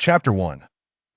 Chapter 1.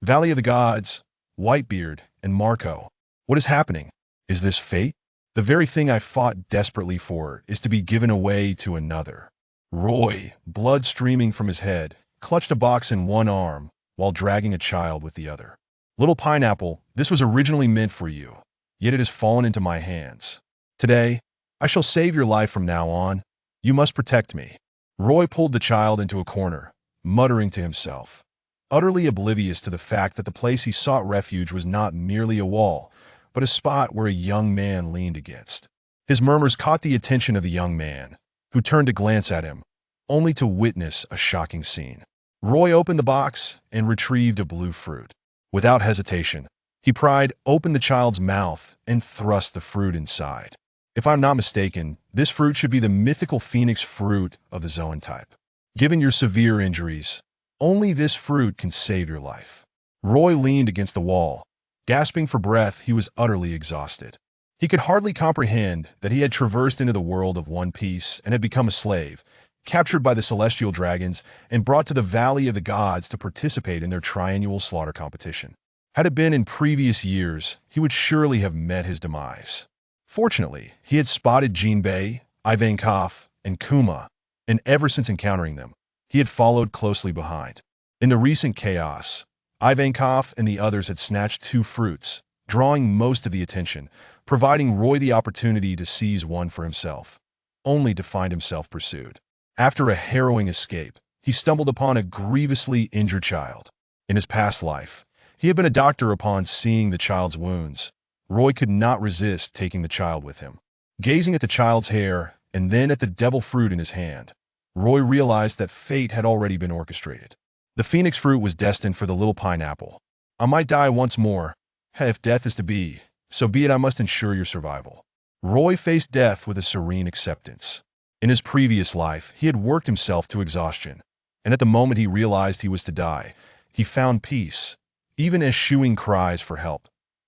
Valley of the Gods, Whitebeard, and Marco. What is happening? Is this fate? The very thing I fought desperately for is to be given away to another. Roy, blood streaming from his head, clutched a box in one arm while dragging a child with the other. Little Pineapple, this was originally meant for you, yet it has fallen into my hands. Today, I shall save your life from now on. You must protect me. Roy pulled the child into a corner, muttering to himself, utterly oblivious to the fact that the place he sought refuge was not merely a wall, but a spot where a young man leaned against. His murmurs caught the attention of the young man, who turned to glance at him, only to witness a shocking scene. Roy opened the box and retrieved a blue fruit. Without hesitation, he pried open the child's mouth and thrust the fruit inside. If I'm not mistaken, this fruit should be the mythical phoenix fruit of the Zoan type. Given your severe injuries, only this fruit can save your life. Roy leaned against the wall. Gasping for breath, he was utterly exhausted. He could hardly comprehend that he had traversed into the world of One Piece and had become a slave, captured by the celestial dragons and brought to the Valley of the Gods to participate in their triannual slaughter competition. Had it been in previous years, he would surely have met his demise. Fortunately, he had spotted Jinbei, Ivankov, and Kuma, and ever since encountering them, he had followed closely behind. In the recent chaos, Ivankov and the others had snatched two fruits, drawing most of the attention, providing Roy the opportunity to seize one for himself, only to find himself pursued. After a harrowing escape, he stumbled upon a grievously injured child. In his past life, he had been a doctor. Upon seeing the child's wounds, Roy could not resist taking the child with him. Gazing at the child's hair and then at the devil fruit in his hand, Roy realized that fate had already been orchestrated. The phoenix fruit was destined for the little pineapple. I might die once more. If death is to be, so be it. I must ensure your survival. Roy faced death with a serene acceptance. In his previous life, he had worked himself to exhaustion, and at the moment he realized he was to die, he found peace, even eschewing cries for help,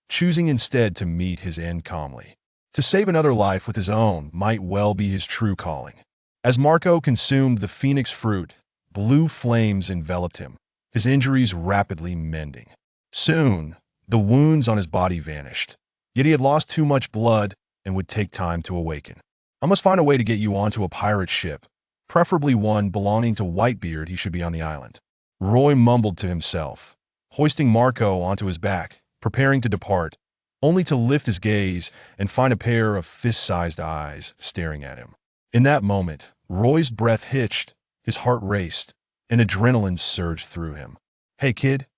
choosing instead to meet his end calmly. To save another life with his own might well be his true calling. As Marco consumed the phoenix fruit, blue flames enveloped him, his injuries rapidly mending. Soon, the wounds on his body vanished, yet he had lost too much blood and would take time to awaken. I must find a way to get you onto a pirate ship, preferably one belonging to Whitebeard. He should be on the island. Roy mumbled to himself, hoisting Marco onto his back, preparing to depart, only to lift his gaze and find a pair of fist-sized eyes staring at him. In that moment, Roy's breath hitched, his heart raced, and adrenaline surged through him. Hey kid,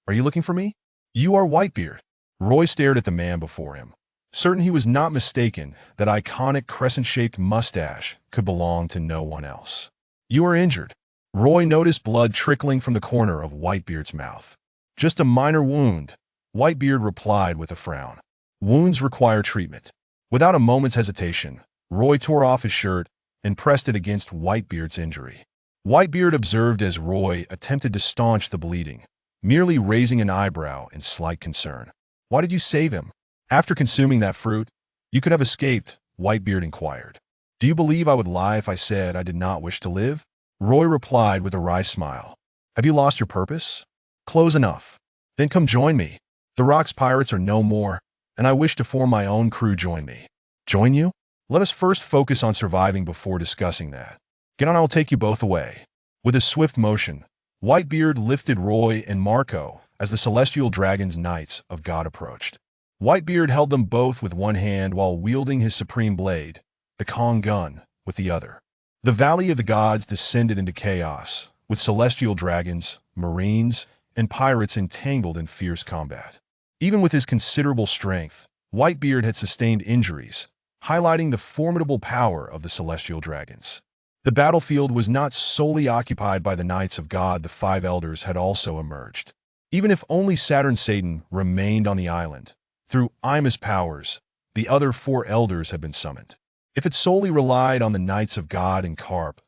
are you looking for me? You are Whitebeard. Roy stared at the man before him, certain he was not mistaken that iconic crescent-shaped mustache could belong to no one else. You are injured. Roy noticed blood trickling from the corner of Whitebeard's mouth. Just a minor wound, Whitebeard replied with a frown. Wounds require treatment. Without a moment's hesitation, Roy tore off his shirt and pressed it against Whitebeard's injury. Whitebeard observed as Roy attempted to staunch the bleeding, merely raising an eyebrow in slight concern. Why did you save him? After consuming that fruit, you could have escaped, Whitebeard inquired. Do you believe I would lie if I said I did not wish to live? Roy replied with a wry smile. Have you lost your purpose? Close enough. Then come join me. The Rocks Pirates are no more, and I wish to form my own crew. Join me. Join you? Let us first focus on surviving before discussing that. Get on, I will take you both away. With a swift motion, Whitebeard lifted Roy and Marco as the celestial dragon's knights of God approached. Whitebeard held them both with one hand while wielding his supreme blade, the Kong gun, with the other. The Valley of the Gods descended into chaos, with celestial dragons, marines, and pirates entangled in fierce combat. Even with his considerable strength, Whitebeard had sustained injuries, highlighting the formidable power of the celestial dragons. The battlefield was not solely occupied by the Knights of God. The five elders had also emerged. Even if only Saturn Satan remained on the island, through Imus powers, the other four elders had been summoned. If it solely relied on the Knights of God and Carp,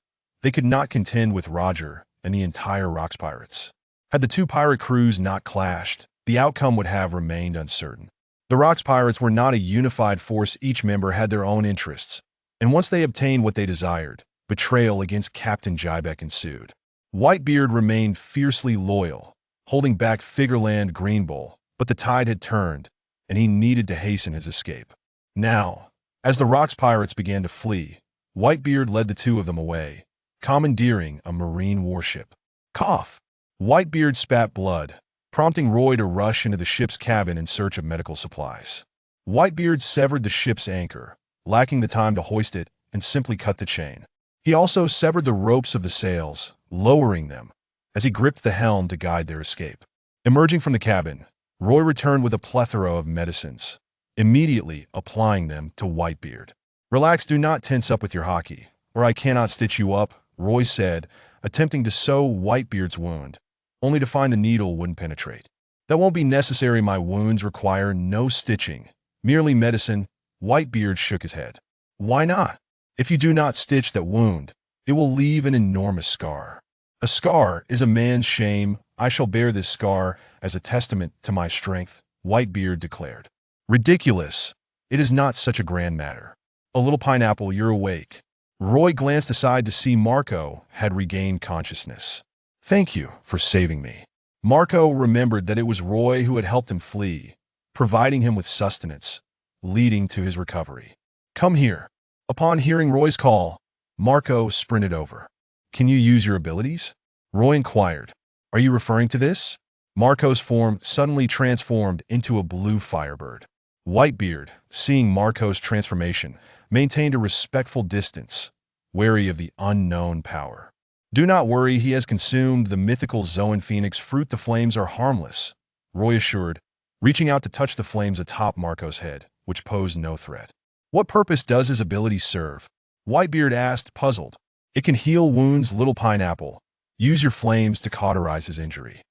they could not contend with Roger and the entire Rocks Pirates. Had the two pirate crews not clashed, the outcome would have remained uncertain. The Rocks Pirates were not a unified force. Each member had their own interests, and once they obtained what they desired, betrayal against Captain Jybek ensued. Whitebeard remained fiercely loyal, holding back Figureland Greenbull, but the tide had turned, and he needed to hasten his escape. Now, as the Rocks pirates began to flee, Whitebeard led the two of them away, commandeering a marine warship. Cough! Whitebeard spat blood, prompting Roy to rush into the ship's cabin in search of medical supplies. Whitebeard severed the ship's anchor, lacking the time to hoist it, and simply cut the chain. He also severed the ropes of the sails, lowering them, as he gripped the helm to guide their escape. Emerging from the cabin, Roy returned with a plethora of medicines, immediately applying them to Whitebeard. "Relax, do not tense up with your hockey, or I cannot stitch you up," Roy said, attempting to sew Whitebeard's wound, only to find the needle wouldn't penetrate. "That won't be necessary. My wounds require no stitching, merely medicine." Whitebeard shook his head. "Why not? If you do not stitch that wound, it will leave an enormous scar. A scar is a man's shame. I shall bear this scar as a testament to my strength," Whitebeard declared. "Ridiculous. It is not such a grand matter. A little pineapple, you're awake." Roy glanced aside to see Marco had regained consciousness. "Thank you for saving me." Marco remembered that it was Roy who had helped him flee, providing him with sustenance, leading to his recovery. "Come here." Upon hearing Roy's call, Marco sprinted over. "Can you use your abilities?" Roy inquired. "Are you referring to this?" Marco's form suddenly transformed into a blue firebird. Whitebeard, seeing Marco's transformation, maintained a respectful distance, wary of the unknown power. "Do not worry, he has consumed the mythical Zoan Phoenix fruit. The flames are harmless," Roy assured, reaching out to touch the flames atop Marco's head, which posed no threat. "What purpose does his ability serve?" Whitebeard asked, puzzled. "It can heal wounds, little pineapple. Use your flames to cauterize his injury."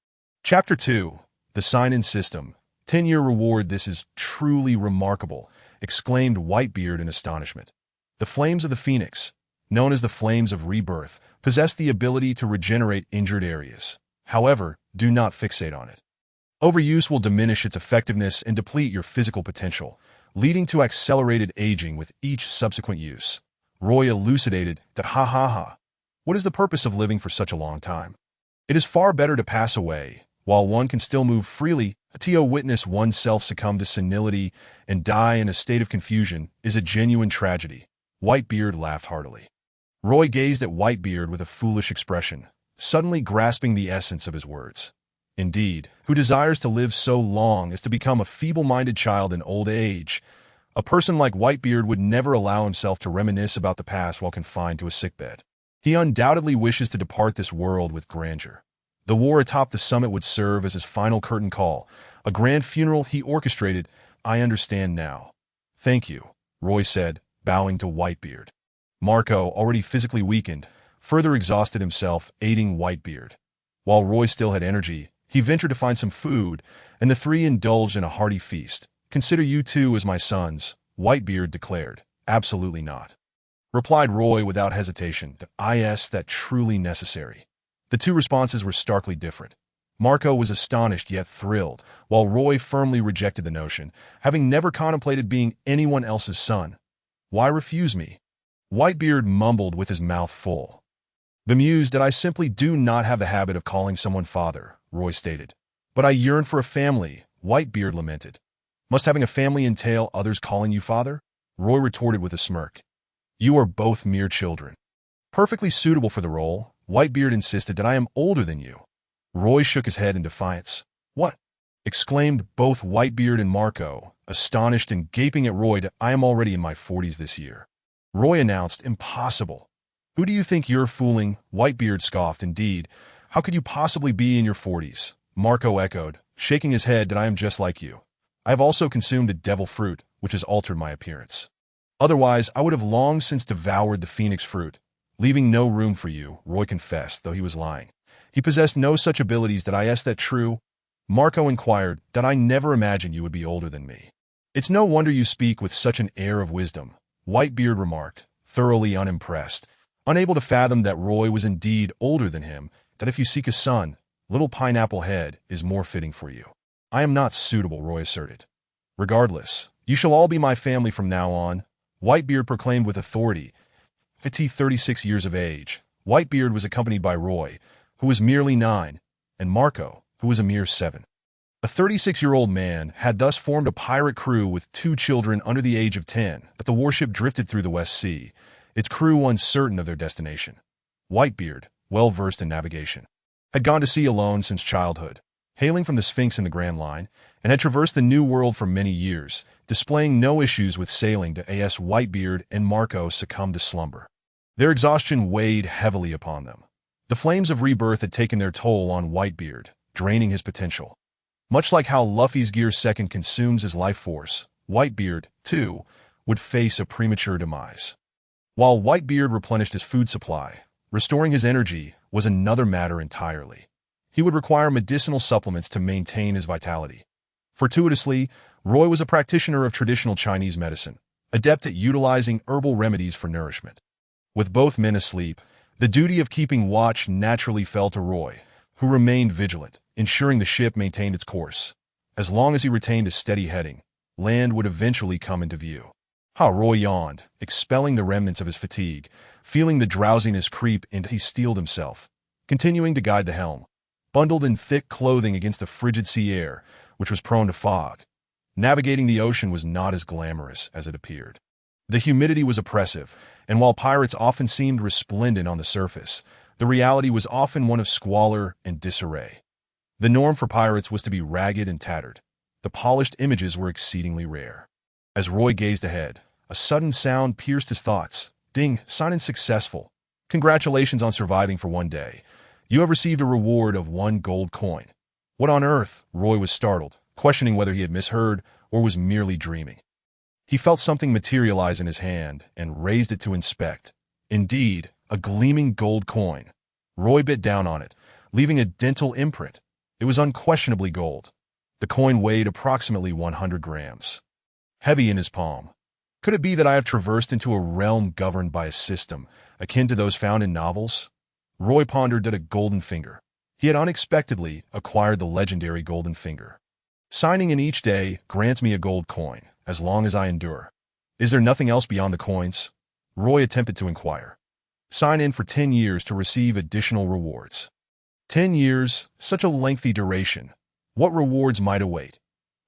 Chapter 2. The Sign-In System. 10-year reward. "This is truly remarkable," exclaimed Whitebeard in astonishment. The flames of the Phoenix, known as the Flames of Rebirth, possess the ability to regenerate injured areas. However, do not fixate on it. Overuse will diminish its effectiveness and deplete your physical potential, leading to accelerated aging with each subsequent use. Roy elucidated that what is the purpose of living for such a long time? It is far better to pass away, while one can still move freely. To witness oneself succumb to senility and die in a state of confusion is a genuine tragedy. Whitebeard laughed heartily. Roy gazed at Whitebeard with a foolish expression, suddenly grasping the essence of his words. Indeed, who desires to live so long as to become a feeble-minded child in old age? A person like Whitebeard would never allow himself to reminisce about the past while confined to a sickbed. He undoubtedly wishes to depart this world with grandeur. The war atop the summit would serve as his final curtain call, a grand funeral he orchestrated. "I understand now." "Thank you," Roy said, bowing to Whitebeard. Marco, already physically weakened, further exhausted himself, aiding Whitebeard. While Roy still had energy, he ventured to find some food, and the three indulged in a hearty feast. "Consider you two as my sons," Whitebeard declared. "Absolutely not," replied Roy without hesitation. "Is that truly necessary?" The two responses were starkly different. Marco was astonished yet thrilled, while Roy firmly rejected the notion, having never contemplated being anyone else's son. "Why refuse me?" Whitebeard mumbled with his mouth full. "Bemused that I simply do not have the habit of calling someone father," Roy stated. "But I yearn for a family," Whitebeard lamented. "Must having a family entail others calling you father?" Roy retorted with a smirk. "You are both mere children. Perfectly suitable for the role." Whitebeard insisted that I am older than you. Roy shook his head in defiance. "What?" exclaimed both Whitebeard and Marco, astonished and gaping at Roy. "I am already in my 40s this year," Roy announced. "Impossible." "Who do you think you're fooling?" Whitebeard scoffed. "Indeed, how could you possibly be in your 40s? Marco echoed, shaking his head. "I am just like you. I have also consumed a devil fruit, which has altered my appearance. Otherwise, I would have long since devoured the phoenix fruit, leaving no room for you," Roy confessed, though he was lying. He possessed no such abilities. "Is that true?" Marco inquired. "I never imagined you would be older than me." "It's no wonder you speak with such an air of wisdom," Whitebeard remarked, thoroughly unimpressed, unable to fathom that Roy was indeed older than him. "That if you seek a son, little pineapple head is more fitting for you." "I am not suitable," Roy asserted. "Regardless, you shall all be my family from now on," Whitebeard proclaimed with authority. At 36 years of age, Whitebeard was accompanied by Roy, who was merely 9, and Marco, who was a mere 7. A 36-year-old man had thus formed a pirate crew with 2 children under the age of 10, but the warship drifted through the West Sea, its crew uncertain of their destination. Whitebeard, well-versed in navigation, had gone to sea alone since childhood, hailing from the Sphinx in the Grand Line, and had traversed the New World for many years, displaying no issues with sailing to as Whitebeard and Marco succumbed to slumber. Their exhaustion weighed heavily upon them. The flames of rebirth had taken their toll on Whitebeard, draining his potential. Much like how Luffy's Gear Second consumes his life force, Whitebeard, too, would face a premature demise. While Whitebeard replenished his food supply, restoring his energy was another matter entirely. He would require medicinal supplements to maintain his vitality. Fortuitously, Roy was a practitioner of traditional Chinese medicine, adept at utilizing herbal remedies for nourishment. With both men asleep, the duty of keeping watch naturally fell to Roy, who remained vigilant, ensuring the ship maintained its course. As long as he retained a steady heading, land would eventually come into view. Roy yawned, expelling the remnants of his fatigue, feeling the drowsiness creep into he steeled himself, continuing to guide the helm, bundled in thick clothing against the frigid sea air, which was prone to fog. Navigating the ocean was not as glamorous as it appeared. The humidity was oppressive, and while pirates often seemed resplendent on the surface, the reality was often one of squalor and disarray. The norm for pirates was to be ragged and tattered. The polished images were exceedingly rare. As Roy gazed ahead, a sudden sound pierced his thoughts. Ding, sign-in successful. Congratulations on surviving for one day. You have received a reward of 1 gold coin. What on earth? Roy was startled, questioning whether he had misheard or was merely dreaming. He felt something materialize in his hand and raised it to inspect. Indeed, a gleaming gold coin. Roy bit down on it, leaving a dental imprint. It was unquestionably gold. The coin weighed approximately 100 grams. Heavy in his palm. Could it be that I have traversed into a realm governed by a system akin to those found in novels? Roy pondered at a golden finger. He had unexpectedly acquired the legendary golden finger. Signing in each day grants me a gold coin, as long as I endure. Is there nothing else beyond the coins? Roy attempted to inquire. Sign in for 10 years to receive additional rewards. 10 years, such a lengthy duration. What rewards might await?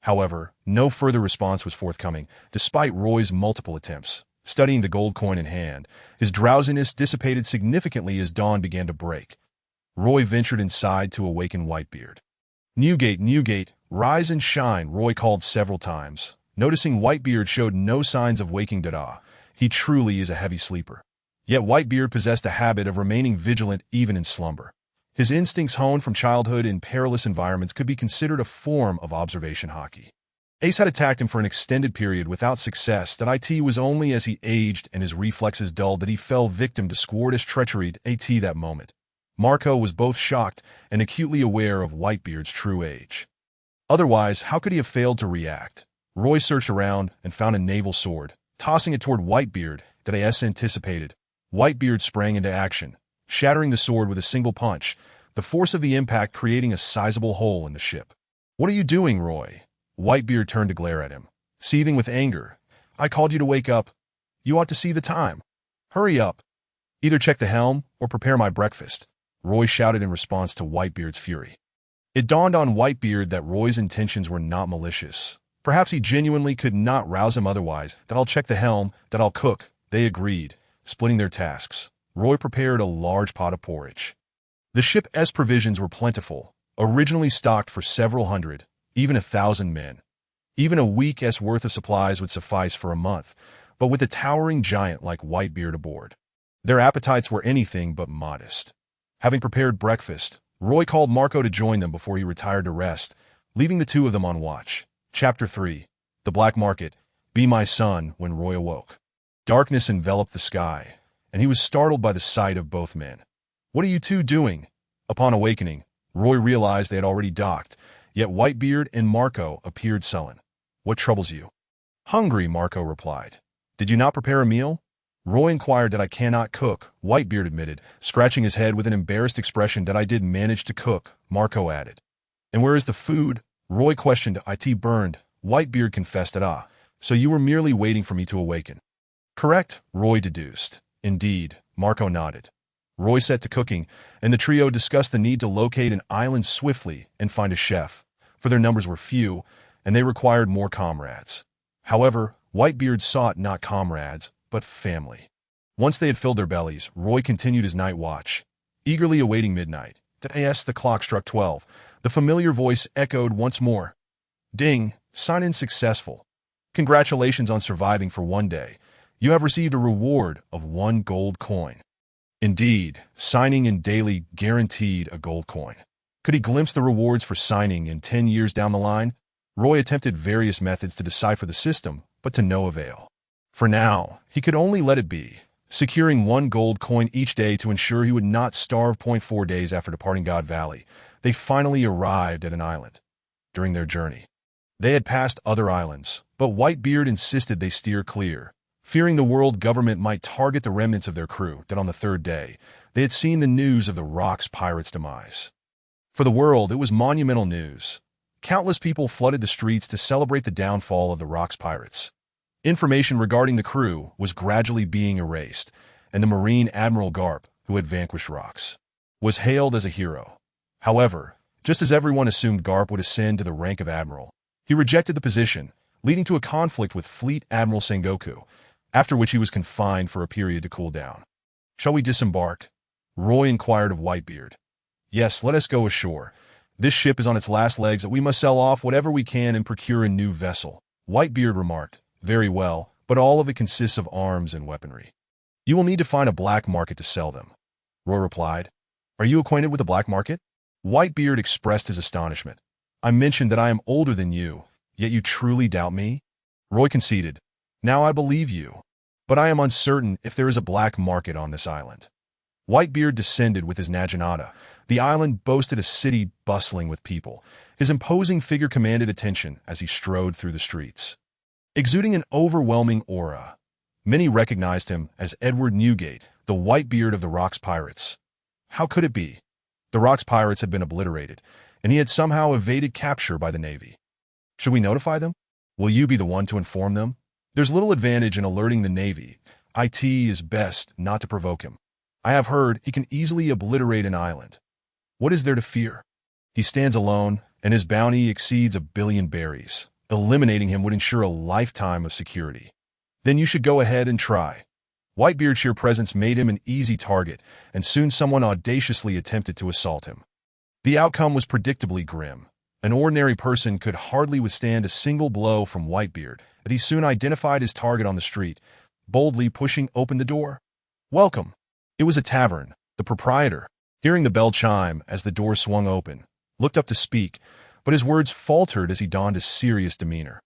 However, no further response was forthcoming, despite Roy's multiple attempts. Studying the gold coin in hand, his drowsiness dissipated significantly as dawn began to break. Roy ventured inside to awaken Whitebeard. Newgate, rise and shine, Roy called several times. Noticing Whitebeard showed no signs of waking Dada, he truly is a heavy sleeper. Yet Whitebeard possessed a habit of remaining vigilant even in slumber. His instincts honed from childhood in perilous environments could be considered a form of observation hockey. Ace had attacked him for an extended period without success. That it was only as he aged and his reflexes dulled that he fell victim to Squartish treachery that moment. Marco was both shocked and acutely aware of Whitebeard's true age. Otherwise, how could he have failed to react? Roy searched around and found a naval sword, tossing it toward Whitebeard that Ace anticipated. Whitebeard sprang into action, shattering the sword with a single punch, the force of the impact creating a sizable hole in the ship. What are you doing, Roy? Whitebeard turned to glare at him, seething with anger. I called you to wake up. You ought to see the time. Hurry up. Either check the helm or prepare my breakfast, Roy shouted in response to Whitebeard's fury. It dawned on Whitebeard that Roy's intentions were not malicious. Perhaps he genuinely could not rouse him otherwise. That I'll check the helm, that I'll cook. They agreed, splitting their tasks. Roy prepared a large pot of porridge. The ship's provisions were plentiful, originally stocked for several hundred, even 1,000 men. Even a week's worth of supplies would suffice for a month, but with a towering giant like Whitebeard aboard, their appetites were anything but modest. Having prepared breakfast, Roy called Marco to join them before he retired to rest, leaving the two of them on watch. Chapter 3. The Black Market. Be my son. When Roy awoke, darkness enveloped the sky, and he was startled by the sight of both men. What are you two doing? Upon awakening, Roy realized they had already docked, yet Whitebeard and Marco appeared sullen. What troubles you? Hungry, Marco replied. Did you not prepare a meal? Roy inquired. That I cannot cook, Whitebeard admitted, scratching his head with an embarrassed expression. That I did manage to cook, Marco added. And where is the food? Roy questioned. It burned, Whitebeard confessed. So you were merely waiting for me to awaken. Correct, Roy deduced. Indeed, Marco nodded. Roy set to cooking, and the trio discussed the need to locate an island swiftly and find a chef, for their numbers were few, and they required more comrades. However, Whitebeard sought not comrades, but family. Once they had filled their bellies, Roy continued his night watch, eagerly awaiting midnight. As the clock struck 12, the familiar voice echoed once more. Ding, sign-in successful. Congratulations on surviving for one day. You have received a reward of 1 gold coin. Indeed, signing in daily guaranteed a gold coin. Could he glimpse the rewards for signing in 10 years down the line? Roy attempted various methods to decipher the system, but to no avail. For now, he could only let it be, securing 1 gold coin each day to ensure he would not starve. 4 days after departing God Valley, they finally arrived at an island. During their journey, they had passed other islands, but Whitebeard insisted they steer clear, fearing the world government might target the remnants of their crew. That on the 3rd day, they had seen the news of the Rocks Pirates' demise. For the world, it was monumental news. Countless people flooded the streets to celebrate the downfall of the Rocks Pirates. Information regarding the crew was gradually being erased, and the Marine Admiral Garp, who had vanquished Rocks, was hailed as a hero. However, just as everyone assumed Garp would ascend to the rank of Admiral, he rejected the position, leading to a conflict with Fleet Admiral Sengoku, after which he was confined for a period to cool down. Shall we disembark? Roy inquired of Whitebeard. Yes, let us go ashore. This ship is on its last legs, that we must sell off whatever we can and procure a new vessel. Whitebeard remarked. Very well, but all of it consists of arms and weaponry. You will need to find a black market to sell them. Roy replied. Are you acquainted with the black market? Whitebeard expressed his astonishment. I mentioned that I am older than you, yet you truly doubt me? Roy conceded. Now I believe you, but I am uncertain if there is a black market on this island. Whitebeard descended with his Naginata. The island boasted a city bustling with people. His imposing figure commanded attention as he strode through the streets, exuding an overwhelming aura. Many recognized him as Edward Newgate, the Whitebeard of the Rocks Pirates. How could it be? The Rocks Pirates had been obliterated, and he had somehow evaded capture by the Navy. Should we notify them? Will you be the one to inform them? There's little advantage in alerting the Navy. It is best not to provoke him. I have heard he can easily obliterate an island. What is there to fear? He stands alone, and his bounty exceeds 1 billion berries. Eliminating him would ensure a lifetime of security. Then you should go ahead and try. Whitebeard's sheer presence made him an easy target, and soon someone audaciously attempted to assault him. The outcome was predictably grim. An ordinary person could hardly withstand a single blow from Whitebeard, but he soon identified his target on the street, boldly pushing open the door. Welcome. It was a tavern. The proprietor, hearing the bell chime as the door swung open, looked up to speak, but his words faltered as he donned a serious demeanor.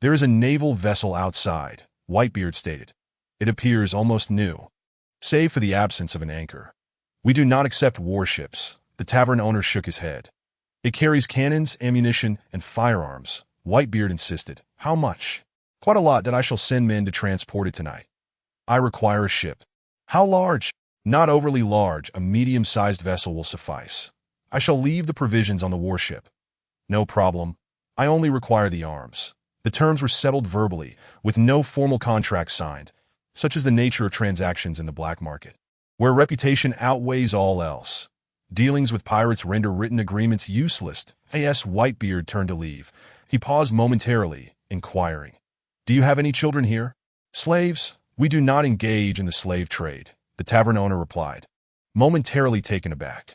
There is a naval vessel outside, Whitebeard stated. It appears almost new, save for the absence of an anchor. We do not accept warships. The tavern owner shook his head. It carries cannons, ammunition, and firearms, Whitebeard insisted. How much? Quite a lot that I shall send men to transport it tonight. I require a ship. How large? Not overly large, a medium-sized vessel will suffice. I shall leave the provisions on the warship. No problem. I only require the arms. The terms were settled verbally, with no formal contract signed, such as the nature of transactions in the black market, where reputation outweighs all else. Dealings with pirates render written agreements useless. As Whitebeard turned to leave, he paused momentarily, inquiring, Do you have any children here? Slaves? We do not engage in the slave trade, the tavern owner replied, momentarily taken aback.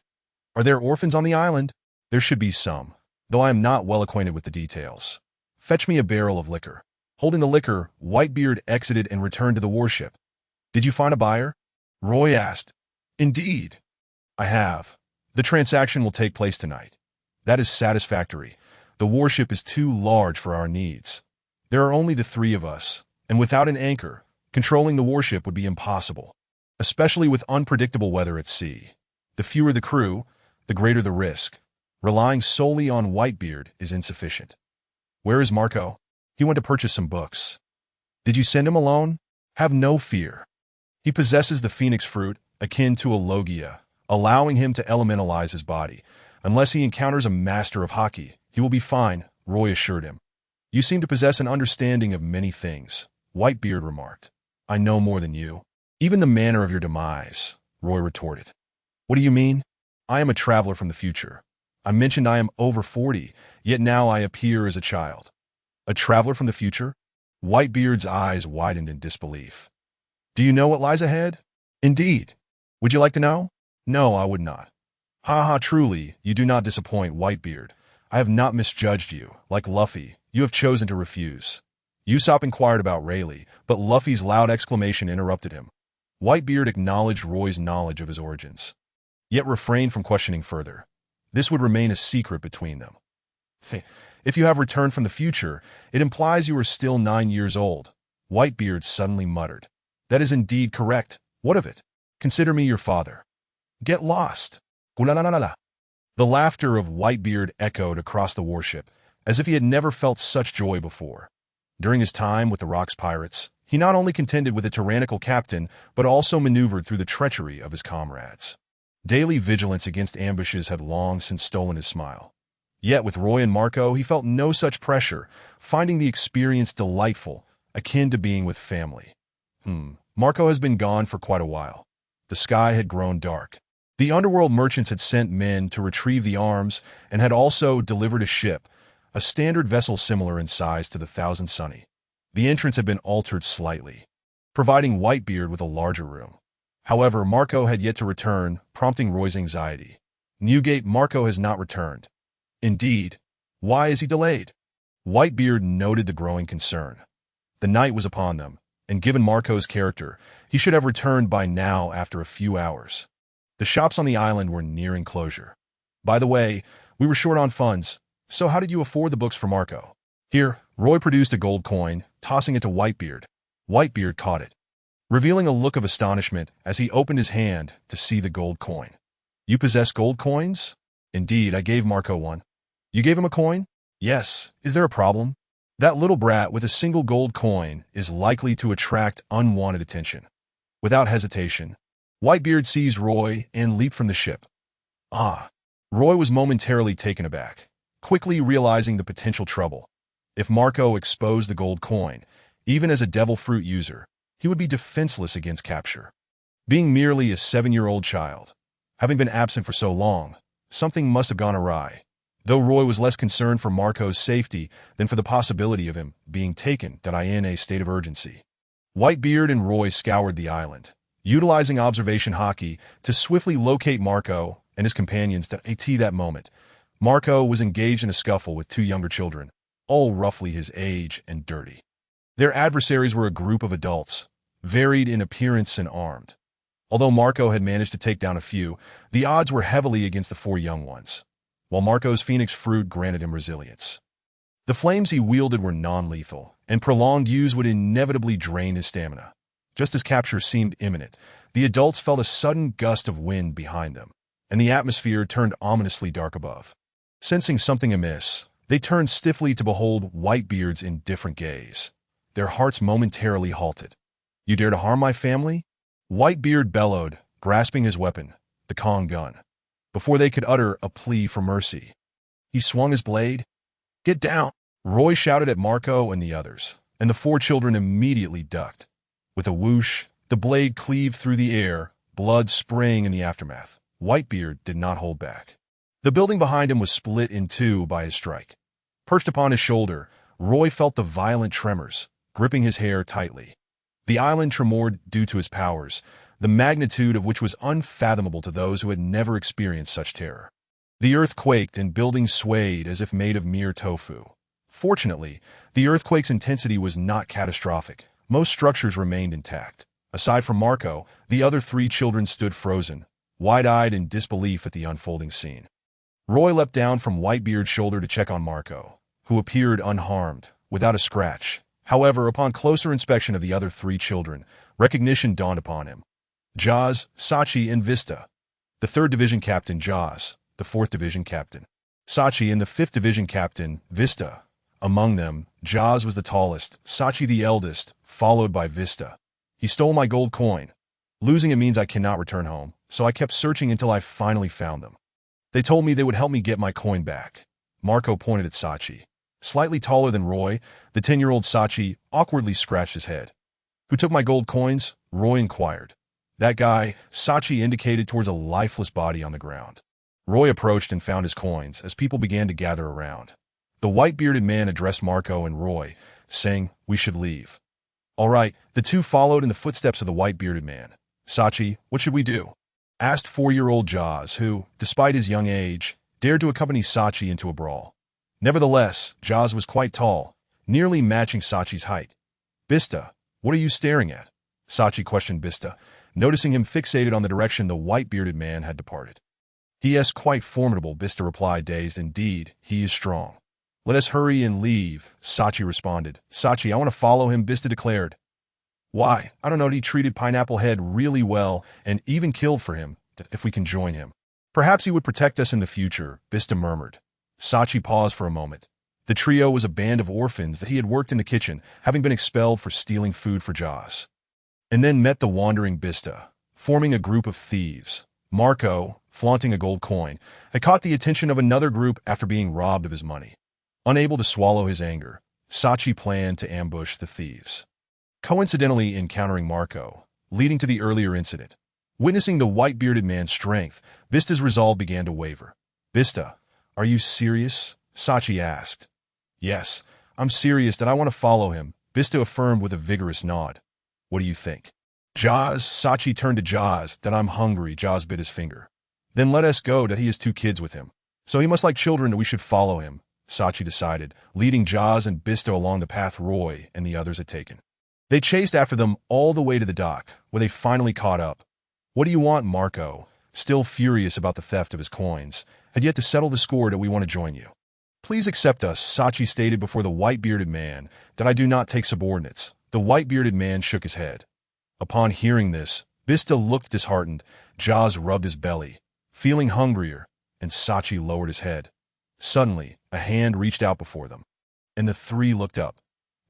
Are there orphans on the island? There should be some, though I am not well acquainted with the details. Fetch me a barrel of liquor. Holding the liquor, Whitebeard exited and returned to the warship. Did you find a buyer? Roy asked. Indeed. I have. The transaction will take place tonight. That is satisfactory. The warship is too large for our needs. There are only the 3 of us, and without an anchor, controlling the warship would be impossible, especially with unpredictable weather at sea. The fewer the crew, the greater the risk. Relying solely on Whitebeard is insufficient. Where is Marco? He went to purchase some books. Did you send him alone? Have no fear. He possesses the phoenix fruit, akin to a logia, allowing him to elementalize his body. Unless he encounters a master of hockey, he will be fine, Roy assured him. You seem to possess an understanding of many things, Whitebeard remarked. I know more than you. Even the manner of your demise, Roy retorted. What do you mean? I am a traveler from the future. I mentioned I am over 40, yet now I appear as a child. A traveler from the future? Whitebeard's eyes widened in disbelief. Do you know what lies ahead? Indeed. Would you like to know? No, I would not. Ha ha, truly, you do not disappoint, Whitebeard. I have not misjudged you. Like Luffy, you have chosen to refuse. Usopp inquired about Rayleigh, but Luffy's loud exclamation interrupted him. Whitebeard acknowledged Roy's knowledge of his origins, yet refrained from questioning further. This would remain a secret between them. If you have returned from the future, it implies you are still 9 years old. Whitebeard suddenly muttered. That is indeed correct. What of it? Consider me your father. Get lost. Gulalalala. The laughter of Whitebeard echoed across the warship, as if he had never felt such joy before. During his time with the Rocks Pirates, he not only contended with a tyrannical captain, but also maneuvered through the treachery of his comrades. Daily vigilance against ambushes had long since stolen his smile. Yet with Roy and Marco, he felt no such pressure, finding the experience delightful, akin to being with family. Marco has been gone for quite a while. The sky had grown dark. The underworld merchants had sent men to retrieve the arms and had also delivered a ship, a standard vessel similar in size to the Thousand Sunny. The entrance had been altered slightly, providing Whitebeard with a larger room. However, Marco had yet to return, prompting Roy's anxiety. Newgate, Marco has not returned. Indeed. Why is he delayed? Whitebeard noted the growing concern. The night was upon them, and given Marco's character, he should have returned by now after a few hours. The shops on the island were nearing closure. By the way, we were short on funds, so how did you afford the books for Marco? Here, Roy produced a gold coin, tossing it to Whitebeard. Whitebeard caught it, revealing a look of astonishment as he opened his hand to see the gold coin. You possess gold coins? Indeed, I gave Marco one. You gave him a coin? Yes. Is there a problem? That little brat with a single gold coin is likely to attract unwanted attention. Without hesitation, Whitebeard seized Roy and leaped from the ship. Ah! Roy was momentarily taken aback, quickly realizing the potential trouble. If Marco exposed the gold coin, even as a devil fruit user, he would be defenseless against capture. Being merely a 7-year-old child, having been absent for so long, something must have gone awry. Though Roy was less concerned for Marco's safety than for the possibility of him being taken in a state of urgency. Whitebeard and Roy scoured the island, utilizing observation hockey to swiftly locate Marco and his companions at that moment. Marco was engaged in a scuffle with 2 younger children, all roughly his age and dirty. Their adversaries were a group of adults, varied in appearance and armed. Although Marco had managed to take down a few, the odds were heavily against the 4 young ones, while Marco's phoenix fruit granted him resilience. The flames he wielded were non-lethal, and prolonged use would inevitably drain his stamina. Just as capture seemed imminent, the adults felt a sudden gust of wind behind them, and the atmosphere turned ominously dark above. Sensing something amiss, they turned stiffly to behold Whitebeard's indifferent gaze. Their hearts momentarily halted. You dare to harm my family? Whitebeard bellowed, grasping his weapon, the Kong gun, before they could utter a plea for mercy. He swung his blade. Get down! Roy shouted at Marco and the others, and the 4 children immediately ducked. With a whoosh, the blade cleaved through the air, blood spraying in the aftermath. Whitebeard did not hold back. The building behind him was split in 2 by his strike. Perched upon his shoulder, Roy felt the violent tremors, gripping his hair tightly. The island tremored due to his powers, the magnitude of which was unfathomable to those who had never experienced such terror. The earth quaked and buildings swayed as if made of mere tofu. Fortunately, the earthquake's intensity was not catastrophic. Most structures remained intact. Aside from Marco, the other 3 children stood frozen, wide-eyed in disbelief at the unfolding scene. Roy leapt down from Whitebeard's shoulder to check on Marco, who appeared unharmed, without a scratch. However, upon closer inspection of the other 3 children, recognition dawned upon him. Jaws, Sachi, and Vista. The 3rd Division Captain Jaws, the 4th Division Captain Sachi, and the 5th Division Captain Vista. Among them, Jaws was the tallest, Sachi the eldest, followed by Vista. He stole my gold coin. Losing it means I cannot return home, so I kept searching until I finally found them. They told me they would help me get my coin back. Marco pointed at Sachi. Slightly taller than Roy, the 10-year-old Sachi awkwardly scratched his head. Who took my gold coins? Roy inquired. That guy, Sachi indicated towards a lifeless body on the ground. Roy approached and found his coins as people began to gather around. The white-bearded man addressed Marco and Roy, saying, "We should leave." All right, the two followed in the footsteps of the white-bearded man. "Sachi, what should we do?" asked 4-year-old Jaws, who, despite his young age, dared to accompany Sachi into a brawl. Nevertheless, Jaws was quite tall, nearly matching Sachi's height. "Bista, what are you staring at?" Sachi questioned Bista, noticing him fixated on the direction the white-bearded man had departed. "He is quite formidable," Bista replied, dazed. "Indeed, he is strong." "Let us hurry and leave," Sachi responded. "Sachi, I want to follow him," Bista declared. "Why? I don't know. He treated Pineapple Head really well and even killed for him. If we can join him, perhaps he would protect us in the future," Bista murmured. Sachi paused for a moment. The trio was a band of orphans that he had worked in the kitchen, having been expelled for stealing food for Jaws. And then met the wandering Bista, forming a group of thieves. Marco, flaunting a gold coin, had caught the attention of another group after being robbed of his money. Unable to swallow his anger, Sachi planned to ambush the thieves, coincidentally encountering Marco, leading to the earlier incident. Witnessing the white-bearded man's strength, Bista's resolve began to waver. "Bista, are you serious?" Sachi asked. "Yes, I'm serious that I want to follow him," Bista affirmed with a vigorous nod. "What do you think?" "Jaws," Sachi turned to Jaws. "That I'm hungry," Jaws bit his finger. "Then let us go," that he has 2 kids with him. "So he must like children that we should follow him," Sachi decided, leading Jaws and Bista along the path Roy and the others had taken. They chased after them all the way to the dock, where they finally caught up. "What do you want?" Marco, still furious about the theft of his coins, had yet to settle the score. "That we want to join you. Please accept us," Sachi stated before the white-bearded man, "that I do not take subordinates." The white-bearded man shook his head. Upon hearing this, Bista looked disheartened. Jaws rubbed his belly, feeling hungrier, and Sachi lowered his head. Suddenly, a hand reached out before them, and the 3 looked up.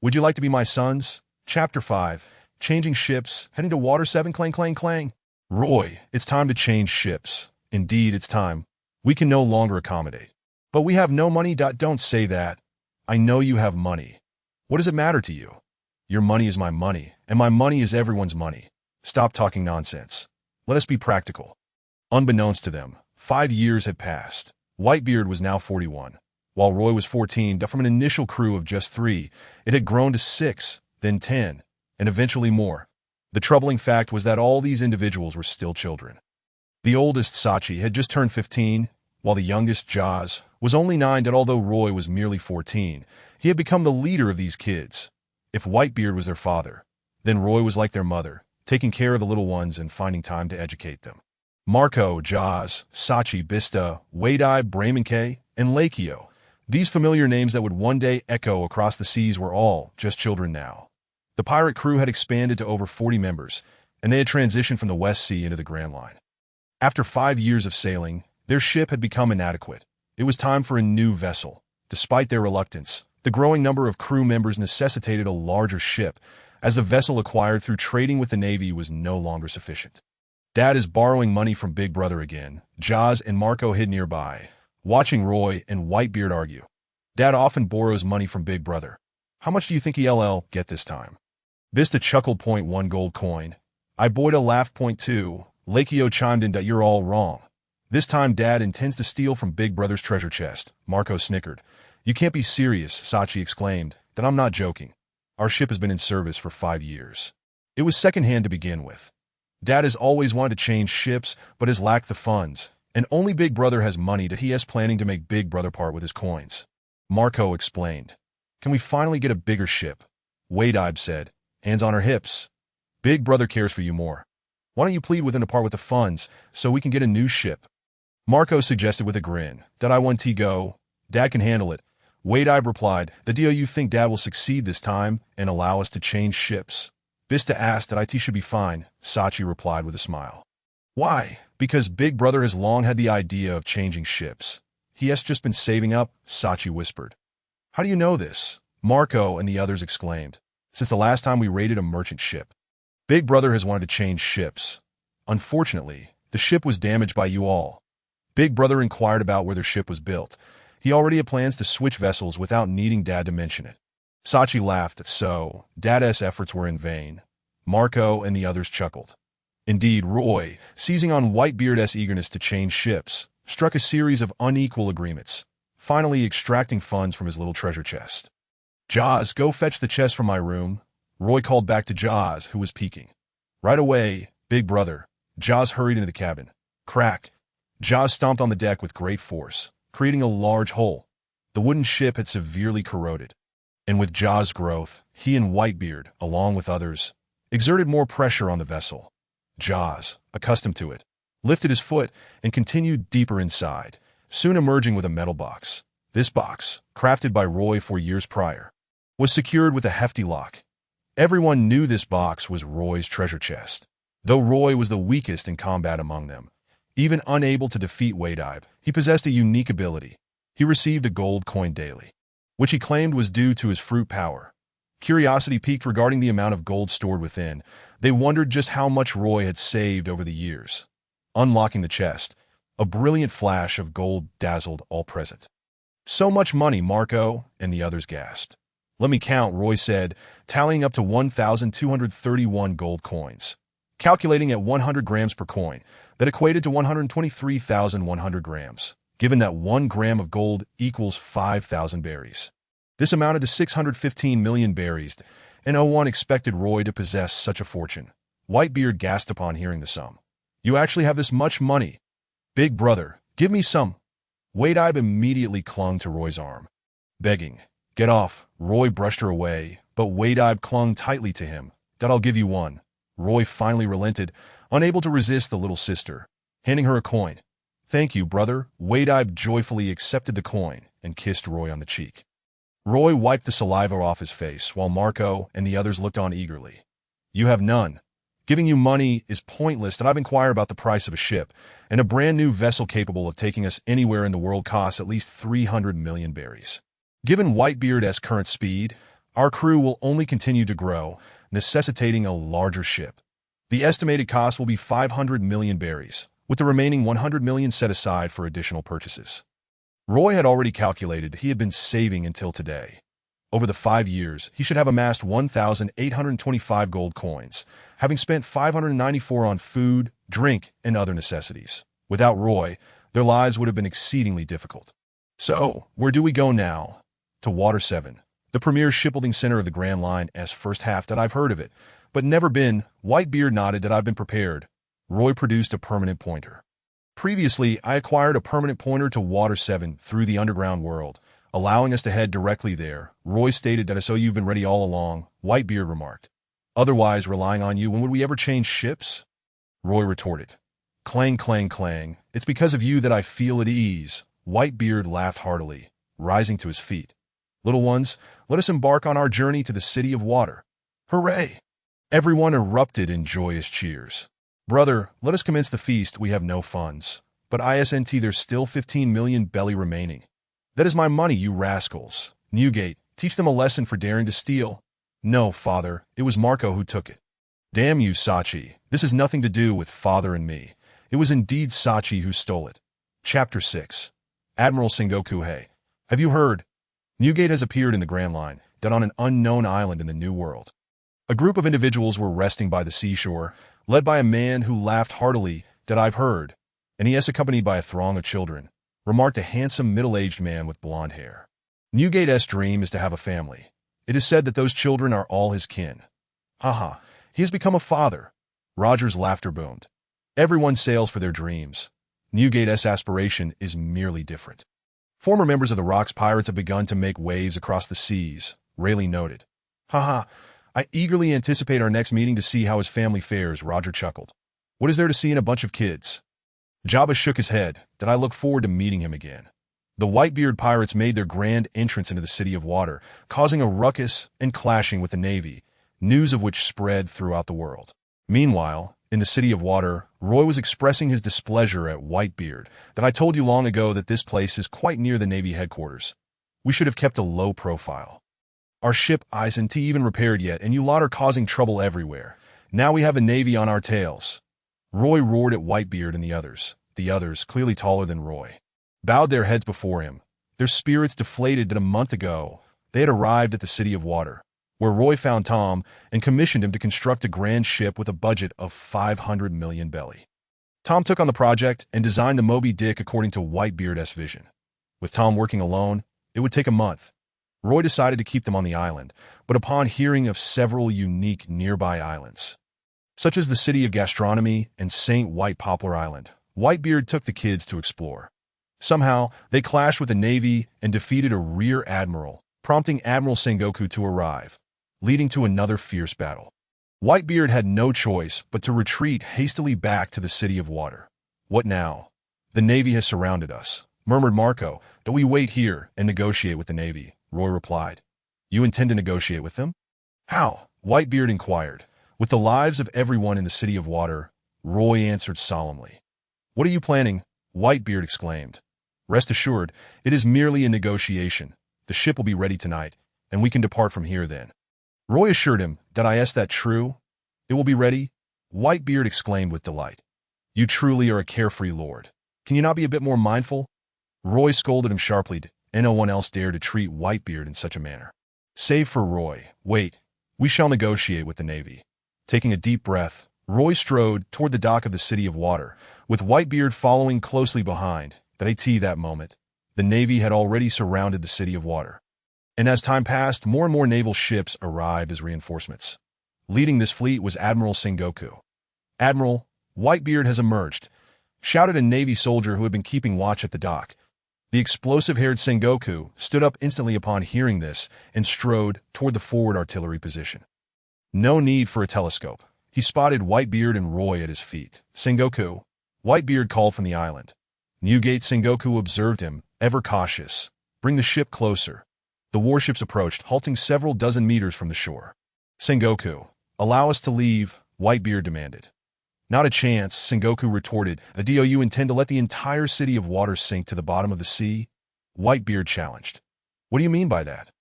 "Would you like to be my sons?" Chapter 5. Changing ships, heading to Water 7. Clang, clang, clang. "Roy, it's time to change ships. Indeed, it's time. We can no longer accommodate." "But we have no money." "Don't say that. I know you have money. What does it matter to you? Your money is my money, and my money is everyone's money. Stop talking nonsense. Let us be practical." Unbeknownst to them, 5 years had passed. Whitebeard was now 41, while Roy was 14. From an initial crew of just 3, it had grown to 6, then 10, and eventually more. The troubling fact was that all these individuals were still children. The oldest, Sachi, had just turned 15, while the youngest, Jaws, was only 9. That although Roy was merely 14, he had become the leader of these kids. If Whitebeard was their father, then Roy was like their mother, taking care of the little ones and finding time to educate them. Marco, Jaws, Sachi, Bista, Wadeye, Braymankay, and Lakio, these familiar names that would one day echo across the seas, were all just children now. The pirate crew had expanded to over 40 members, and they had transitioned from the West Sea into the Grand Line. After 5 years of sailing, their ship had become inadequate. It was time for a new vessel. Despite their reluctance, the growing number of crew members necessitated a larger ship, as the vessel acquired through trading with the Navy was no longer sufficient. "Dad is borrowing money from Big Brother again." Jaws and Marco hid nearby, watching Roy and Whitebeard argue. "Dad often borrows money from Big Brother. How much do you think he'll get this time?" Bista chuckled. "1 gold coin. I Boyda laughed. 2. Lakio chimed in that "You're all wrong. This time Dad intends to steal from Big Brother's treasure chest." Marco snickered. "You can't be serious," Sachi exclaimed. "That I'm not joking. Our ship has been in service for 5 years. It was secondhand to begin with. Dad has always wanted to change ships, but has lacked the funds, and only Big Brother has money that he is planning to make Big Brother part with his coins." Marco explained. "Can we finally get a bigger ship?" Wadeye said, hands on her hips. "Big Brother cares for you more. Why don't you plead with him to part with the funds so we can get a new ship?" Marco suggested with a grin. "That I want to go. Dad can handle it." Wadeye replied, "The deal you think Dad will succeed this time and allow us to change ships?" Bista asked that it should be fine. Sachi replied with a smile. "Why?" "Because Big Brother has long had the idea of changing ships. He has just been saving up," Sachi whispered. "How do you know this?" Marco and the others exclaimed. "Since the last time we raided a merchant ship. Big Brother has wanted to change ships. Unfortunately, the ship was damaged by you all. Big Brother inquired about where their ship was built. He already had plans to switch vessels without needing Dad to mention it." Sachi laughed. "So, Dad's efforts were in vain." Marco and the others chuckled. Indeed, Roy, seizing on Whitebeard's eagerness to change ships, struck a series of unequal agreements, finally extracting funds from his little treasure chest. "Jaws, go fetch the chest from my room," Roy called back to Jaws, who was peeking. "Right away, big brother." Jaws hurried into the cabin. Crack! Jaws stomped on the deck with great force, creating a large hole. The wooden ship had severely corroded. And with Jaws' growth, he and Whitebeard, along with others, exerted more pressure on the vessel. Jaws, accustomed to it, lifted his foot and continued deeper inside, soon emerging with a metal box. This box, crafted by Roy 4 years prior, was secured with a hefty lock. Everyone knew this box was Roy's treasure chest. Though Roy was the weakest in combat among them, even unable to defeat Whitebeard, he possessed a unique ability. He received a gold coin daily, which he claimed was due to his fruit power. Curiosity piqued regarding the amount of gold stored within. They wondered just how much Roy had saved over the years. Unlocking the chest, a brilliant flash of gold dazzled all present. "So much money," Marco and the others gasped. "Let me count," Roy said, tallying up to 1,231 gold coins. Calculating at 100 grams per coin, that equated to 123,100 grams, given that 1 gram of gold equals 5,000 berries. This amounted to 615 million berries, and no one expected Roy to possess such a fortune. Whitebeard gasped upon hearing the sum. "You actually have this much money? Big brother, give me some." Whitebeard immediately clung to Roy's arm, begging. "Get off." Roy brushed her away, but Whitebeard clung tightly to him. "That I'll give you one." Roy finally relented, unable to resist the little sister, handing her a coin. "Thank you, brother." Whitebeard joyfully accepted the coin and kissed Roy on the cheek. Roy wiped the saliva off his face, while Marco and the others looked on eagerly. "You have none. Giving you money is pointless, and I've inquired about the price of a ship, and a brand new vessel capable of taking us anywhere in the world costs at least 300 million berries. Given Whitebeard's current speed, our crew will only continue to grow, necessitating a larger ship. The estimated cost will be 500 million berries, with the remaining 100 million set aside for additional purchases." Roy had already calculated he had been saving until today. Over the 5 years, he should have amassed 1,825 gold coins, having spent 594 on food, drink, and other necessities. Without Roy, their lives would have been exceedingly difficult. "So, where do we go now?" "To Water 7, the premier shipbuilding center of the Grand Line's first half that I've heard of it, but never been." Whitebeard nodded that I've been prepared. Roy produced a permanent pointer. "Previously, I acquired a permanent pointer to Water 7 through the underground world, allowing us to head directly there." Roy stated that "So you've been ready all along," Whitebeard remarked. "Otherwise, relying on you, when would we ever change ships?" Roy retorted. "Clang, clang, clang. It's because of you that I feel at ease." Whitebeard laughed heartily, rising to his feet. "Little ones, let us embark on our journey to the City of Water." "Hooray!" Everyone erupted in joyous cheers. "Brother, let us commence the feast. We have no funds. But there's still 15 million belly remaining." "That is my money, you rascals." "Newgate, teach them a lesson for daring to steal." "No, father, it was Marco who took it." "Damn you, Sachi. This has nothing to do with father and me. It was indeed Sachi who stole it." Chapter 6. Admiral Sengoku Hei. "Have you heard? Newgate has appeared in the Grand Line, dead on an unknown island in the New World." A group of individuals were resting by the seashore, led by a man who laughed heartily. "That I've heard." "And he is accompanied by a throng of children," remarked a handsome middle-aged man with blonde hair. "Newgate's dream is to have a family. It is said that those children are all his kin." "Haha, he has become a father." Roger's laughter boomed. "Everyone sails for their dreams. Newgate's aspiration is merely different." "Former members of the Rocks Pirates have begun to make waves across the seas," Rayleigh noted. "Haha, I eagerly anticipate our next meeting to see how his family fares," Roger chuckled. "What is there to see in a bunch of kids?" Jabba shook his head. "That I look forward to meeting him again." The Whitebeard Pirates made their grand entrance into the City of Water, causing a ruckus and clashing with the Navy, news of which spread throughout the world. Meanwhile, in the City of Water, Roy was expressing his displeasure at Whitebeard. "That I told you long ago that this place is quite near the Navy headquarters. We should have kept a low profile. Our ship isn't even repaired yet, and you lot are causing trouble everywhere. Now we have a Navy on our tails." Roy roared at Whitebeard and the others, clearly taller than Roy, bowed their heads before him, their spirits deflated that a month ago they had arrived at the City of Water, where Roy found Tom and commissioned him to construct a grand ship with a budget of 500 million belly. Tom took on the project and designed the Moby Dick according to Whitebeard's vision. With Tom working alone, it would take a month. Roy decided to keep them on the island, but upon hearing of several unique nearby islands, such as the city of Gastronomy and St. White Poplar Island, Whitebeard took the kids to explore. Somehow, they clashed with the Navy and defeated a rear admiral, prompting Admiral Sengoku to arrive, leading to another fierce battle. Whitebeard had no choice but to retreat hastily back to the City of Water. "What now? The Navy has surrounded us," murmured Marco. "Do we wait here and negotiate with the Navy?" Roy replied. "You intend to negotiate with them?" "How?" Whitebeard inquired. "With the lives of everyone in the City of Water," Roy answered solemnly. "What are you planning?" Whitebeard exclaimed. "Rest assured, it is merely a negotiation. The ship will be ready tonight, and we can depart from here then." Roy assured him. "Did I ask that true? It will be ready?" Whitebeard exclaimed with delight. "You truly are a carefree lord. Can you not be a bit more mindful?" Roy scolded him sharply, and no one else dared to treat Whitebeard in such a manner. Save for Roy. "Wait, we shall negotiate with the Navy." Taking a deep breath, Roy strode toward the dock of the City of Water, with Whitebeard following closely behind. At that moment, the Navy had already surrounded the City of Water. And as time passed, more and more naval ships arrived as reinforcements. Leading this fleet was Admiral Sengoku. "Admiral, Whitebeard has emerged," shouted a Navy soldier who had been keeping watch at the dock. The explosive-haired Sengoku stood up instantly upon hearing this and strode toward the forward artillery position. No need for a telescope. He spotted Whitebeard and Roy at his feet. "Sengoku," Whitebeard called from the island. Newgate Sengoku observed him, ever cautious. "Bring the ship closer." The warships approached, halting several dozen meters from the shore. "Sengoku, allow us to leave," Whitebeard demanded. "Not a chance," Sengoku retorted. "Do you intend to let the entire City of Water sink to the bottom of the sea?" Whitebeard challenged. "What do you mean by that?"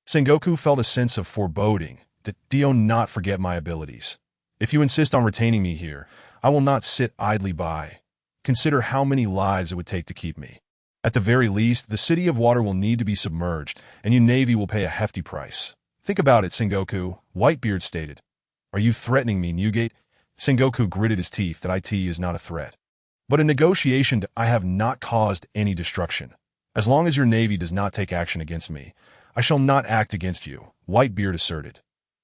Sengoku felt a sense of foreboding. "Do you not forget my abilities? If you insist on retaining me here, I will not sit idly by. Consider how many lives it would take to keep me. At the very least, the City of Water will need to be submerged, and you Navy will pay a hefty price." "Think about it, Sengoku," Whitebeard stated. "Are you threatening me, Newgate?" Sengoku gritted his teeth. "That IT is not a threat. But in negotiation, I have not caused any destruction. As long as your Navy does not take action against me, I shall not act against you," Whitebeard asserted.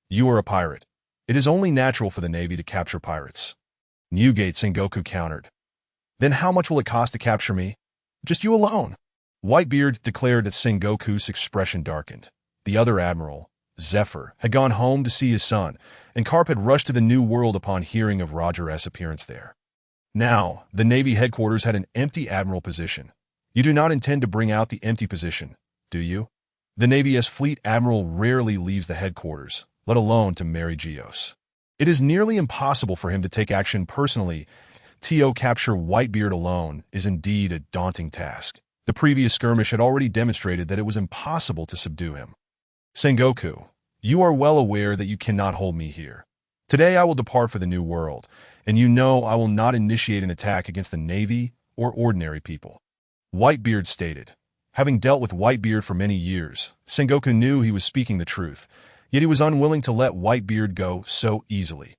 "You are a pirate. It is only natural for the Navy to capture pirates." Newgate Sengoku countered. "Then how much will it cost to capture me?" "Just you alone." Whitebeard declared. That Sengoku's expression darkened. The other admiral, Zephyr, had gone home to see his son, and Carp had rushed to the New World upon hearing of Roger's appearance there. Now, the Navy headquarters had an empty admiral position. "You do not intend to bring out the empty position, do you?" The Navy's fleet admiral rarely leaves the headquarters, let alone to marry Geos. It is nearly impossible for him to take action personally. To capture Whitebeard alone is indeed a daunting task. The previous skirmish had already demonstrated that it was impossible to subdue him. "Sengoku, you are well aware that you cannot hold me here. Today I will depart for the New World, and you know I will not initiate an attack against the Navy or ordinary people," Whitebeard stated. Having dealt with Whitebeard for many years, Sengoku knew he was speaking the truth, yet he was unwilling to let Whitebeard go so easily.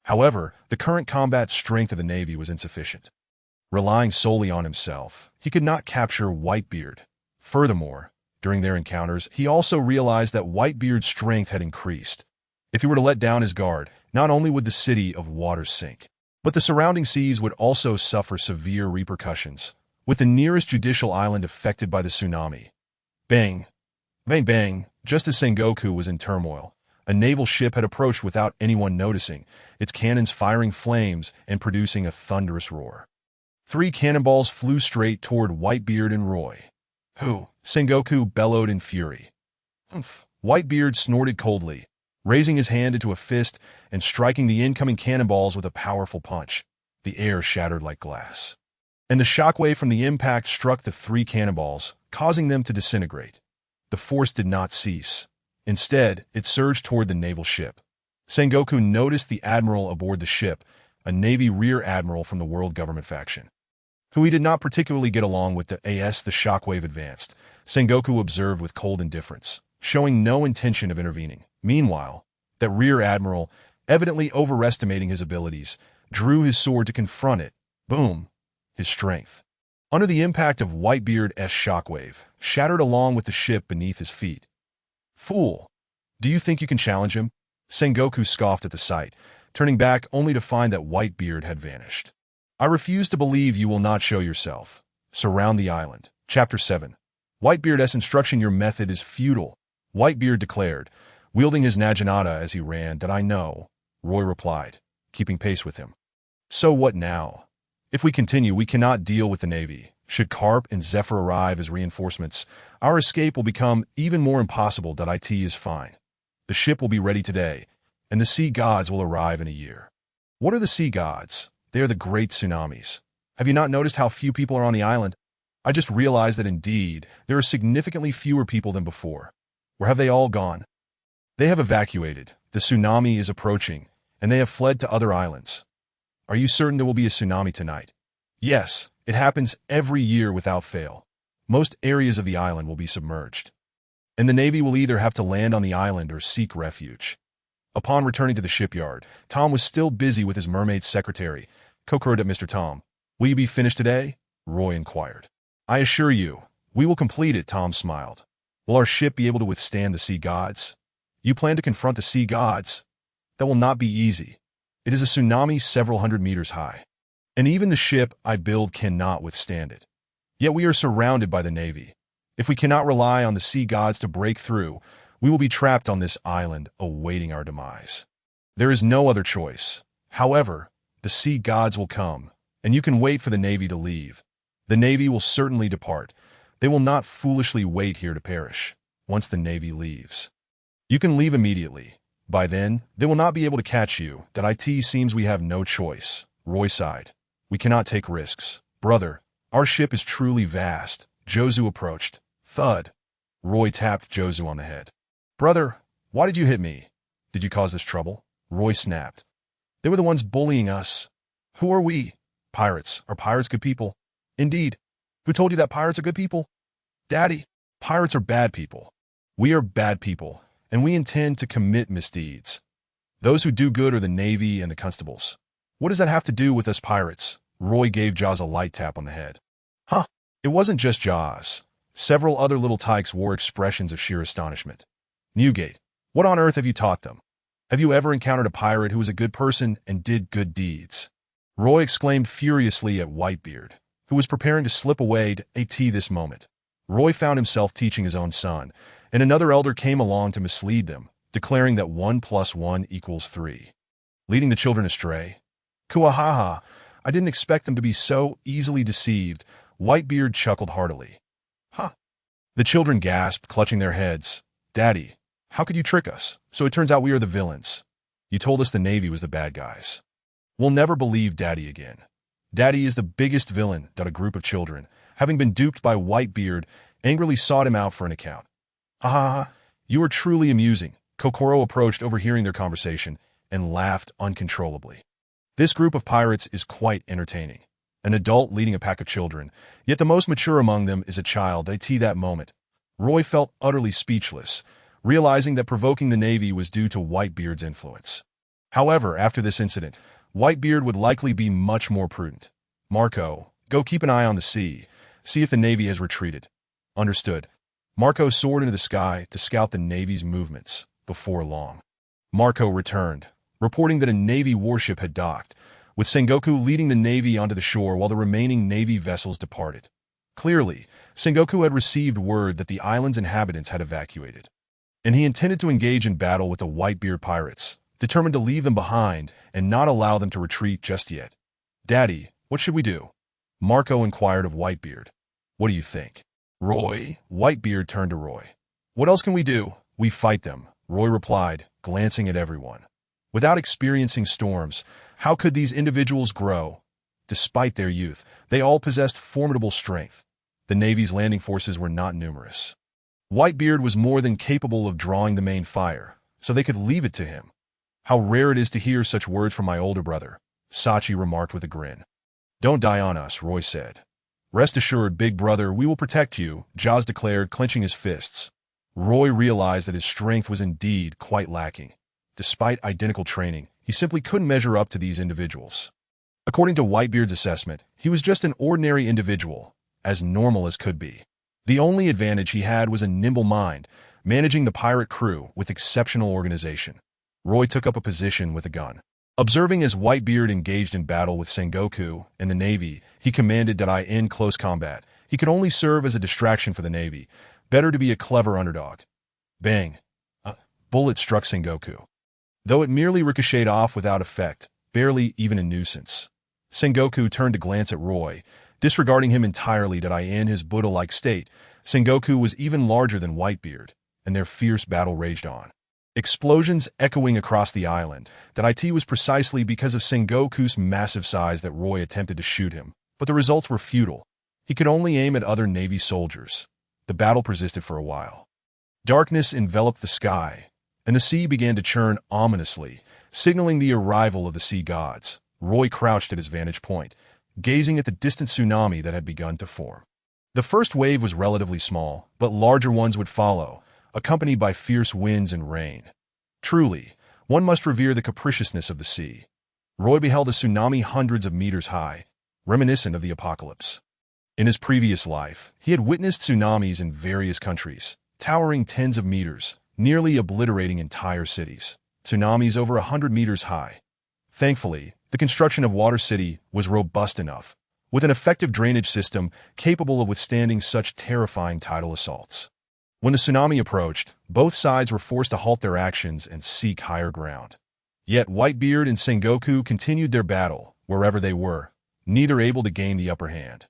However, the current combat strength of the Navy was insufficient. Relying solely on himself, he could not capture Whitebeard. Furthermore, during their encounters, he also realized that Whitebeard's strength had increased. If he were to let down his guard, not only would the City of Water sink, but the surrounding seas would also suffer severe repercussions, with the nearest judicial island affected by the tsunami. Bang! Bang bang! Just as Sengoku was in turmoil, a naval ship had approached without anyone noticing, its cannons firing flames and producing a thunderous roar. 3 cannonballs flew straight toward Whitebeard and Roy. "Who?" Sengoku bellowed in fury. "Humph!" Whitebeard snorted coldly, raising his hand into a fist and striking the incoming cannonballs with a powerful punch. The air shattered like glass, and the shockwave from the impact struck the 3 cannonballs, causing them to disintegrate. The force did not cease. Instead, it surged toward the naval ship. Sengoku noticed the admiral aboard the ship, a Navy rear admiral from the World Government faction, who he did not particularly get along with. As the shockwave advanced, Sengoku observed with cold indifference, showing no intention of intervening. Meanwhile, that rear admiral, evidently overestimating his abilities, drew his sword to confront it. Boom! His strength, under the impact of Whitebeard's shockwave, shattered along with the ship beneath his feet. Fool! Do you think you can challenge him? Sengoku scoffed at the sight, turning back only to find that Whitebeard had vanished. I refuse to believe you will not show yourself. Surround the island. Chapter 7. Whitebeard's instruction. Your method is futile, Whitebeard declared, wielding his naginata as he ran. That I know, Roy replied, keeping pace with him. So what now? If we continue, we cannot deal with the Navy. Should Carp and Zephyr arrive as reinforcements, our escape will become even more impossible. It is fine. The ship will be ready today, and the sea gods will arrive in a year. What are the sea gods? They are the great tsunamis. Have you not noticed how few people are on the island? I just realized that indeed, there are significantly fewer people than before. Where have they all gone? They have evacuated. The tsunami is approaching, and they have fled to other islands. Are you certain there will be a tsunami tonight? Yes, it happens every year without fail. Most areas of the island will be submerged, and the Navy will either have to land on the island or seek refuge. Upon returning to the shipyard, Tom was still busy with his mermaid secretary. Kokoro at Mr. Tom. Will you be finished today? Roy inquired. I assure you, we will complete it, Tom smiled. Will our ship be able to withstand the sea gods? You plan to confront the sea gods? That will not be easy. It is a tsunami several hundred meters high, and even the ship I build cannot withstand it. Yet we are surrounded by the Navy. If we cannot rely on the sea gods to break through, we will be trapped on this island awaiting our demise. There is no other choice. However, the sea gods will come, and you can wait for the Navy to leave. The Navy will certainly depart. They will not foolishly wait here to perish. Once the Navy leaves, you can leave immediately. By then, they will not be able to catch you. It seems we have no choice. Roy sighed. We cannot take risks. Brother, our ship is truly vast. Jozu approached. Thud. Roy tapped Jozu on the head. Brother, why did you hit me? Did you cause this trouble? Roy snapped. They were the ones bullying us. Who are we? Pirates. Are pirates good people? Indeed. Who told you that pirates are good people? Daddy, pirates are bad people. We are bad people, and we intend to commit misdeeds. Those who do good are the Navy and the constables. What does that have to do with us pirates? Roy gave Jaws a light tap on the head. Huh? It wasn't just Jaws. Several other little tykes wore expressions of sheer astonishment. Newgate, what on earth have you taught them? Have you ever encountered a pirate who was a good person and did good deeds? Roy exclaimed furiously at Whitebeard, who was preparing to slip away at this moment. Roy found himself teaching his own son, and another elder came along to mislead them, declaring that 1 + 1 = 3. Leading the children astray? Kuahaha, I didn't expect them to be so easily deceived. Whitebeard chuckled heartily. Huh. The children gasped, clutching their heads. Daddy, how could you trick us? So it turns out we are the villains. You told us the Navy was the bad guys. We'll never believe Daddy again. Daddy is the biggest villain. A group of children, having been duped by Whitebeard, angrily sought him out for an account. Ha ha ha, you are truly amusing. Kokoro approached, overhearing their conversation, and laughed uncontrollably. This group of pirates is quite entertaining. An adult leading a pack of children, yet the most mature among them is a child. That moment, Roy felt utterly speechless, realizing that provoking the Navy was due to Whitebeard's influence. However, after this incident, Whitebeard would likely be much more prudent. Marco, go keep an eye on the sea. See if the Navy has retreated. Understood. Marco soared into the sky to scout the Navy's movements. Before long, Marco returned, reporting that a Navy warship had docked, with Sengoku leading the Navy onto the shore while the remaining Navy vessels departed. Clearly, Sengoku had received word that the island's inhabitants had evacuated, and he intended to engage in battle with the Whitebeard Pirates, determined to leave them behind and not allow them to retreat just yet. Daddy, what should we do? Marco inquired of Whitebeard. What do you think? Roy, Whitebeard turned to Roy. What else can we do? We fight them, Roy replied, glancing at everyone. Without experiencing storms, how could these individuals grow? Despite their youth, they all possessed formidable strength. The Navy's landing forces were not numerous. Whitebeard was more than capable of drawing the main fire, so they could leave it to him. How rare it is to hear such words from my older brother, Sachi remarked with a grin. Don't die on us, Roy said. Rest assured, big brother, we will protect you, Jaws declared, clenching his fists. Roy realized that his strength was indeed quite lacking. Despite identical training, he simply couldn't measure up to these individuals. According to Whitebeard's assessment, he was just an ordinary individual, as normal as could be. The only advantage he had was a nimble mind, managing the pirate crew with exceptional organization. Roy took up a position with a gun. Observing as Whitebeard engaged in battle with Sengoku and the Navy, he commanded that I end close combat. He could only serve as a distraction for the Navy. Better to be a clever underdog. Bang! A bullet struck Sengoku. Though it merely ricocheted off without effect, barely even a nuisance. Sengoku turned to glance at Roy, disregarding him entirely that I in his Buddha-like state. Sengoku was even larger than Whitebeard, and their fierce battle raged on. Explosions echoing across the island. That it was precisely because of Sengoku's massive size that Roy attempted to shoot him, but the results were futile. He could only aim at other Navy soldiers. The battle persisted for a while. Darkness enveloped the sky, and the sea began to churn ominously, signaling the arrival of the sea gods. Roy crouched at his vantage point, gazing at the distant tsunami that had begun to form. The first wave was relatively small, but larger ones would follow, accompanied by fierce winds and rain. Truly, one must revere the capriciousness of the sea. Roy beheld a tsunami hundreds of meters high, reminiscent of the apocalypse. In his previous life, he had witnessed tsunamis in various countries, towering tens of meters, nearly obliterating entire cities. Tsunamis over 100 meters high. Thankfully, the construction of Water City was robust enough, with an effective drainage system capable of withstanding such terrifying tidal assaults. When the tsunami approached, both sides were forced to halt their actions and seek higher ground. Yet Whitebeard and Sengoku continued their battle, wherever they were, neither able to gain the upper hand.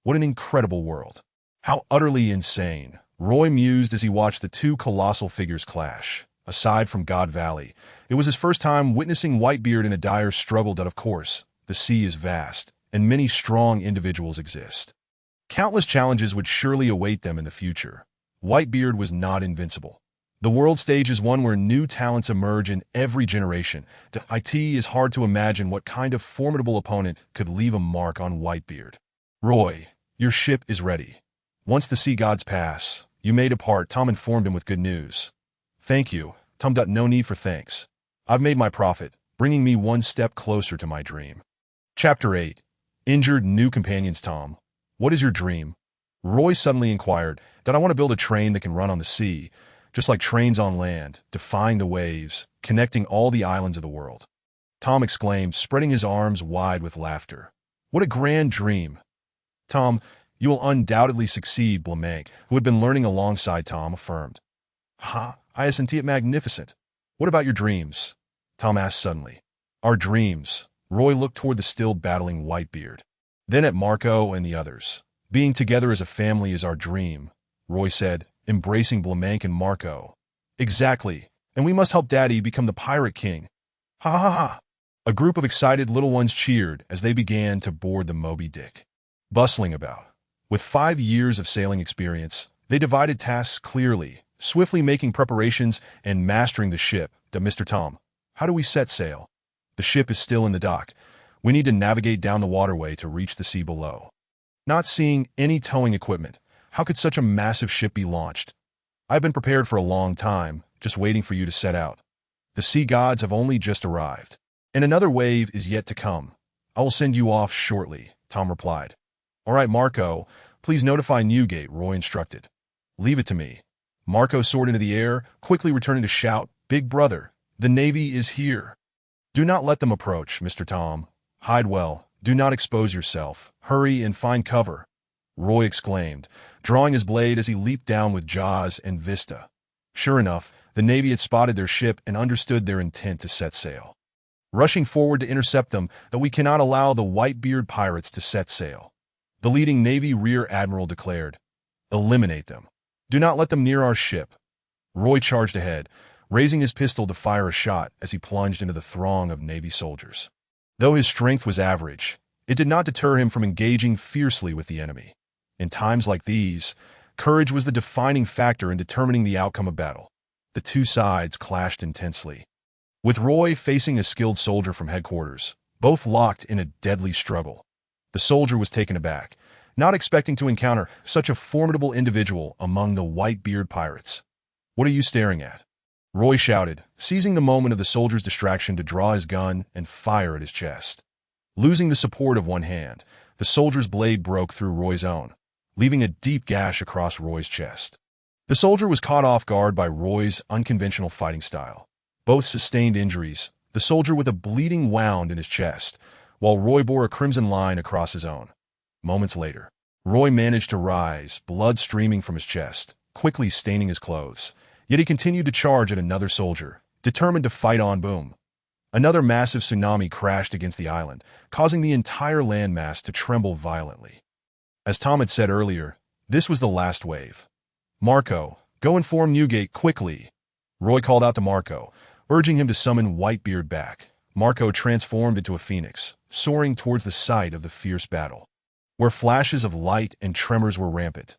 What an incredible world. How utterly insane, Roy mused as he watched the two colossal figures clash. Aside from God Valley, it was his first time witnessing Whitebeard in a dire struggle that, of course, the sea is vast, and many strong individuals exist. Countless challenges would surely await them in the future. Whitebeard was not invincible. The world stage is one where new talents emerge in every generation. It is hard to imagine what kind of formidable opponent could leave a mark on Whitebeard. Roy, your ship is ready. Once the sea gods pass, you may depart. Tom informed him with good news. Thank you, Tom. No need for thanks. I've made my profit, bringing me one step closer to my dream. Chapter 8. Injured new companions. Tom, what is your dream? Roy suddenly inquired. That I want to build a train that can run on the sea, just like trains on land, defying the waves, connecting all the islands of the world. Tom exclaimed, spreading his arms wide with laughter. What a grand dream. Tom, you will undoubtedly succeed, Blamank, who had been learning alongside Tom, affirmed. Ha, isn't it magnificent? What about your dreams? Tom asked suddenly. Our dreams. Roy looked toward the still battling Whitebeard. Then at Marco and the others. Being together as a family is our dream, Roy said, embracing Blamank and Marco. Exactly, and we must help Daddy become the Pirate King. Ha ha ha! A group of excited little ones cheered as they began to board the Moby Dick. Bustling about. With 5 years of sailing experience, they divided tasks clearly, swiftly making preparations and mastering the ship. Mr. Tom, how do we set sail? The ship is still in the dock. We need to navigate down the waterway to reach the sea below. Not seeing any towing equipment, how could such a massive ship be launched? I've been prepared for a long time, just waiting for you to set out. The sea gods have only just arrived, and another wave is yet to come. I will send you off shortly, Tom replied. All right, Marco, please notify Newgate, Roy instructed. Leave it to me. Marco soared into the air, quickly returning to shout, Big brother, the Navy is here. Do not let them approach, Mr. Tom. Hide well. Do not expose yourself. Hurry and find cover, Roy exclaimed, drawing his blade as he leaped down with jaws and vista. Sure enough, the Navy had spotted their ship and understood their intent to set sail. Rushing forward to intercept them, that we cannot allow the Whitebeard Pirates to set sail. The leading Navy Rear Admiral declared, Eliminate them. Do not let them near our ship. Roy charged ahead, raising his pistol to fire a shot as he plunged into the throng of Navy soldiers. Though his strength was average, it did not deter him from engaging fiercely with the enemy. In times like these, courage was the defining factor in determining the outcome of battle. The two sides clashed intensely. With Roy facing a skilled soldier from headquarters, both locked in a deadly struggle. The soldier was taken aback, not expecting to encounter such a formidable individual among the Whitebeard Pirates. What are you staring at? Roy shouted, seizing the moment of the soldier's distraction to draw his gun and fire at his chest. Losing the support of one hand, the soldier's blade broke through Roy's own, leaving a deep gash across Roy's chest. The soldier was caught off guard by Roy's unconventional fighting style. Both sustained injuries, the soldier with a bleeding wound in his chest, while Roy bore a crimson line across his own. Moments later, Roy managed to rise, blood streaming from his chest, quickly staining his clothes. Yet he continued to charge at another soldier, determined to fight on. Boom. Another massive tsunami crashed against the island, causing the entire landmass to tremble violently. As Tom had said earlier, this was the last wave. Marco, go inform Newgate quickly. Roy called out to Marco, urging him to summon Whitebeard back. Marco transformed into a phoenix, soaring towards the site of the fierce battle, where flashes of light and tremors were rampant.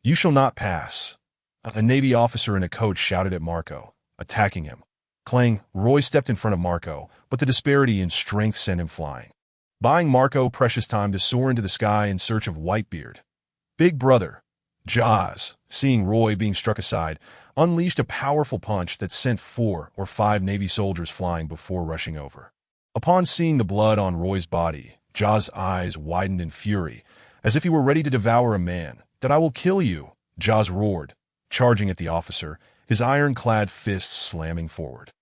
You shall not pass. A Navy officer in a coach shouted at Marco, attacking him. Clang, Roy stepped in front of Marco, but the disparity in strength sent him flying, buying Marco precious time to soar into the sky in search of Whitebeard. Big Brother, Jaws, seeing Roy being struck aside, unleashed a powerful punch that sent 4 or 5 Navy soldiers flying before rushing over. Upon seeing the blood on Roy's body, Jaws' eyes widened in fury, as if he were ready to devour a man. That I will kill you, Jaws roared, charging at the officer, his iron-clad fists slamming forward.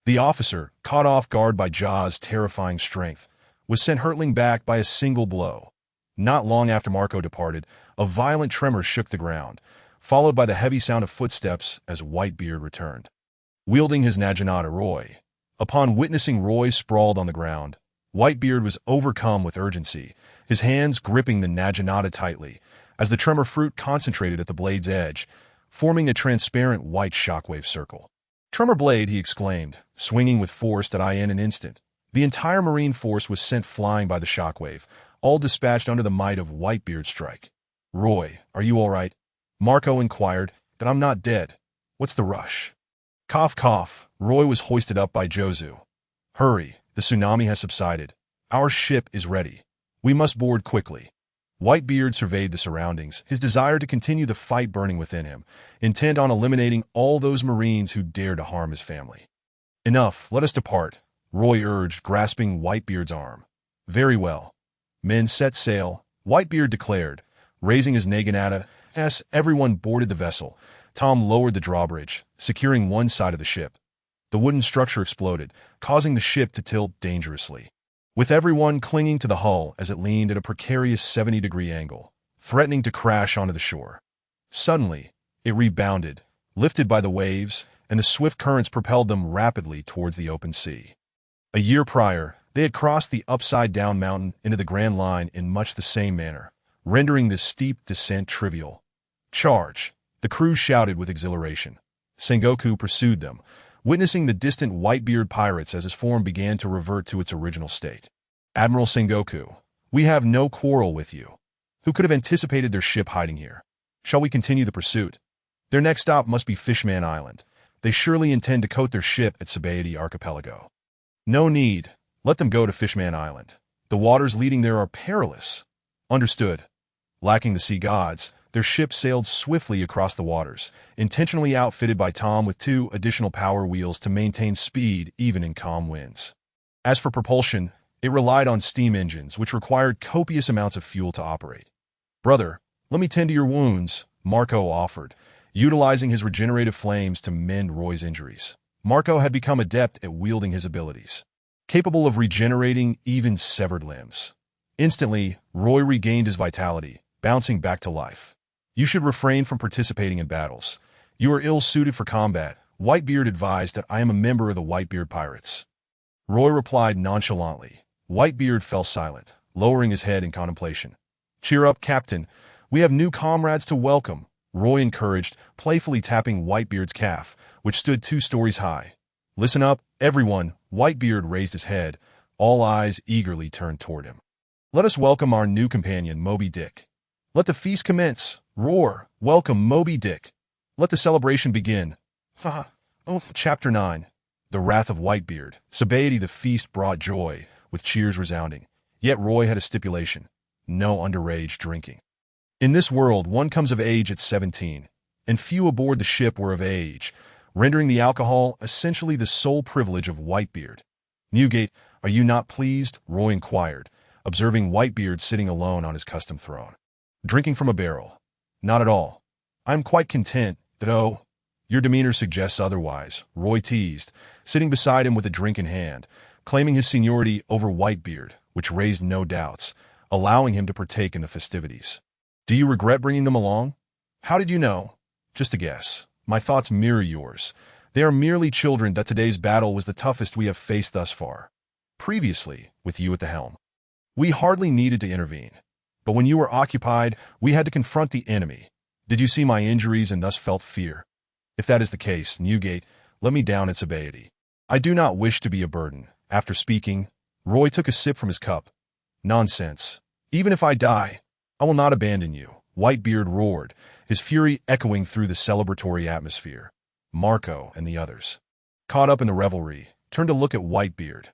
The officer, caught off guard by Jaws' terrifying strength, was sent hurtling back by a single blow. Not long after Marco departed, a violent tremor shook the ground, followed by the heavy sound of footsteps as Whitebeard returned, wielding his Naginata Roy. Upon witnessing Roy sprawled on the ground, Whitebeard was overcome with urgency, his hands gripping the Naginata tightly, as the tremor fruit concentrated at the blade's edge, forming a transparent white shockwave circle. Tremor blade, he exclaimed, swinging with force that in an instant. The entire marine force was sent flying by the shockwave, all dispatched under the might of Whitebeard's strike. Roy, are you all right? Marco inquired. That I'm not dead. What's the rush? Cough, cough. Roy was hoisted up by Jozu. Hurry, the tsunami has subsided. Our ship is ready. We must board quickly. Whitebeard surveyed the surroundings, his desire to continue the fight burning within him, intent on eliminating all those Marines who dare to harm his family. Enough, let us depart, Roy urged, grasping Whitebeard's arm. Very well. Men, set sail, Whitebeard declared, raising his Naginata. As everyone boarded the vessel, Tom lowered the drawbridge, securing one side of the ship. The wooden structure exploded, causing the ship to tilt dangerously, with everyone clinging to the hull as it leaned at a precarious 70-degree angle, threatening to crash onto the shore. Suddenly, it rebounded, lifted by the waves, and the swift currents propelled them rapidly towards the open sea. A year prior, they had crossed the upside-down mountain into the Grand Line in much the same manner, rendering the steep descent trivial. Charge! The crew shouted with exhilaration. Sengoku pursued them, witnessing the distant Whitebeard Pirates as his form began to revert to its original state. Admiral Sengoku, we have no quarrel with you. Who could have anticipated their ship hiding here? Shall we continue the pursuit? Their next stop must be Fishman Island. They surely intend to coat their ship at Sabaody Archipelago. No need. Let them go to Fishman Island. The waters leading there are perilous. Understood. Lacking the sea gods, their ship sailed swiftly across the waters, intentionally outfitted by Tom with 2 additional power wheels to maintain speed even in calm winds. As for propulsion, it relied on steam engines, which required copious amounts of fuel to operate. Brother, let me tend to your wounds, Marco offered, utilizing his regenerative flames to mend Roy's injuries. Marco had become adept at wielding his abilities, capable of regenerating even severed limbs. Instantly, Roy regained his vitality, bouncing back to life. You should refrain from participating in battles. You are ill-suited for combat. Whitebeard advised that I am a member of the Whitebeard Pirates. Roy replied nonchalantly. Whitebeard fell silent, lowering his head in contemplation. Cheer up, Captain. We have new comrades to welcome, Roy encouraged, playfully tapping Whitebeard's calf, which stood 2 stories high. Listen up, everyone. Whitebeard raised his head, all eyes eagerly turned toward him. Let us welcome our new companion, Moby Dick. Let the feast commence. Roar. Welcome, Moby Dick. Let the celebration begin. Ha! Oh, Chapter 9. The Wrath of Whitebeard. Sabaody the feast brought joy, with cheers resounding. Yet Roy had a stipulation. No underage drinking. In this world, one comes of age at 17. and few aboard the ship were of age, rendering the alcohol essentially the sole privilege of Whitebeard. "Newgate, are you not pleased?" Roy inquired, observing Whitebeard sitting alone on his custom throne, drinking from a barrel. "Not at all. I am quite content, though your demeanor suggests otherwise," Roy teased, sitting beside him with a drink in hand, claiming his seniority over Whitebeard, which raised no doubts, allowing him to partake in the festivities. "Do you regret bringing them along?" "How did you know?" "Just a guess. My thoughts mirror yours. They are merely children that today's battle was the toughest we have faced thus far. Previously, with you at the helm, we hardly needed to intervene. But when you were occupied, we had to confront the enemy. Did you see my injuries and thus felt fear? If that is the case, Newgate, let me down at sobriety. I do not wish to be a burden." After speaking, Roy took a sip from his cup. "Nonsense. Even if I die, I will not abandon you," Whitebeard roared, his fury echoing through the celebratory atmosphere. Marco and the others, caught up in the revelry, turned to look at Whitebeard.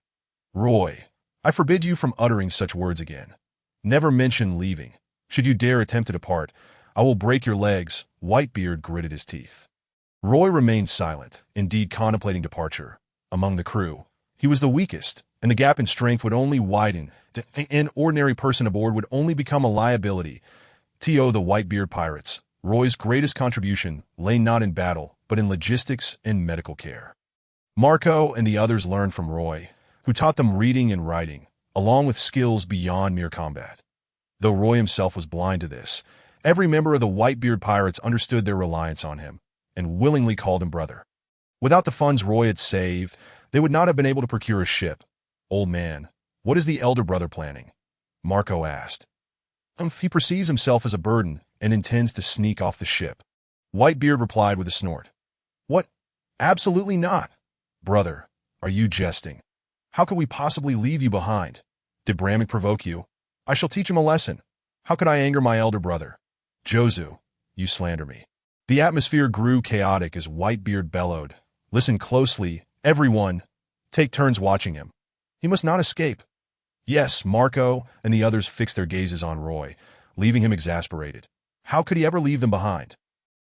"Roy, I forbid you from uttering such words again. Never mention leaving. Should you dare attempt to depart, I will break your legs." Whitebeard gritted his teeth. Roy remained silent, indeed contemplating departure. Among the crew, he was the weakest, and the gap in strength would only widen. An ordinary person aboard would only become a liability. The Whitebeard Pirates, Roy's greatest contribution lay not in battle, but in logistics and medical care. Marco and the others learned from Roy, who taught them reading and writing, along with skills beyond mere combat. Though Roy himself was blind to this, every member of the Whitebeard Pirates understood their reliance on him, and willingly called him brother. Without the funds Roy had saved, they would not have been able to procure a ship. "Old man, what is the elder brother planning?" Marco asked. He perceives himself as a burden and intends to sneak off the ship." Whitebeard replied with a snort. "What? Absolutely not. Brother, are you jesting? How could we possibly leave you behind? Did Bramik provoke you? I shall teach him a lesson. How could I anger my elder brother? Jozu, you slander me." The atmosphere grew chaotic as Whitebeard bellowed. "Listen closely, everyone. Take turns watching him. He must not escape." Yes, Marco and the others fixed their gazes on Roy, leaving him exasperated. How could he ever leave them behind?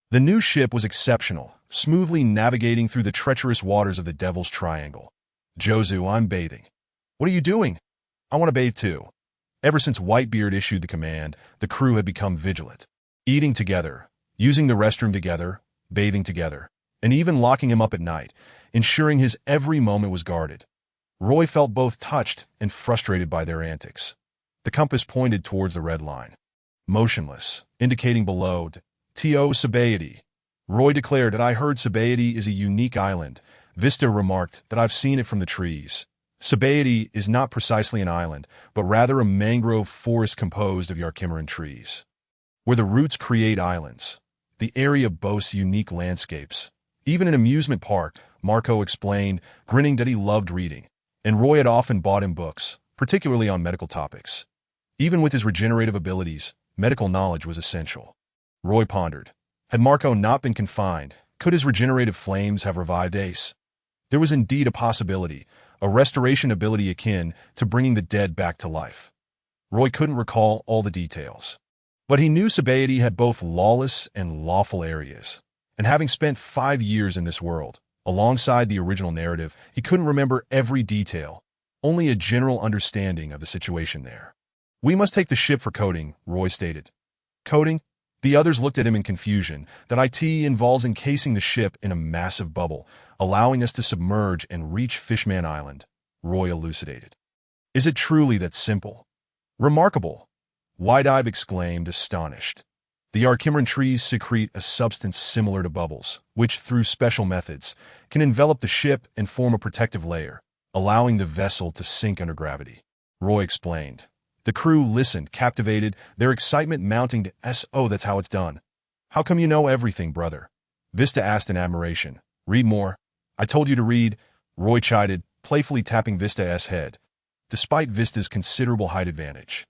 The new ship was exceptional, smoothly navigating through the treacherous waters of the Devil's Triangle. "Jozu, I'm bathing." "What are you doing?" "I want to bathe too." Ever since Whitebeard issued the command, the crew had become vigilant. Eating together, using the restroom together, bathing together, and even locking him up at night, ensuring his every moment was guarded. Roy felt both touched and frustrated by their antics. The compass pointed towards the red line, motionless, indicating below, "To Sobriety." Roy declared that "I heard Sobriety is a unique island." Vista remarked that "I've seen it from the trees." Sobriety is not precisely an island, but rather a mangrove forest composed of Yarkimaran trees. Where the roots create islands, the area boasts unique landscapes. Even an amusement park, Marco explained, grinning that he loved reading, and Roy had often bought him books, particularly on medical topics. Even with his regenerative abilities, medical knowledge was essential. Roy pondered. Had Marco not been confined, could his regenerative flames have revived Ace? There was indeed a possibility, a restoration ability akin to bringing the dead back to life. Roy couldn't recall all the details, but he knew Sobriety had both lawless and lawful areas. And having spent 5 years in this world, alongside the original narrative, he couldn't remember every detail, only a general understanding of the situation there. "We must take the ship for coding," Roy stated. "Coding?" The others looked at him in confusion. That IT involves encasing the ship in a massive bubble, allowing us to submerge and reach Fishman Island, Roy elucidated. "Is it truly that simple?" "Remarkable," Wide-Eye exclaimed, astonished. The Yarkimaran trees secrete a substance similar to bubbles, which, through special methods, can envelop the ship and form a protective layer, allowing the vessel to sink under gravity. Roy explained. The crew listened, captivated, their excitement mounting to "Oh, that's how it's done." "How come you know everything, brother?" Vista asked in admiration. "Read more." "I told you to read," Roy chided, playfully tapping Vista's head, despite Vista's considerable height advantage.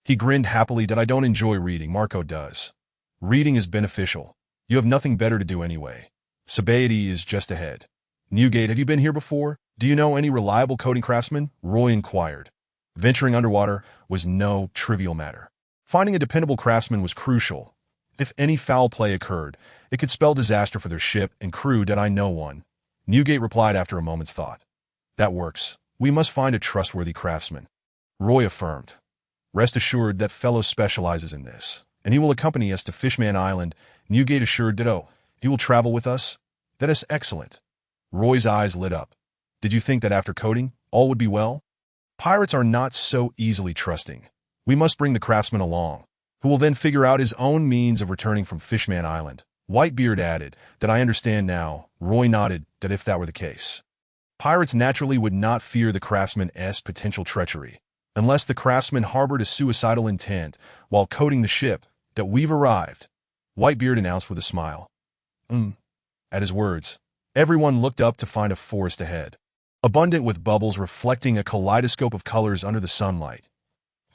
He grinned happily. "That I don't enjoy reading, Marco does. Reading is beneficial. You have nothing better to do anyway. Sobriety is just ahead." "Newgate, have you been here before? Do you know any reliable coding craftsmen?" Roy inquired. Venturing underwater was no trivial matter. Finding a dependable craftsman was crucial, If any foul play occurred, it could spell disaster for their ship and crew. Did I know one? Newgate replied after a moment's thought. That works. We must find a trustworthy craftsman. Roy affirmed. Rest assured that fellow specializes in this, and he will accompany us to Fishman Island. Newgate assured Ditto. He will travel with us? That is excellent. Roy's eyes lit up. Did you think that after coding, all would be well? Pirates are not so easily trusting. We must bring the craftsman along, who will then figure out his own means of returning from Fishman Island. Whitebeard added, that I understand now. Roy nodded, that if that were the case. Pirates naturally would not fear the craftsman's potential treachery, unless the craftsman harbored a suicidal intent while coding the ship. That we've arrived, Whitebeard announced with a smile. At his words, everyone looked up to find a forest ahead, abundant with bubbles reflecting a kaleidoscope of colors under the sunlight.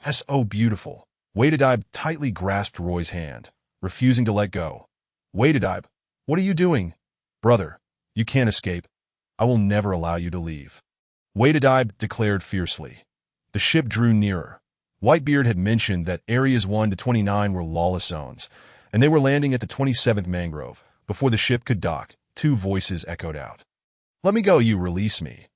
So beautiful. Whitebeard tightly grasped Roy's hand, refusing to let go. Whitebeard, what are you doing? Brother, you can't escape. I will never allow you to leave. Whitebeard declared fiercely. The ship drew nearer. Whitebeard had mentioned that areas 1 to 29 were lawless zones, and they were landing at the 27th mangrove. Before the ship could dock, two voices echoed out. Let me go, you release me.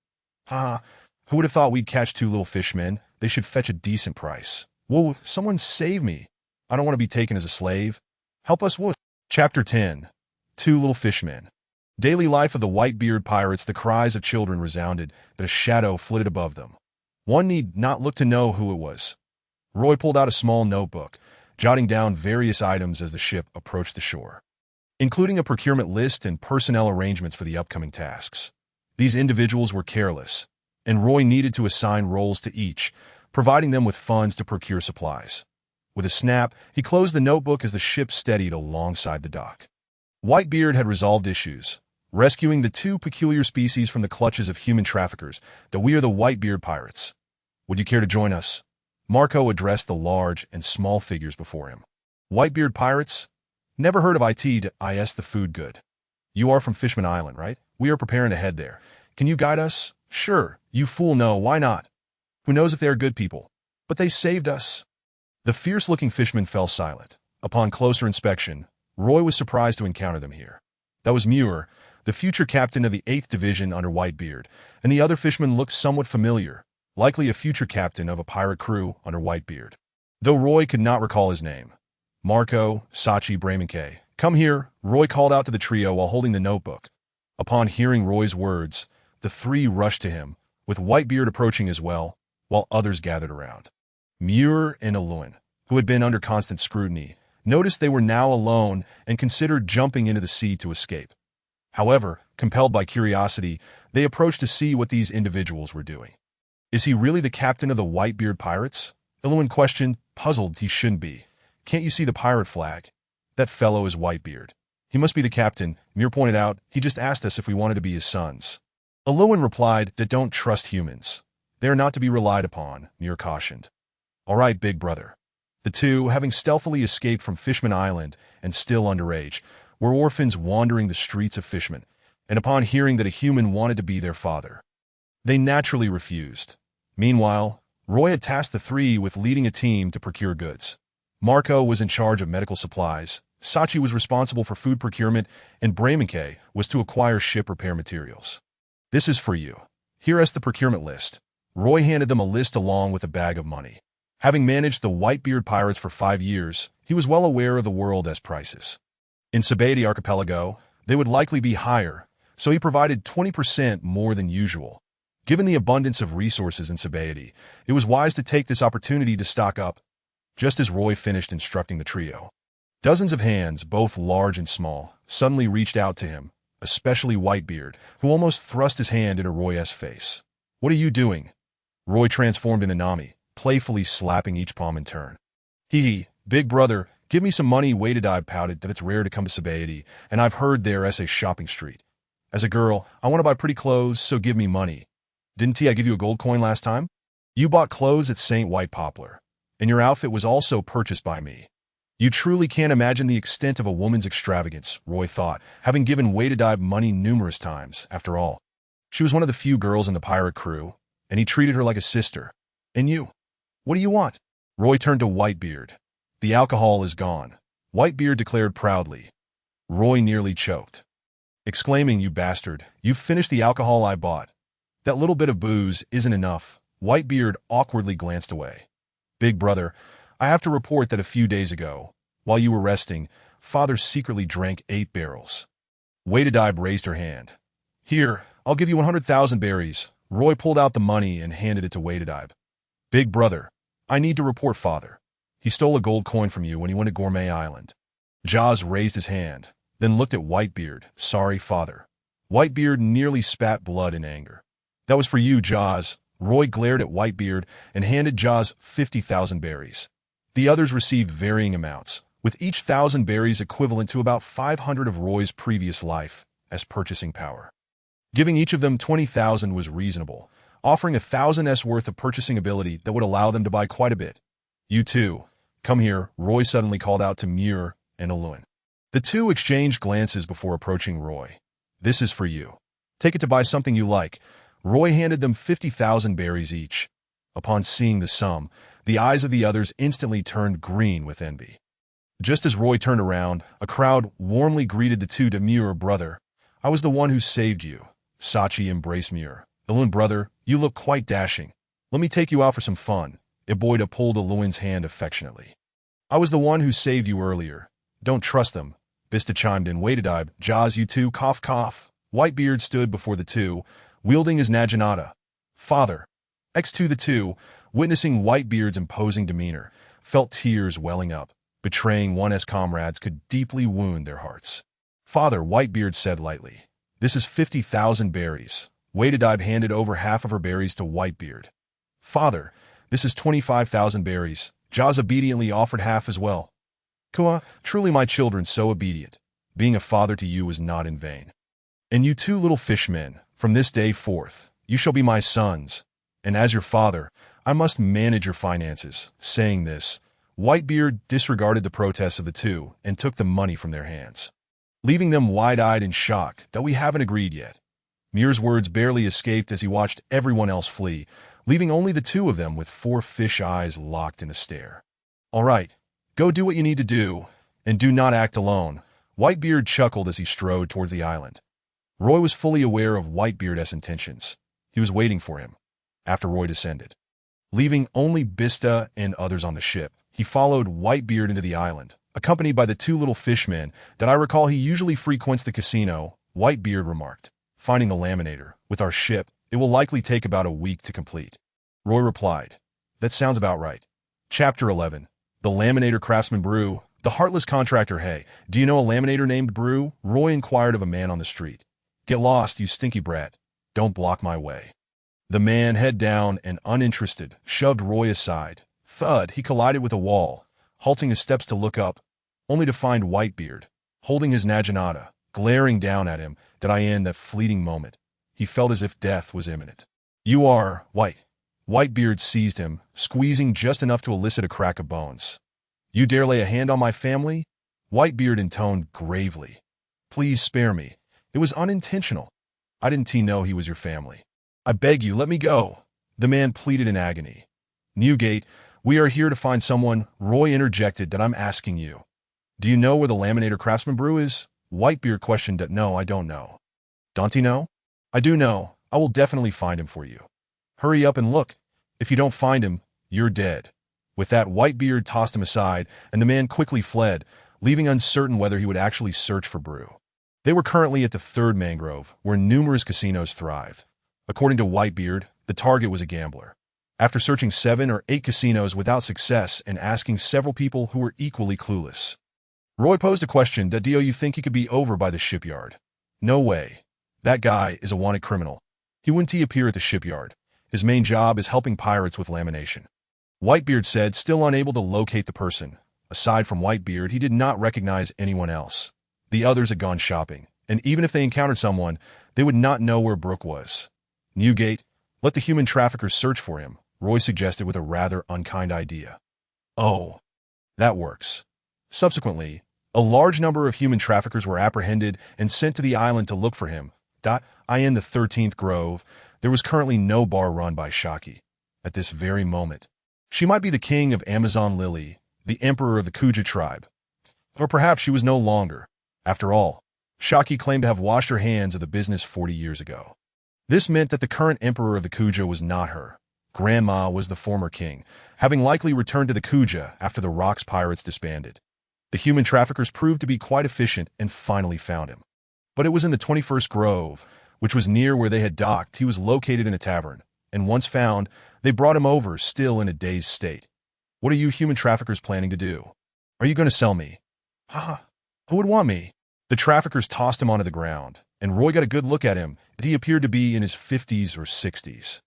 Who would have thought we'd catch two little fishmen? They should fetch a decent price. Whoa, someone save me. I don't want to be taken as a slave. Help us, whoa. Chapter 10. Two Little Fishmen. Daily life of the Whitebeard Pirates. The cries of children resounded, but a shadow flitted above them. One need not look to know who it was. Roy pulled out a small notebook, jotting down various items as the ship approached the shore, including a procurement list and personnel arrangements for the upcoming tasks. These individuals were careless, and Roy needed to assign roles to each, providing them with funds to procure supplies. With a snap, he closed the notebook as the ship steadied alongside the dock. Whitebeard had resolved issues, rescuing the two peculiar species from the clutches of human traffickers. That we are the Whitebeard Pirates. Would you care to join us? Marco addressed the large and small figures before him. Whitebeard Pirates? Never heard of it. The food good. You are from Fishman Island, right? We are preparing to head there. Can you guide us? Sure, you fool, no, why not? Who knows if they are good people? But they saved us. The fierce-looking fisherman fell silent. Upon closer inspection, Roy was surprised to encounter them here. That was Muir, the future captain of the 8th Division under Whitebeard, and the other fisherman looked somewhat familiar, likely a future captain of a pirate crew under Whitebeard, though Roy could not recall his name. Marco, Sachi, Bramenke. Come here, Roy called out to the trio while holding the notebook. Upon hearing Roy's words, the three rushed to him, with Whitebeard approaching as well, while others gathered around. Muir and Eluin, who had been under constant scrutiny, noticed they were now alone and considered jumping into the sea to escape. However, compelled by curiosity, they approached to see what these individuals were doing. Is he really the captain of the Whitebeard Pirates? Eluin questioned, puzzled. He shouldn't be. Can't you see the pirate flag? That fellow is Whitebeard. He must be the captain, Muir pointed out. He just asked us if we wanted to be his sons. Eluin replied that don't trust humans. They are not to be relied upon, Muir cautioned. All right, big brother. The two, having stealthily escaped from Fishman Island and still underage, were orphans wandering the streets of Fishman, and upon hearing that a human wanted to be their father, they naturally refused. Meanwhile, Roy had tasked the three with leading a team to procure goods. Marco was in charge of medical supplies, Sachi was responsible for food procurement, and Bramenke was to acquire ship repair materials. This is for you. Here is the procurement list. Roy handed them a list along with a bag of money. Having managed the Whitebeard Pirates for 5 years, he was well aware of the world's prices. In Sabaody Archipelago, they would likely be higher, so he provided 20% more than usual. Given the abundance of resources in Sabaody, it was wise to take this opportunity to stock up. Just as Roy finished instructing the trio, dozens of hands, both large and small, suddenly reached out to him, especially Whitebeard, who almost thrust his hand into Roy's face. What are you doing? Roy transformed into Nami, playfully slapping each palm in turn. Hee, big brother, give me some money. Whitebeard pouted that it's rare to come to Sabaody, and I've heard there's a shopping street. As a girl, I want to buy pretty clothes, so give me money. Didn't I give you a gold coin last time? You bought clothes at St. White Poplar, and your outfit was also purchased by me. You truly can't imagine the extent of a woman's extravagance, Roy thought, having given Whitebeard money numerous times. After all, she was one of the few girls in the pirate crew, and he treated her like a sister. And you? What do you want? Roy turned to Whitebeard. The alcohol is gone. Whitebeard declared proudly. Roy nearly choked, exclaiming, "You bastard, you've finished the alcohol I bought. That little bit of booze isn't enough." Whitebeard awkwardly glanced away. "Big brother, I have to report that a few days ago, while you were resting, Father secretly drank 8 barrels. Whitebeard raised her hand. "Here, I'll give you 100,000 berries." Roy pulled out the money and handed it to Whitebeard. "Big brother, I need to report Father. He stole a gold coin from you when he went to Gourmet Island." Jaws raised his hand, then looked at Whitebeard. "Sorry, Father." Whitebeard nearly spat blood in anger. "That was for you, Jaws." Roy glared at Whitebeard and handed Jaws 50,000 berries. The others received varying amounts, with each 1,000 berries equivalent to about 500 of Roy's previous life as purchasing power. Giving each of them 20,000 was reasonable, offering 1,000's worth of purchasing ability that would allow them to buy quite a bit. "You two, come here," Roy suddenly called out to Muir and Alun. The two exchanged glances before approaching Roy. "This is for you. Take it to buy something you like." Roy handed them 50,000 berries each. Upon seeing the sum, the eyes of the others instantly turned green with envy. Just as Roy turned around, a crowd warmly greeted the two. "Muir, brother, I was the one who saved you." Sachi embraced Muir. "Alun, brother, you look quite dashing. Let me take you out for some fun." Iboida pulled Alun's hand affectionately. "I was the one who saved you earlier. Don't trust them." Bista chimed in. "Whitebeard, Jaws, you two, cough, cough." Whitebeard stood before the two, wielding his naginata. "Father." To the two, witnessing Whitebeard's imposing demeanor, felt tears welling up. Betraying one's comrades could deeply wound their hearts. "Father," Whitebeard said lightly, "this is 50,000 berries." Whitebeard handed over half of her berries to Whitebeard. "Father, this is 25,000 berries." Jaws obediently offered half as well. "Kua, truly my children, so obedient. Being a father to you was not in vain. And you two little fishmen, from this day forth, you shall be my sons. And as your father, I must manage your finances." Saying this, Whitebeard disregarded the protests of the two and took the money from their hands, leaving them wide-eyed in shock. "That we haven't agreed yet." Muir's words barely escaped as he watched everyone else flee, leaving only the two of them with 4 fish eyes locked in a stare. "All right, go do what you need to do, and do not act alone." Whitebeard chuckled as he strode towards the island. Roy was fully aware of Whitebeard's intentions. He was waiting for him. After Roy descended, leaving only Bista and others on the ship, he followed Whitebeard into the island, accompanied by the 2 little fishmen that I recall he usually frequents the casino. Whitebeard remarked, "Finding the laminator. With our ship, it will likely take about a week to complete." Roy replied, "That sounds about right." Chapter 11. The Laminator Craftsman Brew. The heartless contractor. "Hey, do you know a laminator named Brew?" Roy inquired of a man on the street. "Get lost, you stinky brat. Don't block my way." The man, head down and uninterested, shoved Roy aside. Thud, he collided with a wall, halting his steps to look up, only to find Whitebeard, holding his naginata, glaring down at him. In that fleeting moment, he felt as if death was imminent. "You are White." Whitebeard seized him, squeezing just enough to elicit a crack of bones. "You dare lay a hand on my family?" Whitebeard intoned gravely. "Please spare me. It was unintentional. I didn't know he was your family. I beg you, let me go." The man pleaded in agony. "Newgate, we are here to find someone." Roy interjected, "that I'm asking you. Do you know where the Laminator Craftsman Brew is?" Whitebeard questioned. "No, I don't know." "Don't you know?" "I do know. I will definitely find him for you. Hurry up and look. If you don't find him, you're dead." With that, Whitebeard tossed him aside, and the man quickly fled, leaving uncertain whether he would actually search for Brew. They were currently at the 3rd mangrove, where numerous casinos thrived. According to Whitebeard, the target was a gambler. After searching 7 or 8 casinos without success and asking several people who were equally clueless, Roy posed a question. "Do you think he could be over by the shipyard?" "No way. That guy is a wanted criminal. He wouldn't appear at the shipyard. His main job is helping pirates with lamination." Whitebeard said, still unable to locate the person. Aside from Whitebeard, he did not recognize anyone else. The others had gone shopping, and even if they encountered someone, they would not know where Brooke was. "Newgate, let the human traffickers search for him," Roy suggested with a rather unkind idea. "Oh, that works." Subsequently, a large number of human traffickers were apprehended and sent to the island to look for him. In the 13th Grove, there was currently no bar run by Shaki. At this very moment, she might be the king of Amazon Lily, the emperor of the Kuja tribe. Or perhaps she was no longer. After all, Shaki claimed to have washed her hands of the business 40 years ago. This meant that the current emperor of the Kuja was not her. Grandma was the former king, having likely returned to the Kuja after the Rocks Pirates disbanded. The human traffickers proved to be quite efficient and finally found him. But it was in the 21st Grove, which was near where they had docked. He was located in a tavern, and once found, they brought him over, still in a dazed state. What are you human traffickers planning to do? Are you going to sell me? Ha! Who would want me? The traffickers tossed him onto the ground, and Roy got a good look at him. He appeared to be in his 50s or 60s,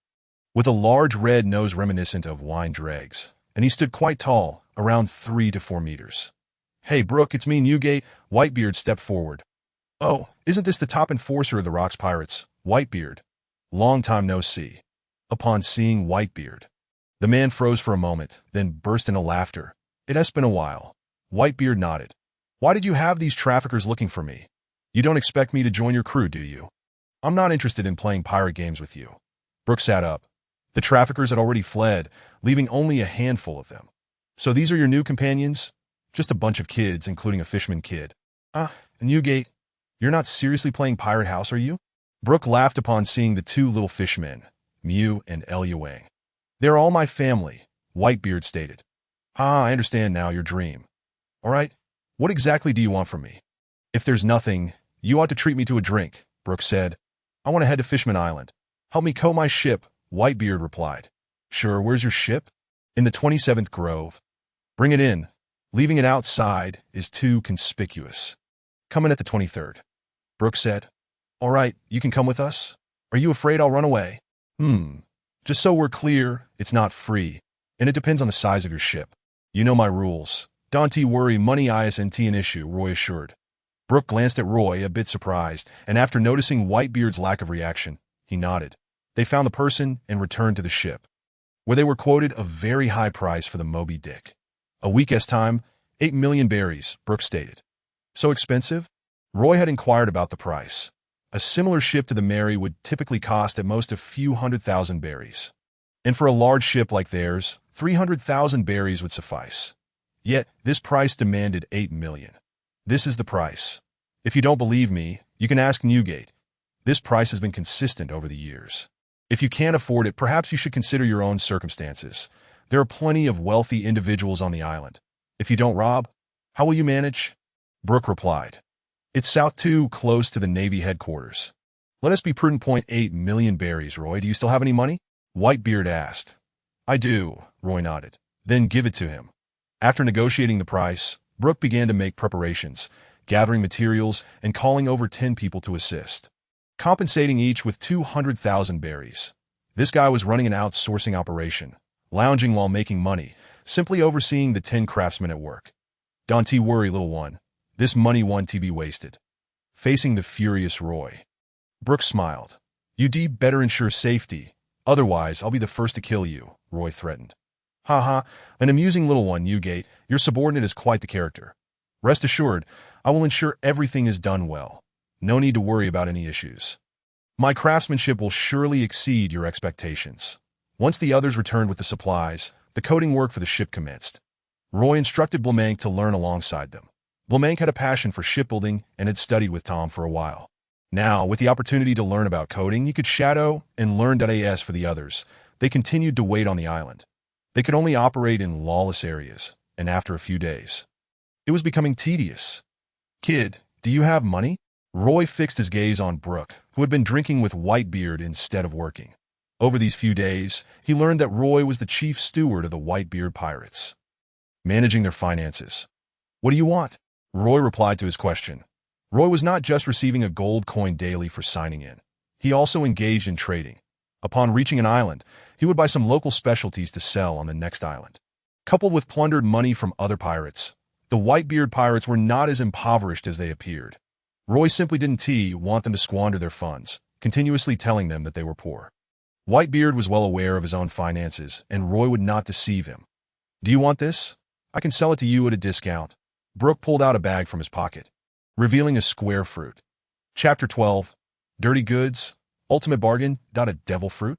with a large red nose reminiscent of wine dregs, and he stood quite tall, around 3 to 4 meters. Hey, Brooke, it's me, Newgate. Whitebeard stepped forward. Oh, isn't this the top enforcer of the Rocks Pirates, Whitebeard? Long time no see. Upon seeing Whitebeard, the man froze for a moment, then burst into laughter. It has been a while. Whitebeard nodded. Why did you have these traffickers looking for me? You don't expect me to join your crew, do you? I'm not interested in playing pirate games with you. Brooke sat up. The traffickers had already fled, leaving only a handful of them. So these are your new companions? Just a bunch of kids, including a fisherman kid. Newgate, you're not seriously playing Pirate House, are you? Brooke laughed upon seeing the two little fishmen, Mew and Elia Wang. They're all my family, Whitebeard stated. I understand now your dream. All right, what exactly do you want from me? If there's nothing, you ought to treat me to a drink, Brooke said. I want to head to Fishman Island. Help me coat my ship, Whitebeard replied. Sure, where's your ship? In the 27th Grove. Bring it in. Leaving it outside is too conspicuous. Come in at the 23rd. Brooke said. All right, you can come with us? Are you afraid I'll run away? Just so we're clear, it's not free, and it depends on the size of your ship. You know my rules. Don't worry, money isn't an issue, Roy assured. Brooke glanced at Roy, a bit surprised, and after noticing Whitebeard's lack of reaction, he nodded. They found the person and returned to the ship, where they were quoted a very high price for the Moby Dick. A week's time, 8 million berries, Brooke stated. So expensive? Roy had inquired about the price. A similar ship to the Mary would typically cost at most a few 100,000 berries. And for a large ship like theirs, 300,000 berries would suffice. Yet, this price demanded 8 million. This is the price. If you don't believe me, you can ask Newgate. This price has been consistent over the years. If you can't afford it, perhaps you should consider your own circumstances. There are plenty of wealthy individuals on the island. If you don't rob, how will you manage? Brooke replied. It's south too close to the Navy headquarters. Let us be prudent. 8 million berries, Roy. Do you still have any money? Whitebeard asked. I do, Roy nodded. Then give it to him. After negotiating the price, Brooke began to make preparations, gathering materials and calling over 10 people to assist, compensating each with 200,000 berries. This guy was running an outsourcing operation, lounging while making money, simply overseeing the 10 craftsmen at work. Don't worry, little one. This money won't be wasted. Facing the furious Roy, Brooke smiled. You'd better ensure safety, otherwise I'll be the first to kill you, Roy threatened. An amusing little one, Newgate. Your subordinate is quite the character. Rest assured, I will ensure everything is done well. No need to worry about any issues. My craftsmanship will surely exceed your expectations. Once the others returned with the supplies, the coating work for the ship commenced. Roy instructed Blamank to learn alongside them. Blamank had a passion for shipbuilding and had studied with Tom for a while. Now, with the opportunity to learn about coding, he could shadow and learn .as for the others. They continued to wait on the island. They could only operate in lawless areas, and after a few days, it was becoming tedious. Kid, do you have money? Roy fixed his gaze on Brooke, who had been drinking with Whitebeard instead of working. Over these few days, he learned that Roy was the chief steward of the Whitebeard Pirates, managing their finances. What do you want? Roy replied to his question. Roy was not just receiving a gold coin daily for signing in. He also engaged in trading. Upon reaching an island, he would buy some local specialties to sell on the next island. Coupled with plundered money from other pirates, the Whitebeard Pirates were not as impoverished as they appeared. Roy simply didn't want them to squander their funds, continuously telling them that they were poor. Whitebeard was well aware of his own finances, and Roy would not deceive him. Do you want this? I can sell it to you at a discount. Brooke pulled out a bag from his pocket, revealing a square fruit. Chapter 12. Dirty Goods. Ultimate Bargain. A devil fruit?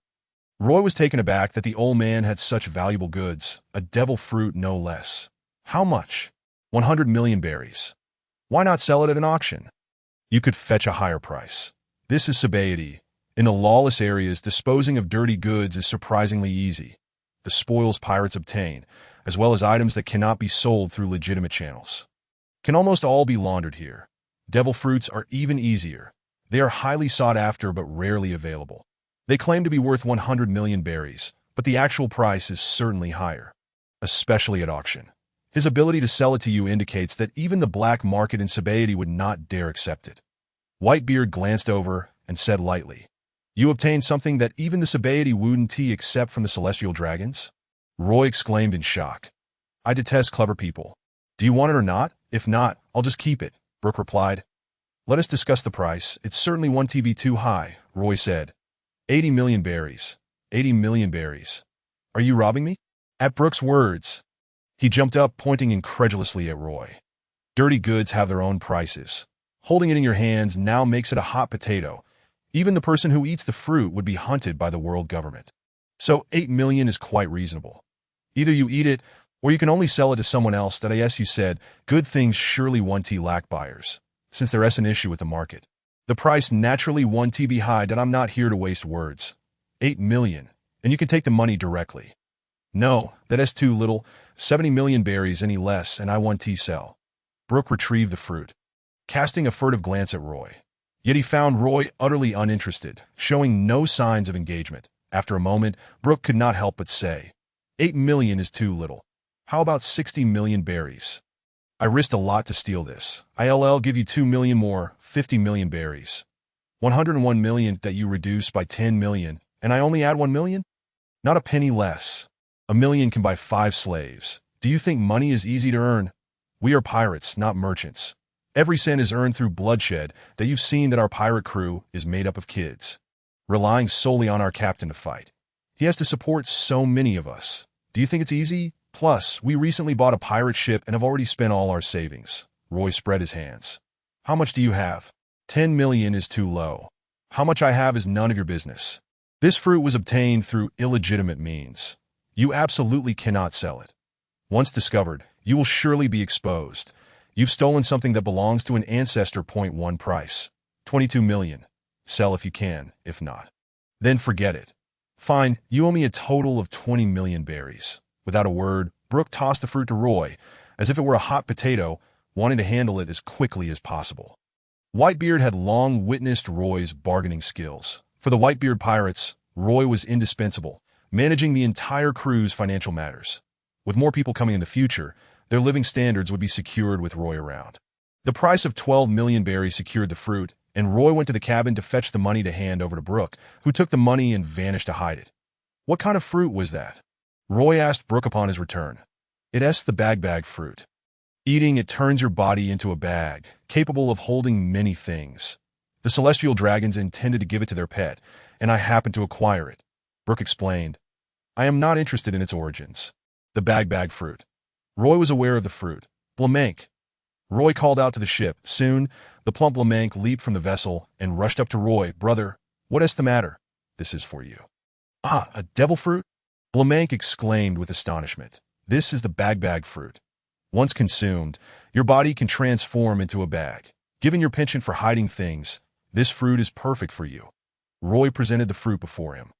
Roy was taken aback that the old man had such valuable goods, a devil fruit no less. How much? 100 million berries. Why not sell it at an auction? You could fetch a higher price. This is sobriety. In the lawless areas, disposing of dirty goods is surprisingly easy. The spoils pirates obtain, as well as items that cannot be sold through legitimate channels, can almost all be laundered here. Devil fruits are even easier. They are highly sought after but rarely available. They claim to be worth 100 million berries, but the actual price is certainly higher, especially at auction. His ability to sell it to you indicates that even the black market in sobriety would not dare accept it. Whitebeard glanced over and said lightly, "You obtained something that even the sobriety wouldn't accept from the celestial dragons?" Roy exclaimed in shock. "I detest clever people. Do you want it or not? If not, I'll just keep it," Brooke replied. "Let us discuss the price. It's certainly 1 TB too high," Roy said. 80 million berries. 80 million berries. Are you robbing me? At Brooke's words, he jumped up, pointing incredulously at Roy. Dirty goods have their own prices. Holding it in your hands now makes it a hot potato. Even the person who eats the fruit would be hunted by the world government. So 8 million is quite reasonable. Either you eat it, or you can only sell it to someone else. That you said, good things surely 1 T lack buyers, since there is an issue with the market. The price naturally 1 TB high. That I'm not here to waste words. 8 million, and you can take the money directly. No, that is too little. 70 million berries any less, and I 1 T sell. Brooke retrieved the fruit, casting a furtive glance at Roy. Yet he found Roy utterly uninterested, showing no signs of engagement. After a moment, Brooke could not help but say, 8 million is too little. How about 60 million berries? I risked a lot to steal this. I'll give you 2 million more, 50 million berries. 101 million that you reduce by 10 million, and I only add 1 million? Not a penny less. 1 million can buy 5 slaves. Do you think money is easy to earn? We are pirates, not merchants. Every cent is earned through bloodshed. That you've seen that our pirate crew is made up of kids, relying solely on our captain to fight. He has to support so many of us. Do you think it's easy? Plus, we recently bought a pirate ship and have already spent all our savings. Roy spread his hands. How much do you have? 10 million is too low. How much I have is none of your business. This fruit was obtained through illegitimate means. You absolutely cannot sell it. Once discovered, you will surely be exposed. You've stolen something that belongs to an ancestor. Point one price. 22 million. Sell if you can, if not, then forget it. Fine, you owe me a total of 20 million berries. Without a word, Brooke tossed the fruit to Roy, as if it were a hot potato, wanting to handle it as quickly as possible. Whitebeard had long witnessed Roy's bargaining skills. For the Whitebeard Pirates, Roy was indispensable, managing the entire crew's financial matters. With more people coming in the future, their living standards would be secured with Roy around. The price of 12 million berries secured the fruit, and Roy went to the cabin to fetch the money to hand over to Brooke, who took the money and vanished to hide it. What kind of fruit was that? Roy asked Brooke upon his return. It's the bag fruit. Eating it turns your body into a bag, capable of holding many things. The celestial dragons intended to give it to their pet, and I happened to acquire it. Brooke explained. I am not interested in its origins. The bag fruit. Roy was aware of the fruit. Blamank. Roy called out to the ship. Soon, the plump Blamank leaped from the vessel and rushed up to Roy. Brother, what is the matter? This is for you. Ah, a devil fruit? Blamank exclaimed with astonishment. This is the bag fruit. Once consumed, your body can transform into a bag. Given your penchant for hiding things, this fruit is perfect for you. Roy presented the fruit before him.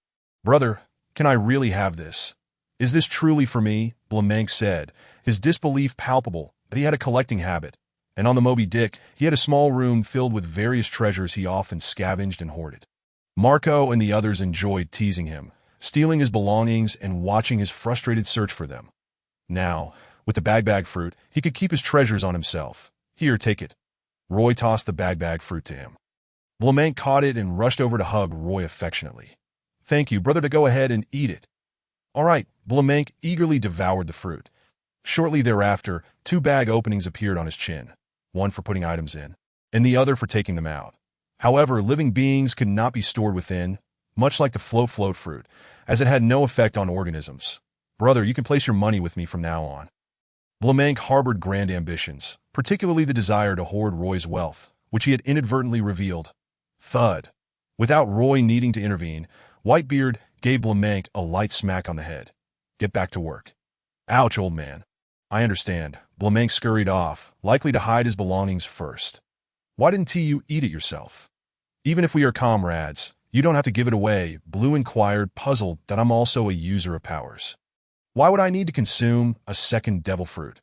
Brother, can I really have this? Is this truly for me? Blamank said, his disbelief palpable, but he had a collecting habit, and on the Moby Dick, he had a small room filled with various treasures he often scavenged and hoarded. Marco and the others enjoyed teasing him, stealing his belongings and watching his frustrated search for them. Now, with the bag fruit, he could keep his treasures on himself. Here, take it. Roy tossed the bag fruit to him. Blamank caught it and rushed over to hug Roy affectionately. Thank you, brother, to go ahead and eat it. All right, Blamank eagerly devoured the fruit. Shortly thereafter, 2 bag openings appeared on his chin, one for putting items in, and the other for taking them out. However, living beings could not be stored within, much like the float fruit, as it had no effect on organisms. Brother, you can place your money with me from now on. Blamank harbored grand ambitions, particularly the desire to hoard Roy's wealth, which he had inadvertently revealed. Thud. Without Roy needing to intervene, Whitebeard gave Blamank a light smack on the head. Get back to work. Ouch, old man. I understand. Blamink scurried off, likely to hide his belongings first. Why didn't you eat it yourself? Even if we are comrades, you don't have to give it away, Blue inquired, puzzled that I'm also a user of powers. Why would I need to consume a second devil fruit?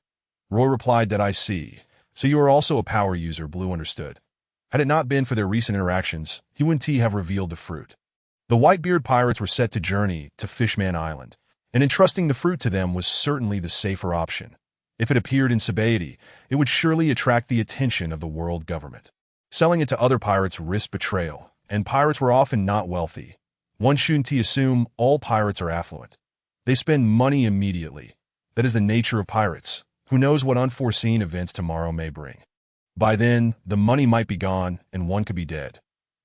Roy replied that I see. So you are also a power user, Blue understood. Had it not been for their recent interactions, he wouldn't have revealed the fruit. The Whitebeard Pirates were set to journey to Fishman Island, and entrusting the fruit to them was certainly the safer option. If it appeared in Sabaody, it would surely attract the attention of the world government. Selling it to other pirates risked betrayal, and pirates were often not wealthy. One shouldn't assume all pirates are affluent. They spend money immediately. That is the nature of pirates. Who knows what unforeseen events tomorrow may bring? By then, the money might be gone, and one could be dead.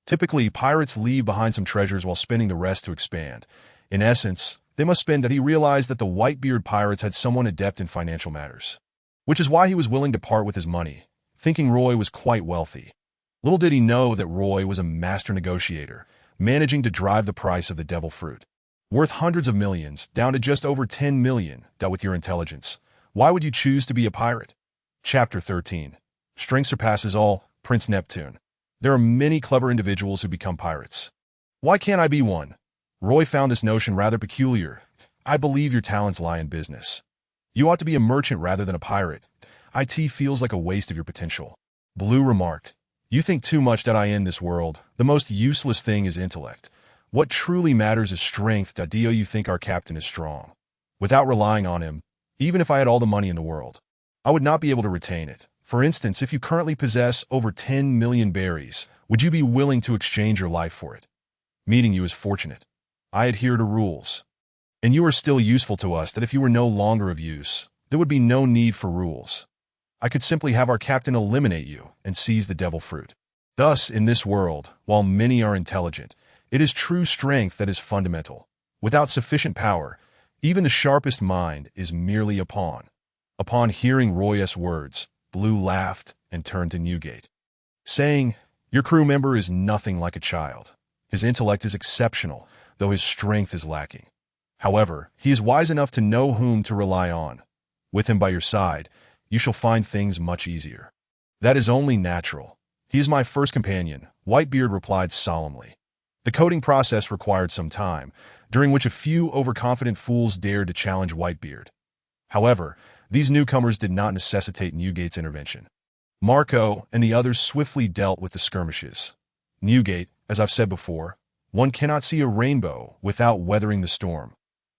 Typically, pirates leave behind some treasures while spending the rest to expand. In essence, they must spend that. He realized that the Whitebeard Pirates had someone adept in financial matters, which is why he was willing to part with his money, thinking Roy was quite wealthy. Little did he know that Roy was a master negotiator, managing to drive the price of the devil fruit, worth hundreds of millions, down to just over 10 million. That with your intelligence, why would you choose to be a pirate? Chapter 13. Strength surpasses all, Prince Neptune. There are many clever individuals who become pirates. Why can't I be one? Roy found this notion rather peculiar. I believe your talents lie in business. You ought to be a merchant rather than a pirate. IT feels like a waste of your potential. Blue remarked. You think too much that in this world, the most useless thing is intellect. What truly matters is strength. Do you think our captain is strong? Without relying on him, even if I had all the money in the world, I would not be able to retain it. For instance, if you currently possess over 10 million berries, would you be willing to exchange your life for it? Meeting you is fortunate. I adhere to rules. And you are still useful to us. That if you were no longer of use, there would be no need for rules. I could simply have our captain eliminate you and seize the devil fruit. Thus, in this world, while many are intelligent, it is true strength that is fundamental. Without sufficient power, even the sharpest mind is merely a pawn. Upon hearing Roy's words, Blue laughed and turned to Newgate, saying, Your crew member is nothing like a child. His intellect is exceptional, though his strength is lacking. However, he is wise enough to know whom to rely on. With him by your side, you shall find things much easier. That is only natural. He is my first companion, Whitebeard replied solemnly. The coding process required some time, during which a few overconfident fools dared to challenge Whitebeard. However, these newcomers did not necessitate Newgate's intervention. Marco and the others swiftly dealt with the skirmishes. Newgate, as I've said before, one cannot see a rainbow without weathering the storm.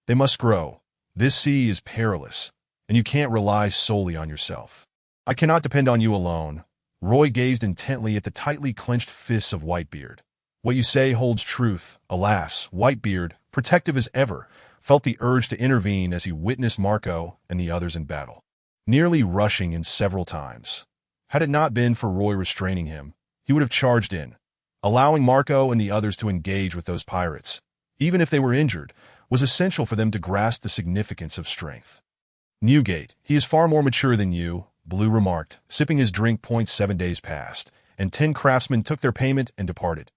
They must grow. This sea is perilous, and you can't rely solely on yourself. I cannot depend on you alone. Roy gazed intently at the tightly clenched fists of Whitebeard. What you say holds truth. Alas, Whitebeard, protective as ever, felt the urge to intervene as he witnessed Marco and the others in battle, nearly rushing in several times. Had it not been for Roy restraining him, he would have charged in. Allowing Marco and the others to engage with those pirates, even if they were injured, was essential for them to grasp the significance of strength. Newgate, he is far more mature than you, Blue remarked, sipping his drink. 7 days passed, and 10 craftsmen took their payment and departed.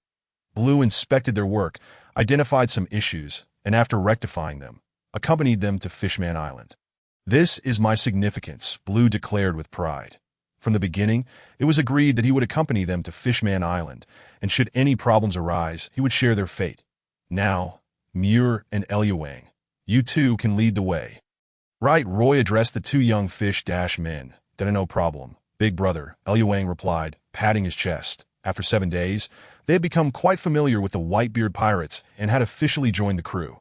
Blue inspected their work, identified some issues, and after rectifying them, accompanied them to Fishman Island. This is my significance, Blue declared with pride. From the beginning, it was agreed that he would accompany them to Fishman Island, and should any problems arise, he would share their fate. Now, Muir and Eluang, you two can lead the way. Right, Roy addressed the two young fish-men. That no problem, big brother, Eluang replied, patting his chest. After 7 days, they had become quite familiar with the Whitebeard Pirates and had officially joined the crew.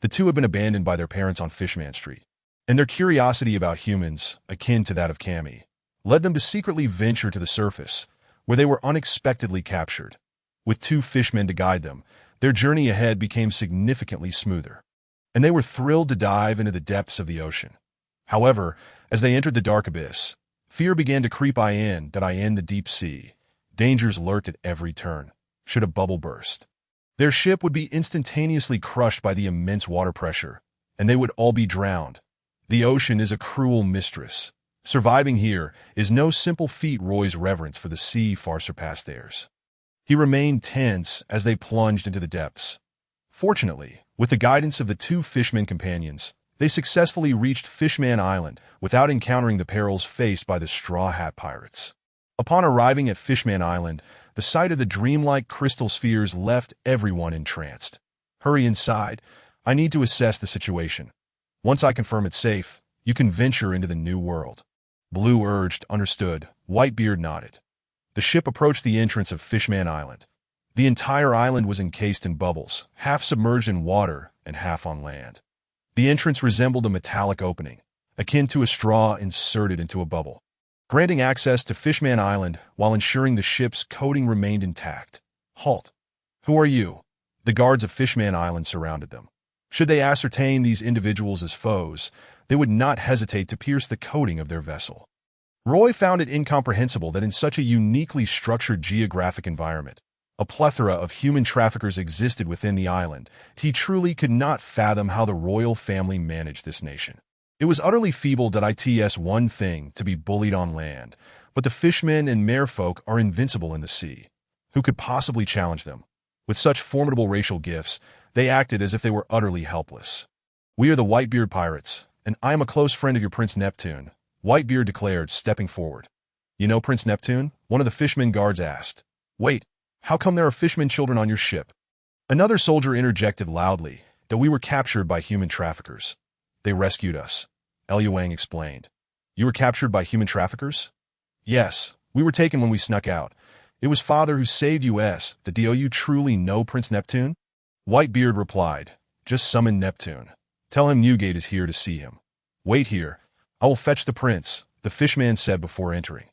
The two had been abandoned by their parents on Fishman Street, and their curiosity about humans, akin to that of Cammy, led them to secretly venture to the surface, where they were unexpectedly captured. With 2 fishmen to guide them, their journey ahead became significantly smoother, and they were thrilled to dive into the depths of the ocean. However, as they entered the dark abyss, fear began to creep in the deep sea. Dangers lurked at every turn. Should a bubble burst, their ship would be instantaneously crushed by the immense water pressure, and they would all be drowned. The ocean is a cruel mistress. Surviving here is no simple feat. Roy's reverence for the sea far surpassed theirs. He remained tense as they plunged into the depths. Fortunately, with the guidance of the 2 fishmen companions, They successfully reached Fishman Island without encountering the perils faced by the Straw Hat Pirates. Upon arriving at Fishman Island, the sight of the dreamlike crystal spheres left everyone entranced. Hurry inside. I need to assess the situation. Once I confirm it's safe, you can venture into the new world. Blue urged. Understood. Whitebeard nodded. The ship approached the entrance of Fishman Island. The entire island was encased in bubbles, half submerged in water and half on land. The entrance resembled a metallic opening, akin to a straw inserted into a bubble, granting access to Fishman Island while ensuring the ship's coating remained intact. Halt! Who are you? The guards of Fishman Island surrounded them. Should they ascertain these individuals as foes, they would not hesitate to pierce the coating of their vessel. Roy found it incomprehensible that in such a uniquely structured geographic environment, a plethora of human traffickers existed within the island. He truly could not fathom how the royal family managed this nation. It was utterly feeble that it's one thing to be bullied on land, but the fishmen and merfolk are invincible in the sea. Who could possibly challenge them? With such formidable racial gifts, they acted as if they were utterly helpless. We are the Whitebeard Pirates, and I am a close friend of your Prince Neptune, Whitebeard declared, stepping forward. You know Prince Neptune? One of the fishermen guards asked. Wait, how come there are fishermen children on your ship? Another soldier interjected loudly that we were captured by human traffickers. They rescued us, Eluang explained. You were captured by human traffickers? Yes, we were taken when we snuck out. It was Father who saved us. Do you truly know Prince Neptune? Whitebeard replied, just summon Neptune. Tell him Newgate is here to see him. Wait here. I will fetch the prince, the fishman said before entering.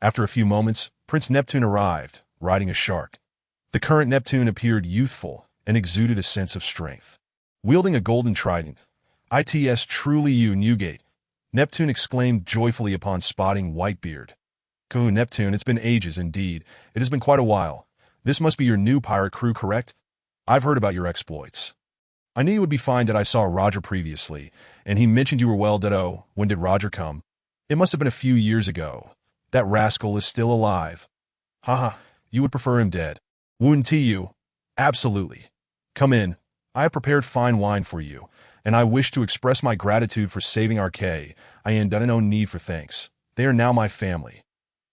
After a few moments, Prince Neptune arrived, riding a shark. The current Neptune appeared youthful and exuded a sense of strength. Wielding a golden trident, "It's truly you, Newgate," Neptune exclaimed joyfully upon spotting Whitebeard. "Go, Neptune, it's been ages indeed. It has been quite a while. This must be your new pirate crew, correct? I've heard about your exploits. I knew you would be fine. I saw Roger previously, and he mentioned you were well. When did Roger come? It must have been a few years ago. That rascal is still alive. Haha, you would prefer him dead. Wouldn't you? Absolutely. Come in. I have prepared fine wine for you, and I wish to express my gratitude for saving our K. I ain't done no need for thanks. They are now my family.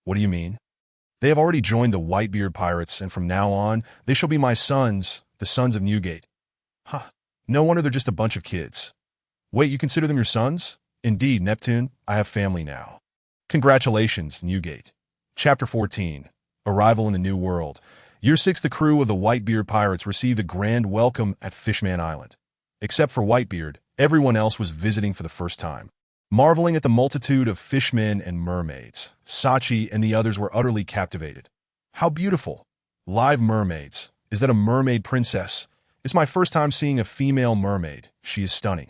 What do you mean? They have already joined the Whitebeard Pirates, and from now on, they shall be my sons, the sons of Newgate. Huh. No wonder they're just a bunch of kids. Wait, you consider them your sons? Indeed, Neptune, I have family now. Congratulations, Newgate. Chapter 14. Arrival in the New World. Year 6. The crew of the Whitebeard Pirates received a grand welcome at Fishman Island. Except for Whitebeard, everyone else was visiting for the first time. Marveling at the multitude of fishmen and mermaids, Sachi and the others were utterly captivated. How beautiful! Live mermaids. Is that a mermaid princess? It's my first time seeing a female mermaid. She is stunning.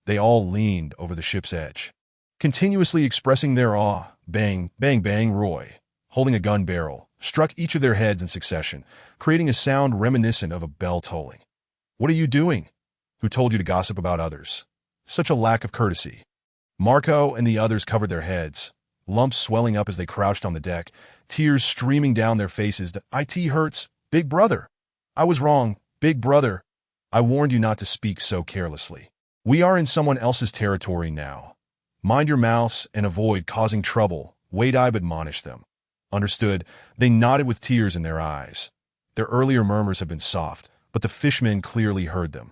They all leaned over the ship's edge, continuously expressing their awe. Bang, bang, bang. Roy, holding a gun barrel, struck each of their heads in succession, creating a sound reminiscent of a bell tolling. What are you doing? Who told you to gossip about others? Such a lack of courtesy. Marco and the others covered their heads, lumps swelling up as they crouched on the deck, tears streaming down their faces. It hurts, big brother. I was wrong, big brother. I warned you not to speak so carelessly. We are in someone else's territory now. Mind your mouths and avoid causing trouble, Wade-Eye admonished them. Understood. They nodded with tears in their eyes. Their earlier murmurs had been soft, but the fishmen clearly heard them.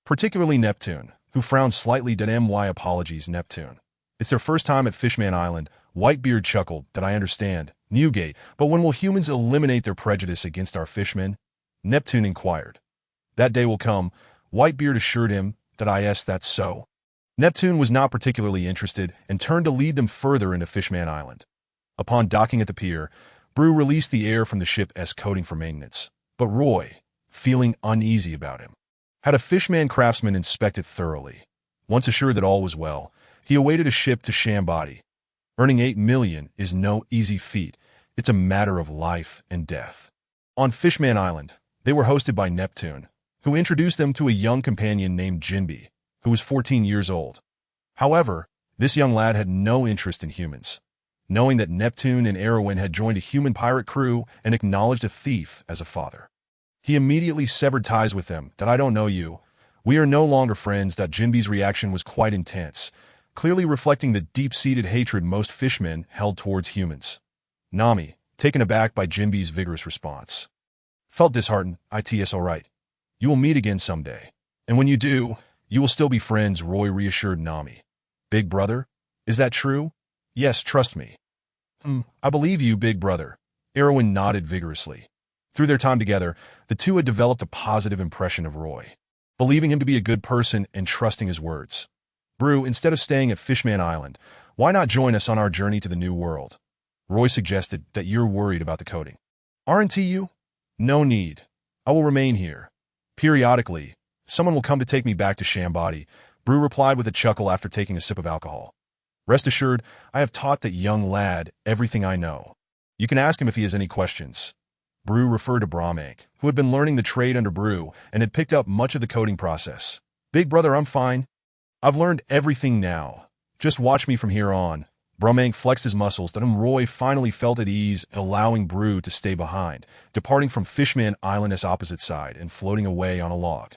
Particularly Neptune, who frowned slightly. My apologies, Neptune. It's their first time at Fishman Island. Whitebeard chuckled. That I understand, Newgate, but when will humans eliminate their prejudice against our fishmen? Neptune inquired. That day will come, Whitebeard assured him. That's so. Neptune was not particularly interested and turned to lead them further into Fishman Island. Upon docking at the pier, Brew released the air from the ship's coating for maintenance, but Roy, feeling uneasy about him, had a fishman craftsman inspect it thoroughly. Once assured that all was well, he awaited a ship to Shambody. Earning 8 million is no easy feat. It's a matter of life and death. On Fishman Island, they were hosted by Neptune, who introduced them to a young companion named Jinby, who was 14 years old. However, this young lad had no interest in humans. Knowing that Neptune and Erwin had joined a human pirate crew and acknowledged a thief as a father, he immediately severed ties with them. I don't know you. We are no longer friends. Jinbe's reaction was quite intense, clearly reflecting the deep-seated hatred most fishmen held towards humans. Nami, taken aback by Jinbe's vigorous response, felt disheartened. It's all right. You will meet again someday. And when you do, you will still be friends, Roy reassured Nami. Big brother? Is that true? Yes, trust me. I believe you, big brother. Erwin nodded vigorously. Through their time together, the two had developed a positive impression of Roy, believing him to be a good person and trusting his words. Brew, instead of staying at Fishman Island, why not join us on our journey to the New World? Roy suggested. That you're worried about the coding. Aren't you? No need. I will remain here. Periodically, someone will come to take me back to Shambadi, Brew replied with a chuckle after taking a sip of alcohol. Rest assured, I have taught that young lad everything I know. You can ask him if he has any questions. Brew referred to Brahmank, who had been learning the trade under Brew and had picked up much of the coding process. Big brother, I'm fine. I've learned everything now. Just watch me from here on. Brahmank flexed his muscles, and Roy finally felt at ease, allowing Brew to stay behind, departing from Fishman Island's opposite side and floating away on a log.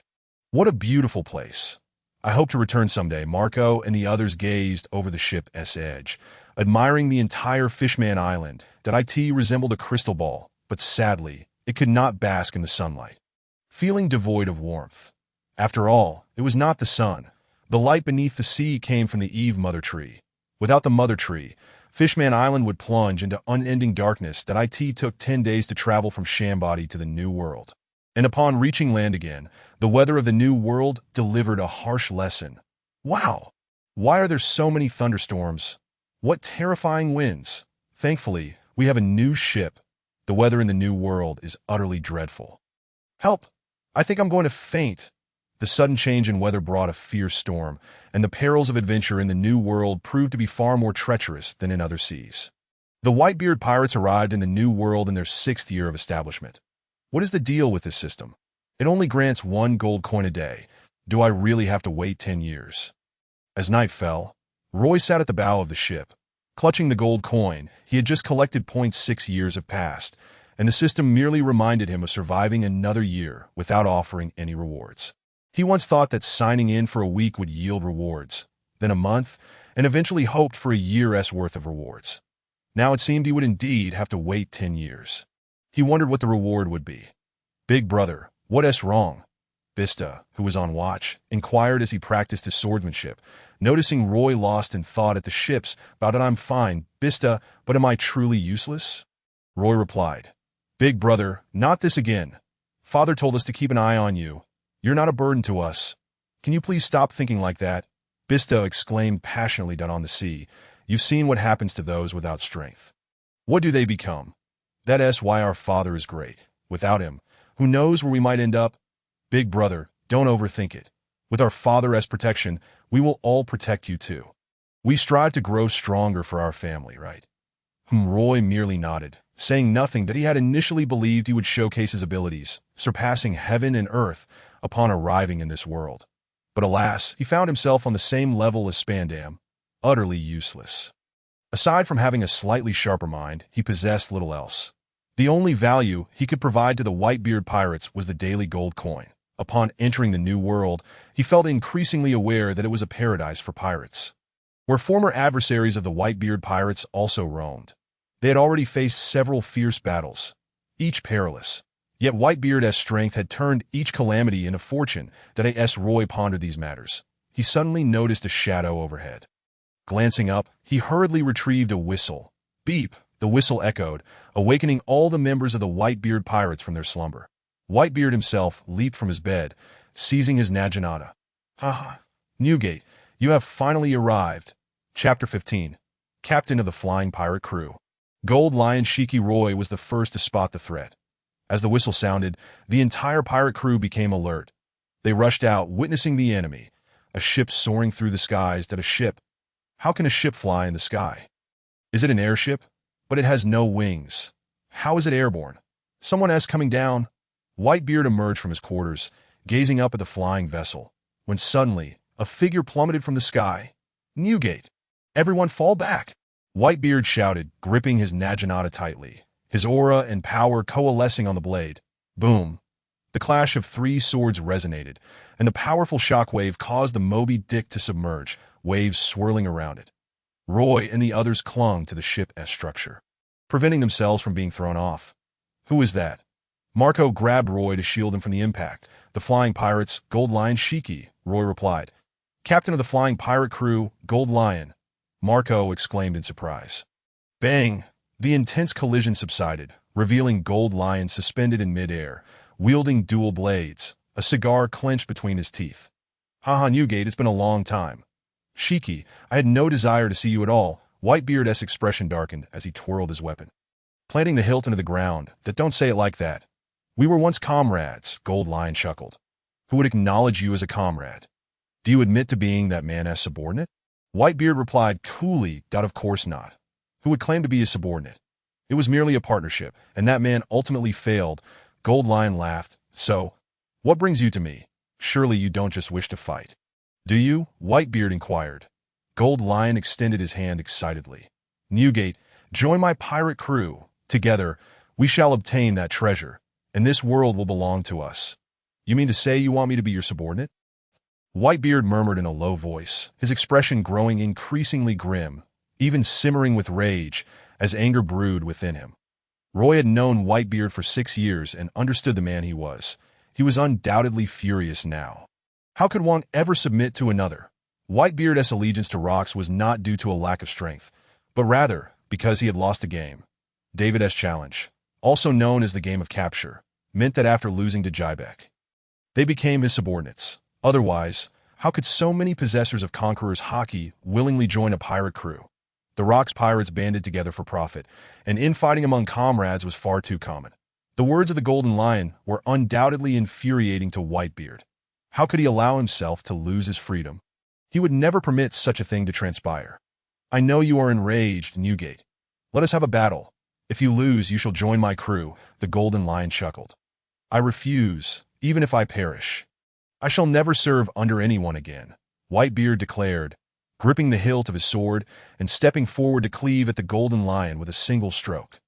What a beautiful place. I hope to return someday. Marco and the others gazed over the ship's edge, admiring the entire Fishman Island. That resembled a crystal ball, but sadly, it could not bask in the sunlight, feeling devoid of warmth. After all, it was not the sun. The light beneath the sea came from the Eve Mother Tree. Without the Mother Tree, Fishman Island would plunge into unending darkness. That took 10 days to travel from Shambadi to the New World. And upon reaching land again, the weather of the New World delivered a harsh lesson. Wow! Why are there so many thunderstorms? What terrifying winds! Thankfully, we have a new ship. The weather in the New World is utterly dreadful. Help! I think I'm going to faint. The sudden change in weather brought a fierce storm, and the perils of adventure in the New World proved to be far more treacherous than in other seas. The Whitebeard Pirates arrived in the New World in their 6th year of establishment. What is the deal with this system? It only grants 1 gold coin a day. Do I really have to wait 10 years? As night fell, Roy sat at the bow of the ship. Clutching the gold coin, he had just collected 0.6 years have passed, and the system merely reminded him of surviving another year without offering any rewards. He once thought that signing in for a week would yield rewards, then a month, and eventually hoped for a year's worth of rewards. Now it seemed he would indeed have to wait 10 years. He wondered what the reward would be. Big brother, what's wrong? Bista, who was on watch, inquired as he practiced his swordsmanship, noticing Roy lost in thought at the ships. About it, I'm fine, Bista, but am I truly useless? Roy replied, Big brother, not this again. Father told us to keep an eye on you. You're not a burden to us. Can you please stop thinking like that? Bista exclaimed passionately. On the sea, you've seen what happens to those without strength. What do they become? That's why our father is great. Without him, who knows where we might end up? Big brother, don't overthink it. With our father as protection, we will all protect you too. We strive to grow stronger for our family, right? Roy merely nodded, saying nothing. That he had initially believed he would showcase his abilities, surpassing heaven and earth upon arriving in this world. But alas, he found himself on the same level as Spandam, utterly useless. Aside from having a slightly sharper mind, he possessed little else. The only value he could provide to the Whitebeard Pirates was the daily gold coin. Upon entering the New World, he felt increasingly aware that it was a paradise for pirates, where former adversaries of the Whitebeard Pirates also roamed. They had already faced several fierce battles, each perilous. Yet Whitebeard's strength had turned each calamity into fortune. As Roy pondered these matters, he suddenly noticed a shadow overhead. Glancing up, he hurriedly retrieved a whistle. Beep! The whistle echoed, awakening all the members of the Whitebeard Pirates from their slumber. Whitebeard himself leaped from his bed, seizing his naginata. Ha! Newgate, you have finally arrived. Chapter 15. Captain of the Flying Pirate Crew. Gold Lion Shiki Roy was the first to spot the threat. As the whistle sounded, the entire pirate crew became alert. They rushed out, witnessing the enemy, a ship soaring through the skies. A ship? How can a ship fly in the sky? Is it an airship? But it has no wings. How is it airborne? Someone else coming down. Whitebeard emerged from his quarters, gazing up at the flying vessel, when suddenly a figure plummeted from the sky. Newgate! Everyone fall back! Whitebeard shouted, gripping his naginata tightly, his aura and power coalescing on the blade. Boom! The clash of three swords resonated, and the powerful shockwave caused the Moby Dick to submerge, waves swirling around it. Roy and the others clung to the ship's structure, preventing themselves from being thrown off. Who is that? Marco grabbed Roy to shield him from the impact. The Flying Pirates, Gold Lion Shiki, Roy replied. Captain of the Flying Pirate crew, Gold Lion, Marco exclaimed in surprise. Bang! The intense collision subsided, revealing Gold Lion suspended in midair, wielding dual blades, a cigar clenched between his teeth. Haha, Newgate, it's been a long time. Shiki, I had no desire to see you at all. Whitebeard's expression darkened as he twirled his weapon, planting the hilt into the ground. That don't say it like that. We were once comrades, Gold Lion chuckled. Who would acknowledge you as a comrade? Do you admit to being that man's subordinate? Whitebeard replied coolly, of course not. Who would claim to be his subordinate? It was merely a partnership, and that man ultimately failed. Gold Lion laughed. So, what brings you to me? Surely you don't just wish to fight. Do you? Whitebeard inquired. Gold Lion extended his hand excitedly. Newgate, join my pirate crew. Together, we shall obtain that treasure, and this world will belong to us. You mean to say you want me to be your subordinate? Whitebeard murmured in a low voice, his expression growing increasingly grim, even simmering with rage, as anger brewed within him. Roy had known Whitebeard for 6 years and understood the man he was. He was undoubtedly furious now. How could one ever submit to another? Whitebeard's allegiance to rocks was not due to a lack of strength, but rather because he had lost a game. David's challenge, also known as the game of capture, meant that after losing to Jybek, they became his subordinates. Otherwise, how could so many possessors of Conqueror's hockey willingly join a pirate crew? The Rocks pirates banded together for profit, and infighting among comrades was far too common. The words of the Golden Lion were undoubtedly infuriating to Whitebeard. How could he allow himself to lose his freedom? He would never permit such a thing to transpire. I know you are enraged, Newgate. Let us have a battle. If you lose, you shall join my crew, the Golden Lion chuckled. I refuse, even if I perish. I shall never serve under anyone again, Whitebeard declared, gripping the hilt of his sword and stepping forward to cleave at the Golden Lion with a single stroke.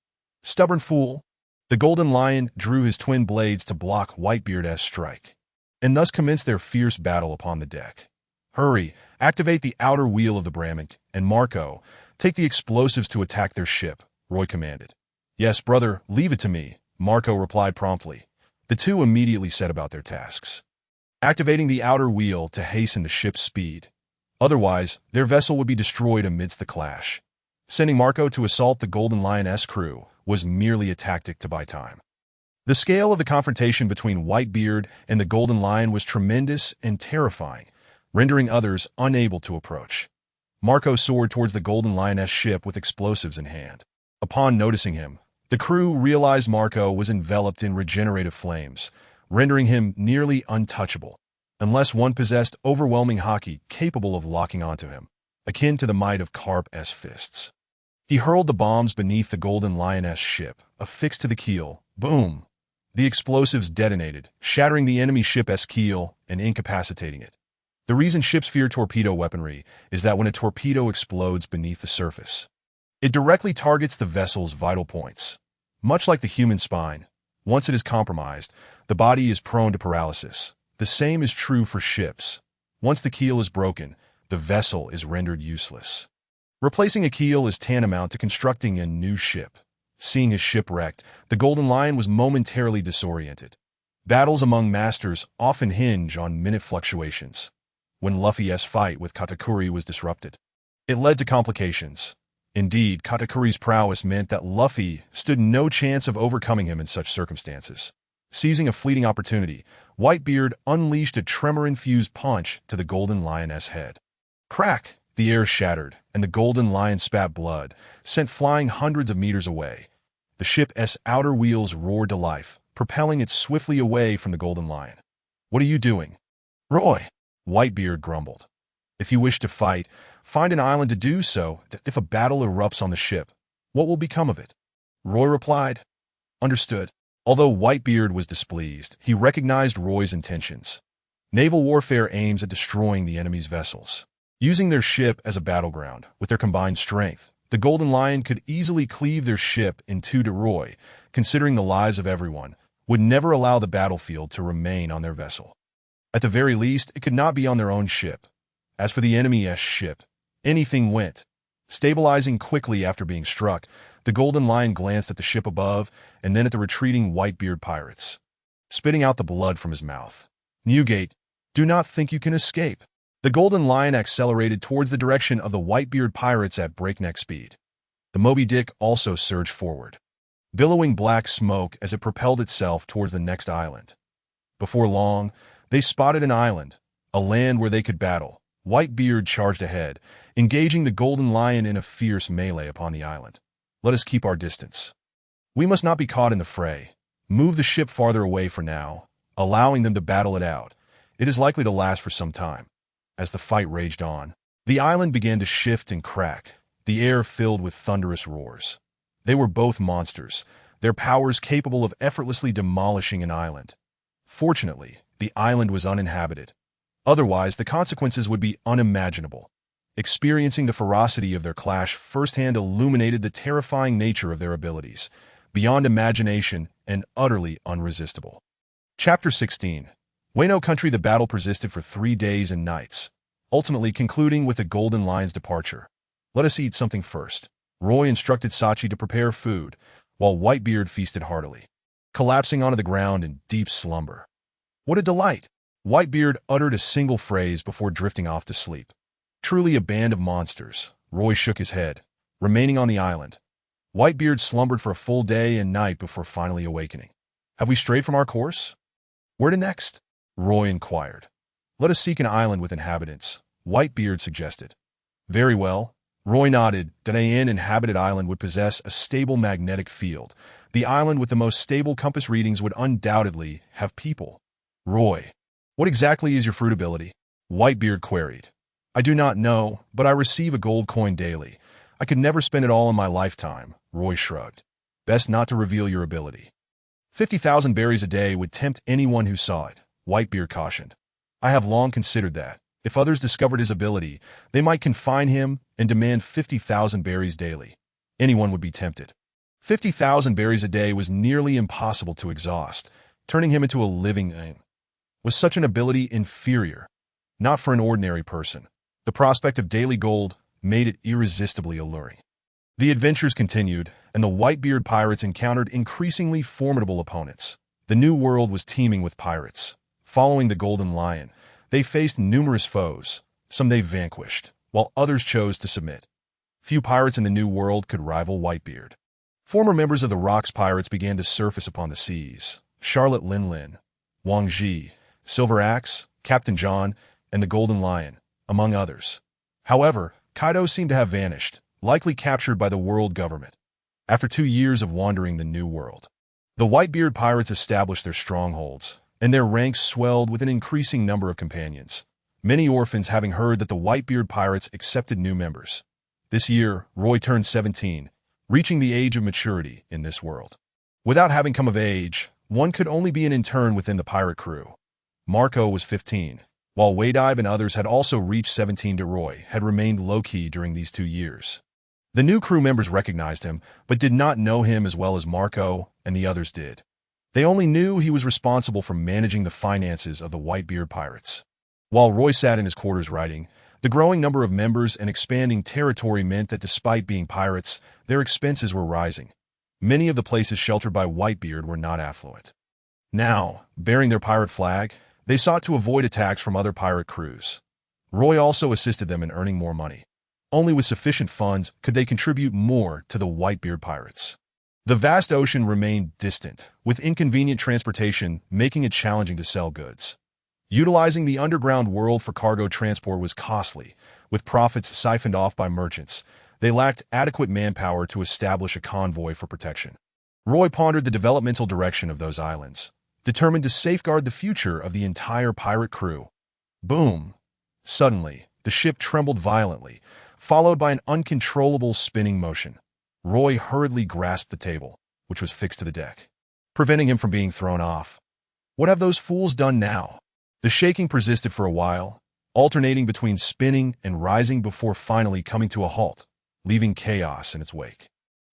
Stubborn fool! The Golden Lion drew his twin blades to block Whitebeard's strike, and thus commenced their fierce battle upon the deck. Hurry, activate the outer wheel of the Bramink, and Marco, take the explosives to attack their ship, Roy commanded. Yes, brother, leave it to me, Marco replied promptly. The two immediately set about their tasks, activating the outer wheel to hasten the ship's speed. Otherwise, their vessel would be destroyed amidst the clash. Sending Marco to assault the Golden Lion's crew was merely a tactic to buy time. The scale of the confrontation between Whitebeard and the Golden Lion was tremendous and terrifying, rendering others unable to approach. Marco soared towards the Golden Lion's ship with explosives in hand. Upon noticing him, the crew realized Marco was enveloped in regenerative flames, rendering him nearly untouchable, unless one possessed overwhelming hockey capable of locking onto him, akin to the might of Carp's fists. He hurled the bombs beneath the Golden Lion's ship, affixed to the keel. Boom! The explosives detonated, shattering the enemy ship's keel and incapacitating it. The reason ships fear torpedo weaponry is that when a torpedo explodes beneath the surface, it directly targets the vessel's vital points. Much like the human spine, once it is compromised, the body is prone to paralysis. The same is true for ships. Once the keel is broken, the vessel is rendered useless. Replacing a keel is tantamount to constructing a new ship. Seeing his ship wrecked, the Golden Lion was momentarily disoriented. Battles among masters often hinge on minute fluctuations. When Luffy's fight with Katakuri was disrupted, it led to complications. Indeed, Katakuri's prowess meant that Luffy stood no chance of overcoming him in such circumstances. Seizing a fleeting opportunity, Whitebeard unleashed a tremor-infused punch to the Golden Lion's head. Crack! The air shattered, and the Golden Lion spat blood, sent flying hundreds of meters away. The ship's outer wheels roared to life, propelling it swiftly away from the Golden Lion. What are you doing? Roy! Whitebeard grumbled. If you wish to fight, find an island to do so. If a battle erupts on the ship, what will become of it? Roy replied. Understood. Although Whitebeard was displeased, he recognized Roy's intentions. Naval warfare aims at destroying the enemy's vessels. Using their ship as a battleground, with their combined strength, the Golden Lion could easily cleave their ship in two to Roy. Considering the lives of everyone, would never allow the battlefield to remain on their vessel. At the very least, it could not be on their own ship. As for the enemy's ship, anything went. Stabilizing quickly after being struck, the Golden Lion glanced at the ship above and then at the retreating Whitebeard pirates, spitting out the blood from his mouth. "Newgate, do not think you can escape." The Golden Lion accelerated towards the direction of the Whitebeard pirates at breakneck speed. The Moby Dick also surged forward, billowing black smoke as it propelled itself towards the next island. Before long, they spotted an island, a land where they could battle. Whitebeard charged ahead, engaging the Golden Lion in a fierce melee upon the island. "Let us keep our distance. We must not be caught in the fray. Move the ship farther away for now, allowing them to battle it out. It is likely to last for some time." As the fight raged on, the island began to shift and crack, the air filled with thunderous roars. They were both monsters, their powers capable of effortlessly demolishing an island. Fortunately, the island was uninhabited. Otherwise, the consequences would be unimaginable. Experiencing the ferocity of their clash firsthand illuminated the terrifying nature of their abilities, beyond imagination and utterly unresistible. Chapter 16. Wano Country. The battle persisted for 3 days and nights, ultimately concluding with the Golden Lion's departure. "Let us eat something first." Roy instructed Sachi to prepare food, while Whitebeard feasted heartily, collapsing onto the ground in deep slumber. "What a delight!" Whitebeard uttered a single phrase before drifting off to sleep. "Truly a band of monsters." Roy shook his head, remaining on the island. Whitebeard slumbered for a full day and night before finally awakening. "Have we strayed from our course? Where to next?" Roy inquired. "Let us seek an island with inhabitants," Whitebeard suggested. "Very well." Roy nodded. That an inhabited island would possess a stable magnetic field. The island with the most stable compass readings would undoubtedly have people. "Roy, what exactly is your fruit ability?" Whitebeard queried. "I do not know, but I receive a gold coin daily. I could never spend it all in my lifetime," Roy shrugged. "Best not to reveal your ability." 50,000 berries a day would tempt anyone who saw it, Whitebeard cautioned. "I have long considered that. If others discovered his ability, they might confine him and demand 50,000 berries daily. Anyone would be tempted." 50,000 berries a day was nearly impossible to exhaust, turning him into a living thing. Was such an ability inferior? Not for an ordinary person. The prospect of daily gold made it irresistibly alluring. The adventures continued, and the Whitebeard pirates encountered increasingly formidable opponents. The New World was teeming with pirates. Following the Golden Lion, they faced numerous foes. Some they vanquished, while others chose to submit. Few pirates in the New World could rival Whitebeard. Former members of the Rocks Pirates began to surface upon the seas. Charlotte Lin, Wang Ji, Silver Axe, Captain John, and the Golden Lion, among others. However, Kaido seemed to have vanished, likely captured by the world government. After 2 years of wandering the New World, the Whitebeard pirates established their strongholds, and their ranks swelled with an increasing number of companions, many orphans having heard that the Whitebeard pirates accepted new members. This year, Roy turned 17, reaching the age of maturity in this world. Without having come of age, one could only be an intern within the pirate crew. Marco was 15, while Waydive and others had also reached 17. Roy had remained low-key during these 2 years. The new crew members recognized him, but did not know him as well as Marco and the others did. They only knew he was responsible for managing the finances of the Whitebeard pirates. While Roy sat in his quarters writing, the growing number of members and expanding territory meant that despite being pirates, their expenses were rising. Many of the places sheltered by Whitebeard were not affluent. Now, bearing their pirate flag, they sought to avoid attacks from other pirate crews. Roy also assisted them in earning more money. Only with sufficient funds could they contribute more to the Whitebeard pirates. The vast ocean remained distant, with inconvenient transportation making it challenging to sell goods. Utilizing the underground world for cargo transport was costly, with profits siphoned off by merchants. They lacked adequate manpower to establish a convoy for protection. Roy pondered the developmental direction of those islands, determined to safeguard the future of the entire pirate crew. Boom! Suddenly, the ship trembled violently, followed by an uncontrollable spinning motion. Roy hurriedly grasped the table, which was fixed to the deck, preventing him from being thrown off. What have those fools done now? The shaking persisted for a while, alternating between spinning and rising before finally coming to a halt, leaving chaos in its wake.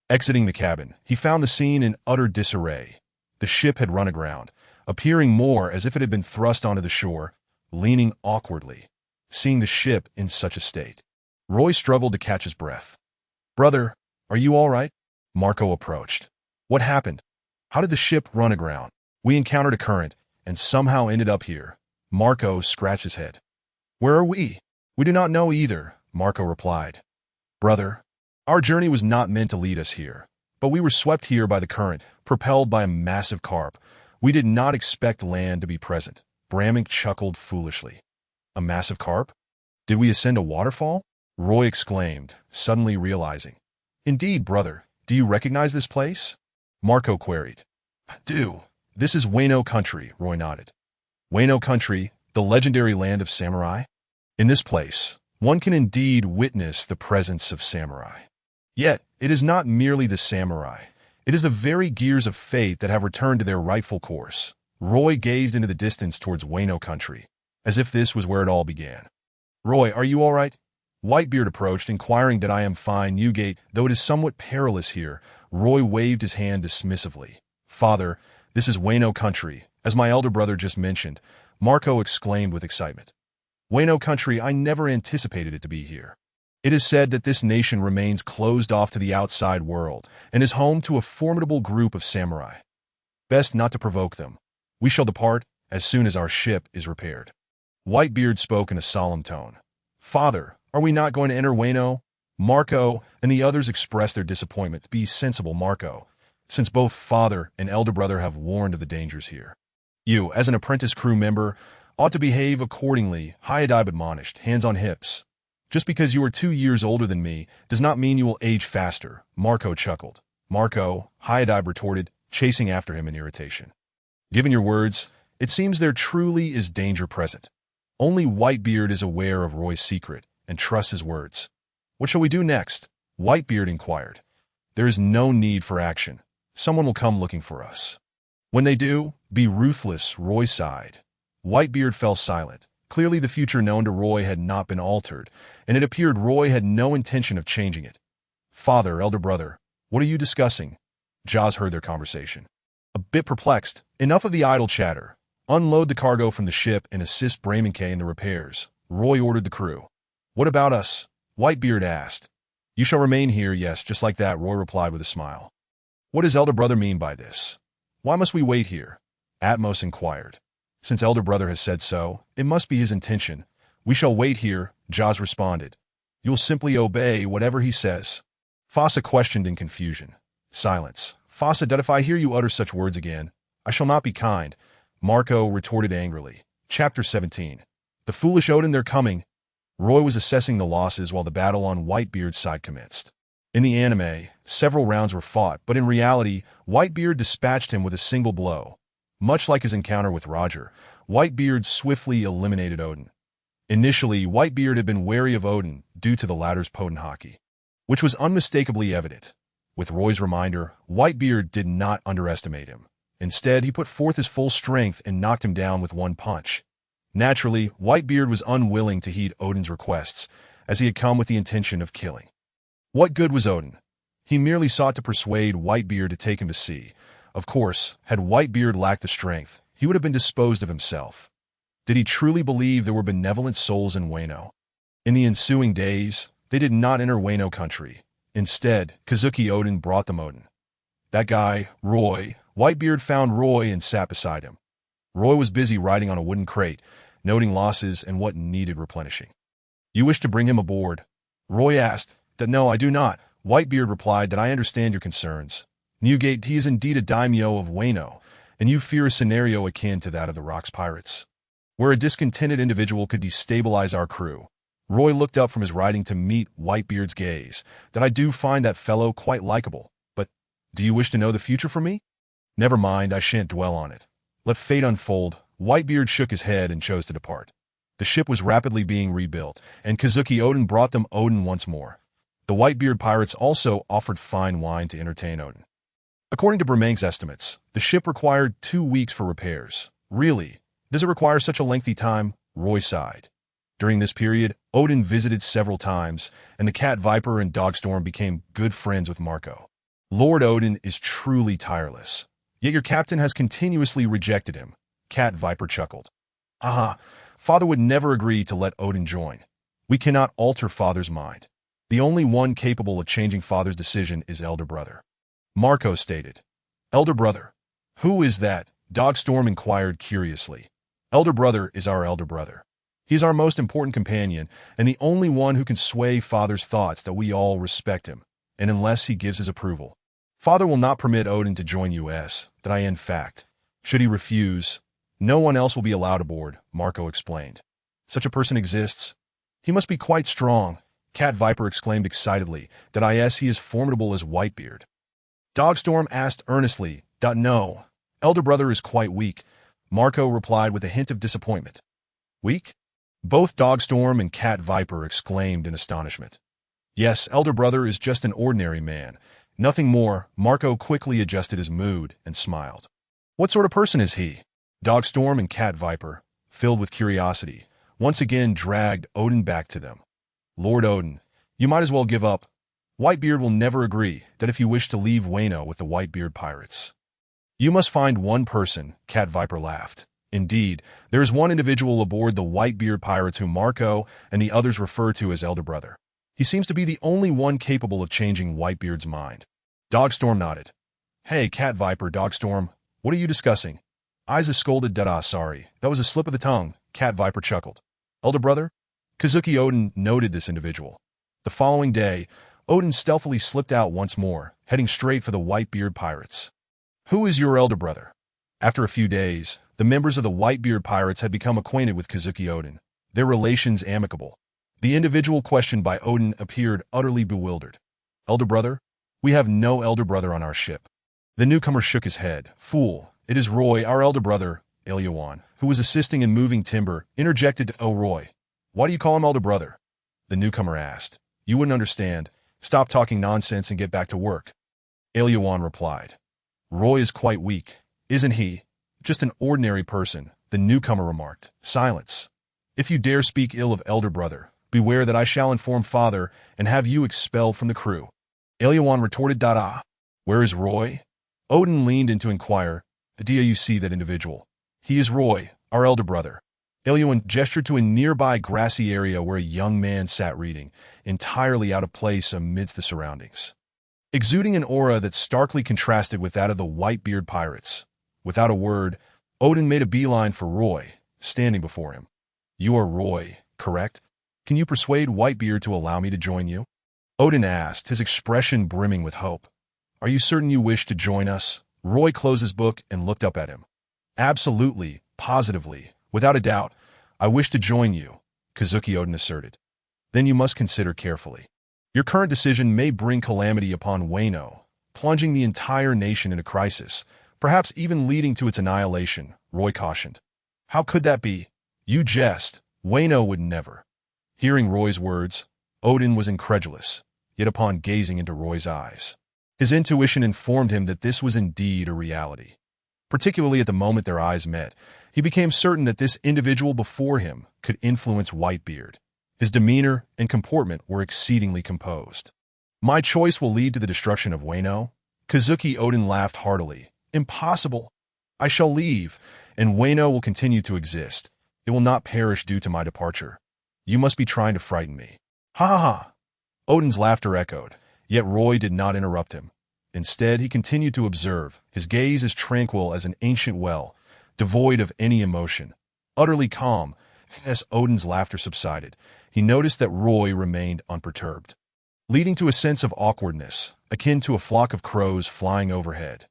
Exiting the cabin, he found the scene in utter disarray. The ship had run aground, appearing more as if it had been thrust onto the shore, leaning awkwardly. Seeing the ship in such a state, Roy struggled to catch his breath. "Brother, are you all right?" Marco approached. "What happened? How did the ship run aground?" "We encountered a current, and somehow ended up here." Marco scratched his head. "Where are we?" "We do not know either," Marco replied. "Brother, our journey was not meant to lead us here, but we were swept here by the current, propelled by a massive carp. We did not expect land to be present." Bramink chuckled foolishly. "A massive carp? Did we ascend a waterfall?" Roy exclaimed, suddenly realizing. "Indeed, brother. Do you recognize this place?" Marco queried. "I do. This is Wano country," Roy nodded. "Wano country, the legendary land of samurai? In this place, one can indeed witness the presence of samurai. Yet, it is not merely the samurai. It is the very gears of fate that have returned to their rightful course." Roy gazed into the distance towards Wano country, as if this was where it all began. "Roy, are you all right?" Whitebeard approached, inquiring that I am fine. Newgate, though it is somewhat perilous here. Roy waved his hand dismissively. "Father, this is Wano country, as my elder brother just mentioned," Marco exclaimed with excitement. "Wano country, I never anticipated it to be here. It is said that this nation remains closed off to the outside world and is home to a formidable group of samurai. Best not to provoke them. We shall depart as soon as our ship is repaired." Whitebeard spoke in a solemn tone. "Father, are we not going to enter Wano?" Marco and the others expressed their disappointment. "Be sensible, Marco, since both father and elder brother have warned of the dangers here. You, as an apprentice crew member, ought to behave accordingly," Hayadib admonished, hands on hips. "Just because you are 2 years older than me does not mean you will age faster," Marco chuckled. "Marco," Hayadib retorted, chasing after him in irritation. "Given your words, it seems there truly is danger present. Only Whitebeard is aware of Roy's secret and trusts his words." "What shall we do next?" Whitebeard inquired. "There is no need for action. Someone will come looking for us. When they do, be ruthless," Roy sighed. Whitebeard fell silent. Clearly the future known to Roy had not been altered, and it appeared Roy had no intention of changing it. "Father, elder brother, what are you discussing?" Jaws heard their conversation. A bit perplexed, "Enough of the idle chatter. Unload the cargo from the ship and assist Bramink in the repairs," Roy ordered the crew. "What about us?" Whitebeard asked. "You shall remain here, yes, just like that," Roy replied with a smile. "What does elder brother mean by this? Why must we wait here?" Atmos inquired. "Since elder brother has said so, it must be his intention. We shall wait here," Jaws responded. "You'll simply obey whatever he says." Fossa questioned in confusion. Silence. "Fossa, if I hear you utter such words again, I shall not be kind," Marco retorted angrily. Chapter 17. The foolish Odin, they're coming. Roy was assessing the losses while the battle on Whitebeard's side commenced. In the anime, several rounds were fought, but in reality, Whitebeard dispatched him with a single blow. Much like his encounter with Roger, Whitebeard swiftly eliminated Odin. Initially, Whitebeard had been wary of Odin due to the latter's potent haki, which was unmistakably evident. With Roy's reminder, Whitebeard did not underestimate him. Instead, he put forth his full strength and knocked him down with one punch. Naturally, Whitebeard was unwilling to heed Odin's requests, as he had come with the intention of killing. What good was Odin? He merely sought to persuade Whitebeard to take him to sea. Of course, had Whitebeard lacked the strength, he would have been disposed of himself. Did he truly believe there were benevolent souls in Wano? In the ensuing days, they did not enter Wano country. Instead, Kazuki Odin brought them Odin. That guy, Roy. Whitebeard found Roy and sat beside him. Roy was busy riding on a wooden crate, noting losses and what needed replenishing. "You wish to bring him aboard?" Roy asked. "That no, I do not." Whitebeard replied. "That I understand your concerns. Newgate, he is indeed a daimyo of Wano, and you fear a scenario akin to that of the Rocks Pirates, where a discontented individual could destabilize our crew." Roy looked up from his writing to meet Whitebeard's gaze. "That I do find that fellow quite likable, but do you wish to know the future for me?" "Never mind, I shan't dwell on it. Let fate unfold." Whitebeard shook his head and chose to depart. The ship was rapidly being rebuilt, and Kazuki Odin brought them Odin once more. The Whitebeard Pirates also offered fine wine to entertain Odin. According to Bramank's estimates, the ship required 2 weeks for repairs. "Really? Does it require such a lengthy time?" Roy sighed. During this period, Odin visited several times, and the Cat Viper and Dogstorm became good friends with Marco. "Lord Odin is truly tireless. Yet your captain has continuously rejected him. Cat Viper chuckled. Aha, father would never agree to let Odin join. We cannot alter father's mind. The only one capable of changing father's decision is elder brother. Marco stated. Elder brother. Who is that? Dogstorm inquired curiously. Elder brother is our elder brother. He is our most important companion, and the only one who can sway father's thoughts that we all respect him, and unless he gives his approval. Father will not permit Odin to join us, that I in fact. Should he refuse, no one else will be allowed aboard, Marco explained. Such a person exists. He must be quite strong, Cat Viper exclaimed excitedly, that he is formidable as Whitebeard. Dogstorm asked earnestly, No, elder brother is quite weak, Marco replied with a hint of disappointment. Weak? Both Dogstorm and Cat Viper exclaimed in astonishment. Yes, elder brother is just an ordinary man. Nothing more. Marco quickly adjusted his mood and smiled. What sort of person is he? Dogstorm and Cat Viper, filled with curiosity, once again dragged Odin back to them. Lord Odin, you might as well give up. Whitebeard will never agree that if you wish to leave Wano with the Whitebeard Pirates. You must find one person, Cat Viper laughed. Indeed, there is one individual aboard the Whitebeard Pirates whom Marco and the others refer to as elder brother. He seems to be the only one capable of changing Whitebeard's mind. Dogstorm nodded. Hey, Cat Viper, Dogstorm, what are you discussing? Isa scolded. Sorry, that was a slip of the tongue, Cat Viper chuckled. Elder brother? Kazuki Odin noted this individual. The following day, Odin stealthily slipped out once more, heading straight for the Whitebeard Pirates. Who is your elder brother? After a few days, the members of the Whitebeard Pirates had become acquainted with Kazuki Odin, their relations amicable. The individual questioned by Odin appeared utterly bewildered. Elder brother? We have no elder brother on our ship. The newcomer shook his head. Fool, it is Roy, our elder brother. Ilyawan, who was assisting in moving timber, interjected. Oh, Roy. Why do you call him elder brother? The newcomer asked. You wouldn't understand. Stop talking nonsense and get back to work. Ilyawan replied. Roy is quite weak, isn't he? Just an ordinary person, the newcomer remarked. Silence. If you dare speak ill of elder brother, beware that I shall inform father and have you expelled from the crew. Ilyawan retorted. Where is Roy? Odin leaned in to inquire. Do you see that individual? He is Roy, our elder brother. Ilyawan gestured to a nearby grassy area where a young man sat reading, entirely out of place amidst the surroundings. Exuding an aura that starkly contrasted with that of the Whitebeard Pirates. Without a word, Odin made a beeline for Roy, standing before him. You are Roy, correct? Can you persuade Whitebeard to allow me to join you? Odin asked, his expression brimming with hope. Are you certain you wish to join us? Roy closed his book and looked up at him. Absolutely, positively, without a doubt. I wish to join you, Kazuki Odin asserted. Then you must consider carefully. Your current decision may bring calamity upon Wano, plunging the entire nation into crisis, perhaps even leading to its annihilation, Roy cautioned. How could that be? You jest. Wano would never. Hearing Roy's words, Odin was incredulous, yet upon gazing into Roy's eyes, his intuition informed him that this was indeed a reality. Particularly at the moment their eyes met, he became certain that this individual before him could influence Whitebeard. His demeanor and comportment were exceedingly composed. My choice will lead to the destruction of Wano? Kazuki Odin laughed heartily. Impossible. I shall leave, and Wano will continue to exist. It will not perish due to my departure. You must be trying to frighten me. Ha ha ha. Odin's laughter echoed, yet Roy did not interrupt him. Instead, he continued to observe, his gaze as tranquil as an ancient well, devoid of any emotion. Utterly calm, as Odin's laughter subsided, he noticed that Roy remained unperturbed, leading to a sense of awkwardness, akin to a flock of crows flying overhead.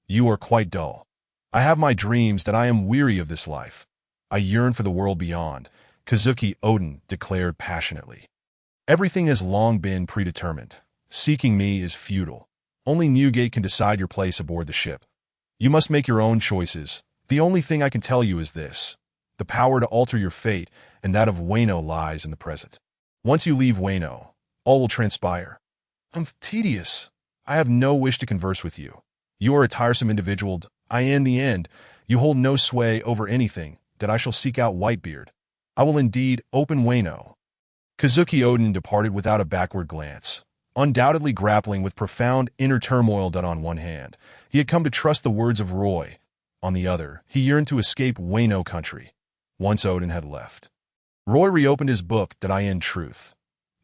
You are quite dull. I have my dreams that I am weary of this life. I yearn for the world beyond, Kazuki Odin declared passionately. Everything has long been predetermined. Seeking me is futile. Only Newgate can decide your place aboard the ship. You must make your own choices. The only thing I can tell you is this. The power to alter your fate and that of Wano lies in the present. Once you leave Wano, all will transpire. I'm tedious. I have no wish to converse with you. You are a tiresome individual. In the end, you hold no sway over anything, that I shall seek out Whitebeard. I will indeed open Wano. Kazuki Odin departed without a backward glance, undoubtedly grappling with profound inner turmoil that on one hand, he had come to trust the words of Roy. On the other, he yearned to escape Wayno country, once Odin had left. Roy reopened his book, That I In Truth.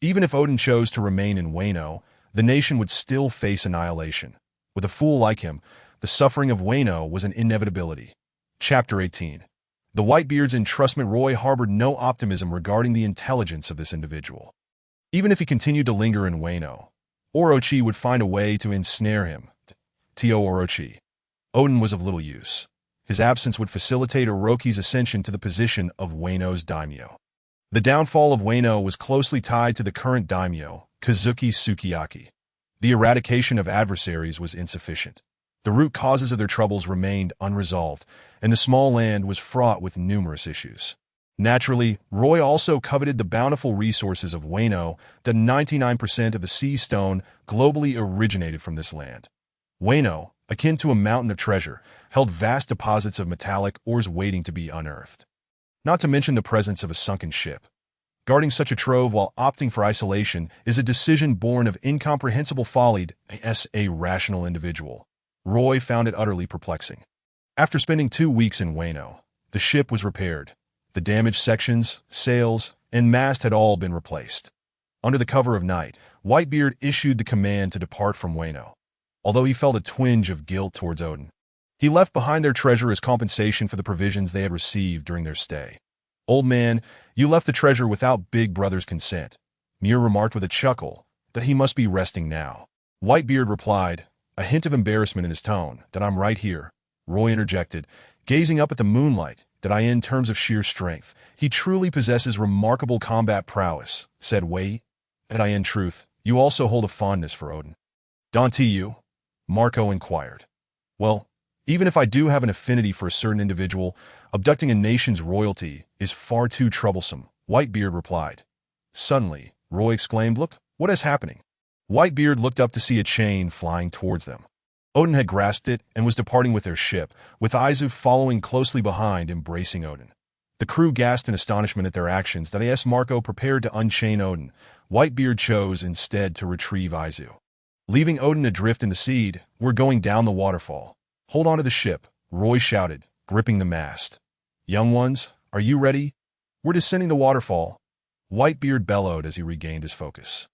Even if Odin chose to remain in Wayno, the nation would still face annihilation. With a fool like him, the suffering of Wayno was an inevitability. Chapter 18. The Whitebeard's entrustment. Roy harbored no optimism regarding the intelligence of this individual. Even if he continued to linger in Wayno, Orochi would find a way to ensnare him. Tio Orochi. Odin was of little use. His absence would facilitate Orochi's ascension to the position of Wayno's daimyo. The downfall of Wayno was closely tied to the current daimyo, Kazuki Sukiyaki. The eradication of adversaries was insufficient. The root causes of their troubles remained unresolved, and the small land was fraught with numerous issues. Naturally, Roy also coveted the bountiful resources of Wayno, that 99% of the sea stone globally originated from this land. Wayno, akin to a mountain of treasure, held vast deposits of metallic ores waiting to be unearthed. Not to mention the presence of a sunken ship. Guarding such a trove while opting for isolation is a decision born of incomprehensible folly as a rational individual. Roy found it utterly perplexing. After spending 2 weeks in Wayno, the ship was repaired. The damaged sections, sails, and mast had all been replaced. Under the cover of night, Whitebeard issued the command to depart from Wayno. Although he felt a twinge of guilt towards Odin, he left behind their treasure as compensation for the provisions they had received during their stay. "Old man, you left the treasure without Big Brother's consent," Muir remarked with a chuckle that he must be resting now. Whitebeard replied, a hint of embarrassment in his tone, that I'm right here. Roy interjected, gazing up at the moonlight, that I in terms of sheer strength. He truly possesses remarkable combat prowess, said Wei. And I in truth, you also hold a fondness for Odin. Don't you? Marco inquired. Well, even if I do have an affinity for a certain individual, abducting a nation's royalty is far too troublesome, Whitebeard replied. Suddenly, Roy exclaimed, look, what is happening? Whitebeard looked up to see a chain flying towards them. Odin had grasped it and was departing with their ship, with Izu following closely behind, embracing Odin. The crew gasped in astonishment at their actions that as Marco prepared to unchain Odin, Whitebeard chose instead to retrieve Izu. Leaving Odin adrift in the sea, we're going down the waterfall. Hold on to the ship, Roy shouted, gripping the mast. Young ones, are you ready? We're descending the waterfall. Whitebeard bellowed as he regained his focus.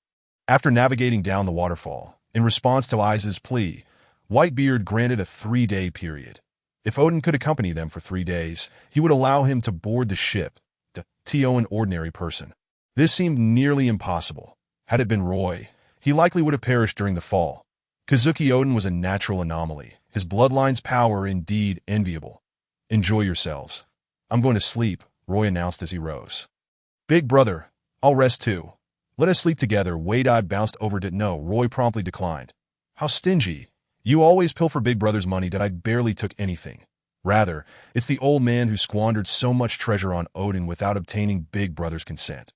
After navigating down the waterfall, in response to Izu's plea, Whitebeard granted a 3-day period. If Odin could accompany them for 3 days, he would allow him to board the ship, to an ordinary person. This seemed nearly impossible. Had it been Roy, he likely would have perished during the fall. Kazuki Odin was a natural anomaly, his bloodline's power indeed enviable. Enjoy yourselves. I'm going to sleep, Roy announced as he rose. Big brother, I'll rest too. Let us sleep together. Wade-Eye bounced over to no. Roy promptly declined. How stingy. You always pilfer Big Brother's money that I barely took anything. Rather, it's the old man who squandered so much treasure on Odin without obtaining Big Brother's consent.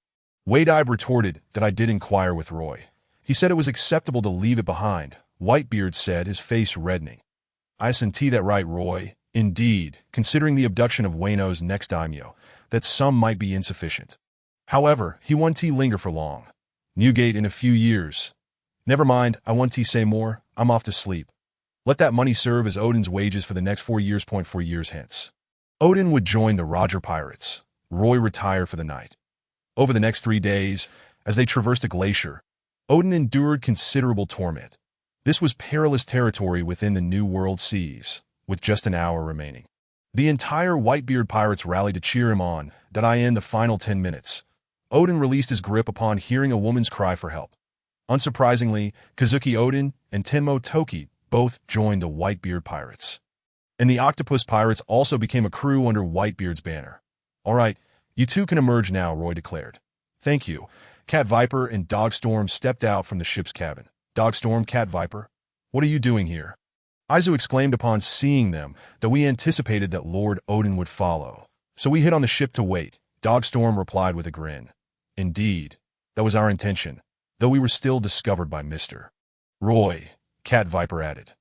Wade-Eye retorted that I did inquire with Roy. He said it was acceptable to leave it behind. Whitebeard said, his face reddening. I senti that right, Roy. Indeed, considering the abduction of Wayno's next daimyo, that some might be insufficient. However, he won't linger for long. Newgate in a few years. Never mind, I won't say more. I'm off to sleep. Let that money serve as Odin's wages for the next 4 years. 4 years hence. Odin would join the Roger Pirates. Roy retired for the night. Over the next 3 days, as they traversed a glacier, Odin endured considerable torment. This was perilous territory within the New World seas, with just an hour remaining. The entire Whitebeard Pirates rallied to cheer him on, that I in the final 10 minutes. Odin released his grip upon hearing a woman's cry for help. Unsurprisingly, Kazuki Odin and Tenmo Toki both joined the Whitebeard Pirates. And the Octopus Pirates also became a crew under Whitebeard's banner. All right, you two can emerge now, Roy declared. Thank you. Cat Viper and Dogstorm stepped out from the ship's cabin. Dogstorm, Cat Viper, what are you doing here? Izu exclaimed upon seeing them, that we anticipated that Lord Odin would follow. So we hid on the ship to wait, Dogstorm replied with a grin. Indeed, that was our intention, though we were still discovered by Mr. Roy, Cat Viper added.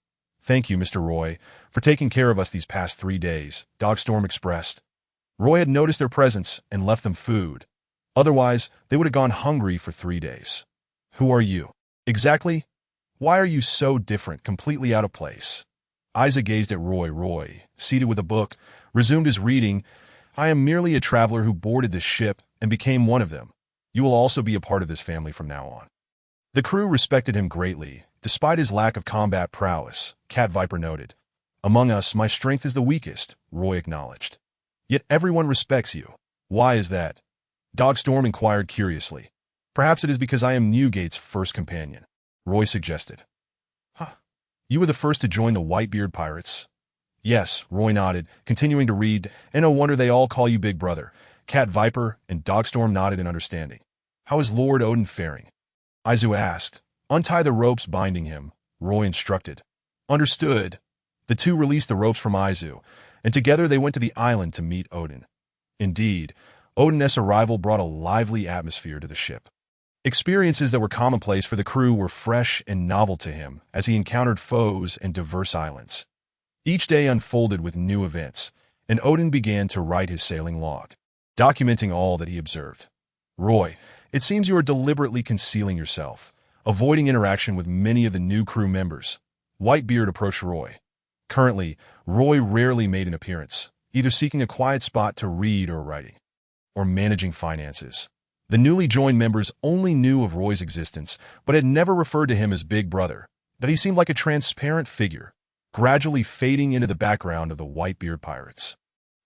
Thank you, Mr. Roy, for taking care of us these past 3 days, Dogstorm expressed. Roy had noticed their presence and left them food. Otherwise, they would have gone hungry for 3 days. Who are you? Exactly. Why are you so different, completely out of place? Isaac gazed at Roy. Roy, seated with a book, resumed his reading. I am merely a traveler who boarded this ship and became one of them. You will also be a part of this family from now on. The crew respected him greatly, despite his lack of combat prowess, Cat Viper noted. Among us, my strength is the weakest, Roy acknowledged. Yet everyone respects you. Why is that? Dogstorm inquired curiously. Perhaps it is because I am Newgate's first companion, Roy suggested. Huh. You were the first to join the Whitebeard Pirates? Yes, Roy nodded, continuing to read, and no wonder they all call you Big Brother. Cat Viper and Dogstorm nodded in understanding. How is Lord Odin faring? Izu asked. Untie the ropes binding him, Roy instructed. Understood. The two released the ropes from Izu, and together they went to the island to meet Odin. Indeed, Odin's arrival brought a lively atmosphere to the ship. Experiences that were commonplace for the crew were fresh and novel to him as he encountered foes and diverse islands. Each day unfolded with new events, and Odin began to write his sailing log, documenting all that he observed. Roy, it seems you are deliberately concealing yourself, avoiding interaction with many of the new crew members. Whitebeard approached Roy. Currently, Roy rarely made an appearance, either seeking a quiet spot to read or writing, or managing finances. The newly joined members only knew of Roy's existence, but had never referred to him as Big Brother, that he seemed like a transparent figure, gradually fading into the background of the Whitebeard Pirates.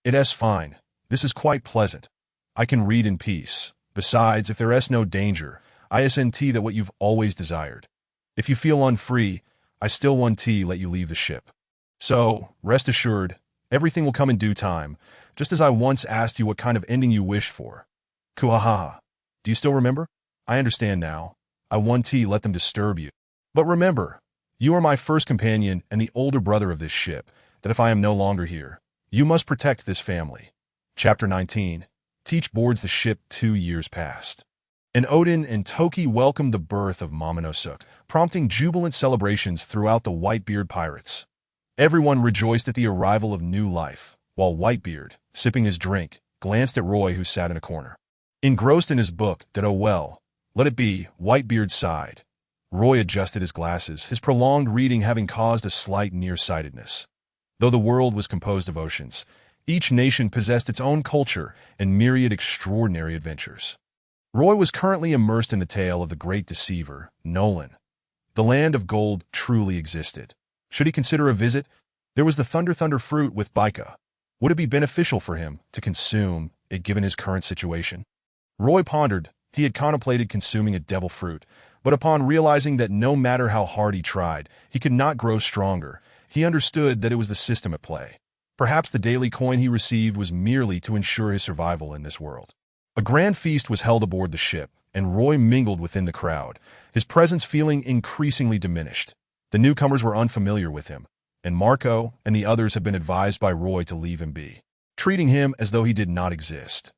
It's fine. This is quite pleasant. I can read in peace. Besides, if there is no danger, isn't that what you've always desired. If you feel unfree, I still want to let you leave the ship. So, rest assured, everything will come in due time, just as I once asked you what kind of ending you wished for. Kuahaha. Do you still remember? I understand now. I want to let them disturb you. But remember, you are my first companion and the older brother of this ship, that if I am no longer here, you must protect this family. Chapter 19. Teach boards the ship 2 years past. And Odin and Toki welcomed the birth of Momonosuke, prompting jubilant celebrations throughout the Whitebeard Pirates. Everyone rejoiced at the arrival of new life, while Whitebeard, sipping his drink, glanced at Roy who sat in a corner. Engrossed in his book that oh well, let it be, Whitebeard sighed. Roy adjusted his glasses, his prolonged reading having caused a slight nearsightedness. Though the world was composed of oceans, each nation possessed its own culture and myriad extraordinary adventures. Roy was currently immersed in the tale of the great deceiver, Nolan. The land of gold truly existed. Should he consider a visit? There was the Thunder fruit with Bika. Would it be beneficial for him to consume it given his current situation? Roy pondered. He had contemplated consuming a devil fruit, but upon realizing that no matter how hard he tried, he could not grow stronger, he understood that it was the system at play. Perhaps the daily coin he received was merely to ensure his survival in this world. A grand feast was held aboard the ship, and Roy mingled within the crowd, his presence feeling increasingly diminished. The newcomers were unfamiliar with him, and Marco and the others had been advised by Roy to leave him be, treating him as though he did not exist.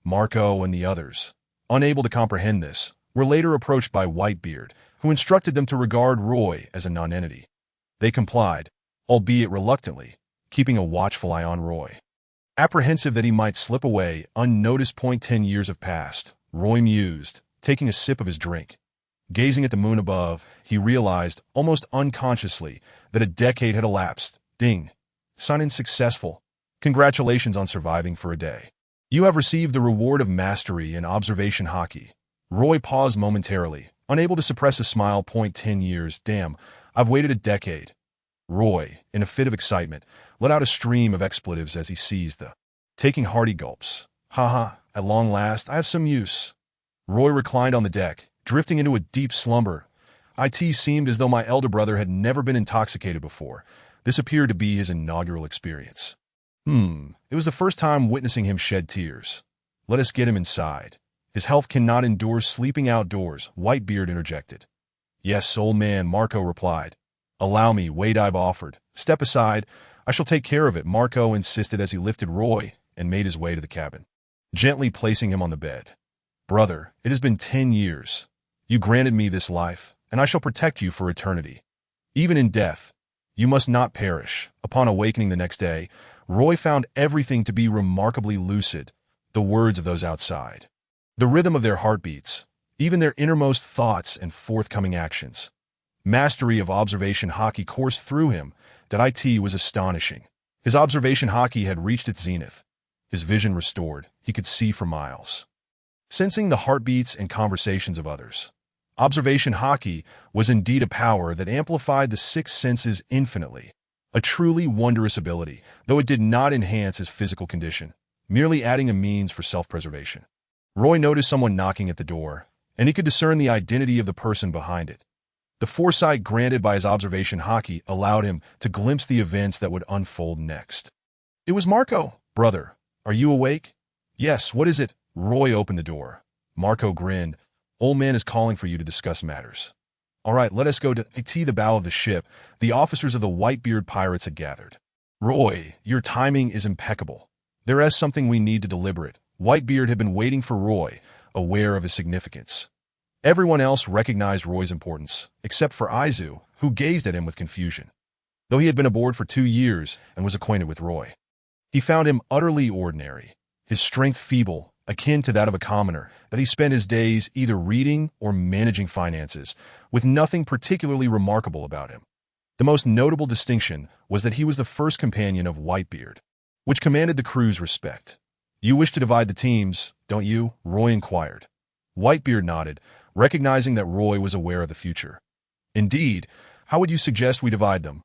Marco and the others, unable to comprehend this, were later approached by Whitebeard, who instructed them to regard Roy as a nonentity. They complied, albeit reluctantly, keeping a watchful eye on Roy. Apprehensive that he might slip away unnoticed. 10 years have passed, Roy mused, taking a sip of his drink. Gazing at the moon above, he realized, almost unconsciously, that a decade had elapsed. Ding. Sign-in successful. Congratulations on surviving for a day. You have received the reward of mastery in observation hockey. Roy paused momentarily, unable to suppress a smile. 10 years, damn, I've waited a decade. Roy, in a fit of excitement, let out a stream of expletives as he seized the, taking hearty gulps. Haha, at long last, I have some use. Roy reclined on the deck, drifting into a deep slumber. It seemed as though my elder brother had never been intoxicated before. This appeared to be his inaugural experience. It was the first time witnessing him shed tears. Let us get him inside. His health cannot endure sleeping outdoors, Whitebeard interjected. Yes, old man, Marco replied. Allow me, Wade-Ibe offered. Step aside. I shall take care of it, Marco insisted as he lifted Roy and made his way to the cabin, gently placing him on the bed. Brother, it has been 10 years. You granted me this life, and I shall protect you for eternity. Even in death, you must not perish. Upon awakening the next day, Roy found everything to be remarkably lucid, the words of those outside, the rhythm of their heartbeats, even their innermost thoughts and forthcoming actions. Mastery of observation hockey coursed through him that it was astonishing. His observation hockey had reached its zenith. His vision restored, he could see for miles. Sensing the heartbeats and conversations of others. Observation hockey was indeed a power that amplified the six senses infinitely. A truly wondrous ability, though it did not enhance his physical condition, merely adding a means for self-preservation. Roy noticed someone knocking at the door, and he could discern the identity of the person behind it. The foresight granted by his observation hockey allowed him to glimpse the events that would unfold next. It was Marco. "Brother, are you awake?" "Yes, what is it?" Roy opened the door. Marco grinned. "Old man is calling for you to discuss matters." "All right, let us go to the bow of the ship." The officers of the Whitebeard Pirates had gathered. "Roy, your timing is impeccable. There is something we need to deliberate." Whitebeard had been waiting for Roy, aware of his significance. Everyone else recognized Roy's importance, except for Izu, who gazed at him with confusion. Though he had been aboard for 2 years and was acquainted with Roy, he found him utterly ordinary, his strength feeble, akin to that of a commoner, that he spent his days either reading or managing finances, with nothing particularly remarkable about him. The most notable distinction was that he was the first companion of Whitebeard, which commanded the crew's respect. "You wish to divide the teams, don't you?" Roy inquired. Whitebeard nodded, recognizing that Roy was aware of the future. "Indeed, how would you suggest we divide them?"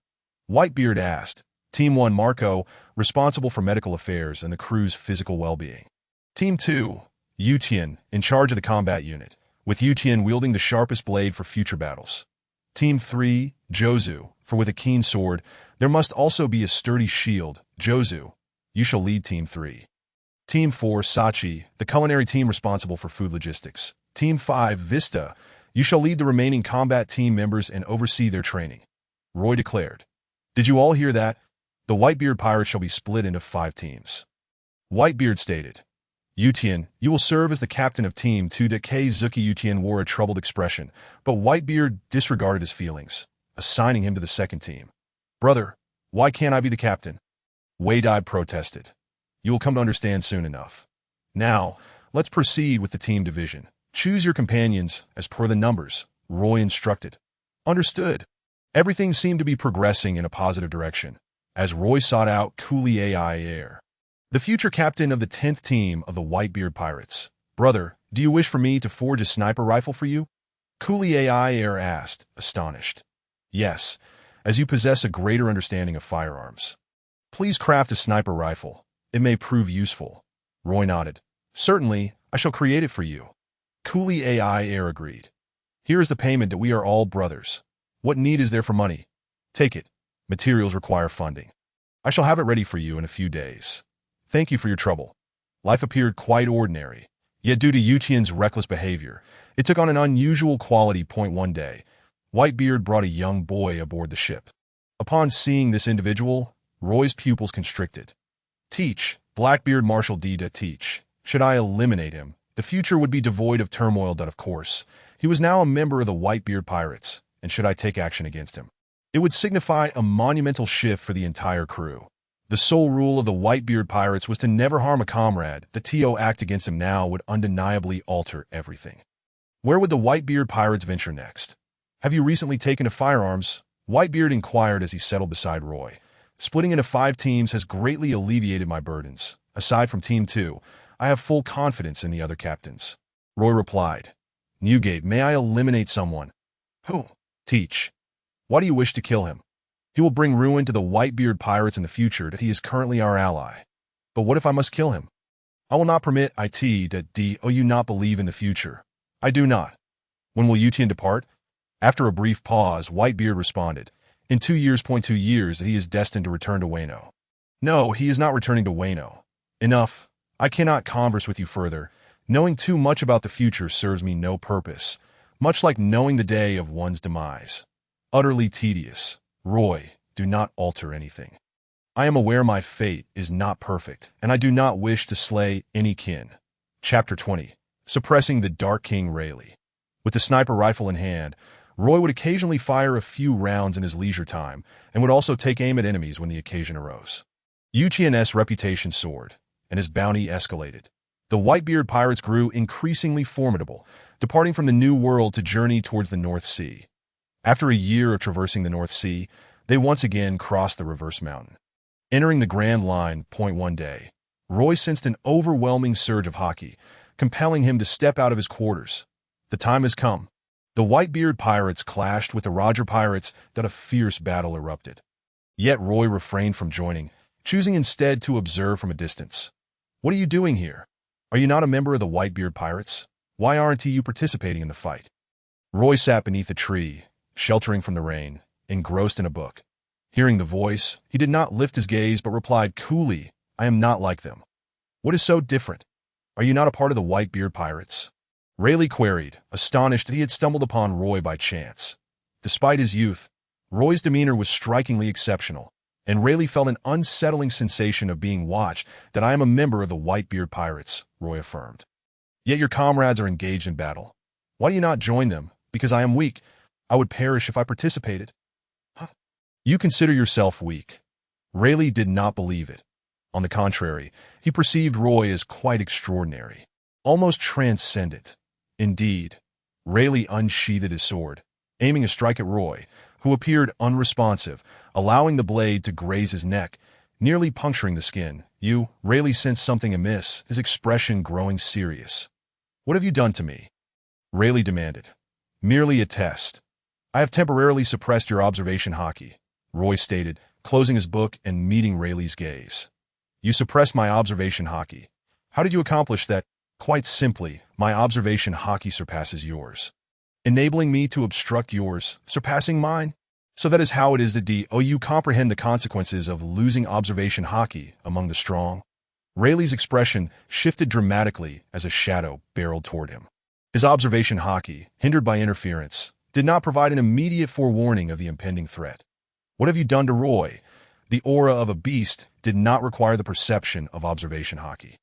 Whitebeard asked. Team 1 Marco, responsible for medical affairs and the crew's physical well-being. Team 2, Yutian, in charge of the combat unit, with Yutian wielding the sharpest blade for future battles. Team 3, Jozu, for with a keen sword, there must also be a sturdy shield. Jozu, you shall lead Team 3. Team 4, Sachi, the culinary team responsible for food logistics. Team 5, Vista, you shall lead the remaining combat team members and oversee their training. Roy declared. "Did you all hear that? The Whitebeard Pirates shall be split into 5 teams." Whitebeard stated. "Yutian, you will serve as the captain of Team 2. Zuki." Yutian wore a troubled expression, but Whitebeard disregarded his feelings, assigning him to the second team. "Brother, why can't I be the captain?" Weidai protested. "You will come to understand soon enough. Now, let's proceed with the team division. Choose your companions as per the numbers," Roy instructed. "Understood." Everything seemed to be progressing in a positive direction, as Roy sought out Cooley Air, the future captain of the 10th team of the Whitebeard Pirates. "Brother, do you wish for me to forge a sniper rifle for you?" Cooley Air asked, astonished. "Yes, as you possess a greater understanding of firearms. Please craft a sniper rifle. It may prove useful." Roy nodded. "Certainly, I shall create it for you." Cooley Air agreed. "Here is the payment that we are all brothers. What need is there for money? Take it. Materials require funding. I shall have it ready for you in a few days. Thank you for your trouble." Life appeared quite ordinary, yet due to Yutian's reckless behavior, it took on an unusual quality. One day, Whitebeard brought a young boy aboard the ship. Upon seeing this individual, Roy's pupils constricted. "Teach, Blackbeard Marshal D. to teach. Should I eliminate him, the future would be devoid of turmoil. Of course, he was now a member of the Whitebeard Pirates, and should I take action against him, it would signify a monumental shift for the entire crew. The sole rule of the Whitebeard Pirates was to never harm a comrade. The TO act against him now would undeniably alter everything. Where would the Whitebeard Pirates venture next? "Have you recently taken to firearms?" Whitebeard inquired as he settled beside Roy. "Splitting into 5 teams has greatly alleviated my burdens. Aside from Team 2, I have full confidence in the other captains." Roy replied. "Newgate, may I eliminate someone?" "Who?" "Teach. Why do you wish to kill him? He will bring ruin to the Whitebeard Pirates in the future. That he is currently our ally. But what if I must kill him? I will not permit you not believe in the future." "I do not." "When will Yutian depart?" After a brief pause, Whitebeard responded. "In 2 years. 2 years that he is destined to return to Wano." "No, he is not returning to Wano. Enough. I cannot converse with you further. Knowing too much about the future serves me no purpose, much like knowing the day of one's demise. Utterly tedious. Roy, do not alter anything. I am aware my fate is not perfect, and I do not wish to slay any kin." Chapter 20. Suppressing the Dark King Rayleigh. With the sniper rifle in hand, Roy would occasionally fire a few rounds in his leisure time, and would also take aim at enemies when the occasion arose. Yuchian's reputation soared, and his bounty escalated. The Whitebeard Pirates grew increasingly formidable, departing from the New World to journey towards the North Sea. After a year of traversing the North Sea, they once again crossed the Reverse Mountain. Entering the Grand Line point one day, Roy sensed an overwhelming surge of hockey, compelling him to step out of his quarters. The time has come. The Whitebeard Pirates clashed with the Roger Pirates that a fierce battle erupted. Yet Roy refrained from joining, choosing instead to observe from a distance. "What are you doing here? Are you not a member of the Whitebeard Pirates? Why aren't you participating in the fight?" Roy sat beneath a tree, sheltering from the rain, engrossed in a book. Hearing the voice, he did not lift his gaze but replied coolly, "I am not like them." "What is so different? Are you not a part of the Whitebeard Pirates?" Rayleigh queried, astonished that he had stumbled upon Roy by chance. Despite his youth, Roy's demeanor was strikingly exceptional, and Rayleigh felt an unsettling sensation of being watched. "That I am a member of the Whitebeard Pirates," Roy affirmed. "Yet your comrades are engaged in battle. Why do you not join them?" "Because I am weak. I would perish if I participated." "Huh? You consider yourself weak?" Rayleigh did not believe it. On the contrary, he perceived Roy as quite extraordinary, almost transcendent. Indeed, Rayleigh unsheathed his sword, aiming a strike at Roy, who appeared unresponsive, allowing the blade to graze his neck, nearly puncturing the skin. Rayleigh sensed something amiss, his expression growing serious. "What have you done to me?" Rayleigh demanded. "Merely a test. I have temporarily suppressed your observation hockey," Roy stated, closing his book and meeting Rayleigh's gaze. "You suppressed my observation hockey. How did you accomplish that?" "Quite simply, my observation hockey surpasses yours, enabling me to obstruct yours, surpassing mine. So that is how it is that you comprehend the consequences of losing observation hockey among the strong." Rayleigh's expression shifted dramatically as a shadow barreled toward him. His observation hockey, hindered by interference, did not provide an immediate forewarning of the impending threat. "What have you done to Roy?" The aura of a beast did not require the perception of observation hockey.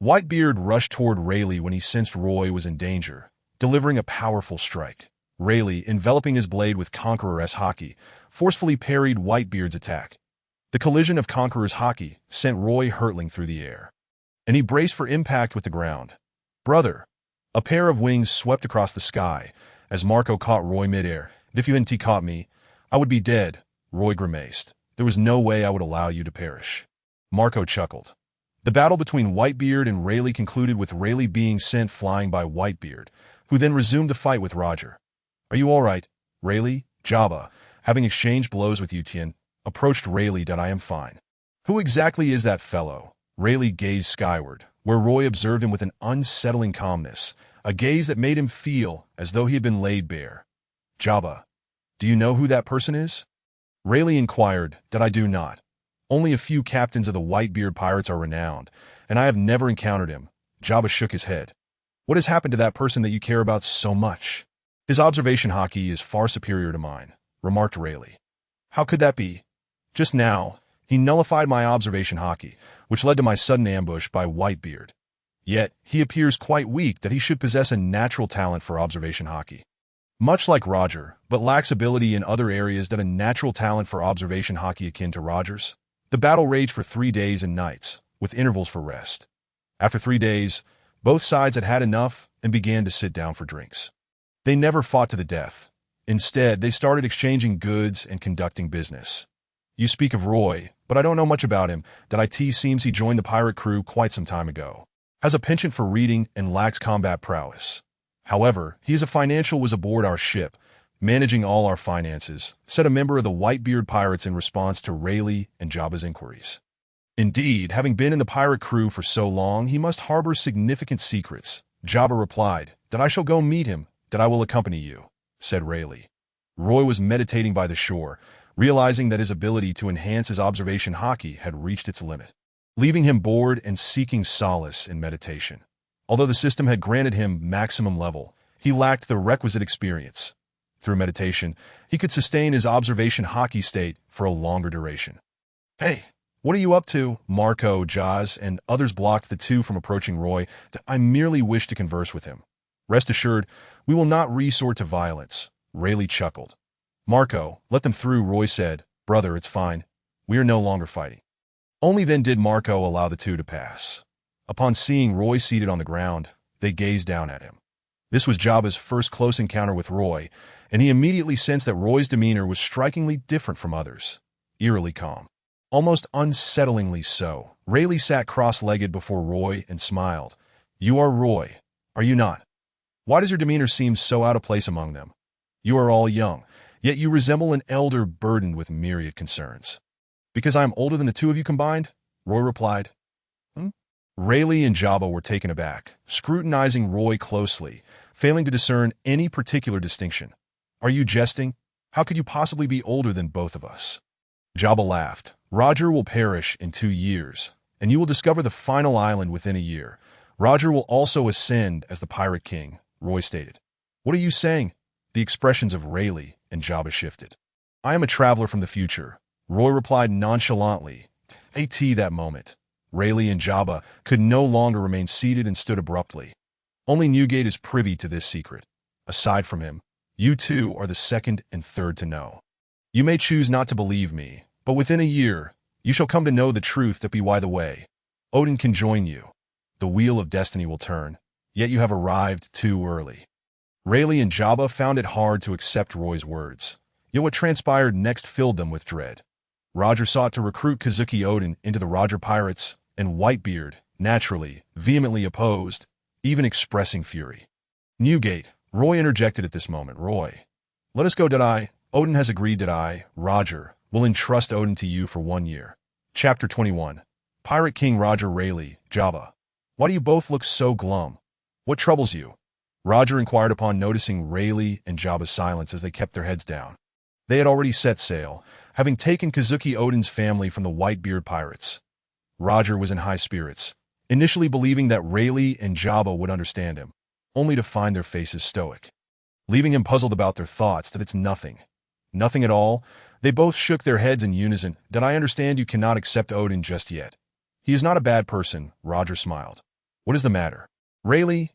Whitebeard rushed toward Rayleigh when he sensed Roy was in danger, delivering a powerful strike. Rayleigh, enveloping his blade with Conqueror's hockey, forcefully parried Whitebeard's attack. The collision of Conqueror's hockey sent Roy hurtling through the air, and he braced for impact with the ground. "Brother!" A pair of wings swept across the sky as Marco caught Roy midair. "If you hadn't caught me, I would be dead," Roy grimaced. "There was no way I would allow you to perish." Marco chuckled. The battle between Whitebeard and Rayleigh concluded with Rayleigh being sent flying by Whitebeard, who then resumed the fight with Roger. "Are you all right, Rayleigh?" Jabba, having exchanged blows with Utian, approached Rayleigh. "I am fine." "Who exactly is that fellow?" Rayleigh gazed skyward, where Roy observed him with an unsettling calmness, a gaze that made him feel as though he had been laid bare. "Jabba, do you know who that person is?" Rayleigh inquired. "I do not. Only a few captains of the Whitebeard Pirates are renowned, and I have never encountered him." Jabba shook his head. "What has happened to that person that you care about so much?" "His observation hockey is far superior to mine," remarked Rayleigh. "How could that be?" "Just now, he nullified my observation hockey, which led to my sudden ambush by Whitebeard. Yet, he appears quite weak that he should possess a natural talent for observation hockey. Much like Roger, but lacks ability in other areas that a natural talent for observation hockey akin to Roger's." The battle raged for 3 days and nights, with intervals for rest. After 3 days, both sides had had enough and began to sit down for drinks. They never fought to the death. Instead, they started exchanging goods and conducting business. "You speak of Roy, but I don't know much about him. It seems he joined the pirate crew quite some time ago. Has a penchant for reading and lacks combat prowess. However, he is a financial was aboard our ship, managing all our finances," said a member of the Whitebeard Pirates in response to Rayleigh and Jabba's inquiries. "Indeed, having been in the pirate crew for so long, he must harbor significant secrets." Jabba replied. "I shall go meet him. I will accompany you," said Rayleigh. Roy was meditating by the shore, realizing that his ability to enhance his observation hockey had reached its limit, leaving him bored and seeking solace in meditation. Although the system had granted him maximum level, he lacked the requisite experience. Through meditation, he could sustain his observation hockey state for a longer duration. "Hey, what are you up to?" Marco, Jaz, and others blocked the two from approaching Roy. "I merely wish to converse with him." "Rest assured, we will not resort to violence," Rayleigh chuckled. "Marco, let them through," Roy said. "Brother, it's fine. We are no longer fighting." Only then did Marco allow the two to pass. Upon seeing Roy seated on the ground, they gazed down at him. This was Jabba's first close encounter with Roy, and he immediately sensed that Roy's demeanor was strikingly different from others. Eerily calm. Almost unsettlingly so. Rayleigh sat cross-legged before Roy and smiled. "You are Roy, are you not? Why does your demeanor seem so out of place among them? You are all young, yet you resemble an elder burdened with myriad concerns." "Because I am older than the two of you combined?" Roy replied. Rayleigh and Jabba were taken aback, scrutinizing Roy closely, failing to discern any particular distinction. "Are you jesting? How could you possibly be older than both of us?" Jabba laughed. "Roger will perish in 2 years, and you will discover the final island within a year. Roger will also ascend as the Pirate King," Roy stated. "What are you saying?" The expressions of Rayleigh and Jabba shifted. "I am a traveler from the future," Roy replied nonchalantly. That moment, Rayleigh and Jabba could no longer remain seated and stood abruptly. Only Newgate is privy to this secret. Aside from him, you two are the second and third to know. You may choose not to believe me, but within a year, you shall come to know the truth that be why the way. Odin can join you. The wheel of destiny will turn, yet you have arrived too early. Rayleigh and Jabba found it hard to accept Roy's words, yet what transpired next filled them with dread. Roger sought to recruit Kazuki Odin into the Roger Pirates, and Whitebeard, naturally, vehemently opposed, even expressing fury. "Newgate," Roy interjected at this moment. "Roy, let us go. Odin has agreed. Roger will entrust Odin to you for 1 year." Chapter 21. Pirate King Roger. Rayleigh, Jabba. "Why do you both look so glum? What troubles you?" Roger inquired upon noticing Rayleigh and Jabba's silence as they kept their heads down. They had already set sail, having taken Kazuki Odin's family from the Whitebeard Pirates. Roger was in high spirits, initially believing that Rayleigh and Jabba would understand him, only to find their faces stoic. Leaving him puzzled about their thoughts that it's nothing. Nothing at all, they both shook their heads in unison. "I understand you cannot accept Odin just yet. He is not a bad person," Roger smiled. "What is the matter?" "Rayleigh,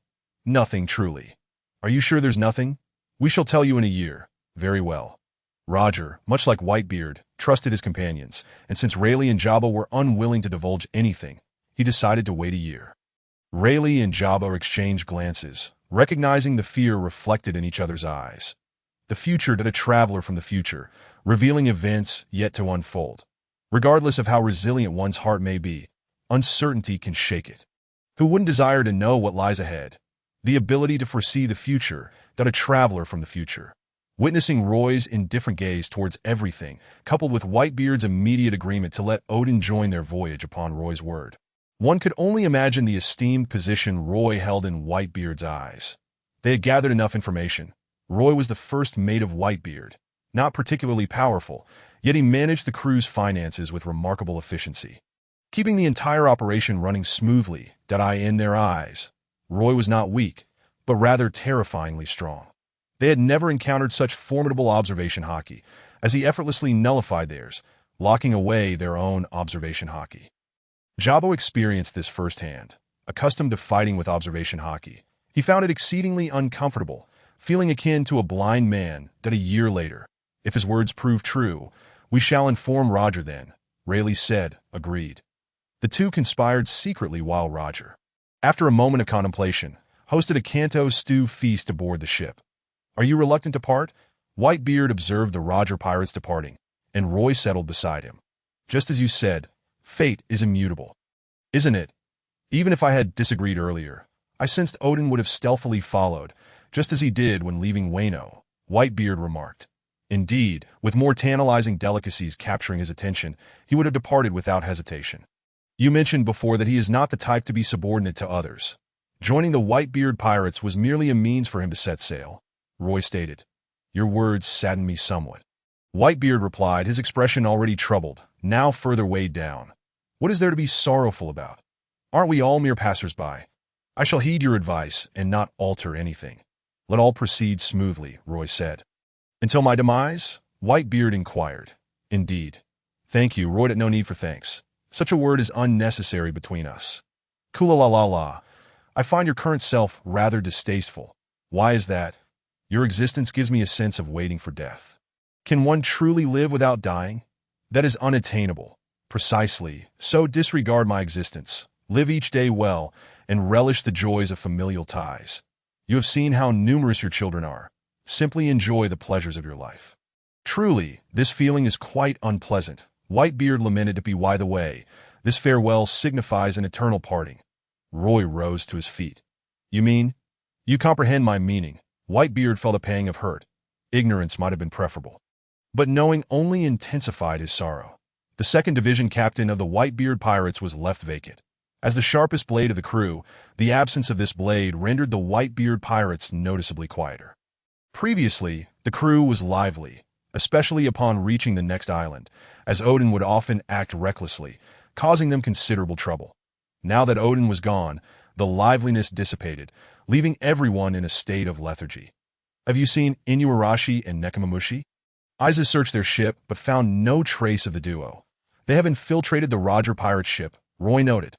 nothing truly." "Are you sure there's nothing?" "We shall tell you in a year." "Very well." Roger, much like Whitebeard, trusted his companions, and since Rayleigh and Jabba were unwilling to divulge anything, he decided to wait a year. Rayleigh and Jabba exchanged glances, recognizing the fear reflected in each other's eyes. The future did a traveler from the future, revealing events yet to unfold. Regardless of how resilient one's heart may be, uncertainty can shake it. Who wouldn't desire to know what lies ahead? The ability to foresee the future did a traveler from the future. Witnessing Roy's indifferent gaze towards everything, coupled with Whitebeard's immediate agreement to let Odin join their voyage upon Roy's word, one could only imagine the esteemed position Roy held in Whitebeard's eyes. They had gathered enough information. Roy was the first mate of Whitebeard, not particularly powerful, yet he managed the crew's finances with remarkable efficiency, keeping the entire operation running smoothly. In their eyes, Roy was not weak, but rather terrifyingly strong. They had never encountered such formidable observation hockey, as he effortlessly nullified theirs, locking away their own observation hockey. Jabba experienced this firsthand. Accustomed to fighting with observation hockey, he found it exceedingly uncomfortable, feeling akin to a blind man. A year later, if his words prove true, we shall inform Roger then, Rayleigh said, agreed. The two conspired secretly while Roger, after a moment of contemplation, hosted a Canto stew feast aboard the ship. "Are you reluctant to part?" Whitebeard observed the Roger pirates departing, and Roy settled beside him. "Just as you said, fate is immutable. Isn't it? Even if I had disagreed earlier, I sensed Odin would have stealthily followed, just as he did when leaving Wano," Whitebeard remarked. "Indeed, with more tantalizing delicacies capturing his attention, he would have departed without hesitation. You mentioned before that he is not the type to be subordinate to others. Joining the Whitebeard Pirates was merely a means for him to set sail," Roy stated. "Your words sadden me somewhat." Whitebeard replied, his expression already troubled, now further weighed down. "What is there to be sorrowful about? Aren't we all mere passers-by? I shall heed your advice and not alter anything. Let all proceed smoothly," Roy said. "Until my demise?" Whitebeard inquired. "Indeed." "Thank you," Roy. "No need for thanks. Such a word is unnecessary between us." "Kula-la-la-la. I find your current self rather distasteful." "Why is that?" "Your existence gives me a sense of waiting for death." "Can one truly live without dying?" "That is unattainable." "Precisely, so disregard my existence," Live each day well, and relish the joys of familial ties. You have seen how numerous your children are. Simply enjoy the pleasures of your life. Truly, this feeling is quite unpleasant. Whitebeard lamented to be by the way. This farewell signifies an eternal parting. Roy rose to his feet. You mean? You comprehend my meaning. Whitebeard felt a pang of hurt. Ignorance might have been preferable. But knowing only intensified his sorrow. The second division captain of the Whitebeard Pirates was left vacant. As the sharpest blade of the crew, the absence of this blade rendered the Whitebeard Pirates noticeably quieter. Previously, the crew was lively, especially upon reaching the next island, as Odin would often act recklessly, causing them considerable trouble. Now that Odin was gone, the liveliness dissipated, leaving everyone in a state of lethargy. Have you seen Inuarashi and Nekomamushi? Isa searched their ship, but found no trace of the duo. They have infiltrated the Roger pirate ship, Roy noted.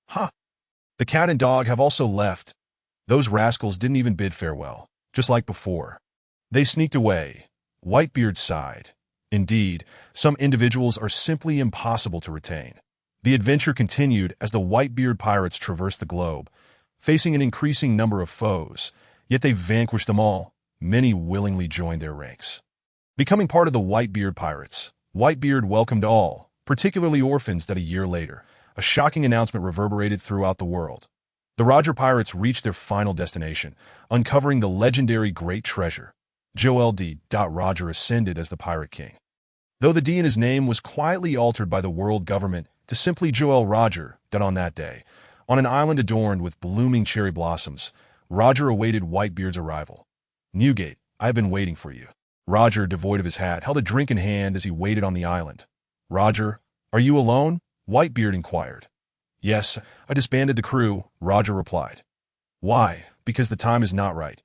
Huh. The cat and dog have also left. Those rascals didn't even bid farewell, just like before. They sneaked away. Whitebeard sighed. Indeed, some individuals are simply impossible to retain. The adventure continued as the Whitebeard Pirates traversed the globe, facing an increasing number of foes, yet they vanquished them all. Many willingly joined their ranks. Becoming part of the Whitebeard Pirates, Whitebeard welcomed all, particularly orphans, that a year later, a shocking announcement reverberated throughout the world. The Roger Pirates reached their final destination, uncovering the legendary Great Treasure. Joel D. Roger ascended as the Pirate King. Though the D in his name was quietly altered by the world government to simply Joel Roger, that on that day, on an island adorned with blooming cherry blossoms, Roger awaited Whitebeard's arrival. Newgate, I have been waiting for you. Roger, devoid of his hat, held a drink in hand as he waited on the island. Roger, are you alone? Whitebeard inquired. Yes, I disbanded the crew, Roger replied. Why? Because the time is not right.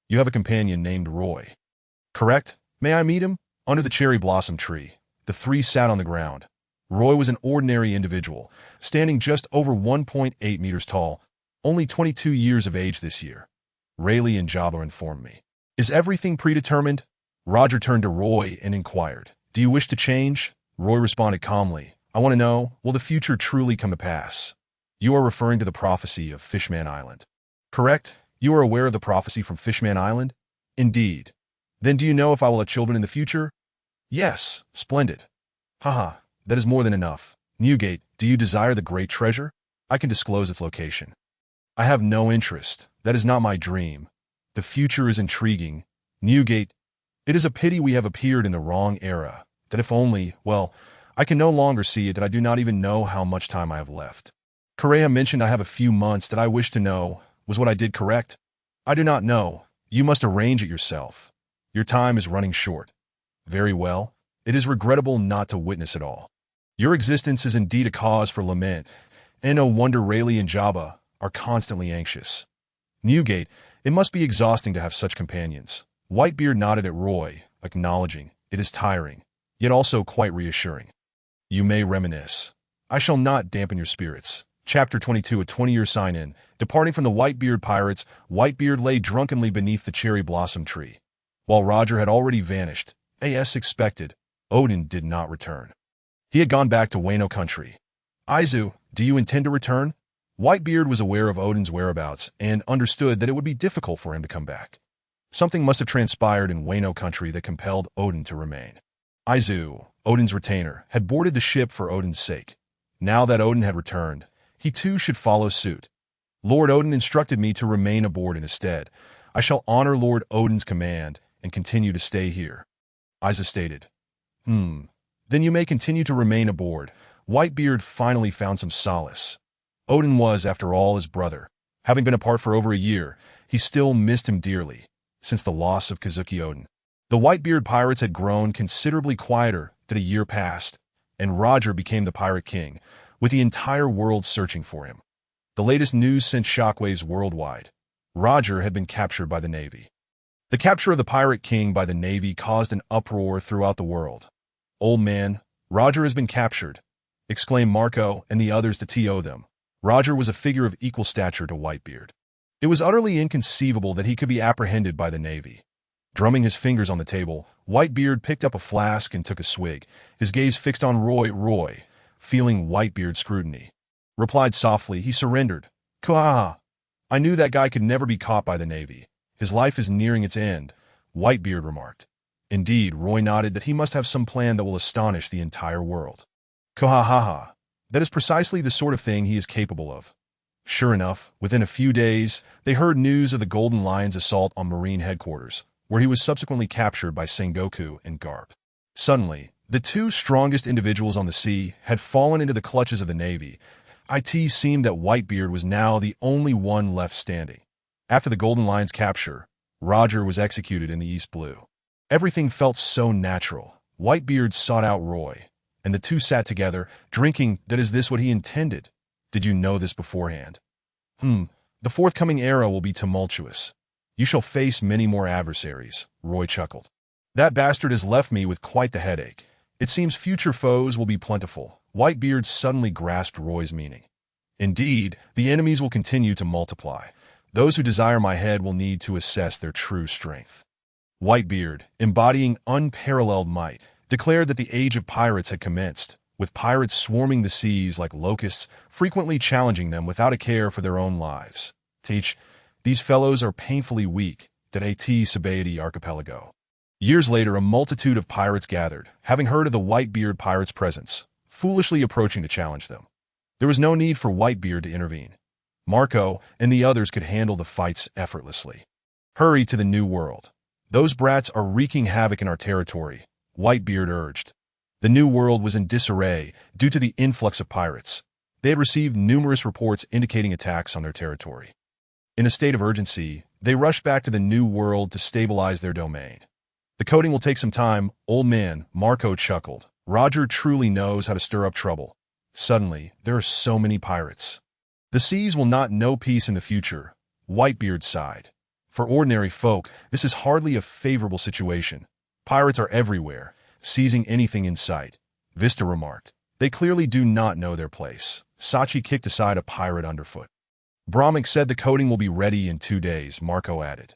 You have a companion named Roy. Correct? May I meet him? Under the cherry blossom tree, the three sat on the ground. Roy was an ordinary individual, standing just over 1.8 meters tall, only 22 years of age this year. Rayleigh and Jabba informed me. Is everything predetermined? Roger turned to Roy and inquired. Do you wish to change? Roy responded calmly. I want to know, will the future truly come to pass? You are referring to the prophecy of Fishman Island. Correct? You are aware of the prophecy from Fishman Island? Indeed. Then do you know if I will have children in the future? Yes, splendid. Haha, that is more than enough. Newgate, do you desire the great treasure? I can disclose its location. I have no interest. That is not my dream. The future is intriguing. Newgate, it is a pity we have appeared in the wrong era. That if only, well, I can no longer see it, that I do not even know how much time I have left. Correa mentioned I have a few months. That I wish to know, was what I did correct? I do not know. You must arrange it yourself. Your time is running short. Very well. It is regrettable not to witness it all. Your existence is indeed a cause for lament, and no wonder Rayleigh and Jabba are constantly anxious. Newgate, it must be exhausting to have such companions. Whitebeard nodded at Roy, acknowledging, it is tiring, yet also quite reassuring. You may reminisce. I shall not dampen your spirits. Chapter 22, a 20-year sign-in. Departing from the Whitebeard Pirates, Whitebeard lay drunkenly beneath the cherry blossom tree. While Roger had already vanished, as expected, Odin did not return. He had gone back to Wano country. Izu, do you intend to return? Whitebeard was aware of Odin's whereabouts and understood that it would be difficult for him to come back. Something must have transpired in Wano country that compelled Odin to remain. Izu, Odin's retainer, had boarded the ship for Odin's sake. Now that Odin had returned, he too should follow suit. Lord Odin instructed me to remain aboard in his stead. I shall honor Lord Odin's command and continue to stay here. Isa stated. Then you may continue to remain aboard. Whitebeard finally found some solace. Odin was, after all, his brother. Having been apart for over a year, he still missed him dearly, since the loss of Kazuki Odin. The Whitebeard Pirates had grown considerably quieter that a year passed, and Roger became the Pirate King, with the entire world searching for him. The latest news sent shockwaves worldwide. Roger had been captured by the Navy. The capture of the Pirate King by the Navy caused an uproar throughout the world. Old man, Roger has been captured, exclaimed Marco and the others to TO them. Roger was a figure of equal stature to Whitebeard. It was utterly inconceivable that he could be apprehended by the Navy. Drumming his fingers on the table, Whitebeard picked up a flask and took a swig, his gaze fixed on Roy, feeling Whitebeard's scrutiny. replied softly. He surrendered. Kuaha. I knew that guy could never be caught by the Navy. His life is nearing its end, Whitebeard remarked. Indeed, Roy nodded that he must have some plan that will astonish the entire world. Kuahaha. That is precisely the sort of thing he is capable of. Sure enough, within a few days, they heard news of the Golden Lion's assault on Marine headquarters, where he was subsequently captured by Sengoku and Garp. Suddenly, the two strongest individuals on the sea had fallen into the clutches of the Navy. It seemed that Whitebeard was now the only one left standing. After the Golden Lion's capture, Roger was executed in the East Blue. Everything felt so natural. Whitebeard sought out Roy, and the two sat together, drinking. That is this what he intended? Did you know this beforehand? The forthcoming era will be tumultuous. You shall face many more adversaries, Roy chuckled. That bastard has left me with quite the headache. It seems future foes will be plentiful. Whitebeard suddenly grasped Roy's meaning. Indeed, the enemies will continue to multiply. Those who desire my head will need to assess their true strength. Whitebeard, embodying unparalleled might, declared that the age of pirates had commenced, with pirates swarming the seas like locusts, frequently challenging them without a care for their own lives. Teach, these fellows are painfully weak, that Sabaody archipelago. Years later, a multitude of pirates gathered, having heard of the Whitebeard Pirates' presence, foolishly approaching to challenge them. There was no need for Whitebeard to intervene. Marco and the others could handle the fights effortlessly. Hurry to the New World. Those brats are wreaking havoc in our territory, Whitebeard urged. The New World was in disarray due to the influx of pirates. They had received numerous reports indicating attacks on their territory. In a state of urgency, they rushed back to the New World to stabilize their domain. The coding will take some time, old man, Marco chuckled. Roger truly knows how to stir up trouble. Suddenly, there are so many pirates. The seas will not know peace in the future, Whitebeard sighed. For ordinary folk, this is hardly a favorable situation. Pirates are everywhere, seizing anything in sight, Vista remarked. They clearly do not know their place. Sachi kicked aside a pirate underfoot. Brahmik said the coding will be ready in 2 days, Marco added.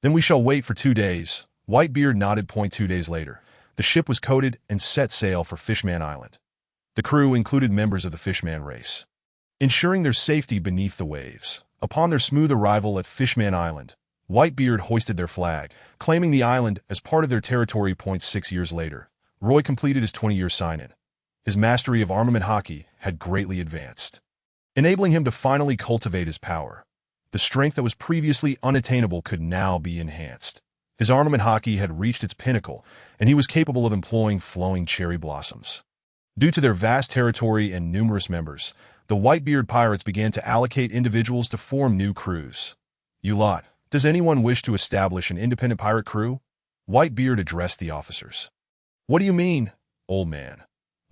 Then we shall wait for 2 days. Whitebeard nodded. 2 days later, the ship was coded and set sail for Fishman Island. The crew included members of the Fishman race, ensuring their safety beneath the waves. Upon their smooth arrival at Fishman Island, Whitebeard hoisted their flag, claiming the island as part of their territory. 6 years later, Roy completed his 20-year sign-in. His mastery of armament hockey had greatly advanced, enabling him to finally cultivate his power. The strength that was previously unattainable could now be enhanced. His armament hockey had reached its pinnacle, and he was capable of employing flowing cherry blossoms. Due to their vast territory and numerous members, the Whitebeard Pirates began to allocate individuals to form new crews. You lot, does anyone wish to establish an independent pirate crew? Whitebeard addressed the officers. What do you mean, old man?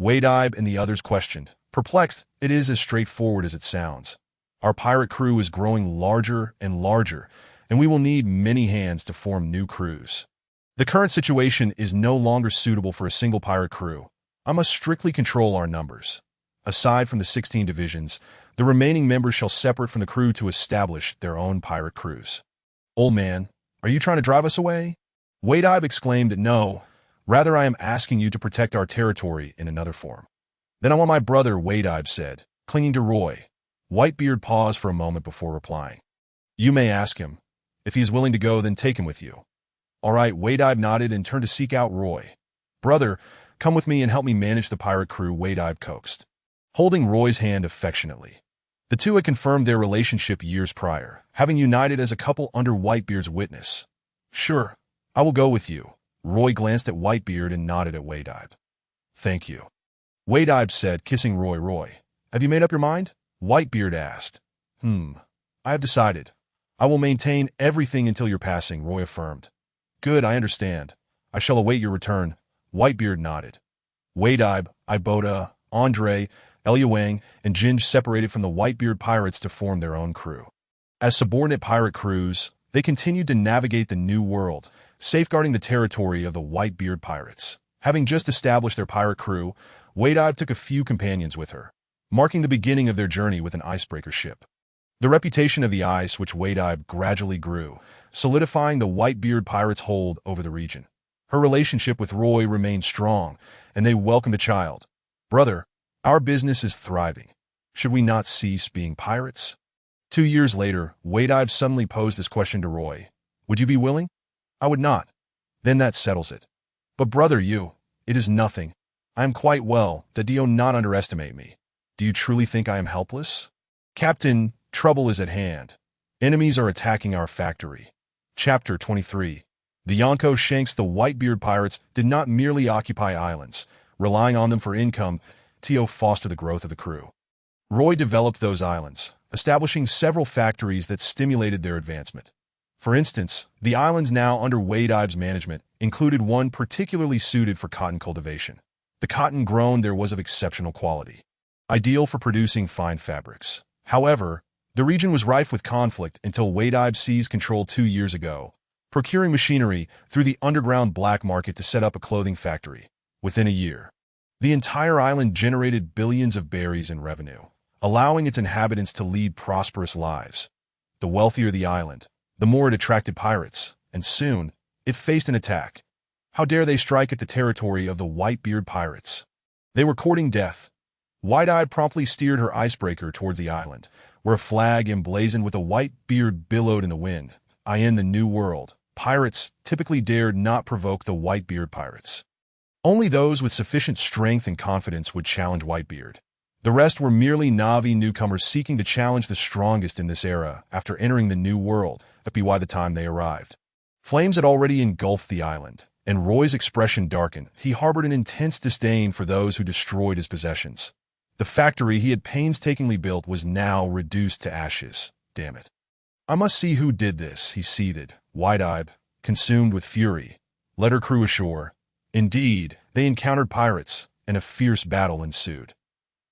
Whitebeard and the others questioned. Perplexed, it is as straightforward as it sounds. Our pirate crew is growing larger and larger, and we will need many hands to form new crews. The current situation is no longer suitable for a single pirate crew. I must strictly control our numbers. Aside from the 16 divisions, the remaining members shall separate from the crew to establish their own pirate crews. Old man, are you trying to drive us away? Whitebeard exclaimed. No, rather I am asking you to protect our territory in another form. Then I want my brother, Whitebeard said, clinging to Roy. Whitebeard paused for a moment before replying. You may ask him. If he is willing to go, then take him with you. All right, Whitebeard nodded and turned to seek out Roy. Brother, come with me and help me manage the pirate crew, Whitebeard coaxed, holding Roy's hand affectionately. The two had confirmed their relationship years prior, having united as a couple under Whitebeard's witness. Sure, I will go with you. Roy glanced at Whitebeard and nodded at Whitebeard. Thank you. Whitebeard said, kissing Roy. Roy, have you made up your mind? Whitebeard asked. I have decided. I will maintain everything until your passing, Roy affirmed. Good, I understand. I shall await your return. Whitebeard nodded. Whitebeard, Ibota, Andre, Elia and Ginge separated from the Whitebeard Pirates to form their own crew. As subordinate pirate crews, they continued to navigate the New World, safeguarding the territory of the Whitebeard Pirates. Having just established their pirate crew, Whitebeard took a few companions with her, marking the beginning of their journey with an icebreaker ship. The reputation of the ice which Whitebeard gradually grew, solidifying the Whitebeard Pirates' hold over the region. Her relationship with Roy remained strong, and they welcomed a child. Brother, our business is thriving. Should we not cease being pirates? 2 years later, Whitebeard suddenly posed this question to Roy. Would you be willing? I would not. Then that settles it. But brother, it is nothing. I am quite well, that do not underestimate me. Do you truly think I am helpless? Captain, trouble is at hand. Enemies are attacking our factory. Chapter 23. The Yonko Shanks, the Whitebeard Pirates, did not merely occupy islands, relying on them for income to foster the growth of the crew. Roy developed those islands, establishing several factories that stimulated their advancement. For instance, the islands now under Whitebeard's management included one particularly suited for cotton cultivation. The cotton grown there was of exceptional quality, ideal for producing fine fabrics. However, the region was rife with conflict until Whitebeard seized control 2 years ago, procuring machinery through the underground black market to set up a clothing factory. Within a year, the entire island generated billions of berries in revenue, allowing its inhabitants to lead prosperous lives. The wealthier the island, the more it attracted pirates, and soon, it faced an attack. How dare they strike at the territory of the Whitebeard Pirates? They were courting death. Whitebeard promptly steered her icebreaker towards the island, where a flag emblazoned with a white beard billowed in the wind. In the New World, pirates typically dared not provoke the Whitebeard Pirates. Only those with sufficient strength and confidence would challenge Whitebeard. The rest were merely Navi newcomers seeking to challenge the strongest in this era after entering the New World, by the time they arrived. Flames had already engulfed the island, and Roy's expression darkened. He harbored an intense disdain for those who destroyed his possessions. The factory he had painstakingly built was now reduced to ashes. Damn it. I must see who did this, he seethed. Whitebeard, consumed with fury, led her crew ashore. Indeed, they encountered pirates, and a fierce battle ensued.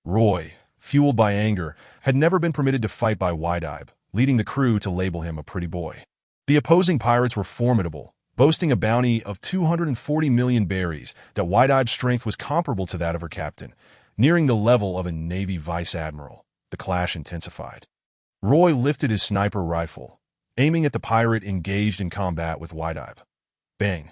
Roy, fueled by anger, had never been permitted to fight by Whitebeard, leading the crew to label him a pretty boy. The opposing pirates were formidable, boasting a bounty of 240 million berries. That Whitebeard's strength was comparable to that of her captain, nearing the level of a Navy vice admiral. The clash intensified. Roy lifted his sniper rifle, aiming at the pirate engaged in combat with Whitebeard. Bang!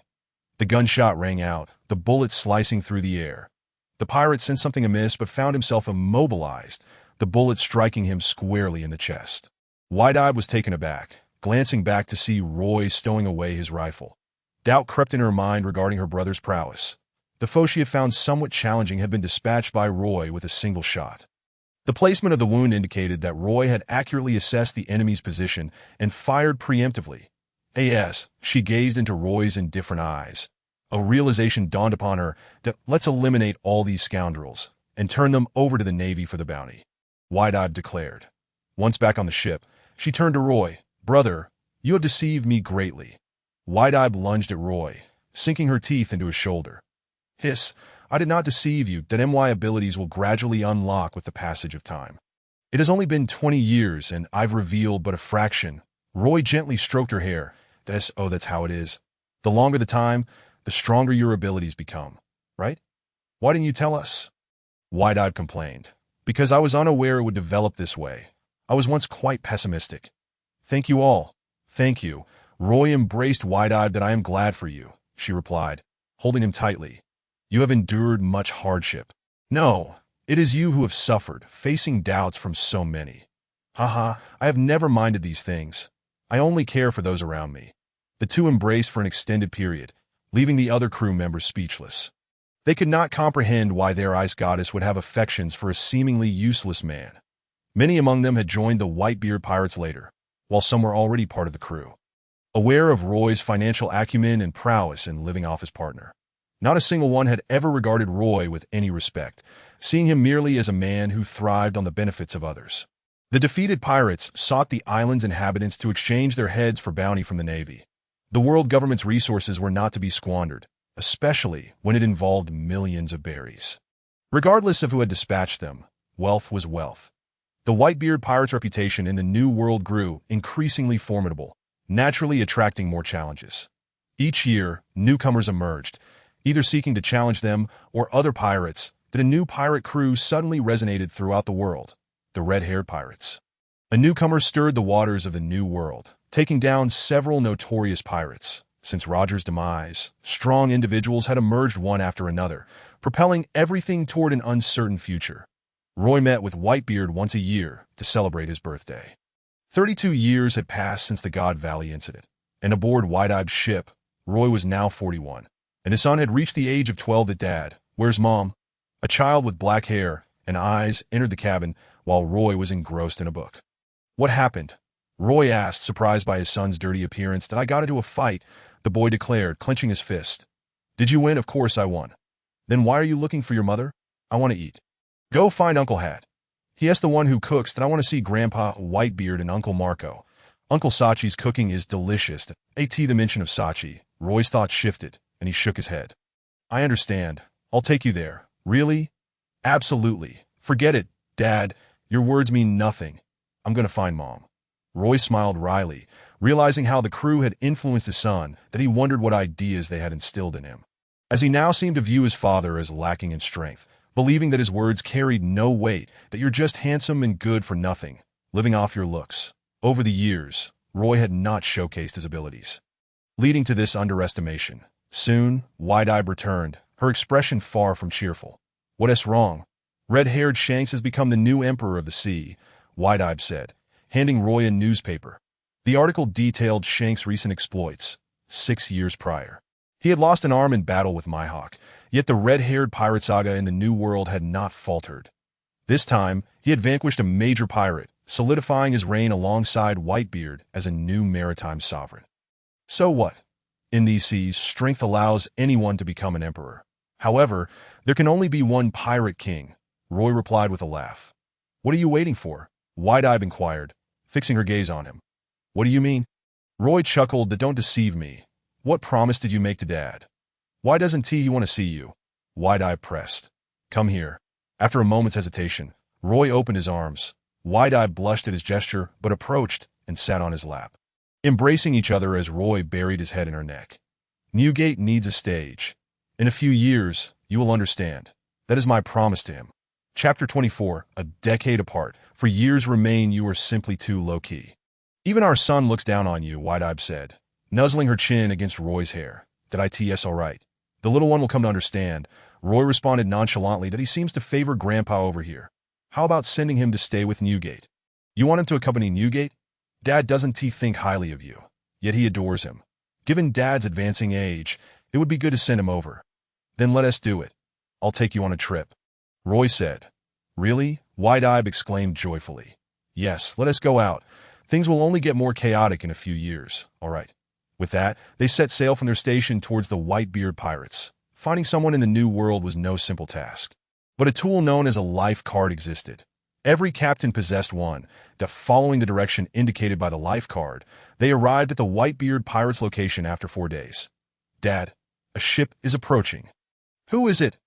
The gunshot rang out, the bullet slicing through the air. The pirate sensed something amiss but found himself immobilized, the bullet striking him squarely in the chest. Whitebeard was taken aback, glancing back to see Roy stowing away his rifle. Doubt crept in her mind regarding her brother's prowess. The foe she had found somewhat challenging had been dispatched by Roy with a single shot. The placement of the wound indicated that Roy had accurately assessed the enemy's position and fired preemptively. As she gazed into Roy's indifferent eyes, a realization dawned upon her that let's eliminate all these scoundrels and turn them over to the Navy for the bounty, Whitebeard declared. Once back on the ship, she turned to Roy. Brother, you have deceived me greatly. Whitebeard lunged at Roy, sinking her teeth into his shoulder. Hiss, I did not deceive you, that MY abilities will gradually unlock with the passage of time. It has only been 20 years, and I've revealed but a fraction. Roy gently stroked her hair. That's how it is. The longer the time, the stronger your abilities become, right? Why didn't you tell us? Whitebeard complained. Because I was unaware it would develop this way. I was once quite pessimistic. Thank you all. Thank you. Roy embraced Whitebeard. That I am glad for you, she replied, holding him tightly. You have endured much hardship. No, it is you who have suffered, facing doubts from so many. I have never minded these things. I only care for those around me. The two embraced for an extended period, leaving the other crew members speechless. They could not comprehend why their ice goddess would have affections for a seemingly useless man. Many among them had joined the Whitebeard Pirates later, while some were already part of the crew. Aware of Roy's financial acumen and prowess in living off his partner, not a single one had ever regarded Roy with any respect, seeing him merely as a man who thrived on the benefits of others. The defeated pirates sought the island's inhabitants to exchange their heads for bounty from the Navy. The world government's resources were not to be squandered, especially when it involved millions of berries. Regardless of who had dispatched them, wealth was wealth. The Whitebeard Pirates' reputation in the New World grew increasingly formidable, naturally attracting more challenges. Each year, newcomers emerged, either seeking to challenge them or other pirates. That a new pirate crew suddenly resonated throughout the world, the red-haired pirates. A newcomer stirred the waters of the New World, taking down several notorious pirates. Since Roger's demise, strong individuals had emerged one after another, propelling everything toward an uncertain future. Roy met with Whitebeard once a year to celebrate his birthday. 32 years had passed since the God Valley incident, and aboard Whitebeard's ship, Roy was now 41, and his son had reached the age of 12 at Dad, "Where's Mom?" A child with black hair and eyes entered the cabin while Roy was engrossed in a book. "What happened?" Roy asked, surprised by his son's dirty appearance. "That I got into a fight," the boy declared, clenching his fist. "Did you win?" "Of course I won." "Then why are you looking for your mother?" "I want to eat." "Go find Uncle Hat. He is the one who cooks. Then I want to see Grandpa Whitebeard and Uncle Marco. Uncle Sachi's cooking is delicious." At the mention of Sachi, Roy's thoughts shifted, and he shook his head. "I understand. I'll take you there." "Really?" "Absolutely. Forget it, Dad. Your words mean nothing. I'm going to find Mom." Roy smiled wryly, realizing how the crew had influenced his son, that he wondered what ideas they had instilled in him. As he now seemed to view his father as lacking in strength, believing that his words carried no weight, that you're just handsome and good for nothing, living off your looks. Over the years, Roy had not showcased his abilities, leading to this underestimation. Soon, Wide-Eye returned, her expression far from cheerful. "What's wrong?" "Red-haired Shanks has become the new emperor of the sea," Wide-Eye said, handing Roy a newspaper. The article detailed Shanks' recent exploits, 6 years prior. He had lost an arm in battle with Mihawk, yet the red-haired pirate saga in the New World had not faltered. This time, he had vanquished a major pirate, solidifying his reign alongside Whitebeard as a new maritime sovereign. So what? In these seas, strength allows anyone to become an emperor. However, there can only be one pirate king, Roy replied with a laugh. "What are you waiting for?" Wide-Eye inquired, fixing her gaze on him. "What do you mean?" Roy chuckled. "Don't deceive me. What promise did you make to Dad?" "Why doesn't he want to see you?" Wide-Eye pressed. "Come here." After a moment's hesitation, Roy opened his arms. Wide-Eye blushed at his gesture, but approached and sat on his lap, embracing each other as Roy buried his head in her neck. "Newgate needs a stage. In a few years, you will understand. That is my promise to him." Chapter 24, a decade apart. "For years remain, you are simply too low-key. Even our son looks down on you," Wide-Eye said, nuzzling her chin against Roy's hair. "Did it's all right. The little one will come to understand." Roy responded nonchalantly that he seems to favor Grandpa over here. "How about sending him to stay with Newgate?" "You want him to accompany Newgate?" "Dad doesn't think highly of you, yet he adores him. Given Dad's advancing age, it would be good to send him over." "Then let us do it. I'll take you on a trip," Roy said. "Really?" Wide-Eye exclaimed joyfully. "Yes, let us go out. Things will only get more chaotic in a few years. All right." With that, they set sail from their station towards the Whitebeard Pirates. Finding someone in the New World was no simple task. But a tool known as a life card existed. Every captain possessed one, that following the direction indicated by the life card, they arrived at the Whitebeard Pirates location after 4 days. "Dad, a ship is approaching." "Who is it?"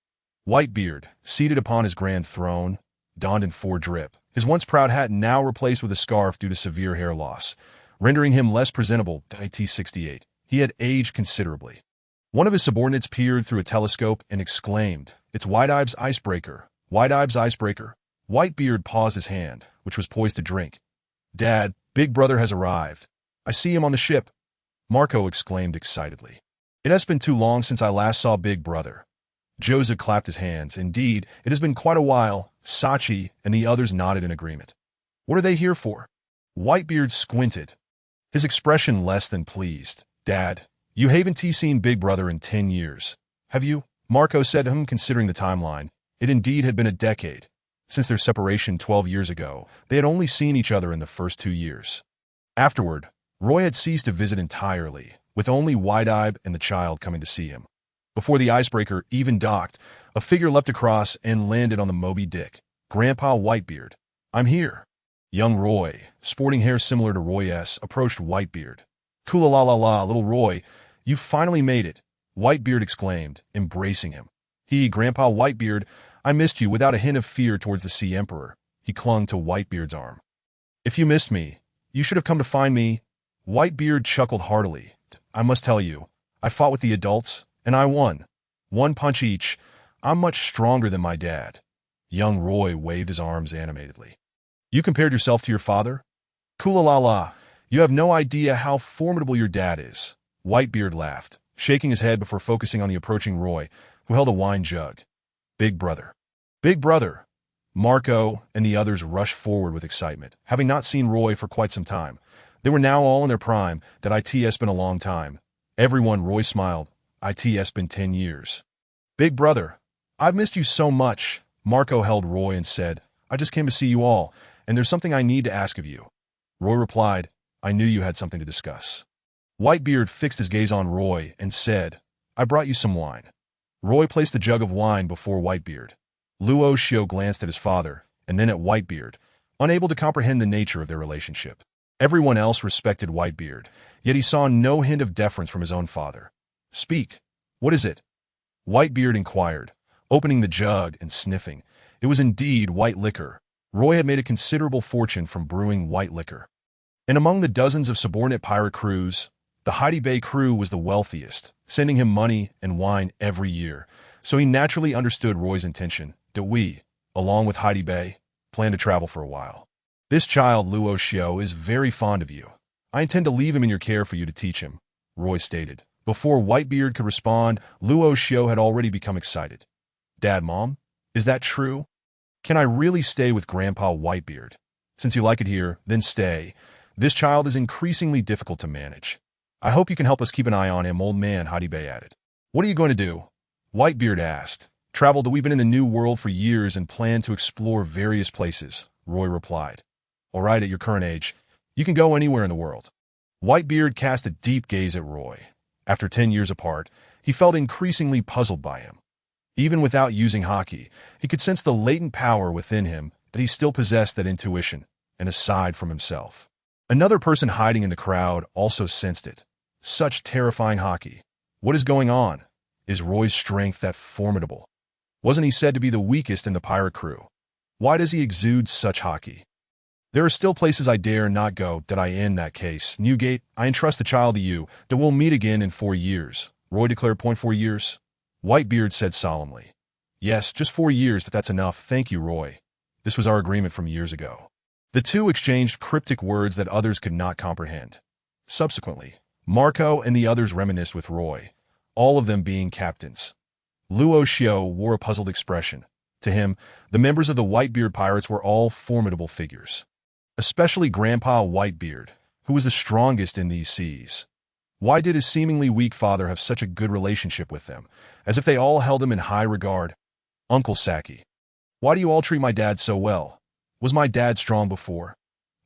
Whitebeard, seated upon his grand throne, donned in 4 drip, his once proud hat now replaced with a scarf due to severe hair loss, rendering him less presentable. IT-68. He had aged considerably. One of his subordinates peered through a telescope and exclaimed, "It's Wide-Eye's icebreaker. Wide-Eye's icebreaker." Whitebeard paused his hand, which was poised to drink. "Dad, Big Brother has arrived. I see him on the ship." Marco exclaimed excitedly. "It has been too long since I last saw Big Brother." Joseph clapped his hands. "Indeed, it has been quite a while." Sachi and the others nodded in agreement. "What are they here for?" Whitebeard squinted, his expression less than pleased. "Dad, you haven't seen Big Brother in 10 years, have you?" Marco said to him, considering the timeline. It indeed had been a decade. Since their separation 12 years ago, they had only seen each other in the first 2 years. Afterward, Roy had ceased to visit entirely, with only Wide-Eye and the child coming to see him. Before the icebreaker even docked, a figure leapt across and landed on the Moby Dick. Grandpa Whitebeard. "I'm here." Young Roy, sporting hair similar to Roy's, approached Whitebeard. "Kula la la la, little Roy, you finally made it," Whitebeard exclaimed, embracing him. Grandpa Whitebeard, I missed you," without a hint of fear towards the Sea Emperor. He clung to Whitebeard's arm. "If you missed me, you should have come to find me." Whitebeard chuckled heartily. "I must tell you, I fought with the adults, and I won. 1 punch each. I'm much stronger than my dad." Young Roy waved his arms animatedly. "You compared yourself to your father?" "Kula la la, you have no idea how formidable your dad is." Whitebeard laughed, shaking his head before focusing on the approaching Roy, who held a wine jug. "Big Brother. Big Brother." Marco and the others rushed forward with excitement, having not seen Roy for quite some time. They were now all in their prime. That it's been a long time. Everyone, Roy smiled. It's been 10 years. Big brother, I've missed you so much. Marco held Roy and said, I just came to see you all, and there's something I need to ask of you. Roy replied, I knew you had something to discuss. Whitebeard fixed his gaze on Roy and said, I brought you some wine. Roy placed the jug of wine before Whitebeard. Luo Shio glanced at his father, and then at Whitebeard, unable to comprehend the nature of their relationship. Everyone else respected Whitebeard, yet he saw no hint of deference from his own father. Speak. What is it? Whitebeard inquired, opening the jug and sniffing. It was indeed white liquor. Roy had made a considerable fortune from brewing white liquor. And among the dozens of subordinate pirate crews, the Heidi Bay crew was the wealthiest, sending him money and wine every year. So he naturally understood Roy's intention that we, along with Heidi Bay, plan to travel for a while. This child, Luo Shio, is very fond of you. I intend to leave him in your care for you to teach him, Roy stated. Before Whitebeard could respond, Luo Shio had already become excited. Dad, Mom, is that true? Can I really stay with Grandpa Whitebeard? Since you like it here, then stay. This child is increasingly difficult to manage. I hope you can help us keep an eye on him, old man, Heidi Bay added. What are you going to do? Whitebeard asked. Traveled. We've been in the New World for years and plan to explore various places, Roy replied. All right, at your current age, you can go anywhere in the world. Whitebeard cast a deep gaze at Roy. After 10 years apart, he felt increasingly puzzled by him. Even without using hockey, he could sense the latent power within him that he still possessed that intuition, and aside from himself. Another person hiding in the crowd also sensed it. Such terrifying hockey. What is going on? Is Roy's strength that formidable? Wasn't he said to be the weakest in the pirate crew? Why does he exude such hockey? There are still places I dare not go. That I in that case. Newgate, I entrust the child to you, that we'll meet again in 4 years. Roy declared. 4 years? Whitebeard said solemnly. Yes, just 4 years. That's enough. Thank you, Roy. This was our agreement from years ago. The two exchanged cryptic words that others could not comprehend. Subsequently, Marco and the others reminisced with Roy, all of them being captains. Luo Shio wore a puzzled expression. To him, the members of the Whitebeard Pirates were all formidable figures. Especially Grandpa Whitebeard, who was the strongest in these seas. Why did his seemingly weak father have such a good relationship with them, as if they all held him in high regard? Uncle Saki. Why do you all treat my dad so well? Was my dad strong before?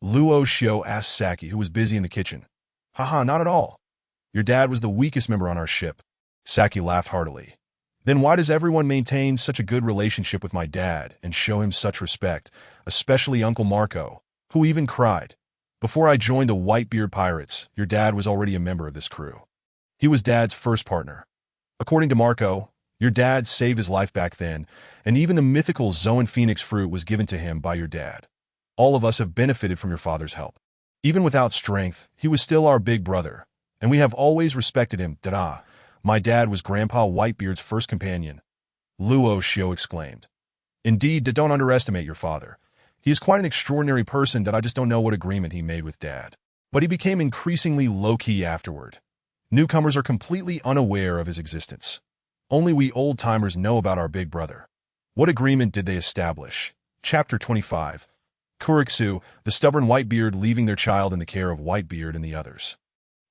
Luo Shio asked Saki, who was busy in the kitchen. Haha, not at all. Your dad was the weakest member on our ship. Saki laughed heartily. Then why does everyone maintain such a good relationship with my dad and show him such respect, especially Uncle Marco, who even cried? Before I joined the Whitebeard Pirates, your dad was already a member of this crew. He was Dad's first partner. According to Marco, your dad saved his life back then, and even the mythical Zoan Phoenix fruit was given to him by your dad. All of us have benefited from your father's help. Even without strength, he was still our big brother, and we have always respected him. Da-da. My dad was Grandpa Whitebeard's first companion. Luo Shio exclaimed. Indeed, don't underestimate your father. He is quite an extraordinary person that I just don't know what agreement he made with Dad. But he became increasingly low-key afterward. Newcomers are completely unaware of his existence. Only we old-timers know about our big brother. What agreement did they establish? Chapter 25. Kuriksu, the stubborn Whitebeard leaving their child in the care of Whitebeard and the others.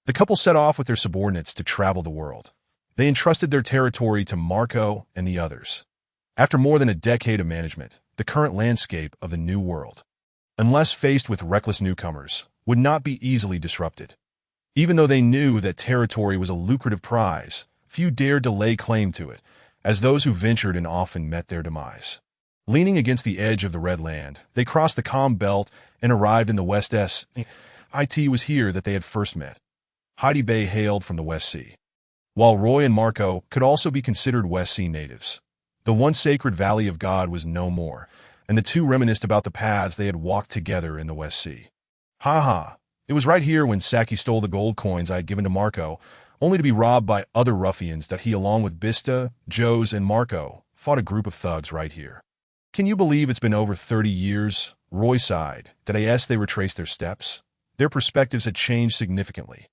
The couple set off with their subordinates to travel the world. They entrusted their territory to Marco and the others. After more than a decade of management, the current landscape of the New World, unless faced with reckless newcomers, would not be easily disrupted. Even though they knew that territory was a lucrative prize, few dared to lay claim to it, as those who ventured and often met their demise. Leaning against the edge of the Red Land, they crossed the calm belt and arrived in the West S. It was here that they had first met. Heidi Bay hailed from the West Sea, while Roy and Marco could also be considered West Sea natives. The once sacred Valley of God was no more, and the two reminisced about the paths they had walked together in the West Sea. Ha ha, it was right here when Saki stole the gold coins I had given to Marco, only to be robbed by other ruffians that he, along with Bista, Joes, and Marco, fought a group of thugs right here. Can you believe it's been over 30 years? Roy sighed. Did I ask they retraced their steps? Their perspectives had changed significantly.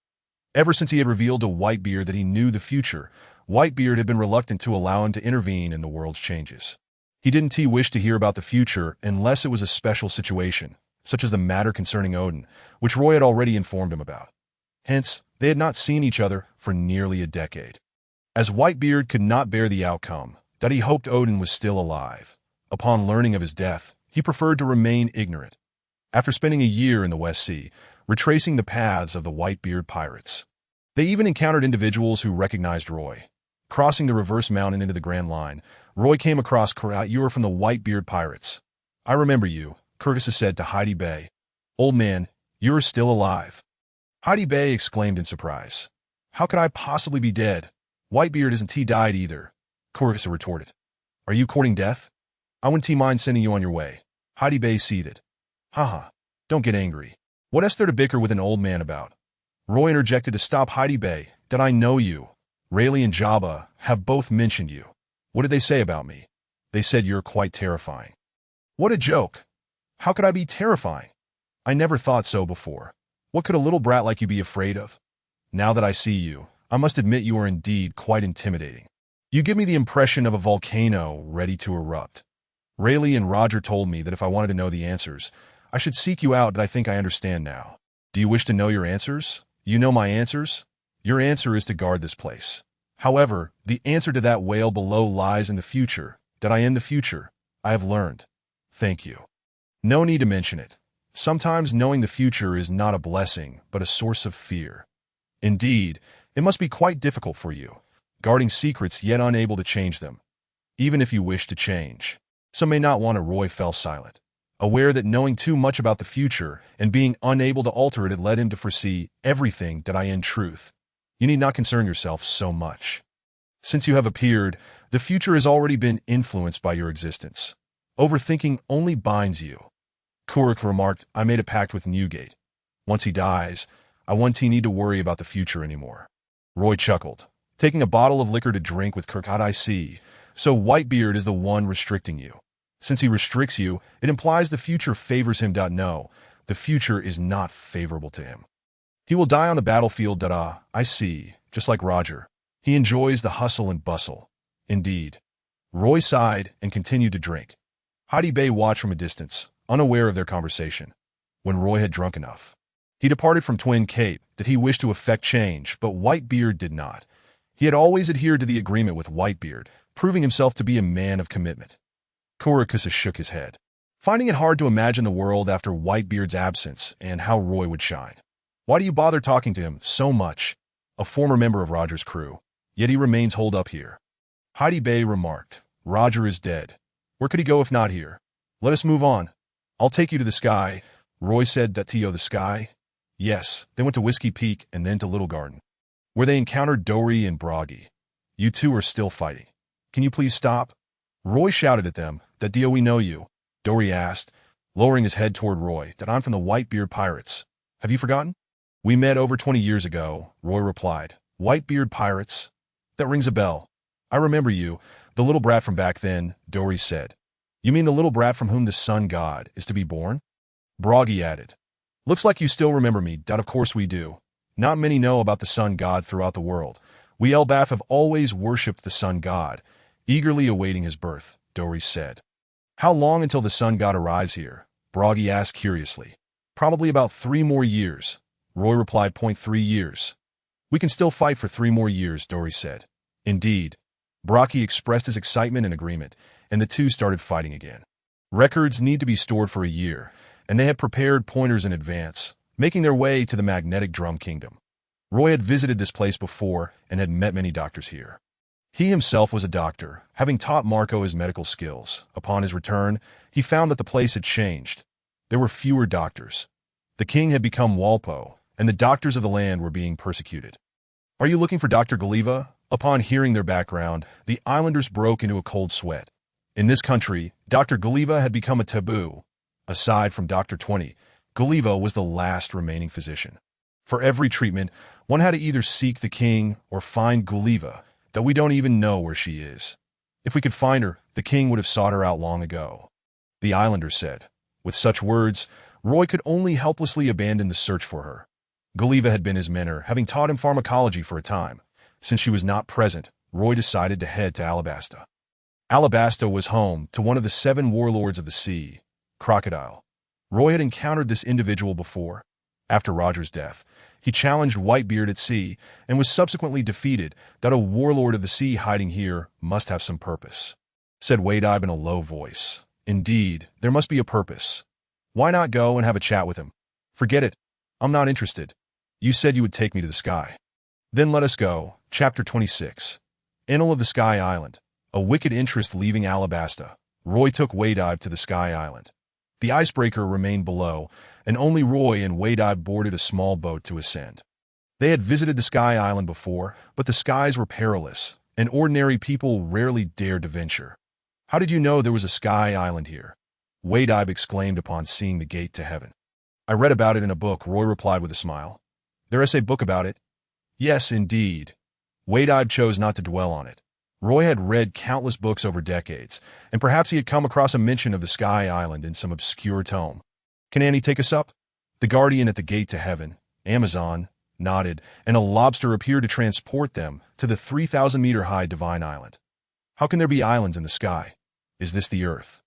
Ever since he had revealed to Whitebeard that he knew the future, Whitebeard had been reluctant to allow him to intervene in the world's changes. He didn't wish to hear about the future unless it was a special situation, such as the matter concerning Odin, which Roy had already informed him about. Hence, they had not seen each other for nearly a decade. As Whitebeard could not bear the outcome, that he hoped Odin was still alive. Upon learning of his death, he preferred to remain ignorant. After spending a year in the West Sea, retracing the paths of the Whitebeard Pirates, they even encountered individuals who recognized Roy. Crossing the reverse mountain into the Grand Line, Roy came across Kurgat. "You are from the Whitebeard Pirates. I remember you," Curtis said to Heidi Bay. "Old man, you are still alive." Heidi Bay exclaimed in surprise. "How could I possibly be dead? Whitebeard isn't he died either," Curtis retorted. "Are you courting death? I wouldn't mind sending you on your way." Heidi Bay seethed. "Haha, don't get angry. What is there to bicker with an old man about?" Roy interjected to stop Heidi Bay. "Did I know you? Rayleigh and Jabba have both mentioned you. What did they say about me?" "They said you're quite terrifying." "What a joke. How could I be terrifying? I never thought so before. What could a little brat like you be afraid of? Now that I see you, I must admit you are indeed quite intimidating. You give me the impression of a volcano ready to erupt. Rayleigh and Roger told me that if I wanted to know the answers, I should seek you out, but I think I understand now. Do you wish to know your answers? You know my answers? Your answer is to guard this place. However, the answer to that whale below lies in the future, that I am the future. I have learned. Thank you. No need to mention it. Sometimes knowing the future is not a blessing, but a source of fear. Indeed, it must be quite difficult for you, guarding secrets yet unable to change them. Even if you wish to change. Some may not want to. Roy fell silent, aware that knowing too much about the future and being unable to alter it had led him to foresee everything that I in truth. You need not concern yourself so much. Since you have appeared, the future has already been influenced by your existence. Overthinking only binds you. Kurik remarked, "I made a pact with Newgate. Once he dies, I won't need to worry about the future anymore." Roy chuckled, taking a bottle of liquor to drink with Kirkcott. "I see. So Whitebeard is the one restricting you. Since he restricts you, it implies the future favors him. No, the future is not favorable to him. He will die on the battlefield. I see, just like Roger. He enjoys the hustle and bustle." Indeed. Roy sighed and continued to drink. Heidi Bay watched from a distance, unaware of their conversation. When Roy had drunk enough, he departed from Twin Cape that he wished to effect change, but Whitebeard did not. He had always adhered to the agreement with Whitebeard, proving himself to be a man of commitment. Kurikusa shook his head, finding it hard to imagine the world after Whitebeard's absence and how Roy would shine. Why do you bother talking to him so much? A former member of Roger's crew, yet he remains holed up here. Heidi Bay remarked, "Roger is dead. Where could he go if not here? Let us move on. I'll take you to the sky." Roy said, "That to the sky?" "Yes, they went to Whiskey Peak and then to Little Garden, where they encountered Dory and Broggy. You two are still fighting. Can you please stop?" Roy shouted at them, "That we know you." Dory asked, lowering his head toward Roy, "That I'm from the Whitebeard Pirates. Have you forgotten?" "We met over 20 years ago," Roy replied. "Whitebeard Pirates? That rings a bell. I remember you, the little brat from back then," Dory said. "You mean the little brat from whom the sun god is to be born?" Broggy added, "Looks like you still remember me." "Of course we do. Not many know about the sun god throughout the world. We Elbaf have always worshipped the sun god, eagerly awaiting his birth," Dory said. "How long until the sun god arrives here?" Broggy asked curiously. "Probably about 3 more years," Roy replied. 3 years. "We can still fight for 3 more years," Dory said. Indeed. Broggy expressed his excitement and agreement, and the two started fighting again. Records need to be stored for a year, and they had prepared pointers in advance, making their way to the Magnetic Drum Kingdom. Roy had visited this place before and had met many doctors here. He himself was a doctor, having taught Marco his medical skills. Upon his return, he found that the place had changed. There were fewer doctors. The king had become Walpo, and the doctors of the land were being persecuted. "Are you looking for Dr. Gulliva?" Upon hearing their background, the islanders broke into a cold sweat. In this country, Dr. Gulliva had become a taboo. Aside from Dr. 20, Gulliva was the last remaining physician. For every treatment, one had to either seek the king or find Gulliva, that we don't even know where she is. If we could find her, the king would have sought her out long ago, the islanders said. With such words, Roy could only helplessly abandon the search for her. Gulliva had been his mentor, having taught him pharmacology for a time. Since she was not present, Roy decided to head to Alabasta. Alabasta was home to one of the 7 warlords of the sea, Crocodile. Roy had encountered this individual before. After Roger's death, he challenged Whitebeard at sea and was subsequently defeated. That a warlord of the sea hiding here must have some purpose, said Wadib in a low voice. Indeed, there must be a purpose. Why not go and have a chat with him? Forget it. I'm not interested. You said you would take me to the sky. Then let us go. Chapter 26. Enel of the Sky Island. A wicked interest leaving Alabasta. Roy took Wadib to the Sky Island. The icebreaker remained below, and only Roy and Wadib boarded a small boat to ascend. They had visited the Sky Island before, but the skies were perilous, and ordinary people rarely dared to venture. How did you know there was a Sky Island here? Wadib exclaimed upon seeing the gate to heaven. I read about it in a book, Roy replied with a smile. There is a book about it? Yes, indeed. Wadib chose not to dwell on it. Roy had read countless books over decades, and perhaps he had come across a mention of the Sky Island in some obscure tome. Can Annie take us up? The guardian at the gate to heaven, Amazon, nodded, and a lobster appeared to transport them to the 3,000-meter-high Divine Island. How can there be islands in the sky? Is this the Earth?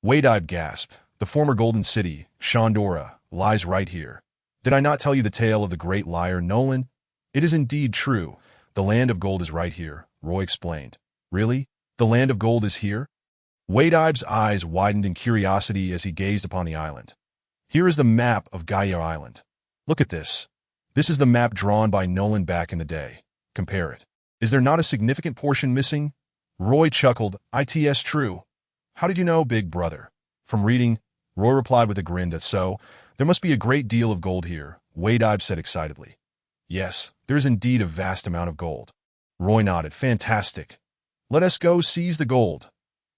Wadib gasped. The former Golden City, Shandora, lies right here. Did I not tell you the tale of the great liar Nolan? It is indeed true. The land of gold is right here, Roy explained. Really? The land of gold is here? Wadib's eyes widened in curiosity as he gazed upon the island. Here is the map of Gaia Island. Look at this. This is the map drawn by Nolan back in the day. Compare it. Is there not a significant portion missing? Roy chuckled. It's true. How did you know, big brother? From reading, Roy replied with a grin. So, there must be a great deal of gold here, Wadib said excitedly. Yes, there is indeed a vast amount of gold. Roy nodded. Fantastic. Let us go seize the gold.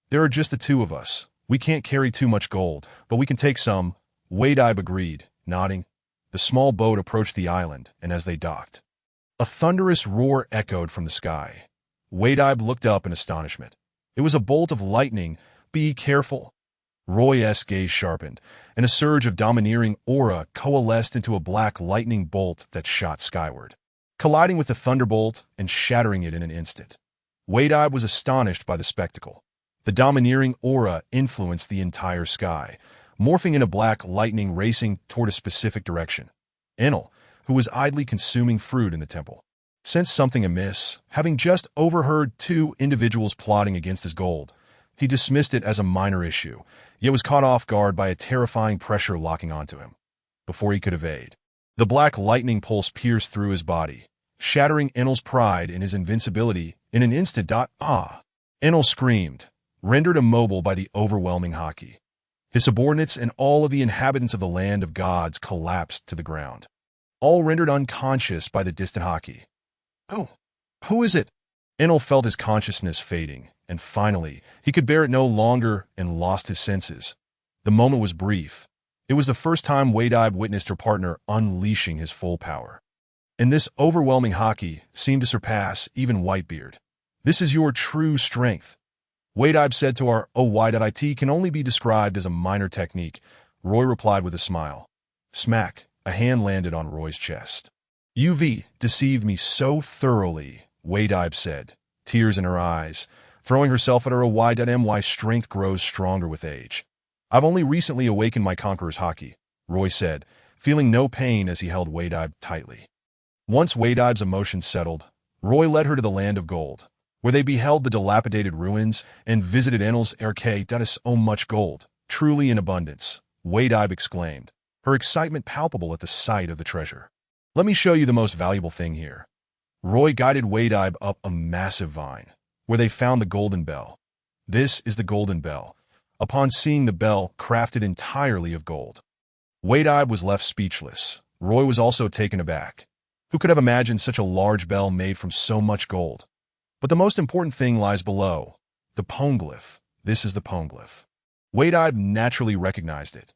There are just the 2 of us. We can't carry too much gold, but we can take some. Wadib agreed, nodding. The small boat approached the island, and as they docked, a thunderous roar echoed from the sky. Wadib looked up in astonishment. It was a bolt of lightning. Be careful. Roy's gaze sharpened, and a surge of domineering aura coalesced into a black lightning bolt that shot skyward, colliding with the thunderbolt and shattering it in an instant. Wadib was astonished by the spectacle. The domineering aura influenced the entire sky, morphing into black lightning racing toward a specific direction. Enel, who was idly consuming fruit in the temple, sensed something amiss. Having just overheard 2 individuals plotting against his gold, he dismissed it as a minor issue, yet was caught off guard by a terrifying pressure locking onto him. Before he could evade, the black lightning pulse pierced through his body, shattering Enel's pride in his invincibility in an instant. Enel screamed, rendered immobile by the overwhelming haki. His subordinates and all of the inhabitants of the land of gods collapsed to the ground, all rendered unconscious by the distant haki. Oh, who is it? Enel felt his consciousness fading, and finally, he could bear it no longer and lost his senses. The moment was brief. It was the first time Wadib witnessed her partner unleashing his full power. And this overwhelming haki seemed to surpass even Whitebeard. This is your true strength. Wadib said to her, "It can only be described as a minor technique," Roy replied with a smile. Smack, a hand landed on Roy's chest. "You've deceived me so thoroughly," Wadib said, tears in her eyes, throwing herself at her. My strength grows stronger with age. I've only recently awakened my conqueror's haki, Roy said, feeling no pain as he held Wadib tightly. Once Wadib's emotions settled, Roy led her to the land of gold, where they beheld the dilapidated ruins and visited Enel's arcade. That is so much gold, truly in abundance, Wadib exclaimed, her excitement palpable at the sight of the treasure. Let me show you the most valuable thing here. Roy guided Wadib up a massive vine, where they found the golden bell. This is the golden bell. Upon seeing the bell, crafted entirely of gold, Wadib was left speechless. Roy was also taken aback. Who could have imagined such a large bell made from so much gold? But the most important thing lies below. The poneglyph. This is the poneglyph. Wadib naturally recognized it.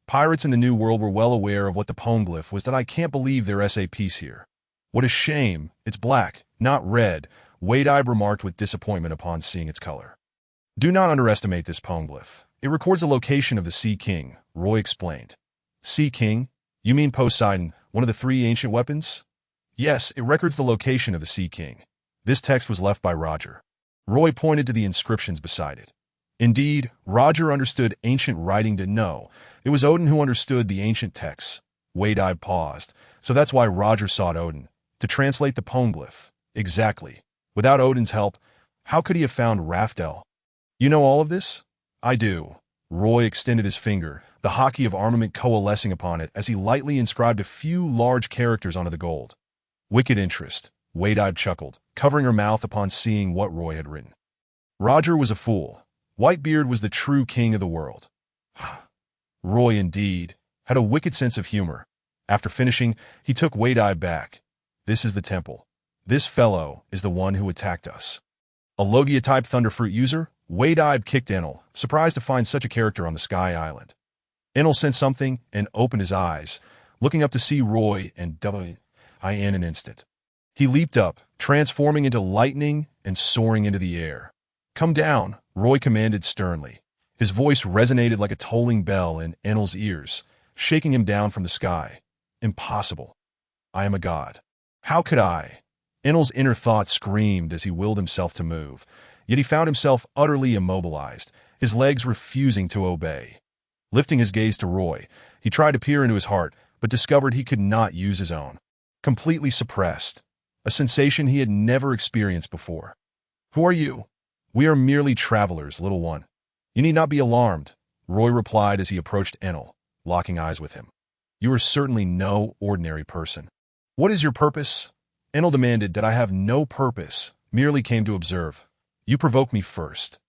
Pirates in the New World were well aware of what the poneglyph was. That I can't believe there's a piece here. What a shame. It's black, not red, Wadib remarked with disappointment upon seeing its color. Do not underestimate this poneglyph. It records the location of the Sea King, Roy explained. Sea King? You mean Poseidon, one of the 3 ancient weapons? Yes, it records the location of the Sea King. This text was left by Roger. Roy pointed to the inscriptions beside it. Indeed, Roger understood ancient writing to know. It was Odin who understood the ancient texts. Wade-Eye paused. So that's why Roger sought Odin, to translate the poneglyph. Exactly. Without Odin's help, how could he have found Raftel? You know all of this? I do. Roy extended his finger, the hockey of armament coalescing upon it as he lightly inscribed a few large characters onto the gold. Wicked interest, Wade-Eye chuckled, covering her mouth upon seeing what Roy had written. Roger was a fool. Whitebeard was the true king of the world. Roy, indeed, had a wicked sense of humor. After finishing, he took Wade-Eye back. This is the temple. This fellow is the one who attacked us. A Logia-type Thunderfruit user, Wade-Eye kicked Enel, surprised to find such a character on the Sky Island. Enel sensed something and opened his eyes, looking up to see Roy and W.I. in an instant. He leaped up, transforming into lightning and soaring into the air. Come down, Roy commanded sternly. His voice resonated like a tolling bell in Enel's ears, shaking him down from the sky. Impossible. I am a god. How could I? Enel's inner thought screamed as he willed himself to move, yet he found himself utterly immobilized, his legs refusing to obey. Lifting his gaze to Roy, he tried to peer into his heart, but discovered he could not use his own. Completely suppressed, a sensation he had never experienced before. Who are you? We are merely travelers, little one. You need not be alarmed, Roy replied as he approached Enel, locking eyes with him. You are certainly no ordinary person. What is your purpose? Enel demanded. That I have no purpose, merely came to observe. You provoke me first.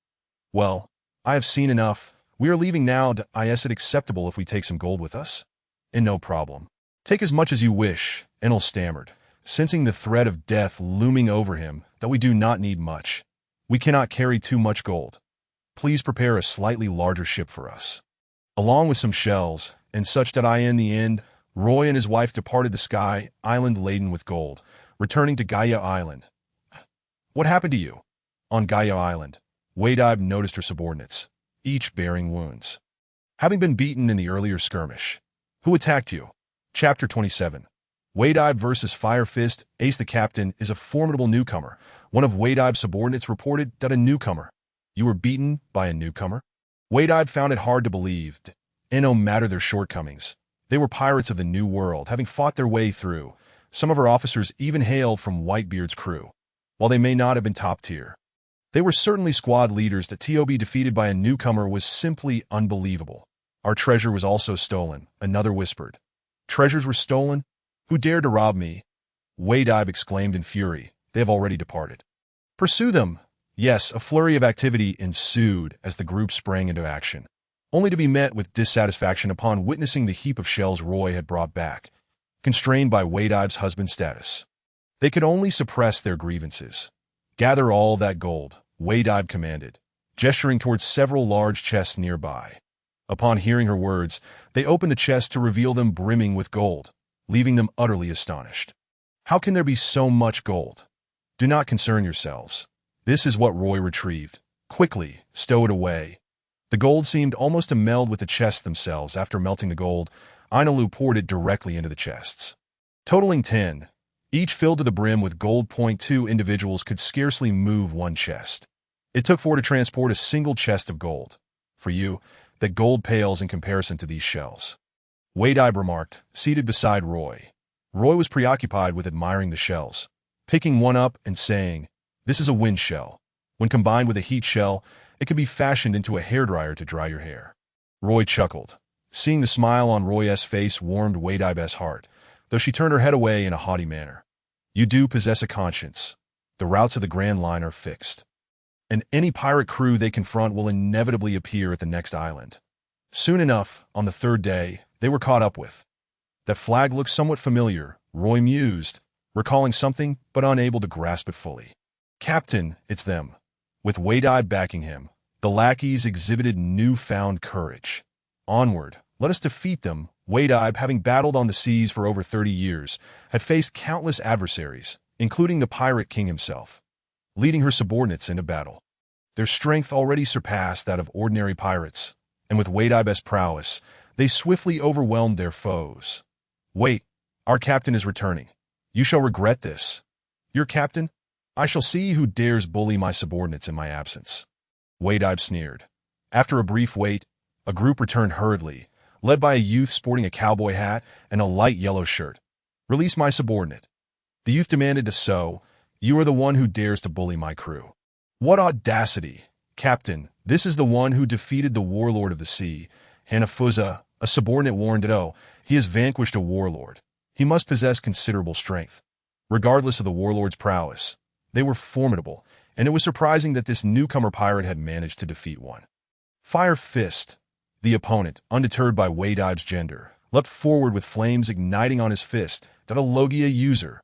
Well, I have seen enough. We are leaving now. Is it acceptable if we take some gold with us? And no problem. Take as much as you wish, Enel stammered, sensing the threat of death looming over him, that we do not need much. We cannot carry too much gold. Please prepare a slightly larger ship for us. Along with some shells, and such that in the end, Roy and his wife departed the Sky Island laden with gold, returning to Gaia Island. What happened to you? On Gaia Island, Wade-Eye noticed her subordinates, each bearing wounds. Having been beaten in the earlier skirmish. Who attacked you? Chapter 27. Wade-Eye versus Fire Fist. Ace the captain is a formidable newcomer. One of Wade-Eye's subordinates reported that a newcomer. You were beaten by a newcomer? Wade-Eye found it hard to believe. No matter their shortcomings, they were pirates of the New World, having fought their way through. Some of our officers even hailed from Whitebeard's crew. While they may not have been top tier, they were certainly squad leaders. That to be defeated by a newcomer was simply unbelievable. Our treasure was also stolen, another whispered. Treasures were stolen? Who dared to rob me? Wade-Eye exclaimed in fury. They have already departed. Pursue them! Yes, a flurry of activity ensued as the group sprang into action, only to be met with dissatisfaction upon witnessing the heap of shells Roy had brought back, constrained by Wade-Eye's husband status. They could only suppress their grievances. Gather all that gold, Wade-Eye commanded, gesturing towards several large chests nearby. Upon hearing her words, they opened the chests to reveal them brimming with gold, leaving them utterly astonished. How can there be so much gold? Do not concern yourselves. This is what Roy retrieved. Quickly, stow it away. The gold seemed almost to meld with the chests themselves. After melting the gold, Ainalu poured it directly into the chests. Totaling 10, each filled to the brim with gold. 2 individuals could scarcely move one chest. It took 4 to transport a single chest of gold. For you, that gold pales in comparison to these shells. Wade-Eye remarked, seated beside Roy. Roy was preoccupied with admiring the shells, picking one up and saying, "This is a wind shell. When combined with a heat shell, it can be fashioned into a hairdryer to dry your hair." Roy chuckled. Seeing the smile on Roy's face warmed Wade-Eye's heart, though she turned her head away in a haughty manner. You do possess a conscience. The routes of the Grand Line are fixed, and any pirate crew they confront will inevitably appear at the next island. Soon enough, on the 3rd day, they were caught up with. That flag looks somewhat familiar, Roy mused, recalling something but unable to grasp it fully. Captain, it's them. With Wade-Eye backing him, the lackeys exhibited newfound courage. Onward, let us defeat them. Wade-Eye, having battled on the seas for over 30 years, had faced countless adversaries, including the pirate king himself, leading her subordinates into battle. Their strength already surpassed that of ordinary pirates, and with Wade-Eye's prowess, they swiftly overwhelmed their foes. Wait, our captain is returning. You shall regret this. Your captain? I shall see who dares bully my subordinates in my absence. Whitebeard sneered. After a brief wait, a group returned hurriedly, led by a youth sporting a cowboy hat and a light yellow shirt. Release my subordinate. The youth demanded so. You are the one who dares to bully my crew. What audacity! Captain, this is the one who defeated the warlord of the sea. Hanafusa, a subordinate warned he has vanquished a warlord. He must possess considerable strength. Regardless of the warlord's prowess, they were formidable, and it was surprising that this newcomer pirate had managed to defeat one. Fire Fist, the opponent, undeterred by Whitebeard's gender, leapt forward with flames igniting on his fist that a Logia user.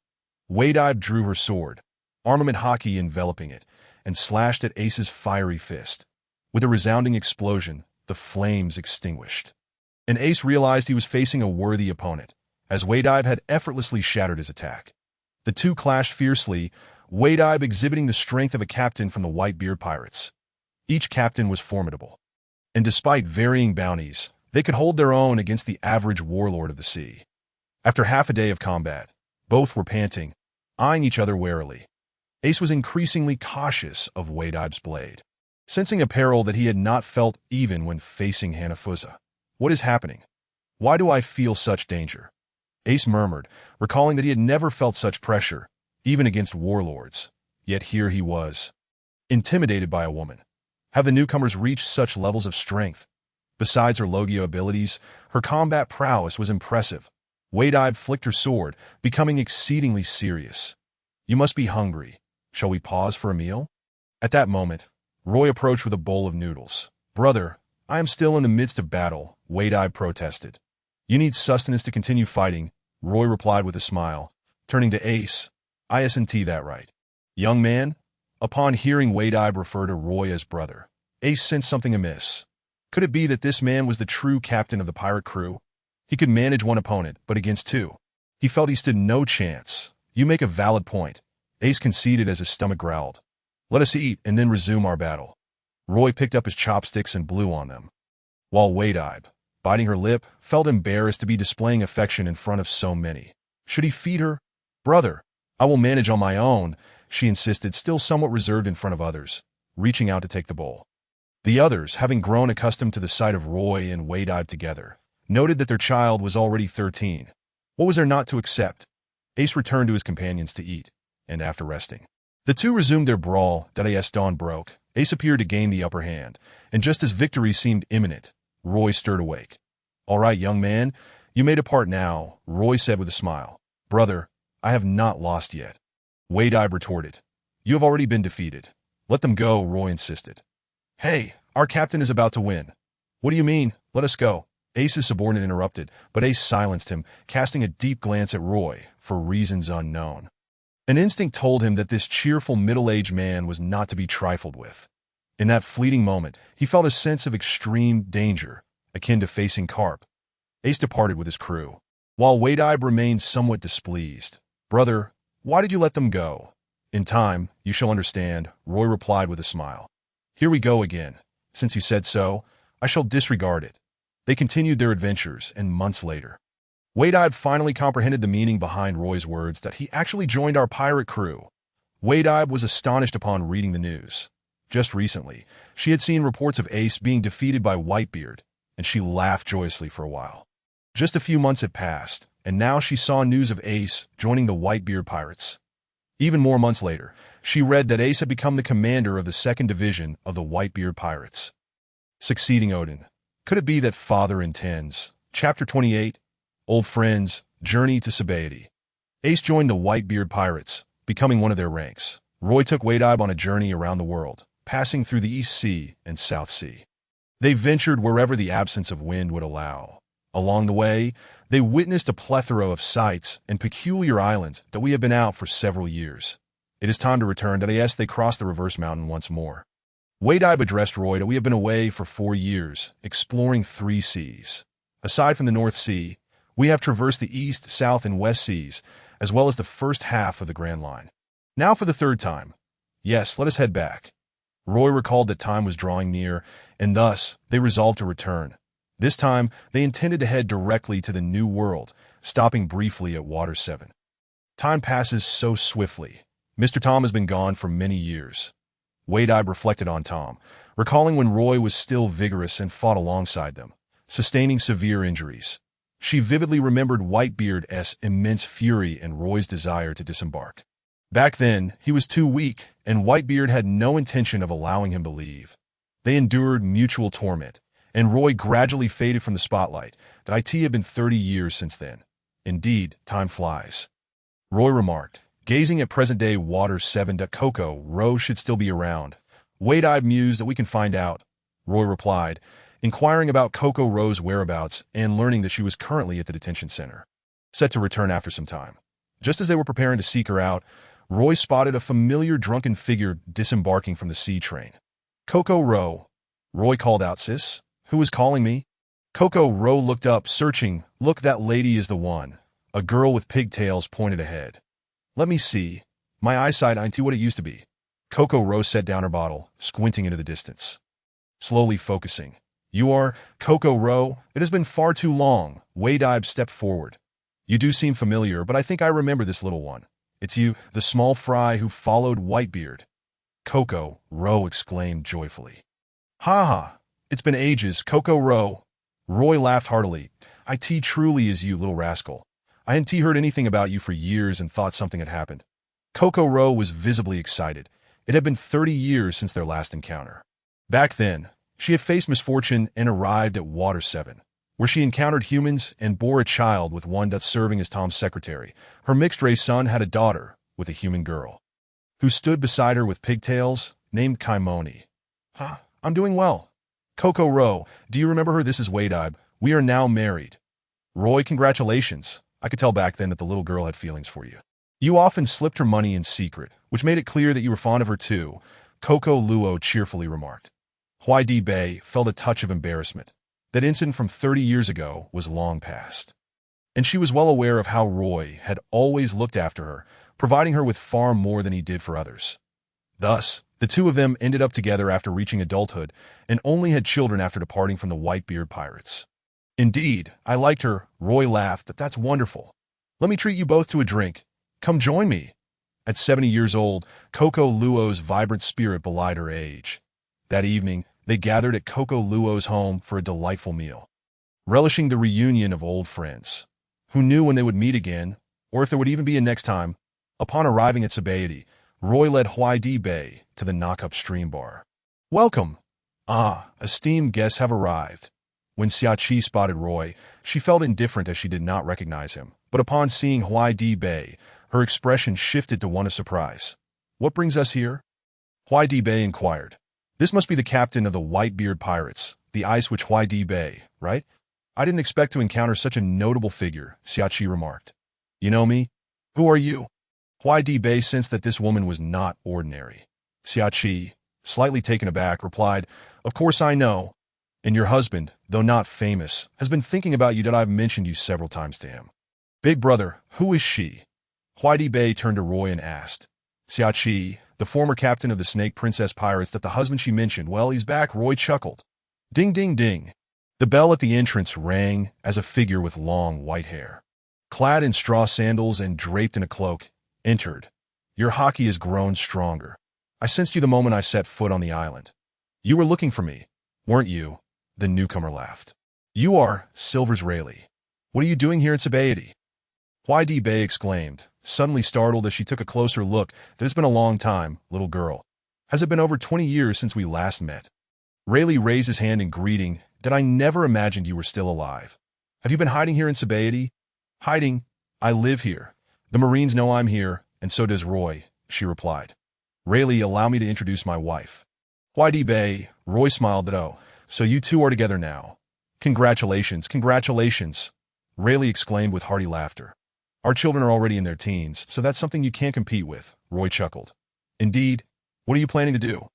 Whitebeard drew her sword, armament hockey enveloping it, and slashed at Ace's fiery fist. With a resounding explosion, the flames extinguished. And Ace realized he was facing a worthy opponent, as Whitebeard had effortlessly shattered his attack. The two clashed fiercely, Whitebeard exhibiting the strength of a captain from the Whitebeard Pirates. Each captain was formidable, and despite varying bounties, they could hold their own against the average warlord of the sea. After half a day of combat, both were panting, eyeing each other warily. Ace was increasingly cautious of Whitebeard's blade, sensing a peril that he had not felt even when facing Hanafusa. What is happening? Why do I feel such danger? Ace murmured, recalling that he had never felt such pressure, even against warlords. Yet here he was, intimidated by a woman. Have the newcomers reached such levels of strength? Besides her Logia abilities, her combat prowess was impressive. Whitebeard flicked her sword, becoming exceedingly serious. You must be hungry. Shall we pause for a meal? At that moment, Roy approached with a bowl of noodles. Brother, I am still in the midst of battle, Whitebeard protested. You need sustenance to continue fighting, Roy replied with a smile. Turning to Ace, isn't that right? Young man? Upon hearing Whitebeard refer to Roy as brother, Ace sensed something amiss. Could it be that this man was the true captain of the pirate crew? He could manage one opponent, but against two, he felt he stood no chance. You make a valid point, Ace conceded as his stomach growled. Let us eat and then resume our battle. Roy picked up his chopsticks and blew on them, while Whitebeard, biting her lip, felt embarrassed to be displaying affection in front of so many. Should he feed her? Brother, I will manage on my own, she insisted, still somewhat reserved in front of others, reaching out to take the bowl. The others, having grown accustomed to the sight of Roy and Whitebeard together, noted that their child was already 13. What was there not to accept? Ace returned to his companions to eat, and after resting, the two resumed their brawl. As dawn broke, Ace appeared to gain the upper hand, and just as victory seemed imminent, Roy stirred awake. All right, young man, you may depart now, Roy said with a smile. Brother, I have not lost yet. Whitebeard retorted. You have already been defeated. Let them go, Roy insisted. Hey, our captain is about to win. What do you mean? Let us go. Ace's subordinate interrupted, but Ace silenced him, casting a deep glance at Roy, for reasons unknown. An instinct told him that this cheerful middle-aged man was not to be trifled with. In that fleeting moment, he felt a sense of extreme danger, akin to facing carp. Ace departed with his crew, while Whitebeard remained somewhat displeased. Brother, why did you let them go? In time, you shall understand, Roy replied with a smile. Here we go again. Since you said so, I shall disregard it. They continued their adventures, and months later, Whitebeard finally comprehended the meaning behind Roy's words that he actually joined our pirate crew. Whitebeard was astonished upon reading the news. Just recently, she had seen reports of Ace being defeated by Whitebeard, and she laughed joyously for a while. Just a few months had passed, and now she saw news of Ace joining the Whitebeard Pirates. Even more months later, she read that Ace had become the commander of the 2nd Division of the Whitebeard Pirates, succeeding Odin. Could it be that Father intends? Chapter 28, Old Friends, Journey to Sobriety. Ace joined the Whitebeard Pirates, becoming one of their ranks. Roy took Whitebeard on a journey around the world, passing through the East Sea and South Sea. They ventured wherever the absence of wind would allow. Along the way, they witnessed a plethora of sights and peculiar islands that we have been out for several years. It is time to return. As they crossed the reverse mountain once more, Whitebeard addressed Roy that we have been away for 4 years, exploring 3 seas. Aside from the North Sea, we have traversed the East, South, and West Seas, as well as the first half of the Grand Line. Now for the 3rd time. Yes, let us head back. Roy recalled that time was drawing near, and thus they resolved to return. This time, they intended to head directly to the New World, stopping briefly at Water 7. Time passes so swiftly. Mr. Tom has been gone for many years. Wade-Eye reflected on Tom, recalling when Roy was still vigorous and fought alongside them, sustaining severe injuries. She vividly remembered Whitebeard's immense fury and Roy's desire to disembark. Back then, he was too weak, and Whitebeard had no intention of allowing him to leave. They endured mutual torment, and Roy gradually faded from the spotlight. That it had been 30 years since then. Indeed, time flies. Roy remarked, gazing at present-day Water 7. Coco Row should still be around. Wade-Eye mused that we can find out. Roy replied, inquiring about Coco Row's whereabouts and learning that she was currently at the detention center, set to return after some time. Just as they were preparing to seek her out, Roy spotted a familiar drunken figure disembarking from the C train. Coco Row, Roy called out. Sis, who is calling me? Coco Row looked up, searching. Look, that lady is the one. A girl with pigtails pointed ahead. Let me see. My eyesight ain't what it used to be. Coco Row set down her bottle, squinting into the distance. Slowly focusing. You are Coco Row? It has been far too long. Wade-Eye stepped forward. You do seem familiar, but I think I remember this little one. It's you, the small fry who followed Whitebeard. Coco Row exclaimed joyfully. Ha ha! It's been ages, Coco Row. Roy laughed heartily. It truly is you, little rascal. I hadn't heard anything about you for years and thought something had happened. Coco Row was visibly excited. It had been 30 years since their last encounter. Back then, she had faced misfortune and arrived at Water 7, where she encountered humans and bore a child with one that's serving as Tom's secretary. Her mixed-race son had a daughter with a human girl, who stood beside her with pigtails, named Kaimoni. I'm doing well. Coco Row, do you remember her? This is Wade-Eye. We are now married. Roy, congratulations. I could tell back then that the little girl had feelings for you. You often slipped her money in secret, which made it clear that you were fond of her too, Coco Luo cheerfully remarked. Whitebeard felt a touch of embarrassment. That incident from 30 years ago was long past. And she was well aware of how Roy had always looked after her, providing her with far more than he did for others. Thus, the two of them ended up together after reaching adulthood and only had children after departing from the Whitebeard Pirates. Indeed, I liked her. Roy laughed. That's wonderful. Let me treat you both to a drink. Come join me. At 70 years old, Coco Luo's vibrant spirit belied her age. That evening, they gathered at Coco Luo's home for a delightful meal, relishing the reunion of old friends. Who knew when they would meet again, or if there would even be a next time? Upon arriving at Sabayati, Roy led Whitebeard to the knock-up stream bar. Welcome. Esteemed guests have arrived. When Xiaoqi spotted Roy, she felt indifferent as she did not recognize him, but upon seeing Whitebeard, her expression shifted to one of surprise. What brings us here? Whitebeard inquired. This must be the captain of the Whitebeard Pirates, the Ice Witch Whitebeard, right? I didn't expect to encounter such a notable figure, Xiaoqi remarked. You know me? Who are you? Whitebeard sensed that this woman was not ordinary. Xiaoqi, slightly taken aback, replied, Of course I know. And your husband, though not famous, has been thinking about you that I've mentioned you several times to him. Big brother, who is she? Whitebeard turned to Roy and asked. Xiaoqi, the former captain of the Snake Princess Pirates, that the husband she mentioned. Well, he's back, Roy chuckled. Ding, ding, ding. The bell at the entrance rang as a figure with long white hair, clad in straw sandals and draped in a cloak, entered. Your hockey has grown stronger. I sensed you the moment I set foot on the island. You were looking for me, weren't you? The newcomer laughed. You are Silver's Rayleigh. What are you doing here in Sabayati? Whitebeard exclaimed, suddenly startled as she took a closer look. That has been a long time, little girl. Has it been over 20 years since we last met? Rayleigh raised his hand in greeting. Did I never imagined you were still alive? Have you been hiding here in Sabayati? Hiding? I live here. The Marines know I'm here, and so does Roy, she replied. Rayleigh, allow me to introduce my wife. Whitebeard, Roy smiled. Oh, so you two are together now. Congratulations, congratulations, Rayleigh exclaimed with hearty laughter. Our children are already in their teens, so that's something you can't compete with, Roy chuckled. Indeed? What are you planning to do?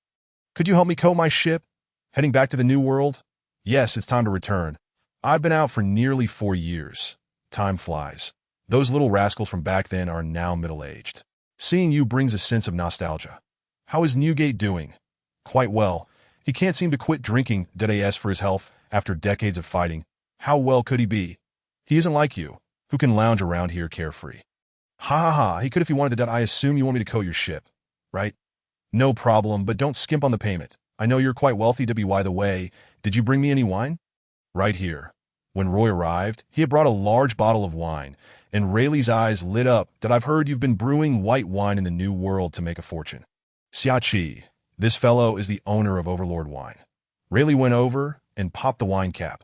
Could you help me coat my ship? Heading back to the New World? Yes, it's time to return. I've been out for nearly 4 years. Time flies. Those little rascals from back then are now middle-aged. Seeing you brings a sense of nostalgia. How is Newgate doing? Quite well. He can't seem to quit drinking DAS for his health after decades of fighting. How well could he be? He isn't like you, who can lounge around here carefree. Ha ha ha, he could if he wanted to. I assume you want me to coat your ship, right? No problem, but don't skimp on the payment. I know you're quite wealthy to be. By the way, did you bring me any wine? Right here. When Roy arrived, he had brought a large bottle of wine, and Rayleigh's eyes lit up. That I've heard you've been brewing white wine in the New World to make a fortune. Xiachi, this fellow is the owner of Overlord Wine. Rayleigh went over and popped the wine cap.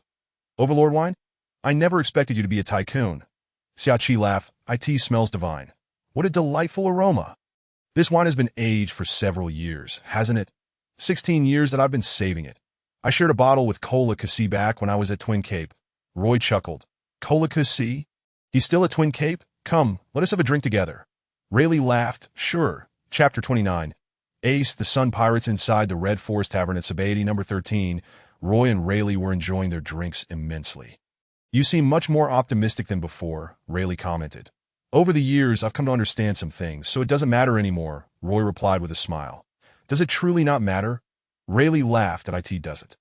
Overlord Wine? I never expected you to be a tycoon. Xiachi laughed. It smells divine. What a delightful aroma. This wine has been aged for several years, hasn't it? 16 years that I've been saving it. I shared a bottle with Kola Kasi back when I was at Twin Cape. Roy chuckled. Kola Kasi? He's still at Twin Cape? Come, let us have a drink together. Rayleigh laughed. Sure. Chapter 29. Ace, the Sun Pirates inside the Red Forest Tavern at Sabaody number 13. Roy and Rayleigh were enjoying their drinks immensely. You seem much more optimistic than before, Rayleigh commented. Over the years, I've come to understand some things, so it doesn't matter anymore, Roy replied with a smile. Does it truly not matter? Rayleigh laughed. It does it.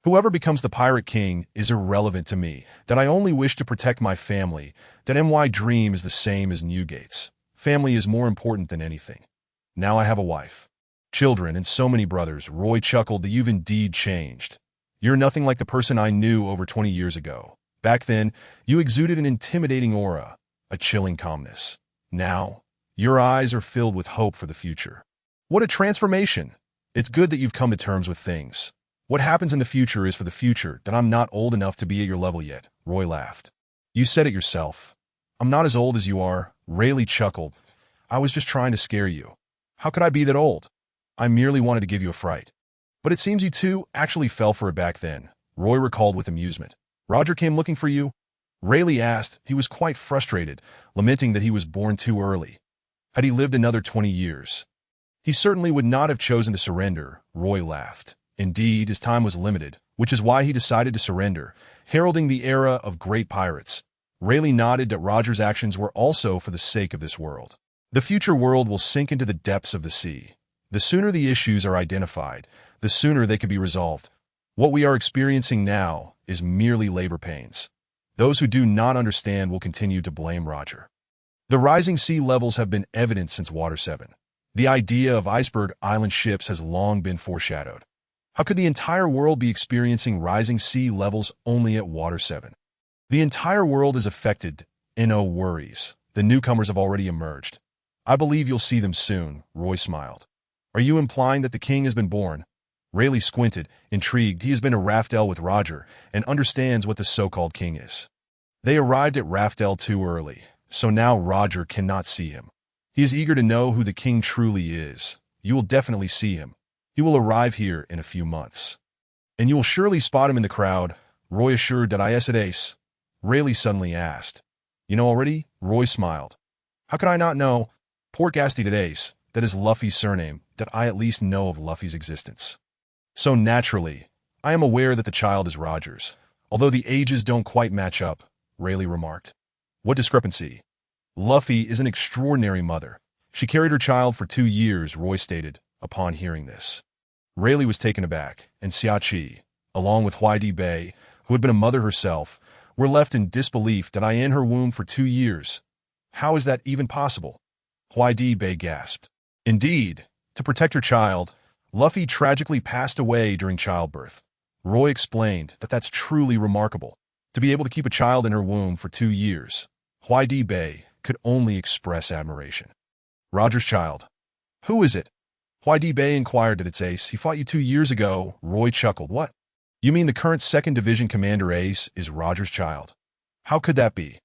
Whoever becomes the Pirate King is irrelevant to me, that I only wish to protect my family, that my dream is the same as Newgate's. Family is more important than anything. Now I have a wife, children, and so many brothers. Roy chuckled. You've indeed changed. You're nothing like the person I knew over 20 years ago. Back then, you exuded an intimidating aura, a chilling calmness. Now, your eyes are filled with hope for the future. What a transformation! It's good that you've come to terms with things. What happens in the future is for the future, that I'm not old enough to be at your level yet, Roy laughed. You said it yourself. I'm not as old as you are, Rayleigh chuckled. I was just trying to scare you. How could I be that old? I merely wanted to give you a fright. But it seems you two actually fell for it back then, Roy recalled with amusement. Roger came looking for you? Rayleigh asked. He was quite frustrated, lamenting that he was born too early. Had he lived another 20 years? He certainly would not have chosen to surrender, Roy laughed. Indeed, his time was limited, which is why he decided to surrender, heralding the era of great pirates. Rayleigh nodded that Roger's actions were also for the sake of this world. The future world will sink into the depths of the sea. The sooner the issues are identified, the sooner they can be resolved. What we are experiencing now is merely labor pains. Those who do not understand will continue to blame Roger. The rising sea levels have been evident since Water 7. The idea of iceberg island ships has long been foreshadowed. How could the entire world be experiencing rising sea levels only at Water 7? The entire world is affected, and no worries. The newcomers have already emerged. I believe you'll see them soon, Roy smiled. Are you implying that the king has been born? Rayleigh squinted, intrigued. He has been to Raftel with Roger and understands what the so-called king is. They arrived at Raftel too early, so now Roger cannot see him. He is eager to know who the king truly is. You will definitely see him. He will arrive here in a few months. And you will surely spot him in the crowd, Roy assured. That I said Ace? Rayleigh suddenly asked. You know already? Roy smiled. How could I not know? Pork asked at Ace. That is Luffy's surname, that I at least know of Luffy's existence. So naturally, I am aware that the child is Roger's, although the ages don't quite match up, Rayleigh remarked. What discrepancy? Luffy is an extraordinary mother. She carried her child for 2 years, Roy stated, upon hearing this. Rayleigh was taken aback, and Xiachi, along with Whitebeard, who had been a mother herself, were left in disbelief. That I in her womb for 2 years. How is that even possible? Whitebeard gasped. Indeed, to protect her child, Luffy tragically passed away during childbirth. Roy explained that that's truly remarkable. To be able to keep a child in her womb for 2 years, Whitebeard could only express admiration. Roger's child. Who is it? Whitebeard inquired. That it's Ace. He fought you 2 years ago, Roy chuckled. What? You mean the current 2nd Division Commander Ace is Roger's child? How could that be?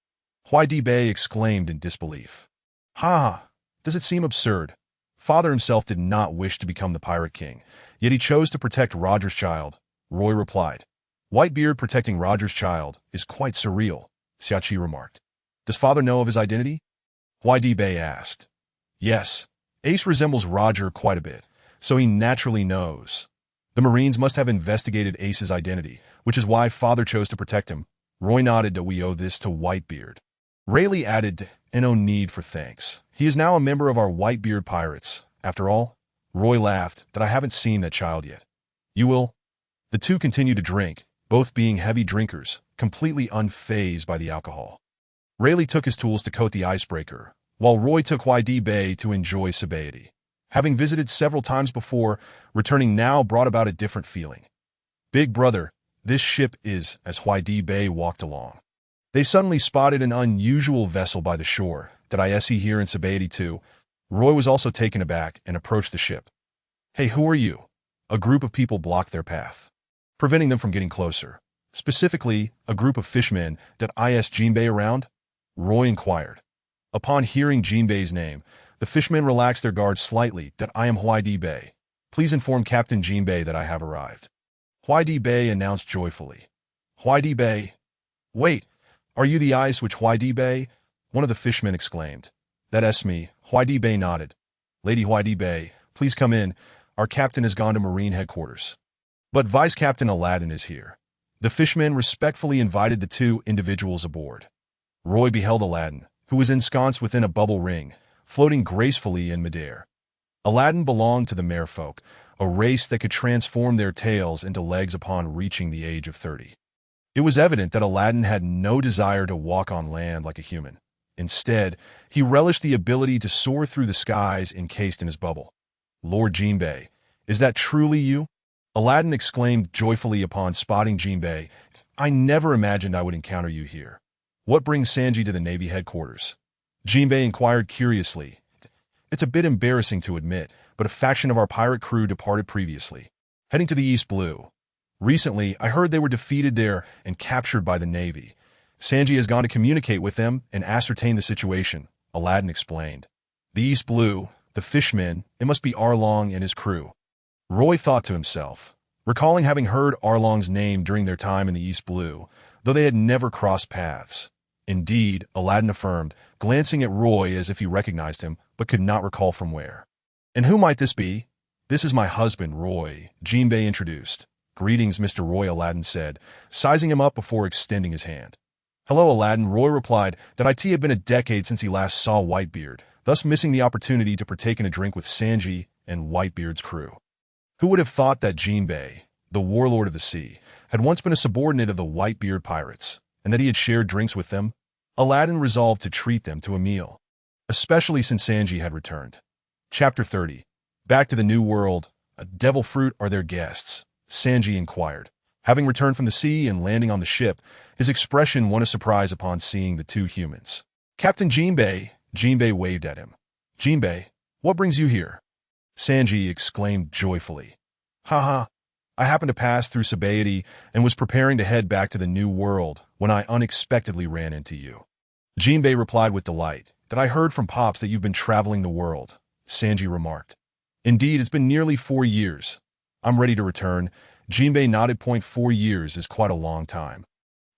Whitebeard exclaimed in disbelief. Ha! Does it seem absurd? Father himself did not wish to become the Pirate King, yet he chose to protect Roger's child, Roy replied. Whitebeard protecting Roger's child is quite surreal, Xiachi remarked. Does father know of his identity? Whitebeard asked. Yes, Ace resembles Roger quite a bit, so he naturally knows. The Marines must have investigated Ace's identity, which is why father chose to protect him. Roy nodded. That we owe this to Whitebeard. Rayleigh added, no need for thanks. He is now a member of our Whitebeard Pirates. After all, Roy laughed. That I haven't seen that child yet. You will? The two continued to drink, both being heavy drinkers, completely unfazed by the alcohol. Rayleigh took his tools to coat the icebreaker, while Roy took YD Bay to enjoy sobriety. Having visited several times before, returning now brought about a different feeling. Big brother, this ship is, as YD Bay walked along. They suddenly spotted an unusual vessel by the shore. Did I see here in sobriety too? Roy was also taken aback and approached the ship. Hey, who are you? A group of people blocked their path, preventing them from getting closer. Specifically, a group of fishmen that is Jinbei around? Roy inquired. Upon hearing Jinbei's name, the fishmen relaxed their guard slightly. That I am YD Bay. Please inform Captain Jinbei that I have arrived. YD Bay announced joyfully. YD Bay? Wait, are you the ice which YD Bay? One of the fishmen exclaimed. That's me. YD Bay nodded. Lady YD Bay, please come in. Our captain has gone to Marine headquarters. But Vice Captain Aladdin is here. The fishmen respectfully invited the two individuals aboard. Roy beheld Aladdin, who was ensconced within a bubble ring, floating gracefully in midair. Aladdin belonged to the merfolk, a race that could transform their tails into legs upon reaching the age of 30. It was evident that Aladdin had no desire to walk on land like a human. Instead, he relished the ability to soar through the skies encased in his bubble. Lord Jinbei, is that truly you? Aladdin exclaimed joyfully upon spotting Jinbei. I never imagined I would encounter you here. What brings Sanji to the Navy headquarters? Jinbei inquired curiously. It's a bit embarrassing to admit, but a faction of our pirate crew departed previously, heading to the East Blue. Recently, I heard they were defeated there and captured by the Navy. Sanji has gone to communicate with them and ascertain the situation, Aladdin explained. The East Blue, the fishmen, it must be Arlong and his crew. Roy thought to himself, recalling having heard Arlong's name during their time in the East Blue, though they had never crossed paths. Indeed, Aladdin affirmed, glancing at Roy as if he recognized him, but could not recall from where. And who might this be? This is my husband, Roy, Jinbei introduced. Greetings, Mr. Roy, Aladdin said, sizing him up before extending his hand. Hello, Aladdin, Roy replied. That it had been a decade since he last saw Whitebeard, thus missing the opportunity to partake in a drink with Sanji and Whitebeard's crew. Who would have thought that Jinbei, the warlord of the sea, had once been a subordinate of the Whitebeard Pirates, and that he had shared drinks with them? Aladdin resolved to treat them to a meal, especially since Sanji had returned. Chapter 30. Back to the New World. A devil fruit are their guests, Sanji inquired. Having returned from the sea and landing on the ship, his expression won a surprise upon seeing the two humans. Captain Jinbei, Jinbei waved at him. Jinbei, what brings you here? Sanji exclaimed joyfully. Haha, I happened to pass through sobriety and was preparing to head back to the New World when I unexpectedly ran into you. Jinbei replied with delight. That I heard from Pops that you've been traveling the world, Sanji remarked. Indeed, it's been nearly 4 years. I'm ready to return. Jinbei nodded. 4 years is quite a long time.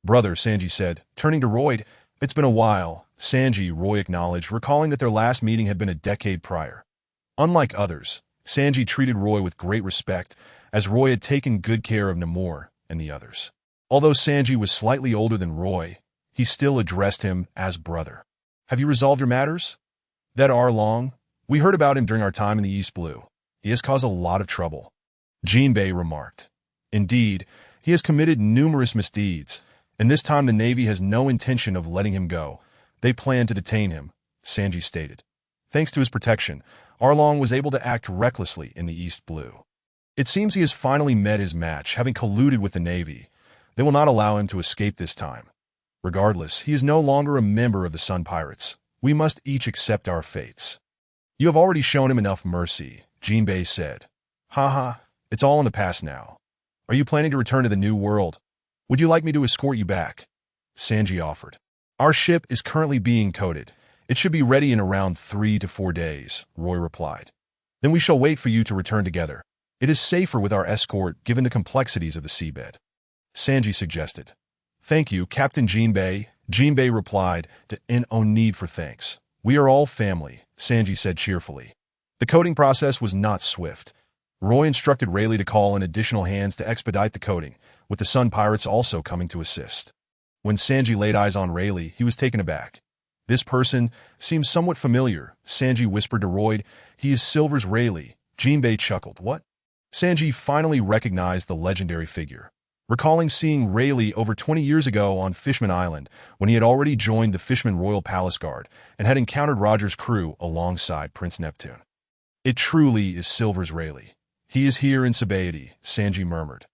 Brother, Sanji said, turning to Roy. It's been a while, Sanji, Roy acknowledged, recalling that their last meeting had been a decade prior. Unlike others, Sanji treated Roy with great respect, as Roy had taken good care of Namor and the others. Although Sanji was slightly older than Roy, he still addressed him as brother. Have you resolved your matters? That Arlong? We heard about him during our time in the East Blue. He has caused a lot of trouble, Jinbei remarked. Indeed, he has committed numerous misdeeds, and this time the Navy has no intention of letting him go. They plan to detain him, Sanji stated. Thanks to his protection, Arlong was able to act recklessly in the East Blue. It seems he has finally met his match, having colluded with the Navy. They will not allow him to escape this time. Regardless, he is no longer a member of the Sun Pirates. We must each accept our fates. You have already shown him enough mercy, Jinbei said. Haha, it's all in the past now. Are you planning to return to the New World? Would you like me to escort you back? Sanji offered. Our ship is currently being coated. It should be ready in around 3 to 4 days, Roy replied. Then we shall wait for you to return together. It is safer with our escort given the complexities of the seabed, Sanji suggested. Thank you, Captain Jinbei, Jinbei replied. No need for thanks. We are all family, Sanji said cheerfully. The coating process was not swift. Roy instructed Rayleigh to call in additional hands to expedite the coating, with the Sun Pirates also coming to assist. When Sanji laid eyes on Rayleigh, he was taken aback. This person seems somewhat familiar, Sanji whispered to Roy. He is Silver's Rayleigh. Jinbei chuckled. What? Sanji finally recognized the legendary figure. recalling seeing Rayleigh over 20 years ago on Fishman Island when he had already joined the Fishman Royal Palace Guard and had encountered Roger's crew alongside Prince Neptune. It truly is Silver's Rayleigh. He is here in Sabaody, Sanji murmured.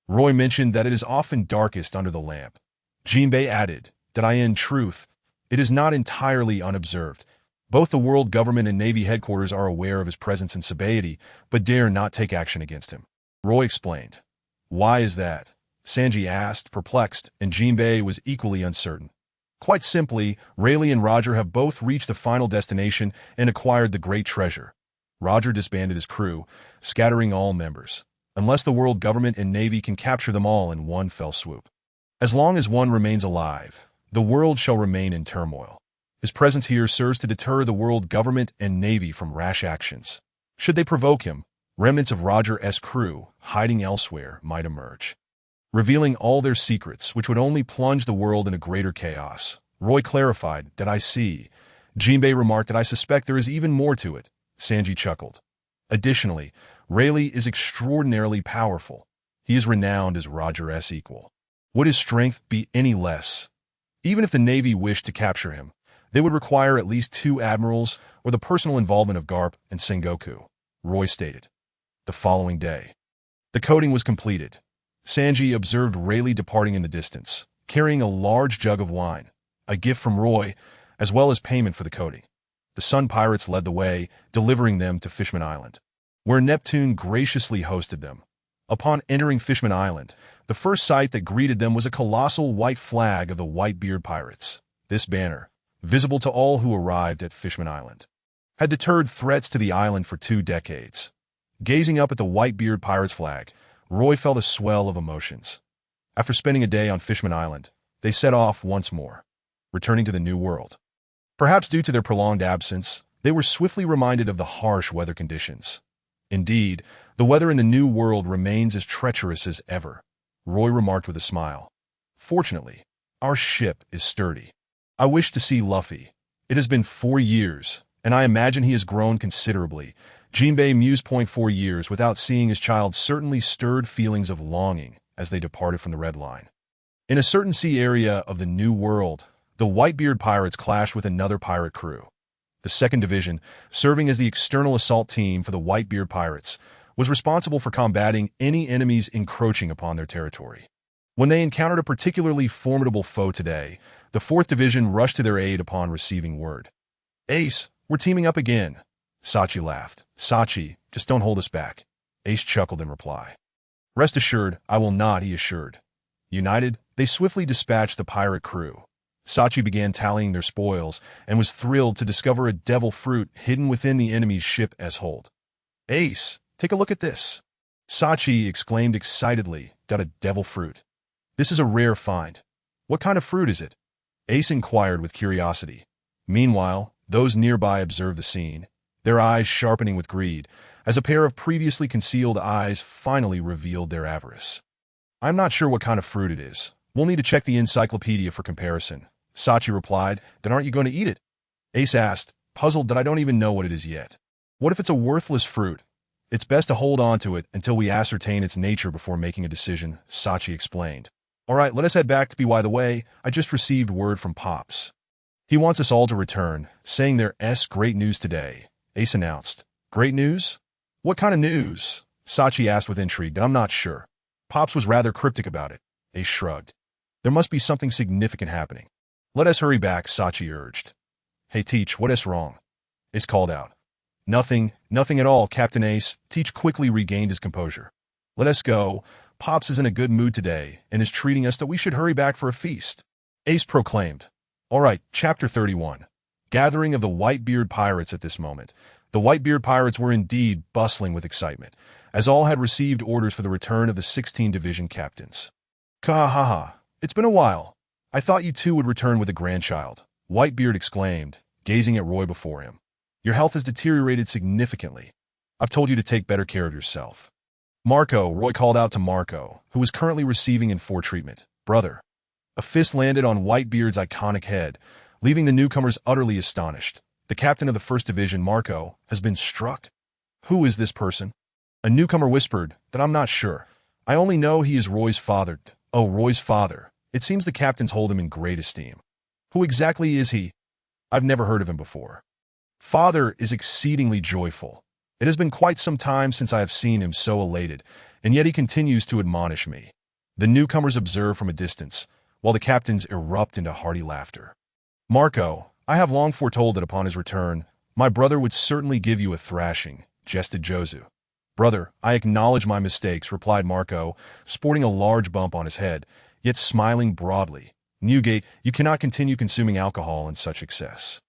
Roy mentioned that it is often darkest under the lamp. Jinbei added that in truth, it is not entirely unobserved. Both the world government and Navy headquarters are aware of his presence in Sabaody, but dare not take action against him. Roy explained. Why is that? Sanji asked, perplexed, and Jinbei was equally uncertain. Quite simply, Rayleigh and Roger have both reached the final destination and acquired the great treasure. Roger disbanded his crew, scattering all members, unless the world government and Navy can capture them all in one fell swoop. As long as one remains alive, the world shall remain in turmoil. His presence here serves to deter the world government and Navy from rash actions. Should they provoke him, remnants of Roger's crew, hiding elsewhere, might emerge, revealing all their secrets, which would only plunge the world in a greater chaos. Roy clarified that I see. Jinbei remarked that I suspect there is even more to it. Sanji chuckled. Additionally, Rayleigh is extraordinarily powerful. He is renowned as Roger's equal. Would his strength be any less? Even if the Navy wished to capture him, they would require at least 2 admirals or the personal involvement of Garp and Sengoku, Roy stated. The following day, the coating was completed. Sanji observed Rayleigh departing in the distance, carrying a large jug of wine, a gift from Roy, as well as payment for the coating. The Sun Pirates led the way, delivering them to Fishman Island, where Neptune graciously hosted them. Upon entering Fishman Island, the first sight that greeted them was a colossal white flag of the Whitebeard Pirates. This banner, visible to all who arrived at Fishman Island, had deterred threats to the island for 2 decades. Gazing up at the Whitebeard Pirates flag, Roy felt a swell of emotions. After spending a day on Fishman Island, they set off once more, returning to the New World. Perhaps due to their prolonged absence, they were swiftly reminded of the harsh weather conditions. Indeed, the weather in the New World remains as treacherous as ever, Roy remarked with a smile. Fortunately, our ship is sturdy. I wish to see Luffy. It has been 4 years, and I imagine he has grown considerably. Jinbei mused. 4 years without seeing his child certainly stirred feelings of longing as they departed from the Red Line. In a certain sea area of the New World, the Whitebeard Pirates clashed with another pirate crew. The 2nd Division, serving as the external assault team for the Whitebeard Pirates, was responsible for combating any enemies encroaching upon their territory. When they encountered a particularly formidable foe today, the 4th Division rushed to their aid upon receiving word. Ace, we're teaming up again. Sachi laughed. Sachi, just don't hold us back. Ace chuckled in reply. Rest assured, I will not, he assured. United, they swiftly dispatched the pirate crew. Sachi began tallying their spoils and was thrilled to discover a devil fruit hidden within the enemy's ship as hold. Ace, take a look at this. Sachi exclaimed excitedly, got a devil fruit. This is a rare find. What kind of fruit is it? Ace inquired with curiosity. Meanwhile, those nearby observed the scene, their eyes sharpening with greed, as a pair of previously concealed eyes finally revealed their avarice. I'm not sure what kind of fruit it is. We'll need to check the encyclopedia for comparison. Sachi replied, then aren't you going to eat it? Ace asked, puzzled that I don't even know what it is yet. What if it's a worthless fruit? It's best to hold on to it until we ascertain its nature before making a decision, Sachi explained. All right, let us head back to by the way, I just received word from Pops. He wants us all to return, saying there's great news today, Ace announced. Great news? What kind of news? Sachi asked with intrigue, I'm not sure. Pops was rather cryptic about it. Ace shrugged. There must be something significant happening. Let us hurry back, Sachi urged. Hey Teach, what is wrong? Ace called out. Nothing at all, Captain Ace. Teach quickly regained his composure. Let us go. Pops is in a good mood today and is treating us that we should hurry back for a feast. Ace proclaimed. All right, Chapter 31. Gathering of the Whitebeard Pirates at this moment. The Whitebeard Pirates were indeed bustling with excitement, as all had received orders for the return of the 16 division captains. Ka-ha-ha, it's been a while. I thought you two would return with a grandchild, Whitebeard exclaimed, gazing at Roy before him. Your health has deteriorated significantly. I've told you to take better care of yourself. Marco, Roy called out to Marco, who was currently receiving in-4 treatment. Brother. A fist landed on Whitebeard's iconic head, leaving the newcomers utterly astonished. The captain of the 1st Division, Marco, has been struck. Who is this person? A newcomer whispered that I'm not sure. I only know he is Roy's father. Oh, Roy's father. It seems the captains hold him in great esteem. Who exactly is he? I've never heard of him before. Father is exceedingly joyful. It has been quite some time since I have seen him so elated, and yet he continues to admonish me. The newcomers observe from a distance, while the captains erupt into hearty laughter. Marco, I have long foretold that upon his return, my brother would certainly give you a thrashing, jested Josu. Brother, I acknowledge my mistakes, replied Marco, sporting a large bump on his head, yet smiling broadly. Newgate, you cannot continue consuming alcohol in such excess.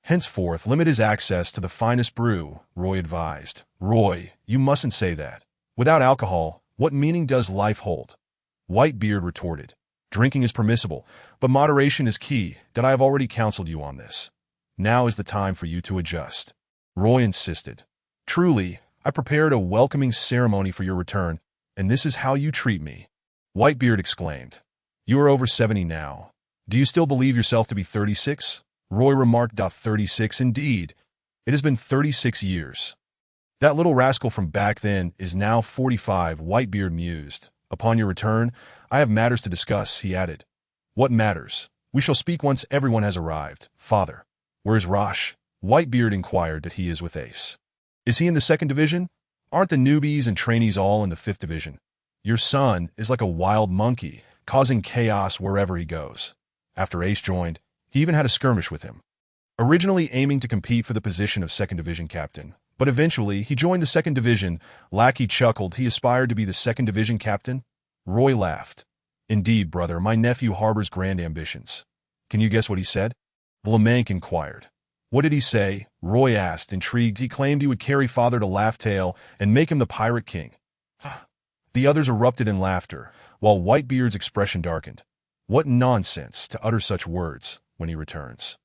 Henceforth, limit his access to the finest brew, Roy advised. Roy, you mustn't say that. Without alcohol, what meaning does life hold? Whitebeard retorted. Drinking is permissible, but moderation is key, that I have already counseled you on this. Now is the time for you to adjust. Roy insisted. Truly, I prepared a welcoming ceremony for your return, and this is how you treat me. Whitebeard exclaimed. You are over 70 now. Do you still believe yourself to be 36? Roy remarked. 36 indeed. It has been 36 years. That little rascal from back then is now 45, Whitebeard mused. Upon your return, I have matters to discuss, he added. What matters? We shall speak once everyone has arrived. Father, where is Rosh? Whitebeard inquired that he is with Ace. Is he in the 2nd division? Aren't the newbies and trainees all in the 5th division? Your son is like a wild monkey, causing chaos wherever he goes. After Ace joined, he even had a skirmish with him. Originally aiming to compete for the position of 2nd division captain, but eventually he joined the 2nd division. Lackey chuckled. He aspired to be the 2nd division captain? Roy laughed. Indeed, brother, my nephew harbors grand ambitions. Can you guess what he said? Vlamank inquired. What did he say? Roy asked, intrigued. He claimed he would carry father to Laugh-Tale and make him the pirate king. The others erupted in laughter, while Whitebeard's expression darkened. What nonsense to utter such words when he returns.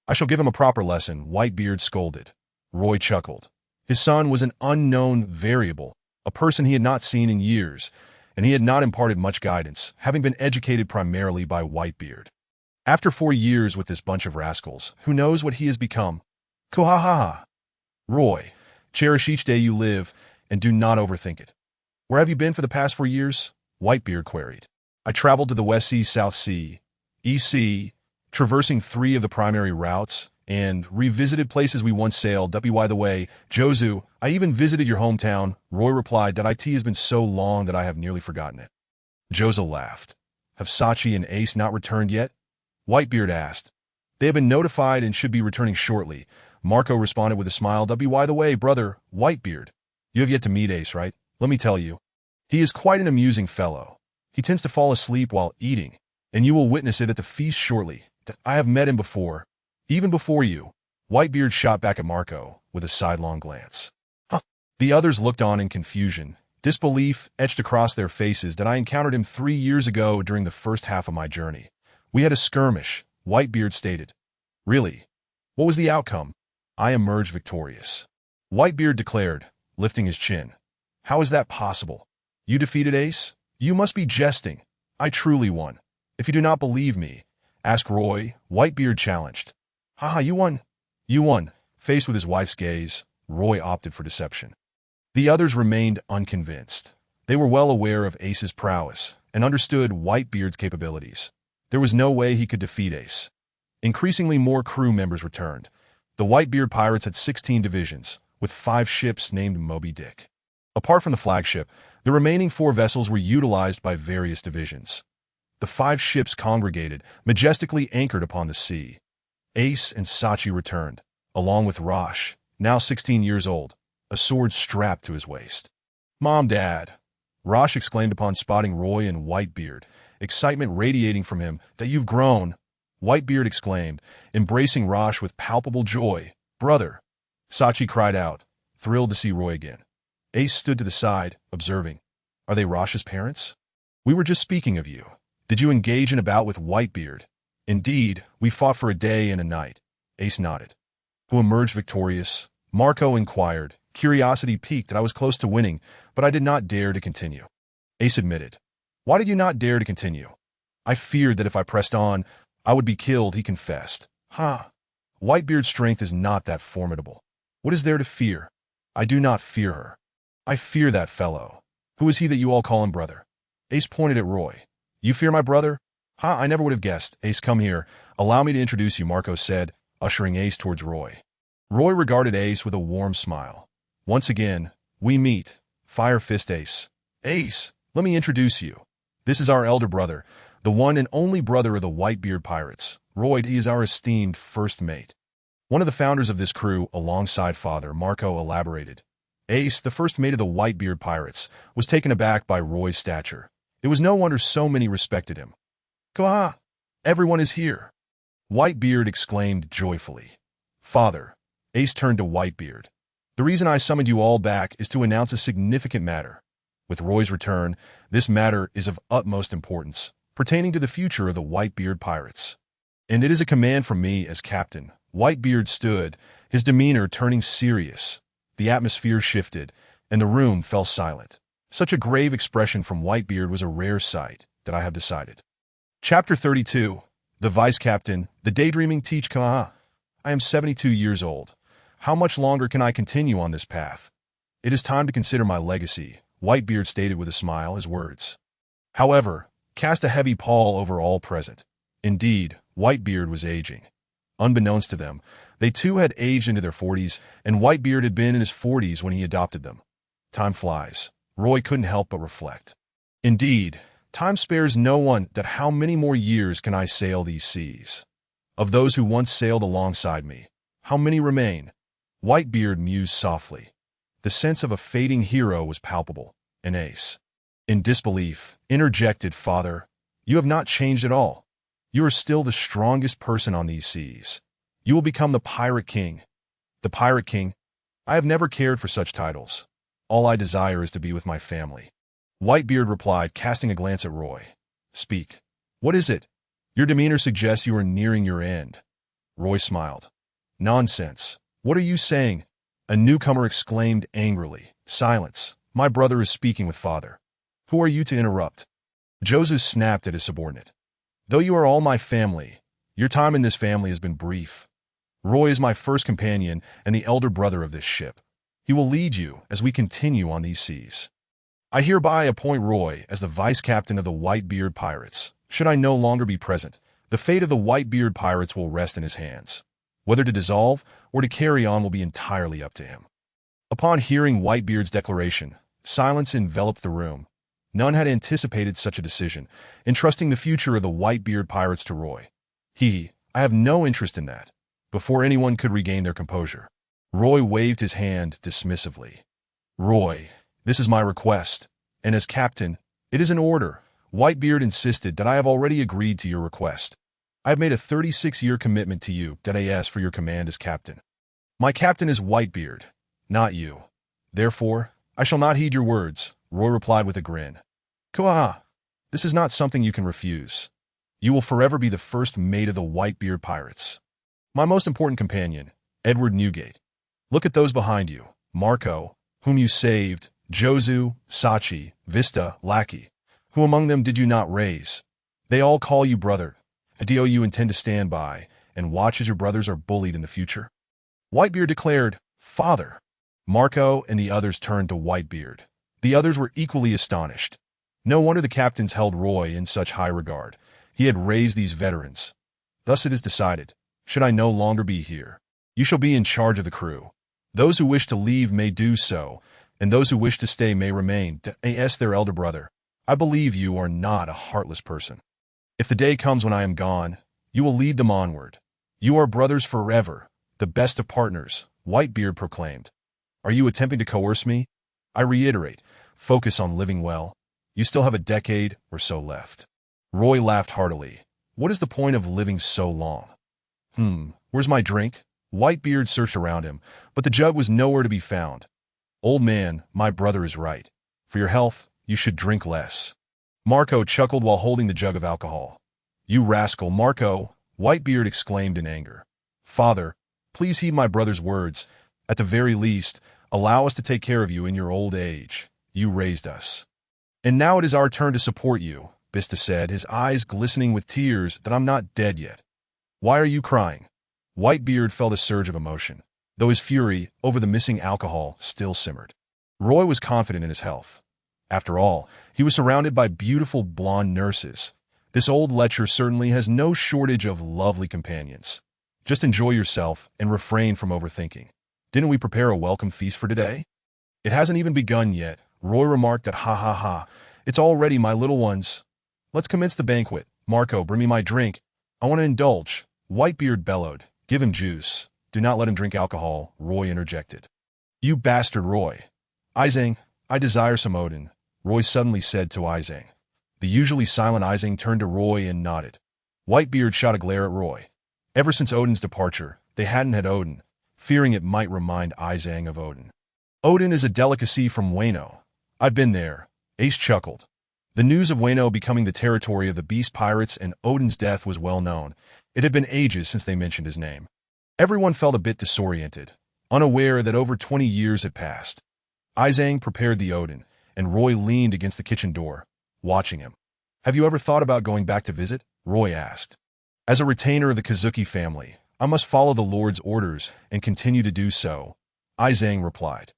I shall give him a proper lesson, Whitebeard scolded. Roy chuckled. His son was an unknown variable, a person he had not seen in years, and he had not imparted much guidance, having been educated primarily by Whitebeard. After 4 years with this bunch of rascals, who knows what he has become? Kuhahaha. Roy, cherish each day you live, and do not overthink it. Where have you been for the past 4 years? Whitebeard queried. I traveled to the West Sea, South Sea, EC, traversing 3 of the primary routes, and revisited places we once sailed. By the way, Josu, I even visited your hometown. Roy replied that it has been so long that I have nearly forgotten it. Josu laughed. Have Sachi and Ace not returned yet? Whitebeard asked. They have been notified and should be returning shortly. Marco responded with a smile. By the way, brother, Whitebeard, you have yet to meet Ace, right? Let me tell you. He is quite an amusing fellow. He tends to fall asleep while eating, and you will witness it at the feast shortly. I have met him before, even before you. Whitebeard shot back at Marco with a sidelong glance. The others looked on in confusion. Disbelief etched across their faces that I encountered him 3 years ago during the first half of my journey. We had a skirmish, Whitebeard stated. Really? What was the outcome? I emerged victorious. Whitebeard declared, lifting his chin. How is that possible? You defeated Ace? You must be jesting. I truly won. If you do not believe me, ask Roy. Whitebeard challenged. Haha, you won. You won. Faced with his wife's gaze, Roy opted for deception. The others remained unconvinced. They were well aware of Ace's prowess and understood Whitebeard's capabilities. There was no way he could defeat Ace. Increasingly more crew members returned. The Whitebeard Pirates had 16 divisions, with 5 ships named Moby Dick. Apart from the flagship, the remaining 4 vessels were utilized by various divisions. The 5 ships congregated, majestically anchored upon the sea. Ace and Sachi returned, along with Rosh, now 16 years old, a sword strapped to his waist. Mom, Dad, Rosh exclaimed upon spotting Roy and Whitebeard, excitement radiating from him. That you've grown, Whitebeard exclaimed, embracing Rosh with palpable joy. Brother, Sachi cried out, thrilled to see Roy again. Ace stood to the side, observing. Are they Rosh's parents? We were just speaking of you. Did you engage in a bout with Whitebeard? Indeed, we fought for a day and a night. Ace nodded. Who emerged victorious? Marco inquired. Curiosity piqued that I was close to winning, but I did not dare to continue. Ace admitted. Why did you not dare to continue? I feared that if I pressed on, I would be killed, he confessed. Whitebeard's strength is not that formidable. What is there to fear? I do not fear her. I fear that fellow. Who is he that you all call him brother? Ace pointed at Roy. You fear my brother? Ha, I never would have guessed. Ace, come here. Allow me to introduce you, Marco said, ushering Ace towards Roy. Roy regarded Ace with a warm smile. Once again, we meet. Fire Fist Ace. Ace, let me introduce you. This is our elder brother, the one and only brother of the Whitebeard Pirates. Roy, he is our esteemed first mate. One of the founders of this crew, alongside father, Marco elaborated. Ace, the first mate of the Whitebeard Pirates, was taken aback by Roy's stature. It was no wonder so many respected him. Koha! Everyone is here! Whitebeard exclaimed joyfully. Father, Ace turned to Whitebeard. The reason I summoned you all back is to announce a significant matter. With Roy's return, this matter is of utmost importance, pertaining to the future of the Whitebeard Pirates. And it is a command from me as captain. Whitebeard stood, his demeanor turning serious. The atmosphere shifted, and the room fell silent. Such a grave expression from Whitebeard was a rare sight, that I have decided. Chapter 32. The Vice Captain, the Daydreaming Teach Kaha. I am 72 years old. How much longer can I continue on this path? It is time to consider my legacy, Whitebeard stated with a smile, his words. However, cast a heavy pall over all present. Indeed, Whitebeard was aging. Unbeknownst to them, they too had aged into their 40s, and Whitebeard had been in his 40s when he adopted them. Time flies. Roy couldn't help but reflect. Indeed, time spares no one. That how many more years can I sail these seas? Of those who once sailed alongside me, how many remain? Whitebeard mused softly. The sense of a fading hero was palpable. An Ace, in disbelief, interjected, Father, you have not changed at all. You are still the strongest person on these seas. You will become the Pirate King. The Pirate King? I have never cared for such titles. All I desire is to be with my family. Whitebeard replied, casting a glance at Roy. Speak. What is it? Your demeanor suggests you are nearing your end. Roy smiled. Nonsense. What are you saying? A newcomer exclaimed angrily. Silence. My brother is speaking with father. Who are you to interrupt? Joseph snapped at his subordinate. Though you are all my family, your time in this family has been brief. Roy is my first companion and the elder brother of this ship. He will lead you as we continue on these seas. I hereby appoint Roy as the vice captain of the Whitebeard Pirates. Should I no longer be present, the fate of the Whitebeard Pirates will rest in his hands. Whether to dissolve or to carry on will be entirely up to him. Upon hearing Whitebeard's declaration, silence enveloped the room. None had anticipated such a decision, entrusting the future of the Whitebeard Pirates to Roy. I have no interest in that. Before anyone could regain their composure, Roy waved his hand dismissively. Roy, this is my request, and as captain, it is an order. Whitebeard insisted that I have already agreed to your request. I have made a 36-year commitment to you, .as for your command as captain. My captain is Whitebeard, not you. Therefore, I shall not heed your words, Roy replied with a grin. Kuaha, this is not something you can refuse. You will forever be the first mate of the Whitebeard Pirates. My most important companion, Edward Newgate. Look at those behind you. Marco, whom you saved, Jozu, Sachi, Vista, Lackey. Who among them did you not raise? They all call you brother. Do you intend to stand by and watch as your brothers are bullied in the future? Whitebeard declared, Father. Marco and the others turned to Whitebeard. The others were equally astonished. No wonder the captains held Roy in such high regard. He had raised these veterans. Thus it is decided. Should I no longer be here, you shall be in charge of the crew. Those who wish to leave may do so, and those who wish to stay may remain. As their elder brother, I believe you are not a heartless person. If the day comes when I am gone, you will lead them onward. You are brothers forever, the best of partners, Whitebeard proclaimed. Are you attempting to coerce me? I reiterate, focus on living well. You still have a decade or so left. Roy laughed heartily. What is the point of living so long? Where's my drink? Whitebeard searched around him, but the jug was nowhere to be found. Old man, my brother is right. For your health, you should drink less. Marco chuckled while holding the jug of alcohol. You rascal, Marco, Whitebeard exclaimed in anger. Father, please heed my brother's words. At the very least, allow us to take care of you in your old age. You raised us. And now it is our turn to support you, Bista said, his eyes glistening with tears. That I'm not dead yet. Why are you crying? Whitebeard felt a surge of emotion, though his fury over the missing alcohol still simmered. Roy was confident in his health. After all, he was surrounded by beautiful blonde nurses. This old lecher certainly has no shortage of lovely companions. Just enjoy yourself and refrain from overthinking. Didn't we prepare a welcome feast for today? It hasn't even begun yet, Roy remarked at ha ha ha. It's all ready, my little ones. Let's commence the banquet. Marco, bring me my drink. I want to indulge. Whitebeard bellowed. Give him juice. Do not let him drink alcohol, Roy interjected. You bastard, Roy. Izang, I desire some Odin, Roy suddenly said to Izang. The usually silent Izang turned to Roy and nodded. Whitebeard shot a glare at Roy. Ever since Odin's departure, they hadn't had Odin, fearing it might remind Izang of Odin. Odin is a delicacy from Wano. I've been there, Ace chuckled. The news of Wano becoming the territory of the Beast Pirates and Odin's death was well known. It had been ages since they mentioned his name. Everyone felt a bit disoriented, unaware that over 20 years had passed. Izang prepared the Odin, and Roy leaned against the kitchen door, watching him. Have you ever thought about going back to visit? Roy asked. As a retainer of the Kazuki family, I must follow the Lord's orders and continue to do so, Izang replied.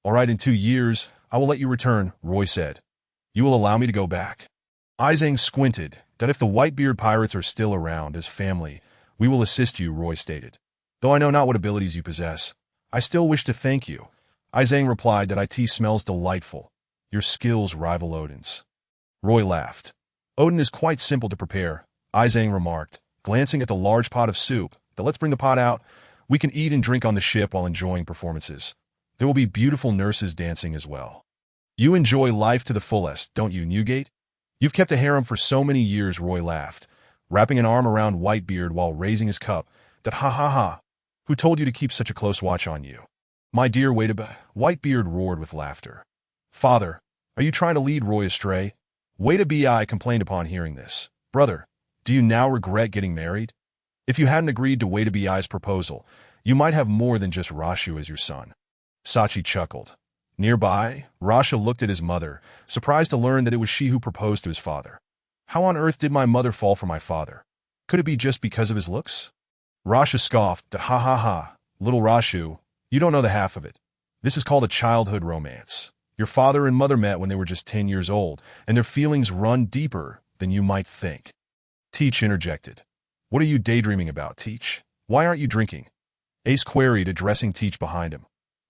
All right, in 2 years, I will let you return, Roy said. You will allow me to go back? Izang squinted, that if the Whitebeard Pirates are still around as family, we will assist you, Roy stated. Though I know not what abilities you possess, I still wish to thank you. Izang replied that IT smells delightful. Your skills rival Odin's. Roy laughed. Odin is quite simple to prepare, Izang remarked, glancing at the large pot of soup. Let's bring the pot out. We can eat and drink on the ship while enjoying performances. There will be beautiful nurses dancing as well. You enjoy life to the fullest, don't you, Newgate? You've kept a harem for so many years, Roy laughed, wrapping an arm around Whitebeard while raising his cup. That ha ha ha. Who told you to keep such a close watch on you? My dear Whitebeard roared with laughter. Father, are you trying to lead Roy astray? Bi complained upon hearing this. Brother, do you now regret getting married? If you hadn't agreed to Bi's proposal, you might have more than just Rashu as your son. Sachi chuckled. Nearby, Rasha looked at his mother, surprised to learn that it was she who proposed to his father. How on earth did my mother fall for my father? Could it be just because of his looks? Rasha scoffed that ha ha ha, little Rashu, you don't know the half of it. This is called a childhood romance. Your father and mother met when they were just 10 years old, and their feelings run deeper than you might think. Teach interjected. What are you daydreaming about, Teach? Why aren't you drinking? Ace queried, addressing Teach behind him.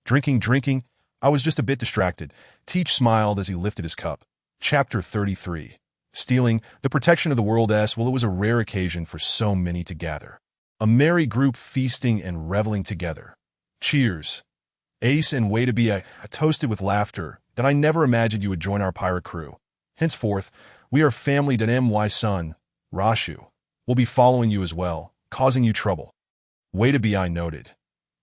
Drinking? I was just a bit distracted. Teach smiled as he lifted his cup. Chapter 33. Stealing, the protection of the world S. Well, it was a rare occasion for so many to gather. A merry group feasting and reveling together. Cheers. Ace and Whitebeard toasted with laughter that I never imagined you would join our pirate crew. Henceforth, we are family. My son, Rashu, will be following you as well, causing you trouble. Whitebeard noted.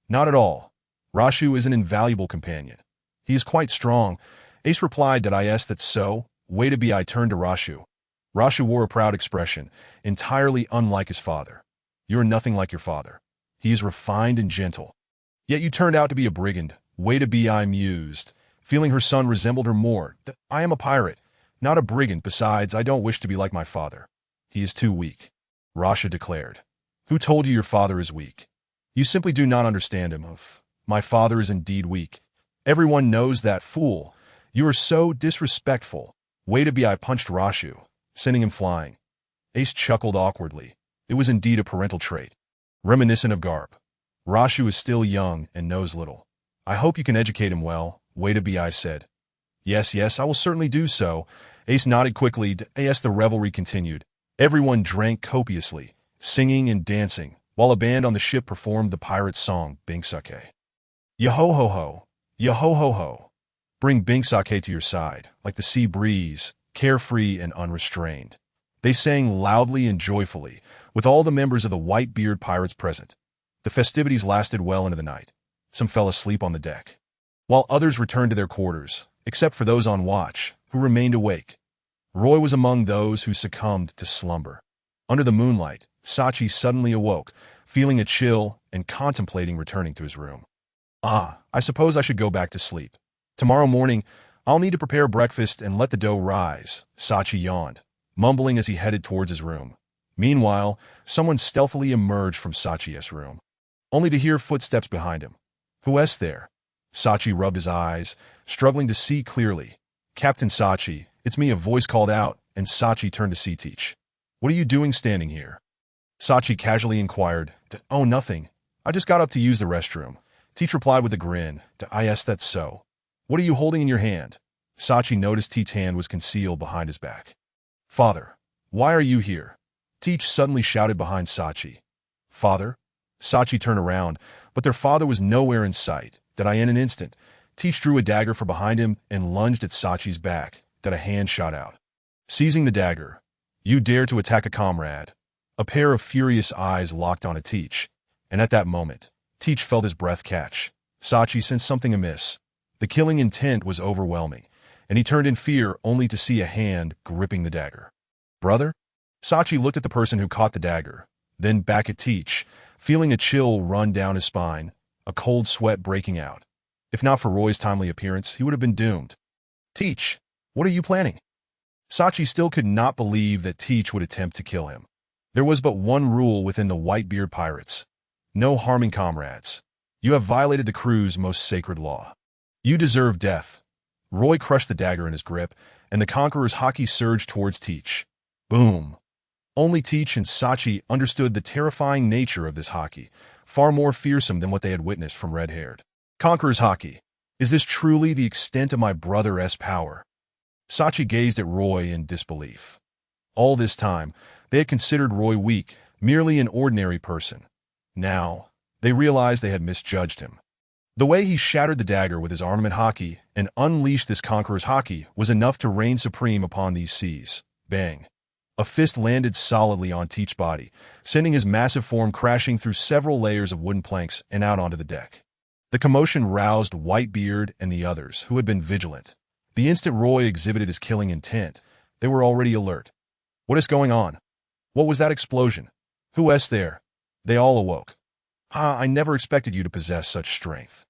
Not at all. Rashu is an invaluable companion. He is quite strong. Ace replied that that's so. Whitebeard turned to Rashu. Rashu wore a proud expression, entirely unlike his father. You are nothing like your father. He is refined and gentle. Yet you turned out to be a brigand, Whitebeard mused, feeling her son resembled her more. I am a pirate, not a brigand. Besides, I don't wish to be like my father. He is too weak, Rasha declared. Who told you your father is weak? You simply do not understand him. My father is indeed weak. Everyone knows that, fool. You are so disrespectful. Whitebeard punched Rashu, sending him flying. Ace chuckled awkwardly. It was indeed a parental trait, reminiscent of Garp. Rashu is still young and knows little. I hope you can educate him well, Whitebeard said. Yes, I will certainly do so. Ace nodded quickly. As the revelry continued, everyone drank copiously, singing and dancing, while a band on the ship performed the pirate's song, Binksake. Yo-ho-ho-ho, yo-ho-ho-ho. Bring Binksake to your side, like the sea breeze, carefree and unrestrained. They sang loudly and joyfully, with all the members of the Whitebeard Pirates present. The festivities lasted well into the night. Some fell asleep on the deck, while others returned to their quarters, except for those on watch, who remained awake. Roy was among those who succumbed to slumber. Under the moonlight, Sachi suddenly awoke, feeling a chill and contemplating returning to his room. I suppose I should go back to sleep. Tomorrow morning, I'll need to prepare breakfast and let the dough rise, Sachi yawned, mumbling as he headed towards his room. Meanwhile, someone stealthily emerged from Sachi's room, only to hear footsteps behind him. Who's there? Sachi rubbed his eyes, struggling to see clearly. Captain Sachi, it's me, a voice called out, and Sachi turned to see Teach. What are you doing standing here? Sachi casually inquired. Oh, nothing. I just got up to use the restroom. Teach replied with a grin. Yes, that's so. What are you holding in your hand? Sachi noticed Teach's hand was concealed behind his back. Father, why are you here? Teach suddenly shouted behind Sachi. Father? Sachi turned around, but their father was nowhere in sight. In an instant, Teach drew a dagger from behind him and lunged at Sachi's back. A hand shot out. Seizing the dagger, you dare to attack a comrade. A pair of furious eyes locked onto Teach, and at that moment, Teach felt his breath catch. Sachi sensed something amiss. The killing intent was overwhelming, and he turned in fear only to see a hand gripping the dagger. Brother? Sachi looked at the person who caught the dagger, then back at Teach, feeling a chill run down his spine, a cold sweat breaking out. If not for Roy's timely appearance, he would have been doomed. Teach, what are you planning? Sachi still could not believe that Teach would attempt to kill him. There was but one rule within the Whitebeard Pirates. No harming comrades. You have violated the crew's most sacred law. You deserve death. Roy crushed the dagger in his grip, and the Conqueror's haki surged towards Teach. Boom. Only Teach and Sachi understood the terrifying nature of this haki, far more fearsome than what they had witnessed from red-haired Conqueror's haki. Is this truly the extent of my brother's power? Sachi gazed at Roy in disbelief. All this time, they had considered Roy weak, merely an ordinary person. Now, they realized they had misjudged him. The way he shattered the dagger with his armament haki and unleashed this Conqueror's haki was enough to reign supreme upon these seas. Bang. A fist landed solidly on Teach's body, sending his massive form crashing through several layers of wooden planks and out onto the deck. The commotion roused Whitebeard and the others, who had been vigilant. The instant Roy exhibited his killing intent, they were already alert. What is going on? What was that explosion? Who is there? They all awoke. I never expected you to possess such strength.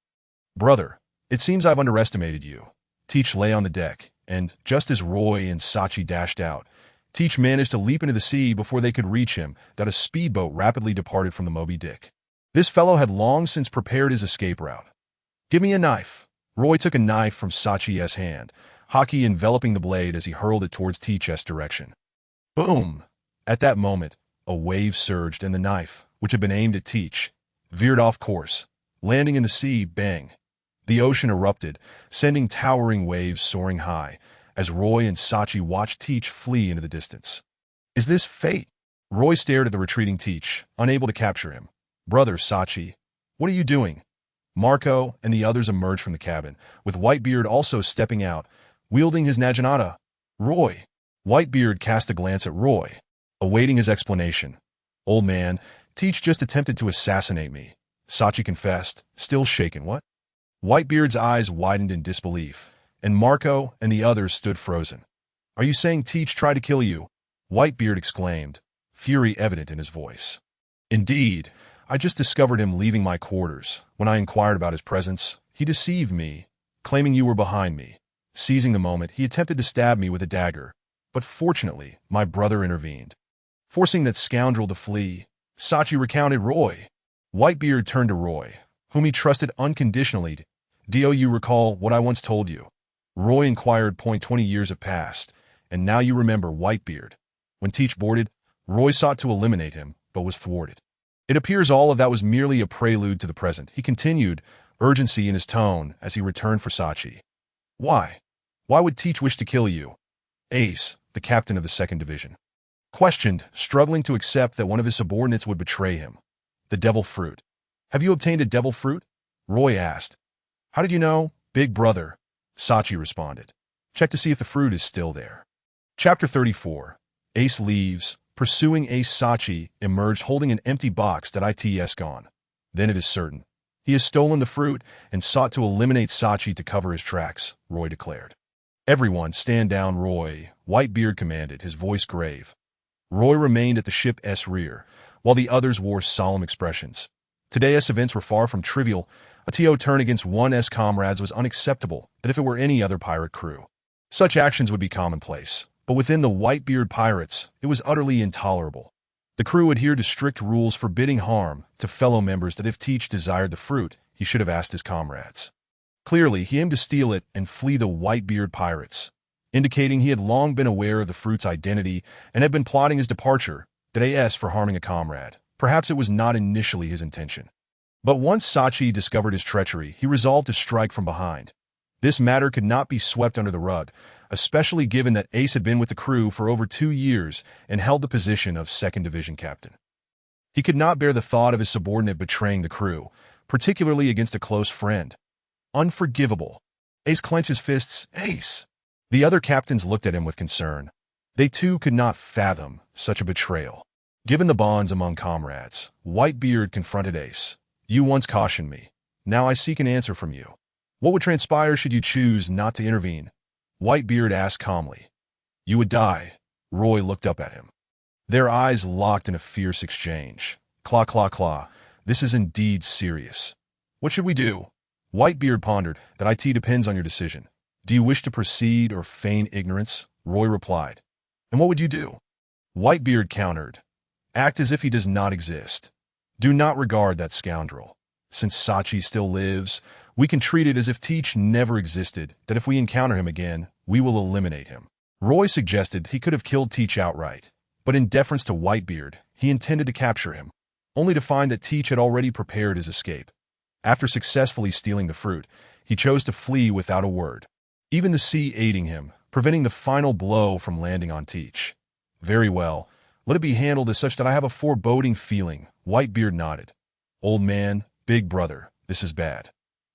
Brother, it seems I've underestimated you. Teach lay on the deck, and just as Roy and Sachi dashed out, Teach managed to leap into the sea before they could reach him. A speedboat rapidly departed from the Moby Dick. This fellow had long since prepared his escape route. Give me a knife. Roy took a knife from Sachi's hand, haki enveloping the blade as he hurled it towards Teach's direction. Boom! At that moment, a wave surged and the knife, which had been aimed at Teach, veered off course, landing in the sea. Bang! The ocean erupted, sending towering waves soaring high, as Roy and Sachi watched Teach flee into the distance. Is this fate? Roy stared at the retreating Teach, unable to capture him. Brother Sachi, what are you doing? Marco and the others emerged from the cabin, with Whitebeard also stepping out, wielding his naginata. Roy. Whitebeard cast a glance at Roy, awaiting his explanation. Old man, Teach just attempted to assassinate me, Sachi confessed, still shaken. What? Whitebeard's eyes widened in disbelief, and Marco and the others stood frozen. Are you saying Teach tried to kill you? Whitebeard exclaimed, fury evident in his voice. Indeed. I just discovered him leaving my quarters. When I inquired about his presence, he deceived me, claiming you were behind me. Seizing the moment, he attempted to stab me with a dagger, but fortunately, my brother intervened. Forcing that scoundrel to flee, Sachi recounted Roy. Whitebeard turned to Roy, whom he trusted unconditionally. Do you recall what I once told you? Roy inquired. 20 years have passed, and now you remember. Whitebeard. When Teach boarded, Roy sought to eliminate him, but was thwarted. It appears all of that was merely a prelude to the present. He continued, urgency in his tone as he returned for Sachi. Why? Why would Teach wish to kill you? Ace, the captain of the 2nd Division, questioned, struggling to accept that one of his subordinates would betray him. The devil fruit. Have you obtained a devil fruit? Roy asked. How did you know? Big brother, Sachi responded. Check to see if the fruit is still there. Chapter 34. Ace leaves. Pursuing Ace, Sachi emerged holding an empty box. It's gone. Then it is certain. He has stolen the fruit and sought to eliminate Sachi to cover his tracks, Roy declared. Everyone stand down, Roy, Whitebeard commanded, his voice grave. Roy remained at the ship's rear, while the others wore solemn expressions. Today's events were far from trivial. A TO turn against one's comrades was unacceptable, but if it were any other pirate crew, such actions would be commonplace. But within the Whitebeard Pirates, it was utterly intolerable. The crew adhered to strict rules forbidding harm to fellow members. That if Teach desired the fruit, he should have asked his comrades. Clearly, he aimed to steal it and flee the Whitebeard Pirates. indicating he had long been aware of the fruit's identity and had been plotting his departure, that AS for harming a comrade. Perhaps it was not initially his intention. But once Sachi discovered his treachery, he resolved to strike from behind. This matter could not be swept under the rug, especially given that Ace had been with the crew for over 2 years and held the position of 2nd Division captain. He could not bear the thought of his subordinate betraying the crew, particularly against a close friend. Unforgivable. Ace clenched his fists. Ace! The other captains looked at him with concern. They too could not fathom such a betrayal. Given the bonds among comrades, Whitebeard confronted Ace. You once cautioned me. Now I seek an answer from you. What would transpire should you choose not to intervene? Whitebeard asked calmly. You would die. Roy looked up at him. Their eyes locked in a fierce exchange. Claw, claw, claw. This is indeed serious. What should we do? Whitebeard pondered. That IT depends on your decision. Do you wish to proceed or feign ignorance? Roy replied. And what would you do? Whitebeard countered. Act as if he does not exist. Do not regard that scoundrel. Since Sachi still lives, we can treat it as if Teach never existed, that if we encounter him again, we will eliminate him. Roy suggested he could have killed Teach outright, but in deference to Whitebeard, he intended to capture him, only to find that Teach had already prepared his escape. After successfully stealing the fruit, he chose to flee without a word, even the sea aiding him, preventing the final blow from landing on Teach. Very well. Let it be handled as such that I have a foreboding feeling. Whitebeard nodded. Old man, big brother, this is bad.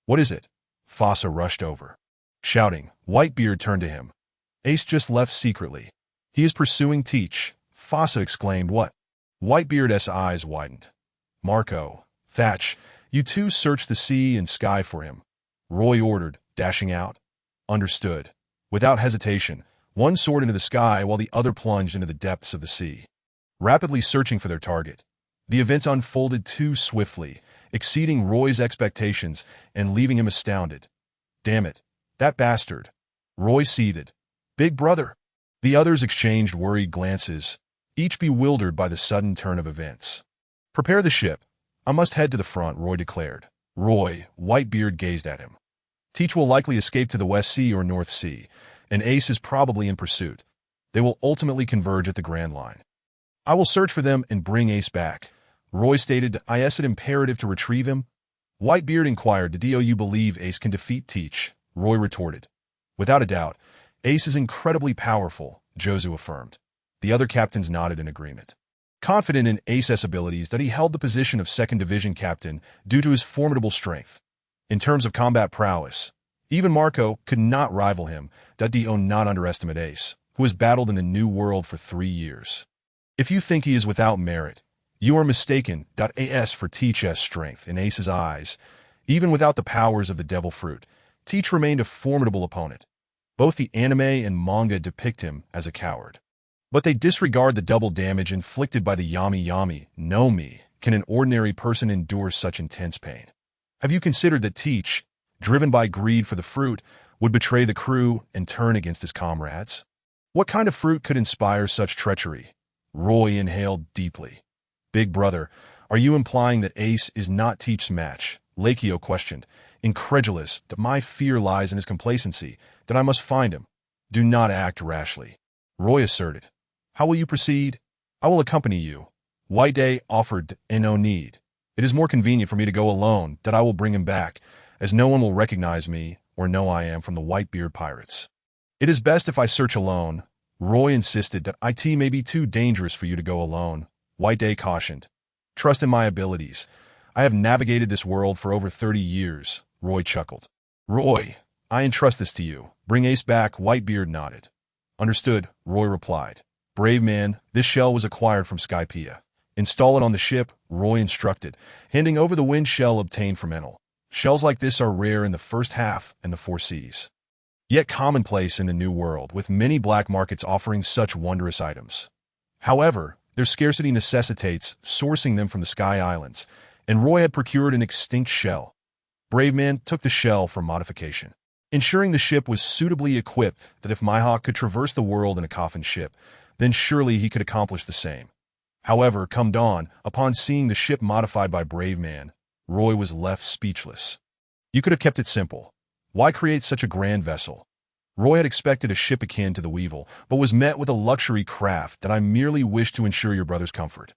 What is it? Fossa rushed over. Shouting, Whitebeard turned to him. Ace just left secretly. He is pursuing Teach. Fossa exclaimed, What? Whitebeard's eyes widened. Marco, Thatch, you two search the sea and sky for him. Roy ordered, dashing out. Understood. Without hesitation, one soared into the sky while the other plunged into the depths of the sea, rapidly searching for their target. The events unfolded too swiftly, exceeding Roy's expectations and leaving him astounded. Damn it, that bastard. Roy seethed. Big brother. The others exchanged worried glances, each bewildered by the sudden turn of events. Prepare the ship. I must head to the front, Roy declared. Roy, Whitebeard gazed at him. Teach will likely escape to the West Sea or North Sea, and Ace is probably in pursuit. They will ultimately converge at the Grand Line. I will search for them and bring Ace back. Roy stated, Is it imperative to retrieve him? Whitebeard inquired, Do you believe Ace can defeat Teach? Roy retorted. Without a doubt, Ace is incredibly powerful, Jozu affirmed. The other captains nodded in agreement. Confident in Ace's abilities that he held the position of 2nd Division captain due to his formidable strength. In terms of combat prowess, even Marco could not rival him, do not underestimate Ace, who has battled in the New World for 3 years. If you think he is without merit, you are mistaken. As for Teach's strength in Ace's eyes, even without the powers of the Devil Fruit, Teach remained a formidable opponent. Both the anime and manga depict him as a coward. But they disregard the double damage inflicted by the Yami Yami. No me, can an ordinary person endure such intense pain? Have you considered that Teach, driven by greed for the fruit, would betray the crew and turn against his comrades? What kind of fruit could inspire such treachery? Roy inhaled deeply. Big brother, are you implying that Ace is not Teach's match? Lakio questioned, incredulous that my fear lies in his complacency, that I must find him. Do not act rashly. Roy asserted. How will you proceed? I will accompany you. White offered, no need. It is more convenient for me to go alone, that I will bring him back, as no one will recognize me or know I am from the Whitebeard Pirates. It is best if I search alone. Roy insisted that IT may be too dangerous for you to go alone. White cautioned. Trust in my abilities. I have navigated this world for over 30 years. Roy chuckled. Roy, I entrust this to you. Bring Ace back. Whitebeard nodded. Understood, Roy replied. Brave man, this shell was acquired from Skypea. Install it on the ship, Roy instructed, handing over the wind shell obtained from Enel. Shells like this are rare in the first half and the 4 seas, yet commonplace in the New World, with many black markets offering such wondrous items. However, their scarcity necessitates sourcing them from the Sky Islands, and Roy had procured an extinct shell. Brave man took the shell for modification, ensuring the ship was suitably equipped that if Mihawk could traverse the world in a coffin ship, then surely he could accomplish the same. However, come dawn, upon seeing the ship modified by Brave Man, Roy was left speechless. You could have kept it simple. Why create such a grand vessel? Roy had expected a ship akin to the Weevil, but was met with a luxury craft that I merely wish to ensure your brother's comfort.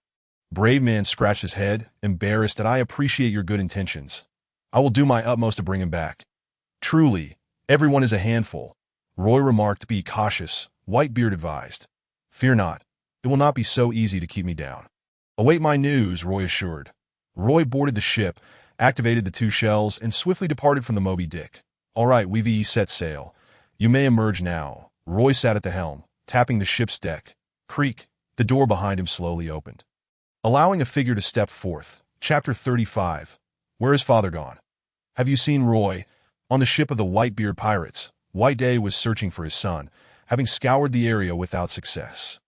Brave man scratched his head, embarrassed that I appreciate your good intentions. I will do my utmost to bring him back. Truly, everyone is a handful. Roy remarked. Be cautious, Whitebeard advised. Fear not. It will not be so easy to keep me down. Await my news, Roy assured. Roy boarded the ship, activated the 2 shells, and swiftly departed from the Moby Dick. All right, we've set sail. You may emerge now. Roy sat at the helm, tapping the ship's deck. Creak. The door behind him slowly opened, allowing a figure to step forth. Chapter 35. Where is father gone? Have you seen Roy? On the ship of the Whitebeard Pirates, Whiteday was searching for his son, having scoured the area without success.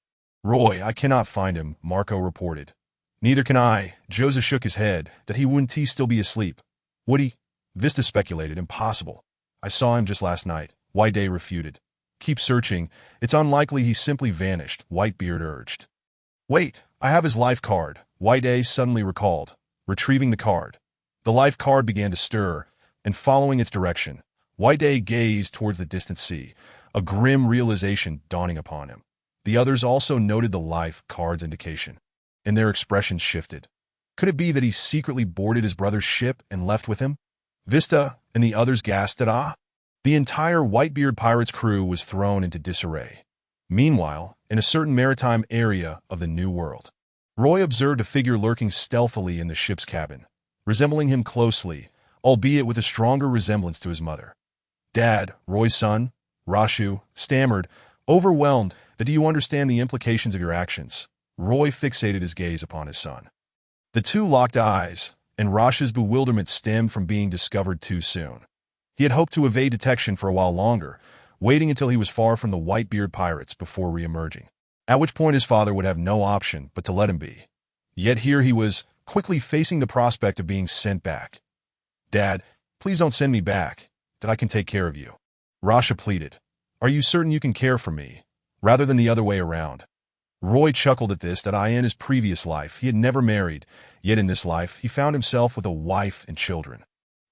Roy, I cannot find him, Marco reported. Neither can I. Joseph shook his head. That he wouldn't he still be asleep? Would he? Vista speculated. Impossible. I saw him just last night. Whiteday refuted. Keep searching. It's unlikely he simply vanished, Whitebeard urged. Wait, I have his life card, Whiteday suddenly recalled, retrieving the card. The life card began to stir, and following its direction, Whiteday gazed towards the distant sea, a grim realization dawning upon him. The others also noted the life card's indication, and their expressions shifted. Could it be that he secretly boarded his brother's ship and left with him? Vista and the others gasped at awe. The entire Whitebeard Pirates crew was thrown into disarray. Meanwhile, in a certain maritime area of the New World, Roy observed a figure lurking stealthily in the ship's cabin, resembling him closely, albeit with a stronger resemblance to his mother. Dad, Roy's son, Rashu, stammered, overwhelmed. That do you understand the implications of your actions? Roy fixated his gaze upon his son. The two locked eyes, and Rashu's bewilderment stemmed from being discovered too soon. He had hoped to evade detection for a while longer, waiting until he was far from the Whitebeard Pirates before re-emerging, at which point his father would have no option but to let him be. Yet here he was, quickly facing the prospect of being sent back. Dad, please don't send me back, that I can take care of you. Rasha pleaded. Are you certain you can care for me, rather than the other way around? Roy chuckled at this. That in his previous life he had never married, yet in this life he found himself with a wife and children.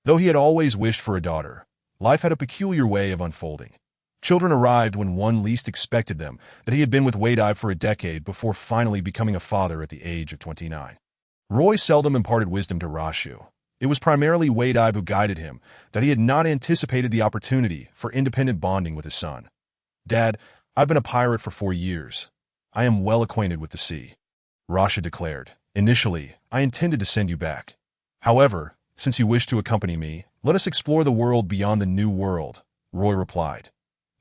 Though he had always wished for a daughter, life had a peculiar way of unfolding. Children arrived when one least expected them. That he had been with Wadeye for a decade before finally becoming a father at the age of 29. Roy seldom imparted wisdom to Rashu. It was primarily Wadeye who guided him. That he had not anticipated the opportunity for independent bonding with his son. Dad, I've been a pirate for 4 years. I am well acquainted with the sea, Rasha declared. Initially, I intended to send you back. However, since you wish to accompany me, let us explore the world beyond the New World, Roy replied.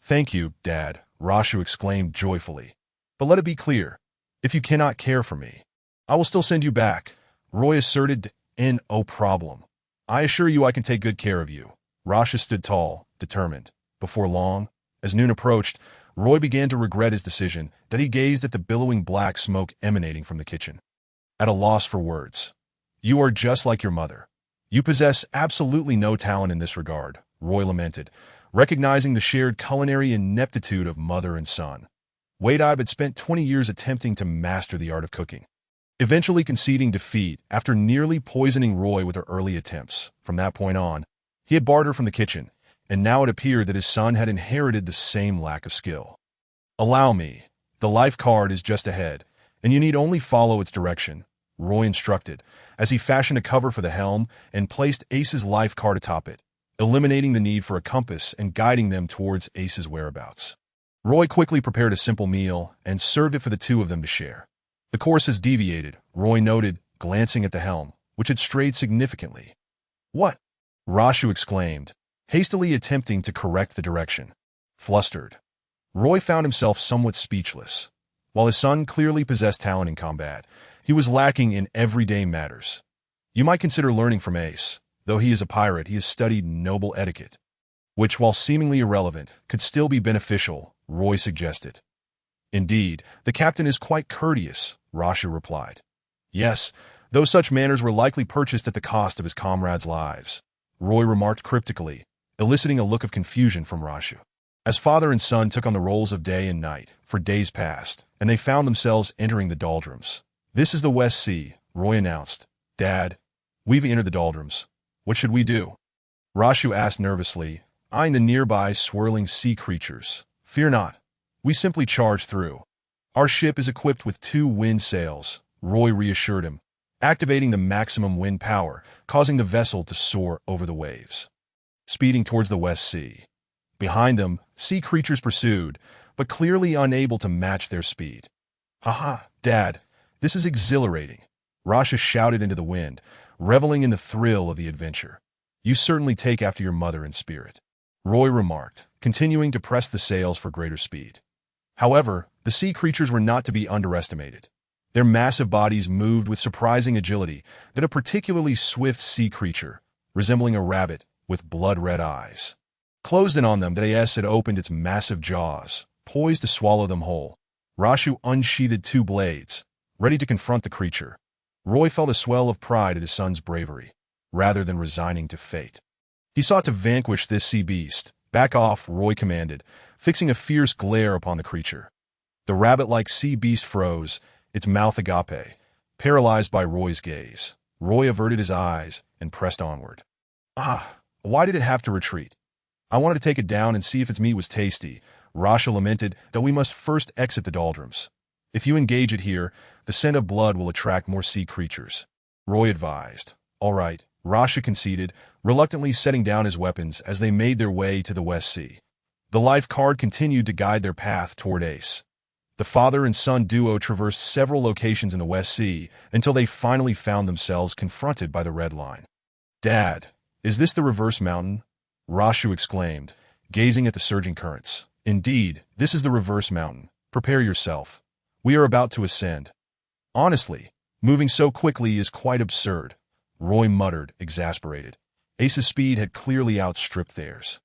Thank you, Dad, Rashu exclaimed joyfully. But let it be clear, if you cannot care for me, I will still send you back, Roy asserted. No problem. I assure you I can take good care of you. Rasha stood tall, determined. Before long, as noon approached, Roy began to regret his decision. That he gazed at the billowing black smoke emanating from the kitchen, at a loss for words. You are just like your mother. You possess absolutely no talent in this regard, Roy lamented, recognizing the shared culinary ineptitude of mother and son. Wadeye had spent 20 years attempting to master the art of cooking, eventually conceding defeat after nearly poisoning Roy with her early attempts. From that point on, he had barred her from the kitchen, and now it appeared that his son had inherited the same lack of skill. Allow me. The life card is just ahead, and you need only follow its direction, Roy instructed, as he fashioned a cover for the helm and placed Ace's life card atop it, eliminating the need for a compass and guiding them towards Ace's whereabouts. Roy quickly prepared a simple meal and served it for the two of them to share. The course has deviated, Roy noted, glancing at the helm, which had strayed significantly. What? Rashu exclaimed, hastily attempting to correct the direction. Flustered, Roy found himself somewhat speechless. While his son clearly possessed talent in combat, he was lacking in everyday matters. You might consider learning from Ace. Though he is a pirate, he has studied noble etiquette, which, while seemingly irrelevant, could still be beneficial, Roy suggested. Indeed, the captain is quite courteous, Rashu replied. Yes, though such manners were likely purchased at the cost of his comrades' lives, Roy remarked cryptically, eliciting a look of confusion from Rashu. As father and son took on the roles of day and night, for days passed, and they found themselves entering the doldrums. This is the West Sea, Roy announced. Dad, we've entered the doldrums. What should we do? Rashu asked nervously. eyeing the nearby swirling sea creatures. "Fear not. We simply charge through. Our ship is equipped with 2 wind sails," Roy reassured him, activating the maximum wind power, causing the vessel to soar over the waves, speeding towards the West Sea. Behind them, sea creatures pursued, but clearly unable to match their speed. "Haha, Dad, this is exhilarating," Rasha shouted into the wind, reveling in the thrill of the adventure. "You certainly take after your mother in spirit," Roy remarked, continuing to press the sails for greater speed. However, the sea creatures were not to be underestimated. Their massive bodies moved with surprising agility that a particularly swift sea creature, resembling a rabbit with blood-red eyes, closed in on them. The AS had opened its massive jaws, poised to swallow them whole. Rashu unsheathed 2 blades, ready to confront the creature. Roy felt a swell of pride at his son's bravery, rather than resigning to fate. He sought to vanquish this sea beast. "Back off," Roy commanded, fixing a fierce glare upon the creature. The rabbit-like sea beast froze, its mouth agape, paralyzed by Roy's gaze. Roy averted his eyes and pressed onward. Why did it have to retreat? I wanted to take it down and see if its meat was tasty," Rasha lamented, "that we must first exit the doldrums. If you engage it here, the scent of blood will attract more sea creatures," Roy advised. "All right," Rasha conceded, reluctantly setting down his weapons as they made their way to the West Sea. The life card continued to guide their path toward Ace. The father and son duo traversed several locations in the West Sea until they finally found themselves confronted by the Red Line. "Dad, is this the reverse mountain?" Rashu exclaimed, gazing at the surging currents. "Indeed, this is the reverse mountain. Prepare yourself. We are about to ascend." "Honestly, moving so quickly is quite absurd," Roy muttered, exasperated. Ace's speed had clearly outstripped theirs.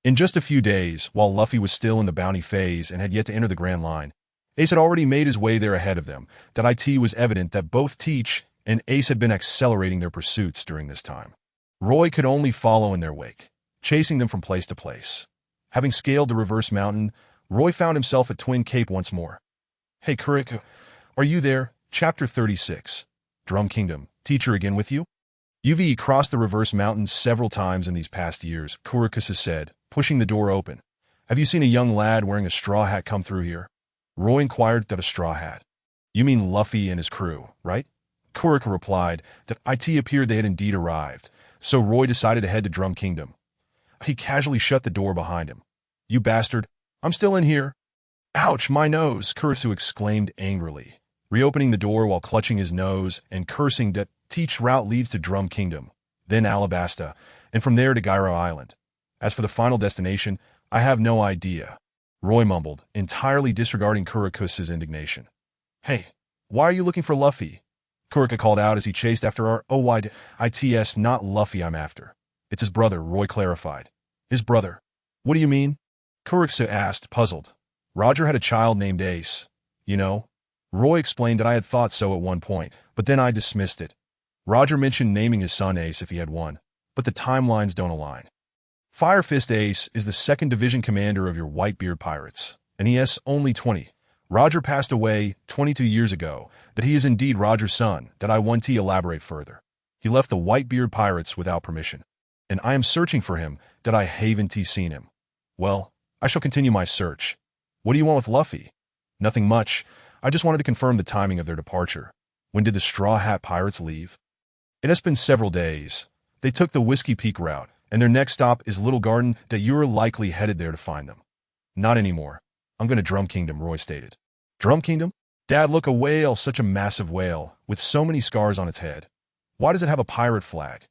In just a few days, while Luffy was still in the bounty phase and had yet to enter the Grand Line, Ace had already made his way there ahead of them. It was evident that both Teach and Ace had been accelerating their pursuits during this time. Roy could only follow in their wake, chasing them from place to place. Having scaled the reverse mountain, Roy found himself at Twin Cape once more. "Hey, Kurika, are you there?" Chapter 36. Drum Kingdom. "Teacher again with you?" "You've crossed the reverse mountain several times in these past years," Kurikus said, pushing the door open. "Have you seen a young lad wearing a straw hat come through here?" Roy inquired. "That a straw hat? You mean Luffy and his crew, right?" Kurika replied that it appeared they had indeed arrived, so Roy decided to head to Drum Kingdom. He casually shut the door behind him. "You bastard, I'm still in here." "Ouch, my nose," Kurisu exclaimed angrily, reopening the door while clutching his nose and cursing that Teach route leads to Drum Kingdom, then Alabasta, and from there to Gyro Island. "As for the final destination, I have no idea," Roy mumbled, entirely disregarding Kurikus's indignation. "Hey, why are you looking for Luffy?" Kurika called out as he chased after our "It's not Luffy I'm after. It's his brother," Roy clarified. "His brother? What do you mean?" Kurika asked, puzzled. "Roger had a child named Ace, you know." Roy explained that I had thought so at one point, but then I dismissed it. Roger mentioned naming his son Ace if he had one, but the timelines don't align. Fire Fist Ace is the 2nd Division commander of your Whitebeard Pirates, and he is only 20. Roger passed away 22 years ago, but he is indeed Roger's son. I want to elaborate further. He left the Whitebeard Pirates without permission, and I am searching for him. I haven't seen him. Well, I shall continue my search. What do you want with Luffy? Nothing much. I just wanted to confirm the timing of their departure. When did the Straw Hat Pirates leave? It has been several days. They took the Whiskey Peak route, and their next stop is Little Garden. You're likely headed there to find them. Not anymore. I'm going to Drum Kingdom, Roy stated. Drum Kingdom? Dad, look, a whale, such a massive whale, with so many scars on its head. Why does it have a pirate flag?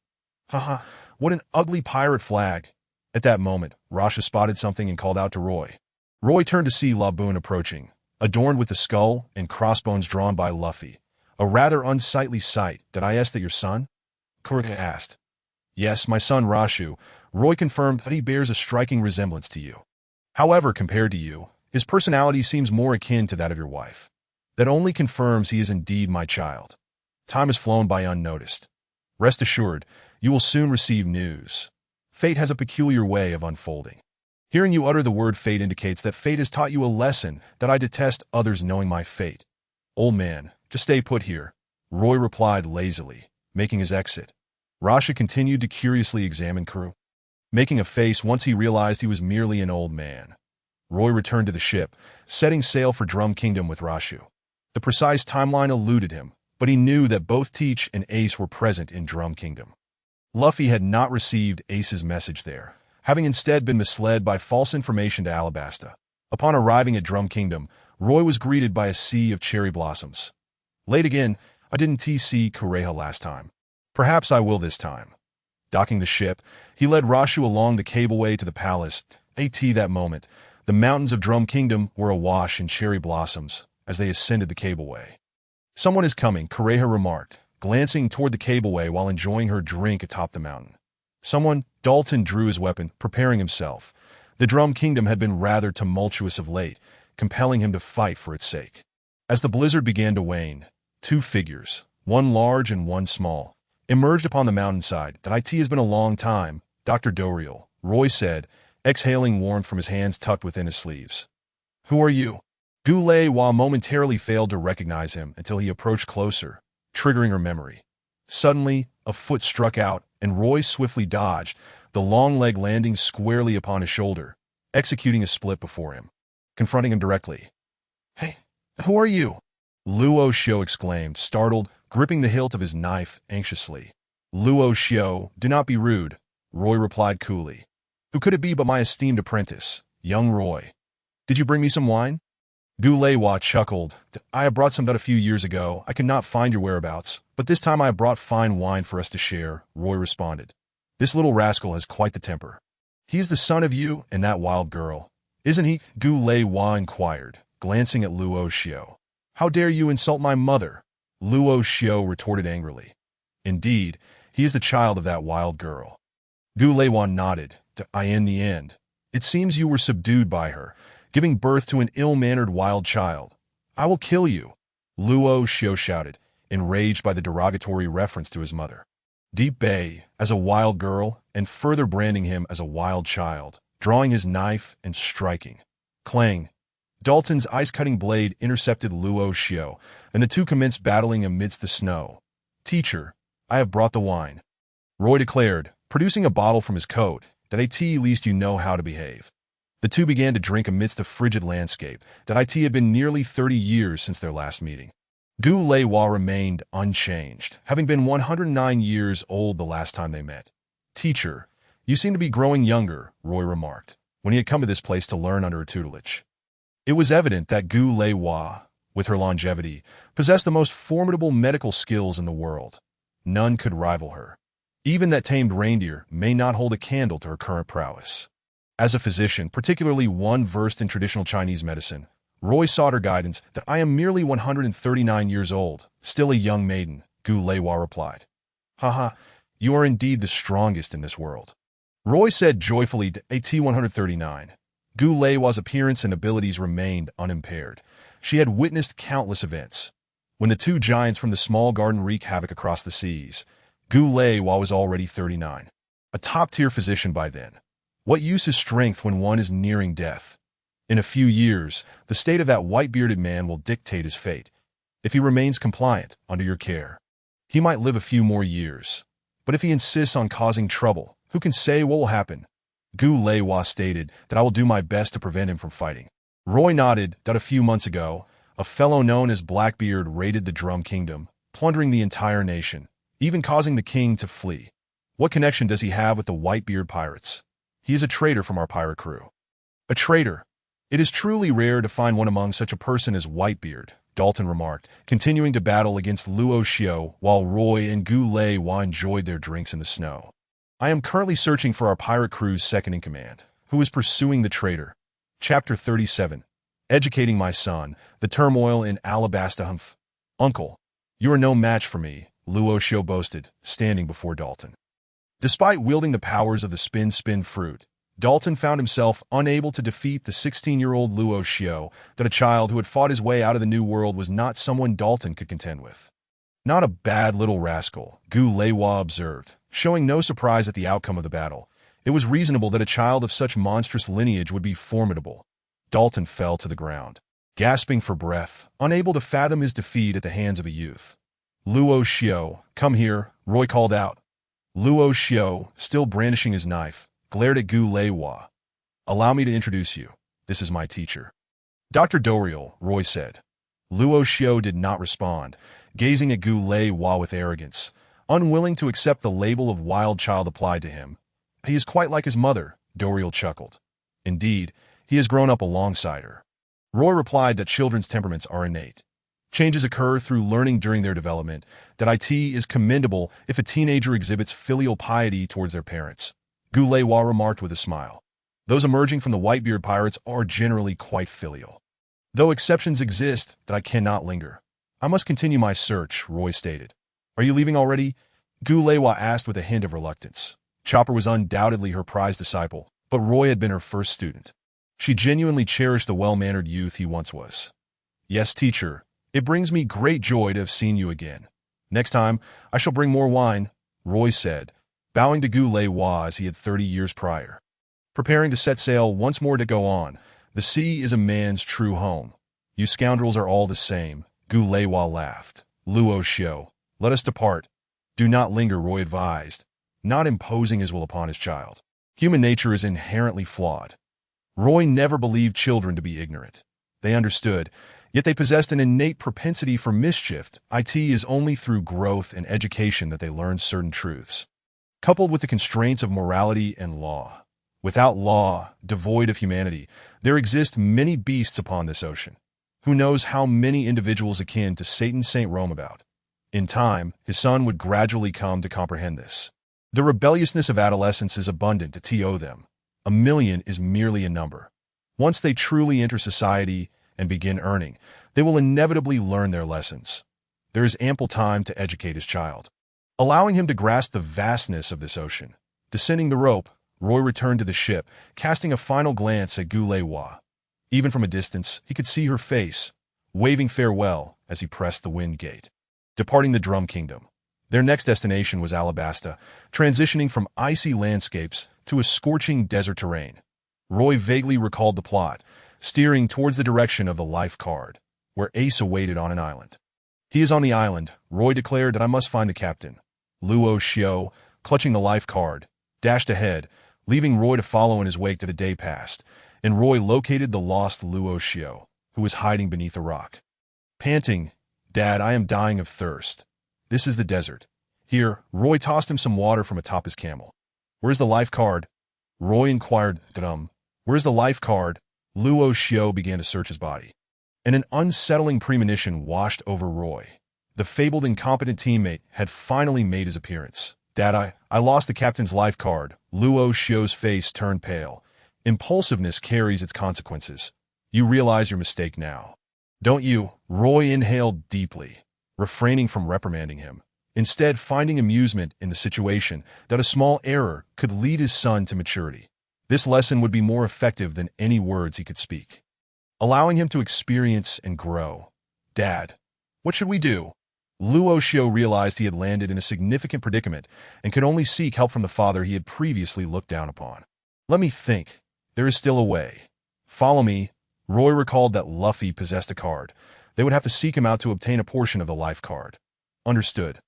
Haha, what an ugly pirate flag. At that moment, Rasha spotted something and called out to Roy. Roy turned to see Laboon approaching, adorned with the skull and crossbones drawn by Luffy. A rather unsightly sight. I asked that your son? Kurika asked. Yes, my son Rashu. Roy confirmed that he bears a striking resemblance to you. However, compared to you, his personality seems more akin to that of your wife. That only confirms he is indeed my child. Time has flown by unnoticed. Rest assured, you will soon receive news. Fate has a peculiar way of unfolding. Hearing you utter the word fate indicates that fate has taught you a lesson. I detest others knowing my fate. Old man, just stay put here, Roy replied lazily, making his exit. Rasha continued to curiously examine Kuru. making a face once he realized he was merely an old man. Roy returned to the ship, setting sail for Drum Kingdom with Rashu. The precise timeline eluded him, but he knew that both Teach and Ace were present in Drum Kingdom. Luffy had not received Ace's message there, having instead been misled by false information to Alabasta. Upon arriving at Drum Kingdom, Roy was greeted by a sea of cherry blossoms. Late again, I didn't see Kureha last time. Perhaps I will this time. Docking the ship, he led Rashu along the cableway to the palace. That moment, the mountains of Drum Kingdom were awash in cherry blossoms as they ascended the cableway. Someone is coming, Kureha remarked, glancing toward the cableway while enjoying her drink atop the mountain. Someone, Dalton drew his weapon, preparing himself. The Drum Kingdom had been rather tumultuous of late, compelling him to fight for its sake. As the blizzard began to wane, two figures, one large and one small, emerged upon the mountainside. It has been a long time, Dr. Doriel, Roy said, exhaling warmth from his hands tucked within his sleeves. Who are you? Goulet momentarily failed to recognize him until he approached closer, triggering her memory. Suddenly, a foot struck out, and Roy swiftly dodged, the long leg landing squarely upon his shoulder, executing a split before him, confronting him directly. Hey, who are you? Luo Xiao exclaimed, startled, gripping the hilt of his knife anxiously. Luo Xiao, do not be rude, Roy replied coolly. Who could it be but my esteemed apprentice, young Roy? Did you bring me some wine? Goulet chuckled. I have brought some a few years ago. I could not find your whereabouts, but this time I have brought fine wine for us to share, Roy responded. This little rascal has quite the temper. He is the son of you and that wild girl, isn't he? Goulet inquired, glancing at Luo Xiao. How dare you insult my mother? Luo Xiao retorted angrily. Indeed, he is the child of that wild girl. Goulet nodded. In the end, it seems you were subdued by her, giving birth to an ill-mannered wild child. I will kill you, Luo Xiao shouted, enraged by the derogatory reference to his mother. Deep Bay, as a wild girl, and further branding him as a wild child, drawing his knife and striking. Clang! Dalton's ice-cutting blade intercepted Luo Xiao, and the two commenced battling amidst the snow. Teacher, I have brought the wine, Roy declared, producing a bottle from his coat. At least you know how to behave. The two began to drink amidst the frigid landscape. It had been nearly 30 years since their last meeting. Goulet remained unchanged, having been 109 years old the last time they met. Teacher, you seem to be growing younger, Roy remarked, when he had come to this place to learn under her tutelage. It was evident that Goulet, with her longevity, possessed the most formidable medical skills in the world. None could rival her. Even that tamed reindeer may not hold a candle to her current prowess. As a physician, particularly one versed in traditional Chinese medicine, Roy sought her guidance. I am merely 139 years old, still a young maiden, Goulet replied. Haha, you are indeed the strongest in this world. Roy said joyfully to AT-139. Goulet's appearance and abilities remained unimpaired. She had witnessed countless events. When the two giants from the small garden wreaked havoc across the seas, Goulet was already 39. A top-tier physician by then. What use is strength when one is nearing death? In a few years, the state of that white-bearded man will dictate his fate. If he remains compliant, under your care, he might live a few more years. But if he insists on causing trouble, who can say what will happen? Goulet stated that I will do my best to prevent him from fighting. Roy nodded. A few months ago, a fellow known as Blackbeard raided the Drum Kingdom, plundering the entire nation, even causing the king to flee. What connection does he have with the Whitebeard Pirates? He is a traitor from our pirate crew. A traitor? It is truly rare to find one among such a person as Whitebeard, Dalton remarked, continuing to battle against Luo Xiao while Roy and Goulet enjoyed their drinks in the snow. I am currently searching for our pirate crew's second-in-command, who is pursuing the traitor. Chapter 37. Educating my son, the turmoil in Alabasta. Uncle, you are no match for me, Luo Xiao boasted, standing before Dalton. Despite wielding the powers of the spin fruit, Dalton found himself unable to defeat the 16-year-old Luo Xiao. That a child who had fought his way out of the New World was not someone Dalton could contend with. Not a bad little rascal, Goulet observed, showing no surprise at the outcome of the battle. It was reasonable that a child of such monstrous lineage would be formidable. Dalton fell to the ground, gasping for breath, unable to fathom his defeat at the hands of a youth. Luo Xiao, come here, Roy called out. Luo Xiao, still brandishing his knife, glared at Gu Leiwa. "Allow me to introduce you. This is my teacher." "Dr. Doriel," Roy said. Luo Xiao did not respond, gazing at Gu Leiwa with arrogance, unwilling to accept the label of wild child applied to him. "He is quite like his mother," Doriel chuckled. "Indeed, he has grown up alongside her." Roy replied that children's temperaments are innate. Changes occur through learning during their development, that it is commendable if a teenager exhibits filial piety towards their parents. Gu Leiwa remarked with a smile. "Those emerging from the Whitebeard Pirates are generally quite filial. Though exceptions exist, that I cannot linger. I must continue my search," Roy stated. "Are you leaving already?" Gu Leiwa asked with a hint of reluctance. Chopper was undoubtedly her prized disciple, but Roy had been her first student. She genuinely cherished the well-mannered youth he once was. "Yes, teacher. It brings me great joy to have seen you again. Next time, I shall bring more wine," Roy said, bowing to Gu Leiwa as he had 30 years prior. Preparing to set sail once more to go on, the sea is a man's true home. "You scoundrels are all the same," Gu Leiwa laughed. "Luo Xiao, let us depart." "Do not linger," Roy advised, not imposing his will upon his child. Human nature is inherently flawed. Roy never believed children to be ignorant. They understood, yet they possessed an innate propensity for mischief. It is only through growth and education that they learn certain truths. Coupled with the constraints of morality and law. Without law, devoid of humanity, there exist many beasts upon this ocean. Who knows how many individuals akin to Satan's Saint roam about? In time, his son would gradually come to comprehend this. The rebelliousness of adolescence is abundant to them. 1,000,000 is merely a number. Once they truly enter society and begin earning, they will inevitably learn their lessons. There is ample time to educate his child. Allowing him to grasp the vastness of this ocean. Descending the rope, Roy returned to the ship, casting a final glance at Gu Leiwa. Even from a distance, he could see her face, waving farewell as he pressed the wind gate. Departing the Drum Kingdom. Their next destination was Alabasta, transitioning from icy landscapes to a scorching desert terrain. Roy vaguely recalled the plot, steering towards the direction of the life card, where Ace awaited on an island. "He is on the island," Roy declared, "that I must find the captain." Luo Xiao, clutching the life card, dashed ahead, leaving Roy to follow in his wake till the day passed, and Roy located the lost Luo Xiao, who was hiding beneath a rock. Panting, "Dad, I am dying of thirst. This is the desert." Here, Roy tossed him some water from atop his camel. "Where's the life card?" Roy inquired. "Where's the life card?" Luo Xiao began to search his body. And an unsettling premonition washed over Roy. The fabled incompetent teammate had finally made his appearance. "Dad, I lost the captain's life card." Luo Xiao's face turned pale. Impulsiveness carries its consequences. "You realize your mistake now, don't you?" Roy inhaled deeply, refraining from reprimanding him, instead finding amusement in the situation that a small error could lead his son to maturity. This lesson would be more effective than any words he could speak, allowing him to experience and grow. "Dad, what should we do?" Luo Xiao realized he had landed in a significant predicament and could only seek help from the father he had previously looked down upon. "Let me think. There is still a way. Follow me." Roy recalled that Luffy possessed a card. They would have to seek him out to obtain a portion of the life card. "Understood."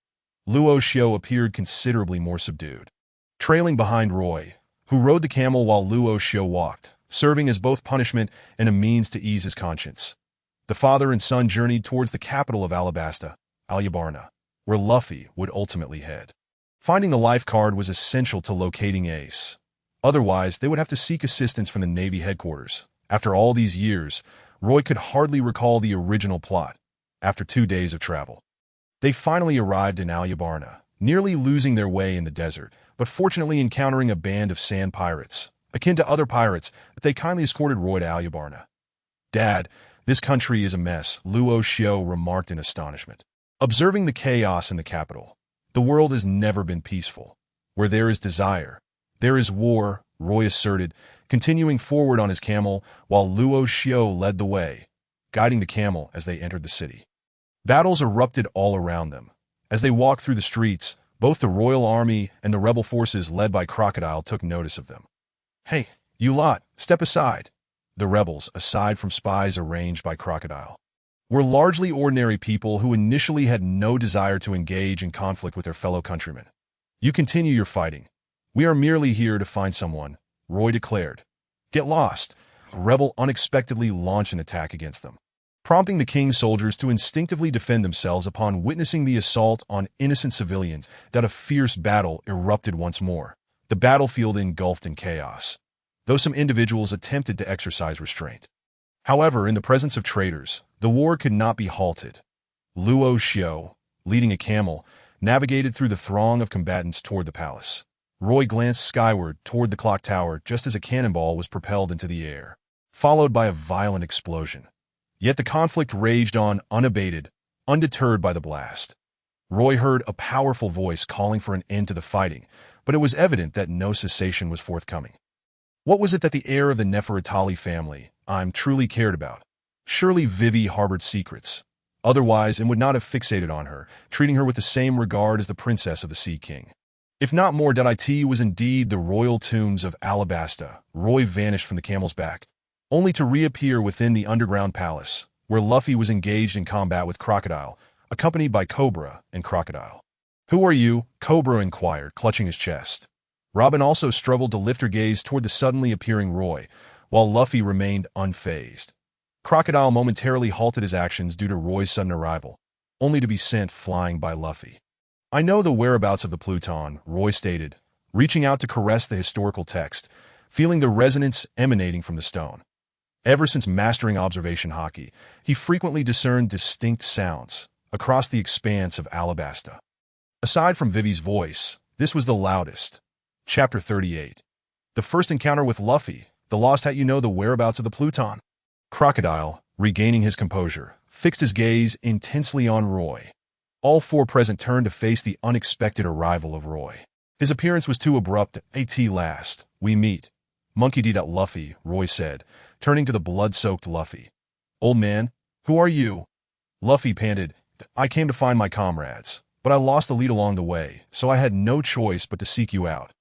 Luo Xiao appeared considerably more subdued, trailing behind Roy, who rode the camel while Luo Xiao walked, serving as both punishment and a means to ease his conscience. The father and son journeyed towards the capital of Alabasta, Alyabarna, where Luffy would ultimately head. Finding the life card was essential to locating Ace. Otherwise, they would have to seek assistance from the Navy headquarters. After all these years, Roy could hardly recall the original plot. After 2 days of travel, they finally arrived in Alyabarna, nearly losing their way in the desert, but fortunately encountering a band of sand pirates, akin to other pirates, that they kindly escorted Roy to Alyabarna. "Dad, this country is a mess," Luo Xiao remarked in astonishment, observing the chaos in the capital. "The world has never been peaceful. Where there is desire, there is war," Roy asserted, continuing forward on his camel while Luo Xiao led the way, guiding the camel as they entered the city. Battles erupted all around them. As they walked through the streets, both the royal army and the rebel forces led by Crocodile took notice of them. "Hey, you lot, step aside." The rebels, aside from spies arranged by Crocodile, were largely ordinary people who initially had no desire to engage in conflict with their fellow countrymen. "You continue your fighting. "We are merely here to find someone," Roy declared. "Get lost." A rebel unexpectedly launched an attack against them, prompting the king's soldiers to instinctively defend themselves upon witnessing the assault on innocent civilians. That a fierce battle erupted once more, the battlefield engulfed in chaos, though some individuals attempted to exercise restraint. However, in the presence of traitors, the war could not be halted. Luo Xiao, leading a camel, navigated through the throng of combatants toward the palace. Roy glanced skyward toward the clock tower just as a cannonball was propelled into the air, followed by a violent explosion. Yet the conflict raged on unabated, undeterred by the blast. Roy heard a powerful voice calling for an end to the fighting, but it was evident that no cessation was forthcoming. What was it that the heir of the Nefertali family truly cared about? Surely Vivi harbored secrets. Otherwise, it would not have fixated on her, treating her with the same regard as the princess of the Sea King. If not more, it was indeed the royal tombs of Alabasta. Roy vanished from the camel's back, only to reappear within the underground palace, where Luffy was engaged in combat with Crocodile, accompanied by Cobra and Crocodile. "Who are you?" Cobra inquired, clutching his chest. Robin also struggled to lift her gaze toward the suddenly appearing Roy, while Luffy remained unfazed. Crocodile momentarily halted his actions due to Roy's sudden arrival, only to be sent flying by Luffy. "I know the whereabouts of the Pluton," Roy stated, reaching out to caress the historical text, feeling the resonance emanating from the stone. Ever since mastering observation hockey, he frequently discerned distinct sounds across the expanse of Alabasta. Aside from Vivi's voice, this was the loudest. Chapter 38. The first encounter with Luffy, the Lost Hat. "You know the whereabouts of the Pluton?" Crocodile, regaining his composure, fixed his gaze intensely on Roy. All four present turned to face the unexpected arrival of Roy. His appearance was too abrupt. "At last, we meet." "Monkey D. Luffy," Roy said, turning to the blood-soaked Luffy. "Old man, who are you?" Luffy panted, "I came to find my comrades, but I lost the lead along the way, so I had no choice but to seek you out."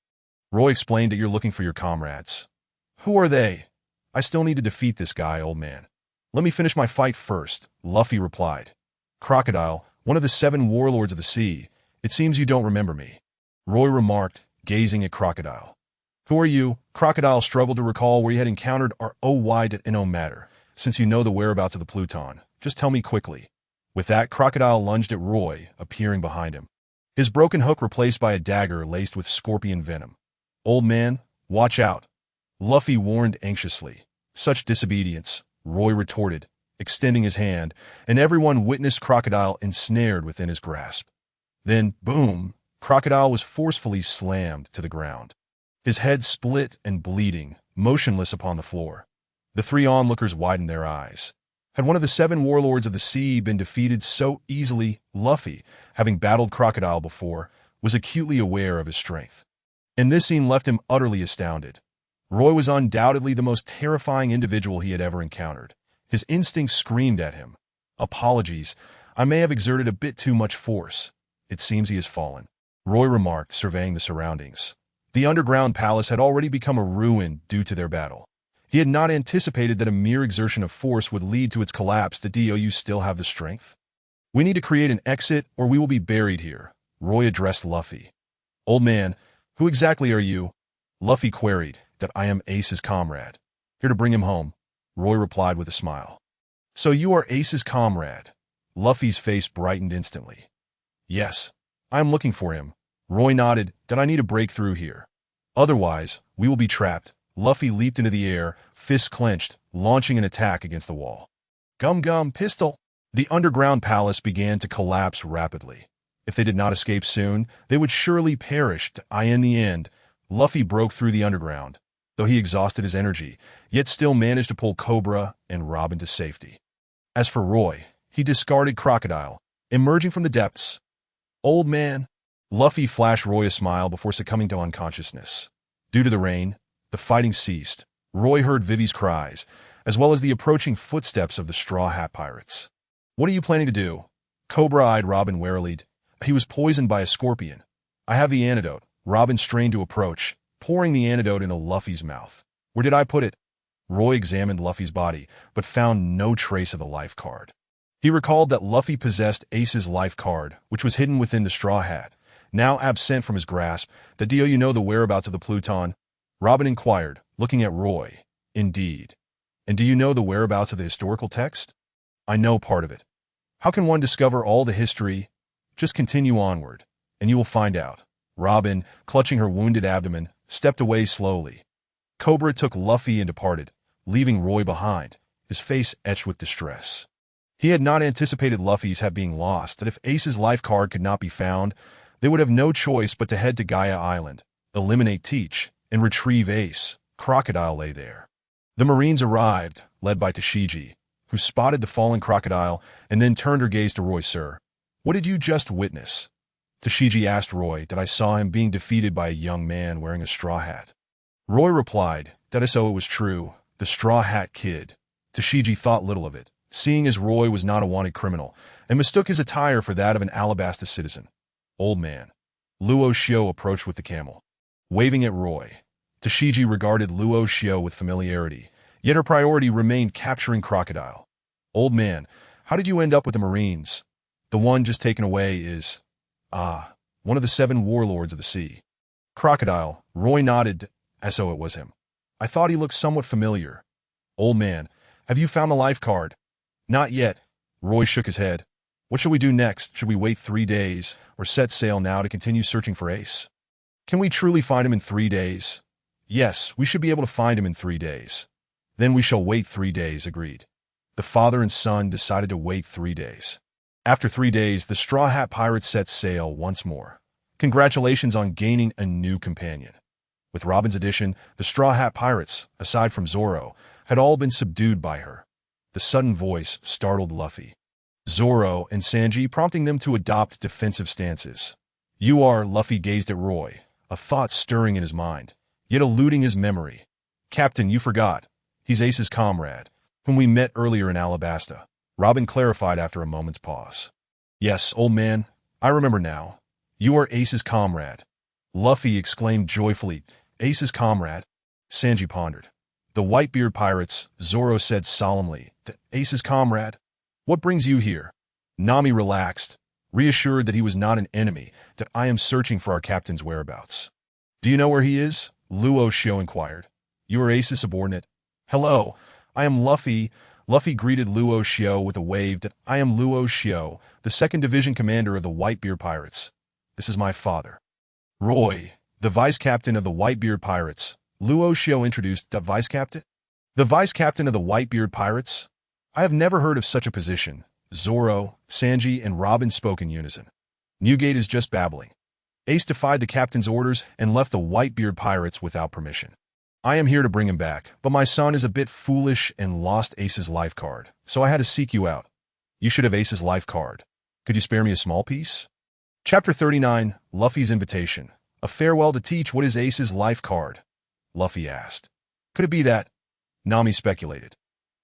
Roy explained that you're looking for your comrades. "Who are they?" "I still need to defeat this guy, old man." "Let me finish my fight first," Luffy replied. "Crocodile, one of the 7 warlords of the sea. It seems you don't remember me," Roy remarked, gazing at Crocodile. "Who are you?" Crocodile struggled to recall where he had encountered Roy. "It no matter, since you know the whereabouts of the Pluton. Just tell me quickly." With that, Crocodile lunged at Roy, appearing behind him, his broken hook replaced by a dagger laced with scorpion venom. "Old man, watch out," Luffy warned anxiously. "Such disobedience," Roy retorted, extending his hand, and everyone witnessed Crocodile ensnared within his grasp. Then, boom, Crocodile was forcefully slammed to the ground, his head split and bleeding, motionless upon the floor. The 3 onlookers widened their eyes. Had one of the 7 warlords of the sea been defeated so easily? Luffy, having battled Crocodile before, was acutely aware of his strength, and this scene left him utterly astounded. Roy was undoubtedly the most terrifying individual he had ever encountered. His instincts screamed at him. "Apologies, I may have exerted a bit too much force. It seems he has fallen," Roy remarked, surveying the surroundings. The underground palace had already become a ruin due to their battle. He had not anticipated that a mere exertion of force would lead to its collapse. "Do you still have the strength? We need to create an exit or we will be buried here," Roy addressed Luffy. "Old man, who exactly are you?" Luffy queried. "That I am Ace's comrade, here to bring him home," Roy replied with a smile. "So you are Ace's comrade?" Luffy's face brightened instantly. "Yes, I am looking for him." Roy nodded. "That I need to break through here. Otherwise, we will be trapped." Luffy leaped into the air, fists clenched, launching an attack against the wall. Gum pistol! The underground palace began to collapse rapidly. If they did not escape soon, they would surely perish. In the end, Luffy broke through the underground, though he exhausted his energy, yet still managed to pull Cobra and Robin to safety. As for Roy, he discarded Crocodile, emerging from the depths. "Old man!" Luffy flashed Roy a smile before succumbing to unconsciousness. Due to the rain, the fighting ceased. Roy heard Vivi's cries, as well as the approaching footsteps of the Straw Hat Pirates. "What are you planning to do?" Cobra eyed Robin warily. "He was poisoned by a scorpion. I have the antidote." Robin strained to approach, pouring the antidote into Luffy's mouth. "Where did I put it?" Roy examined Luffy's body, but found no trace of the life card. He recalled that Luffy possessed Ace's life card, which was hidden within the Straw Hat. Now absent from his grasp, that do you know the whereabouts of the Pluton? Robin inquired, looking at Roy. Indeed. And do you know the whereabouts of the historical text? I know part of it. How can one discover all the history? Just continue onward, and you will find out. Robin, clutching her wounded abdomen, stepped away slowly. Cobra took Luffy and departed, leaving Roy behind, his face etched with distress. He had not anticipated Luffy's have being lost, that if Ace's life card could not be found, they would have no choice but to head to Gaia Island, eliminate Teach, and retrieve Ace. Crocodile lay there. The Marines arrived, led by Tashigi, who spotted the fallen crocodile and then turned her gaze to Roy. Sir, what did you just witness? Tashigi asked Roy that I saw him being defeated by a young man wearing a straw hat. Roy replied that so it was true, the straw hat kid. Tashigi thought little of it, seeing as Roy was not a wanted criminal, and mistook his attire for that of an Alabasta citizen. Old man. Luo Shio approached with the camel. Waving at Roy, Tashigi regarded Luo Shio with familiarity, yet her priority remained capturing Crocodile. Old man, how did you end up with the Marines? The one just taken away is... one of the 7 warlords of the sea. Crocodile. Roy nodded, as so it was him. I thought he looked somewhat familiar. Old man, have you found the life card? Not yet. Roy shook his head. What shall we do next? Should we wait 3 days, or set sail now to continue searching for Ace? Can we truly find him in 3 days? Yes, we should be able to find him in 3 days. Then we shall wait 3 days, agreed. The father and son decided to wait 3 days. After 3 days, the Straw Hat Pirates set sail once more. Congratulations on gaining a new companion. With Robin's addition, the Straw Hat Pirates, aside from Zoro, had all been subdued by her. The sudden voice startled Luffy, Zoro, and Sanji, prompting them to adopt defensive stances. You are, Luffy gazed at Roy, a thought stirring in his mind, yet eluding his memory. Captain, you forgot. He's Ace's comrade, whom we met earlier in Alabasta. Robin clarified after a moment's pause. Yes, old man, I remember now. You are Ace's comrade. Luffy exclaimed joyfully, Ace's comrade? Sanji pondered. The Whitebeard Pirates, Zoro said solemnly, the Ace's comrade? What brings you here? Nami relaxed, reassured that he was not an enemy, that I am searching for our captain's whereabouts. Do you know where he is? Luo Shio inquired. You are Ace's subordinate. Hello, I am Luffy. Luffy greeted Luo Shio with a wave that I am Luo Shio, the 2nd Division commander of the Whitebeard Pirates. This is my father. Roy, the vice captain of the Whitebeard Pirates. Luo Shio introduced the vice captain. The vice captain of the Whitebeard Pirates? I have never heard of such a position. Zoro, Sanji, and Robin spoke in unison. Newgate is just babbling. Ace defied the captain's orders and left the Whitebeard Pirates without permission. I am here to bring him back, but my son is a bit foolish and lost Ace's life card, so I had to seek you out. You should have Ace's life card. Could you spare me a small piece? Chapter 39, Luffy's Invitation. A farewell to Teach. What is Ace's life card? Luffy asked. Could it be that? Nami speculated.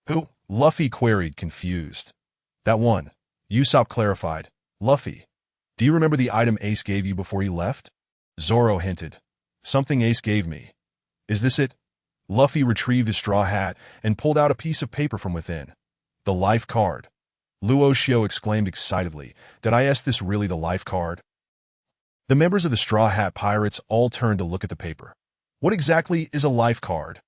Who? Luffy queried, confused. That one. Usopp clarified. Luffy, do you remember the item Ace gave you before he left? Zoro hinted. Something Ace gave me. Is this it? Luffy retrieved his straw hat and pulled out a piece of paper from within. The life card. Luo Shio exclaimed excitedly, Did I ask this really the life card? The members of the Straw Hat Pirates all turned to look at the paper. What exactly is a life card?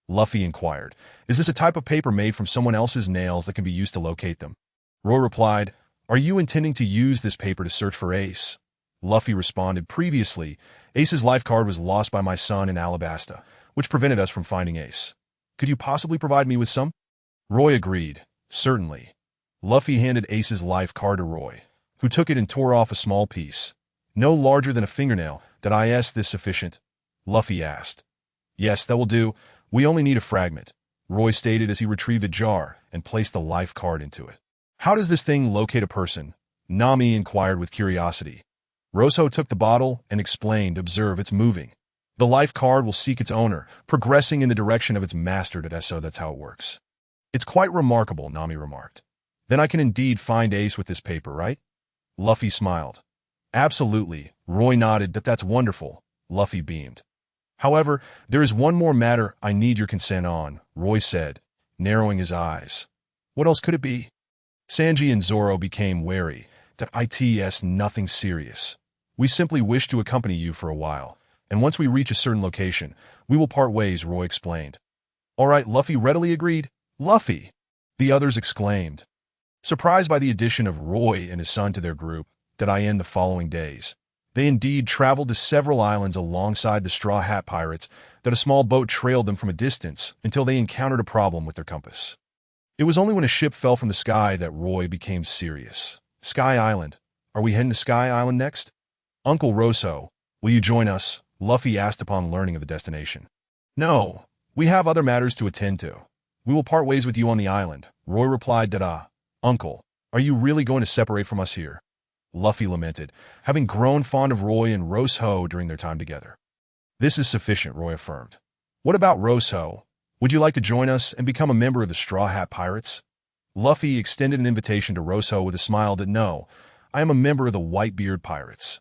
Luffy inquired. Is this a type of paper made from someone else's nails that can be used to locate them? Roy replied, Are you intending to use this paper to search for Ace? Luffy responded, Previously, Ace's life card was lost by my son in Alabasta, which prevented us from finding Ace. Could you possibly provide me with some? Roy agreed. Certainly. Luffy handed Ace's life card to Roy, who took it and tore off a small piece. No larger than a fingernail. Did I ask this sufficient? Luffy asked. Yes, that will do. We only need a fragment, Roy stated as he retrieved a jar and placed the life card into it. How does this thing locate a person? Nami inquired with curiosity. Rosso took the bottle and explained, Observe, it's moving. The life card will seek its owner, progressing in the direction of its master. That's how it works. It's quite remarkable, Nami remarked. Then I can indeed find Ace with this paper, right? Luffy smiled. Absolutely. Roy nodded. That's wonderful. Luffy beamed. However, there is one more matter I need your consent on, Roy said, narrowing his eyes. What else could it be? Sanji and Zoro became wary. That it's nothing serious. We simply wish to accompany you for a while, and once we reach a certain location, we will part ways, Roy explained. All right, Luffy readily agreed. Luffy! The others exclaimed. Surprised by the addition of Roy and his son to their group, that I end the following days. They indeed traveled to several islands alongside the Straw Hat Pirates, that a small boat trailed them from a distance until they encountered a problem with their compass. It was only when a ship fell from the sky that Roy became serious. Sky Island. Are we heading to Sky Island next? Uncle Rosso, will you join us? Luffy asked upon learning of the destination. No, we have other matters to attend to. We will part ways with you on the island, Roy replied. Uncle, are you really going to separate from us here? Luffy lamented, having grown fond of Roy and Rosso during their time together. This is sufficient, Roy affirmed. What about Rosso? Would you like to join us and become a member of the Straw Hat Pirates? Luffy extended an invitation to Rosso with a smile. No, I am a member of the Whitebeard Pirates.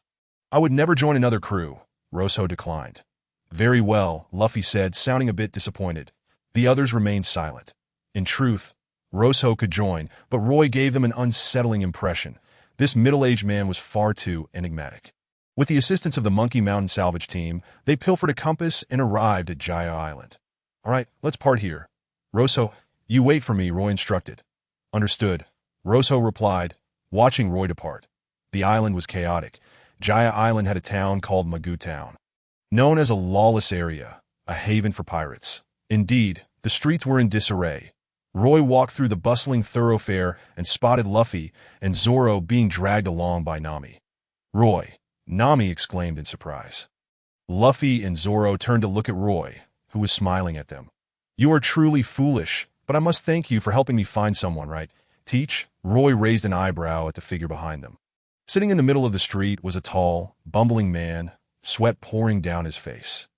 I would never join another crew, Rosso declined. Very well, Luffy said, sounding a bit disappointed. The others remained silent. In truth, Rosso could join, but Roy gave them an unsettling impression. This middle-aged man was far too enigmatic. With the assistance of the Monkey Mountain salvage team, they pilfered a compass and arrived at Jaya Island. All right, let's part here. Rosso, you wait for me, Roy instructed. Understood, Rosso replied, watching Roy depart. The island was chaotic. Jaya Island had a town called Magoo Town, known as a lawless area, a haven for pirates. Indeed, the streets were in disarray. Roy walked through the bustling thoroughfare and spotted Luffy and Zoro being dragged along by Nami. Roy, Nami exclaimed in surprise. Luffy and Zoro turned to look at Roy, who was smiling at them. You are truly foolish, but I must thank you for helping me find someone, right? Teach? Roy raised an eyebrow at the figure behind them. Sitting in the middle of the street was a tall, bumbling man, sweat pouring down his face.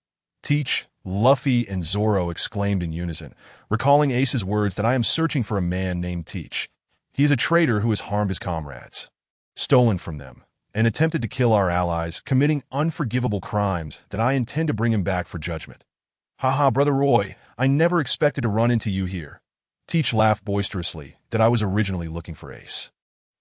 Teach? Luffy and Zoro exclaimed in unison, recalling Ace's words that I am searching for a man named Teach. He is a traitor who has harmed his comrades, stolen from them, and attempted to kill our allies, committing unforgivable crimes that I intend to bring him back for judgment. Haha, Brother Roy, I never expected to run into you here. Teach laughed boisterously that I was originally looking for Ace.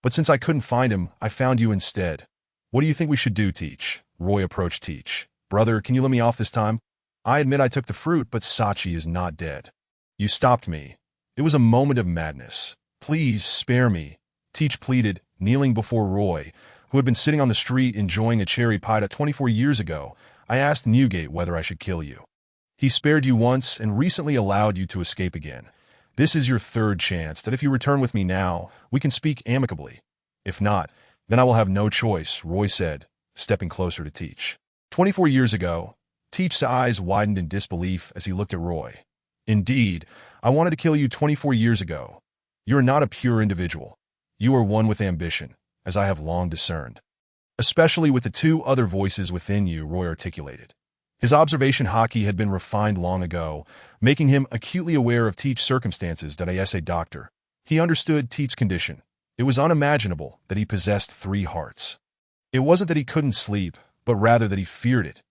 But since I couldn't find him, I found you instead. What do you think we should do, Teach? Roy approached Teach. Brother, can you let me off this time? I admit I took the fruit, but Sachi is not dead. You stopped me. It was a moment of madness. Please spare me, Teach pleaded, kneeling before Roy, who had been sitting on the street enjoying a cherry pie. 24 years ago, I asked Newgate whether I should kill you. He spared you once and recently allowed you to escape again. This is your third chance that if you return with me now, we can speak amicably. If not, then I will have no choice, Roy said, stepping closer to Teach. 24 years ago, Teach's eyes widened in disbelief as he looked at Roy. Indeed, I wanted to kill you 24 years ago. You are not a pure individual. You are one with ambition, as I have long discerned. Especially with the two other voices within you, Roy articulated. His observation haki had been refined long ago, making him acutely aware of Teach's circumstances. As a doctor, he understood Teach's condition. It was unimaginable that he possessed 3 hearts. It wasn't that he couldn't sleep, but rather that he feared it.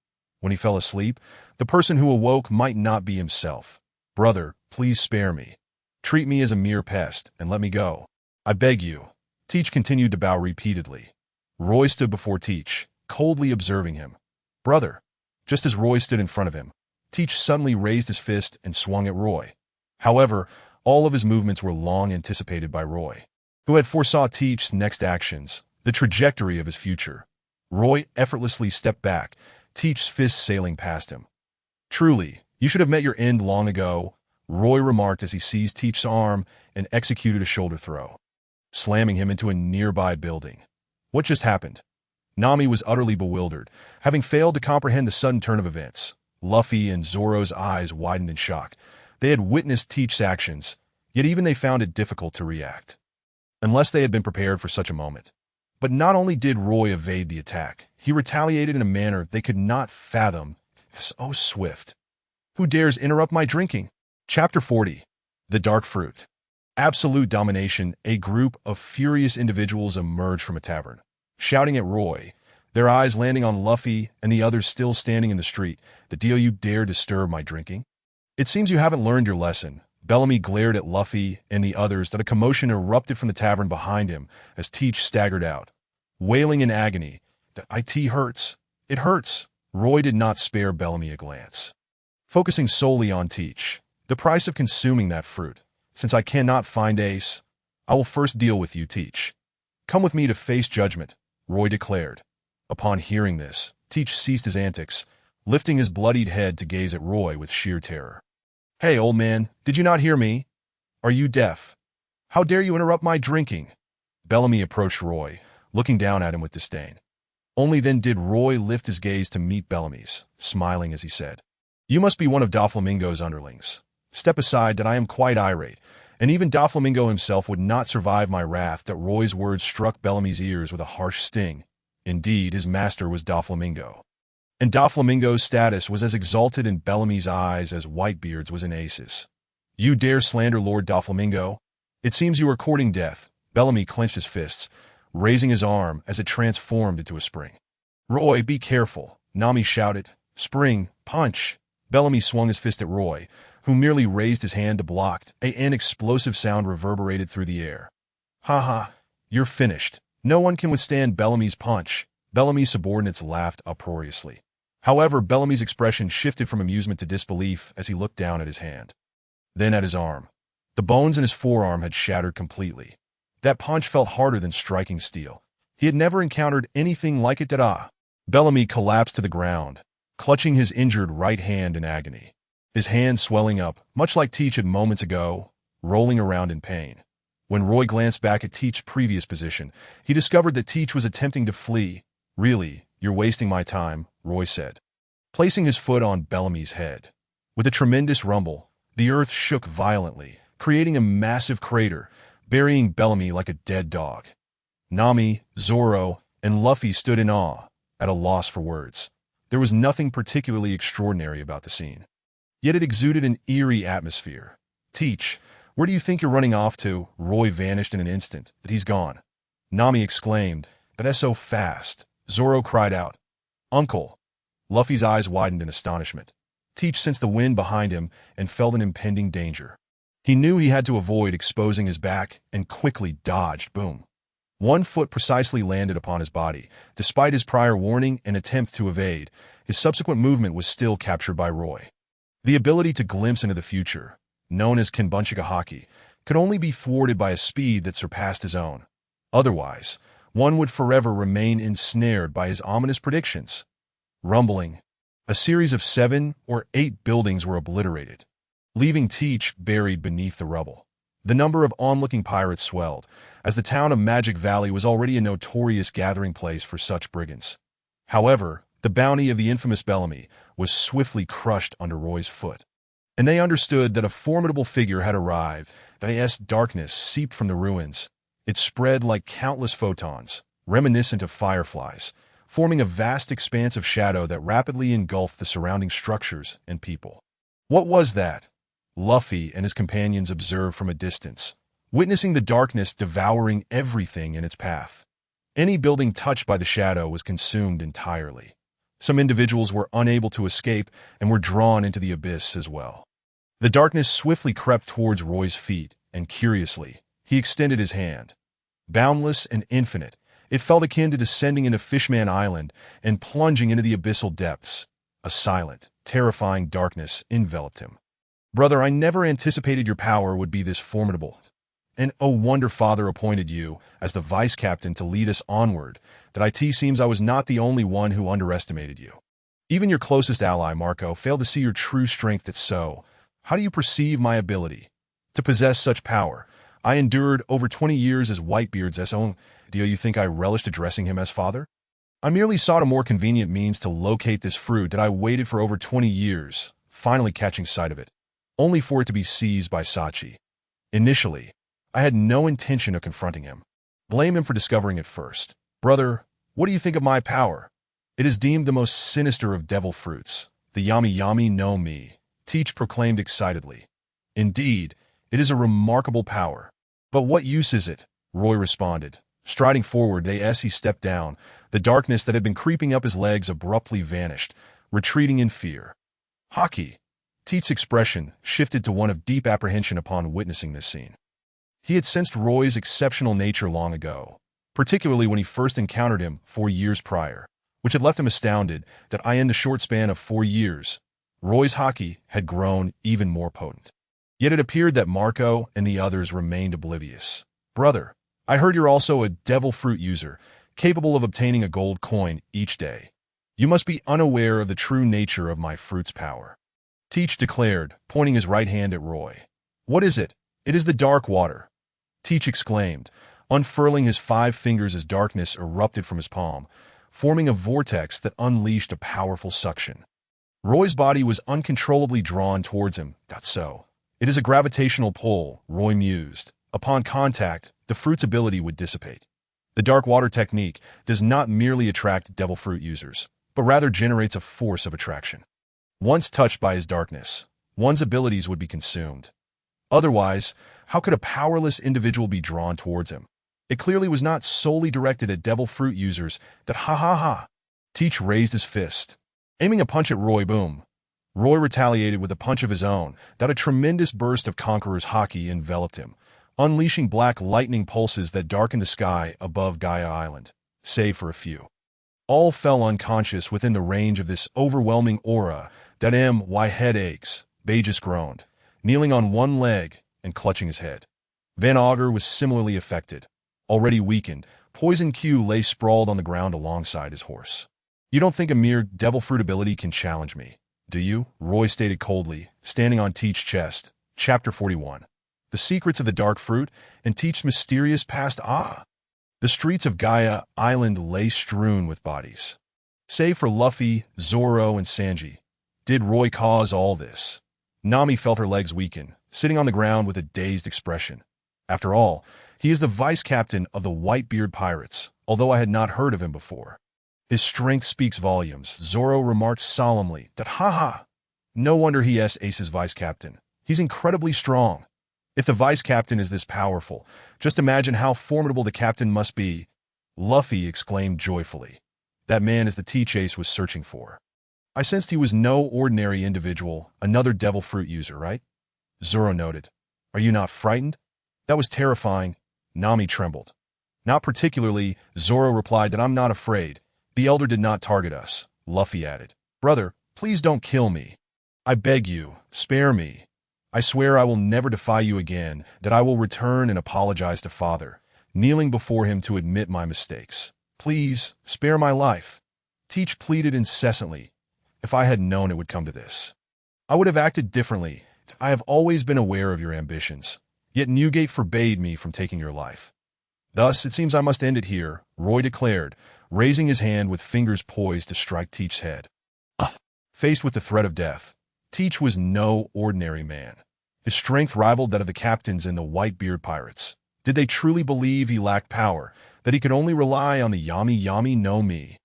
When he fell asleep, the person who awoke might not be himself. Brother, please spare me. Treat me as a mere pest and let me go. I beg you. Teach continued to bow repeatedly. Roy stood before Teach, coldly observing him. Brother. Just as Roy stood in front of him, Teach suddenly raised his fist and swung at Roy. However, all of his movements were long anticipated by Roy, who had foresaw Teach's next actions, the trajectory of his future. Roy effortlessly stepped back, Teach's fist sailing past him. Truly, you should have met your end long ago, Roy remarked as he seized Teach's arm and executed a shoulder throw, slamming him into a nearby building. What just happened? Nami was utterly bewildered, having failed to comprehend the sudden turn of events. Luffy and Zoro's eyes widened in shock. They had witnessed Teach's actions, yet even they found it difficult to react, unless they had been prepared for such a moment. But not only did Roy evade the attack, he retaliated in a manner they could not fathom. So swift. Who dares interrupt my drinking? Chapter 40. The Dark Fruit. Absolute domination. A group of furious individuals emerged from a tavern, shouting at Roy, their eyes landing on Luffy and the others still standing in the street. The deal you dare disturb my drinking? It seems you haven't learned your lesson. Bellamy glared at Luffy and the others. That a commotion erupted from the tavern behind him as Teach staggered out. Wailing in agony, "The IT hurts. It hurts." Roy did not spare Bellamy a glance. Focusing solely on Teach, the price of consuming that fruit. "Since I cannot find Ace, I will first deal with you, Teach. Come with me to face judgment," Roy declared. Upon hearing this, Teach ceased his antics, lifting his bloodied head to gaze at Roy with sheer terror. "Hey, old man, did you not hear me? Are you deaf? How dare you interrupt my drinking?" Bellamy approached Roy, looking down at him with disdain. Only then did Roy lift his gaze to meet Bellamy's, smiling as he said, "You must be one of Doflamingo's underlings. Step aside, that I am quite irate, and even Doflamingo himself would not survive my wrath." That Roy's words struck Bellamy's ears with a harsh sting. Indeed, his master was Doflamingo, and Doflamingo's status was as exalted in Bellamy's eyes as Whitebeard's was in Ace's. "You dare slander Lord Doflamingo? It seems you are courting death." Bellamy clenched his fists, raising his arm as it transformed into a spring. "Roy, be careful," Nami shouted. "Spring, punch." Bellamy swung his fist at Roy, who merely raised his hand to block. An explosive sound reverberated through the air. "Ha ha, you're finished. No one can withstand Bellamy's punch." Bellamy's subordinates laughed uproariously. However, Bellamy's expression shifted from amusement to disbelief as he looked down at his hand. Then at his arm. The bones in his forearm had shattered completely. That punch felt harder than striking steel. He had never encountered anything like it. Bellamy collapsed to the ground, clutching his injured right hand in agony. His hand swelling up, much like Teach had moments ago, rolling around in pain. When Roy glanced back at Teach's previous position, he discovered that Teach was attempting to flee. "Really, you're wasting my time," Roy said, placing his foot on Bellamy's head. With a tremendous rumble, the earth shook violently, creating a massive crater, burying Bellamy like a dead dog. Nami, Zoro, and Luffy stood in awe, at a loss for words. There was nothing particularly extraordinary about the scene, yet it exuded an eerie atmosphere. "Teach, where do you think you're running off to?" Roy vanished in an instant. "But he's gone," Nami exclaimed. "But that's so fast." Zoro cried out. "Uncle." Luffy's eyes widened in astonishment. Teach sensed the wind behind him and felt an impending danger. He knew he had to avoid exposing his back and quickly dodged. Boom. One foot precisely landed upon his body. Despite his prior warning and attempt to evade, his subsequent movement was still captured by Roy. The ability to glimpse into the future, known as Kenbunchiga Haki, could only be thwarted by a speed that surpassed his own. Otherwise, one would forever remain ensnared by his ominous predictions. Rumbling. A series of 7 or 8 buildings were obliterated, leaving Teach buried beneath the rubble. The number of onlooking pirates swelled, as the town of Magic Valley was already a notorious gathering place for such brigands. However, the bounty of the infamous Bellamy was swiftly crushed under Roy's foot, and they understood that a formidable figure had arrived. Vast darkness seeped from the ruins. It spread like countless photons, reminiscent of fireflies, forming a vast expanse of shadow that rapidly engulfed the surrounding structures and people. What was that? Luffy and his companions observed from a distance, witnessing the darkness devouring everything in its path. Any building touched by the shadow was consumed entirely. Some individuals were unable to escape and were drawn into the abyss as well. The darkness swiftly crept towards Roy's feet, and curiously, he extended his hand. Boundless and infinite, it felt akin to descending into Fishman Island and plunging into the abyssal depths. A silent, terrifying darkness enveloped him. "Brother, I never anticipated your power would be this formidable. And oh wonder Father appointed you as the vice captain to lead us onward, that it seems I was not the only one who underestimated you. Even your closest ally, Marco, failed to see your true strength. That's so. How do you perceive my ability to possess such power? I endured over 20 years as Whitebeard's own. Do you think I relished addressing him as father? I merely sought a more convenient means to locate this fruit that I waited for over 20 years, finally catching sight of it, only for it to be seized by Sachi. Initially, I had no intention of confronting him. Blame him for discovering it first. Brother, what do you think of my power? It is deemed the most sinister of devil fruits. The Yami Yami no Mi, Teach proclaimed excitedly. Indeed, it is a remarkable power. But what use is it? Roy responded. Striding forward as he stepped down, the darkness that had been creeping up his legs abruptly vanished, retreating in fear. Haki. Teach's expression shifted to one of deep apprehension upon witnessing this scene. He had sensed Roy's exceptional nature long ago, particularly when he first encountered him 4 years prior, which had left him astounded that in the short span of 4 years, Roy's haki had grown even more potent. Yet it appeared that Marco and the others remained oblivious. "Brother, I heard you're also a devil fruit user, capable of obtaining a gold coin each day. You must be unaware of the true nature of my fruit's power," Teach declared, pointing his right hand at Roy. "What is it?" "It is the dark water," Teach exclaimed, unfurling his 5 fingers as darkness erupted from his palm, forming a vortex that unleashed a powerful suction. Roy's body was uncontrollably drawn towards him. "That's so. It is a gravitational pull," Roy mused. Upon contact, the fruit's ability would dissipate. The dark water technique does not merely attract devil fruit users, but rather generates a force of attraction. Once touched by his darkness, one's abilities would be consumed. Otherwise, how could a powerless individual be drawn towards him? It clearly was not solely directed at devil fruit users. That ha ha ha. Teach raised his fist, aiming a punch at Roy. Boom. Roy retaliated with a punch of his own. That a tremendous burst of Conqueror's haki enveloped him, unleashing black lightning pulses that darkened the sky above Gaia Island, save for a few. All fell unconscious within the range of this overwhelming aura. That my head aches, Bagus groaned, kneeling on one leg and clutching his head. Van Augur was similarly affected. Already weakened, Poison Q lay sprawled on the ground alongside his horse. "You don't think a mere devil fruit ability can challenge me, do you?" Roy stated coldly, standing on Teach's chest. Chapter 41. The Secrets of the Dark Fruit and Teach's Mysterious Past. The streets of Gaia Island lay strewn with bodies. Save for Luffy, Zoro, and Sanji. Did Roy cause all this? Nami felt her legs weaken, sitting on the ground with a dazed expression. After all, he is the vice-captain of the Whitebeard Pirates, although I had not heard of him before. "His strength speaks volumes," Zoro remarked solemnly. "That ha. No wonder he is Ace's vice-captain. He's incredibly strong. If the vice-captain is this powerful, just imagine how formidable the captain must be." Luffy exclaimed joyfully. That man is the Teach Ace was searching for. "I sensed he was no ordinary individual, another devil fruit user, right?" Zoro noted. "Are you not frightened?" "That was terrifying." Nami trembled. "Not particularly," Zoro replied. "That I'm not afraid. The elder did not target us," Luffy added. "Brother, please don't kill me. I beg you, spare me. I swear I will never defy you again, that I will return and apologize to Father, kneeling before him to admit my mistakes. Please, spare my life." Teach pleaded incessantly. "If I had known it would come to this, I would have acted differently. I have always been aware of your ambitions, yet Newgate forbade me from taking your life. Thus, it seems I must end it here," Roy declared, raising his hand with fingers poised to strike Teach's head. Faced with the threat of death, Teach was no ordinary man. His strength rivaled that of the captains in the Whitebeard Pirates. Did they truly believe he lacked power, that he could only rely on the Yami Yami no Mi?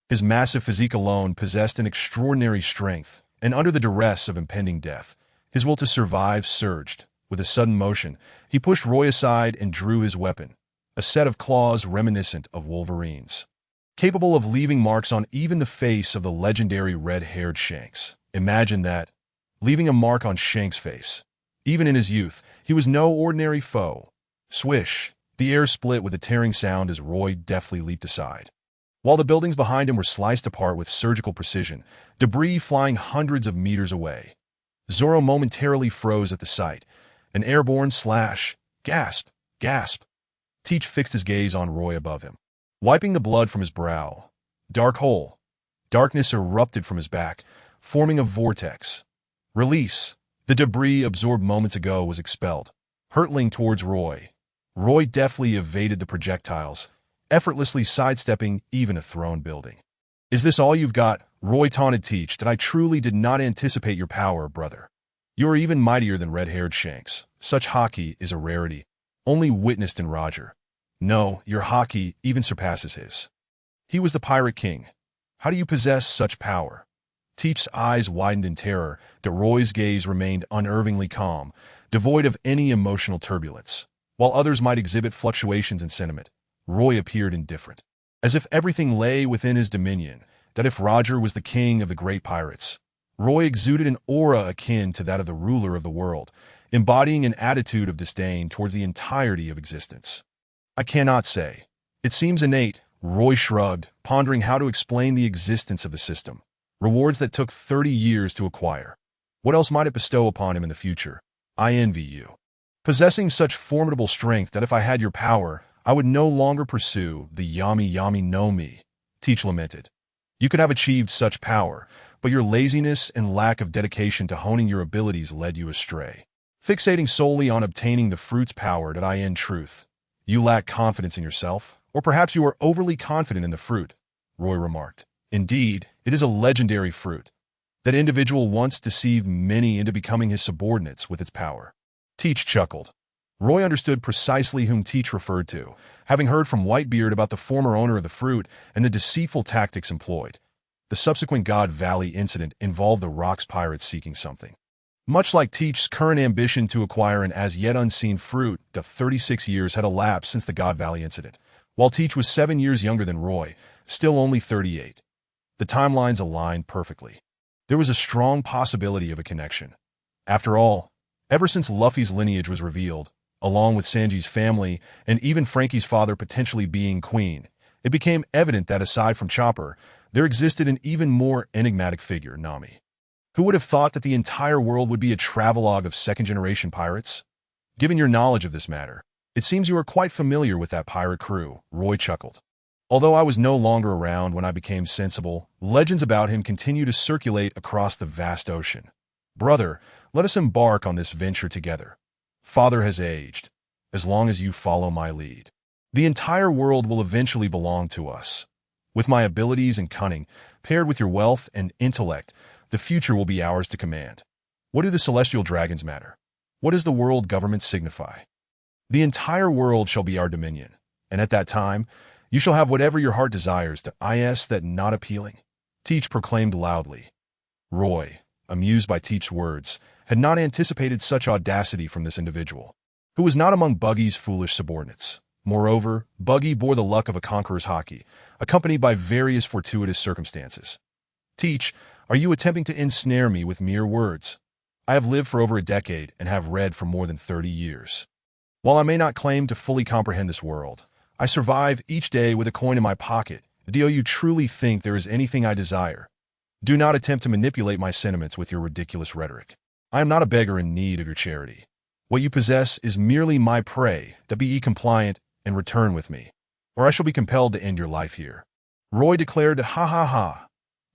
His massive physique alone possessed an extraordinary strength, and under the duress of impending death, his will to survive surged. With a sudden motion, he pushed Roy aside and drew his weapon, a set of claws reminiscent of Wolverine's, capable of leaving marks on even the face of the legendary red-haired Shanks. Imagine that, leaving a mark on Shanks' face. Even in his youth, he was no ordinary foe. Swish! The air split with a tearing sound as Roy deftly leaped aside. While the buildings behind him were sliced apart with surgical precision, debris flying hundreds of meters away. Zoro momentarily froze at the sight. An airborne slash. Gasp! Gasp! Teach fixed his gaze on Roy above him, wiping the blood from his brow. Dark hole. Darkness erupted from his back, forming a vortex. Release. The debris absorbed moments ago was expelled, hurtling towards Roy. Roy deftly evaded the projectiles, effortlessly sidestepping even a thrown building. "Is this all you've got?" Roy taunted Teach. "That I truly did not anticipate your power, brother. You are even mightier than red-haired Shanks. Such haki is a rarity, only witnessed in Roger. No, your haki even surpasses his. He was the Pirate King. How do you possess such power?" Teach's eyes widened in terror, but Roy's gaze remained unervingly calm, devoid of any emotional turbulence. While others might exhibit fluctuations in sentiment, Roy appeared indifferent, as if everything lay within his dominion, that if Roger was the king of the great pirates, Roy exuded an aura akin to that of the ruler of the world, embodying an attitude of disdain towards the entirety of existence. "I cannot say." It seems innate, Roy shrugged, pondering how to explain the existence of the system. Rewards that took 30 years to acquire. What else might it bestow upon him in the future? I envy you. Possessing such formidable strength that if I had your power, I would no longer pursue the yami no mi, Teach lamented. You could have achieved such power, but your laziness and lack of dedication to honing your abilities led you astray. Fixating solely on obtaining the fruit's power that I in truth. You lack confidence in yourself, or perhaps you are overly confident in the fruit, Roy remarked. Indeed, it is a legendary fruit. That individual once deceived many into becoming his subordinates with its power. Teach chuckled. Roy understood precisely whom Teach referred to, having heard from Whitebeard about the former owner of the fruit and the deceitful tactics employed. The subsequent God Valley incident involved the Rocks pirates seeking something. Much like Teach's current ambition to acquire an as-yet unseen fruit, the 36 years had elapsed since the God Valley incident. While Teach was 7 years younger than Roy, still only 38. The timelines aligned perfectly. There was a strong possibility of a connection. After all, ever since Luffy's lineage was revealed, along with Sanji's family and even Frankie's father potentially being queen, it became evident that aside from Chopper, there existed an even more enigmatic figure, Nami. Who would have thought that the entire world would be a travelogue of second-generation pirates? Given your knowledge of this matter, it seems you are quite familiar with that pirate crew, Roy chuckled. Although I was no longer around when I became sensible, legends about him continue to circulate across the vast ocean. Brother, let us embark on this venture together. Father has aged. As long as you follow my lead, the entire world will eventually belong to us. With my abilities and cunning, paired with your wealth and intellect, the future will be ours to command. What do the celestial dragons matter? What does the world government signify? The entire world shall be our dominion, and at that time, you shall have whatever your heart desires. That not appealing, Teach proclaimed loudly. Roy, amused by Teach's words, had not anticipated such audacity from this individual, who was not among Buggy's foolish subordinates. Moreover, Buggy bore the luck of a conqueror's hockey, accompanied by various fortuitous circumstances. Teach, are you attempting to ensnare me with mere words? I have lived for over a decade and have read for more than 30 years. While I may not claim to fully comprehend this world, I survive each day with a coin in my pocket. Do you truly think there is anything I desire? Do not attempt to manipulate my sentiments with your ridiculous rhetoric. I am not a beggar in need of your charity. What you possess is merely my prey. Be compliant and return with me, or I shall be compelled to end your life here. Roy declared, ha ha ha.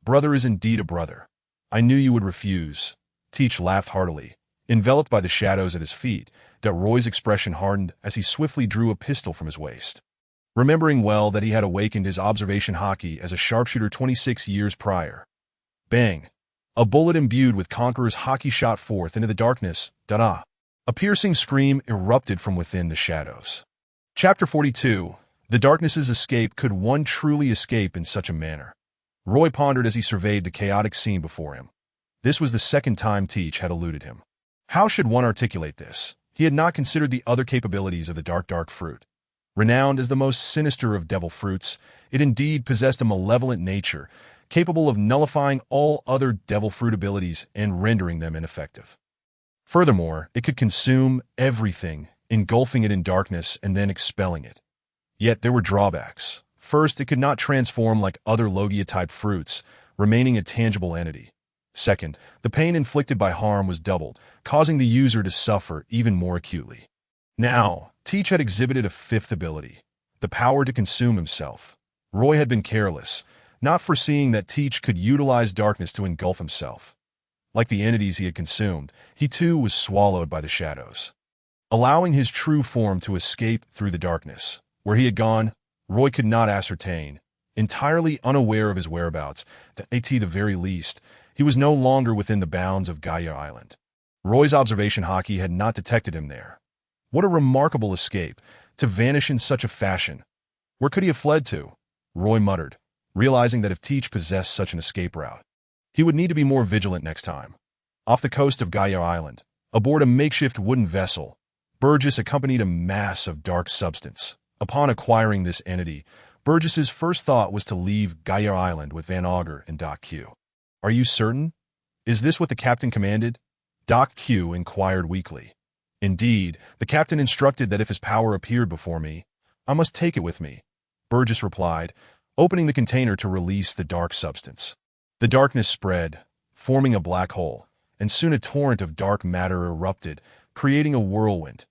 Brother is indeed a brother. I knew you would refuse. Teach laughed heartily, enveloped by the shadows at his feet. Roy's expression hardened as he swiftly drew a pistol from his waist. Remembering well that he had awakened his observation hockey as a sharpshooter 26 years prior. Bang! A bullet imbued with Conqueror's hockey shot forth into the darkness. Da-da! A piercing scream erupted from within the shadows. Chapter 42. The Darkness's Escape. Could one truly escape in such a manner? Roy pondered as he surveyed the chaotic scene before him. This was the second time Teach had eluded him. How should one articulate this? He had not considered the other capabilities of the dark fruit. Renowned as the most sinister of devil fruits, it indeed possessed a malevolent nature, capable of nullifying all other devil fruit abilities and rendering them ineffective. Furthermore, it could consume everything, engulfing it in darkness and then expelling it. Yet there were drawbacks. First, it could not transform like other Logia-type fruits, remaining a tangible entity. Second, the pain inflicted by harm was doubled, causing the user to suffer even more acutely. Now, Teach had exhibited a fifth ability, the power to consume himself. Roy had been careless, not foreseeing that Teach could utilize darkness to engulf himself. Like the entities he had consumed, he too was swallowed by the shadows. Allowing his true form to escape through the darkness, where he had gone, Roy could not ascertain. Entirely unaware of his whereabouts, at the very least, he was no longer within the bounds of Gaia Island. Roy's observation hockey had not detected him there. What a remarkable escape, to vanish in such a fashion. Where could he have fled to? Roy muttered, realizing that if Teach possessed such an escape route, he would need to be more vigilant next time. Off the coast of Gaia Island, aboard a makeshift wooden vessel, Burgess accompanied a mass of dark substance. Upon acquiring this entity, Burgess's first thought was to leave Gaia Island with Van Augur and Doc Q. Are you certain? Is this what the captain commanded? Doc Q inquired weakly. Indeed, the captain instructed that if his power appeared before me, I must take it with me. Burgess replied, opening the container to release the dark substance. The darkness spread, forming a black hole, and soon a torrent of dark matter erupted, creating a whirlwind.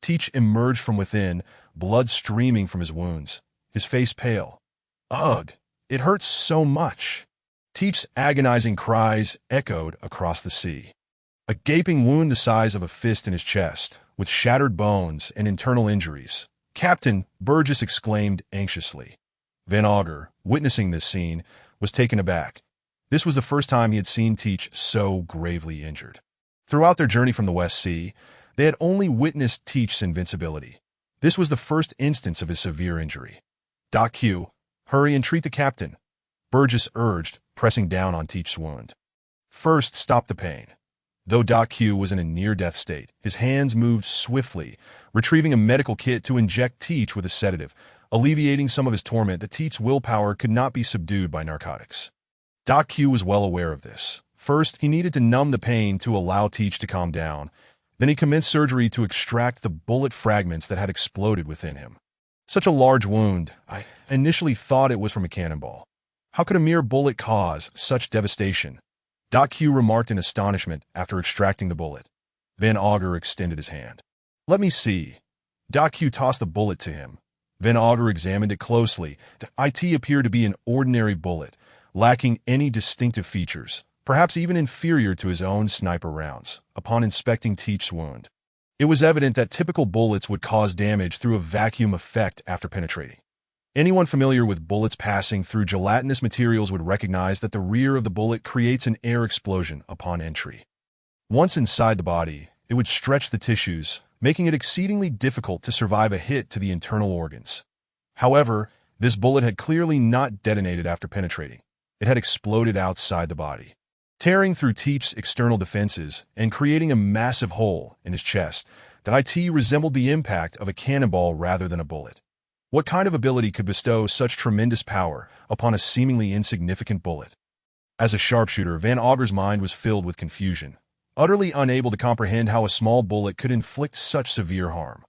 Teach emerged from within, blood streaming from his wounds, his face pale. Ugh, it hurts so much. Teach's agonizing cries echoed across the sea. A gaping wound the size of a fist in his chest, with shattered bones and internal injuries. Captain, Burgess exclaimed anxiously. Van Augur, witnessing this scene, was taken aback. This was the first time he had seen Teach so gravely injured. Throughout their journey from the West Sea, they had only witnessed Teach's invincibility. This was the first instance of his severe injury. Doc Q, hurry and treat the captain, Burgess urged, pressing down on Teach's wound. First, stop the pain. Though Doc Q was in a near-death state, his hands moved swiftly, retrieving a medical kit to inject Teach with a sedative, alleviating some of his torment that Teach's willpower could not be subdued by narcotics. Doc Q was well aware of this. First, he needed to numb the pain to allow Teach to calm down. Then he commenced surgery to extract the bullet fragments that had exploded within him. Such a large wound, I initially thought it was from a cannonball. How could a mere bullet cause such devastation? Doc Q remarked in astonishment after extracting the bullet. Van Augur extended his hand. Let me see. Doc Q tossed the bullet to him. Van Augur examined it closely. The IT appeared to be an ordinary bullet, lacking any distinctive features, perhaps even inferior to his own sniper rounds, upon inspecting Teach's wound. It was evident that typical bullets would cause damage through a vacuum effect after penetrating. Anyone familiar with bullets passing through gelatinous materials would recognize that the rear of the bullet creates an air explosion upon entry. Once inside the body, it would stretch the tissues, making it exceedingly difficult to survive a hit to the internal organs. However, this bullet had clearly not detonated after penetrating. It had exploded outside the body, tearing through Teach's external defenses and creating a massive hole in his chest that IT resembled the impact of a cannonball rather than a bullet. What kind of ability could bestow such tremendous power upon a seemingly insignificant bullet? As a sharpshooter, Van Augur's mind was filled with confusion, utterly unable to comprehend how a small bullet could inflict such severe harm.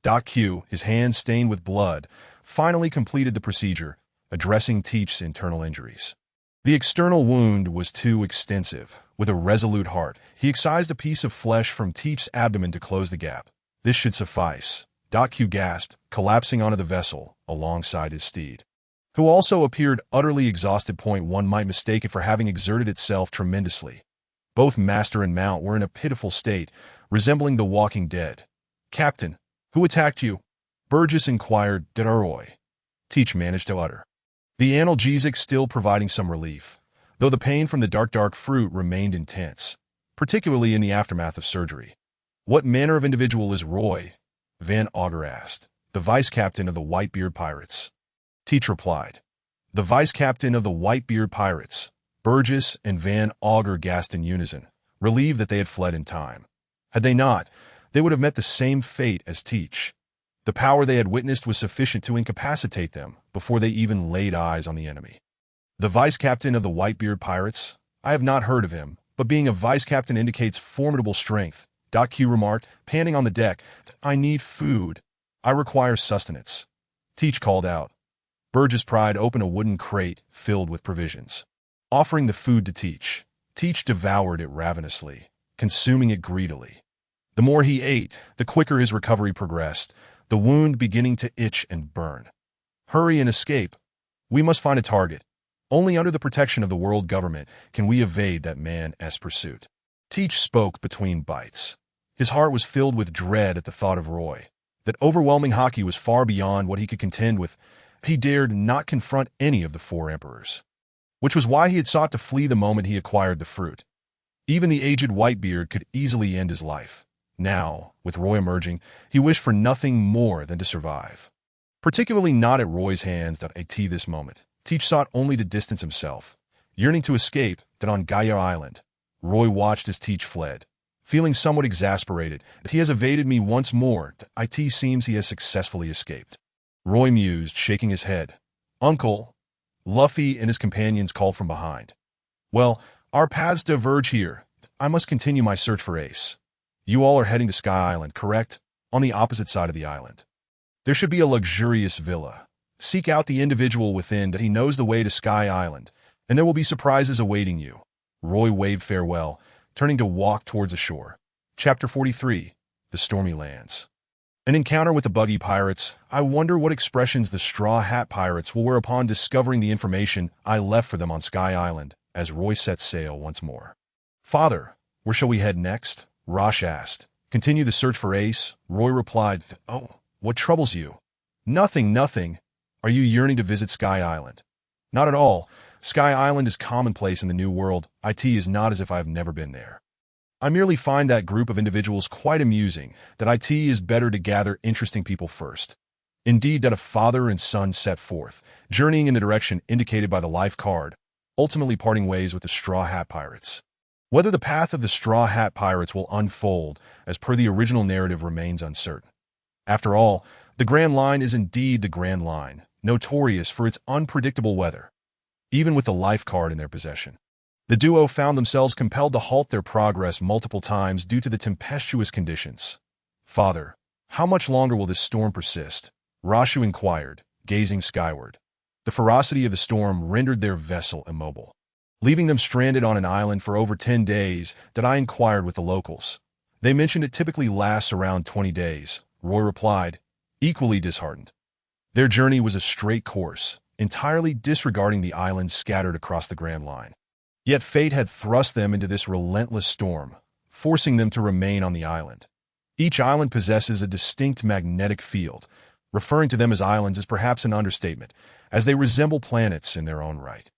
Doc Q, his hands stained with blood, finally completed the procedure, addressing Teach's internal injuries. The external wound was too extensive. With a resolute heart, he excised a piece of flesh from Teach's abdomen to close the gap. This should suffice, Doc Q gasped, collapsing onto the vessel alongside his steed, who also appeared utterly exhausted. One might mistake it for having exerted itself tremendously. Both master and mount were in a pitiful state, resembling the walking dead. Captain, who attacked you? Burgess inquired. Deroy. Teach managed to utter, the analgesic still providing some relief, though the pain from the dark fruit remained intense, particularly in the aftermath of surgery. What manner of individual is Roy? Van Augur asked. The vice-captain of the Whitebeard Pirates. Teach replied. The vice-captain of the Whitebeard Pirates. Burgess and Van Augur gasped in unison, relieved that they had fled in time. Had they not, they would have met the same fate as Teach. The power they had witnessed was sufficient to incapacitate them before they even laid eyes on the enemy. The vice-captain of the Whitebeard Pirates? I have not heard of him, but being a vice-captain indicates formidable strength, Doc Q remarked, panting on the deck. I need food. I require sustenance. Teach called out. Burgess pried open a wooden crate filled with provisions, offering the food to Teach. Teach devoured it ravenously, consuming it greedily. The more he ate, the quicker his recovery progressed, the wound beginning to itch and burn. Hurry and escape. We must find a target. Only under the protection of the world government can we evade that man's pursuit. Teach spoke between bites. His heart was filled with dread at the thought of Roy. That overwhelming hockey was far beyond what he could contend with. He dared not confront any of the four emperors, which was why he had sought to flee the moment he acquired the fruit. Even the aged Whitebeard could easily end his life. Now, with Roy emerging, he wished for nothing more than to survive. Particularly not at Roy's hands. At this moment, Teach sought only to distance himself, yearning to escape. That on Gaia Island, Roy watched as Teach fled, feeling somewhat exasperated. He has evaded me once more. It seems he has successfully escaped. Roy mused, shaking his head. Uncle, Luffy and his companions called from behind. Well, our paths diverge here. I must continue my search for Ace. You all are heading to Sky Island, correct? On the opposite side of the island. There should be a luxurious villa. Seek out the individual within that he knows the way to Sky Island, and there will be surprises awaiting you. Roy waved farewell, turning to walk towards the shore. Chapter 43. The Stormy Lands. An encounter with the buggy pirates. I wonder what expressions the Straw Hat Pirates will wear upon discovering the information I left for them on Sky Island, as Roy set sail once more. Father, where shall we head next? Rosh asked. Continue the search for Ace? Roy replied, Oh, what troubles you? Nothing, nothing. Are you yearning to visit Sky Island? Not at all. Sky Island is commonplace in the New World. It is not as if I have never been there. I merely find that group of individuals quite amusing, that it is better to gather interesting people first. Indeed, that a father and son set forth, journeying in the direction indicated by the life card, ultimately parting ways with the Straw Hat Pirates. Whether the path of the Straw Hat Pirates will unfold, as per the original narrative, remains uncertain. After all, the Grand Line is indeed the Grand Line, notorious for its unpredictable weather. Even with the life card in their possession, the duo found themselves compelled to halt their progress multiple times due to the tempestuous conditions. Father, how much longer will this storm persist? Rashu inquired, gazing skyward. The ferocity of the storm rendered their vessel immobile, leaving them stranded on an island for over 10 days. That I inquired with the locals. They mentioned it typically lasts around 20 days, Roy replied, equally disheartened. Their journey was a straight course, entirely disregarding the islands scattered across the Grand Line. Yet fate had thrust them into this relentless storm, forcing them to remain on the island. Each island possesses a distinct magnetic field. Referring to them as islands is perhaps an understatement, as they resemble planets in their own right.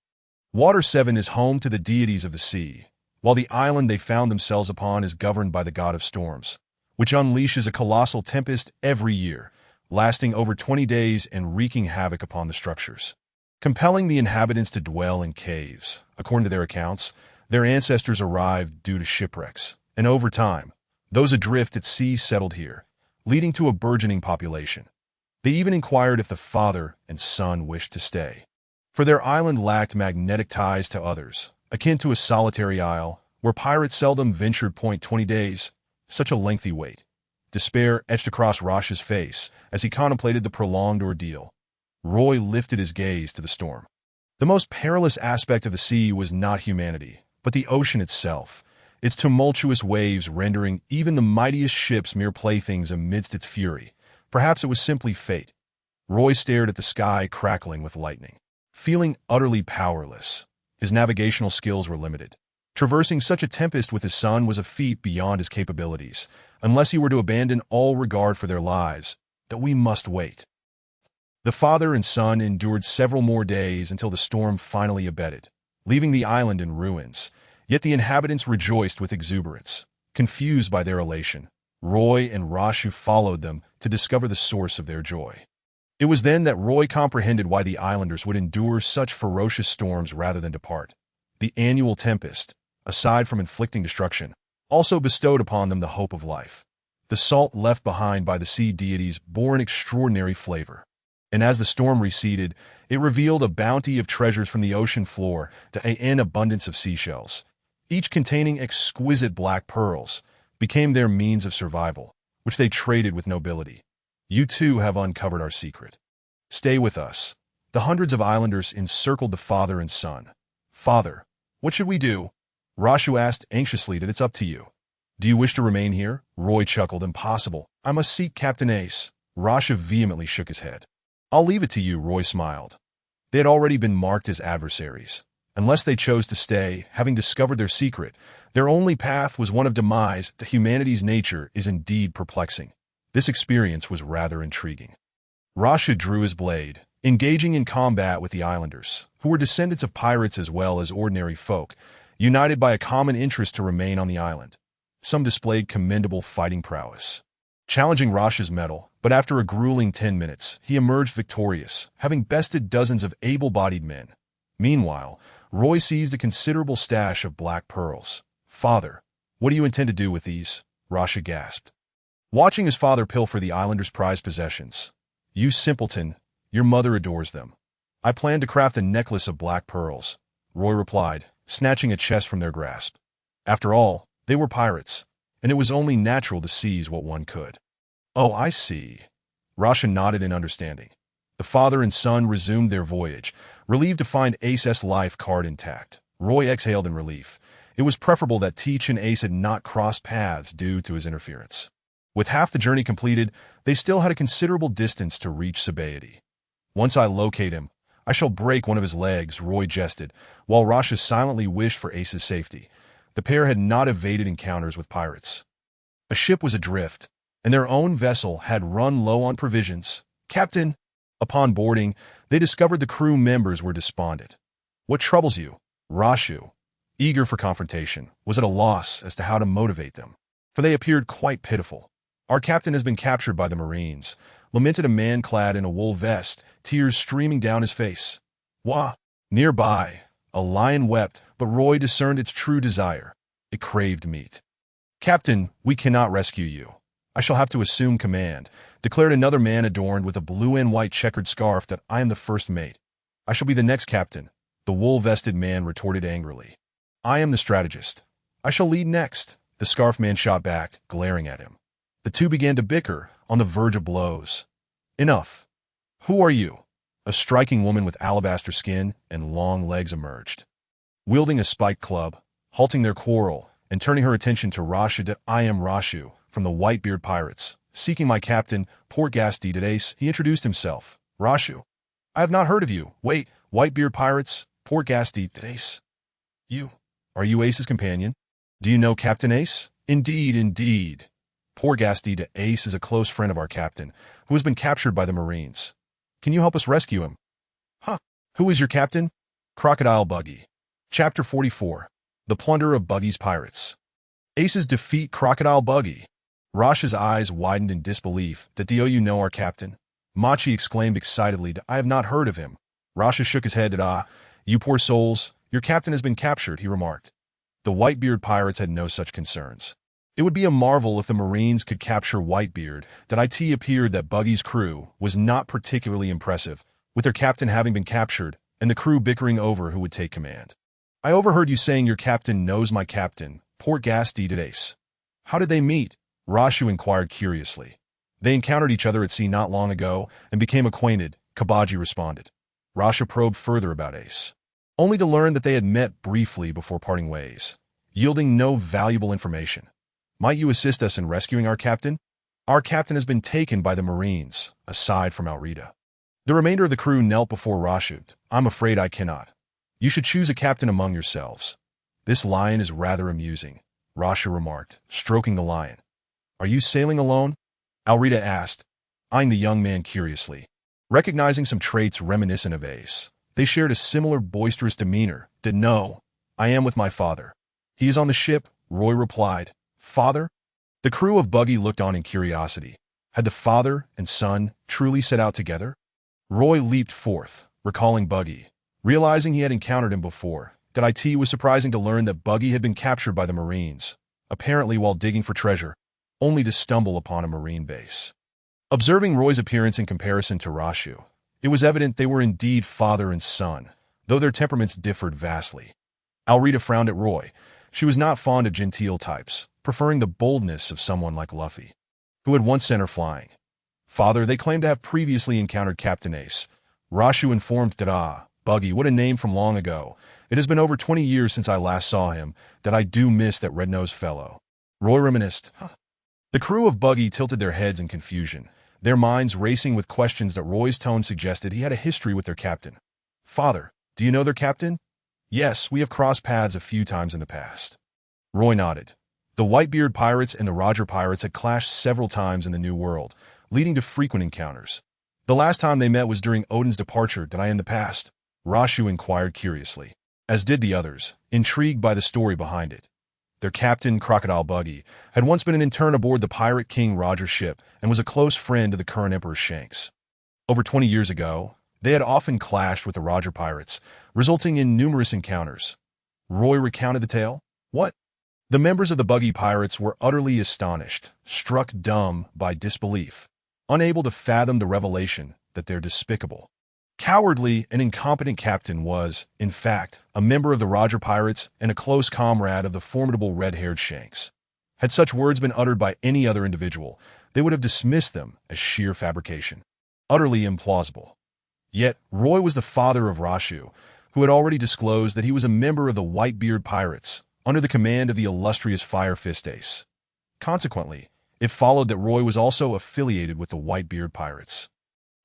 Water 7 is home to the deities of the sea, while the island they found themselves upon is governed by the god of storms, which unleashes a colossal tempest every year, lasting over 20 days and wreaking havoc upon the structures, compelling the inhabitants to dwell in caves. According to their accounts, their ancestors arrived due to shipwrecks, and over time, those adrift at sea settled here, leading to a burgeoning population. They even inquired if the father and son wished to stay, for their island lacked magnetic ties to others, akin to a solitary isle, where pirates seldom ventured. 20 days, such a lengthy wait. Despair etched across Rosh's face as he contemplated the prolonged ordeal. Roy lifted his gaze to the storm. The most perilous aspect of the sea was not humanity, but the ocean itself, its tumultuous waves rendering even the mightiest ships mere playthings amidst its fury. Perhaps it was simply fate. Roy stared at the sky crackling with lightning, feeling utterly powerless. His navigational skills were limited. Traversing such a tempest with his son was a feat beyond his capabilities, unless he were to abandon all regard for their lives. That we must wait. The father and son endured several more days until the storm finally abated, leaving the island in ruins. Yet the inhabitants rejoiced with exuberance. Confused by their elation, Roy and Rashu followed them to discover the source of their joy. It was then that Roy comprehended why the islanders would endure such ferocious storms rather than depart. The annual tempest, aside from inflicting destruction, also bestowed upon them the hope of life. The salt left behind by the sea deities bore an extraordinary flavor, and as the storm receded, it revealed a bounty of treasures from the ocean floor to an abundance of seashells, each containing exquisite black pearls, became their means of survival, which they traded with nobility. You too have uncovered our secret. Stay with us. The hundreds of islanders encircled the father and son. Father, what should we do? Rashu asked anxiously. That it's up to you. Do you wish to remain here? Roy chuckled. Impossible. I must seek Captain Ace. Rashu vehemently shook his head. I'll leave it to you, Roy smiled. They had already been marked as adversaries. Unless they chose to stay, having discovered their secret, their only path was one of demise. That humanity's nature is indeed perplexing. This experience was rather intriguing. Rashu drew his blade, engaging in combat with the islanders, who were descendants of pirates as well as ordinary folk, united by a common interest to remain on the island. Some displayed commendable fighting prowess, challenging Rashu's mettle, but after a grueling 10 minutes, he emerged victorious, having bested dozens of able-bodied men. Meanwhile, Roy seized a considerable stash of black pearls. Father, what do you intend to do with these? Rashu gasped, watching his father pilfer the islanders' prized possessions. You simpleton, your mother adores them. I plan to craft a necklace of black pearls, Roy replied, snatching a chest from their grasp. After all, they were pirates, and it was only natural to seize what one could. Oh, I see. Rashu nodded in understanding. The father and son resumed their voyage, relieved to find Ace's life card intact. Roy exhaled in relief. It was preferable that Teach and Ace had not crossed paths due to his interference. With half the journey completed, they still had a considerable distance to reach Sabaody. Once I locate him, I shall break one of his legs, Roy jested, while Rasha silently wished for Ace's safety. The pair had not evaded encounters with pirates. A ship was adrift, and their own vessel had run low on provisions. Captain, upon boarding, they discovered the crew members were despondent. What troubles you? Rashu, eager for confrontation, was at a loss as to how to motivate them, for they appeared quite pitiful. Our captain has been captured by the Marines, lamented a man clad in a wool vest, tears streaming down his face. Wah! Nearby, a lion wept, but Roy discerned its true desire. It craved meat. Captain, we cannot rescue you. I shall have to assume command, declared another man adorned with a blue and white checkered scarf. That I am the first mate. I shall be the next captain, the wool-vested man retorted angrily. I am the strategist. I shall lead next, the scarf man shot back, glaring at him. The two began to bicker, on the verge of blows. Enough. Who are you? A striking woman with alabaster skin and long legs emerged. Wielding a spiked club, halting their quarrel, and turning her attention to Rashu. I am Rashu, from the Whitebeard Pirates. Seeking my captain, Port Gasti Ace, he introduced himself. Rashu. I have not heard of you. Wait, Whitebeard Pirates, Port Gasti Ace. You. Are you Ace's companion? Do you know Captain Ace? Indeed, indeed. Port Gasti Ace is a close friend of our captain, who has been captured by the Marines. Can you help us rescue him? Huh. Who is your captain? Crocodile Buggy. Chapter 44. The Plunder of Buggy's Pirates. Ace's defeat Crocodile Buggy. Rasha's eyes widened in disbelief. Do you know our captain? Machi exclaimed excitedly. I have not heard of him. Rasha shook his head. You poor souls, your captain has been captured, he remarked. The Whitebeard Pirates had no such concerns. It would be a marvel if the Marines could capture Whitebeard. It appeared that Buggy's crew was not particularly impressive, with their captain having been captured and the crew bickering over who would take command. I overheard you saying your captain knows my captain, Port Gasti Ace. How did they meet? Rashu inquired curiously. They encountered each other at sea not long ago and became acquainted, Kabaji responded. Rasha probed further about Ace, only to learn that they had met briefly before parting ways, yielding no valuable information. Might you assist us in rescuing our captain? Our captain has been taken by the Marines, aside from Alrita. The remainder of the crew knelt before Rashu. I'm afraid I cannot. You should choose a captain among yourselves. This lion is rather amusing, Rasha remarked, stroking the lion. Are you sailing alone? Alrita asked, eyeing the young man curiously. Recognizing some traits reminiscent of Ace, they shared a similar boisterous demeanor. No, I am with my father. He is on the ship, Roy replied. Father? The crew of Buggy looked on in curiosity. Had the father and son truly set out together? Roy leaped forth, recalling Buggy. Realizing he had encountered him before, it was surprising to learn that Buggy had been captured by the Marines, apparently while digging for treasure, only to stumble upon a Marine base. Observing Roy's appearance in comparison to Rashu, it was evident they were indeed father and son, though their temperaments differed vastly. Alrita frowned at Roy. She was not fond of genteel types, preferring the boldness of someone like Luffy, who had once sent her flying. Father, they claimed to have previously encountered Captain Ace. Rashu informed Buggy, what a name from long ago. It has been over 20 years since I last saw him. I do miss that red-nosed fellow. Roy reminisced. The crew of Buggy tilted their heads in confusion, their minds racing with questions that Roy's tone suggested he had a history with their captain. Father, do you know their captain? Yes, we have crossed paths a few times in the past. Roy nodded. The Whitebeard Pirates and the Roger Pirates had clashed several times in the New World, leading to frequent encounters. The last time they met was during Odin's departure. In the past? Rashu inquired curiously, as did the others, intrigued by the story behind it. Their captain, Crocodile Buggy, had once been an intern aboard the Pirate King Roger's ship and was a close friend to the current Emperor Shanks. Over 20 years ago, they had often clashed with the Roger Pirates, resulting in numerous encounters. Roy recounted the tale. What? The members of the Buggy Pirates were utterly astonished, struck dumb by disbelief, unable to fathom the revelation that their despicable, cowardly, and incompetent captain was, in fact, a member of the Roger Pirates and a close comrade of the formidable red-haired Shanks. Had such words been uttered by any other individual, they would have dismissed them as sheer fabrication. Utterly implausible. Yet, Roy was the father of Rashu, who had already disclosed that he was a member of the Whitebeard Pirates, under the command of the illustrious Fire Fist Ace. Consequently, it followed that Roy was also affiliated with the Whitebeard Pirates.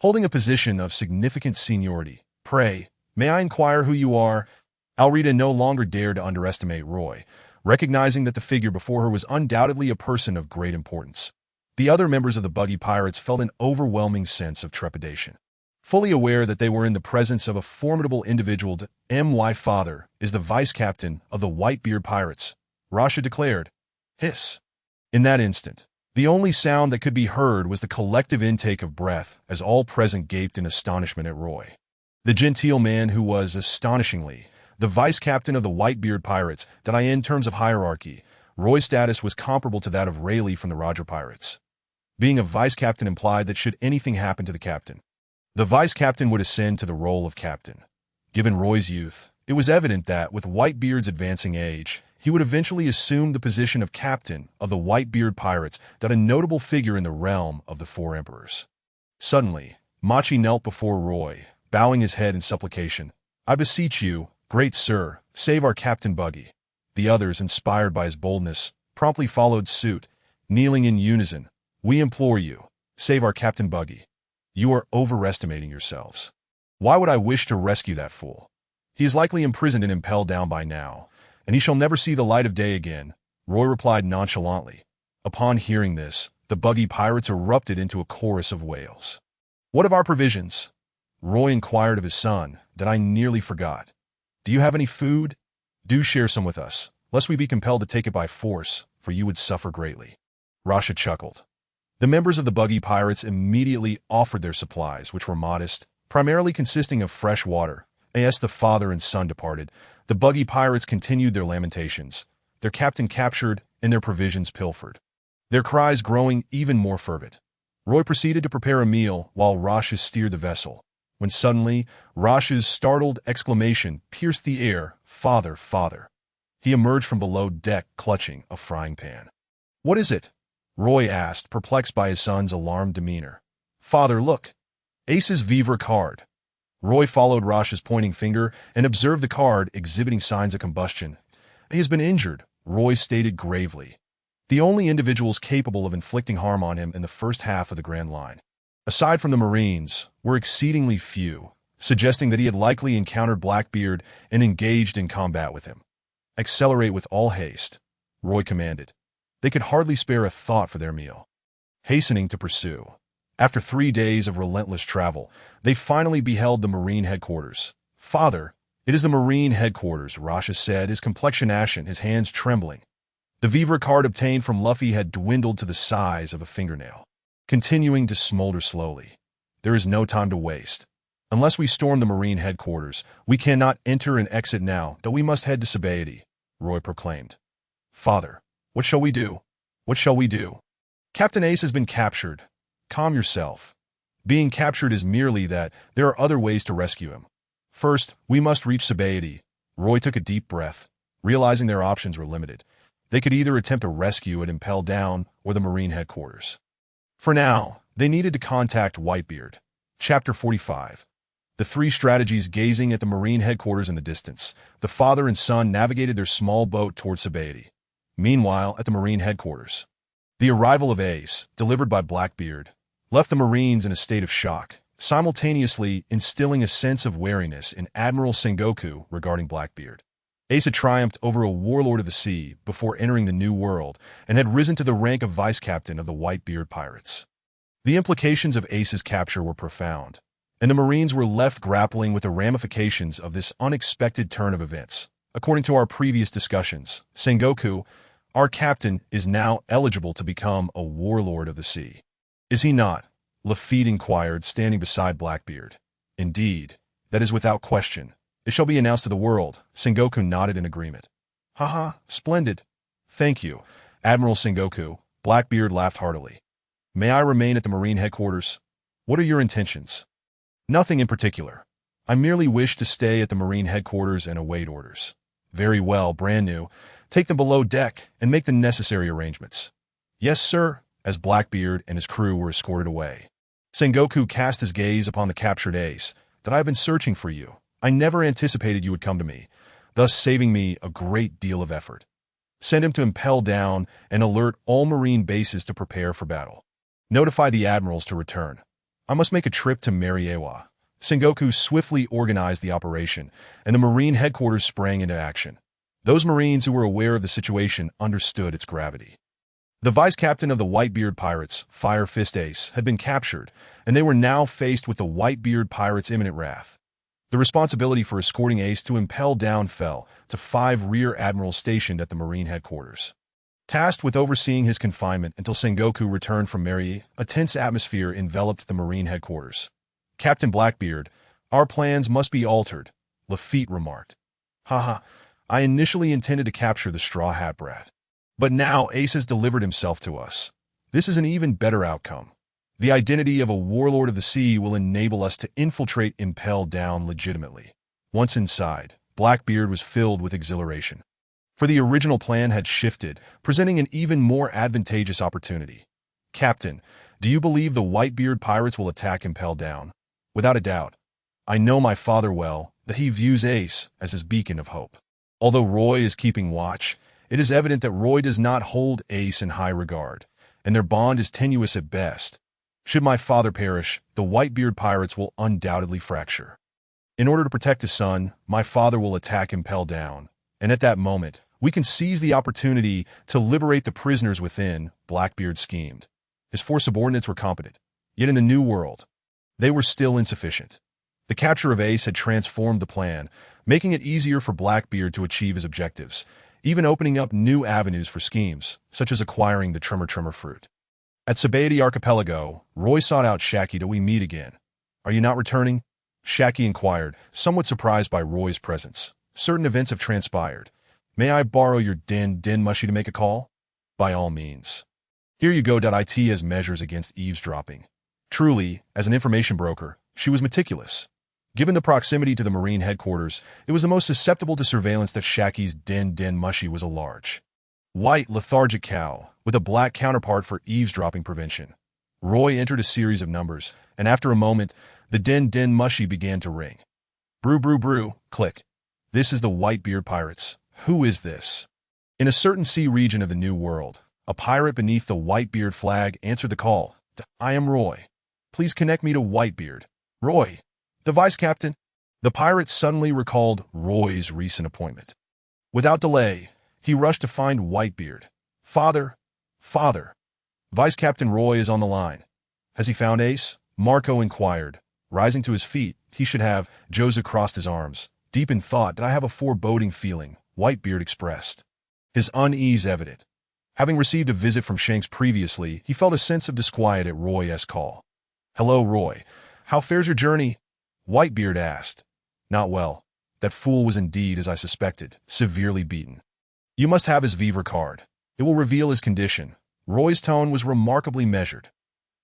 Holding a position of significant seniority, "Pray, may I inquire who you are?" Alrita no longer dared to underestimate Roy, recognizing that the figure before her was undoubtedly a person of great importance. The other members of the Buggy Pirates felt an overwhelming sense of trepidation. Fully aware that they were in the presence of a formidable individual, "My father is the vice-captain of the Whitebeard Pirates," Rasha declared. Hiss. In that instant, the only sound that could be heard was the collective intake of breath as all present gaped in astonishment at Roy. The genteel man who was, astonishingly, the vice-captain of the Whitebeard Pirates, that in terms of hierarchy, Roy's status was comparable to that of Rayleigh from the Roger Pirates. Being a vice-captain implied that should anything happen to the captain, the vice-captain would ascend to the role of captain. Given Roy's youth, it was evident that, with Whitebeard's advancing age, he would eventually assume the position of captain of the Whitebeard Pirates, that a notable figure in the realm of the Four Emperors. Suddenly, Machi knelt before Roy, bowing his head in supplication. "I beseech you, great sir, save our Captain Buggy." The others, inspired by his boldness, promptly followed suit, kneeling in unison. "We implore you, save our Captain Buggy. You are overestimating yourselves. Why would I wish to rescue that fool? He is likely imprisoned and impelled down by now, and he shall never see the light of day again," Roy replied nonchalantly. Upon hearing this, the Buggy Pirates erupted into a chorus of wails. "What of our provisions?" Roy inquired of his son, "that I nearly forgot. Do you have any food? Do share some with us, lest we be compelled to take it by force, for you would suffer greatly." Rasha chuckled. The members of the Buggy Pirates immediately offered their supplies, which were modest, primarily consisting of fresh water. As the father and son departed, the Buggy Pirates continued their lamentations, their captain captured and their provisions pilfered, their cries growing even more fervent. Roy proceeded to prepare a meal while Rasha steered the vessel, when suddenly Rasha's startled exclamation pierced the air, "Father, father!" He emerged from below deck clutching a frying pan. "What is it?" Roy asked, perplexed by his son's alarmed demeanor. "Father, look! Ace's Vivre card." Roy followed Rasha's pointing finger and observed the card exhibiting signs of combustion. "He has been injured," Roy stated gravely. "The only individuals capable of inflicting harm on him in the first half of the Grand Line, aside from the Marines, were exceedingly few, suggesting that he had likely encountered Blackbeard and engaged in combat with him. "Accelerate with all haste," Roy commanded. They could hardly spare a thought for their meal. Hastening to pursue. After 3 days of relentless travel, they finally beheld the Marine headquarters. "Father, it is the Marine headquarters," Rasha said, his complexion ashen, his hands trembling. The Vivre card obtained from Luffy had dwindled to the size of a fingernail, continuing to smolder slowly. "There is no time to waste. Unless we storm the Marine headquarters, we cannot enter and exit now, though we must head to Sabaody," Roy proclaimed. "Father, what shall we do? What shall we do? Captain Ace has been captured." "Calm yourself. Being captured is merely that. There are other ways to rescue him. First, we must reach Sabaody." Roy took a deep breath, realizing their options were limited. They could either attempt to rescue and impel down, or the Marine headquarters. For now, they needed to contact Whitebeard. Chapter 45. The three strategies. Gazing at the Marine headquarters in the distance, the father and son navigated their small boat toward Sabaody. Meanwhile, at the Marine headquarters, the arrival of Ace, delivered by Blackbeard, left the Marines in a state of shock, simultaneously instilling a sense of wariness in Admiral Sengoku regarding Blackbeard. Ace had triumphed over a warlord of the sea before entering the New World and had risen to the rank of vice-captain of the Whitebeard Pirates. The implications of Ace's capture were profound, and the Marines were left grappling with the ramifications of this unexpected turn of events. According to our previous discussions, Sengoku, our captain, is now eligible to become a warlord of the sea. "Is he not?" Lafitte inquired, standing beside Blackbeard. "Indeed, that is without question. It shall be announced to the world." Sengoku nodded in agreement. "Haha, splendid. Thank you, Admiral Sengoku." Blackbeard laughed heartily. "May I remain at the Marine headquarters? What are your intentions?" "Nothing in particular. I merely wish to stay at the Marine headquarters and await orders." "Very well, brand new. Take them below deck and make the necessary arrangements." "Yes, sir," as Blackbeard and his crew were escorted away. Sengoku cast his gaze upon the captured Ace, that I have been searching for you. I never anticipated you would come to me, thus saving me a great deal of effort. Send him to impel down and alert all Marine bases to prepare for battle. Notify the admirals to return. I must make a trip to Mariewa. Sengoku swiftly organized the operation, and the Marine headquarters sprang into action. Those Marines who were aware of the situation understood its gravity. The vice captain of the Whitebeard Pirates, Fire Fist Ace, had been captured, and they were now faced with the Whitebeard Pirates' imminent wrath. The responsibility for escorting Ace to impel down fell to 5 rear admirals stationed at the Marine headquarters. Tasked with overseeing his confinement until Sengoku returned from Marie, a tense atmosphere enveloped the Marine headquarters. Captain Blackbeard, our plans must be altered, Lafitte remarked. Haha, I initially intended to capture the Straw Hat Brat. But now Ace has delivered himself to us. This is an even better outcome. The identity of a warlord of the sea will enable us to infiltrate Impel Down legitimately. Once inside, Blackbeard was filled with exhilaration. For the original plan had shifted, presenting an even more advantageous opportunity. Captain, do you believe the Whitebeard Pirates will attack Impel Down? Without a doubt. I know my father well, that he views Ace as his beacon of hope. Although Roy is keeping watch, it is evident that Roy does not hold Ace in high regard, and their bond is tenuous at best. Should my father perish, the Whitebeard Pirates will undoubtedly fracture. In order to protect his son, my father will attack Impel Down, and at that moment, we can seize the opportunity to liberate the prisoners within, Blackbeard schemed. His 4 subordinates were competent, yet in the new world, they were still insufficient. The capture of Ace had transformed the plan, making it easier for Blackbeard to achieve his objectives, even opening up new avenues for schemes, such as acquiring the Tremor fruit. At Sabaody Archipelago, Roy sought out Shaki to we meet again. Are you not returning? Shaki inquired, somewhat surprised by Roy's presence. Certain events have transpired. May I borrow your den mushy to make a call? By all means. Here you go. It has measures against eavesdropping. Truly, as an information broker, she was meticulous. Given the proximity to the Marine headquarters, it was the most susceptible to surveillance that Shaki's den mushy was a large, white, lethargic cow, with a black counterpart for eavesdropping prevention. Roy entered a series of numbers, and after a moment, the den mushy began to ring. Brew, brew, brew, click. This is the Whitebeard Pirates. Who is this? In a certain sea region of the New World, a pirate beneath the Whitebeard flag answered the call. I am Roy. Please connect me to Whitebeard. Roy, the vice captain. The pirate suddenly recalled Roy's recent appointment. Without delay, he rushed to find Whitebeard. Father. Vice Captain Roy is on the line. Has he found Ace? Marco inquired. Rising to his feet, he should have. Joseph crossed his arms. Deep in thought, that I have a foreboding feeling, Whitebeard expressed. His unease evident. Having received a visit from Shanks previously, he felt a sense of disquiet at Roy's call. Hello, Roy. How fares your journey? Whitebeard asked. Not well. That fool was indeed, as I suspected, severely beaten. You must have his Vivre card. It will reveal his condition. Roy's tone was remarkably measured.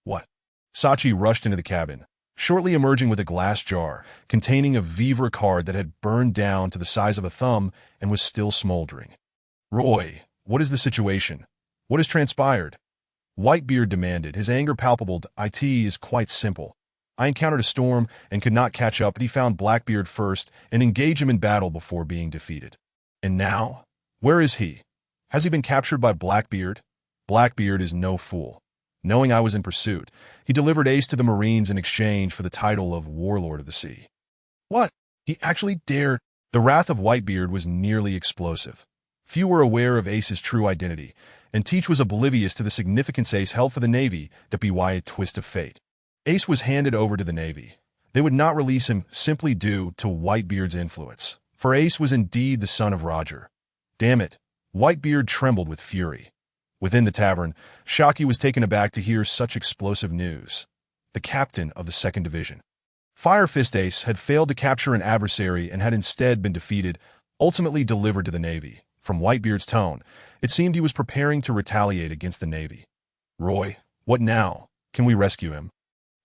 What? Sachi rushed into the cabin, shortly emerging with a glass jar containing a Vivre card that had burned down to the size of a thumb and was still smoldering. Roy, what is the situation? What has transpired? Whitebeard demanded, his anger palpable. It is quite simple. I encountered a storm and could not catch up, but he found Blackbeard first and engaged him in battle before being defeated. And now? Where is he? Has he been captured by Blackbeard? Blackbeard is no fool. Knowing I was in pursuit, he delivered Ace to the Marines in exchange for the title of Warlord of the Sea. What? He actually dared? The wrath of Whitebeard was nearly explosive. Few were aware of Ace's true identity, and Teach was oblivious to the significance Ace held for the Navy to be why a twist of fate. Ace was handed over to the Navy. They would not release him simply due to Whitebeard's influence, for Ace was indeed the son of Roger. Damn it! Whitebeard trembled with fury. Within the tavern, Shaki was taken aback to hear such explosive news. The captain of the 2nd Division. Fire Fist Ace had failed to capture an adversary and had instead been defeated, ultimately delivered to the Navy. From Whitebeard's tone, it seemed he was preparing to retaliate against the Navy. Roy, what now? Can we rescue him?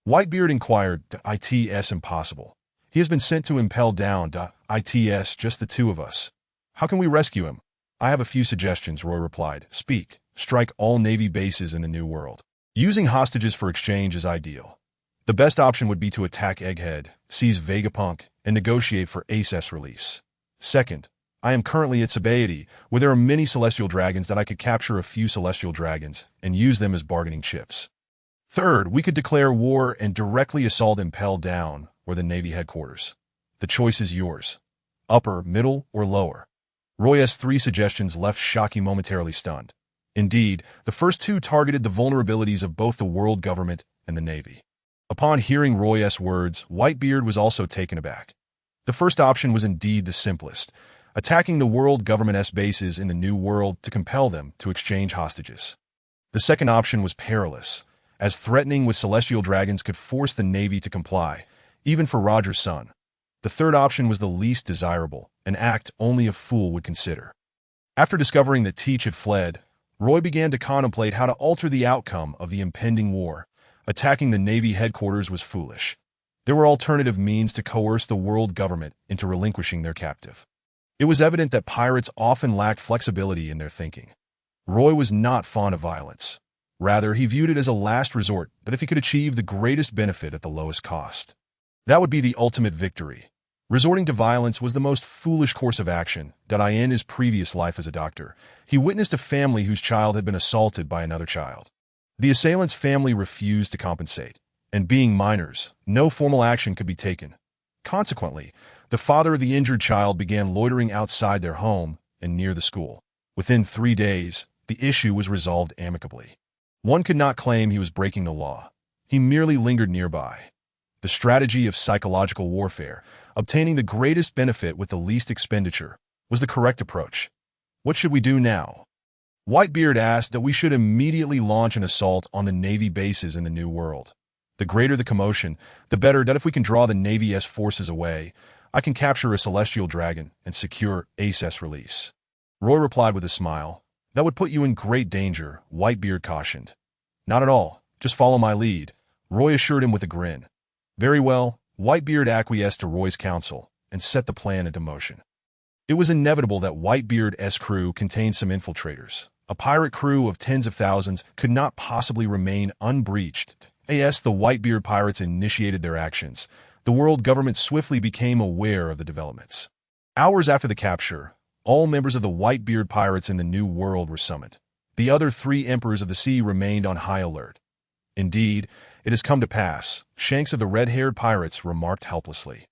Whitebeard inquired. It's impossible. He has been sent to Impel Down. It's just the 2 of us. How can we rescue him? I have a few suggestions, Roy replied. Speak. Strike all Navy bases in the New World. Using hostages for exchange is ideal. The best option would be to attack Egghead, seize Vegapunk, and negotiate for Ace's release. Second, I am currently at Sabaody, where there are many celestial dragons that I could capture a few celestial dragons and use them as bargaining chips. Third, we could declare war and directly assault Impel Down, or the Navy headquarters. The choice is yours. Upper, middle, or lower. Roy's three suggestions left Shaki momentarily stunned. Indeed, the first two targeted the vulnerabilities of both the world government and the Navy. Upon hearing Roy's words, Whitebeard was also taken aback. The first option was indeed the simplest, attacking the world government's bases in the New World to compel them to exchange hostages. The second option was perilous, as threatening with celestial dragons could force the Navy to comply, even for Roger's son. The third option was the least desirable, an act only a fool would consider. After discovering that Teach had fled, Roy began to contemplate how to alter the outcome of the impending war. Attacking the Navy headquarters was foolish. There were alternative means to coerce the world government into relinquishing their captive. It was evident that pirates often lacked flexibility in their thinking. Roy was not fond of violence. Rather, he viewed it as a last resort, but if he could achieve the greatest benefit at the lowest cost. That would be the ultimate victory. Resorting to violence was the most foolish course of action. In his previous life as a doctor, he witnessed a family whose child had been assaulted by another child. The assailant's family refused to compensate, and being minors, no formal action could be taken. Consequently, the father of the injured child began loitering outside their home and near the school. Within 3 days, the issue was resolved amicably. One could not claim he was breaking the law. He merely lingered nearby. The strategy of psychological warfare, obtaining the greatest benefit with the least expenditure, was the correct approach. What should we do now? Whitebeard asked that we should immediately launch an assault on the Navy bases in the New World. The greater the commotion, the better. That if we can draw the Navy's forces away, I can capture a celestial dragon and secure Ace's release. Roy replied with a smile. That would put you in great danger, Whitebeard cautioned. Not at all. Just follow my lead, Roy assured him with a grin. Very well, Whitebeard acquiesced to Roy's counsel and set the plan into motion. It was inevitable that Whitebeard's crew contained some infiltrators. A pirate crew of tens of thousands could not possibly remain unbreached. As the Whitebeard Pirates initiated their actions, the world government swiftly became aware of the developments. Hours after the capture, all members of the Whitebeard Pirates in the New World were summoned. The other 3 emperors of the sea remained on high alert. Indeed, it has come to pass, Shanks of the red-haired pirates remarked helplessly.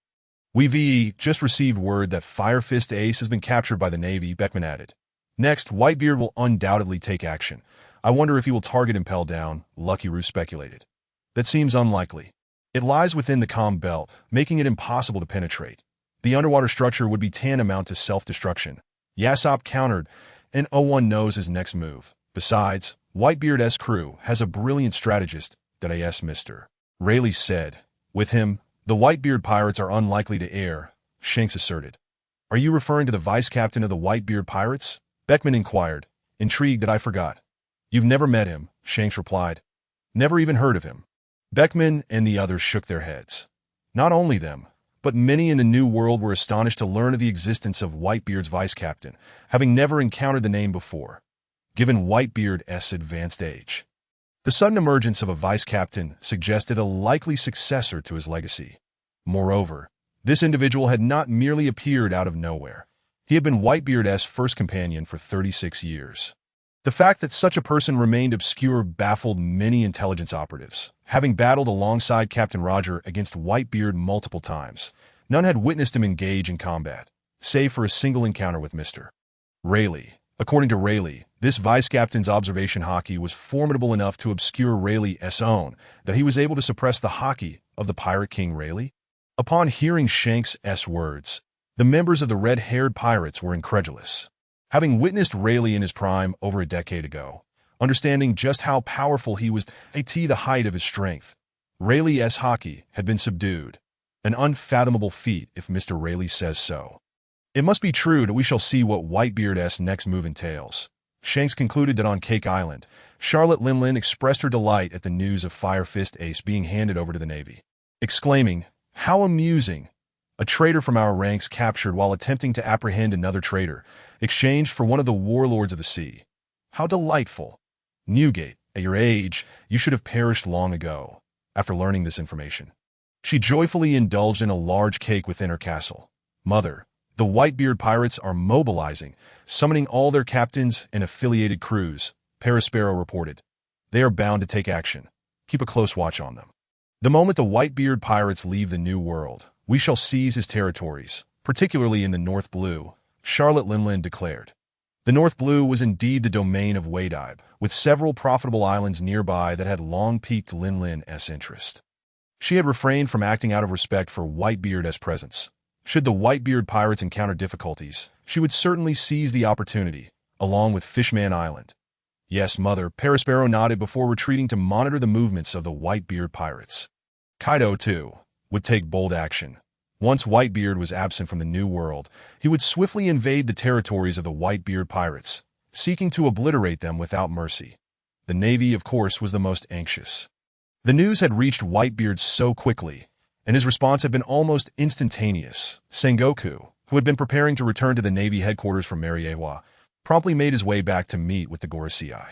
We've just received word that Fire Fist Ace has been captured by the Navy, Beckman added. Next, Whitebeard will undoubtedly take action. I wonder if he will target Impel Down, Lucky Roo speculated. That seems unlikely. It lies within the calm belt, making it impossible to penetrate. The underwater structure would be tantamount to self-destruction. Yasopp countered, and one knows his next move. Besides, Whitebeard's crew has a brilliant strategist, Mr. Rayleigh said. With him, the Whitebeard Pirates are unlikely to err, Shanks asserted. Are you referring to the vice-captain of the Whitebeard Pirates? Beckman inquired, intrigued that I forgot. You've never met him, Shanks replied. Never even heard of him. Beckman and the others shook their heads. Not only them, but many in the New World were astonished to learn of the existence of Whitebeard's vice-captain, having never encountered the name before, given Whitebeard's advanced age. The sudden emergence of a vice-captain suggested a likely successor to his legacy. Moreover, this individual had not merely appeared out of nowhere. He had been Whitebeard's first companion for 36 years. The fact that such a person remained obscure baffled many intelligence operatives. Having battled alongside Captain Roger against Whitebeard multiple times, none had witnessed him engage in combat, save for a single encounter with Mr. Rayleigh. According to Rayleigh, this vice-captain's observation hockey was formidable enough to obscure Rayleigh's own, that he was able to suppress the hockey of the Pirate King Rayleigh. Upon hearing Shanks' words, the members of the red-haired pirates were incredulous. Having witnessed Rayleigh in his prime over a decade ago, understanding just how powerful he was at the height of his strength, Rayleigh's hockey had been subdued, an unfathomable feat if Mr. Rayleigh says so. It must be true that we shall see what Whitebeard's next move entails. Shanks concluded that on Cake Island, Charlotte Linlin expressed her delight at the news of Fire Fist Ace being handed over to the Navy, exclaiming, "How amusing! A traitor from our ranks captured while attempting to apprehend another traitor, exchanged for one of the warlords of the sea. How delightful! Newgate, at your age, you should have perished long ago." after learning this information. She joyfully indulged in a large cake within her castle. Mother, the Whitebeard Pirates are mobilizing, summoning all their captains and affiliated crews, Perisparrow reported. They are bound to take action. Keep a close watch on them. The moment the Whitebeard Pirates leave the New World, we shall seize his territories, particularly in the North Blue, Charlotte Linlin declared. The North Blue was indeed the domain of Whitebeard, with several profitable islands nearby that had long piqued Linlin's interest. She had refrained from acting out of respect for Whitebeard's presence. Should the Whitebeard Pirates encounter difficulties, she would certainly seize the opportunity, along with Fishman Island. Yes, Mother, Perisparrow nodded before retreating to monitor the movements of the Whitebeard Pirates. Kaido, too, would take bold action. Once Whitebeard was absent from the New World, he would swiftly invade the territories of the Whitebeard Pirates, seeking to obliterate them without mercy. The Navy, of course, was the most anxious. The news had reached Whitebeard so quickly, and his response had been almost instantaneous. Sengoku, who had been preparing to return to the Navy headquarters from Mariewa, promptly made his way back to meet with the Gorosei.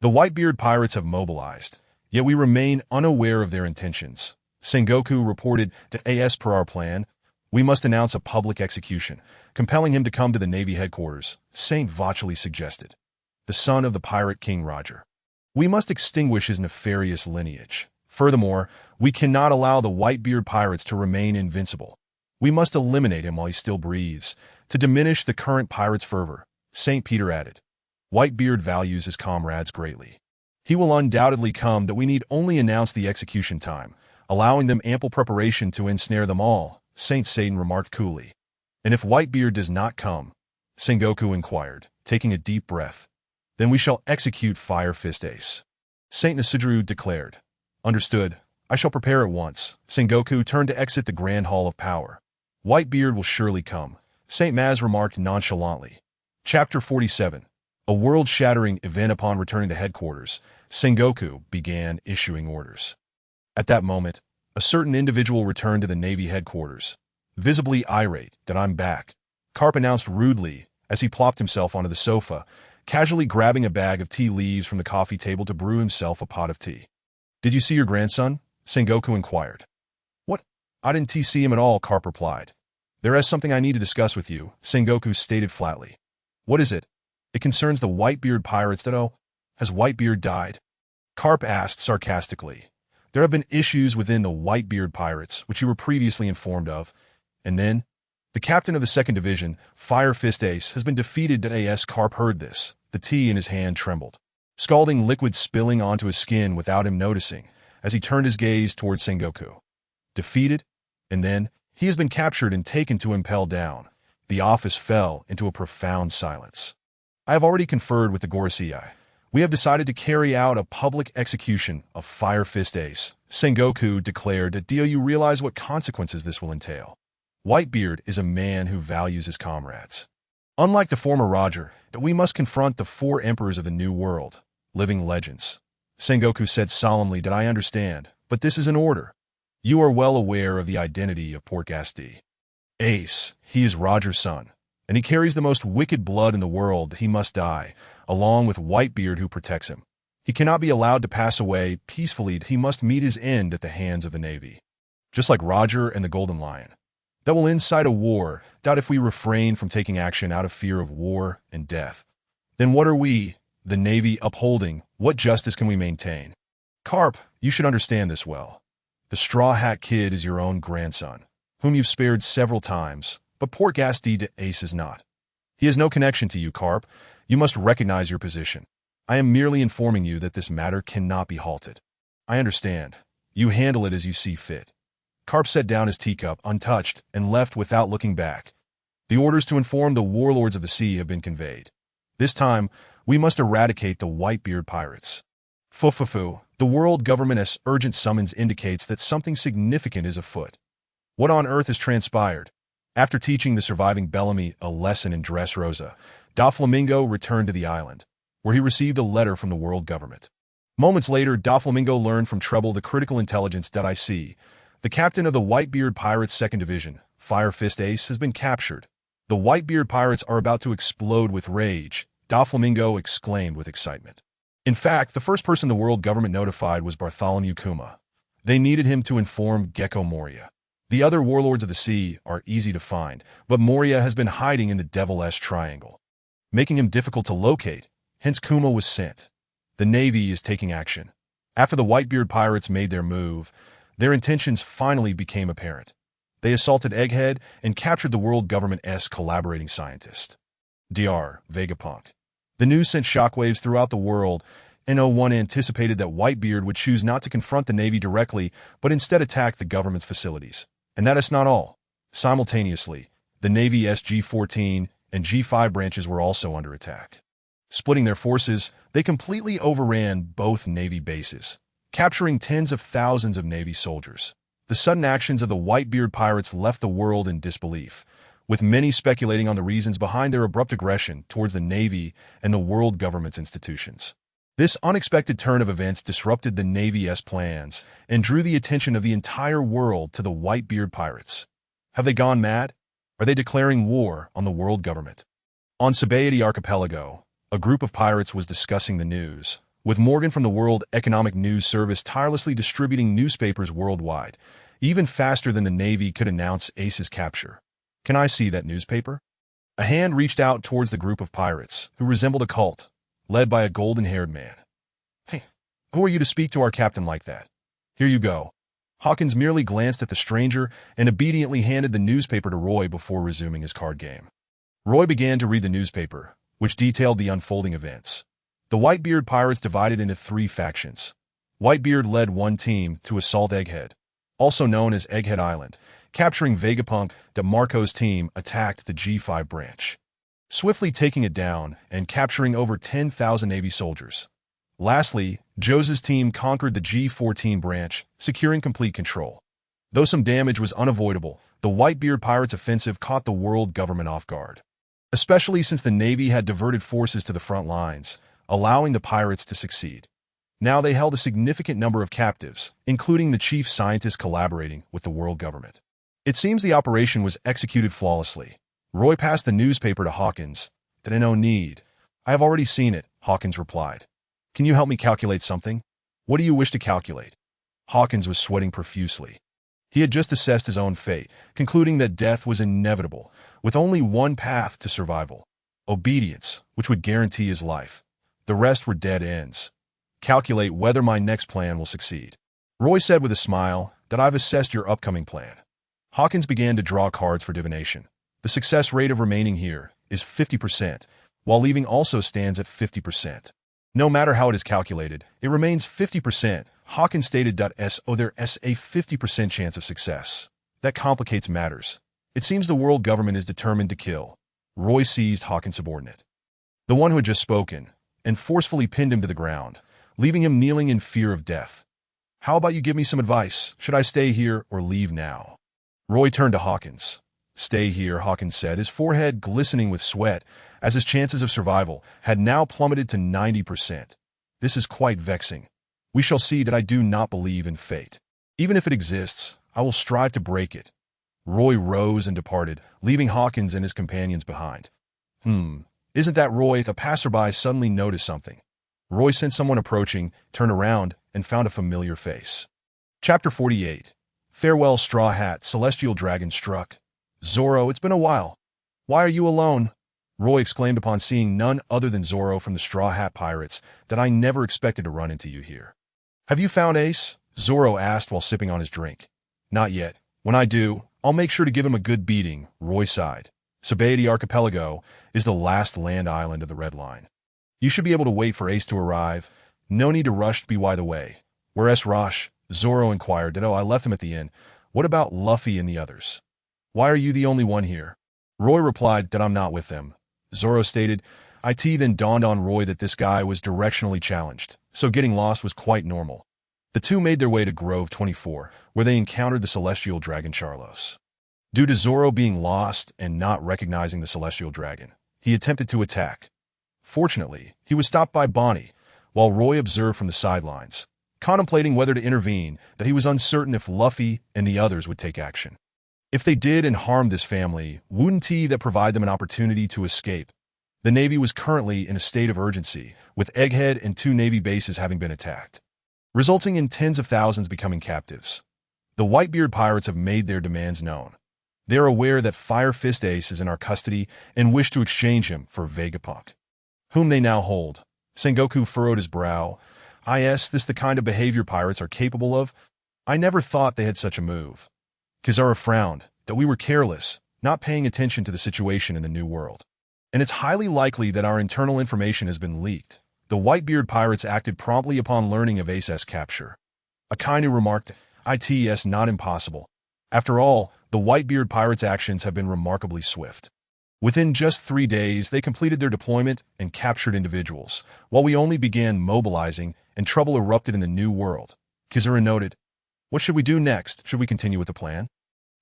The Whitebeard Pirates have mobilized, yet we remain unaware of their intentions. Sengoku reported to AS per our plan, we must announce a public execution, compelling him to come to the Navy headquarters, Saint Vacheli suggested. The son of the pirate King Roger. We must extinguish his nefarious lineage. Furthermore, we cannot allow the Whitebeard Pirates to remain invincible. We must eliminate him while he still breathes, to diminish the current pirates' fervor, St. Peter added. Whitebeard values his comrades greatly. He will undoubtedly come, but we need only announce the execution time, allowing them ample preparation to ensnare them all, St. Satan remarked coolly. And if Whitebeard does not come, Sengoku inquired, taking a deep breath, then we shall execute Fire Fist Ace. St. Nasudru declared. Understood. I shall prepare at once. Sengoku turned to exit the Grand Hall of Power. Whitebeard will surely come, St. Maz remarked nonchalantly. Chapter 47. A world-shattering event. Upon returning to headquarters, Sengoku began issuing orders. At that moment, a certain individual returned to the Navy headquarters. Visibly irate that I'm back, Carp announced rudely as he plopped himself onto the sofa, casually grabbing a bag of tea leaves from the coffee table to brew himself a pot of tea. Did you see your grandson? Sengoku inquired. What? I didn't see him at all, Carp replied. There is something I need to discuss with you, Sengoku stated flatly. What is it? It concerns the Whitebeard Pirates. Has Whitebeard died? Carp asked sarcastically. There have been issues within the Whitebeard Pirates, which you were previously informed of. And then, the captain of the 2nd Division, Fire Fist Ace, has been defeated. As Carp heard this, the tea in his hand trembled, scalding liquid spilling onto his skin without him noticing, as he turned his gaze towards Sengoku. Defeated? And then, he has been captured and taken to impel down. The office fell into a profound silence. I have already conferred with the Gorosei. We have decided to carry out a public execution of Fire Fist Ace, Sengoku declared. Do you realize what consequences this will entail? Whitebeard is a man who values his comrades. Unlike the former Roger, we must confront the 4 emperors of the New World, living legends. Sengoku said solemnly. I understand, but this is an order. You are well aware of the identity of Portgasti. Ace, he is Roger's son, and he carries the most wicked blood in the world. He must die, along with Whitebeard who protects him. He cannot be allowed to pass away peacefully. He must meet his end at the hands of the Navy. Just like Roger and the Golden Lion. That will incite a war. If we refrain from taking action out of fear of war and death, then what are we, the Navy, upholding? What justice can we maintain? Carp, you should understand this well. The Straw Hat Kid is your own grandson, whom you've spared several times, but Portgasti Ace is not. He has no connection to you, Carp. You must recognize your position. I am merely informing you that this matter cannot be halted. I understand. You handle it as you see fit. Carp set down his teacup, untouched, and left without looking back. The orders to inform the warlords of the sea have been conveyed. This time, we must eradicate the Whitebeard Pirates. Fufufu, the world government's urgent summons indicates that something significant is afoot. What on earth has transpired? After teaching the surviving Bellamy a lesson in Dressrosa, Doflamingo returned to the island, where he received a letter from the world government. Moments later, Doflamingo learned from Treble the critical intelligence. The captain of the Whitebeard Pirates' 2nd Division, Fire Fist Ace, has been captured. The Whitebeard Pirates are about to explode with rage, Doflamingo exclaimed with excitement. In fact, the first person the world government notified was Bartholomew Kuma. They needed him to inform Gecko Moria. The other warlords of the sea are easy to find, but Moria has been hiding in the Devil-esque Triangle, making him difficult to locate, hence Kuma was sent. The Navy is taking action. After the Whitebeard Pirates made their move, their intentions finally became apparent. They assaulted Egghead and captured the world government's collaborating scientist, Dr. Vegapunk. The news sent shockwaves throughout the world, and no one anticipated that Whitebeard would choose not to confront the Navy directly, but instead attack the government's facilities. And that is not all. Simultaneously, the Navy's G-14 and G-5 branches were also under attack. Splitting their forces, they completely overran both Navy bases, capturing tens of thousands of Navy soldiers. The sudden actions of the Whitebeard Pirates left the world in disbelief, with many speculating on the reasons behind their abrupt aggression towards the Navy and the world government's institutions. This unexpected turn of events disrupted the Navy's plans and drew the attention of the entire world to the Whitebeard Pirates. Have they gone mad? Are they declaring war on the world government? On Sabaody Archipelago, a group of pirates was discussing the news, with Morgan from the World Economic News Service tirelessly distributing newspapers worldwide, even faster than the Navy could announce Ace's capture. Can I see that newspaper? A hand reached out towards the group of pirates, who resembled a cult, led by a golden-haired man. Hey, who are you to speak to our captain like that? Here you go. Hawkins merely glanced at the stranger and obediently handed the newspaper to Roy before resuming his card game. Roy began to read the newspaper, which detailed the unfolding events. The Whitebeard Pirates divided into 3 factions. Whitebeard led one team to assault Egghead, also known as Egghead Island. Capturing Vegapunk, DeMarco's team attacked the G5 branch, swiftly taking it down and capturing over 10,000 Navy soldiers. Lastly, Jose's team conquered the G14 branch, securing complete control. Though some damage was unavoidable, the Whitebeard Pirates' offensive caught the world government off guard, especially since the Navy had diverted forces to the front lines, allowing the pirates to succeed. Now they held a significant number of captives, including the chief scientist collaborating with the world government. It seems the operation was executed flawlessly. Roy passed the newspaper to Hawkins. "There no need. I have already seen it," Hawkins replied. "Can you help me calculate something?" "What do you wish to calculate?" Hawkins was sweating profusely. He had just assessed his own fate, concluding that death was inevitable, with only one path to survival: obedience, which would guarantee his life. The rest were dead ends. "Calculate whether my next plan will succeed." Roy said with a smile that "I've assessed your upcoming plan." Hawkins began to draw cards for divination. The success rate of remaining here is 50%, while leaving also stands at 50%. No matter how it is calculated, it remains 50%. Hawkins stated there's a 50% chance of success. That complicates matters. It seems the world government is determined to kill. Roy seized Hawkins' subordinate, the one who had just spoken, and forcefully pinned him to the ground, leaving him kneeling in fear of death. "How about you give me some advice? Should I stay here or leave now?" Roy turned to Hawkins. "Stay here," Hawkins said, his forehead glistening with sweat, as his chances of survival had now plummeted to 90%. "This is quite vexing. We shall see that I do not believe in fate. Even if it exists, I will strive to break it." Roy rose and departed, leaving Hawkins and his companions behind. Isn't that Roy?" A passerby suddenly noticed something. Roy sensed someone approaching, turned around, and found a familiar face. Chapter 48. Farewell, Straw Hat, Celestial Dragon struck. "Zoro, it's been a while. Why are you alone?" Roy exclaimed upon seeing none other than Zoro from the Straw Hat Pirates. "That I never expected to run into you here." "Have you found Ace?" Zoro asked while sipping on his drink. "Not yet. When I do, I'll make sure to give him a good beating," Roy sighed. Sabaody Archipelago is the last land island of the Red Line. You should be able to wait for Ace to arrive. No need to rush. Be by the way. "Where's Rosh?" Zoro inquired. I left him at the inn. What about Luffy and the others?" "Why are you the only one here?" Roy replied that I'm not with them. Zoro stated, "It then dawned on Roy that this guy was directionally challenged, so getting lost was quite normal." The two made their way to Grove 24, where they encountered the Celestial Dragon Charlos. Due to Zoro being lost and not recognizing the Celestial Dragon, he attempted to attack. Fortunately, he was stopped by Bonnie, while Roy observed from the sidelines, contemplating whether to intervene, that he was uncertain if Luffy and the others would take action. If they did and harmed this family, wouldn't that provide them an opportunity to escape? The Navy was currently in a state of urgency, with Egghead and 2 Navy bases having been attacked. resulting in tens of thousands becoming captives. The Whitebeard Pirates have made their demands known. They are aware that Fire Fist Ace is in our custody and wish to exchange him for Vegapunk, whom they now hold. Sengoku furrowed his brow. This the kind of behavior pirates are capable of? I never thought they had such a move. Kizaru frowned, that we were careless, not paying attention to the situation in the New World. And it's highly likely that our internal information has been leaked. The Whitebeard Pirates acted promptly upon learning of Ace's capture. Akainu remarked, "It's not impossible. After all, the Whitebeard Pirates' actions have been remarkably swift. Within just 3 days, they completed their deployment and captured individuals, while we only began mobilizing and trouble erupted in the New World." Kizaru noted, "What should we do next? Should we continue with the plan?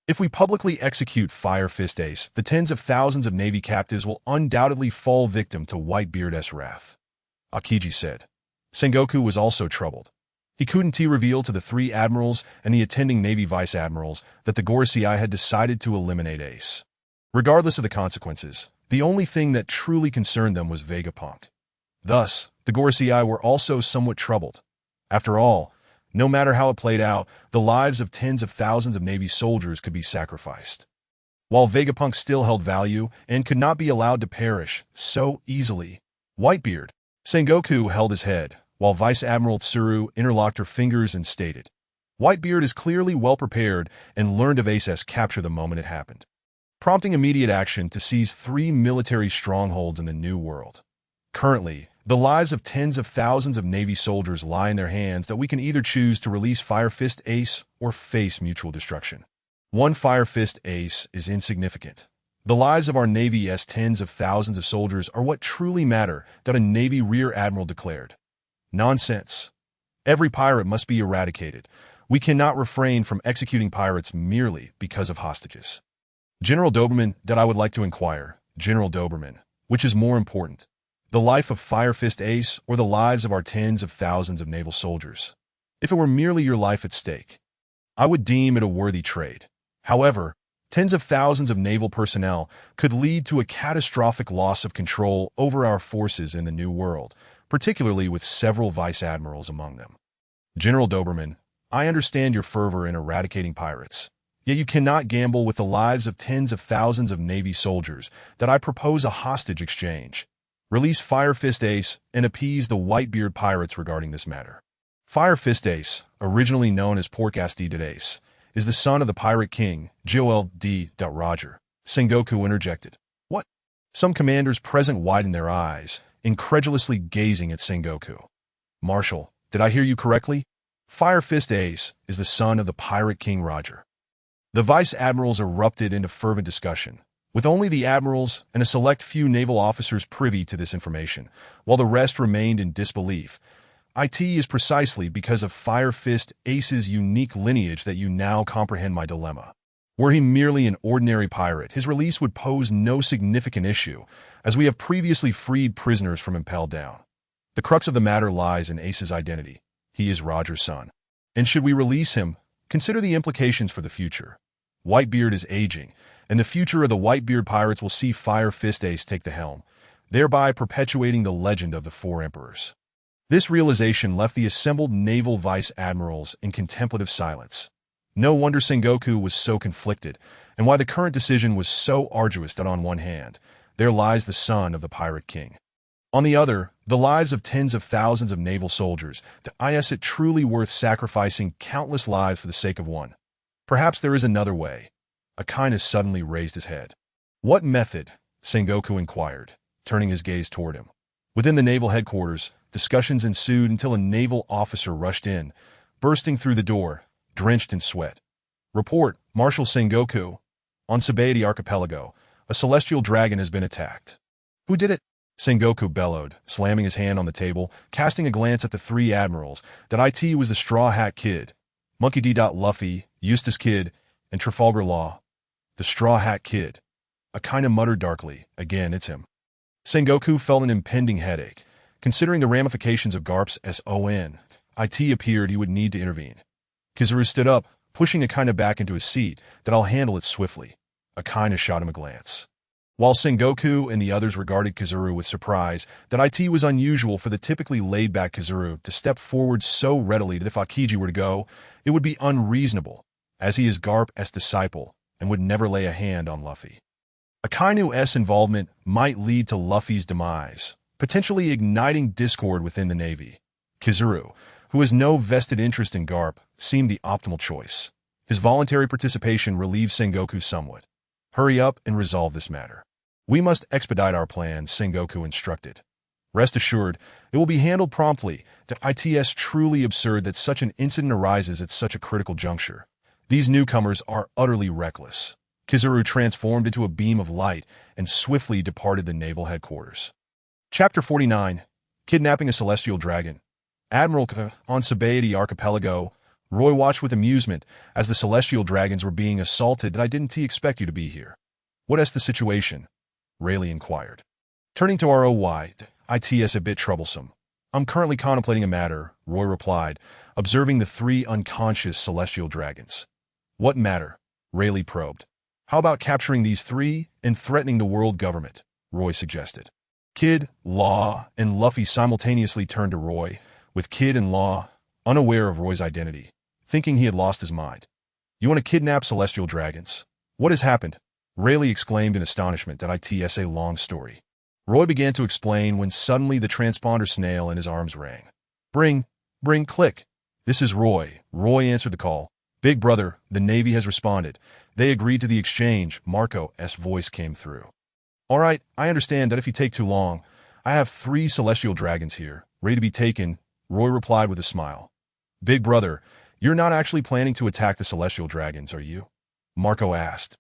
If we publicly execute Fire Fist Ace, the tens of thousands of Navy captives will undoubtedly fall victim to Whitebeard's wrath," Akiji said. Sengoku was also troubled. He couldn't reveal to the 3 admirals and the attending Navy vice admirals that the Gorosei had decided to eliminate Ace. Regardless of the consequences, the only thing that truly concerned them was Vegapunk. Thus, the Gorosei were also somewhat troubled. After all, no matter how it played out, the lives of tens of thousands of Navy soldiers could be sacrificed. While Vegapunk still held value and could not be allowed to perish so easily, Whitebeard, Sengoku held his head, while Vice Admiral Tsuru interlocked her fingers and stated, "Whitebeard is clearly well prepared and learned of Ace's capture the moment it happened, prompting immediate action to seize 3 military strongholds in the New World. Currently, the lives of tens of thousands of Navy soldiers lie in their hands that we can either choose to release Fire Fist Ace or face mutual destruction. One Fire Fist Ace is insignificant. The lives of our Navy's tens of thousands of soldiers are what truly matter," that a Navy Rear Admiral declared. "Nonsense. Every pirate must be eradicated. We cannot refrain from executing pirates merely because of hostages." General Doberman, I would like to inquire, General Doberman, which is more important, the life of Fire Fist Ace or the lives of our tens of thousands of naval soldiers? If it were merely your life at stake, I would deem it a worthy trade. However, tens of thousands of naval personnel could lead to a catastrophic loss of control over our forces in the New World, particularly with several vice admirals among them. General Doberman, I understand your fervor in eradicating pirates, yet you cannot gamble with the lives of tens of thousands of Navy soldiers that I propose a hostage exchange. Release Fire Fist Ace and appease the Whitebeard Pirates regarding this matter. Fire Fist Ace, originally known as Porkas D. Ace, is the son of the Pirate King, Joel D. Roger. Sengoku interjected. What? Some commanders present widened their eyes, incredulously gazing at Sengoku. Marshal, did I hear you correctly? Fire Fist Ace is the son of the Pirate King Roger. The vice admirals erupted into fervent discussion, with only the admirals and a select few naval officers privy to this information, while the rest remained in disbelief. It is precisely because of Fire Fist Ace's unique lineage that you now comprehend my dilemma. Were he merely an ordinary pirate, his release would pose no significant issue, as we have previously freed prisoners from Impel Down. The crux of the matter lies in Ace's identity. He is Roger's son. And should we release him, consider the implications for the future. Whitebeard is aging, and the future of the Whitebeard Pirates will see Fire Fist Ace take the helm, thereby perpetuating the legend of the 4 emperors. This realization left the assembled naval vice admirals in contemplative silence. No wonder Sengoku was so conflicted, and why the current decision was so arduous that on one hand, there lies the son of the Pirate King. On the other, the lives of tens of thousands of naval soldiers. Is it truly worth sacrificing countless lives for the sake of one? Perhaps there is another way. Akainu suddenly raised his head. What method? Sengoku inquired, turning his gaze toward him. Within the naval headquarters, discussions ensued until a naval officer rushed in, bursting through the door, drenched in sweat. Report, Marshal Sengoku. On Sabaody Archipelago, a celestial dragon has been attacked. Who did it? Sengoku bellowed, slamming his hand on the table, casting a glance at the 3 admirals. That it was the Straw Hat Kid, Monkey D. Luffy, Eustace Kid, and Trafalgar Law. The Straw Hat Kid. Akainu muttered darkly. Again, it's him. Sengoku felt an impending headache. Considering the ramifications of Garp's SON, it appeared he would need to intervene. Kizaru stood up, pushing Akainu back into his seat. That I'll handle it swiftly. Akainu shot him a glance. While Sengoku and the others regarded Kizuru with surprise, that it was unusual for the typically laid-back Kizuru to step forward so readily that if Akiji were to go, it would be unreasonable, as he is Garp's disciple and would never lay a hand on Luffy. Akainu's involvement might lead to Luffy's demise, potentially igniting discord within the Navy. Kizuru, who has no vested interest in Garp, seemed the optimal choice. His voluntary participation relieved Sengoku somewhat. Hurry up and resolve this matter. We must expedite our plans, Sengoku instructed. Rest assured, it will be handled promptly. It's truly absurd that such an incident arises at such a critical juncture. These newcomers are utterly reckless. Kizuru transformed into a beam of light and swiftly departed the naval headquarters. Chapter 49. Kidnapping a Celestial Dragon. Admiral K on Sabaody Archipelago. Roy watched with amusement as the Celestial Dragons were being assaulted. I didn't expect you to be here. What is the situation? Rayleigh inquired. Turning to ROY, it's a bit troublesome. I'm currently contemplating a matter, Roy replied, observing the three unconscious Celestial Dragons. What matter? Rayleigh probed. How about capturing these three and threatening the world government? Roy suggested. Kid, Law, and Luffy simultaneously turned to Roy, with Kid and Law unaware of Roy's identity, thinking he had lost his mind. You want to kidnap Celestial Dragons? What has happened? Rayleigh exclaimed in astonishment that it's a long story. Roy began to explain when suddenly the transponder snail in his arms rang. Bring, click. This is Roy. Roy answered the call. Big brother, the Navy has responded. They agreed to the exchange. Marco's voice came through. All right, I understand that if you take too long. I have 3 Celestial Dragons here, ready to be taken, Roy replied with a smile. Big brother, you're not actually planning to attack the Celestial Dragons, are you? Marco asked.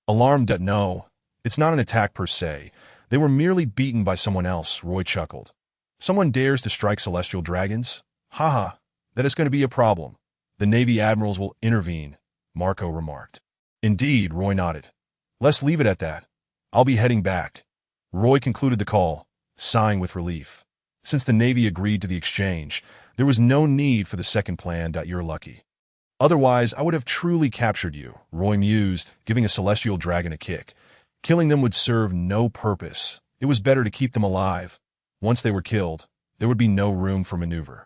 Alarmed, no. It's not an attack per se. They were merely beaten by someone else, Roy chuckled. Someone dares to strike Celestial Dragons? Haha, that is going to be a problem. The Navy admirals will intervene, Marco remarked. Indeed, Roy nodded. Let's leave it at that. I'll be heading back. Roy concluded the call, sighing with relief. Since the Navy agreed to the exchange, there was no need for the second plan. You're lucky. Otherwise, I would have truly captured you, Roy mused, giving a Celestial Dragon a kick. Killing them would serve no purpose. It was better to keep them alive. Once they were killed, there would be no room for maneuver.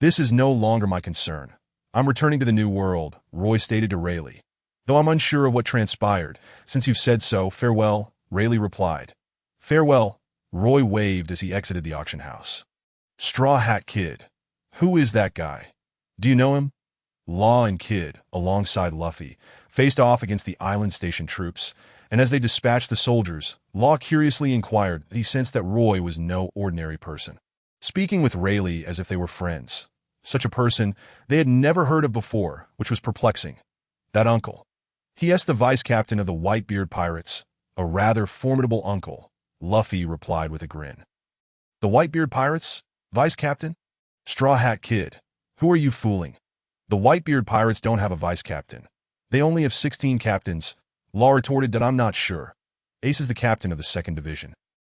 This is no longer my concern. I'm returning to the New World, Roy stated to Rayleigh. Though I'm unsure of what transpired, since you've said so, farewell, Rayleigh replied. Farewell, Roy waved as he exited the auction house. Straw Hat Kid. Who is that guy? Do you know him? Law and Kid, alongside Luffy, faced off against the island station troops, and as they dispatched the soldiers, Law curiously inquired that he sensed that Roy was no ordinary person. Speaking with Rayleigh as if they were friends. Such a person they had never heard of before, which was perplexing. That uncle. He is the vice captain of the Whitebeard Pirates, a rather formidable uncle, Luffy replied with a grin. The Whitebeard Pirates? Vice captain? Straw Hat Kid. Who are you fooling? The Whitebeard Pirates don't have a vice captain. They only have 16 captains. Law retorted that I'm not sure. Ace is the captain of the 2nd Division.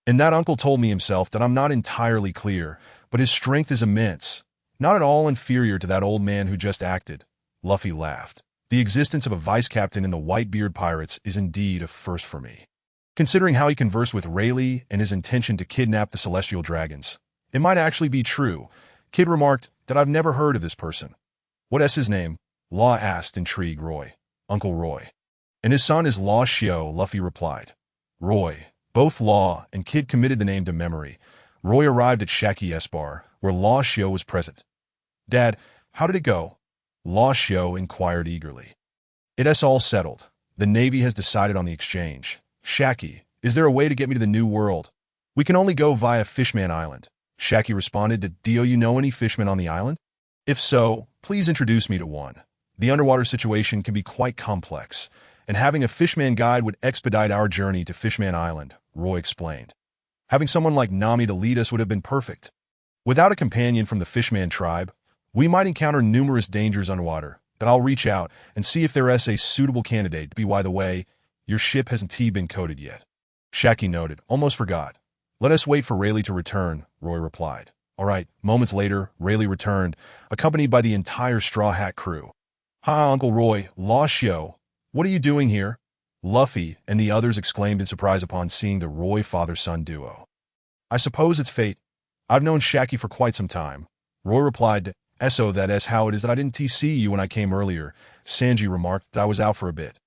And that uncle told me himself that I'm not entirely clear, but his strength is immense. Not at all inferior to that old man who just acted. Luffy laughed. The existence of a vice captain in the Whitebeard Pirates is indeed a first for me. Considering how he conversed with Rayleigh and his intention to kidnap the Celestial Dragons, it might actually be true. Kid remarked that I've never heard of this person. What is his name? Law asked, intrigued Roy. Uncle Roy. And his son is Law Shio, Luffy replied. Roy. Both Law and Kid committed the name to memory. Roy arrived at Shaki's bar, where Law Shio was present. Dad, how did it go? Law Shio inquired eagerly. It is all settled. The Navy has decided on the exchange. Shaki, is there a way to get me to the New World? We can only go via Fishman Island. Shaki responded. Do you know any fishmen on the island? If so, please introduce me to one. The underwater situation can be quite complex, and having a Fishman guide would expedite our journey to Fishman Island, Roy explained. Having someone like Nami to lead us would have been perfect. Without a companion from the Fishman tribe, we might encounter numerous dangers underwater, but I'll reach out and see if there is a suitable candidate. By the way, your ship hasn't been coded yet. Shaki noted, almost forgot. Let us wait for Rayleigh to return, Roy replied. All right. Moments later, Rayleigh returned, accompanied by the entire Straw Hat crew. Hi, Uncle Roy, Law Shio. What are you doing here? Luffy and the others exclaimed in surprise upon seeing the Roy father-son duo. I suppose it's fate. I've known Shaki for quite some time. Roy replied, "So that's how it is that I didn't see you when I came earlier." Sanji remarked that I was out for a bit.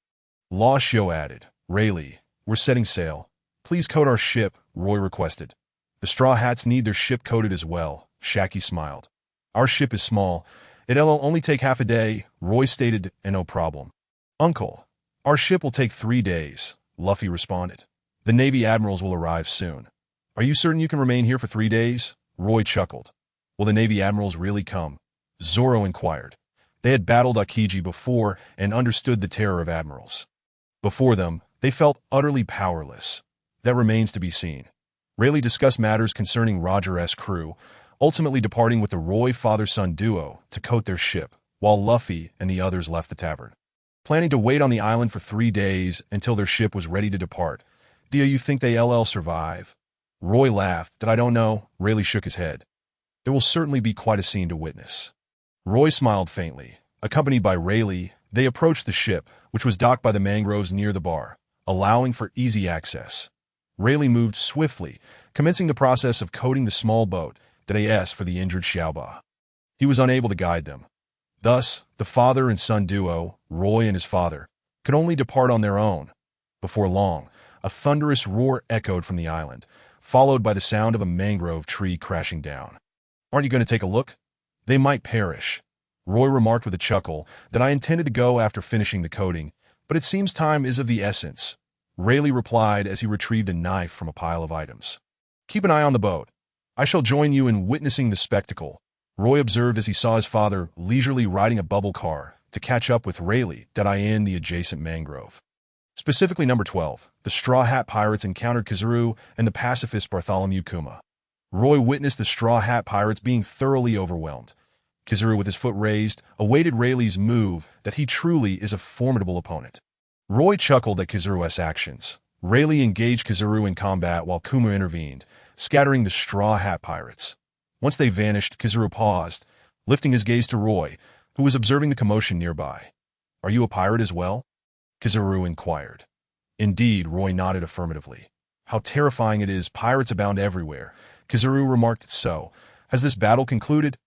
Law Shio added, "Rayleigh, we're setting sail. Please coat our ship," Roy requested. "The Straw Hats need their ship coated as well," Shaki smiled. "Our ship is small. It'll only take half a day," Roy stated, "and no problem." "Uncle, our ship will take 3 days," Luffy responded. "The Navy admirals will arrive soon." "Are you certain you can remain here for 3 days?" Roy chuckled. "Will the Navy admirals really come?" Zoro inquired. They had battled Akiji before and understood the terror of admirals. Before them, they felt utterly powerless. That remains to be seen. Rayleigh discussed matters concerning Roger's crew, ultimately departing with the Roy father-son duo to coat their ship, while Luffy and the others left the tavern. Planning to wait on the island for 3 days until their ship was ready to depart. "Do you think they'll survive?" Roy laughed. "That I don't know." Rayleigh shook his head. "It will certainly be quite a scene to witness." Roy smiled faintly. Accompanied by Rayleigh, they approached the ship, which was docked by the mangroves near the bar, allowing for easy access. Rayleigh moved swiftly, commencing the process of coating the small boat that AS for the injured Xiaoba. He was unable to guide them. Thus, the father and son duo, Roy and his father, could only depart on their own. Before long, a thunderous roar echoed from the island, followed by the sound of a mangrove tree crashing down. "Aren't you going to take a look? They might perish." Roy remarked with a chuckle that I intended to go after finishing the coating, but it seems time is of the essence. Rayleigh replied as he retrieved a knife from a pile of items. "Keep an eye on the boat. I shall join you in witnessing the spectacle," Roy observed as he saw his father leisurely riding a bubble car to catch up with Rayleigh in the adjacent mangrove. Specifically number 12, the Straw Hat Pirates encountered Kizaru and the pacifist Bartholomew Kuma. Roy witnessed the Straw Hat Pirates being thoroughly overwhelmed. Kizaru, with his foot raised, awaited Rayleigh's move that he truly is a formidable opponent. Roy chuckled at Kizaru's actions. Rayleigh engaged Kizaru in combat while Kuma intervened, scattering the Straw Hat Pirates. Once they vanished, Kizaru paused, lifting his gaze to Roy, who was observing the commotion nearby. "Are you a pirate as well?" Kizaru inquired. Indeed, Roy nodded affirmatively. "How terrifying it is, pirates abound everywhere." Kizaru remarked. "So, has this battle concluded?"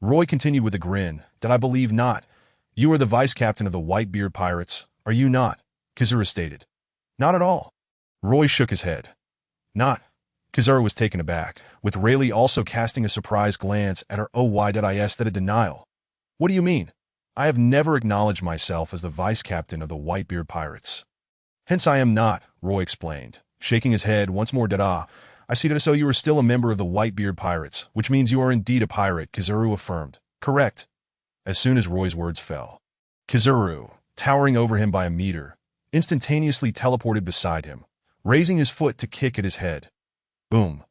Roy continued with a grin. "That I believe not. You are the vice-captain of the Whitebeard Pirates, are you not?" Kizaru stated. "Not at all." Roy shook his head. "Not?" Kizaru was taken aback, with Rayleigh also casting a surprised glance at her. "Oh, why did I ask that a denial?" "What do you mean? I have never acknowledged myself as the vice-captain of the Whitebeard Pirates." "Hence I am not," Roy explained, shaking his head once more. "Dada, I see that so you are still a member of the Whitebeard Pirates, which means you are indeed a pirate," Kizaru affirmed. "Correct." As soon as Roy's words fell, Kizaru, towering over him by a meter, instantaneously teleported beside him, raising his foot to kick at his head. Boom!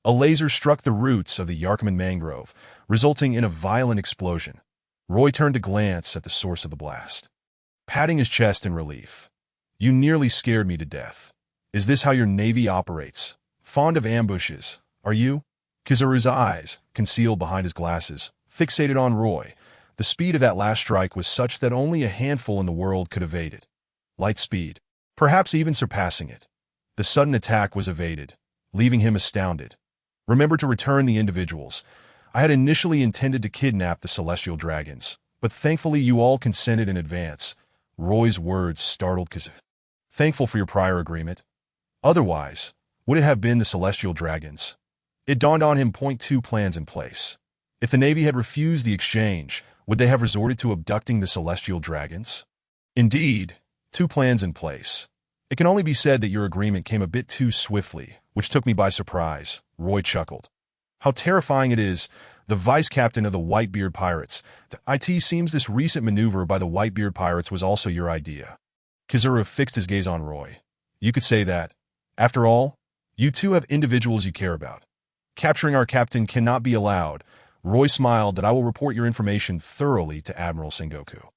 A laser struck the roots of the Yarkaman mangrove, resulting in a violent explosion. Roy turned to glance at the source of the blast, patting his chest in relief. "You nearly scared me to death. Is this how your navy operates? Fond of ambushes, are you?" Kizaru's eyes, concealed behind his glasses, fixated on Roy. The speed of that last strike was such that only a handful in the world could evade it. Light speed, perhaps even surpassing it. The sudden attack was evaded, leaving him astounded. "Remember to return the individuals. I had initially intended to kidnap the celestial dragons, but thankfully you all consented in advance." Roy's words startled Kizaru. "Thankful for your prior agreement. Otherwise, would it have been the celestial dragons?" It dawned on him. 2 plans in place. If the Navy had refused the exchange, would they have resorted to abducting the celestial dragons? Indeed, 2 plans in place. "It can only be said that your agreement came a bit too swiftly, which took me by surprise," Roy chuckled. "How terrifying it is, the vice-captain of the Whitebeard Pirates. It seems this recent maneuver by the Whitebeard Pirates was also your idea." Kizaru fixed his gaze on Roy. "You could say that. After all, you two have individuals you care about. Capturing our captain cannot be allowed." Roy smiled. "That I will report your information thoroughly to Admiral Sengoku.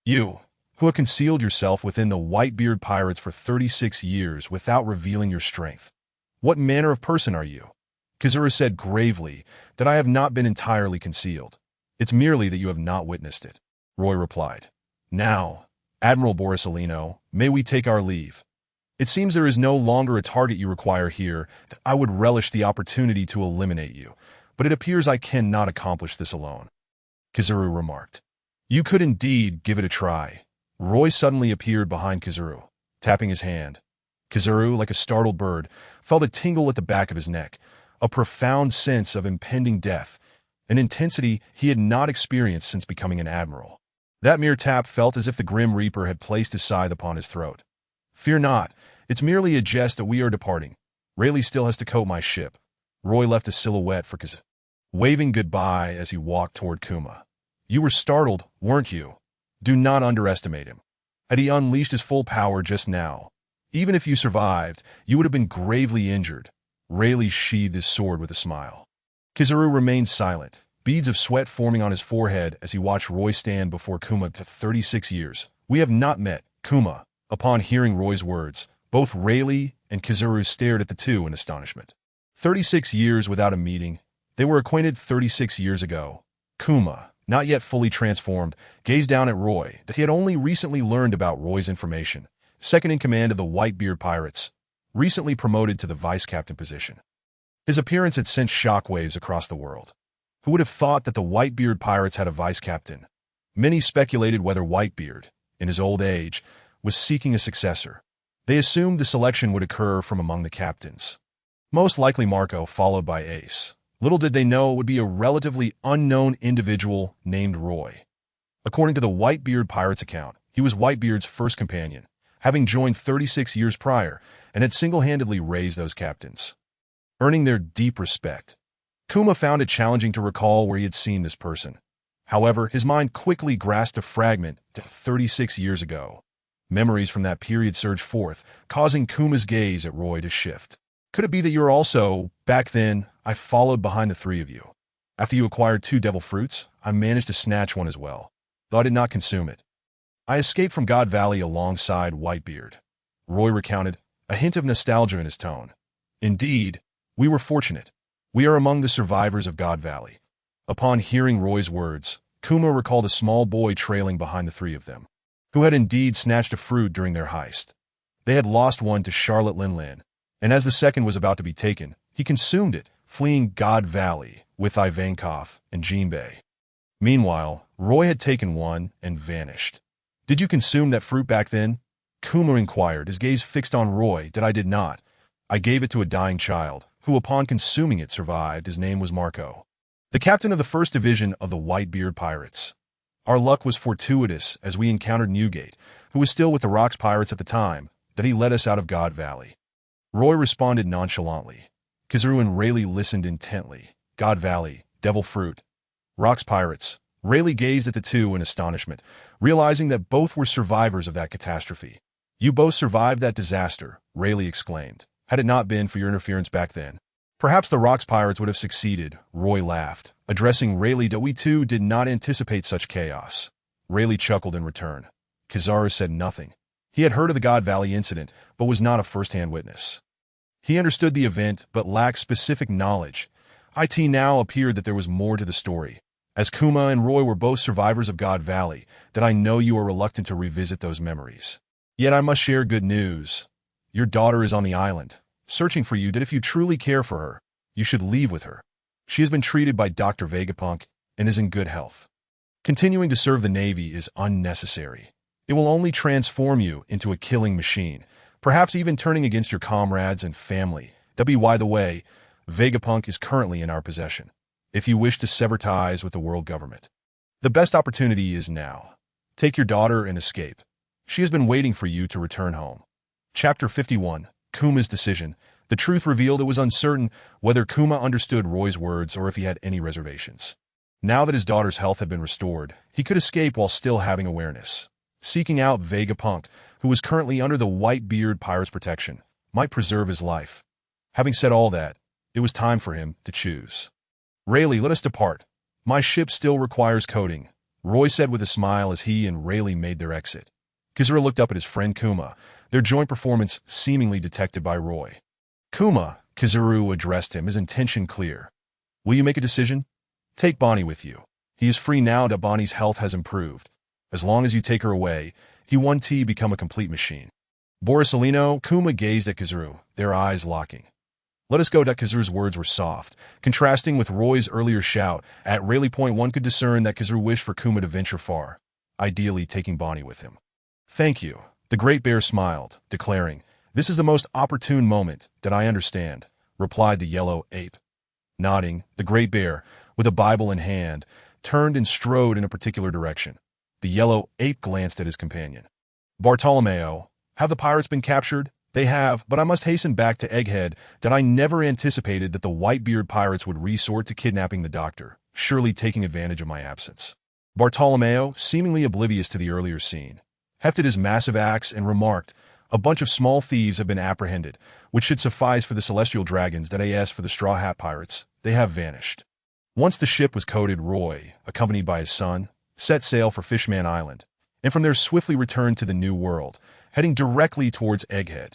You, who have concealed yourself within the Whitebeard Pirates for 36 years without revealing your strength. What manner of person are you?" Kizaru said gravely. "That I have not been entirely concealed. It's merely that you have not witnessed it," Roy replied. "Now, Admiral Borisolino, May we take our leave? It seems there is no longer a target you require here. I would relish the opportunity to eliminate you, but it appears I cannot accomplish this alone," Kizuru remarked. "You could indeed give it a try." Roy suddenly appeared behind Kizuru, tapping his hand. Kizuru, like a startled bird, felt a tingle at the back of his neck, a profound sense of impending death, an intensity he had not experienced since becoming an admiral. That mere tap felt as if the Grim Reaper had placed his scythe upon his throat. "Fear not, it's merely a jest that we are departing. Rayleigh still has to coat my ship." Roy left a silhouette for Kizuru, waving goodbye as he walked toward Kuma. "You were startled, weren't you? Do not underestimate him. Had he unleashed his full power just now, even if you survived, you would have been gravely injured." Rayleigh sheathed his sword with a smile. Kizuru remained silent, beads of sweat forming on his forehead as he watched Roy stand before Kuma. 36 years. We have not met, Kuma." Upon hearing Roy's words, both Rayleigh and Kizuru stared at the two in astonishment. 36 years without a meeting. They were acquainted 36 years ago. Kuma, not yet fully transformed, gazed down at Roy. He had only recently learned about Roy's information. Second in command of the Whitebeard Pirates, recently promoted to the vice-captain position. His appearance had sent shockwaves across the world. Who would have thought that the Whitebeard Pirates had a vice-captain? Many speculated whether Whitebeard, in his old age, was seeking a successor. They assumed the selection would occur from among the captains. Most likely Marco, followed by Ace. Little did they know it would be a relatively unknown individual named Roy. According to the Whitebeard Pirates account, he was Whitebeard's first companion, having joined 36 years prior, and had single-handedly raised those captains, earning their deep respect. Kuma found it challenging to recall where he had seen this person. However, his mind quickly grasped a fragment to 36 years ago. Memories from that period surged forth, causing Kuma's gaze at Roy to shift. "Could it be that you were also, back then, I followed behind the three of you. After you acquired 2 devil fruits, I managed to snatch one as well, though I did not consume it. I escaped from God Valley alongside Whitebeard," Roy recounted, a hint of nostalgia in his tone. "Indeed, we were fortunate. We are among the survivors of God Valley." Upon hearing Roy's words, Kuma recalled a small boy trailing behind the three of them, who had indeed snatched a fruit during their heist. They had lost one to Charlotte Linlin, and as the second was about to be taken, he consumed it, fleeing God Valley with Ivankov and Jinbei. Meanwhile, Roy had taken one and vanished. "Did you consume that fruit back then?" Kuma inquired, his gaze fixed on Roy. "I did not. I gave it to a dying child, who upon consuming it survived. His name was Marco, the captain of the 1st Division of the Whitebeard Pirates. Our luck was fortuitous as we encountered Newgate, who was still with the Rocks Pirates at the time, that he led us out of God Valley." Roy responded nonchalantly. Kizuru and Rayleigh listened intently. God Valley, Devil Fruit, Rocks Pirates. Rayleigh gazed at the two in astonishment, realizing that both were survivors of that catastrophe. "You both survived that disaster," Rayleigh exclaimed. "Had it not been for your interference back then, perhaps the Rocks Pirates would have succeeded." Roy laughed, addressing Rayleigh. "We too did not anticipate such chaos." Rayleigh chuckled in return. Kizuru said nothing. He had heard of the God Valley incident, but was not a first-hand witness. He understood the event, but lacked specific knowledge. It now appeared that there was more to the story. "As Kuma and Roy were both survivors of God Valley, that I know you are reluctant to revisit those memories. Yet I must share good news. Your daughter is on the island, searching for you. That if you truly care for her, you should leave with her. She has been treated by Dr. Vegapunk and is in good health. Continuing to serve the Navy is unnecessary. It will only transform you into a killing machine, perhaps even turning against your comrades and family. By the way, Vegapunk is currently in our possession, if you wish to sever ties with the world government. The best opportunity is now. Take your daughter and escape. She has been waiting for you to return home." Chapter 51. Kuma's Decision. The truth revealed it was uncertain whether Kuma understood Roy's words or if he had any reservations. Now that his daughter's health had been restored, he could escape while still having awareness. Seeking out Vegapunk, who was currently under the Whitebeard Pirates' protection, might preserve his life. Having said all that, it was time for him to choose. "Rayleigh, let us depart. My ship still requires coating," Roy said with a smile as he and Rayleigh made their exit. Kizuru looked up at his friend Kuma, their joint performance seemingly detected by Roy. "Kuma," Kizuru addressed him, his intention clear. "Will you make a decision? Take Bonnie with you. He is free now that Bonnie's health has improved. As long as you take her away, he won T become a complete machine. Borisolino, Kuma gazed at Kazuru, their eyes locking. Let us go. Kazuru's words were soft, contrasting with Roy's earlier shout. At rally point, one could discern that Kazuru wished for Kuma to venture far, ideally taking Bonnie with him. Thank you. The Great Bear smiled, declaring, "This is the most opportune moment that I understand," replied the yellow ape. Nodding, the Great Bear, with a Bible in hand, turned and strode in a particular direction. The yellow ape glanced at his companion. Bartolomeo, have the pirates been captured? They have, but I must hasten back to Egghead that I never anticipated that the Whitebeard Pirates would resort to kidnapping the doctor, surely taking advantage of my absence. Bartolomeo, seemingly oblivious to the earlier scene, hefted his massive axe and remarked, "A bunch of small thieves have been apprehended, which should suffice for the celestial dragons that I asked for the Straw Hat Pirates. They have vanished." Once the ship was coated, Roy, accompanied by his son, set sail for Fishman Island, and from there swiftly returned to the New World, heading directly towards Egghead.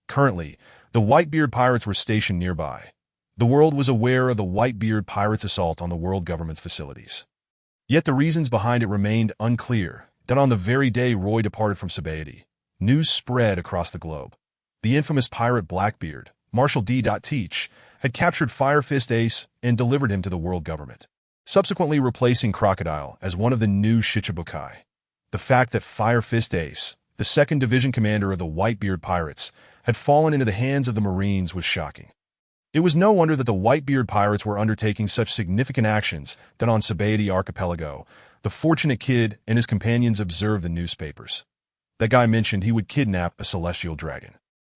Currently, the Whitebeard Pirates were stationed nearby. The world was aware of the Whitebeard Pirates' assault on the world government's facilities. Yet the reasons behind it remained unclear. That on the very day Roy departed from Sabaody, news spread across the globe. The infamous pirate Blackbeard, Marshal D. Teach, had captured Fire Fist Ace and delivered him to the world government, subsequently replacing Crocodile as one of the new Shichibukai. The fact that Fire Fist Ace, the 2nd Division commander of the Whitebeard Pirates, had fallen into the hands of the Marines was shocking. It was no wonder that the Whitebeard Pirates were undertaking such significant actions that on Sabaody Archipelago, the fortunate kid and his companions observed the newspapers. That guy mentioned he would kidnap a celestial dragon.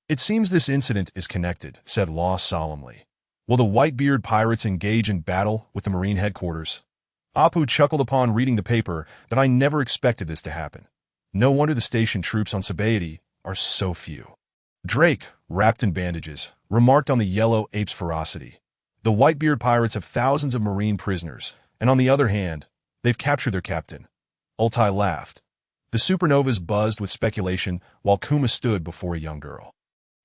"It seems this incident is connected," said Law solemnly. "Will the Whitebeard Pirates engage in battle with the Marine headquarters?" Apu chuckled upon reading the paper that I never expected this to happen. No wonder the station troops on Sabaody are so few. Drake, wrapped in bandages, remarked on the yellow ape's ferocity. The Whitebeard Pirates have thousands of Marine prisoners, and on the other hand, they've captured their captain. Ultai laughed. The supernovas buzzed with speculation while Kuma stood before a young girl.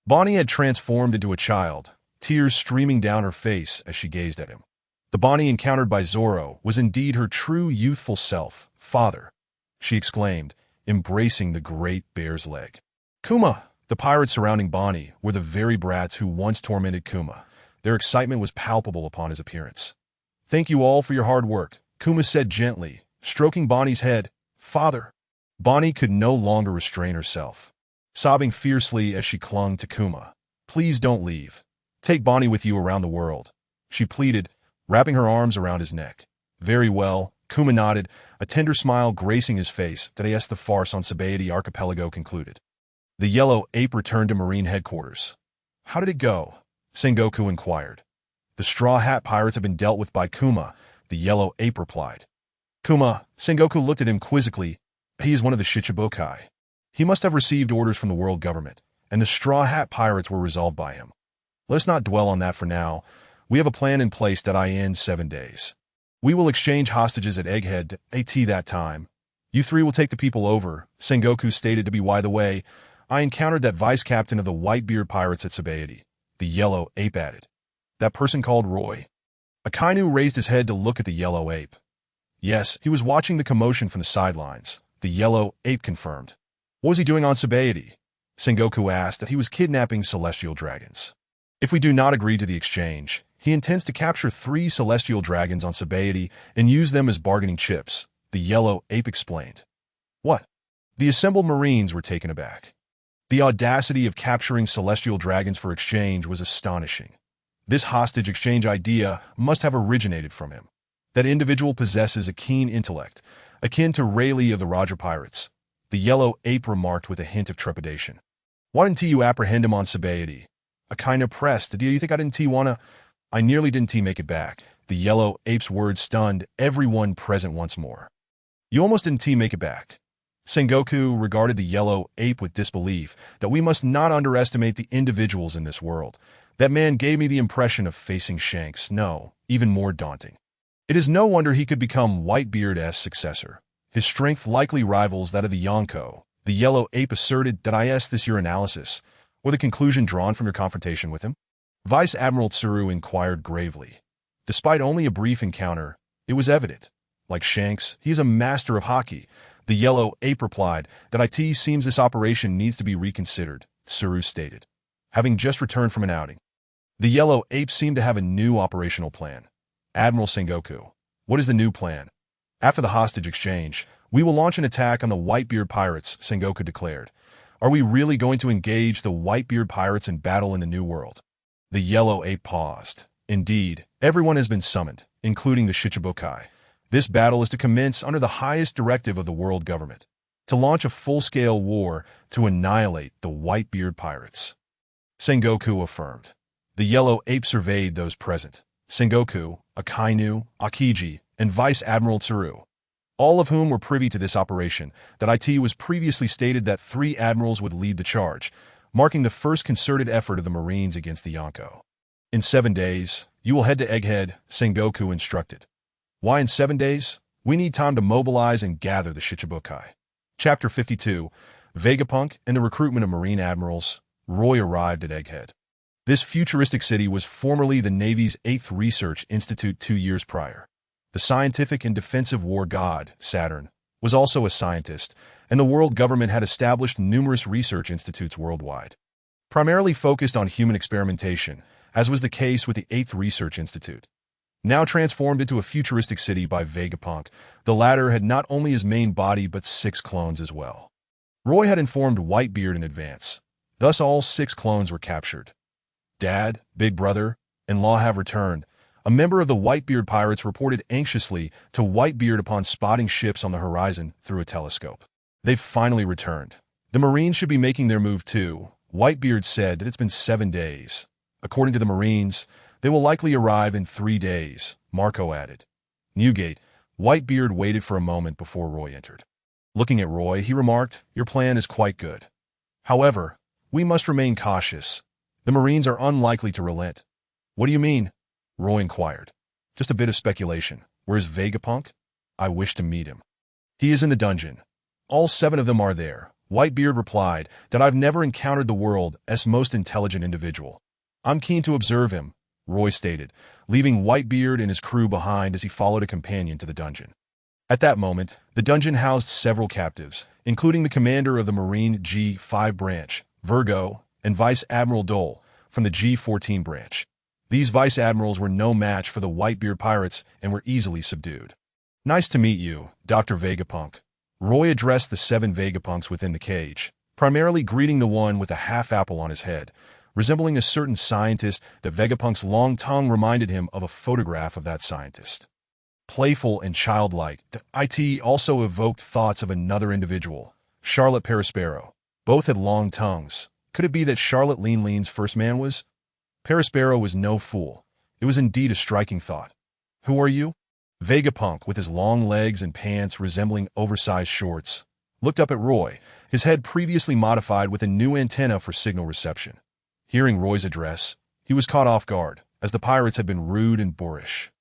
Bonnie had transformed into a child, tears streaming down her face as she gazed at him. The Bonnie encountered by Zoro was indeed her true youthful self. "Father," she exclaimed, embracing the Great Bear's leg. Kuma! The pirates surrounding Bonnie were the very brats who once tormented Kuma. Their excitement was palpable upon his appearance. "Thank you all for your hard work," Kuma said gently, stroking Bonnie's head. "Father." Bonnie could no longer restrain herself, sobbing fiercely as she clung to Kuma. "Please don't leave. Take Bonnie with you around the world," she pleaded, wrapping her arms around his neck. "Very well," Kuma nodded, a tender smile gracing his face that as the farce on Sabaody Archipelago concluded. The yellow ape returned to Marine headquarters. "How did it go?" Sengoku inquired. "The Straw Hat Pirates have been dealt with by Kuma," the yellow ape replied. "Kuma," Sengoku looked at him quizzically. "He is one of the Shichibukai. He must have received orders from the world government, and the Straw Hat Pirates were resolved by him. Let's not dwell on that for now. We have a plan in place that I end 7 days. We will exchange hostages at Egghead at that time. You 3 will take the people over," Sengoku stated. By the way, I encountered that vice captain of the Whitebeard Pirates at Sabaody, the yellow ape added. "That person called Roy?" Akainu raised his head to look at the yellow ape. "Yes, he was watching the commotion from the sidelines," the yellow ape confirmed. "What was he doing on Sabaody?" Sengoku asked. "That he was kidnapping celestial dragons. If we do not agree to the exchange, he intends to capture 3 celestial dragons on Sabaody and use them as bargaining chips," the yellow ape explained. "What?" The assembled Marines were taken aback. The audacity of capturing celestial dragons for exchange was astonishing. This hostage exchange idea must have originated from him. That individual possesses a keen intellect, akin to Rayleigh of the Roger Pirates, the yellow ape remarked with a hint of trepidation. "Why didn't you apprehend him on Sabaody?" A kind of pressed. "Do you think I didn't wanna?" "I nearly didn't make it back." The yellow ape's words stunned everyone present once more. "You almost didn't make it back." Sengoku regarded the yellow ape with disbelief. "That we must not underestimate the individuals in this world. That man gave me the impression of facing Shanks. No, even more daunting. It is no wonder he could become Whitebeard's successor. His strength likely rivals that of the Yonko." The yellow ape asserted. "Did I ask this your analysis, or the conclusion drawn from your confrontation with him?" Vice Admiral Tsuru inquired gravely. Despite only a brief encounter, it was evident. Like Shanks, he is a master of hockey. The Yellow Ape replied that it seems this operation needs to be reconsidered, Suru stated, having just returned from an outing. The Yellow Ape seemed to have a new operational plan. Admiral Sengoku, what is the new plan? After the hostage exchange, we will launch an attack on the Whitebeard Pirates, Sengoku declared. Are we really going to engage the Whitebeard Pirates in battle in the New World? The Yellow Ape paused. Indeed, everyone has been summoned, including the Shichibukai. This battle is to commence under the highest directive of the world government, to launch a full-scale war to annihilate the Whitebeard Pirates. Sengoku affirmed. The Yellow Ape surveyed those present. Sengoku, Akainu, Akiji, and Vice Admiral Tsuru, all of whom were privy to this operation, that it was previously stated that 3 admirals would lead the charge, marking the first concerted effort of the Marines against the Yonko. In 7 days, you will head to Egghead, Sengoku instructed. Why in 7 days? We need time to mobilize and gather the Shichibukai. Chapter 52, Vegapunk and the Recruitment of Marine Admirals. Roy arrived at Egghead. This futuristic city was formerly the Navy's 8th Research Institute 2 years prior. The scientific and defensive war god, Saturn, was also a scientist, and the world government had established numerous research institutes worldwide, primarily focused on human experimentation, as was the case with the 8th Research Institute. Now transformed into a futuristic city by Vegapunk, the latter had not only his main body but 6 clones as well. Roy had informed Whitebeard in advance. Thus all 6 clones were captured. Dad, Big Brother, and Law have returned. A member of the Whitebeard Pirates reported anxiously to Whitebeard upon spotting ships on the horizon through a telescope. They've finally returned. The Marines should be making their move too. Whitebeard said that it's been 7 days. According to the Marines, they will likely arrive in 3 days, Marco added. Newgate, Whitebeard waited for a moment before Roy entered. Looking at Roy, he remarked, "Your plan is quite good. However, we must remain cautious. The Marines are unlikely to relent." "What do you mean?" Roy inquired. "Just a bit of speculation. Where's Vegapunk? I wish to meet him." "He is in the dungeon. All 7 of them are there." Whitebeard replied that I've never encountered the world's most intelligent individual. "I'm keen to observe him," Roy stated, leaving Whitebeard and his crew behind as he followed a companion to the dungeon. At that moment, the dungeon housed several captives, including the commander of the Marine G5 branch, Virgo, and Vice Admiral Dole from the G14 branch. These vice admirals were no match for the Whitebeard Pirates and were easily subdued. "Nice to meet you, Dr. Vegapunk." Roy addressed the 7 Vegapunks within the cage, primarily greeting the one with a half-apple on his head, resembling a certain scientist. That Vegapunk's long tongue reminded him of a photograph of that scientist. Playful and childlike, it also evoked thoughts of another individual, Charlotte Perispero. Both had long tongues. Could it be that Charlotte Lean's first man was? Perispero was no fool. It was indeed a striking thought. "Who are you?" Vegapunk, with his long legs and pants resembling oversized shorts, looked up at Roy, his head previously modified with a new antenna for signal reception. Hearing Roy's address, he was caught off guard, as the pirates had been rude and boorish.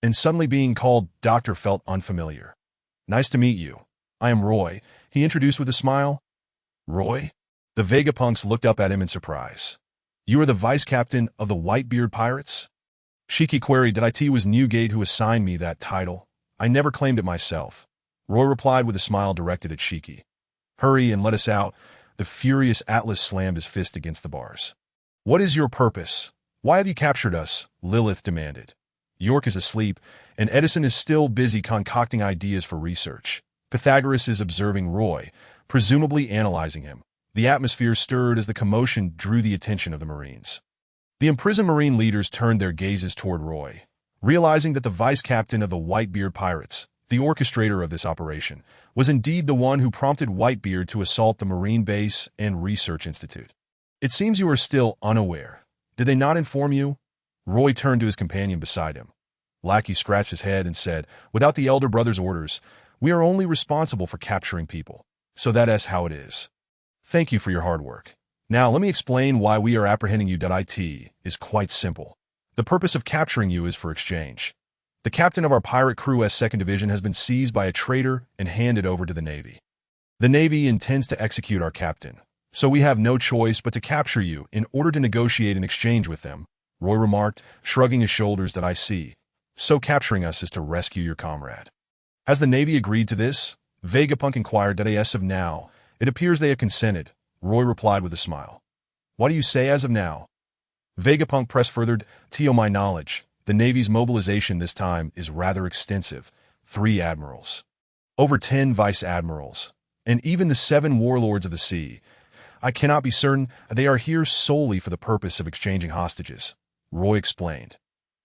And suddenly being called doctor felt unfamiliar. "Nice to meet you. I am Roy," he introduced with a smile. "Roy?" The Vegapunks looked up at him in surprise. "You are the vice captain of the Whitebeard Pirates?" Shiki queried that it was Newgate who assigned me that title. "I never claimed it myself." Roy replied with a smile directed at Shiki. "Hurry and let us out." The furious Atlas slammed his fist against the bars. "What is your purpose? Why have you captured us?" Lilith demanded. York is asleep, and Edison is still busy concocting ideas for research. Pythagoras is observing Roy, presumably analyzing him. The atmosphere stirred as the commotion drew the attention of the Marines. The imprisoned Marine leaders turned their gazes toward Roy, realizing that the vice captain of the Whitebeard Pirates, the orchestrator of this operation, was indeed the one who prompted Whitebeard to assault the Marine Base and Research Institute. "It seems you are still unaware. Did they not inform you?" Roy turned to his companion beside him. Lackey scratched his head and said, "Without the elder brother's orders, we are only responsible for capturing people. So that's how it is. Thank you for your hard work. Now let me explain why we are apprehending you. It is quite simple. The purpose of capturing you is for exchange. The captain of our pirate crew's 2nd Division has been seized by a traitor and handed over to the Navy. The Navy intends to execute our captain, so we have no choice but to capture you in order to negotiate an exchange with them," Roy remarked, shrugging his shoulders. "So capturing us is to rescue your comrade." "Has the Navy agreed to this?" Vegapunk inquired that as of now. It appears they have consented, Roy replied with a smile. Why do you say as of now? Vegapunk pressed further. To my knowledge, the Navy's mobilization this time is rather extensive. 3 admirals, over 10 vice admirals, and even the 7 warlords of the sea. I cannot be certain. They are here solely for the purpose of exchanging hostages, Roy explained.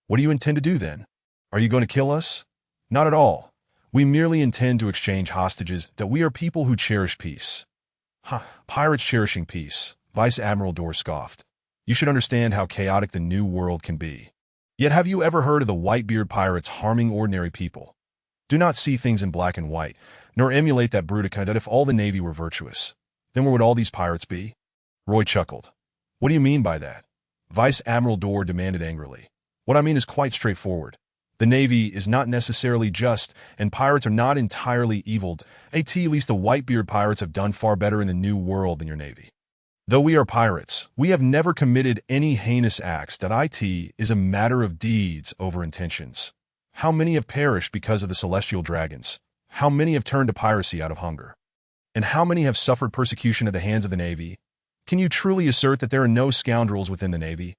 What do you intend to do then? Are you going to kill us? Not at all. We merely intend to exchange hostages. That we are people who cherish peace. Pirates cherishing peace, Vice Admiral Dorr scoffed. You should understand how chaotic the new world can be. Yet have you ever heard of the Whitebeard Pirates harming ordinary people? Do not see things in black and white, nor emulate that brutica that if all the Navy were virtuous, then where would all these pirates be? Roy chuckled. What do you mean by that? Vice Admiral Dorr demanded angrily. What I mean is quite straightforward. The Navy is not necessarily just, and pirates are not entirely evil. At least the Whitebeard Pirates have done far better in the New World than your Navy. Though we are pirates, we have never committed any heinous acts. That it is a matter of deeds over intentions. How many have perished because of the celestial dragons? How many have turned to piracy out of hunger? And how many have suffered persecution at the hands of the Navy? Can you truly assert that there are no scoundrels within the Navy?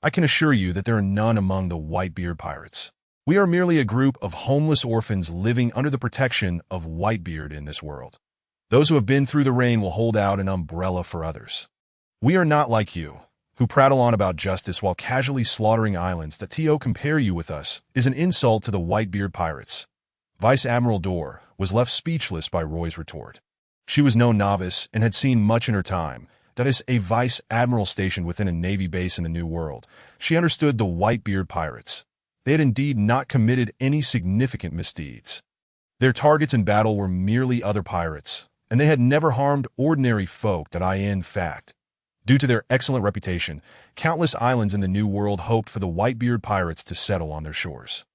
I can assure you that there are none among the Whitebeard Pirates. We are merely a group of homeless orphans living under the protection of Whitebeard in this world. Those who have been through the rain will hold out an umbrella for others. We are not like you, who prattle on about justice while casually slaughtering islands. That to compare you with us is an insult to the Whitebeard Pirates. Vice Admiral Dorr was left speechless by Roy's retort. She was no novice and had seen much in her time. That is, a vice admiral stationed within a Navy base in the New World. She understood the Whitebeard Pirates. They had indeed not committed any significant misdeeds. Their targets in battle were merely other pirates, and they had never harmed ordinary folk. That in fact, due to their excellent reputation, countless islands in the New World hoped for the Whitebeard Pirates to settle on their shores.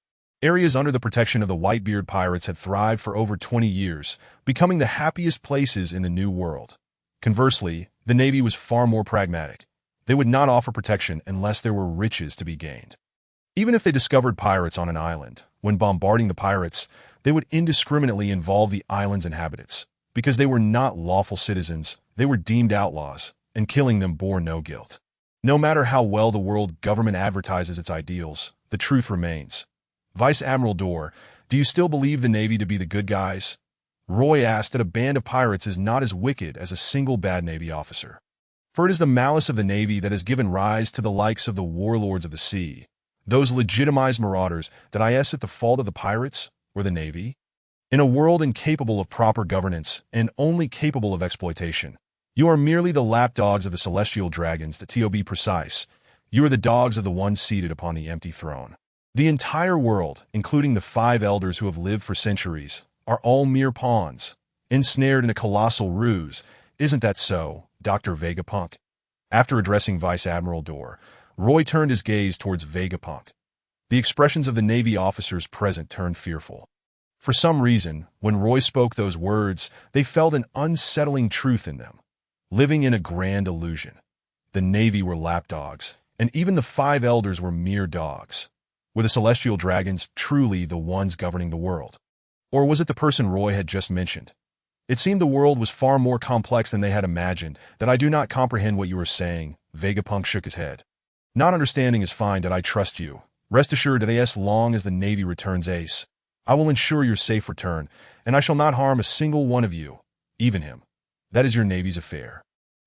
Areas under the protection of the Whitebeard Pirates had thrived for over 20 years, becoming the happiest places in the New World. Conversely, the Navy was far more pragmatic. They would not offer protection unless there were riches to be gained. Even if they discovered pirates on an island, when bombarding the pirates, they would indiscriminately involve the island's inhabitants. Because they were not lawful citizens, they were deemed outlaws, and killing them bore no guilt. No matter how well the world government advertises its ideals, the truth remains. Vice Admiral Dorr, do you still believe the Navy to be the good guys? Roy asked. That a band of pirates is not as wicked as a single bad Navy officer. For it is the malice of the Navy that has given rise to the likes of the warlords of the sea, those legitimized marauders. That at the fault of the pirates or the Navy? In a world incapable of proper governance and only capable of exploitation, you are merely the lapdogs of the celestial dragons. To be precise, you are the dogs of the one seated upon the empty throne. The entire world, including the 5 elders who have lived for centuries, are all mere pawns, ensnared in a colossal ruse. Isn't that so, Dr. Vegapunk? After addressing Vice Admiral Dorr, Roy turned his gaze towards Vegapunk. The expressions of the Navy officers present turned fearful. For some reason, when Roy spoke those words, they felt an unsettling truth in them, living in a grand illusion. The Navy were lapdogs, and even the 5 elders were mere dogs. Were the celestial dragons truly the ones governing the world? Or was it the person Roy had just mentioned? It seemed the world was far more complex than they had imagined. That I do not comprehend what you are saying. Vegapunk shook his head. Not understanding is fine. That I trust you. Rest assured that as long as the Navy returns ace, I will ensure your safe return, and I shall not harm a single one of you, even him. That is your Navy's affair,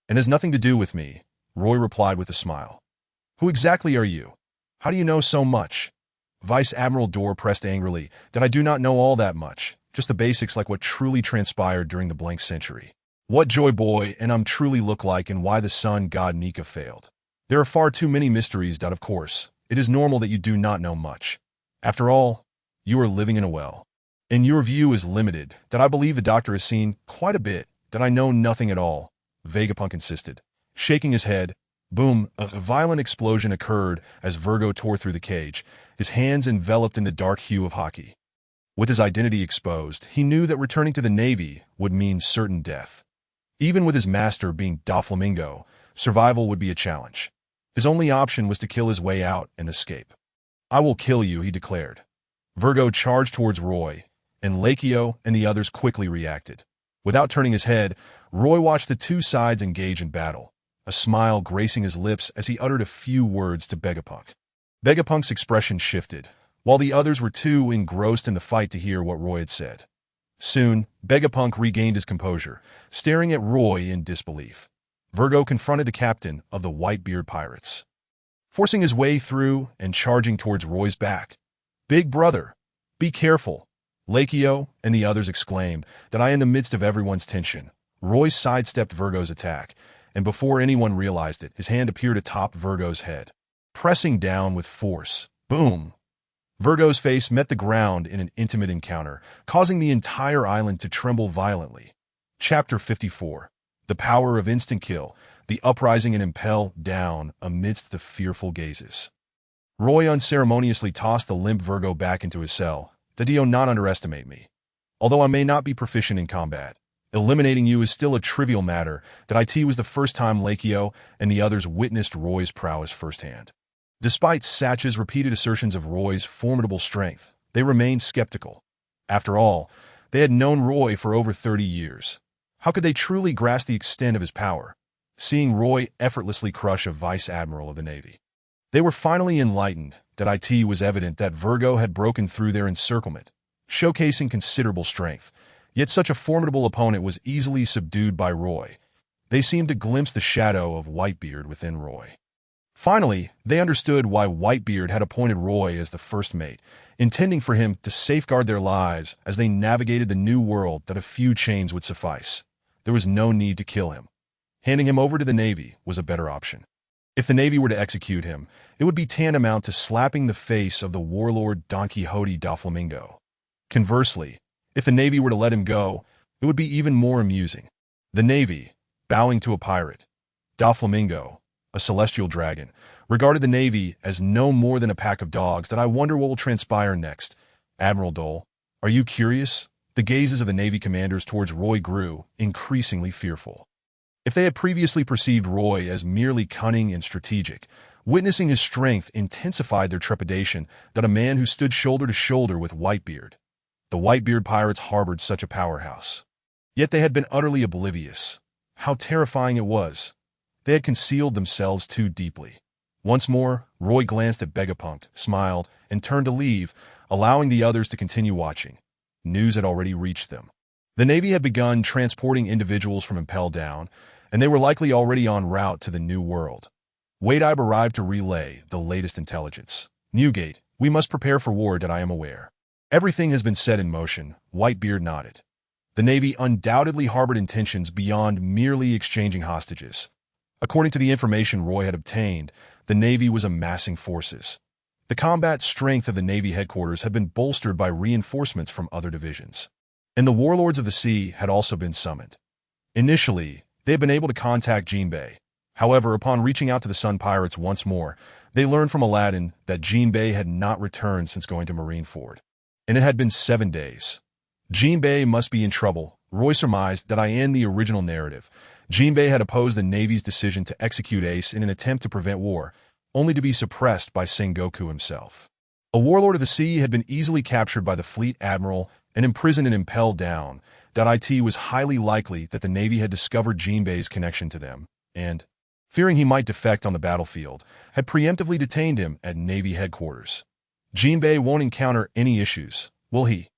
and has nothing to do with me, Roy replied with a smile. Who exactly are you? How do you know so much? Vice Admiral Dorr pressed angrily. That I do not know all that much, just the basics like what truly transpired during the blank century. What Joy Boy and truly look like and why the sun god Nika failed. There are far too many mysteries. Of course, it is normal that you do not know much. After all, you are living in a well. And your view is limited. That I believe the doctor has seen quite a bit. That I know nothing at all, Vegapunk insisted. Shaking his head, boom, a violent explosion occurred as Virgo tore through the cage, his hands enveloped in the dark hue of hockey. With his identity exposed, he knew that returning to the Navy would mean certain death. Even with his master being Doflamingo, survival would be a challenge. His only option was to kill his way out and escape. I will kill you, he declared. Virgo charged towards Roy, and Lakio and the others quickly reacted. Without turning his head, Roy watched the two sides engage in battle, a smile gracing his lips as he uttered a few words to Vegapunk. Vegapunk's expression shifted, while the others were too engrossed in the fight to hear what Roy had said. Soon, Vegapunk regained his composure, staring at Roy in disbelief. Virgo confronted the captain of the Whitebeard Pirates, forcing his way through and charging towards Roy's back. "Big brother, be careful!" Lakio and the others exclaimed that in the midst of everyone's tension, Roy sidestepped Virgo's attack, and before anyone realized it, his hand appeared atop Virgo's head, pressing down with force. Boom! Virgo's face met the ground in an intimate encounter, causing the entire island to tremble violently. Chapter 54. The Power of Instant Kill, the uprising and impel down amidst the fearful gazes. Roy unceremoniously tossed the limp Virgo back into his cell. "Do not underestimate me. Although I may not be proficient in combat, eliminating you is still a trivial matter. It was the first time Lakio and the others witnessed Roy's prowess firsthand." Despite Satch's repeated assertions of Roy's formidable strength, they remained skeptical. After all, they had known Roy for over 30 years. How could they truly grasp the extent of his power, seeing Roy effortlessly crush a vice admiral of the Navy? They were finally enlightened that it was evident that Virgo had broken through their encirclement, showcasing considerable strength. Yet such a formidable opponent was easily subdued by Roy. They seemed to glimpse the shadow of Whitebeard within Roy. Finally, they understood why Whitebeard had appointed Roy as the first mate, intending for him to safeguard their lives as they navigated the new world. That a few chains would suffice. There was no need to kill him. Handing him over to the Navy was a better option. If the Navy were to execute him, it would be tantamount to slapping the face of the warlord Don Quixote da Flamingo. Conversely, if the Navy were to let him go, it would be even more amusing. The Navy, bowing to a pirate, da Flamingo, a celestial dragon, regarded the Navy as no more than a pack of dogs. "I wonder what will transpire next. Admiral Dole, are you curious?" The gazes of the Navy commanders towards Roy grew increasingly fearful. If they had previously perceived Roy as merely cunning and strategic, witnessing his strength intensified their trepidation that a man who stood shoulder to shoulder with Whitebeard. The Whitebeard Pirates harbored such a powerhouse. Yet they had been utterly oblivious. How terrifying it was. They had concealed themselves too deeply. Once more, Roy glanced at Vegapunk, smiled, and turned to leave, allowing the others to continue watching. News had already reached them. The Navy had begun transporting individuals from Impel Down, and they were likely already en route to the New World. Wade-Eye arrived to relay the latest intelligence. "Newgate, we must prepare for war. I am aware. Everything has been set in motion." Whitebeard nodded. The Navy undoubtedly harbored intentions beyond merely exchanging hostages. According to the information Roy had obtained, the Navy was amassing forces. The combat strength of the Navy headquarters had been bolstered by reinforcements from other divisions. And the warlords of the sea had also been summoned. Initially, they had been able to contact Jinbei. However, upon reaching out to the Sun Pirates once more, they learned from Aladdin that Jinbei had not returned since going to Marineford. And it had been 7 days. Jinbei must be in trouble. Roy surmised that in the original narrative, Jinbei had opposed the Navy's decision to execute Ace in an attempt to prevent war, only to be suppressed by Sengoku himself. A warlord of the sea had been easily captured by the fleet admiral and imprisoned and impelled down. It was highly likely that the Navy had discovered Jinbei's connection to them, and, fearing he might defect on the battlefield, had preemptively detained him at Navy headquarters. Jinbei won't encounter any issues, will he?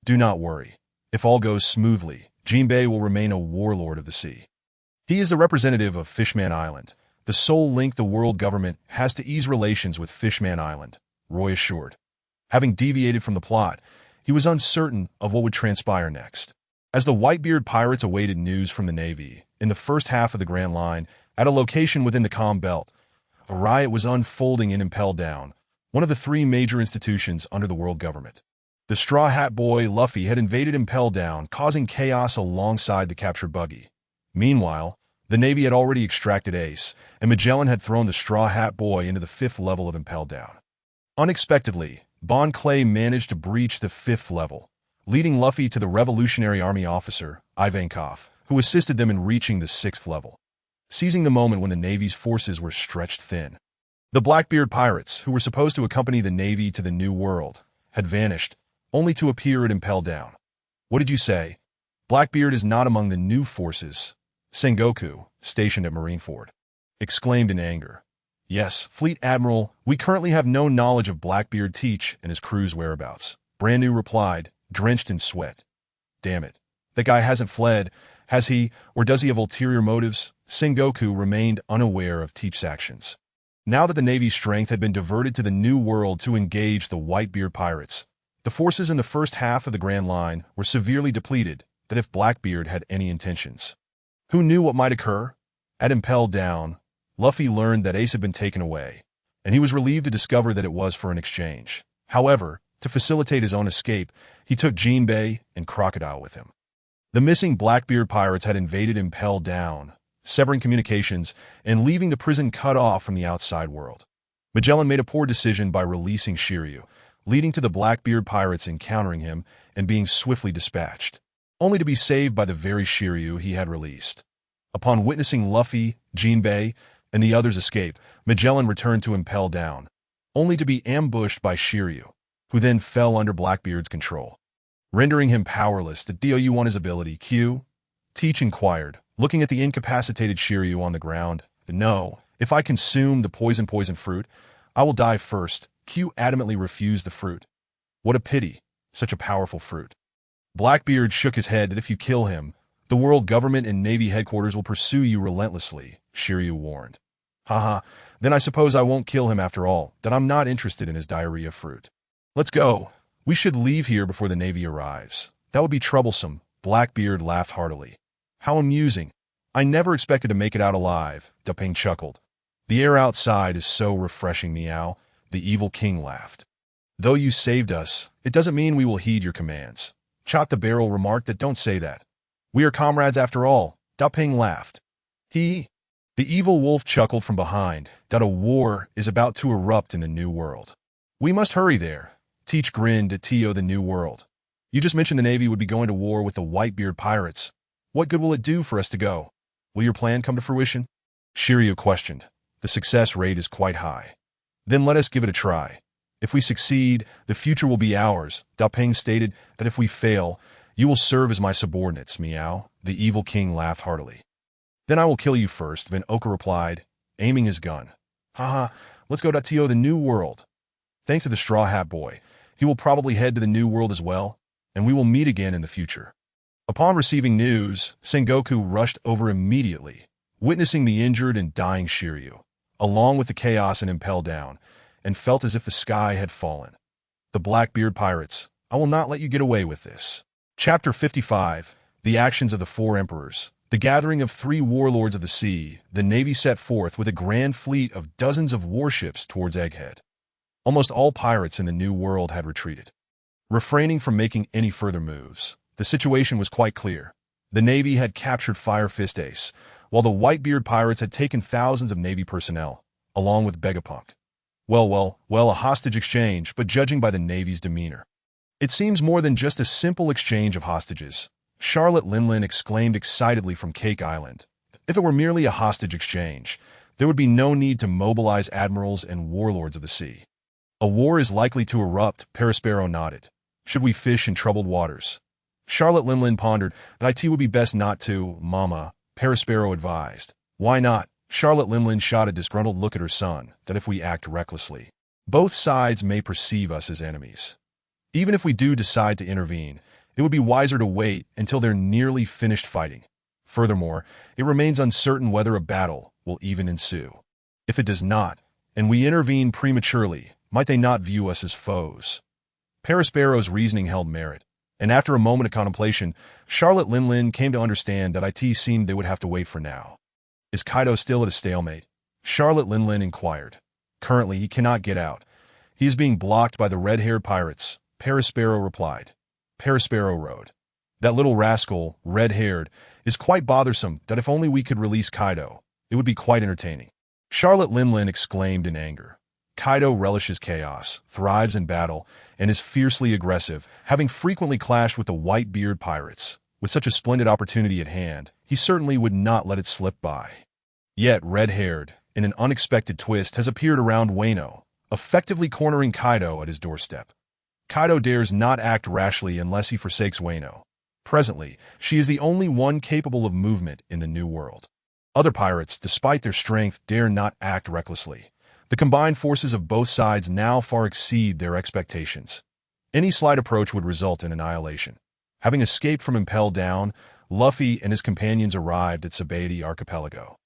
Do not worry. If all goes smoothly, Jinbei will remain a warlord of the sea. He is the representative of Fishman Island, the sole link the world government has to ease relations with Fishman Island, Roy assured. Having deviated from the plot, he was uncertain of what would transpire next. As the Whitebeard Pirates awaited news from the Navy, in the first half of the Grand Line, at a location within the Calm Belt, a riot was unfolding in Impel Down, one of the 3 major institutions under the world government. The Straw Hat Boy, Luffy, had invaded Impel Down, causing chaos alongside the captured buggy. Meanwhile, the Navy had already extracted Ace, and Magellan had thrown the Straw Hat Boy into the 5th level of Impel Down. Unexpectedly, Bon Clay managed to breach the 5th level, leading Luffy to the Revolutionary Army officer, Ivankov, who assisted them in reaching the 6th level, seizing the moment when the Navy's forces were stretched thin. The Blackbeard Pirates, who were supposed to accompany the Navy to the New World, had vanished, only to appear at Impel Down. What did you say? Blackbeard is not among the new forces. Sengoku, stationed at Marineford, exclaimed in anger. Yes, Fleet Admiral, we currently have no knowledge of Blackbeard Teach and his crew's whereabouts. Brand New replied, drenched in sweat. Damn it. That guy hasn't fled, has he, or does he have ulterior motives? Sengoku remained unaware of Teach's actions. Now that the Navy's strength had been diverted to the New World to engage the Whitebeard Pirates, the forces in the first half of the Grand Line were severely depleted, that if Blackbeard had any intentions. Who knew what might occur? At Impel Down, Luffy learned that Ace had been taken away, and he was relieved to discover that it was for an exchange. However, to facilitate his own escape, he took Jinbei and Crocodile with him. The missing Blackbeard pirates had invaded Impel Down, severing communications and leaving the prison cut off from the outside world. Magellan made a poor decision by releasing Shiryu, leading to the Blackbeard pirates encountering him and being swiftly dispatched, only to be saved by the very Shiryu he had released. Upon witnessing Luffy, Jinbei, and the others escape, Magellan returned to Impel Down, only to be ambushed by Shiryu, who then fell under Blackbeard's control, rendering him powerless to do his ability. Teach inquired, looking at the incapacitated Shiryu on the ground. No, if I consume the poison fruit, I will die first. Q adamantly refused the fruit. What a pity, such a powerful fruit. Blackbeard shook his head that if you kill him, the world government and Navy headquarters will pursue you relentlessly, Shiryu warned. Haha, then I suppose I won't kill him after all, that I'm not interested in his diarrhea fruit. Let's go. We should leave here before the Navy arrives. That would be troublesome. Blackbeard laughed heartily. How amusing. I never expected to make it out alive, Duping chuckled. The air outside is so refreshing, meow. The evil king laughed. Though you saved us, it doesn't mean we will heed your commands. Chot the Barrel remarked that don't say that. We are comrades after all. Duping laughed. The evil wolf chuckled from behind, that a war is about to erupt in the New World. We must hurry there. Teach grinned at the New World. You just mentioned the Navy would be going to war with the Whitebeard Pirates. What good will it do for us to go? Will your plan come to fruition? Shiryu questioned. The success rate is quite high. Then let us give it a try. If we succeed, the future will be ours. Duping stated that if we fail, you will serve as my subordinates, meow. The evil king laughed heartily. Then I will kill you first, Van Oka replied, aiming his gun. Haha, let's go to the New World. Thanks to the Straw Hat Boy, he will probably head to the New World as well, and we will meet again in the future. Upon receiving news, Sengoku rushed over immediately, witnessing the injured and dying Shiryu, along with the chaos in Impel Down, and felt as if the sky had fallen. The Blackbeard Pirates, I will not let you get away with this. Chapter 55, The Actions of the Four Emperors. The gathering of 3 warlords of the sea, the Navy set forth with a grand fleet of dozens of warships towards Egghead. Almost all pirates in the New World had retreated, refraining from making any further moves. The situation was quite clear. The Navy had captured Fire Fist Ace, while the Whitebeard Pirates had taken thousands of Navy personnel, along with Vegapunk. Well, a hostage exchange, but judging by the Navy's demeanor, it seems more than just a simple exchange of hostages. Charlotte Linlin exclaimed excitedly from Cake Island. If it were merely a hostage exchange, there would be no need to mobilize admirals and warlords of the sea. A war is likely to erupt, Perispero nodded. Should we fish in troubled waters? Charlotte Linlin pondered that it would be best not to, Mama, Perispero advised. Why not? Charlotte Linlin shot a disgruntled look at her son, that if we act recklessly, both sides may perceive us as enemies. Even if we do decide to intervene, it would be wiser to wait until they're nearly finished fighting. Furthermore, it remains uncertain whether a battle will even ensue. If it does not, and we intervene prematurely, might they not view us as foes? Perispero's reasoning held merit, and after a moment of contemplation, Charlotte Linlin came to understand that it seemed they would have to wait for now. Is Kaido still at a stalemate? Charlotte Linlin inquired. Currently, he cannot get out. He is being blocked by the red-haired pirates, Perispero replied. Perispero rode. That little rascal, red-haired, is quite bothersome, that if only we could release Kaido, it would be quite entertaining. Charlotte Linlin exclaimed in anger. Kaido relishes chaos, thrives in battle, and is fiercely aggressive, having frequently clashed with the Whitebeard Pirates. With such a splendid opportunity at hand, he certainly would not let it slip by. Yet, red-haired, in an unexpected twist, has appeared around Wano, effectively cornering Kaido at his doorstep. Kaido dares not act rashly unless he forsakes Wano. Presently, she is the only one capable of movement in the New World. Other pirates, despite their strength, dare not act recklessly. The combined forces of both sides now far exceed their expectations. Any slight approach would result in annihilation. Having escaped from Impel Down, Luffy and his companions arrived at Sabaody Archipelago.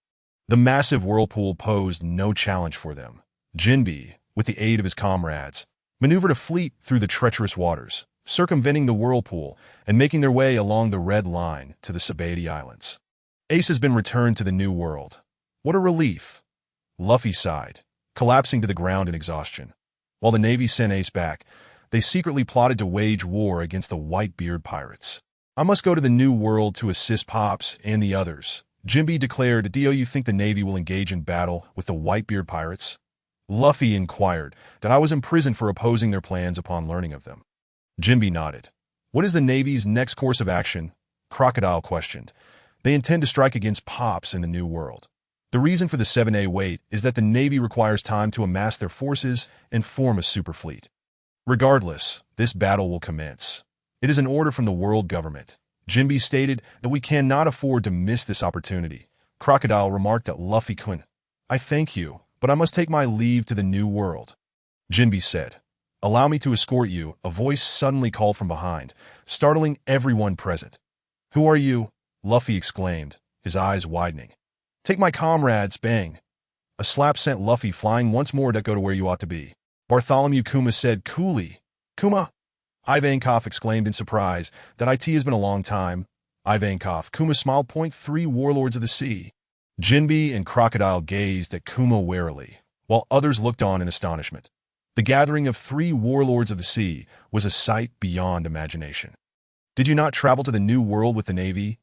The massive whirlpool posed no challenge for them. Jinbe, with the aid of his comrades, maneuvered a fleet through the treacherous waters, circumventing the whirlpool and making their way along the Red Line to the Sabaody Islands. Ace has been returned to the New World. What a relief! Luffy sighed, collapsing to the ground in exhaustion. While the Navy sent Ace back, they secretly plotted to wage war against the Whitebeard Pirates. I must go to the New World to assist Pops and the others. Jinbe declared, "Do you think the Navy will engage in battle with the Whitebeard Pirates?" Luffy inquired that I was imprisoned for opposing their plans upon learning of them. Jinbe nodded. "What is the Navy's next course of action?" Crocodile questioned. "They intend to strike against Pops in the New World. The reason for the 7-day wait is that the Navy requires time to amass their forces and form a superfleet. Regardless, this battle will commence. It is an order from the world government." Jinbe stated that we cannot afford to miss this opportunity. Crocodile remarked that Luffy couldn't. "I thank you, but I must take my leave to the New World." Jinbe said, "Allow me to escort you," a voice suddenly called from behind, startling everyone present. "Who are you?" Luffy exclaimed, his eyes widening. "Take my comrades, bang." A slap sent Luffy flying once more to go to where you ought to be. Bartholomew Kuma said coolly. "Kuma?" Ivankov exclaimed in surprise. "That IT has been a long time." Ivankov, Kuma smiled. "3 warlords of the sea." Jinbe and Crocodile gazed at Kuma warily, while others looked on in astonishment. The gathering of 3 warlords of the sea was a sight beyond imagination. "Did you not travel to the New World with the Navy?"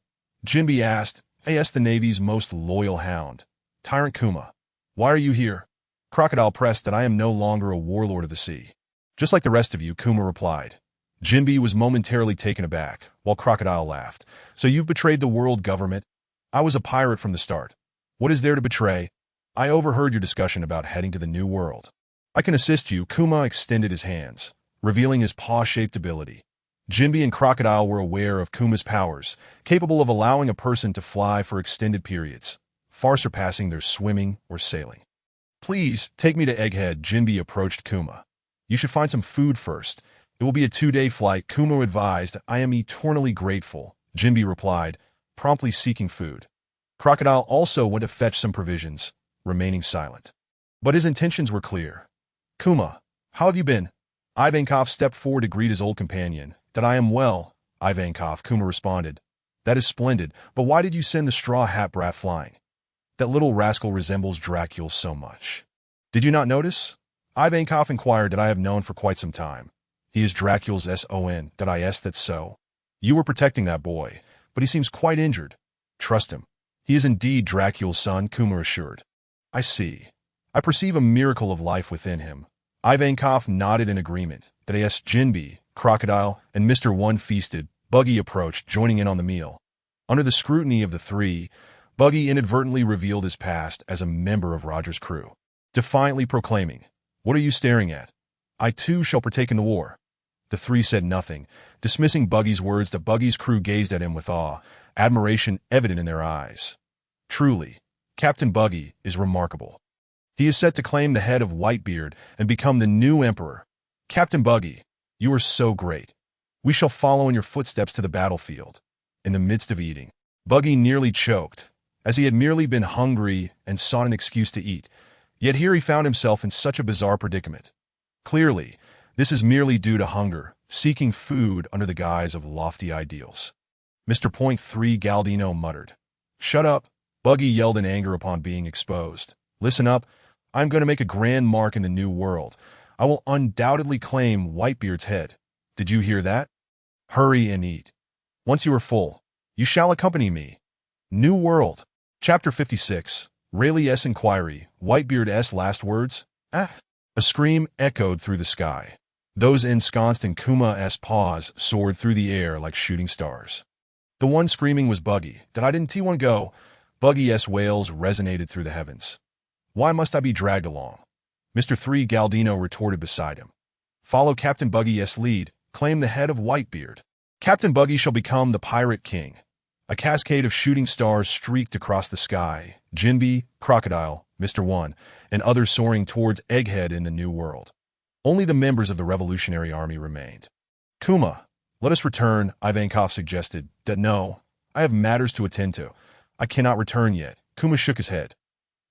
Jinbe asked. "As the Navy's most loyal hound." "Tyrant Kuma, why are you here?" Crocodile pressed that I am no longer a warlord of the sea. "Just like the rest of you," Kuma replied. Jinbe was momentarily taken aback, while Crocodile laughed. "So you've betrayed the world government?" "I was a pirate from the start." "What is there to betray?" "I overheard your discussion about heading to the New World." "I can assist you." Kuma extended his hands, revealing his paw-shaped ability. Jinbe and Crocodile were aware of Kuma's powers, capable of allowing a person to fly for extended periods, far surpassing their swimming or sailing. "Please, take me to Egghead." Jinbe approached Kuma. "You should find some food first. It will be a 2-day flight." Kuma advised. "I am eternally grateful," Jinbe replied, promptly seeking food. Crocodile also went to fetch some provisions, remaining silent. But his intentions were clear. "Kuma, how have you been?" Ivankov stepped forward to greet his old companion. "That I am well." Ivankov, Kuma responded. "That is splendid, but why did you send the Straw Hat brat flying? That little rascal resembles Dracula so much." "Did you not notice?" Ivankov inquired. "That I have known for quite some time. He is Dracula's son. That I asked that so." "You were protecting that boy, but he seems quite injured." "Trust him. He is indeed Dracula's son," Kuma assured. "I see. I perceive a miracle of life within him." Ivankov nodded in agreement. That asked Jinbe, Crocodile, and Mr. One feasted. Buggy approached, joining in on the meal. Under the scrutiny of the 3, Buggy inadvertently revealed his past as a member of Roger's crew, defiantly proclaiming, "What are you staring at? I too shall partake in the war." The 3 said nothing, dismissing Buggy's words. The Buggy's crew gazed at him with awe, admiration evident in their eyes. Truly, Captain Buggy is remarkable. He is set to claim the head of Whitebeard and become the new emperor. Captain Buggy, you are so great. We shall follow in your footsteps to the battlefield. In the midst of eating, Buggy nearly choked, as he had merely been hungry and sought an excuse to eat. Yet here he found himself in such a bizarre predicament. Clearly, this is merely due to hunger, seeking food under the guise of lofty ideals. Mr. Point 3 Galdino muttered. "Shut up," Buggy yelled in anger upon being exposed. "Listen up. I'm going to make a grand mark in the New World. I will undoubtedly claim Whitebeard's head. Did you hear that? Hurry and eat. Once you are full, you shall accompany me." New World. Chapter 56. Rayleigh's Inquiry. Whitebeard's last words? Ah! A scream echoed through the sky. Those ensconced in Kuma's paws soared through the air like shooting stars. The one screaming was Buggy. "That I didn't want to go." Buggy's wails resonated through the heavens. "Why must I be dragged along?" Mr. 3 Galdino retorted beside him. Follow Captain Buggy's lead, claim the head of Whitebeard. Captain Buggy shall become the Pirate King. A cascade of shooting stars streaked across the sky. Jinby, Crocodile, Mr. One, and others soaring towards Egghead in the New World. Only the members of the Revolutionary Army remained. Kuma, let us return, Ivankov suggested. No, I have matters to attend to. I cannot return yet. Kuma shook his head.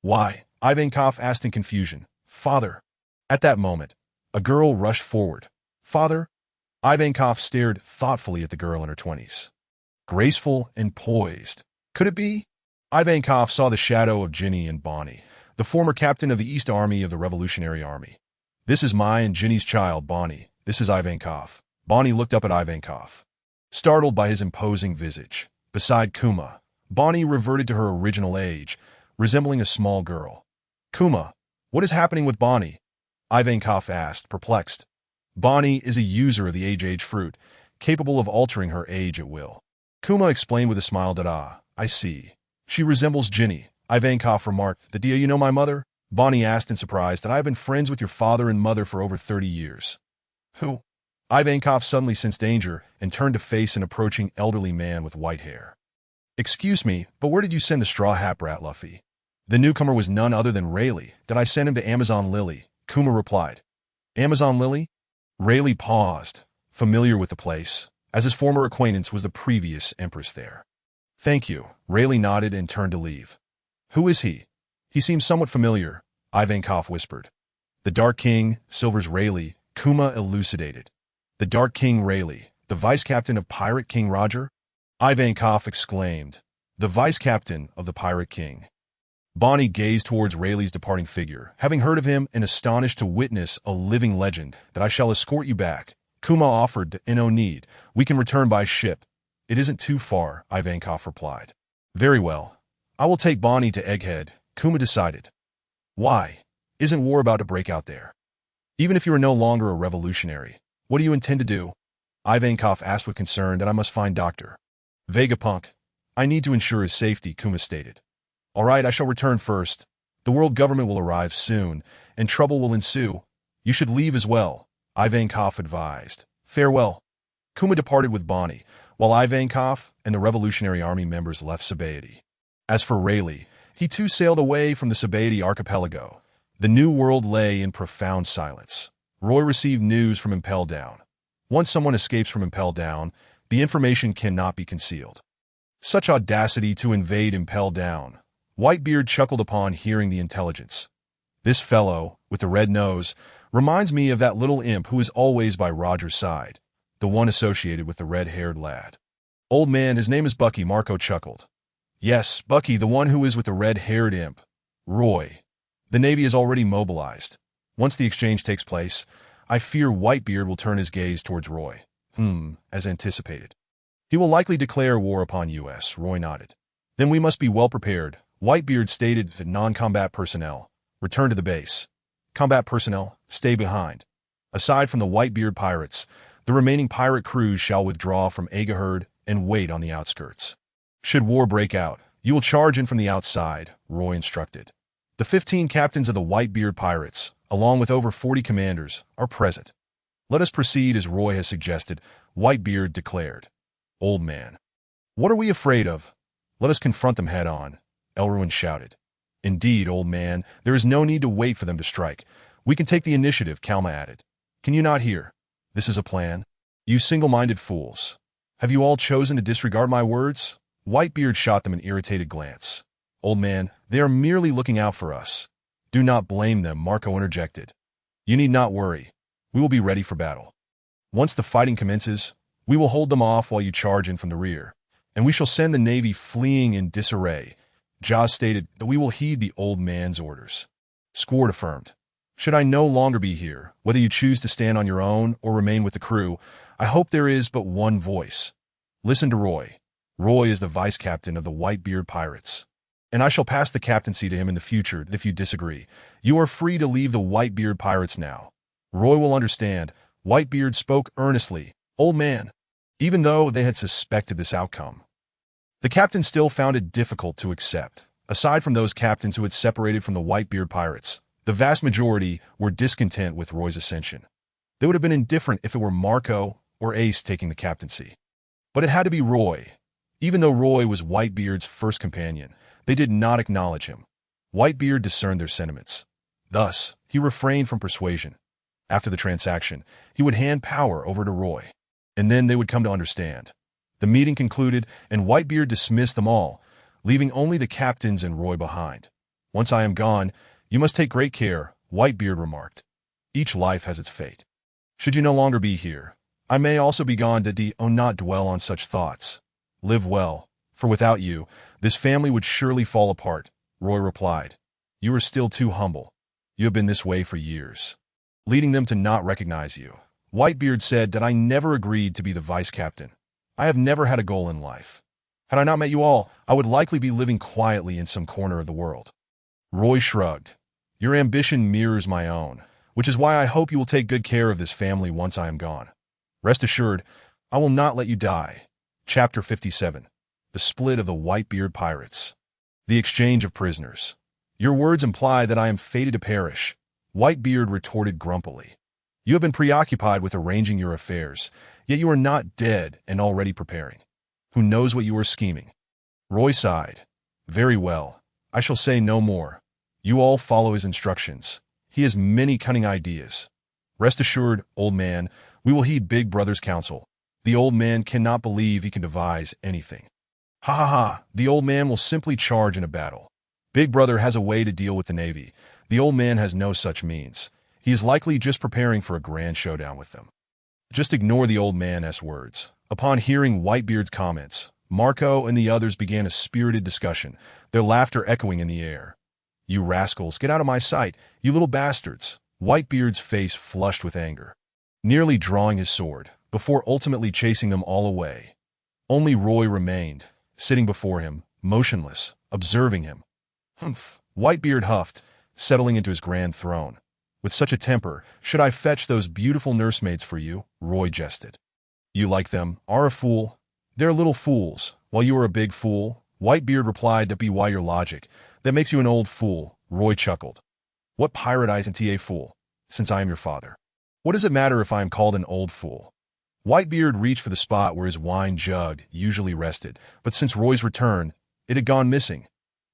Why? Ivankov asked in confusion. Father. At that moment, a girl rushed forward. Father? Ivankov stared thoughtfully at the girl in her 20s. Graceful and poised. Could it be? Ivankov saw the shadow of Ginny and Bonnie, the former captain of the East Army of the Revolutionary Army. This is my and Ginny's child, Bonnie. This is Ivankov. Bonnie looked up at Ivankov, startled by his imposing visage. Beside Kuma, Bonnie reverted to her original age, resembling a small girl. Kuma, what is happening with Bonnie? Ivankov asked, perplexed. Bonnie is a user of the age fruit, capable of altering her age at will. Kuma explained with a smile that, I see. She resembles Ginny. Ivankov remarked, do you know my mother? Bonnie asked in surprise that I have been friends with your father and mother for over 30 years. Who? Ivankov suddenly sensed danger and turned to face an approaching elderly man with white hair. Excuse me, but where did you send the straw hat brat, Luffy? The newcomer was none other than Rayleigh. Did I send him to Amazon Lily? Kuma replied. Amazon Lily? Rayleigh paused, familiar with the place, as his former acquaintance was the previous empress there. Thank you. Rayleigh nodded and turned to leave. Who is he? He seems somewhat familiar, Ivankov whispered. The Dark King, Silver's Rayleigh, Kuma elucidated. The Dark King Rayleigh, the vice-captain of Pirate King Roger? Ivankov exclaimed. The vice-captain of the Pirate King. Bonnie gazed towards Rayleigh's departing figure, having heard of him and astonished to witness a living legend, that I shall escort you back. Kuma offered, no need. We can return by ship. It isn't too far, Ivankov replied. Very well. I will take Bonnie to Egghead, Kuma decided. Why? Isn't war about to break out there? Even if you are no longer a revolutionary, what do you intend to do? Ivankov asked with concern that I must find Dr. Vegapunk. I need to ensure his safety, Kuma stated. All right, I shall return first. The world government will arrive soon, and trouble will ensue. You should leave as well, Ivankov advised. Farewell. Kuma departed with Bonnie, while Ivankov and the Revolutionary Army members left Sabaody. As for Rayleigh, he too sailed away from the Sabaody archipelago. The New World lay in profound silence. Roy received news from Impel Down. Once someone escapes from Impel Down, the information cannot be concealed. Such audacity to invade Impel Down. Whitebeard chuckled upon hearing the intelligence. This fellow, with the red nose, reminds me of that little imp who is always by Roger's side, the one associated with the red-haired lad. Old man, his name is Bucky, Marco chuckled. Yes, Bucky, the one who is with the red-haired imp. Roy. The Navy is already mobilized. Once the exchange takes place, I fear Whitebeard will turn his gaze towards Roy. As anticipated. He will likely declare war upon U.S., Roy nodded. Then we must be well prepared. Whitebeard stated that non-combat personnel return to the base. Combat personnel stay behind. Aside from the Whitebeard Pirates, the remaining pirate crews shall withdraw from Egghead and wait on the outskirts. Should war break out, you will charge in from the outside, Roy instructed. The 15 captains of the Whitebeard Pirates, along with over 40 commanders, are present. Let us proceed as Roy has suggested, Whitebeard declared. Old man. What are we afraid of? Let us confront them head-on, Elruin shouted. Indeed, old man, there is no need to wait for them to strike. We can take the initiative, Kalma added. Can you not hear? This is a plan. You single-minded fools. Have you all chosen to disregard my words? Whitebeard shot them an irritated glance. Old man, they are merely looking out for us. Do not blame them, Marco interjected. You need not worry. We will be ready for battle. Once the fighting commences, we will hold them off while you charge in from the rear, and we shall send the Navy fleeing in disarray. Jaws stated that we will heed the old man's orders. Squard affirmed. Should I no longer be here, whether you choose to stand on your own or remain with the crew, I hope there is but one voice. Listen to Roy. Roy is the vice-captain of the Whitebeard Pirates. And I shall pass the captaincy to him in the future if you disagree. You are free to leave the Whitebeard Pirates now. Roy will understand. Whitebeard spoke earnestly. Old man. Even though they had suspected this outcome, the captain still found it difficult to accept. Aside from those captains who had separated from the Whitebeard Pirates, the vast majority were discontent with Roy's ascension. They would have been indifferent if it were Marco or Ace taking the captaincy. But it had to be Roy. Even though Roy was Whitebeard's first companion, they did not acknowledge him. Whitebeard discerned their sentiments. Thus, he refrained from persuasion. After the transaction, he would hand power over to Roy, and then they would come to understand. The meeting concluded, and Whitebeard dismissed them all, leaving only the captains and Roy behind. "Once I am gone, you must take great care," Whitebeard remarked. "Each life has its fate. Should you no longer be here, I may also be gone to not dwell on such thoughts. Live well, for without you, this family would surely fall apart," Roy replied. "You are still too humble. You have been this way for years, leading them to not recognize you." Whitebeard said that I never agreed to be the vice captain. I have never had a goal in life. Had I not met you all, I would likely be living quietly in some corner of the world. Roy shrugged. "Your ambition mirrors my own, which is why I hope you will take good care of this family once I am gone. Rest assured, I will not let you die." Chapter 57. The Split of the Whitebeard Pirates. The Exchange of Prisoners. "Your words imply that I am fated to perish," Whitebeard retorted grumpily. "You have been preoccupied with arranging your affairs, yet you are not dead and already preparing. Who knows what you are scheming?" Roy sighed. "Very well, I shall say no more. You all follow his instructions. He has many cunning ideas. Rest assured, old man, we will heed Big Brother's counsel. The old man cannot believe he can devise anything. Ha ha ha, the old man will simply charge in a battle. Big Brother has a way to deal with the Navy. The old man has no such means. He is likely just preparing for a grand showdown with them." Just ignore the old man's words. Upon hearing Whitebeard's comments, Marco and the others began a spirited discussion, their laughter echoing in the air. "You rascals, get out of my sight, you little bastards!" Whitebeard's face flushed with anger, nearly drawing his sword, before ultimately chasing them all away. Only Roy remained, sitting before him, motionless, observing him. "Humph," Whitebeard huffed, settling into his grand throne. "With such a temper, should I fetch those beautiful nursemaids for you?" Roy jested. "You like them, are a fool. They're little fools, while you are a big fool." Whitebeard replied, "That be why your logic. That makes you an old fool." Roy chuckled. "What pirate isn't a fool, since I am your father? What does it matter if I am called an old fool?" Whitebeard reached for the spot where his wine jug usually rested, but since Roy's return, it had gone missing.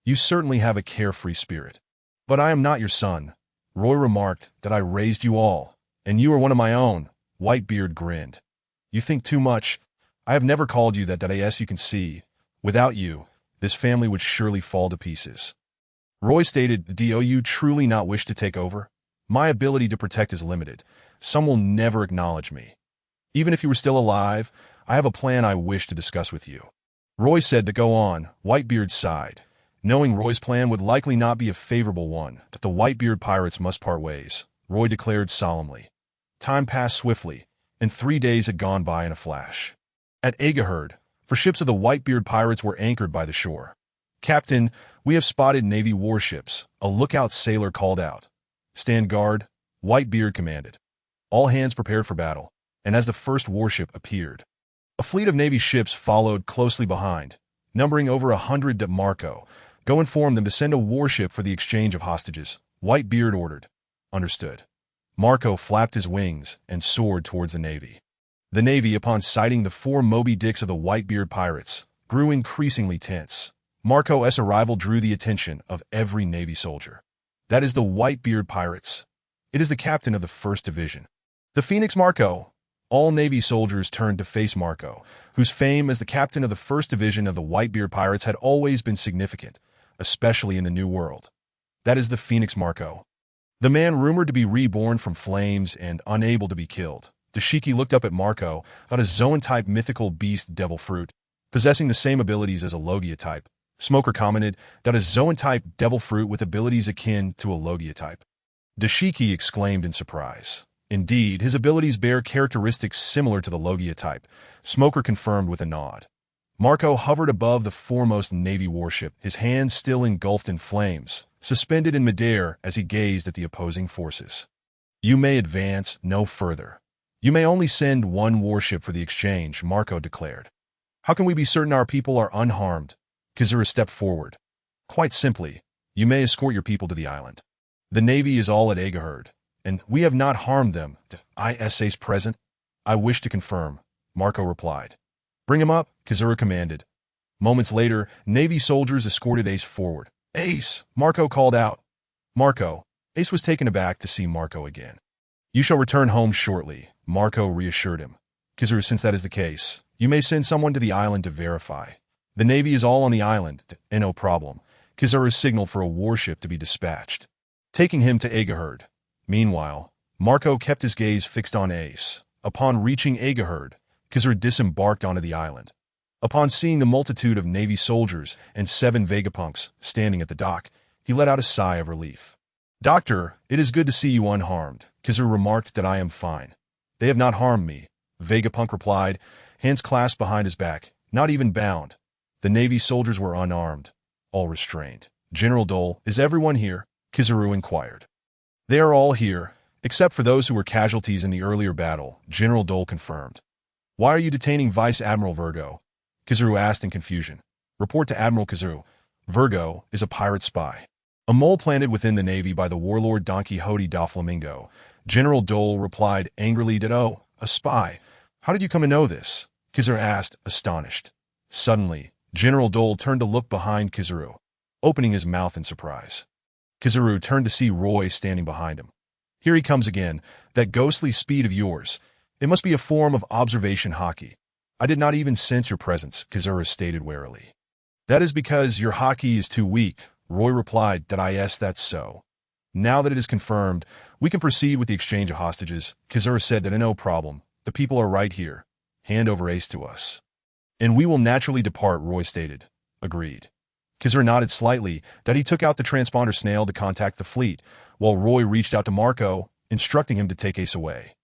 "You certainly have a carefree spirit. But I am not your son." Roy remarked that I raised you all, and you are one of my own. Whitebeard grinned. "You think too much. I have never called you that as you can see. Without you, this family would surely fall to pieces." Roy stated, "Do you truly not wish to take over? My ability to protect is limited. Some will never acknowledge me. Even if you were still alive, I have a plan I wish to discuss with you." Roy said to go on. Whitebeard sighed. Knowing Roy's plan would likely not be a favorable one, that the Whitebeard Pirates must part ways, Roy declared solemnly. Time passed swiftly, and 3 days had gone by in a flash. At Agaherd, for ships of the Whitebeard Pirates were anchored by the shore. "Captain, we have spotted Navy warships," a lookout sailor called out. "Stand guard," Whitebeard commanded. All hands prepared for battle, and as the first warship appeared, a fleet of Navy ships followed closely behind, numbering over 100. De Marco, "Go inform them to send a warship for the exchange of hostages," Whitebeard ordered. "Understood." Marco flapped his wings and soared towards the Navy. The Navy, upon sighting the 4 Moby Dicks of the Whitebeard Pirates, grew increasingly tense. Marco's arrival drew the attention of every Navy soldier. "That is the Whitebeard Pirates. It is the captain of the 1st Division. The Phoenix Marco." All Navy soldiers turned to face Marco, whose fame as the captain of the 1st Division of the Whitebeard Pirates had always been significant, especially in the New World. "That is the Phoenix Marco. The man rumored to be reborn from flames and unable to be killed." Dashiki looked up at Marco, a Zoan-type mythical beast devil fruit, possessing the same abilities as a Logia-type. Smoker commented that a Zoan-type devil fruit with abilities akin to a Logia-type. Dashiki exclaimed in surprise. "Indeed, his abilities bear characteristics similar to the Logia-type," Smoker confirmed with a nod. Marco hovered above the foremost Navy warship, his hands still engulfed in flames, suspended in midair as he gazed at the opposing forces. "You may advance no further. You may only send 1 warship for the exchange," Marco declared. "How can we be certain our people are unharmed?" Kazura stepped forward. "Quite simply, you may escort your people to the island. The Navy is all at Agaherd. and we have not harmed them. ISA's present? I wish to confirm, Marco replied. Bring him up, Kazura commanded. Moments later, Navy soldiers escorted Ace forward. Ace, Marco called out. Marco. Ace was taken aback to see Marco again. You shall return home shortly, Marco reassured him. Kazura, since that is the case, you may send someone to the island to verify. The Navy is all on the island, and no problem. Kazura signaled for a warship to be dispatched, taking him to Agaherd. Meanwhile, Marco kept his gaze fixed on Ace. Upon reaching Agaherd, Kazura disembarked onto the island. Upon seeing the multitude of Navy soldiers and 7 Vegapunks standing at the dock, he let out a sigh of relief. Doctor, it is good to see you unharmed. Kazura remarked that I am fine. They have not harmed me, Vegapunk replied, hands clasped behind his back, not even bound. The Navy soldiers were unarmed, all restrained. General Dole, is everyone here? Kazura inquired. They are all here, except for those who were casualties in the earlier battle, General Dole confirmed. Why are you detaining Vice Admiral Virgo? Kazura asked in confusion. Report to Admiral Kazura. Virgo is a pirate spy. A mole planted within the Navy by the warlord Don Quixote da Flamingo. General Dole replied angrily that, oh, a spy. How did you come to know this? Kazura asked, astonished. Suddenly, General Dole turned to look behind Kazura, opening his mouth in surprise. Kazura turned to see Roy standing behind him. Here he comes again, that ghostly speed of yours. It must be a form of observation hockey. I did not even sense your presence, Kazura stated warily. That is because your hockey is too weak, Roy replied that that's so. Now that it is confirmed, we can proceed with the exchange of hostages. Kazura said that no problem. The people are right here. Hand over Ace to us. And we will naturally depart, Roy stated. Agreed. Kazura nodded slightly that he took out the transponder snail to contact the fleet, while Roy reached out to Marco, instructing him to take Ace away.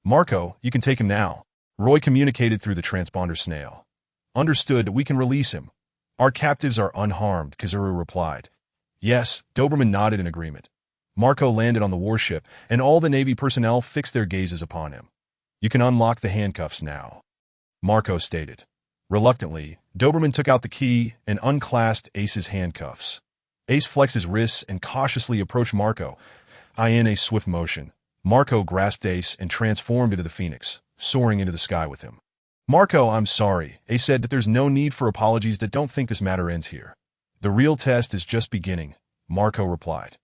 Marco, you can take him now. Roy communicated through the transponder snail. Understood, we can release him. Our captives are unharmed, Kazura replied. Yes, Doberman nodded in agreement. Marco landed on the warship, and all the Navy personnel fixed their gazes upon him. You can unlock the handcuffs now, Marco stated. Reluctantly, Doberman took out the key and unclasped Ace's handcuffs. Ace flexed his wrists and cautiously approached Marco. In a swift motion, Marco grasped Ace and transformed into the Phoenix, soaring into the sky with him. Marco, I'm sorry. Ace said that there's no need for apologies, that don't think this matter ends here. The real test is just beginning, Marco replied.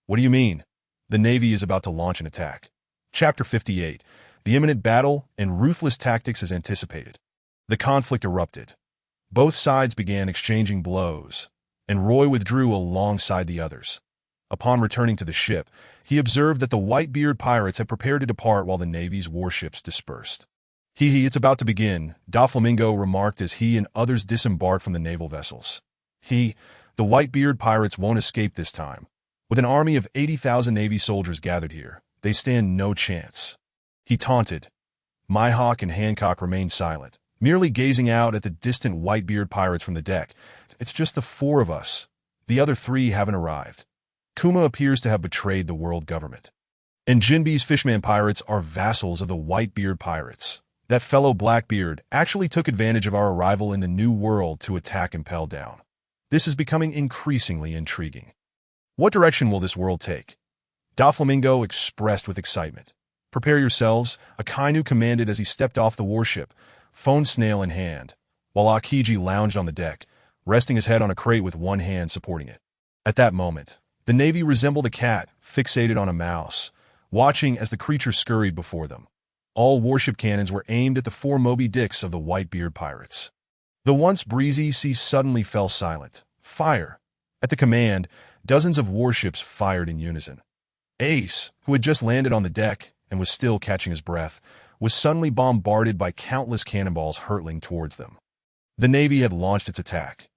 What do you mean? The Navy is about to launch an attack. Chapter 58. The imminent battle and ruthless tactics as anticipated. The conflict erupted. Both sides began exchanging blows, and Roy withdrew alongside the others. Upon returning to the ship, he observed that the Whitebeard Pirates had prepared to depart while the Navy's warships dispersed. It's about to begin, Doflamingo remarked as he and others disembarked from the naval vessels. The Whitebeard Pirates won't escape this time. With an army of 80,000 Navy soldiers gathered here, they stand no chance. He taunted. Mihawk and Hancock remained silent, merely gazing out at the distant Whitebeard Pirates from the deck. It's just the 4 of us. The other 3 haven't arrived. Kuma appears to have betrayed the world government. And Jinbe's Fishman Pirates are vassals of the Whitebeard Pirates. That fellow Blackbeard actually took advantage of our arrival in the New World to attack and pell down. This is becoming increasingly intriguing. What direction will this world take? Doflamingo expressed with excitement. Prepare yourselves, Akainu commanded as he stepped off the warship, phone snail in hand, while Akiji lounged on the deck, resting his head on a crate with one hand supporting it. At that moment, the Navy resembled a cat fixated on a mouse, watching as the creature scurried before them. All warship cannons were aimed at the 4 Moby Dicks of the Whitebeard Pirates. The once breezy sea suddenly fell silent. Fire! At the command, dozens of warships fired in unison. Ace, who had just landed on the deck and was still catching his breath, was suddenly bombarded by countless cannonballs hurtling towards them. The Navy had launched its attack.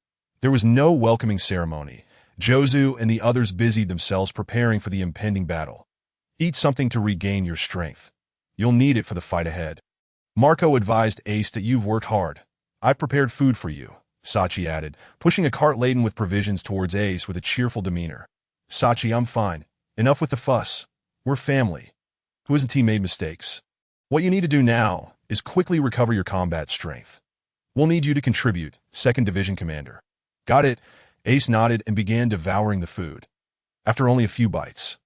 There was no welcoming ceremony. Jozu and the others busied themselves preparing for the impending battle. Eat something to regain your strength. You'll need it for the fight ahead. Marco advised Ace that you've worked hard. I've prepared food for you, Sachi added, pushing a cart laden with provisions towards Ace with a cheerful demeanor. Sachi, I'm fine. Enough with the fuss. We're family. Who hasn't made mistakes? What you need to do now is quickly recover your combat strength. We'll need you to contribute, 2nd Division Commander. Got it. Ace nodded and began devouring the food. After only a few bites,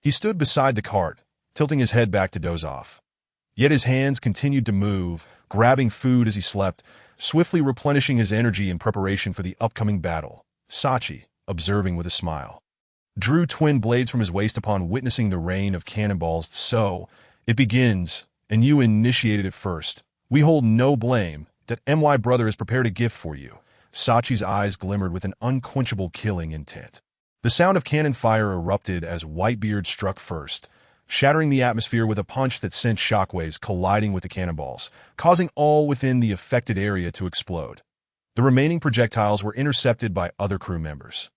he stood beside the cart, tilting his head back to doze off. Yet his hands continued to move, grabbing food as he slept, swiftly replenishing his energy in preparation for the upcoming battle. Sachi, observing with a smile, drew twin blades from his waist upon witnessing the rain of cannonballs. So, it begins, and you initiated it first. We hold no blame. That MY brother has prepared a gift for you. Sachi's eyes glimmered with an unquenchable killing intent. The sound of cannon fire erupted as Whitebeard struck first, shattering the atmosphere with a punch that sent shockwaves colliding with the cannonballs, causing all within the affected area to explode. The remaining projectiles were intercepted by other crew members.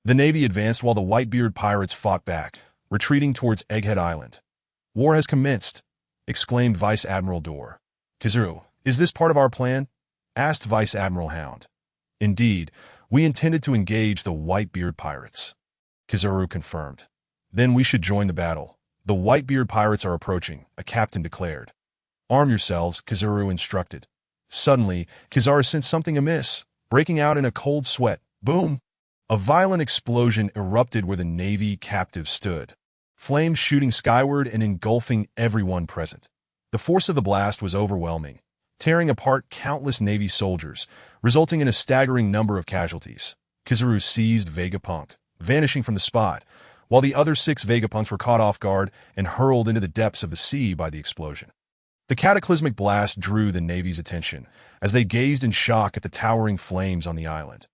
The Navy advanced while the Whitebeard Pirates fought back, retreating towards Egghead Island. "War has commenced," exclaimed Vice Admiral Dorr. "Kizaru, is this part of our plan?" asked Vice Admiral Hound. "Indeed, we intended to engage the Whitebeard Pirates," Kizaru confirmed. "Then we should join the battle. The Whitebeard Pirates are approaching," a captain declared. "Arm yourselves," Kizaru instructed. Suddenly, Kizaru sensed something amiss, breaking out in a cold sweat. Boom! A violent explosion erupted where the Navy captives stood, flames shooting skyward and engulfing everyone present. The force of the blast was overwhelming, tearing apart countless Navy soldiers, resulting in a staggering number of casualties. Kizaru seized Vegapunk, vanishing from the spot, while the other 6 Vegapunks were caught off guard and hurled into the depths of the sea by the explosion. The cataclysmic blast drew the Navy's attention as they gazed in shock at the towering flames on the island.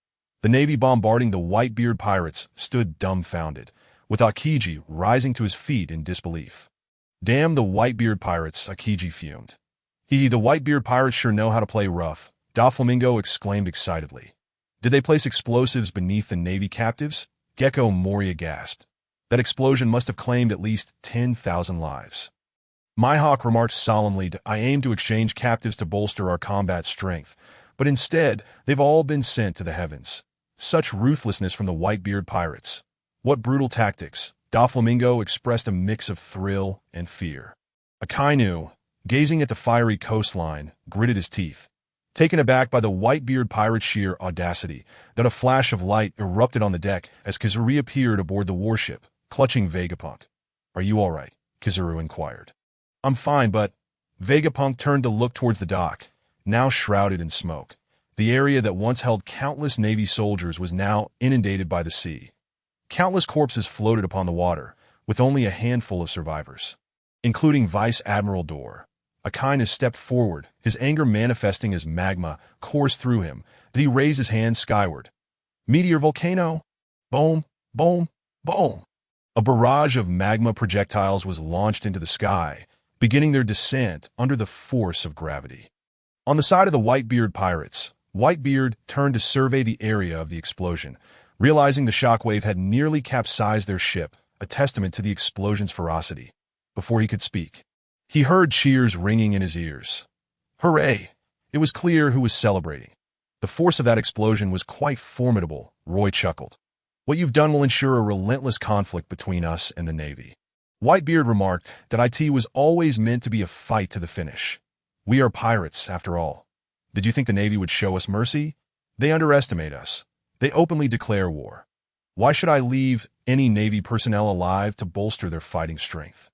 The Navy bombarding the Whitebeard Pirates stood dumbfounded, with Akiji rising to his feet in disbelief. "Damn the Whitebeard Pirates," Akiji fumed. The Whitebeard Pirates sure know how to play rough," Doflamingo exclaimed excitedly. "Did they place explosives beneath the Navy captives?" Gecko Moria gasped. "That explosion must have claimed at least 10,000 lives." Mihawk remarked solemnly, "I aim to exchange captives to bolster our combat strength, but instead they've all been sent to the heavens. Such ruthlessness from the Whitebeard Pirates. What brutal tactics." Doflamingo expressed a mix of thrill and fear. Akainu, gazing at the fiery coastline, gritted his teeth, taken aback by the Whitebeard Pirates' sheer audacity. That a flash of light erupted on the deck as Kizaru appeared aboard the warship, clutching Vegapunk. "Are you all right?" Kizaru inquired. "I'm fine, but—" Vegapunk turned to look towards the dock, now shrouded in smoke. The area that once held countless Navy soldiers was now inundated by the sea. Countless corpses floated upon the water, with only a handful of survivors, including Vice Admiral Dorr. Akainu stepped forward, his anger manifesting as magma coursed through him, but he raised his hand skyward. "Meteor volcano! Boom! Boom! Boom!" A barrage of magma projectiles was launched into the sky, beginning their descent under the force of gravity. On the side of the Whitebeard Pirates, Whitebeard turned to survey the area of the explosion, realizing the shockwave had nearly capsized their ship, a testament to the explosion's ferocity. Before he could speak, he heard cheers ringing in his ears. Hooray! It was clear who was celebrating. The force of that explosion was quite formidable, Roy chuckled. "What you've done will ensure a relentless conflict between us and the Navy." Whitebeard remarked that IT was always meant to be a fight to the finish. "We are pirates, after all. Did you think the Navy would show us mercy? They underestimate us. They openly declare war. Why should I leave any Navy personnel alive to bolster their fighting strength?"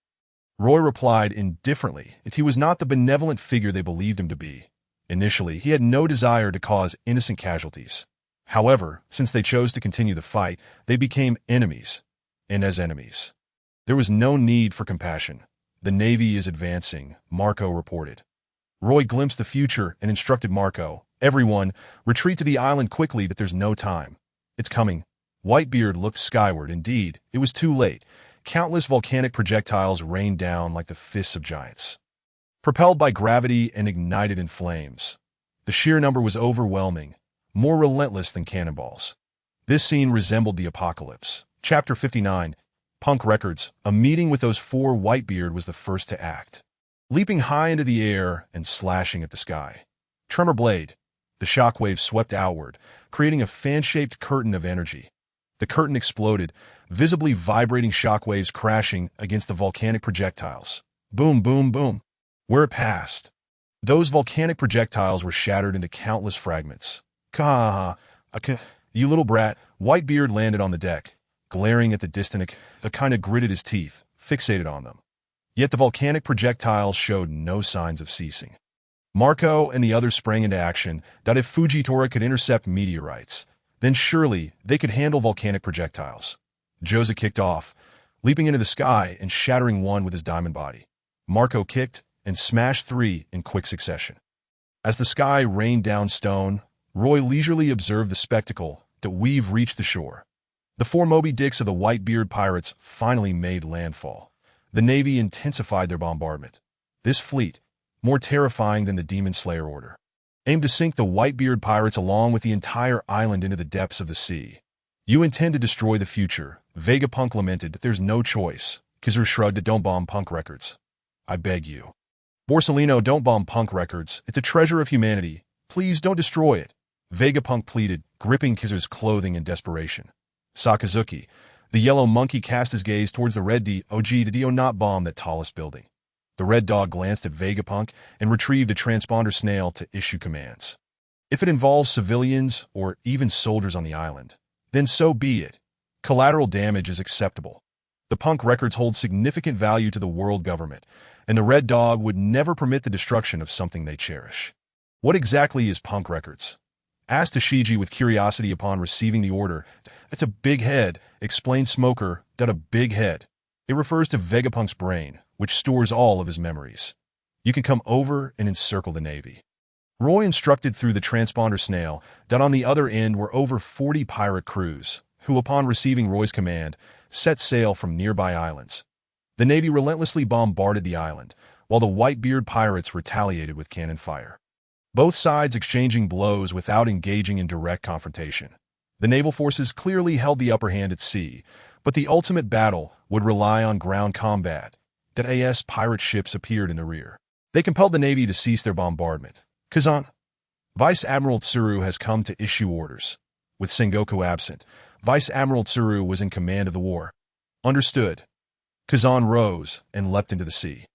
Roy replied indifferently that he was not the benevolent figure they believed him to be. Initially, he had no desire to cause innocent casualties. However, since they chose to continue the fight, they became enemies. And as enemies, there was no need for compassion. "The Navy is advancing," Marco reported. Roy glimpsed the future and instructed Marco, "Everyone, retreat to the island quickly, but there's no time. It's coming." Whitebeard looked skyward. Indeed, it was too late. Countless volcanic projectiles rained down like the fists of giants, propelled by gravity and ignited in flames. The sheer number was overwhelming, more relentless than cannonballs. This scene resembled the apocalypse. Chapter 59, Punk Records. A meeting with those 4. Whitebeard was the first to act, leaping high into the air and slashing at the sky. Tremor blade. The shockwave swept outward, creating a fan-shaped curtain of energy. The curtain exploded, visibly vibrating shockwaves crashing against the volcanic projectiles. Boom, boom, boom. Where it passed, those volcanic projectiles were shattered into countless fragments. You little brat." Whitebeard landed on the deck, glaring at the distant. Akainu gritted his teeth, fixated on them. Yet the volcanic projectiles showed no signs of ceasing. Marco and the others sprang into action that if Fujitora could intercept meteorites, then surely they could handle volcanic projectiles. Joza kicked off, leaping into the sky and shattering one with his diamond body. Marco kicked and smashed 3 in quick succession. As the sky rained down stone, Roy leisurely observed the spectacle that we've reached the shore. The 4 Moby Dicks of the Whitebeard Pirates finally made landfall. The Navy intensified their bombardment. This fleet, more terrifying than the Demon Slayer order, aimed to sink the Whitebeard Pirates along with the entire island into the depths of the sea. You intend to destroy the future, Vegapunk lamented. There's no choice. Kizaru shrugged. Don't bomb Punk Records. I beg you. Borsellino, don't bomb Punk Records. It's a treasure of humanity. Please don't destroy it. Vegapunk pleaded, gripping Kizaru's clothing in desperation. Sakazuki, the yellow monkey, cast his gaze towards the red dog. Did he not bomb that tallest building? The red dog glanced at Vegapunk and retrieved a transponder snail to issue commands. If it involves civilians or even soldiers on the island, then so be it. Collateral damage is acceptable. The Punk Records hold significant value to the world government, and the Red Dog would never permit the destruction of something they cherish. What exactly is Punk Records? Asked Tashigi with curiosity upon receiving the order. It's a big head, explained Smoker. That a big head. It refers to Vegapunk's brain, which stores all of his memories. You can come over and encircle the Navy. Roy instructed through the transponder snail that on the other end were over 40 pirate crews, who upon receiving Roy's command, set sail from nearby islands. The Navy relentlessly bombarded the island, while the Whitebeard Pirates retaliated with cannon fire. Both sides exchanging blows without engaging in direct confrontation. The naval forces clearly held the upper hand at sea, but the ultimate battle would rely on ground combat. That AS pirate ships appeared in the rear. They compelled the Navy to cease their bombardment. Kazan. Vice Admiral Tsuru has come to issue orders. With Sengoku absent, Vice Admiral Tsuru was in command of the war. Understood. Kazan rose and leapt into the sea.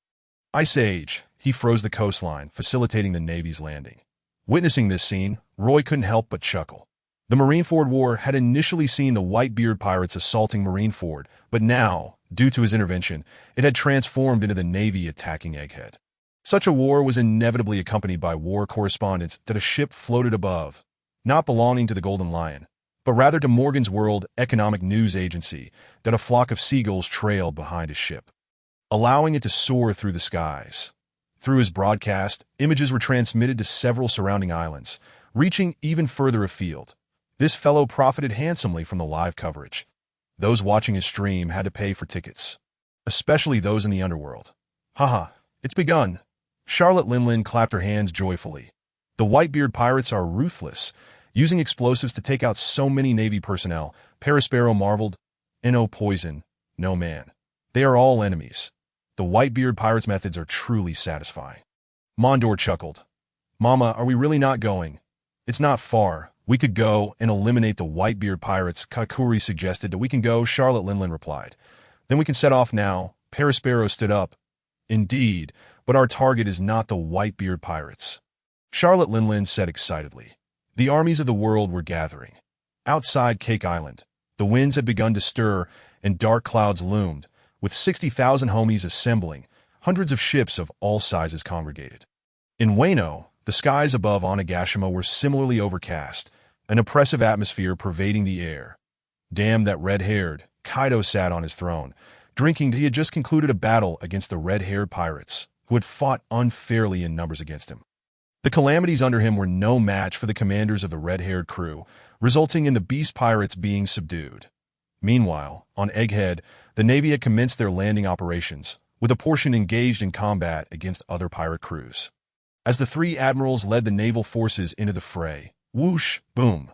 Ice Age. He froze the coastline, facilitating the Navy's landing. Witnessing this scene, Roy couldn't help but chuckle. The Marineford War had initially seen the Whitebeard Pirates assaulting Marineford, but now, due to his intervention, it had transformed into the Navy attacking Egghead. Such a war was inevitably accompanied by war correspondence that a ship floated above, not belonging to the Golden Lion, but rather to Morgan's World Economic News Agency, that a flock of seagulls trailed behind his ship, allowing it to soar through the skies. Through his broadcast, images were transmitted to several surrounding islands, reaching even further afield. This fellow profited handsomely from the live coverage. Those watching his stream had to pay for tickets, especially those in the underworld. Haha, it's begun. Charlotte Linlin clapped her hands joyfully. The Whitebeard Pirates are ruthless, using explosives to take out so many Navy personnel. Perispero marveled. No poison, no man. They are all enemies. The Whitebeard Pirates' methods are truly satisfying. Mondor chuckled. Mama, are we really not going? It's not far. We could go and eliminate the Whitebeard Pirates. Kakuri suggested that we can go, Charlotte Linlin replied. Then we can set off now. Perispero stood up. Indeed, but our target is not the Whitebeard Pirates. Charlotte Linlin said excitedly. The armies of the world were gathering. Outside Cake Island, the winds had begun to stir and dark clouds loomed, with 60,000 homies assembling, hundreds of ships of all sizes congregated. In Wano, the skies above Onigashima were similarly overcast, an oppressive atmosphere pervading the air. Damn that red-haired, Kaido sat on his throne, drinking. He had just concluded a battle against the red-haired pirates, who had fought unfairly in numbers against him. The calamities under him were no match for the commanders of the red-haired crew, resulting in the beast pirates being subdued. Meanwhile, on Egghead, the Navy had commenced their landing operations, with a portion engaged in combat against other pirate crews. As the 3 admirals led the naval forces into the fray, whoosh, boom.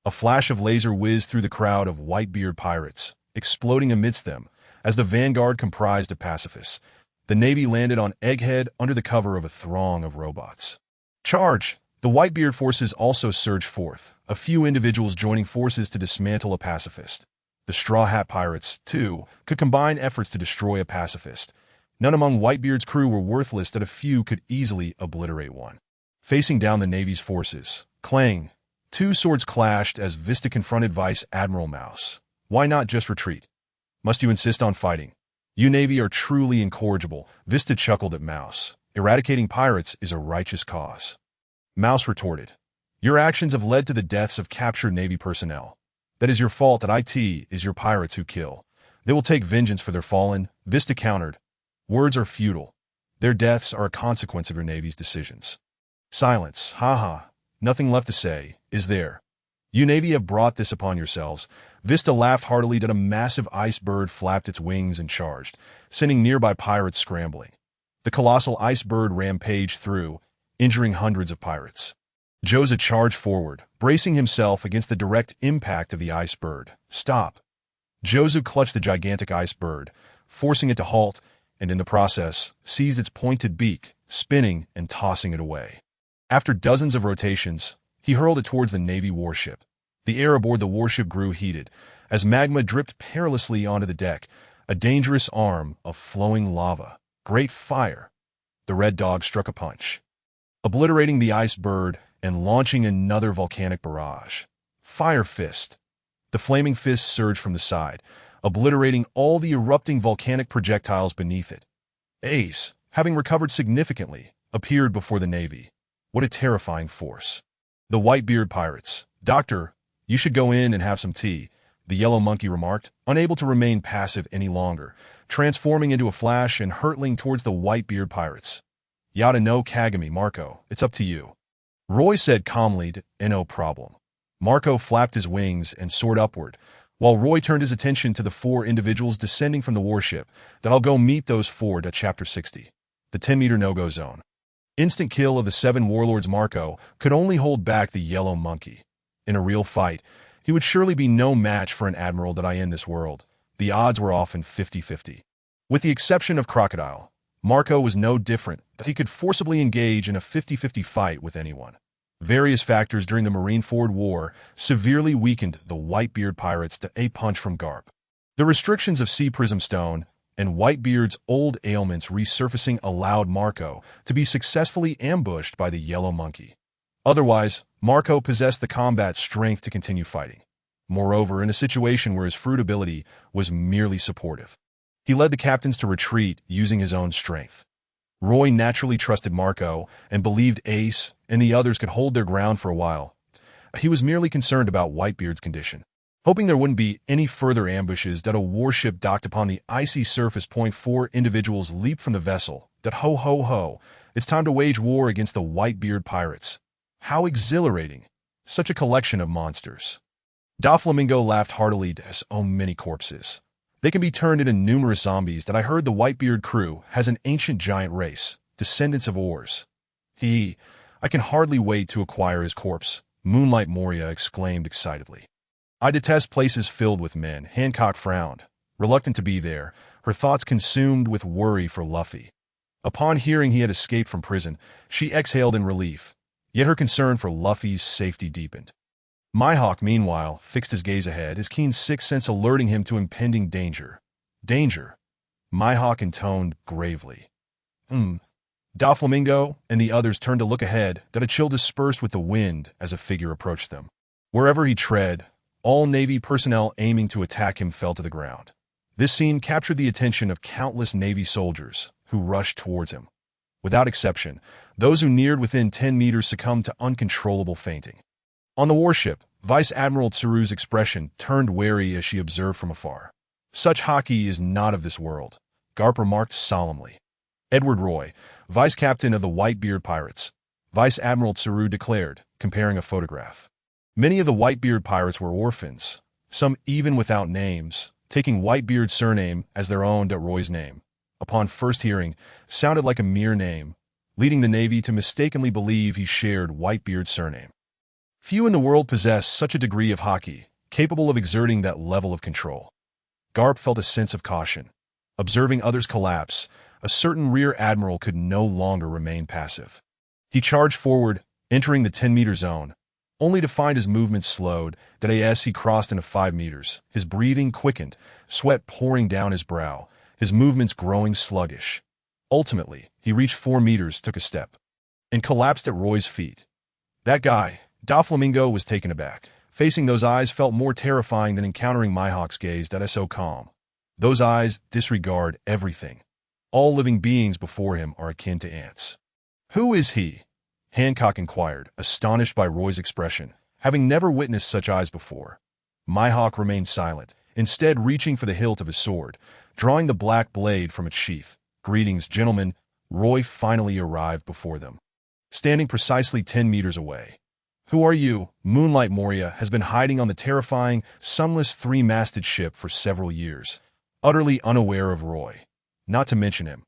A flash of laser whizzed through the crowd of Whitebeard pirates, exploding amidst them, as the vanguard comprised of pacifists. The Navy landed on Egghead under the cover of a throng of robots. Charge! The Whitebeard forces also surged forth, a few individuals joining forces to dismantle a pacifist. The Straw Hat Pirates, too, could combine efforts to destroy a pacifist. None among Whitebeard's crew were worthless that a few could easily obliterate one. Facing down the Navy's forces, clang, 2 swords clashed as Vista confronted Vice Admiral Mouse. Why not just retreat? Must you insist on fighting? You Navy are truly incorrigible, Vista chuckled at Mouse. Eradicating pirates is a righteous cause. Mouse retorted. Your actions have led to the deaths of captured Navy personnel. That is your fault that IT is your pirates who kill. They will take vengeance for their fallen, Vista countered. Words are futile. Their deaths are a consequence of your Navy's decisions. Silence. Ha. Nothing left to say, is there? You Navy have brought this upon yourselves. Vista laughed heartily that a massive ice bird flapped its wings and charged, sending nearby pirates scrambling. The colossal ice bird rampaged through, injuring hundreds of pirates. Joza charged forward, bracing himself against the direct impact of the ice bird. Stop. Jozu clutched the gigantic ice bird, forcing it to halt, and in the process, seized its pointed beak, spinning and tossing it away. After dozens of rotations, he hurled it towards the Navy warship. The air aboard the warship grew heated, as magma dripped perilously onto the deck, a dangerous arm of flowing lava. Great fire! The Red Dog struck a punch, obliterating the ice bird and launching another volcanic barrage. Fire Fist! The flaming fist surged from the side, obliterating all the erupting volcanic projectiles beneath it. Ace, having recovered significantly, appeared before the Navy. What a terrifying force. The Whitebeard Pirates. Doctor, you should go in and have some tea, the yellow monkey remarked, unable to remain passive any longer, transforming into a flash and hurtling towards the Whitebeard Pirates. Yada no Kagami, Marco, it's up to you. Roy said calmly, no problem. Marco flapped his wings and soared upward, while Roy turned his attention to the 4 individuals descending from the warship. That I'll go meet those 4 at Chapter 60. The 10-meter no-go zone. Instant kill of the 7 warlords. Marco could only hold back the yellow monkey. In a real fight, he would surely be no match for an admiral that I in this world. The odds were often 50-50. With the exception of Crocodile, Marco was no different, that he could forcibly engage in a 50-50 fight with anyone. Various factors during the Marineford War severely weakened the Whitebeard Pirates to a punch from Garp. The restrictions of Sea Prism Stone and Whitebeard's old ailments resurfacing allowed Marco to be successfully ambushed by the yellow monkey. Otherwise, Marco possessed the combat strength to continue fighting. Moreover, in a situation where his fruit ability was merely supportive, he led the captains to retreat using his own strength. Roy naturally trusted Marco and believed Ace and the others could hold their ground for a while. He was merely concerned about Whitebeard's condition, hoping there wouldn't be any further ambushes that a warship docked upon the icy surface. 4 individuals leaped from the vessel. That ho, it's time to wage war against the Whitebeard Pirates. How exhilarating! Such a collection of monsters. Doflamingo laughed heartily at so many corpses. They can be turned into numerous zombies. That I heard the Whitebeard crew has an ancient giant race, descendants of Oars. I can hardly wait to acquire his corpse, Moonlight Moria exclaimed excitedly. I detest places filled with men. Hancock frowned, reluctant to be there, her thoughts consumed with worry for Luffy. Upon hearing he had escaped from prison, she exhaled in relief, yet her concern for Luffy's safety deepened. Mihawk, meanwhile, fixed his gaze ahead, his keen sixth sense alerting him to impending danger. Danger? Mihawk intoned gravely. Doflamingo and the others turned to look ahead, that a chill dispersed with the wind as a figure approached them. Wherever he tread, all Navy personnel aiming to attack him fell to the ground. This scene captured the attention of countless Navy soldiers who rushed towards him. Without exception, those who neared within 10 meters succumbed to uncontrollable fainting. On the warship, Vice Admiral Tsuru's expression turned wary as she observed from afar. Such hockey is not of this world, Garp remarked solemnly. Edward Roy, Vice Captain of the Whitebeard Pirates, Vice Admiral Tsuru declared, comparing a photograph. Many of the Whitebeard Pirates were orphans, some even without names, taking Whitebeard's surname as their own. Roy's name, upon first hearing, sounded like a mere name, leading the Navy to mistakenly believe he shared Whitebeard's surname. Few in the world possess such a degree of hockey, capable of exerting that level of control. Garp felt a sense of caution. Observing others collapse, a certain rear admiral could no longer remain passive. He charged forward, entering the 10-meter zone, only to find his movements slowed. That as he crossed into 5 meters, his breathing quickened, sweat pouring down his brow, his movements growing sluggish. Ultimately, he reached 4 meters, took a step, and collapsed at Roy's feet. That guy, Doflamingo, was taken aback. Facing those eyes felt more terrifying than encountering Mihawk's gaze. That is so calm. Those eyes disregard everything. All living beings before him are akin to ants. "Who is he?" Hancock inquired, astonished by Roy's expression, having never witnessed such eyes before. Mihawk remained silent, instead reaching for the hilt of his sword, drawing the black blade from its sheath. "Greetings, gentlemen." Roy finally arrived before them, standing precisely 10 meters away. "Who are you?" Moonlight Moria has been hiding on the terrifying, sunless three-masted ship for several years, utterly unaware of Roy. Not to mention him.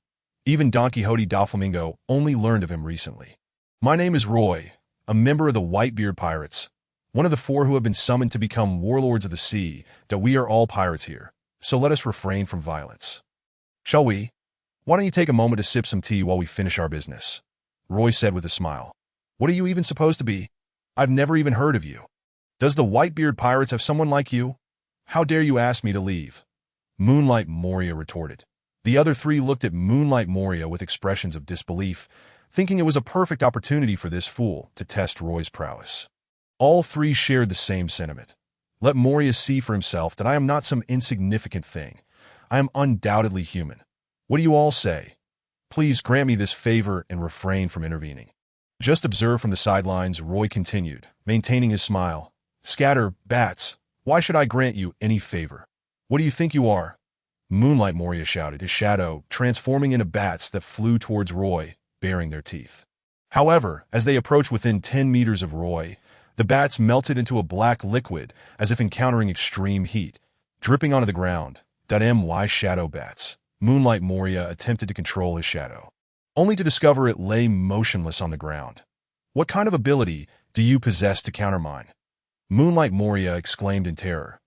Even Don Quixote Doflamingo only learned of him recently. "My name is Roy, a member of the Whitebeard Pirates, one of the 4 who have been summoned to become warlords of the sea. That we are all pirates here, so let us refrain from violence. Shall we? Why don't you take a moment to sip some tea while we finish our business?" Roy said with a smile. "What are you even supposed to be? I've never even heard of you. Does the Whitebeard Pirates have someone like you? How dare you ask me to leave?" Moonlight Moria retorted. The other 3 looked at Moonlight Moria with expressions of disbelief, thinking it was a perfect opportunity for this fool to test Roy's prowess. All 3 shared the same sentiment. "Let Moria see for himself that I am not some insignificant thing. I am undoubtedly human. What do you all say? Please grant me this favor and refrain from intervening." "Just observe from the sidelines," Roy continued, maintaining his smile. "Scatter, bats. Why should I grant you any favor? What do you think you are?" Moonlight Moria shouted, his shadow transforming into bats that flew towards Roy, baring their teeth. However, as they approached within 10 meters of Roy, the bats melted into a black liquid as if encountering extreme heat, dripping onto the ground. "My shadow bats." Moonlight Moria attempted to control his shadow, only to discover it lay motionless on the ground. "What kind of ability do you possess to counter mine?" Moonlight Moria exclaimed in terror.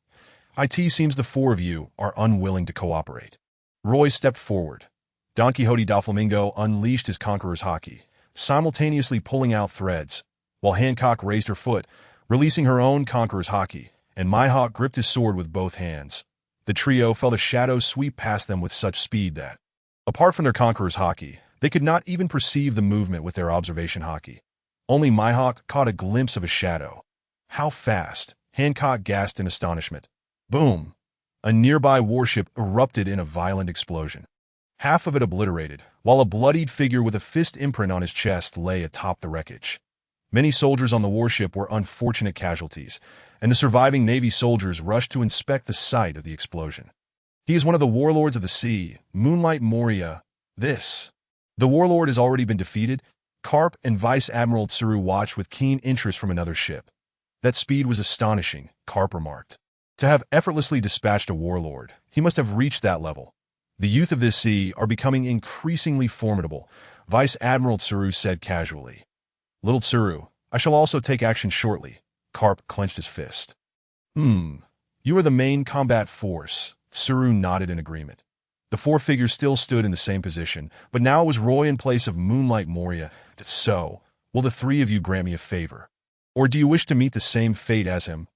"It seems the 4 of you are unwilling to cooperate." Roy stepped forward. Don Quixote Doflamingo unleashed his Conqueror's Haki, simultaneously pulling out threads, while Hancock raised her foot, releasing her own Conqueror's Haki, and Mihawk gripped his sword with both hands. The trio felt a shadow sweep past them with such speed that, apart from their Conqueror's Haki, they could not even perceive the movement with their observation Haki. Only Mihawk caught a glimpse of a shadow. "How fast!" Hancock gasped in astonishment. Boom! A nearby warship erupted in a violent explosion, half of it obliterated, while a bloodied figure with a fist imprint on his chest lay atop the wreckage. Many soldiers on the warship were unfortunate casualties, and the surviving Navy soldiers rushed to inspect the site of the explosion. "He is one of the warlords of the sea, Moonlight Moria. The warlord has already been defeated." Carp and Vice Admiral Tsuru watched with keen interest from another ship. "That speed was astonishing," Carp remarked. "To have effortlessly dispatched a warlord, he must have reached that level. The youth of this sea are becoming increasingly formidable," Vice Admiral Tsuru said casually. "Little Tsuru, I shall also take action shortly." Carp clenched his fist. You are the main combat force." Tsuru nodded in agreement. The 4 figures still stood in the same position, but now it was Roy in place of Moonlight Moria. "So, will the 3 of you grant me a favor? Or do you wish to meet the same fate as him?"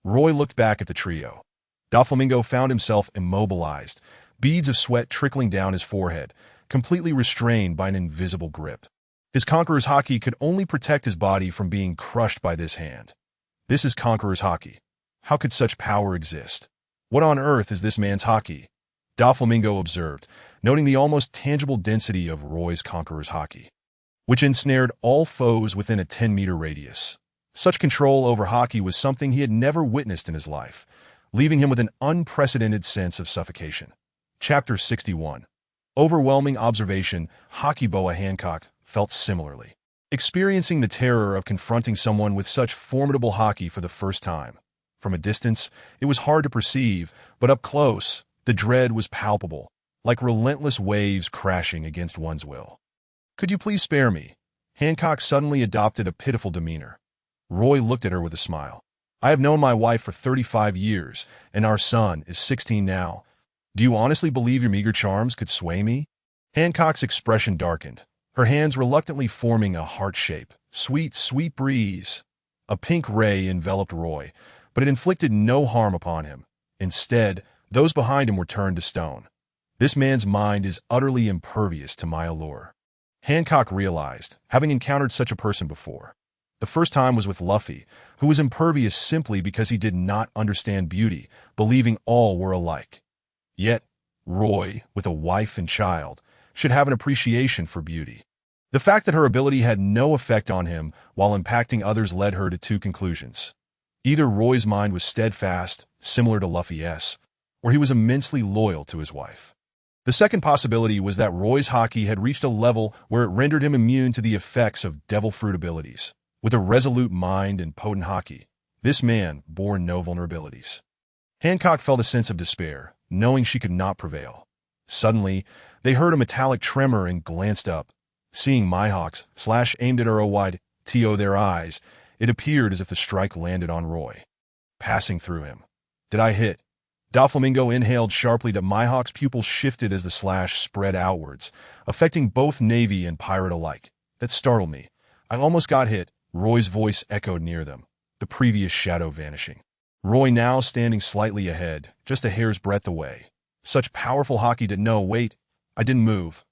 Roy looked back at the trio. Doflamingo found himself immobilized, beads of sweat trickling down his forehead, completely restrained by an invisible grip. His Conqueror's Haki could only protect his body from being crushed by this hand. This is Conqueror's Haki. How could such power exist? What on earth is this man's Haki? Doflamingo observed, noting the almost tangible density of Roy's Conqueror's Haki, which ensnared all foes within a 10-meter radius. Such control over Haki was something he had never witnessed in his life, leaving him with an unprecedented sense of suffocation. Chapter 61. Overwhelming observation. Haki Boa Hancock felt similarly, experiencing the terror of confronting someone with such formidable Haki for the first time. From a distance, it was hard to perceive, but up close, the dread was palpable, like relentless waves crashing against one's will. "Could you please spare me?" Hancock suddenly adopted a pitiful demeanor. Roy looked at her with a smile. "I have known my wife for 35 years, and our son is 16 now. Do you honestly believe your meager charms could sway me?" Hancock's expression darkened, her hands reluctantly forming a heart shape. "Sweet, sweet breeze." A pink ray enveloped Roy, but it inflicted no harm upon him. Instead, those behind him were turned to stone. This man's mind is utterly impervious to my allure. Hancock realized, having encountered such a person before. The first time was with Luffy, who was impervious simply because he did not understand beauty, believing all were alike. Yet, Roy, with a wife and child, should have an appreciation for beauty. The fact that her ability had no effect on him while impacting others led her to two conclusions. Either Roy's mind was steadfast, similar to Luffy's, or he was immensely loyal to his wife. The second possibility was that Roy's haki had reached a level where it rendered him immune to the effects of devil fruit abilities. With a resolute mind and potent haki, this man bore no vulnerabilities. Hancock felt a sense of despair, knowing she could not prevail. Suddenly, they heard a metallic tremor and glanced up. Seeing Mihawks aimed at her wide their eyes, it appeared as if the strike landed on Roy, passing through him. Did I hit? Doflamingo inhaled sharply. The Mihawk's pupils shifted as the slash spread outwards, affecting both Navy and pirate alike. That startled me. I almost got hit. Roy's voice echoed near them, the previous shadow vanishing. Roy now standing slightly ahead, just a hair's breadth away. Such powerful haki that no, wait, I didn't move.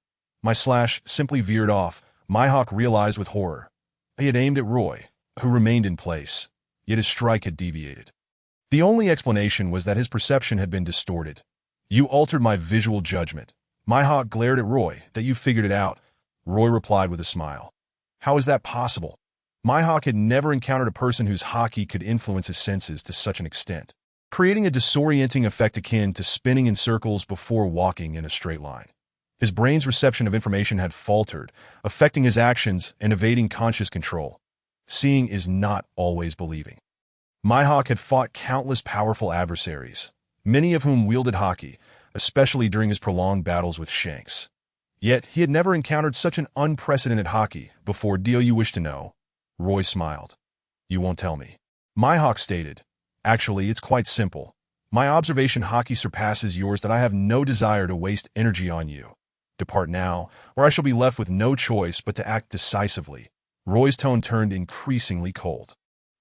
My slash simply veered off. Mihawk realized with horror. He had aimed at Roy, who remained in place, yet his strike had deviated. The only explanation was that his perception had been distorted. You altered my visual judgment. Mihawk glared at Roy. That you figured it out. Roy replied with a smile. How is that possible? Mihawk had never encountered a person whose haki could influence his senses to such an extent, creating a disorienting effect akin to spinning in circles before walking in a straight line. His brain's reception of information had faltered, affecting his actions and evading conscious control. Seeing is not always believing. Mihawk had fought countless powerful adversaries, many of whom wielded haki, especially during his prolonged battles with Shanks. Yet he had never encountered such an unprecedented haki before. Do you wish to know? Roy smiled. You won't tell me. Mihawk stated. Actually, it's quite simple. My observation haki surpasses yours that I have no desire to waste energy on you. Depart now, or I shall be left with no choice but to act decisively. Roy's tone turned increasingly cold.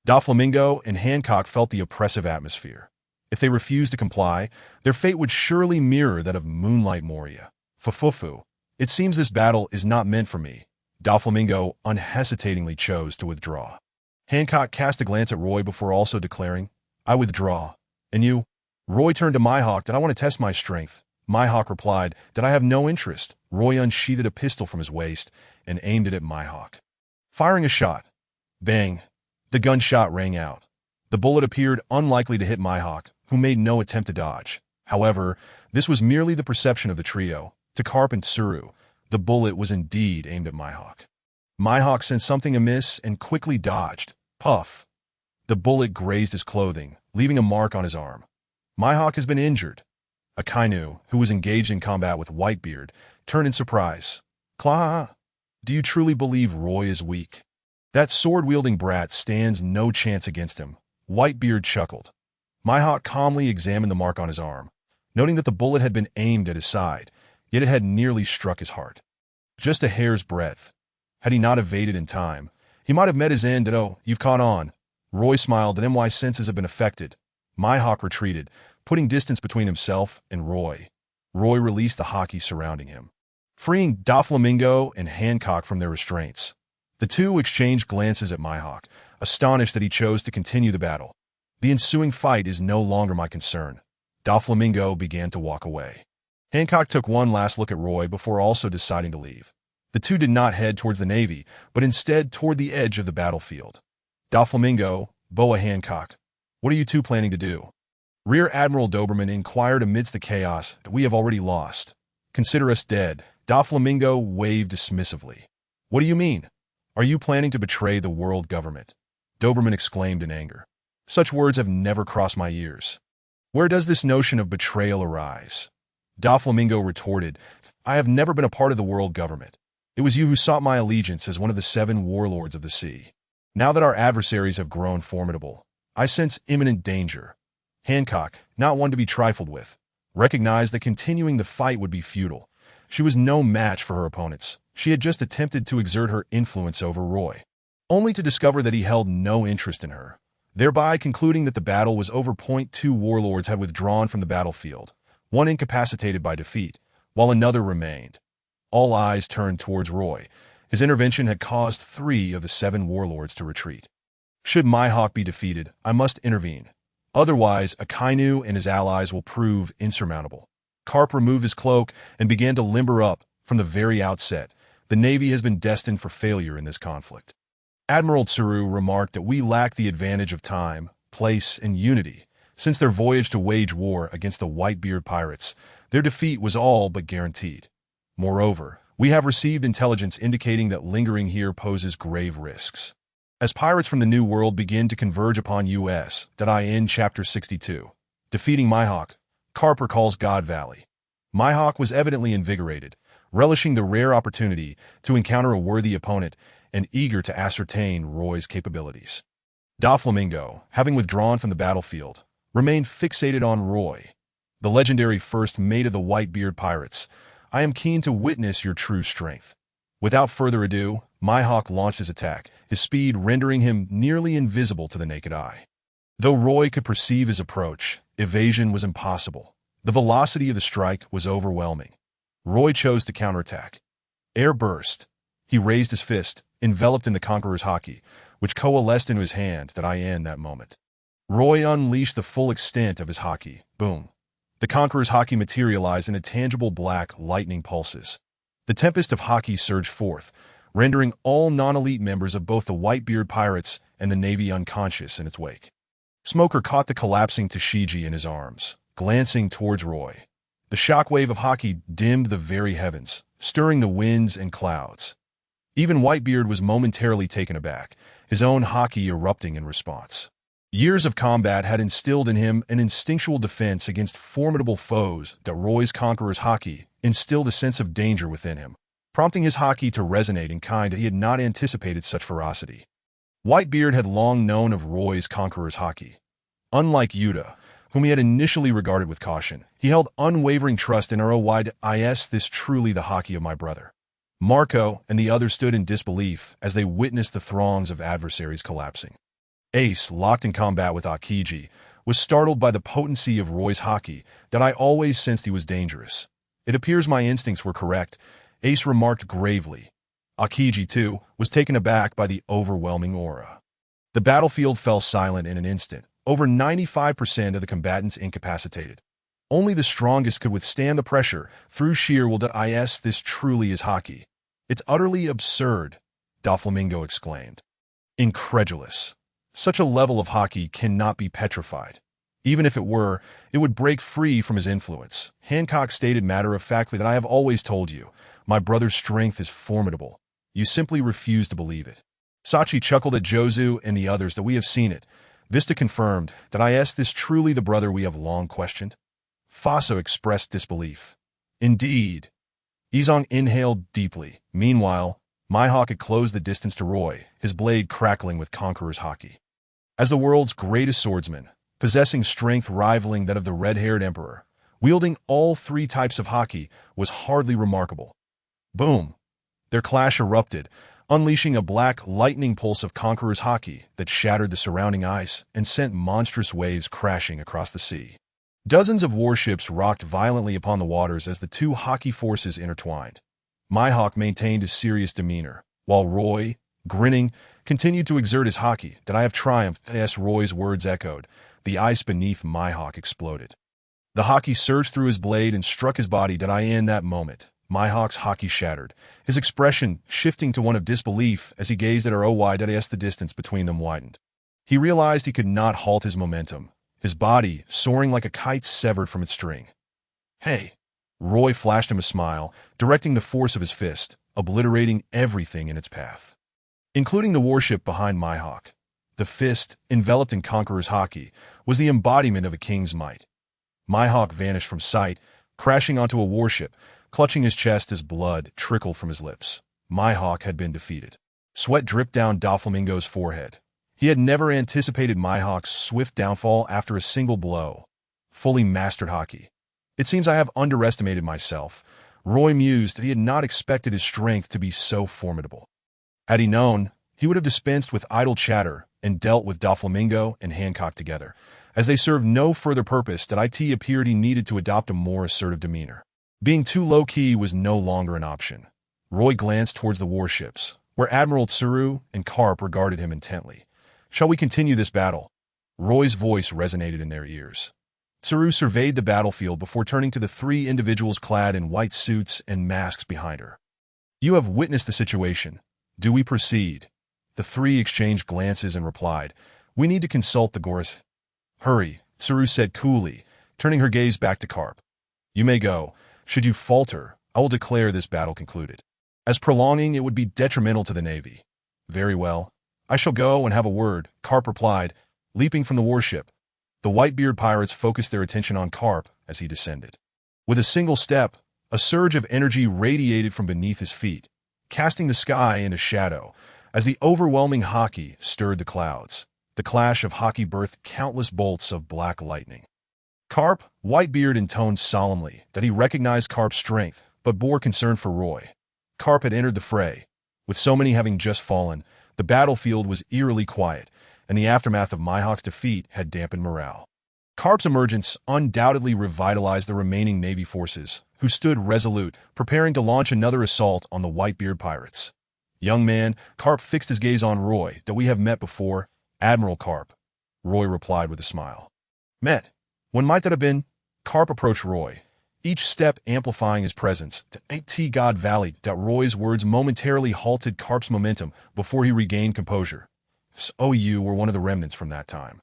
Doflamingo and Hancock felt the oppressive atmosphere. If they refused to comply, their fate would surely mirror that of Moonlight Moria. Fufufu, it seems this battle is not meant for me. Doflamingo unhesitatingly chose to withdraw. Hancock cast a glance at Roy before also declaring, I withdraw. And you? Roy turned to Mihawk. Did I want to test my strength? Mihawk replied, that I have no interest. Roy unsheathed a pistol from his waist and aimed it at Mihawk. Firing a shot. Bang. The gunshot rang out. The bullet appeared unlikely to hit Mihawk, who made no attempt to dodge. However, this was merely the perception of the trio. To Carp and Tsuru, the bullet was indeed aimed at Mihawk. Mihawk sensed something amiss and quickly dodged. Puff. The bullet grazed his clothing, leaving a mark on his arm. Mihawk has been injured. Akainu, who was engaged in combat with Whitebeard, turned in surprise. Klah, do you truly believe Roy is weak? That sword-wielding brat stands no chance against him. Whitebeard chuckled. Mihawk calmly examined the mark on his arm, noting that the bullet had been aimed at his side, yet it had nearly struck his heart. Just a hair's breadth. Had he not evaded in time, he might have met his end. Oh, you've caught on. Roy smiled, and MY's senses have been affected. Mihawk retreated, putting distance between himself and Roy. Roy released the haki surrounding him, freeing Doflamingo and Hancock from their restraints. The two exchanged glances at Mihawk, astonished that he chose to continue the battle. The ensuing fight is no longer my concern. Doflamingo began to walk away. Hancock took one last look at Roy before also deciding to leave. The two did not head towards the Navy, but instead toward the edge of the battlefield. Doflamingo, Boa Hancock, what are you two planning to do? Rear Admiral Doberman inquired amidst the chaos. We have already lost. Consider us dead. Doflamingo waved dismissively. What do you mean? Are you planning to betray the world government? Doberman exclaimed in anger. Such words have never crossed my ears. Where does this notion of betrayal arise? Doflamingo retorted, I have never been a part of the world government. It was you who sought my allegiance as one of the 7 warlords of the sea. Now that our adversaries have grown formidable, I sense imminent danger. Hancock, not one to be trifled with, recognized that continuing the fight would be futile. She was no match for her opponents. She had just attempted to exert her influence over Roy, only to discover that he held no interest in her, thereby concluding that the battle was over. 2 warlords had withdrawn from the battlefield, one incapacitated by defeat, while another remained. All eyes turned towards Roy. His intervention had caused 3 of the 7 warlords to retreat. Should Mihawk be defeated, I must intervene. Otherwise, Akainu and his allies will prove insurmountable. Karp removed his cloak and began to limber up. From the very outset, the Navy has been destined for failure in this conflict. Admiral Tsuru remarked that we lack the advantage of time, place, and unity. Since their voyage to wage war against the Whitebeard Pirates, their defeat was all but guaranteed. Moreover, we have received intelligence indicating that lingering here poses grave risks. As pirates from the New World begin to converge upon U.S.in Chapter 62, defeating Mihawk, Karp recalls God Valley. Mihawk was evidently invigorated, relishing the rare opportunity to encounter a worthy opponent and eager to ascertain Roy's capabilities. Doflamingo, having withdrawn from the battlefield, remained fixated on Roy, the legendary first mate of the Whitebeard Pirates. I am keen to witness your true strength. Without further ado, Mihawk launched his attack, his speed rendering him nearly invisible to the naked eye. Though Roy could perceive his approach, evasion was impossible. The velocity of the strike was overwhelming. Roy chose to counterattack. Air burst. He raised his fist, enveloped in the Conqueror's haki, which coalesced into his hand that moment. Roy unleashed the full extent of his haki. Boom. The Conqueror's haki materialized in a tangible black lightning pulses. The tempest of haki surged forth, rendering all non-elite members of both the Whitebeard Pirates and the Navy unconscious in its wake. Smoker caught the collapsing Tashigi in his arms, glancing towards Roy. The shockwave of haki dimmed the very heavens, stirring the winds and clouds. Even Whitebeard was momentarily taken aback, his own haki erupting in response. Years of combat had instilled in him an instinctual defense against formidable foes. That Roy's Conqueror's haki instilled a sense of danger within him, prompting his haki to resonate in kind that he had not anticipated such ferocity. Whitebeard had long known of Roy's Conqueror's haki. Unlike Yuta, whom he had initially regarded with caution, he held unwavering trust in Roy. This truly the haki of my brother. Marco and the others stood in disbelief as they witnessed the throngs of adversaries collapsing. Ace, locked in combat with Akiji, was startled by the potency of Roy's haki. That I always sensed he was dangerous. It appears my instincts were correct, Ace remarked gravely. Akiji, too, was taken aback by the overwhelming aura. The battlefield fell silent in an instant, over 95% of the combatants incapacitated. Only the strongest could withstand the pressure through sheer will. This truly is haki. It's utterly absurd, Doflamingo exclaimed. Incredulous. Such a level of haki cannot be petrified. Even if it were, it would break free from his influence. Hancock stated matter-of-factly that I have always told you, my brother's strength is formidable. You simply refuse to believe it. Sachi chuckled at Jozu and the others that we have seen it. Vista confirmed that this truly the brother we have long questioned. Faso expressed disbelief. Indeed. Izong inhaled deeply. Meanwhile, Mihawk had closed the distance to Roy, his blade crackling with Conqueror's haki. As the world's greatest swordsman, possessing strength rivaling that of the red-haired emperor, wielding all three types of haki was hardly remarkable. Boom! Their clash erupted, unleashing a black lightning pulse of Conqueror's haki that shattered the surrounding ice and sent monstrous waves crashing across the sea. Dozens of warships rocked violently upon the waters as the two haki forces intertwined. Mihawk maintained his serious demeanor, while Roy, grinning, continued to exert his haki. That I have triumphed, as Roy's words echoed. The ice beneath Mihawk exploded. The haki surged through his blade and struck his body. In that moment, Mihawk's haki shattered, his expression shifting to one of disbelief as he gazed at Roy. The distance between them widened. He realized he could not halt his momentum, his body soaring like a kite severed from its string. Hey! Roy flashed him a smile, directing the force of his fist, obliterating everything in its path, including the warship behind Mihawk. The fist, enveloped in Conqueror's haki, was the embodiment of a king's might. Mihawk vanished from sight, crashing onto a warship, clutching his chest as blood trickled from his lips. Mihawk had been defeated. Sweat dripped down Doflamingo's forehead. He had never anticipated Mihawk's swift downfall after a single blow. Fully mastered haki. It seems I have underestimated myself. Roy mused that he had not expected his strength to be so formidable. Had he known, he would have dispensed with idle chatter and dealt with Doflamingo and Hancock together. As they served no further purpose, it appeared he needed to adopt a more assertive demeanor. Being too low-key was no longer an option. Roy glanced towards the warships, where Admiral Tsuru and Karp regarded him intently. Shall we continue this battle? Roy's voice resonated in their ears. Saru surveyed the battlefield before turning to the three individuals clad in white suits and masks behind her. You have witnessed the situation. Do we proceed? The three exchanged glances and replied, We need to consult the Goris. Hurry, Saru said coolly, turning her gaze back to Karp. You may go. Should you falter, I will declare this battle concluded. As prolonging it would be detrimental to the Navy. Very well. I shall go and have a word, Karp replied, leaping from the warship. The Whitebeard Pirates focused their attention on Karp as he descended. With a single step, a surge of energy radiated from beneath his feet, casting the sky into shadow as the overwhelming hockey stirred the clouds. The clash of hockey birthed countless bolts of black lightning. Karp, Whitebeard intoned solemnly that he recognized Karp's strength, but bore concern for Roy. Karp had entered the fray. With so many having just fallen, the battlefield was eerily quiet, and the aftermath of Mihawk's defeat had dampened morale. Karp's emergence undoubtedly revitalized the remaining Navy forces, who stood resolute, preparing to launch another assault on the Whitebeard Pirates. Young man, Karp fixed his gaze on Roy. That we have met before, Admiral Karp. Roy replied with a smile. Met? When might that have been? Karp approached Roy, each step amplifying his presence. To God Valley. Roy's words momentarily halted Karp's momentum before he regained composure. So you were one of the remnants from that time.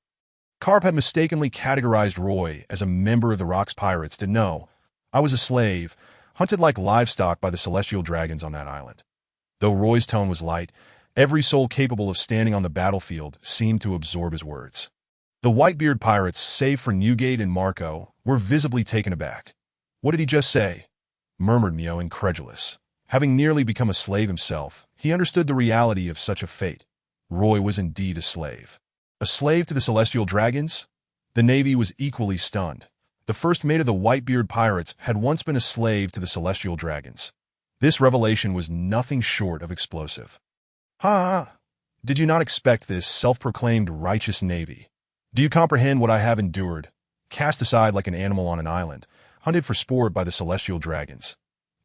Karp had mistakenly categorized Roy as a member of the Rock's Pirates. To know, I was a slave, hunted like livestock by the celestial dragons on that island. Though Roy's tone was light, every soul capable of standing on the battlefield seemed to absorb his words. The Whitebeard Pirates, save for Newgate and Marco, were visibly taken aback. What did he just say? Murmured Mio, incredulous. Having nearly become a slave himself, he understood the reality of such a fate. Roy was indeed a slave. A slave to the celestial dragons? The Navy was equally stunned. The first mate of the Whitebeard Pirates had once been a slave to the celestial dragons. This revelation was nothing short of explosive. Ha! Did you not expect this self-proclaimed righteous Navy? Do you comprehend what I have endured? Cast aside like an animal on an island, hunted for sport by the celestial dragons.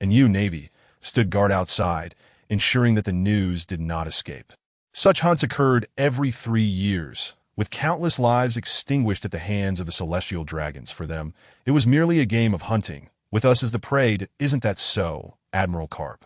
And you, Navy, stood guard outside, ensuring that the news did not escape. Such hunts occurred every 3 years, with countless lives extinguished at the hands of the celestial dragons. For them, it was merely a game of hunting. With us as the prey, isn't that so, Admiral Karp?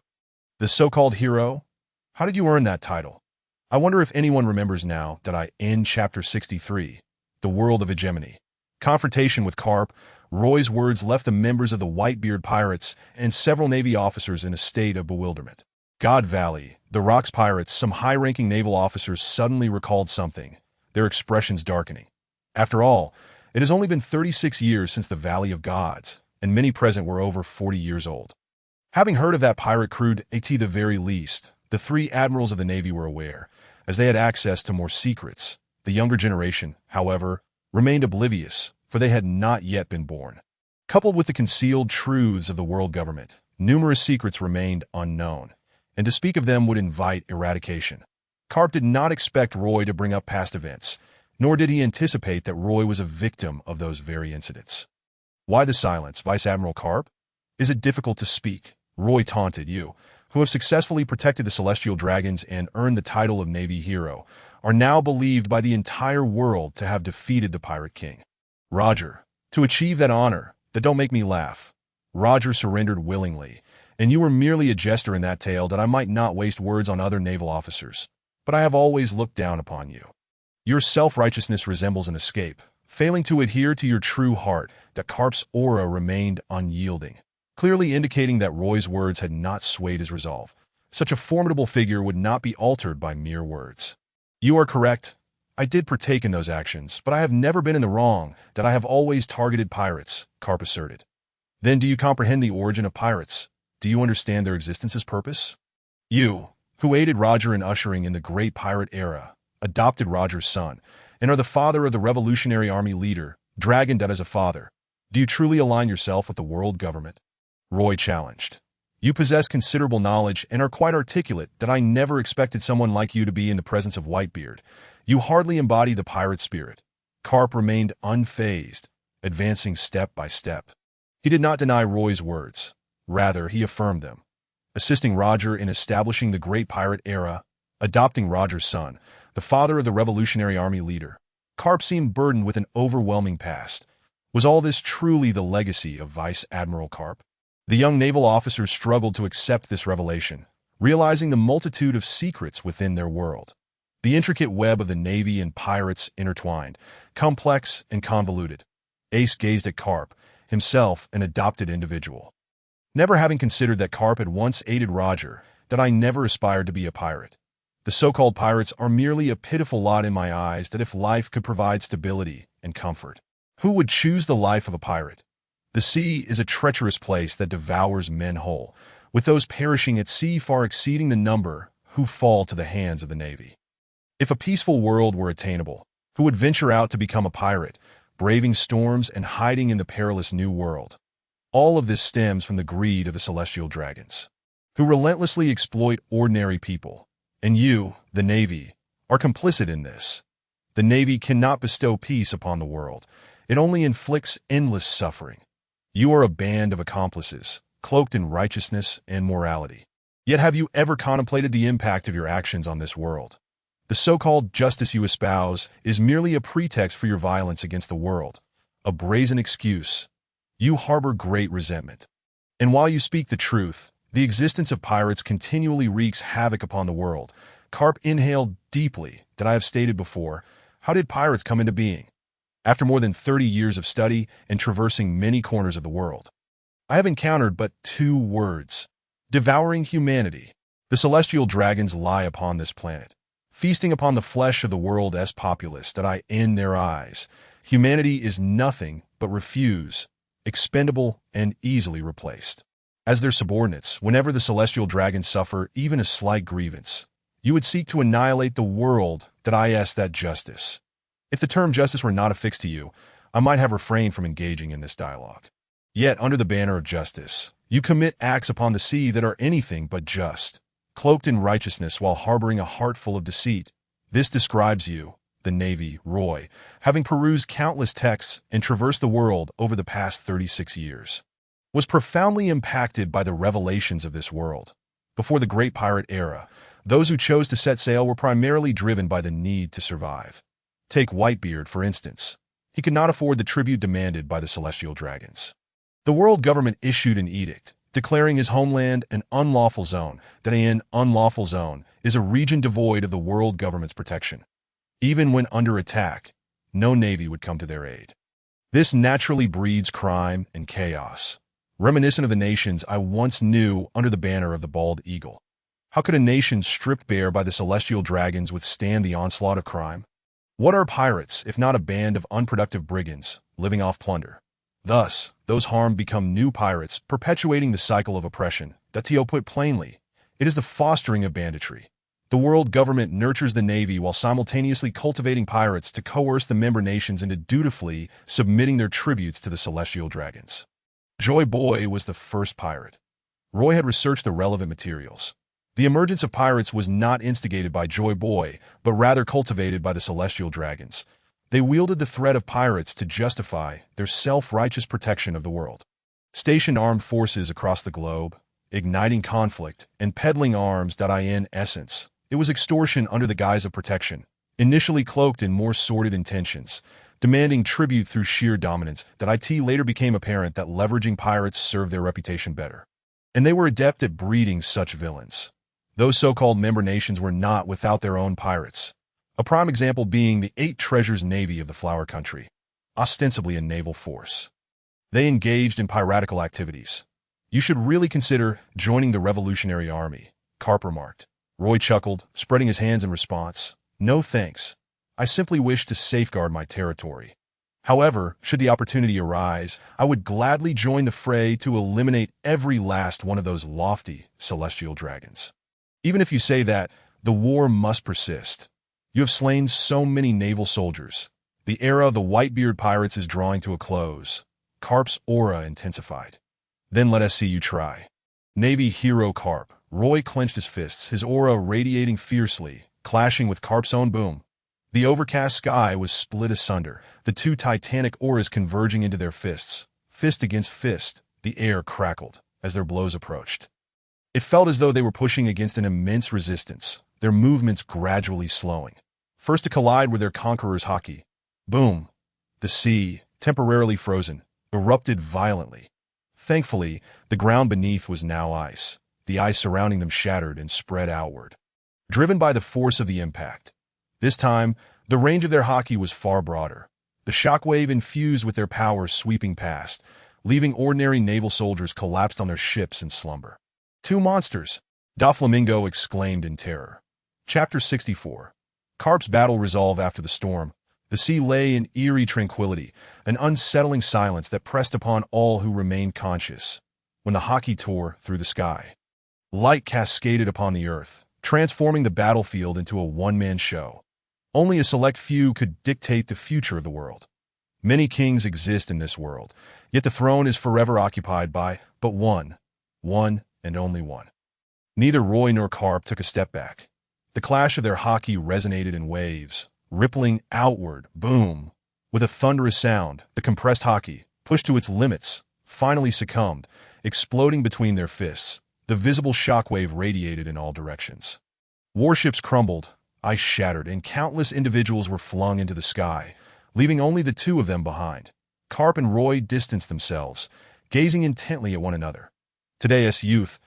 The so-called hero? How did you earn that title? I wonder if anyone remembers now that I end Chapter 63, The World of Hegemony. Confrontation with Karp, Roy's words left the members of the Whitebeard Pirates and several Navy officers in a state of bewilderment. God Valley, the Rock's Pirates, some high-ranking naval officers suddenly recalled something, their expressions darkening. After all, it has only been 36 years since the Valley of Gods, and many present were over 40 years old. Having heard of that pirate crew, at the very least, the three admirals of the Navy were aware, as they had access to more secrets. The younger generation, however, remained oblivious, for they had not yet been born. Coupled with the concealed truths of the world government, numerous secrets remained unknown, and to speak of them would invite eradication. Karp did not expect Roy to bring up past events, nor did he anticipate that Roy was a victim of those very incidents. Why the silence, Vice Admiral Karp? Is it difficult to speak? Roy taunted. You, who have successfully protected the celestial dragons and earned the title of Navy hero, are now believed by the entire world to have defeated the Pirate King. Roger, to achieve that honor, don't make me laugh. Roger surrendered willingly, and you were merely a jester in that tale that I might not waste words on other naval officers. But I have always looked down upon you. Your self-righteousness resembles an escape, failing to adhere to your true heart. That Karp's aura remained unyielding, clearly indicating that Roy's words had not swayed his resolve. Such a formidable figure would not be altered by mere words. You are correct. I did partake in those actions, but I have never been in the wrong. That I have always targeted pirates, Karp asserted. Then do you comprehend the origin of pirates? Do you understand their existence's purpose? You, who aided Roger in ushering in the great pirate era, adopted Roger's son, and are the father of the Revolutionary Army leader, Dragon Dead as a father. Do you truly align yourself with the world government? Roy challenged. You possess considerable knowledge and are quite articulate. That I never expected someone like you to be in the presence of Whitebeard. You hardly embody the pirate spirit. Karp remained unfazed, advancing step by step. He did not deny Roy's words. Rather, he affirmed them. Assisting Roger in establishing the great pirate era, adopting Roger's son, the father of the Revolutionary Army leader. Karp seemed burdened with an overwhelming past, Was all this truly the legacy of Vice Admiral Carp? The young naval officers struggled to accept this revelation, realizing the multitude of secrets within their world. The intricate web of the Navy and pirates intertwined, complex and convoluted. Ace gazed at Carp, himself an adopted individual. Never having considered that Carp had once aided Roger, that I never aspired to be a pirate. The so-called pirates are merely a pitiful lot in my eyes that if life could provide stability and comfort, who would choose the life of a pirate? The sea is a treacherous place that devours men whole, with those perishing at sea far exceeding the number who fall to the hands of the Navy. If a peaceful world were attainable, who would venture out to become a pirate, braving storms and hiding in the perilous new world? All of this stems from the greed of the celestial dragons, who relentlessly exploit ordinary people. And you, the Navy, are complicit in this. The Navy cannot bestow peace upon the world. It only inflicts endless suffering. You are a band of accomplices, cloaked in righteousness and morality. Yet have you ever contemplated the impact of your actions on this world? The so-called justice you espouse is merely a pretext for your violence against the world, a brazen excuse. You harbor great resentment. And while you speak the truth, the existence of pirates continually wreaks havoc upon the world. Carp inhaled deeply, that I have stated before. How did pirates come into being? After more than 30 years of study and traversing many corners of the world, I have encountered but two words: devouring humanity. The celestial dragons lie upon this planet, feasting upon the flesh of the world's populace that I in their eyes. Humanity is nothing but refuse, expendable and easily replaced. As their subordinates, whenever the celestial dragons suffer even a slight grievance, you would seek to annihilate the world that I ask that justice. If the term justice were not affixed to you, I might have refrained from engaging in this dialogue. Yet, under the banner of justice, you commit acts upon the sea that are anything but just, cloaked in righteousness while harboring a heart full of deceit. This describes you, the Navy, Roy, having perused countless texts and traversed the world over the past 36 years. Was profoundly impacted by the revelations of this world. Before the Great Pirate era, those who chose to set sail were primarily driven by the need to survive. Take Whitebeard, for instance. He could not afford the tribute demanded by the celestial dragons. The world government issued an edict, declaring his homeland an unlawful zone. That an unlawful zone is a region devoid of the world government's protection. Even when under attack, no navy would come to their aid. This naturally breeds crime and chaos, reminiscent of the nations I once knew under the banner of the bald eagle. How could a nation stripped bare by the celestial dragons withstand the onslaught of crime? What are pirates, if not a band of unproductive brigands, living off plunder? Thus, those harmed become new pirates, perpetuating the cycle of oppression. That T.O. put plainly, it is the fostering of banditry. The world government nurtures the Navy while simultaneously cultivating pirates to coerce the member nations into dutifully submitting their tributes to the celestial dragons. Joy Boy was the first pirate. Roy had researched the relevant materials. The emergence of pirates was not instigated by Joy Boy, but rather cultivated by the celestial dragons. They wielded the threat of pirates to justify their self-righteous protection of the world. Stationed armed forces across the globe, igniting conflict and peddling arms. In essence, it was extortion under the guise of protection, initially cloaked in more sordid intentions, demanding tribute through sheer dominance. Later became apparent that leveraging pirates served their reputation better. And they were adept at breeding such villains. Those so-called member nations were not without their own pirates. A prime example being the 8 Treasures Navy of the Flower Country, ostensibly a naval force. They engaged in piratical activities. You should really consider joining the Revolutionary Army, Carp remarked. Roy chuckled, spreading his hands in response. No thanks. I simply wish to safeguard my territory. However, should the opportunity arise, I would gladly join the fray to eliminate every last one of those lofty celestial dragons. Even if you say that, the war must persist. You have slain so many naval soldiers. The era of the Whitebeard Pirates is drawing to a close. Carp's aura intensified. Then let us see you try. Navy hero Carp. Roy clenched his fists, his aura radiating fiercely, clashing with Carp's own boom. The overcast sky was split asunder, the two titanic auras converging into their fists. Fist against fist, the air crackled as their blows approached. It felt as though they were pushing against an immense resistance, their movements gradually slowing. First to collide were their conquerors' hockey. Boom! The sea, temporarily frozen, erupted violently. Thankfully, the ground beneath was now ice. The ice surrounding them shattered and spread outward, driven by the force of the impact. This time, the range of their haki was far broader. The shockwave infused with their power sweeping past, leaving ordinary naval soldiers collapsed on their ships in slumber. Two monsters! Doflamingo exclaimed in terror. Chapter 64. Carp's battle resolve after the storm. The sea lay in eerie tranquility, an unsettling silence that pressed upon all who remained conscious. When the haki tore through the sky, light cascaded upon the earth, transforming the battlefield into a one-man show. Only a select few could dictate the future of the world. Many kings exist in this world, yet the throne is forever occupied by but one and only one. Neither Roy nor Carp took a step back. The clash of their haki resonated in waves, rippling outward, boom. With a thunderous sound, the compressed haki, pushed to its limits, finally succumbed, exploding between their fists. The visible shockwave radiated in all directions. Warships crumbled, ice shattered, and countless individuals were flung into the sky, leaving only the two of them behind. Carp and Roy distanced themselves, gazing intently at one another. Today's youth,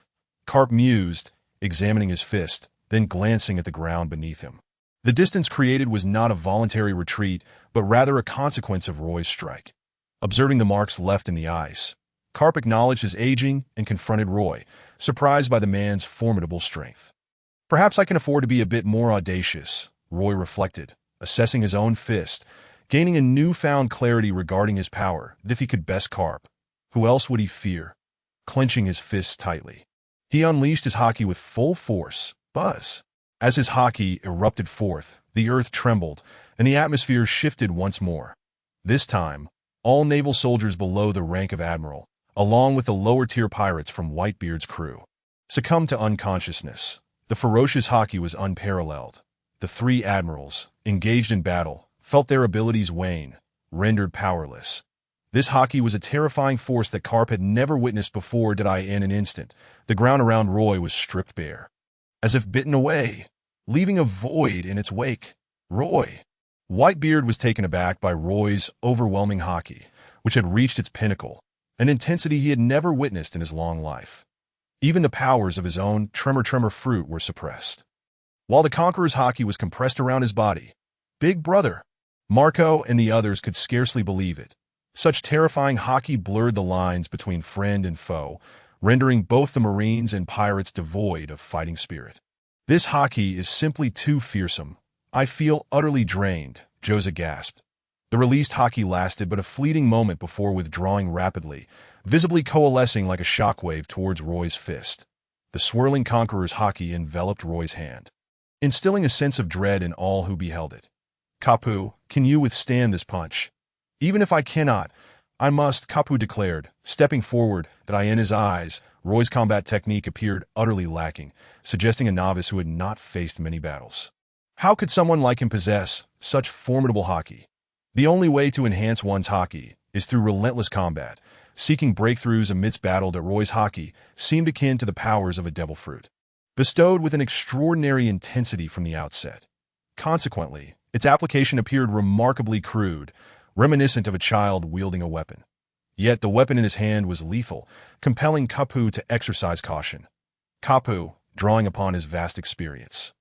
Carp mused, examining his fist, then glancing at the ground beneath him. The distance created was not a voluntary retreat, but rather a consequence of Roy's strike. Observing the marks left in the ice, Carp acknowledged his aging and confronted Roy, surprised by the man's formidable strength. Perhaps I can afford to be a bit more audacious, Roy reflected, assessing his own fist, gaining a newfound clarity regarding his power. If he could best Carp, who else would he fear? Clenching his fists tightly, he unleashed his haki with full force. Buzz! As his haki erupted forth, the earth trembled, and the atmosphere shifted once more. This time, all naval soldiers below the rank of admiral, along with the lower-tier pirates from Whitebeard's crew, succumbed to unconsciousness. The ferocious haki was unparalleled. The three admirals, engaged in battle, felt their abilities wane, rendered powerless. This haki was a terrifying force that Carp had never witnessed before. In an instant, the ground around Roy was stripped bare, as if bitten away, leaving a void in its wake. Whitebeard was taken aback by Roy's overwhelming haki, which had reached its pinnacle, an intensity he had never witnessed in his long life. Even the powers of his own tremor fruit were suppressed. While the conqueror's haki was compressed around his body, Big Brother, Marco, and the others could scarcely believe it. Such terrifying haki blurred the lines between friend and foe, rendering both the Marines and pirates devoid of fighting spirit. This haki is simply too fearsome. I feel utterly drained, Joza gasped. The released haki lasted but a fleeting moment before withdrawing rapidly, visibly coalescing like a shockwave towards Roy's fist. The swirling conqueror's haki enveloped Roy's hand, instilling a sense of dread in all who beheld it. Kapu, can you withstand this punch? Even if I cannot, I must, Kapu declared, stepping forward. In his eyes, Roy's combat technique appeared utterly lacking, suggesting a novice who had not faced many battles. How could someone like him possess such formidable haki? The only way to enhance one's haki is through relentless combat, seeking breakthroughs amidst battle. Roy's haki seemed akin to the powers of a devil fruit, bestowed with an extraordinary intensity from the outset. Consequently, its application appeared remarkably crude, reminiscent of a child wielding a weapon. Yet the weapon in his hand was lethal, compelling Kapu to exercise caution. Kapu, drawing upon his vast experience,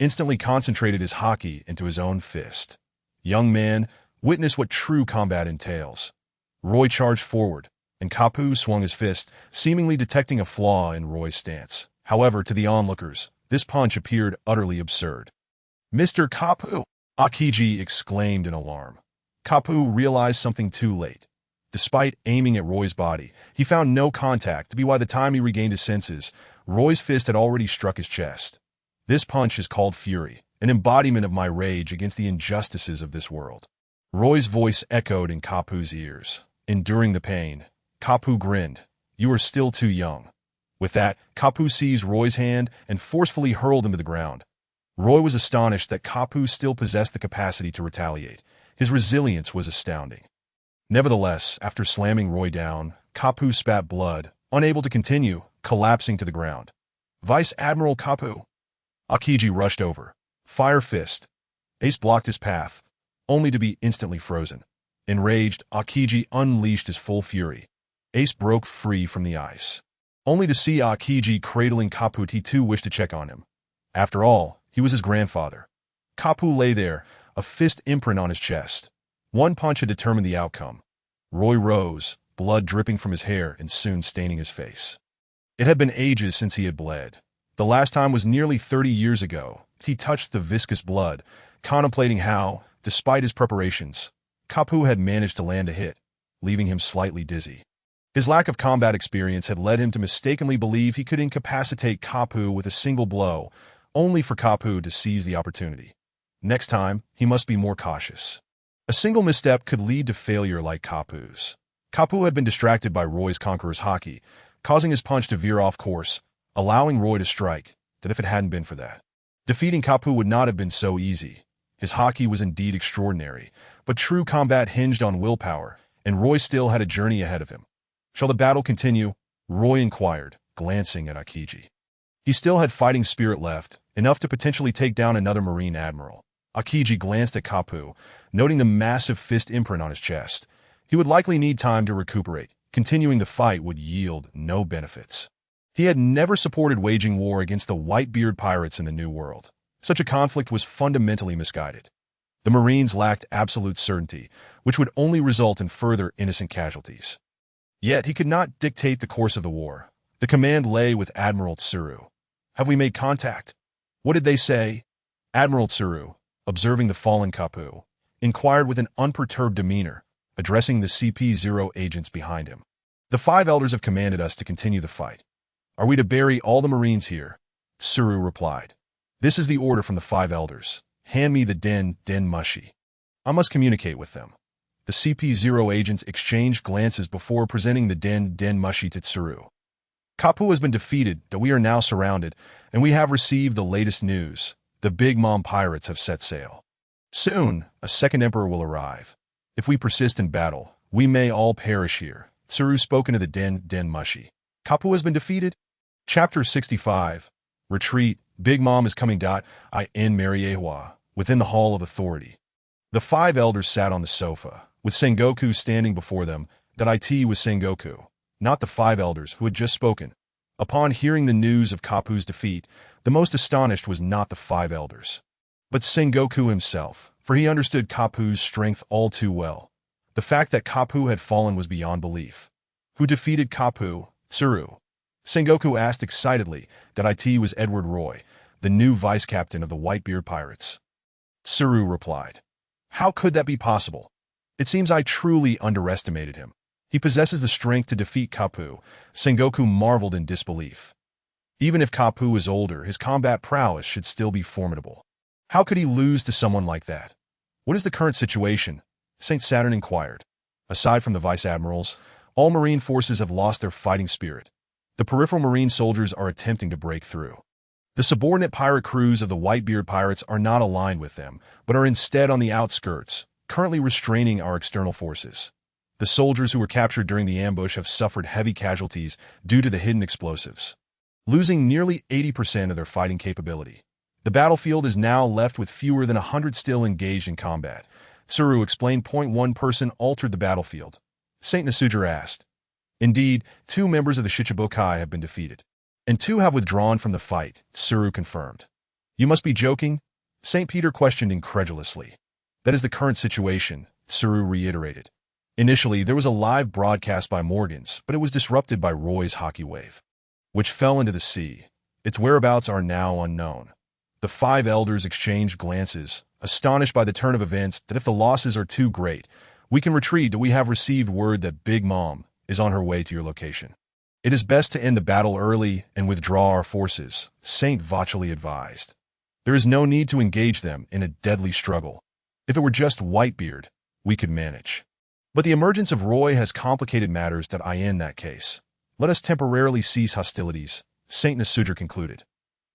instantly concentrated his haki into his own fist. Young man, witness what true combat entails. Roy charged forward, and Kapu swung his fist, seemingly detecting a flaw in Roy's stance. However, to the onlookers, this punch appeared utterly absurd. Mr. Kapu! Akiji exclaimed in alarm. Kapu realized something too late. Despite aiming at Roy's body, he found no contact. By the time he regained his senses, Roy's fist had already struck his chest. This punch is called fury, an embodiment of my rage against the injustices of this world. Roy's voice echoed in Kapu's ears. Enduring the pain, Kapu grinned. You are still too young. With that, Kapu seized Roy's hand and forcefully hurled him to the ground. Roy was astonished that Kapu still possessed the capacity to retaliate. His resilience was astounding. Nevertheless, after slamming Roy down, Kapu spat blood, unable to continue, collapsing to the ground. Vice Admiral Kapu! Akiji rushed over. Fire fist. Ace blocked his path, only to be instantly frozen. Enraged, Akiji unleashed his full fury. Ace broke free from the ice. Only to see Akiji cradling Kapu, he too wished to check on him. After all, he was his grandfather. Kapu lay there, a fist imprint on his chest. One punch had determined the outcome. Roy rose, blood dripping from his hair and soon staining his face. It had been ages since he had bled. The last time was nearly 30 years ago. He touched the viscous blood, contemplating how, despite his preparations, Kapu had managed to land a hit, leaving him slightly dizzy. His lack of combat experience had led him to mistakenly believe he could incapacitate Kapu with a single blow, only for Kapu to seize the opportunity. Next time, he must be more cautious. A single misstep could lead to failure like Kapu's. Kapu had been distracted by Roy's Conqueror's hockey, causing his punch to veer off course, allowing Roy to strike, that if it hadn't been for that, defeating Kapu would not have been so easy. His hockey was indeed extraordinary, but true combat hinged on willpower, and Roy still had a journey ahead of him. Shall the battle continue? Roy inquired, glancing at Akiji. He still had fighting spirit left, enough to potentially take down another Marine admiral. Akiji glanced at Kapu, noting the massive fist imprint on his chest. He would likely need time to recuperate. Continuing the fight would yield no benefits. He had never supported waging war against the Whitebeard Pirates in the New World. Such a conflict was fundamentally misguided. The Marines lacked absolute certainty, which would only result in further innocent casualties. Yet he could not dictate the course of the war. The command lay with Admiral Tsuru. Have we made contact? What did they say? Admiral Tsuru, observing the fallen Kapu, inquired with an unperturbed demeanor, addressing the CP-0 agents behind him. The 5 elders have commanded us to continue the fight. Are we to bury all the Marines here? Tsuru replied. This is the order from the 5 elders. Hand me the Den Mushi. I must communicate with them. The CP-0 agents exchanged glances before presenting the Den Mushi to Tsuru. Kapu has been defeated, though we are now surrounded, and we have received the latest news. The Big Mom Pirates have set sail. Soon, a second emperor will arrive. If we persist in battle, we may all perish here. Tsuru spoke into the Den Mushi. Kapu has been defeated? Chapter 65. Retreat. Big Mom is coming. I in Mariehua, within the Hall of Authority. The 5 elders sat on the sofa, with Sengoku standing before them. It was Sengoku, not the 5 elders who had just spoken. Upon hearing the news of Kapu's defeat, the most astonished was not the 5 elders, but Sengoku himself, for he understood Kapu's strength all too well. The fact that Kapu had fallen was beyond belief. Who defeated Kapu? Tsuru. Sengoku asked excitedly. It was Edward Roy, the new vice-captain of the Whitebeard Pirates. Tsuru replied. How could that be possible? It seems I truly underestimated him. He possesses the strength to defeat Kapu. Sengoku marveled in disbelief. Even if Kapu is older, his combat prowess should still be formidable. How could he lose to someone like that? What is the current situation? St. Saturn inquired. Aside from the vice-admirals, all Marine forces have lost their fighting spirit. The peripheral Marine soldiers are attempting to break through. The subordinate pirate crews of the Whitebeard Pirates are not aligned with them, but are instead on the outskirts, currently restraining our external forces. The soldiers who were captured during the ambush have suffered heavy casualties due to the hidden explosives, losing nearly 80% of their fighting capability. The battlefield is now left with fewer than 100 still engaged in combat. Tsuru explained. One person altered the battlefield. St. Nasuger asked. Indeed, 2 members of the Shichibukai have been defeated, and 2 have withdrawn from the fight, Tsuru confirmed. You must be joking? St. Peter questioned incredulously. That is the current situation, Tsuru reiterated. Initially, there was a live broadcast by Morgan's, but it was disrupted by Roy's hockey wave, which fell into the sea. Its whereabouts are now unknown. The 5 elders exchanged glances, astonished by the turn of events. That if the losses are too great, we can retreat. We have received word that Big Mom is on her way to your location. It is best to end the battle early and withdraw our forces, St. Vacheli advised. There is no need to engage them in a deadly struggle. If it were just Whitebeard, we could manage. But the emergence of Roy has complicated matters. In that case, let us temporarily cease hostilities, St. Nasuger concluded.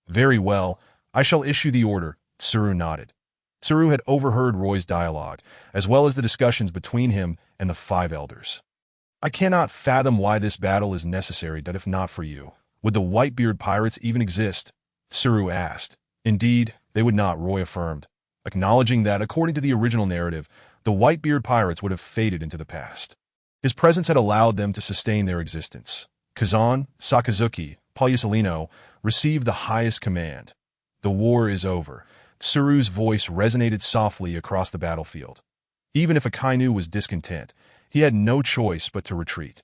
Very well, I shall issue the order, Tsuru nodded. Tsuru had overheard Roy's dialogue, as well as the discussions between him and the 5 elders. I cannot fathom why this battle is necessary. If not for you, would the Whitebeard Pirates even exist? Tsuru asked. Indeed, they would not, Roy affirmed, acknowledging that, according to the original narrative, the Whitebeard Pirates would have faded into the past. His presence had allowed them to sustain their existence. Kazan, Sakazuki, Pagliusolino received the highest command. The war is over. Tsuru's voice resonated softly across the battlefield. Even if Akainu was discontent, he had no choice but to retreat.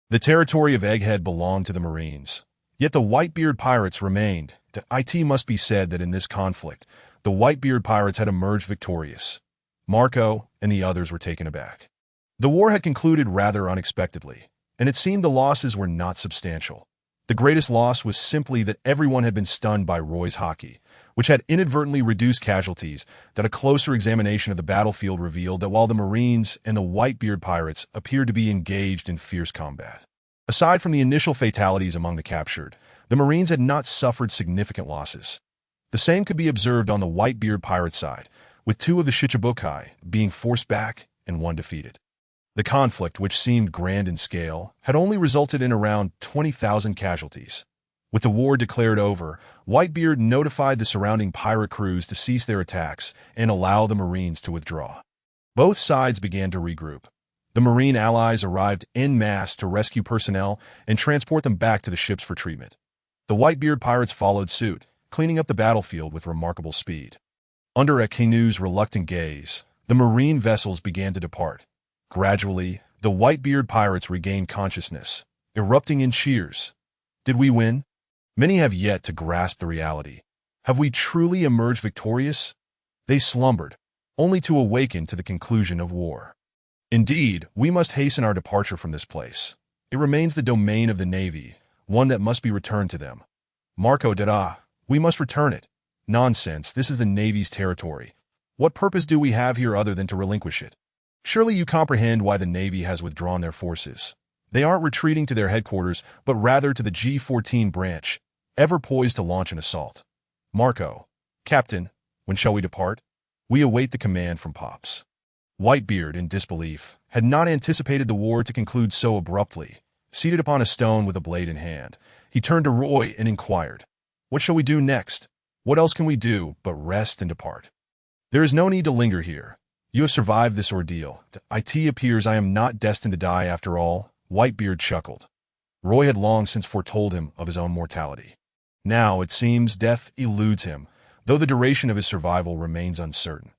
The territory of Egghead belonged to the Marines. Yet the Whitebeard Pirates remained. It must be said that in this conflict, the Whitebeard Pirates had emerged victorious. Marco and the others were taken aback. The war had concluded rather unexpectedly, and it seemed the losses were not substantial. The greatest loss was simply that everyone had been stunned by Roy's hockey, which had inadvertently reduced casualties. That a closer examination of the battlefield revealed that while the Marines and the Whitebeard Pirates appeared to be engaged in fierce combat, aside from the initial fatalities among the captured, the Marines had not suffered significant losses. The same could be observed on the Whitebeard Pirate side, with 2 of the Shichibukai being forced back and 1 defeated. The conflict, which seemed grand in scale, had only resulted in around 20,000 casualties. With the war declared over, Whitebeard notified the surrounding pirate crews to cease their attacks and allow the Marines to withdraw. Both sides began to regroup. The Marine allies arrived en masse to rescue personnel and transport them back to the ships for treatment. The Whitebeard Pirates followed suit, cleaning up the battlefield with remarkable speed. Under Akainu's reluctant gaze, the Marine vessels began to depart. Gradually, the Whitebeard Pirates regained consciousness, erupting in cheers. Did we win? Many have yet to grasp the reality. Have we truly emerged victorious? They slumbered, only to awaken to the conclusion of war. Indeed, we must hasten our departure from this place. It remains the domain of the Navy, one that must be returned to them. Marco Dada, we must return it. Nonsense, this is the Navy's territory. What purpose do we have here other than to relinquish it? Surely you comprehend why the Navy has withdrawn their forces. They aren't retreating to their headquarters, but rather to the G-14 branch, ever poised to launch an assault. Marco, Captain, when shall we depart? We await the command from Pops. Whitebeard, in disbelief, had not anticipated the war to conclude so abruptly. Seated upon a stone with a blade in hand, he turned to Roy and inquired, "What shall we do next? What else can we do but rest and depart? There is no need to linger here. You have survived this ordeal. It appears I am not destined to die after all." Whitebeard chuckled. Roy had long since foretold him of his own mortality. Now, it seems, death eludes him, though the duration of his survival remains uncertain.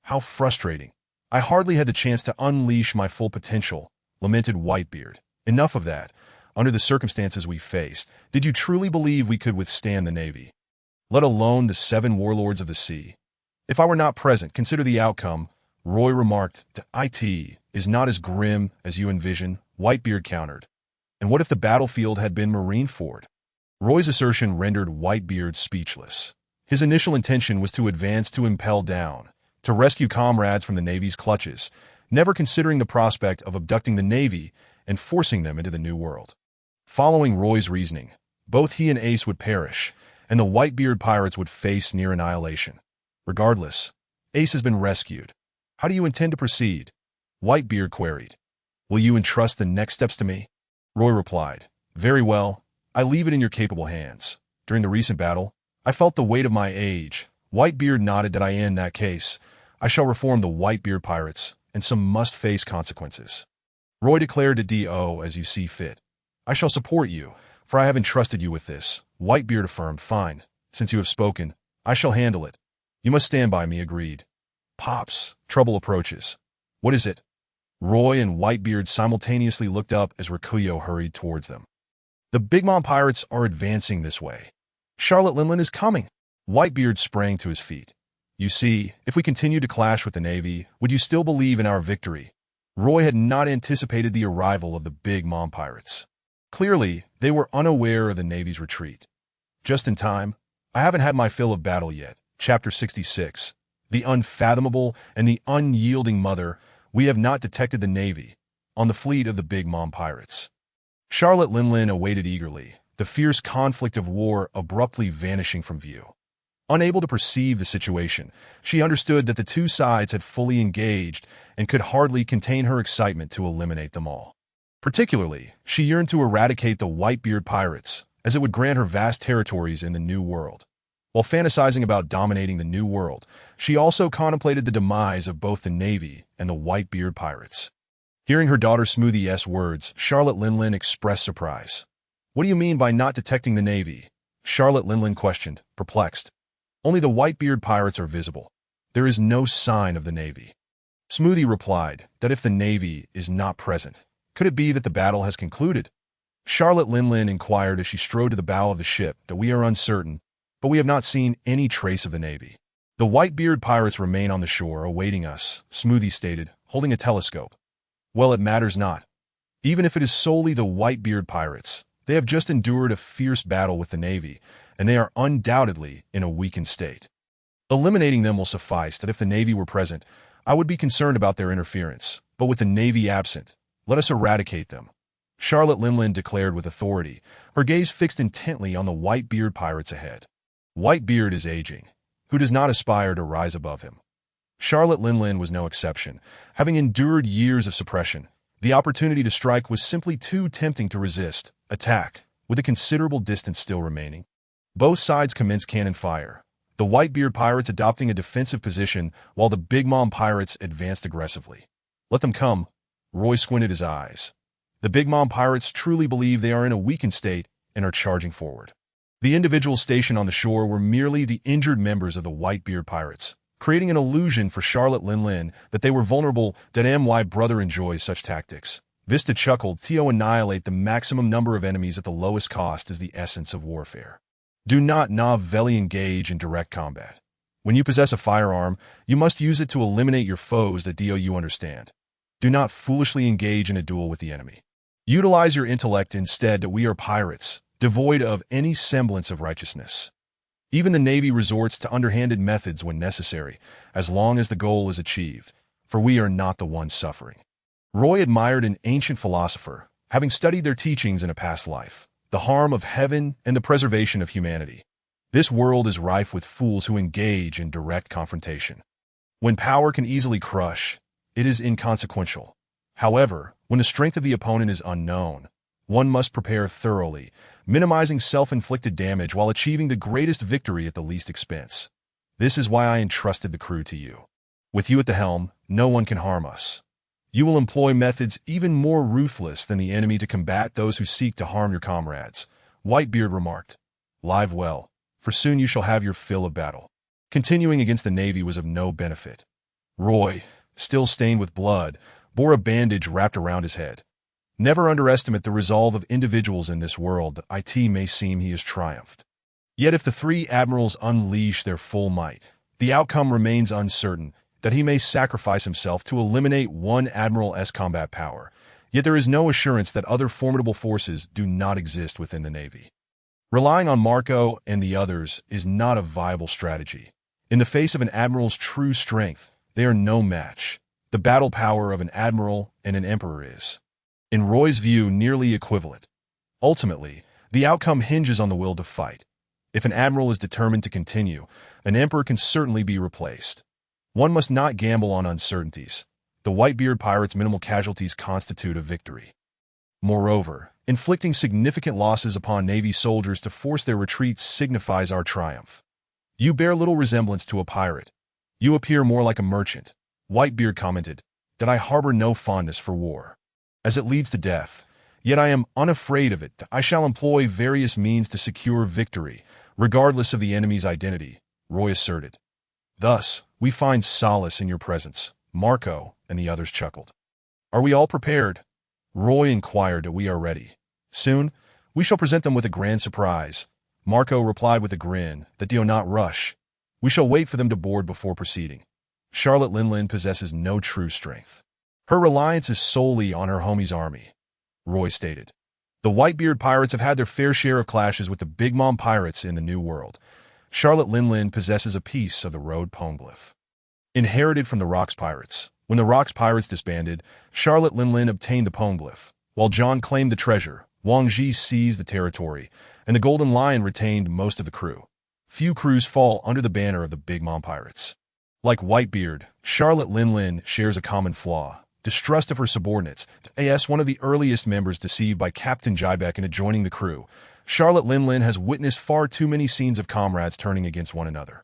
How frustrating. I hardly had the chance to unleash my full potential, lamented Whitebeard. Enough of that. Under the circumstances we faced, did you truly believe we could withstand the Navy? Let alone the 7 warlords of the sea? If I were not present, consider the outcome. Roy remarked. It is not as grim as you envision, Whitebeard countered. And what if the battlefield had been Marineford? Roy's assertion rendered Whitebeard speechless. His initial intention was to advance to impel down, to rescue comrades from the Navy's clutches, never considering the prospect of abducting the Navy and forcing them into the New World. Following Roy's reasoning, both he and Ace would perish, and the Whitebeard Pirates would face near annihilation. Regardless, Ace has been rescued. How do you intend to proceed? Whitebeard queried. Will you entrust the next steps to me? Roy replied. Very well. I leave it in your capable hands. During the recent battle, I felt the weight of my age. Whitebeard nodded. That in that case, I shall reform the Whitebeard Pirates, and some must face consequences. Roy declared to D.O. as you see fit. I shall support you, for I have entrusted you with this. Whitebeard affirmed. Fine. Since you have spoken, I shall handle it. You must stand by me. Agreed. Pops, trouble approaches. What is it? Roy and Whitebeard simultaneously looked up as Rikuyo hurried towards them. The Big Mom Pirates are advancing this way. Charlotte Linlin is coming. Whitebeard sprang to his feet. You see, if we continue to clash with the Navy, would you still believe in our victory? Roy had not anticipated the arrival of the Big Mom Pirates. Clearly, they were unaware of the Navy's retreat. Just in time. I haven't had my fill of battle yet. Chapter 66. The unfathomable and the unyielding mother. We have not detected the Navy on the fleet of the Big Mom Pirates. Charlotte Linlin awaited eagerly, the fierce conflict of war abruptly vanishing from view. Unable to perceive the situation, she understood that the two sides had fully engaged and could hardly contain her excitement to eliminate them all. Particularly, she yearned to eradicate the Whitebeard Pirates, as it would grant her vast territories in the New World. While fantasizing about dominating the New World, she also contemplated the demise of both the Navy and the Whitebeard Pirates. Hearing her daughter Smoothie's words, Charlotte Linlin expressed surprise. "What do you mean by not detecting the Navy?" Charlotte Linlin questioned, perplexed. "Only the Whitebeard Pirates are visible. There is no sign of the Navy." Smoothie replied that if the Navy is not present, could it be that the battle has concluded? Charlotte Linlin inquired as she strode to the bow of the ship that we are uncertain, but we have not seen any trace of the Navy. "The Whitebeard Pirates remain on the shore awaiting us," Smoothie stated, holding a telescope. "Well, it matters not. Even if it is solely the Whitebeard Pirates, they have just endured a fierce battle with the Navy, and they are undoubtedly in a weakened state. Eliminating them will suffice. That if the Navy were present, I would be concerned about their interference, but with the Navy absent, let us eradicate them," Charlotte Linlin declared with authority, her gaze fixed intently on the Whitebeard Pirates ahead. Whitebeard is aging. Who does not aspire to rise above him? Charlotte Linlin was no exception. Having endured years of suppression, the opportunity to strike was simply too tempting to resist. Attack, with a considerable distance still remaining. Both sides commenced cannon fire, the Whitebeard Pirates adopting a defensive position while the Big Mom Pirates advanced aggressively. "Let them come." Roy squinted his eyes. The Big Mom Pirates truly believe they are in a weakened state and are charging forward. The individuals stationed on the shore were merely the injured members of the Whitebeard Pirates, creating an illusion for Charlotte Linlin that they were vulnerable. That my brother enjoys such tactics. Vista chuckled. "To annihilate the maximum number of enemies at the lowest cost is the essence of warfare. Do not novelly engage in direct combat. When you possess a firearm, you must use it to eliminate your foes. That you understand. Do not foolishly engage in a duel with the enemy. Utilize your intellect instead. That we are pirates, devoid of any semblance of righteousness. Even the Navy resorts to underhanded methods when necessary, as long as the goal is achieved, for we are not the ones suffering." Roy admired an ancient philosopher, having studied their teachings in a past life, the harm of heaven and the preservation of humanity. This world is rife with fools who engage in direct confrontation. When power can easily crush, it is inconsequential. However, when the strength of the opponent is unknown, one must prepare thoroughly, minimizing self-inflicted damage while achieving the greatest victory at the least expense. This is why I entrusted the crew to you. With you at the helm, no one can harm us. You will employ methods even more ruthless than the enemy to combat those who seek to harm your comrades," Whitebeard remarked. "Live well, for soon you shall have your fill of battle. Continuing against the Navy was of no benefit." Roy, still stained with blood, bore a bandage wrapped around his head. Never underestimate the resolve of individuals in this world. It may seem he has triumphed. Yet if the three admirals unleash their full might, the outcome remains uncertain. That he may sacrifice himself to eliminate one admiral's combat power. Yet there is no assurance that other formidable forces do not exist within the Navy. Relying on Marco and the others is not a viable strategy. In the face of an admiral's true strength, they are no match. The battle power of an admiral and an emperor is, in Roy's view, nearly equivalent. Ultimately, the outcome hinges on the will to fight. If an admiral is determined to continue, an emperor can certainly be replaced. One must not gamble on uncertainties. The Whitebeard Pirates' minimal casualties constitute a victory. Moreover, inflicting significant losses upon Navy soldiers to force their retreat signifies our triumph. You bear little resemblance to a pirate. You appear more like a merchant," Whitebeard commented. "That I harbor no fondness for war, as it leads to death. Yet I am unafraid of it. I shall employ various means to secure victory, regardless of the enemy's identity," Roy asserted. "Thus, we find solace in your presence," Marco and the others chuckled. "Are we all prepared?" Roy inquired. "We are ready. Soon, we shall present them with a grand surprise," Marco replied with a grin. "That do not rush. We shall wait for them to board before proceeding. Charlotte Linlin possesses no true strength. Her reliance is solely on her homie's army," Roy stated. "The Whitebeard Pirates have had their fair share of clashes with the Big Mom Pirates in the New World. Charlotte Linlin possesses a piece of the road poneglyph, inherited from the Rocks Pirates. When the Rocks Pirates disbanded, Charlotte Linlin obtained the poneglyph. While John claimed the treasure, Wang Ji seized the territory, and the Golden Lion retained most of the crew. Few crews fall under the banner of the Big Mom Pirates. Like Whitebeard, Charlotte Linlin shares a common flaw: distrust of her subordinates. One of the earliest members deceived by Captain Jybeck into joining the crew, Charlotte Linlin has witnessed far too many scenes of comrades turning against one another,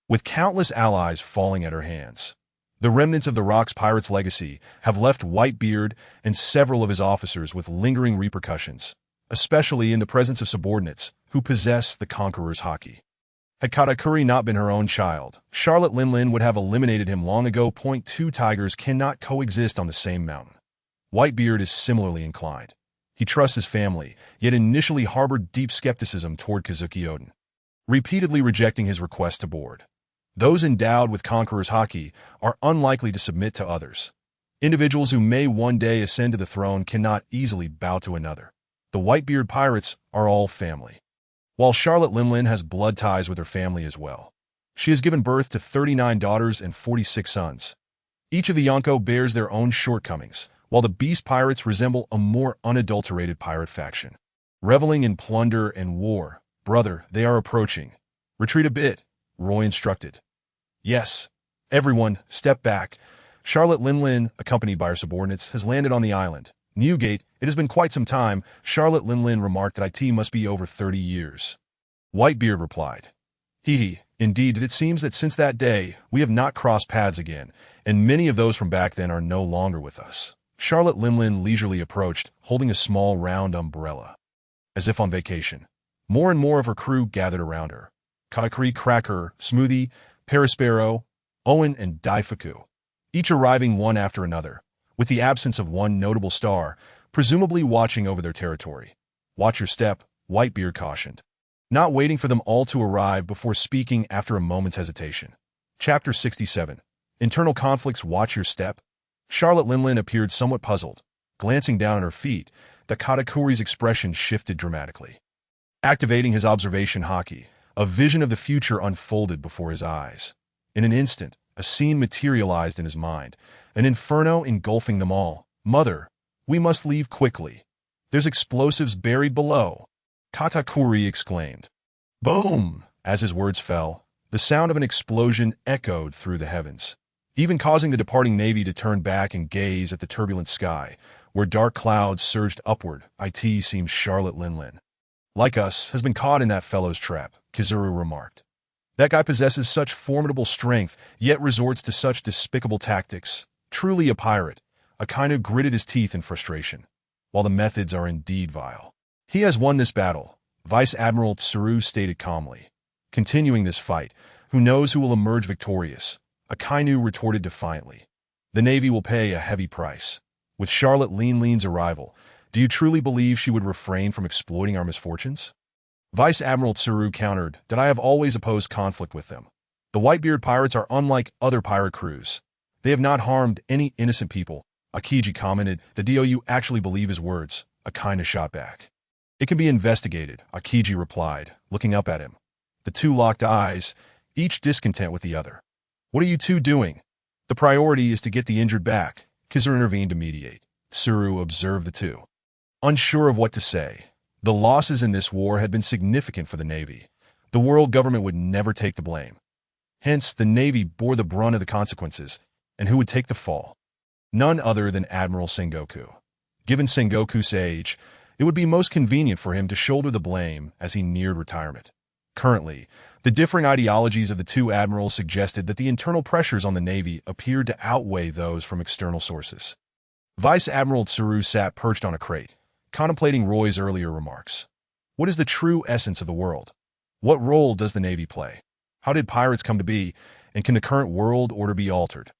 with countless allies falling at her hands. The remnants of the Rock's Pirates' legacy have left Whitebeard and several of his officers with lingering repercussions, especially in the presence of subordinates who possess the Conqueror's haki. Had Katakuri not been her own child, Charlotte Linlin would have eliminated him long ago. Two tigers cannot coexist on the same mountain. Whitebeard is similarly inclined. He trusts his family, yet initially harbored deep skepticism toward Kazuki Oden, repeatedly rejecting his request to board. Those endowed with Conqueror's haki are unlikely to submit to others. Individuals who may one day ascend to the throne cannot easily bow to another. The Whitebeard Pirates are all family. While Charlotte Linlin has blood ties with her family as well. She has given birth to 39 daughters and 46 sons. Each of the Yonko bears their own shortcomings, while the Beast Pirates resemble a more unadulterated pirate faction. Reveling in plunder and war, brother, they are approaching. Retreat a bit, Roy instructed. Yes. Everyone, step back. Charlotte Linlin, accompanied by her subordinates, has landed on the island. Newgate, it has been quite some time. Charlotte Linlin remarked that it must be over 30 years. Whitebeard replied. Hee, indeed, it seems that since that day, we have not crossed paths again, and many of those from back then are no longer with us. Charlotte Linlin leisurely approached, holding a small round umbrella. As if on vacation. More and more of her crew gathered around her. Katakuri, Cracker, Smoothie, Perispero, Owen, and Daifuku, each arriving one after another, with the absence of one notable star, presumably watching over their territory. Watch your step, Whitebeard cautioned, not waiting for them all to arrive before speaking after a moment's hesitation. Chapter 67. Internal Conflicts. Watch your step. Charlotte Linlin appeared somewhat puzzled. Glancing down at her feet, the Katakuri's expression shifted dramatically. Activating his observation haki, a vision of the future unfolded before his eyes. In an instant, a scene materialized in his mind, an inferno engulfing them all. Mother, we must leave quickly. There's explosives buried below, Katakuri exclaimed. Boom! As his words fell, the sound of an explosion echoed through the heavens, even causing the departing Navy to turn back and gaze at the turbulent sky, where dark clouds surged upward. It seems Charlotte Linlin, like us, has been caught in that fellow's trap, Kizuru remarked. That guy possesses such formidable strength, yet resorts to such despicable tactics. Truly a pirate. Akainu gritted his teeth in frustration. While the methods are indeed vile, he has won this battle, Vice Admiral Tsuru stated calmly. Continuing this fight, who knows who will emerge victorious? Akainu retorted defiantly. The Navy will pay a heavy price. With Charlotte Linlin's arrival, do you truly believe she would refrain from exploiting our misfortunes? Vice Admiral Tsuru countered that I have always opposed conflict with them. The Whitebeard Pirates are unlike other pirate crews. They have not harmed any innocent people. Akiji commented. Do you actually believe his words? Akainu shot back. It can be investigated, Akiji replied, looking up at him. The two locked eyes, each discontent with the other. What are you two doing? The priority is to get the injured back. Kizuru intervened to mediate. Tsuru observed the two, unsure of what to say. The losses in this war had been significant for the Navy. The world government would never take the blame. Hence, the Navy bore the brunt of the consequences, and who would take the fall? None other than Admiral Sengoku. Given Sengoku's age, it would be most convenient for him to shoulder the blame as he neared retirement. Currently, the differing ideologies of the two admirals suggested that the internal pressures on the Navy appeared to outweigh those from external sources. Vice Admiral Tsuru sat perched on a crate, contemplating Roy's earlier remarks. What is the true essence of the world? What role does the Navy play? How did pirates come to be, and can the current world order be altered?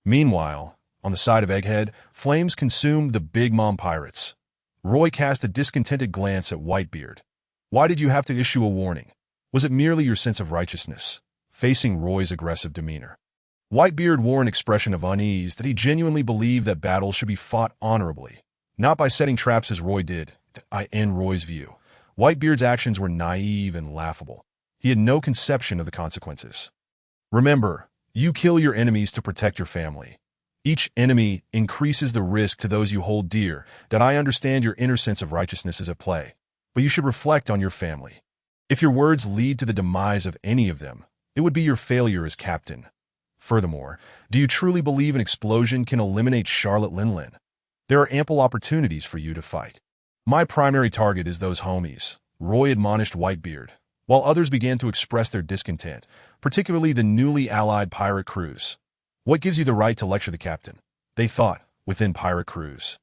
Meanwhile, on the side of Egghead, flames consumed the Big Mom Pirates. Roy cast a discontented glance at Whitebeard. Why did you have to issue a warning? Was it merely your sense of righteousness? Facing Roy's aggressive demeanor, Whitebeard wore an expression of unease that he genuinely believed that battles should be fought honorably, not by setting traps as Roy did. In Roy's view, Whitebeard's actions were naive and laughable. He had no conception of the consequences. Remember, you kill your enemies to protect your family. Each enemy increases the risk to those you hold dear. That I understand your inner sense of righteousness is at play, but you should reflect on your family. If your words lead to the demise of any of them, it would be your failure as captain. Furthermore, do you truly believe an explosion can eliminate Charlotte Linlin? There are ample opportunities for you to fight. My primary target is those homies, Roy admonished Whitebeard, while others began to express their discontent, particularly the newly allied pirate crews. What gives you the right to lecture the captain? They thought, within pirate crews.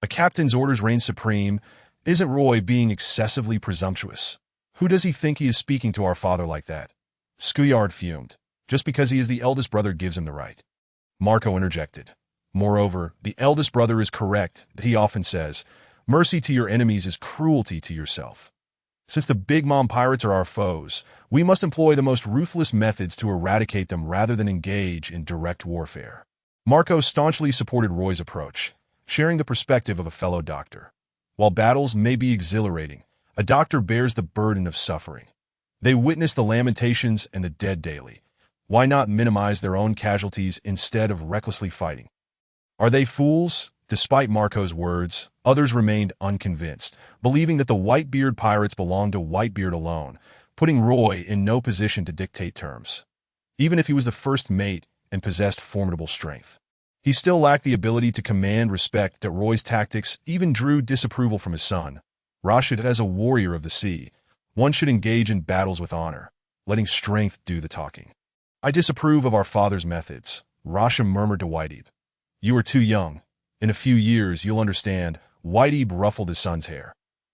A captain's orders reign supreme. Isn't Roy being excessively presumptuous? Who does he think he is speaking to our father like that? Skuyard fumed. Just because he is the eldest brother gives him the right. Marco interjected. Moreover, the eldest brother is correct that he often says, mercy to your enemies is cruelty to yourself. Since the Big Mom Pirates are our foes, we must employ the most ruthless methods to eradicate them rather than engage in direct warfare. Marco staunchly supported Roy's approach, sharing the perspective of a fellow doctor. While battles may be exhilarating, a doctor bears the burden of suffering. They witness the lamentations and the dead daily. Why not minimize their own casualties instead of recklessly fighting? Are they fools? Despite Marco's words, others remained unconvinced, believing that the Whitebeard Pirates belonged to Whitebeard alone, putting Roy in no position to dictate terms. Even if he was the first mate and possessed formidable strength, he still lacked the ability to command respect. That Roy's tactics even drew disapproval from his son. Rashid, as a warrior of the sea, one should engage in battles with honor, letting strength do the talking. I disapprove of our father's methods, Rasha murmured to Whitebeard. You are too young. In a few years, you'll understand. Whitebeard ruffled his son's hair.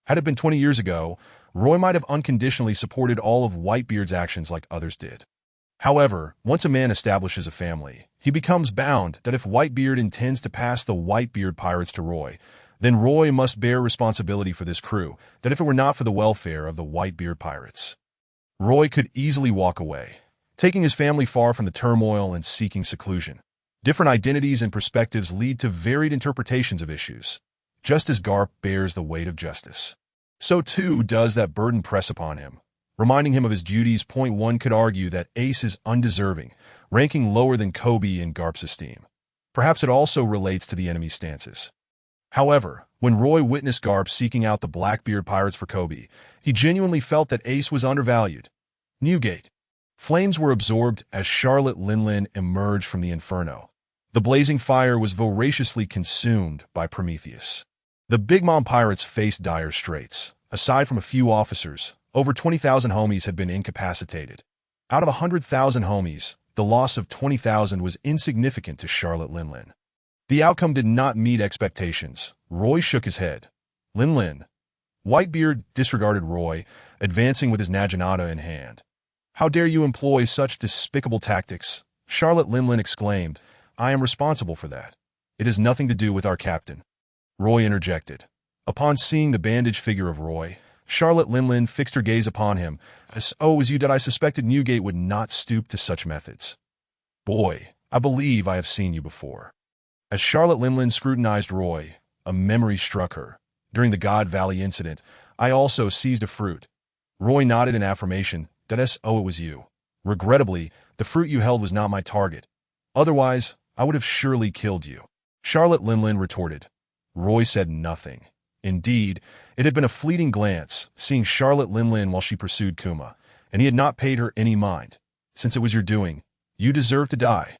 Had it been 20 years ago, Roy might have unconditionally supported all of Whitebeard's actions like others did. However, once a man establishes a family, he becomes bound that if Whitebeard intends to pass the Whitebeard Pirates to Roy, then Roy must bear responsibility for this crew, that if it were not for the welfare of the Whitebeard Pirates, Roy could easily walk away, taking his family far from the turmoil and seeking seclusion. Different identities and perspectives lead to varied interpretations of issues. Just as Garp bears the weight of justice, so too does that burden press upon him, reminding him of his duties. One could argue that Ace is undeserving, ranking lower than Kobe in Garp's esteem. Perhaps it also relates to the enemy's stances. However, when Roy witnessed Garp seeking out the Blackbeard Pirates for Kobe, he genuinely felt that Ace was undervalued. Newgate. Flames were absorbed as Charlotte Linlin emerged from the inferno. The blazing fire was voraciously consumed by Prometheus. The Big Mom Pirates faced dire straits. Aside from a few officers, over 20,000 homies had been incapacitated. Out of 100,000 homies, the loss of 20,000 was insignificant to Charlotte Linlin. The outcome did not meet expectations. Roy shook his head. Linlin. Whitebeard disregarded Roy, advancing with his Naginata in hand. How dare you employ such despicable tactics? Charlotte Linlin exclaimed. I am responsible for that. It has nothing to do with our captain. Roy interjected. Upon seeing the bandaged figure of Roy, Charlotte Linlin fixed her gaze upon him. It was you that I suspected Newgate would not stoop to such methods. Boy, I believe I have seen you before. As Charlotte Linlin scrutinized Roy, a memory struck her. During the God Valley incident, I also seized a fruit. Roy nodded in affirmation. That it was you. Regrettably, the fruit you held was not my target. Otherwise, I would have surely killed you. Charlotte Linlin retorted. Roy said nothing. Indeed, it had been a fleeting glance, seeing Charlotte Linlin while she pursued Kuma, and he had not paid her any mind. Since it was your doing, you deserve to die.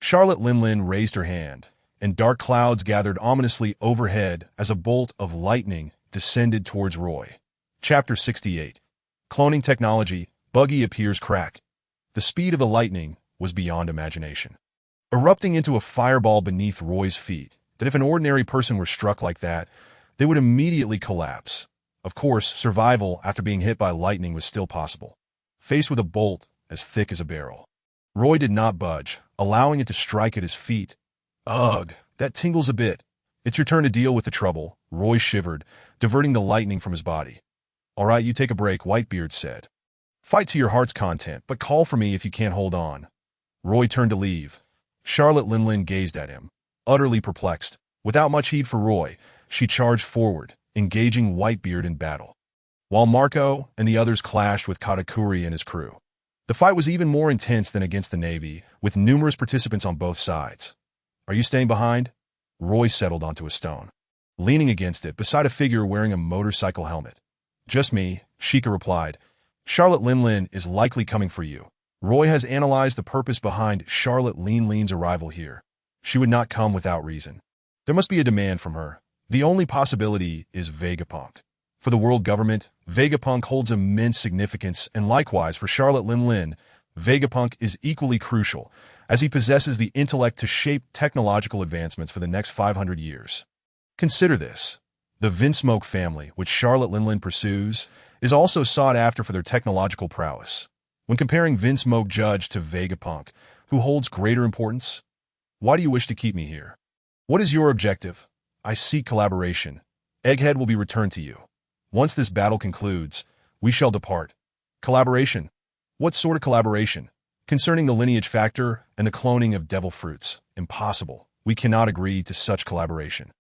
Charlotte Linlin raised her hand, and dark clouds gathered ominously overhead as a bolt of lightning descended towards Roy. Chapter 68. Cloning Technology. Buggy appears cracked. The speed of the lightning was beyond imagination, erupting into a fireball beneath Roy's feet, that if an ordinary person were struck like that, they would immediately collapse. Of course, survival after being hit by lightning was still possible. Faced with a bolt as thick as a barrel, Roy did not budge, allowing it to strike at his feet. Ugh, that tingles a bit. It's your turn to deal with the trouble. Roy shivered, diverting the lightning from his body. All right, you take a break, Whitebeard said. Fight to your heart's content, but call for me if you can't hold on. Roy turned to leave. Charlotte Linlin gazed at him, utterly perplexed. Without much heed for Roy, she charged forward, engaging Whitebeard in battle. While Marco and the others clashed with Katakuri and his crew. The fight was even more intense than against the Navy, with numerous participants on both sides. Are you staying behind? Roy settled onto a stone, leaning against it beside a figure wearing a motorcycle helmet. Just me, Sheikah replied. Charlotte Linlin is likely coming for you. Roy has analyzed the purpose behind Charlotte Linlin's arrival here. She would not come without reason. There must be a demand from her. The only possibility is Vegapunk. For the world government, Vegapunk holds immense significance, and likewise for Charlotte Lin, Vegapunk is equally crucial, as he possesses the intellect to shape technological advancements for the next 500 years. Consider this. The Vinsmoke family, which Charlotte Lin pursues, is also sought after for their technological prowess. When comparing Vinsmoke Judge to Vegapunk, who holds greater importance? Why do you wish to keep me here? What is your objective? I seek collaboration. Egghead will be returned to you. Once this battle concludes, we shall depart. Collaboration? What sort of collaboration? Concerning the lineage factor and the cloning of devil fruits. Impossible. We cannot agree to such collaboration.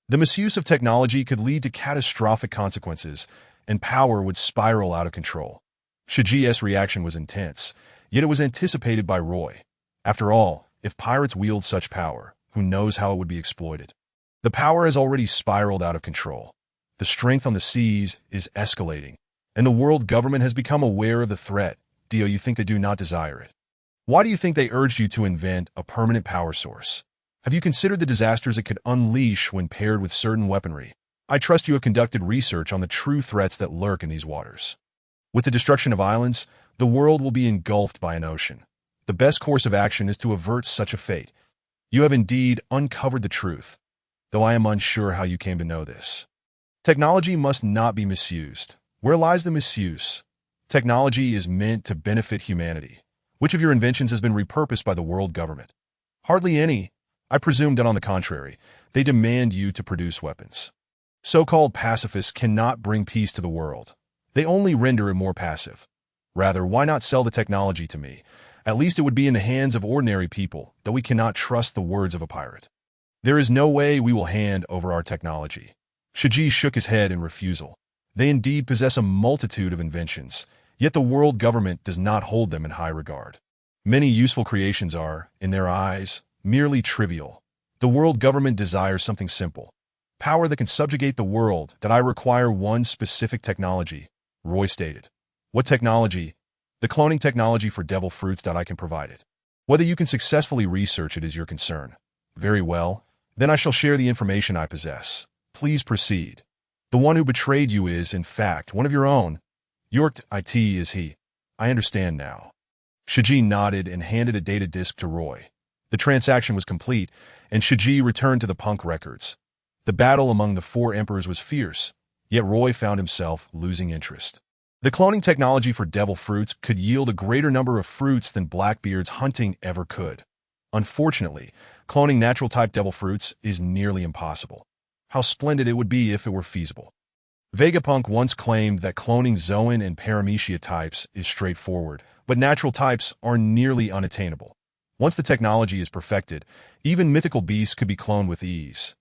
The misuse of technology could lead to catastrophic consequences, and power would spiral out of control. Shiji's reaction was intense, yet it was anticipated by Roy. After all, if pirates wield such power, who knows how it would be exploited? The power has already spiraled out of control. The strength on the seas is escalating, and the world government has become aware of the threat. Dio, you think they do not desire it? Why do you think they urged you to invent a permanent power source? Have you considered the disasters it could unleash when paired with certain weaponry? I trust you have conducted research on the true threats that lurk in these waters. With the destruction of islands, the world will be engulfed by an ocean. The best course of action is to avert such a fate. You have indeed uncovered the truth, though I am unsure how you came to know this. Technology must not be misused. Where lies the misuse? Technology is meant to benefit humanity. Which of your inventions has been repurposed by the world government? Hardly any. I presume that on the contrary, they demand you to produce weapons. So-called pacifists cannot bring peace to the world. They only render it more passive. Rather, why not sell the technology to me? At least it would be in the hands of ordinary people, though we cannot trust the words of a pirate. There is no way we will hand over our technology. Shiji shook his head in refusal. They indeed possess a multitude of inventions, yet the world government does not hold them in high regard. Many useful creations are, in their eyes, merely trivial. The world government desires something simple. Power that can subjugate the world. That I require one specific technology, Roy stated. What technology? The cloning technology for devil fruits. I can provide it. Whether you can successfully research it is your concern. Very well. Then I shall share the information I possess. Please proceed. The one who betrayed you is, in fact, one of your own. York IT is he. I understand now. Shiji nodded and handed a data disk to Roy. The transaction was complete, and Shiji returned to the punk records. The battle among the four emperors was fierce, yet Roy found himself losing interest. The cloning technology for devil fruits could yield a greater number of fruits than Blackbeard's hunting ever could. Unfortunately, cloning natural-type devil fruits is nearly impossible. How splendid it would be if it were feasible. Vegapunk once claimed that cloning Zoan and Paramecia types is straightforward, but natural types are nearly unattainable. Once the technology is perfected, even mythical beasts could be cloned with ease.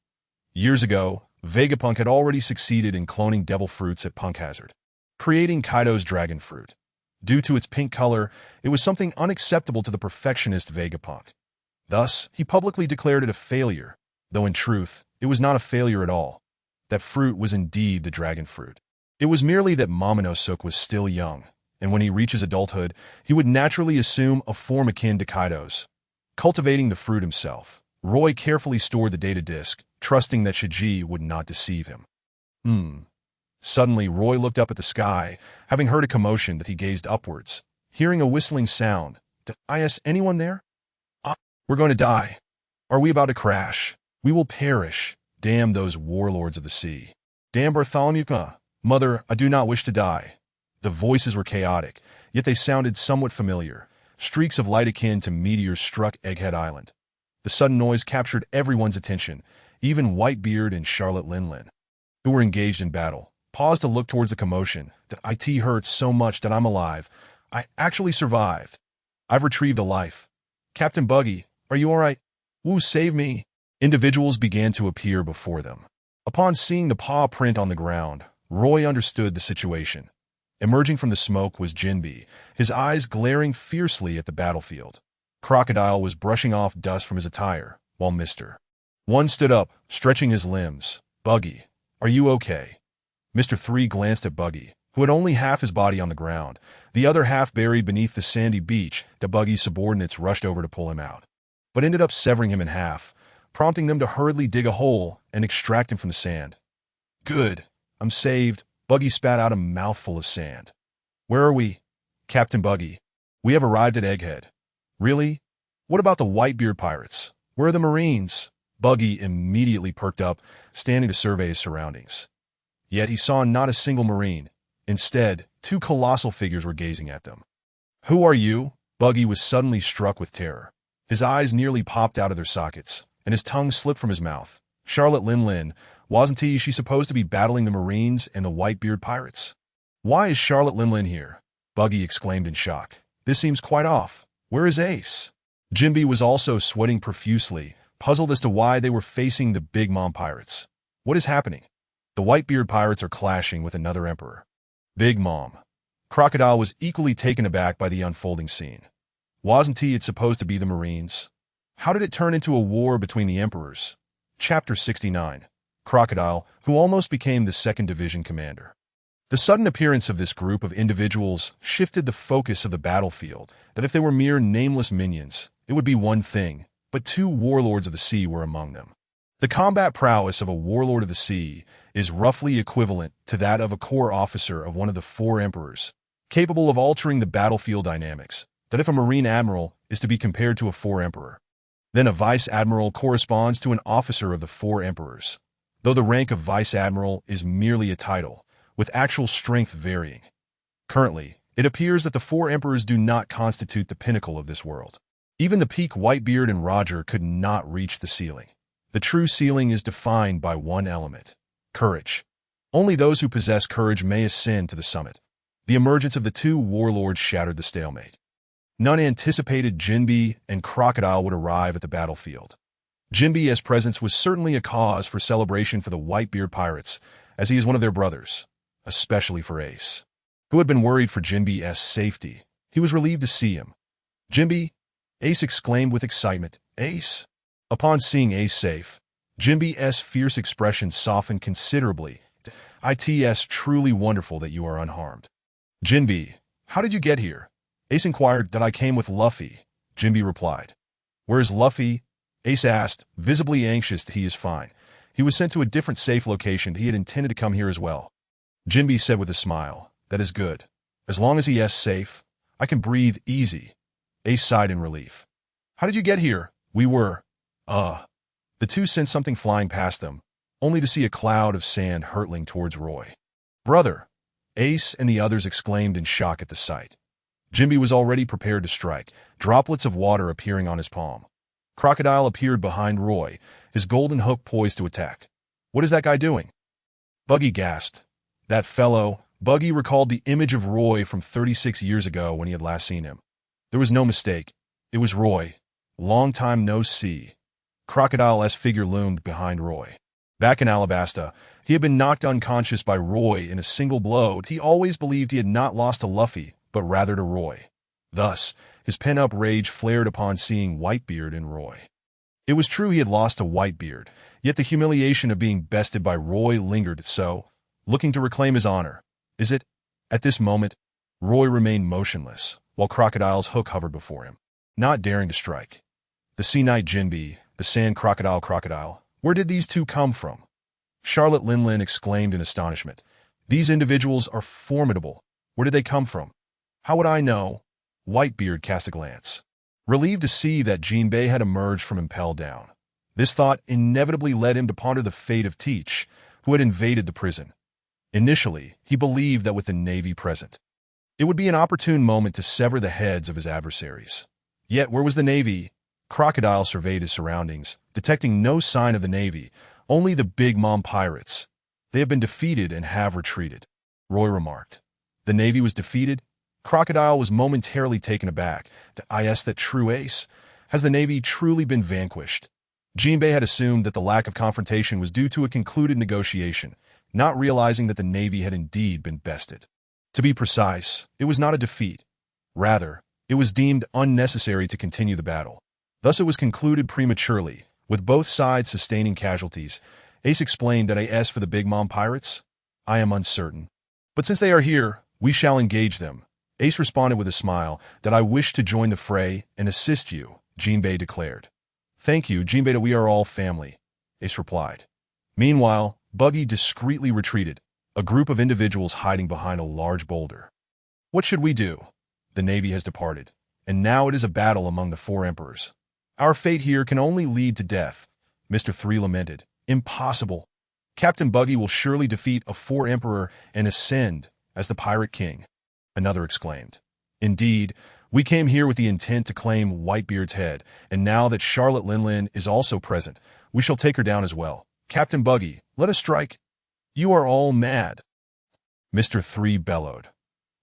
Years ago, Vegapunk had already succeeded in cloning devil fruits at Punk Hazard, creating Kaido's dragon fruit. Due to its pink color, it was something unacceptable to the perfectionist Vegapunk. Thus, he publicly declared it a failure, though in truth, it was not a failure at all. That fruit was indeed the dragon fruit. It was merely that Momonosuke was still young, and when he reaches adulthood, he would naturally assume a form akin to Kaido's. Cultivating the fruit himself, Roy carefully stored the data disk, trusting that Shiji would not deceive him. Suddenly, Roy looked up at the sky, having heard a commotion that he gazed upwards, hearing a whistling sound. Is anyone there? We're going to die. Are we about to crash? We will perish. Damn those warlords of the sea. Damn Bartholomew. Mother, I do not wish to die. The voices were chaotic, yet they sounded somewhat familiar. Streaks of light akin to meteors struck Egghead Island. The sudden noise captured everyone's attention, even Whitebeard and Charlotte Lin, who were engaged in battle, paused to look towards the commotion. It hurts so much that I'm alive. I actually survived. I've retrieved a life. Captain Buggy, are you all right? Woo, save me. Individuals began to appear before them. Upon seeing the paw print on the ground, Roy understood the situation. Emerging from the smoke was Jinbe, his eyes glaring fiercely at the battlefield. Crocodile was brushing off dust from his attire, while Mr. One stood up, stretching his limbs. Buggy, are you okay? Mr. 3 glanced at Buggy, who had only half his body on the ground, the other half buried beneath the sandy beach. The Buggy's subordinates rushed over to pull him out, but ended up severing him in half, prompting them to hurriedly dig a hole and extract him from the sand. Good, I'm saved. Buggy spat out a mouthful of sand. Where are we? Captain Buggy. We have arrived at Egghead. Really? What about the Whitebeard Pirates? Where are the Marines? Buggy immediately perked up, standing to survey his surroundings. Yet he saw not a single Marine. Instead, two colossal figures were gazing at them. Who are you? Buggy was suddenly struck with terror. His eyes nearly popped out of their sockets, and his tongue slipped from his mouth. Charlotte Linlin, wasn't she supposed to be battling the Marines and the Whitebeard Pirates? Why is Charlotte Linlin here? Buggy exclaimed in shock. This seems quite off. Where is Ace? Jinby was also sweating profusely, puzzled as to why they were facing the Big Mom Pirates. What is happening? The Whitebeard Pirates are clashing with another emperor. Big Mom. Crocodile was equally taken aback by the unfolding scene. Wasn't it supposed to be the Marines? How did it turn into a war between the emperors? Chapter 69. Crocodile, who almost became the 2nd Division commander. The sudden appearance of this group of individuals shifted the focus of the battlefield, that if they were mere nameless minions, it would be one thing, but two warlords of the sea were among them. The combat prowess of a warlord of the sea is roughly equivalent to that of a corps officer of one of the 4 emperors, capable of altering the battlefield dynamics, that if a marine admiral is to be compared to a 4 emperor, then a vice admiral corresponds to an officer of the 4 emperors, though the rank of vice admiral is merely a title, with actual strength varying. Currently, it appears that the 4 emperors do not constitute the pinnacle of this world. Even the peak Whitebeard and Roger could not reach the ceiling. The true ceiling is defined by one element: courage. Only those who possess courage may ascend to the summit. The emergence of the two warlords shattered the stalemate. None anticipated Jinby and Crocodile would arrive at the battlefield. Jinby's presence was certainly a cause for celebration for the Whitebeard Pirates, as he is one of their brothers, especially for Ace, who had been worried for Jinby's safety. He was relieved to see him. Jinby? Ace exclaimed with excitement. Ace? Upon seeing Ace safe, Jinby's fierce expression softened considerably. It's truly wonderful that you are unharmed. Jinby, how did you get here? Ace inquired. That I came with Luffy, Jinby replied. Where's Luffy? Ace asked, visibly anxious. He is fine. He was sent to a different safe location. He had intended to come here as well. Jinby said with a smile. That is good. As long as he is safe, I can breathe easy. Ace sighed in relief. How did you get here? We were... The two sent something flying past them, only to see a cloud of sand hurtling towards Roy. Brother! Ace and the others exclaimed in shock at the sight. Jinby was already prepared to strike, droplets of water appearing on his palm. Crocodile appeared behind Roy, his golden hook poised to attack. What is that guy doing? Buggy gasped. That fellow... Buggy recalled the image of Roy from 36 years ago when he had last seen him. There was no mistake. It was Roy. Long time no see. Crocodile's figure loomed behind Roy. Back in Alabasta, he had been knocked unconscious by Roy in a single blow. He always believed he had not lost to Luffy, but rather to Roy. Thus, his pent-up rage flared upon seeing Whitebeard in Roy. It was true he had lost to Whitebeard, yet the humiliation of being bested by Roy lingered. So, looking to reclaim his honor, is it? At this moment, Roy remained motionless, while Crocodile's hook hovered before him, not daring to strike. The Sea Knight Jinby, the Sand Crocodile, where did these two come from? Charlotte Linlin exclaimed in astonishment. These individuals are formidable. Where did they come from? How would I know? Whitebeard cast a glance, relieved to see that Jinbei had emerged from Impel Down. This thought inevitably led him to ponder the fate of Teach, who had invaded the prison. Initially, he believed that with the Navy present, it would be an opportune moment to sever the heads of his adversaries. Yet where was the Navy? Crocodile surveyed his surroundings, detecting no sign of the Navy, only the Big Mom Pirates. They have been defeated and have retreated, Roy remarked. The Navy was defeated? Crocodile was momentarily taken aback. Is that true, Ace? Has the Navy truly been vanquished? Jinbei had assumed that the lack of confrontation was due to a concluded negotiation, not realizing that the Navy had indeed been bested. To be precise, it was not a defeat. Rather, it was deemed unnecessary to continue the battle. Thus it was concluded prematurely, with both sides sustaining casualties. Ace explained that as for the Big Mom Pirates, I am uncertain. But since they are here, we shall engage them. Ace responded with a smile. That I wish to join the fray and assist you, Jinbei declared. Thank you, Jinbei, we are all family, Ace replied. Meanwhile, Buggy discreetly retreated, a group of individuals hiding behind a large boulder. What should we do? The Navy has departed, and now it is a battle among the four emperors. Our fate here can only lead to death, Mr. 3 lamented. Impossible. Captain Buggy will surely defeat a four-emperor and ascend as the pirate king, another exclaimed. Indeed, we came here with the intent to claim Whitebeard's head, and now that Charlotte Linlin is also present, we shall take her down as well. Captain Buggy, let us strike. You are all mad, Mr. 3 bellowed.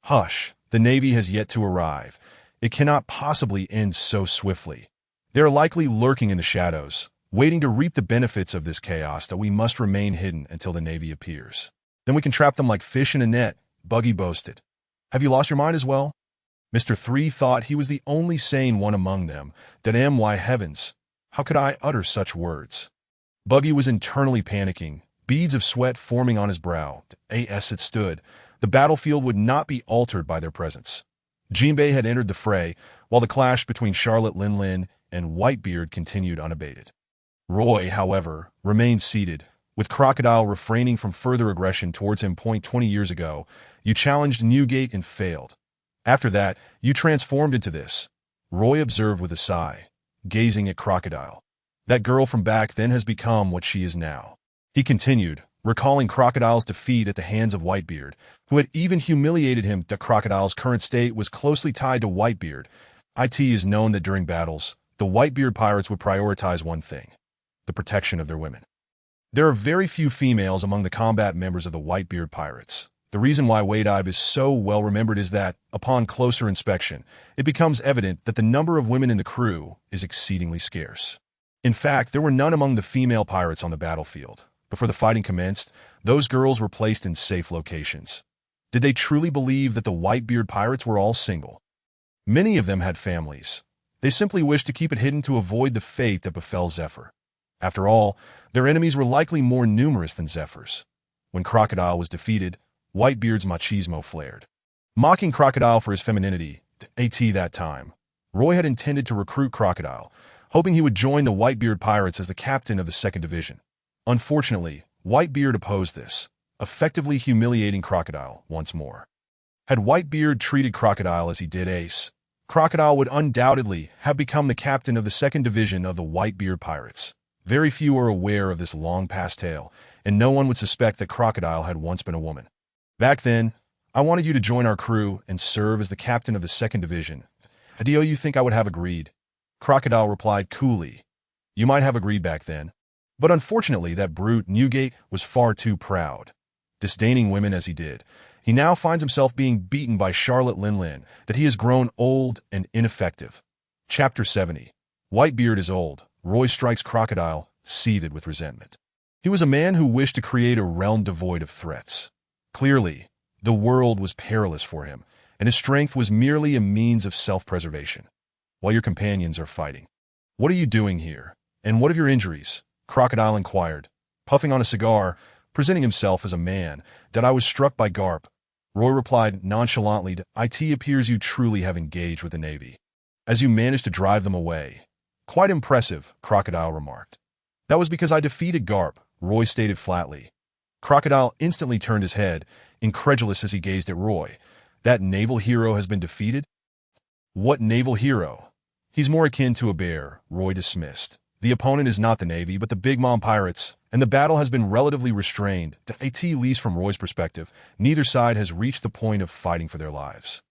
Hush, the Navy has yet to arrive. It cannot possibly end so swiftly. They are likely lurking in the shadows, waiting to reap the benefits of this chaos that we must remain hidden until the Navy appears. Then we can trap them like fish in a net, Buggy boasted. Have you lost your mind as well? Mr. 3 thought he was the only sane one among them. Why heavens, how could I utter such words? Buggy was internally panicking, beads of sweat forming on his brow. As it stood, the battlefield would not be altered by their presence. Jinbei had entered the fray, while the clash between Charlotte Linlin and Whitebeard continued unabated. Roy, however, remained seated, with Crocodile refraining from further aggression towards him. 20 years ago, you challenged Newgate and failed. After that, you transformed into this, Roy observed with a sigh, gazing at Crocodile. That girl from back then has become what she is now. He continued, recalling Crocodile's defeat at the hands of Whitebeard, who had even humiliated him. Crocodile's current state was closely tied to Whitebeard. It is known that during battles, the Whitebeard Pirates would prioritize one thing: the protection of their women. There are very few females among the combat members of the Whitebeard Pirates. The reason why Wadib is so well remembered is that, upon closer inspection, it becomes evident that the number of women in the crew is exceedingly scarce. In fact, there were none among the female pirates on the battlefield. Before the fighting commenced, those girls were placed in safe locations. Did they truly believe that the Whitebeard Pirates were all single? Many of them had families. They simply wished to keep it hidden to avoid the fate that befell Zephyr. After all, their enemies were likely more numerous than Zephyr's. When Crocodile was defeated, Whitebeard's machismo flared. Mocking Crocodile for his femininity, that time, Roy had intended to recruit Crocodile, hoping he would join the Whitebeard Pirates as the captain of the 2nd Division. Unfortunately, Whitebeard opposed this, effectively humiliating Crocodile once more. Had Whitebeard treated Crocodile as he did Ace, Crocodile would undoubtedly have become the captain of the 2nd Division of the Whitebeard Pirates. Very few are aware of this long-past tale, and no one would suspect that Crocodile had once been a woman. Back then, I wanted you to join our crew and serve as the captain of the 2nd Division. Do you think I would have agreed? Crocodile replied coolly. You might have agreed back then. But unfortunately, that brute Newgate was far too proud. Disdaining women as he did, he now finds himself being beaten by Charlotte Linlin, that he has grown old and ineffective. Chapter 70. Whitebeard is old. Roy strikes Crocodile, seethed with resentment. He was a man who wished to create a realm devoid of threats. Clearly, the world was perilous for him, and his strength was merely a means of self-preservation. While your companions are fighting. What are you doing here? And what of your injuries? Crocodile inquired, puffing on a cigar, presenting himself as a man. That I was struck by Garp. Roy replied nonchalantly, It appears you truly have engaged with the Navy, as you managed to drive them away. Quite impressive, Crocodile remarked. That was because I defeated Garp, Roy stated flatly. Crocodile instantly turned his head, incredulous as he gazed at Roy. That naval hero has been defeated? What naval hero? He's more akin to a bear, Roy dismissed. The opponent is not the Navy, but the Big Mom Pirates, and the battle has been relatively restrained. At least from Roy's perspective, neither side has reached the point of fighting for their lives.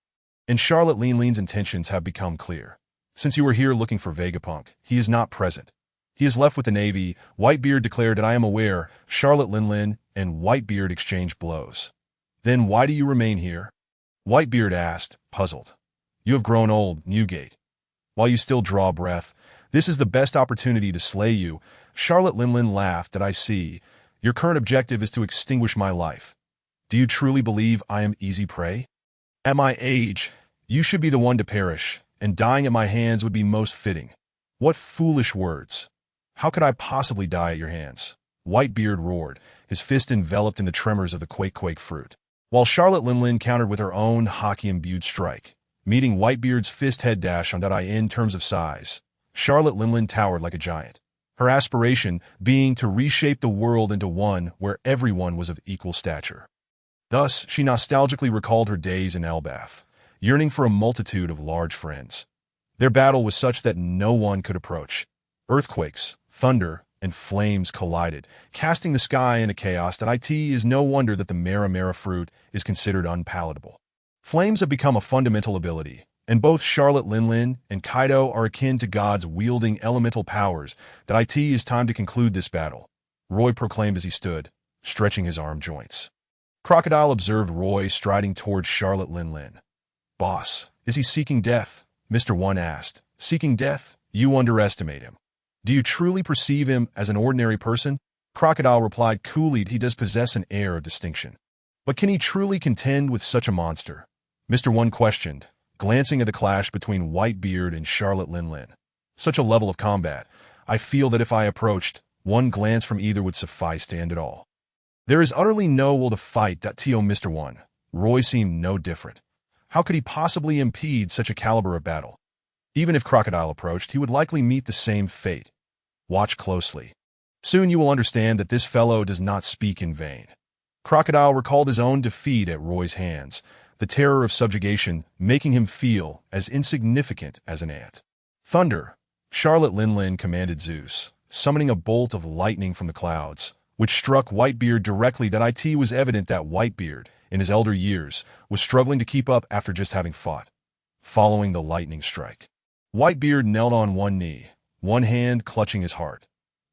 And Charlotte Linlin's intentions have become clear. Since you were here looking for Vegapunk, he is not present. He is left with the Navy. Whitebeard declared that I am aware. Charlotte Linlin and Whitebeard exchanged blows. Then why do you remain here? Whitebeard asked, puzzled. You have grown old, Newgate. While you still draw breath, this is the best opportunity to slay you. Charlotte Linlin laughed. I see. Your current objective is to extinguish my life. Do you truly believe I am easy prey? At my age, you should be the one to perish, and dying at my hands would be most fitting. What foolish words. How could I possibly die at your hands? Whitebeard roared, his fist enveloped in the tremors of the quake fruit. While Charlotte Linlin countered with her own hockey-imbued strike, meeting Whitebeard's fist head dash on in terms of size. Charlotte Linlin towered like a giant, her aspiration being to reshape the world into one where everyone was of equal stature. Thus, she nostalgically recalled her days in Elbaf, yearning for a multitude of large friends. Their battle was such that no one could approach. Earthquakes, thunder, and flames collided, casting the sky into chaos. It is no wonder that the Mara fruit is considered unpalatable. Flames have become a fundamental ability, and both Charlotte Linlin and Kaido are akin to gods wielding elemental powers. It is time to conclude this battle, Roy proclaimed as he stood, stretching his arm joints. Crocodile observed Roy striding towards Charlotte Linlin. "Boss, is he seeking death?" Mr. One asked. "Seeking death? You underestimate him. Do you truly perceive him as an ordinary person?" Crocodile replied coolly. "He does possess an air of distinction. But can he truly contend with such a monster?" Mr. One questioned, glancing at the clash between Whitebeard and Charlotte Linlin. "Such a level of combat. I feel that if I approached, one glance from either would suffice to end it all." "There is utterly no will to fight." Mr. One. Roy seemed no different. How could he possibly impede such a caliber of battle? Even if Crocodile approached, he would likely meet the same fate. Watch closely. Soon you will understand that this fellow does not speak in vain. Crocodile recalled his own defeat at Roy's hands, the terror of subjugation making him feel as insignificant as an ant. "Thunder!" Charlotte Linlin commanded Zeus, summoning a bolt of lightning from the clouds, which struck Whitebeard directly. It was evident that Whitebeard, in his elder years, was struggling to keep up after just having fought. Following the lightning strike, Whitebeard knelt on one knee, one hand clutching his heart.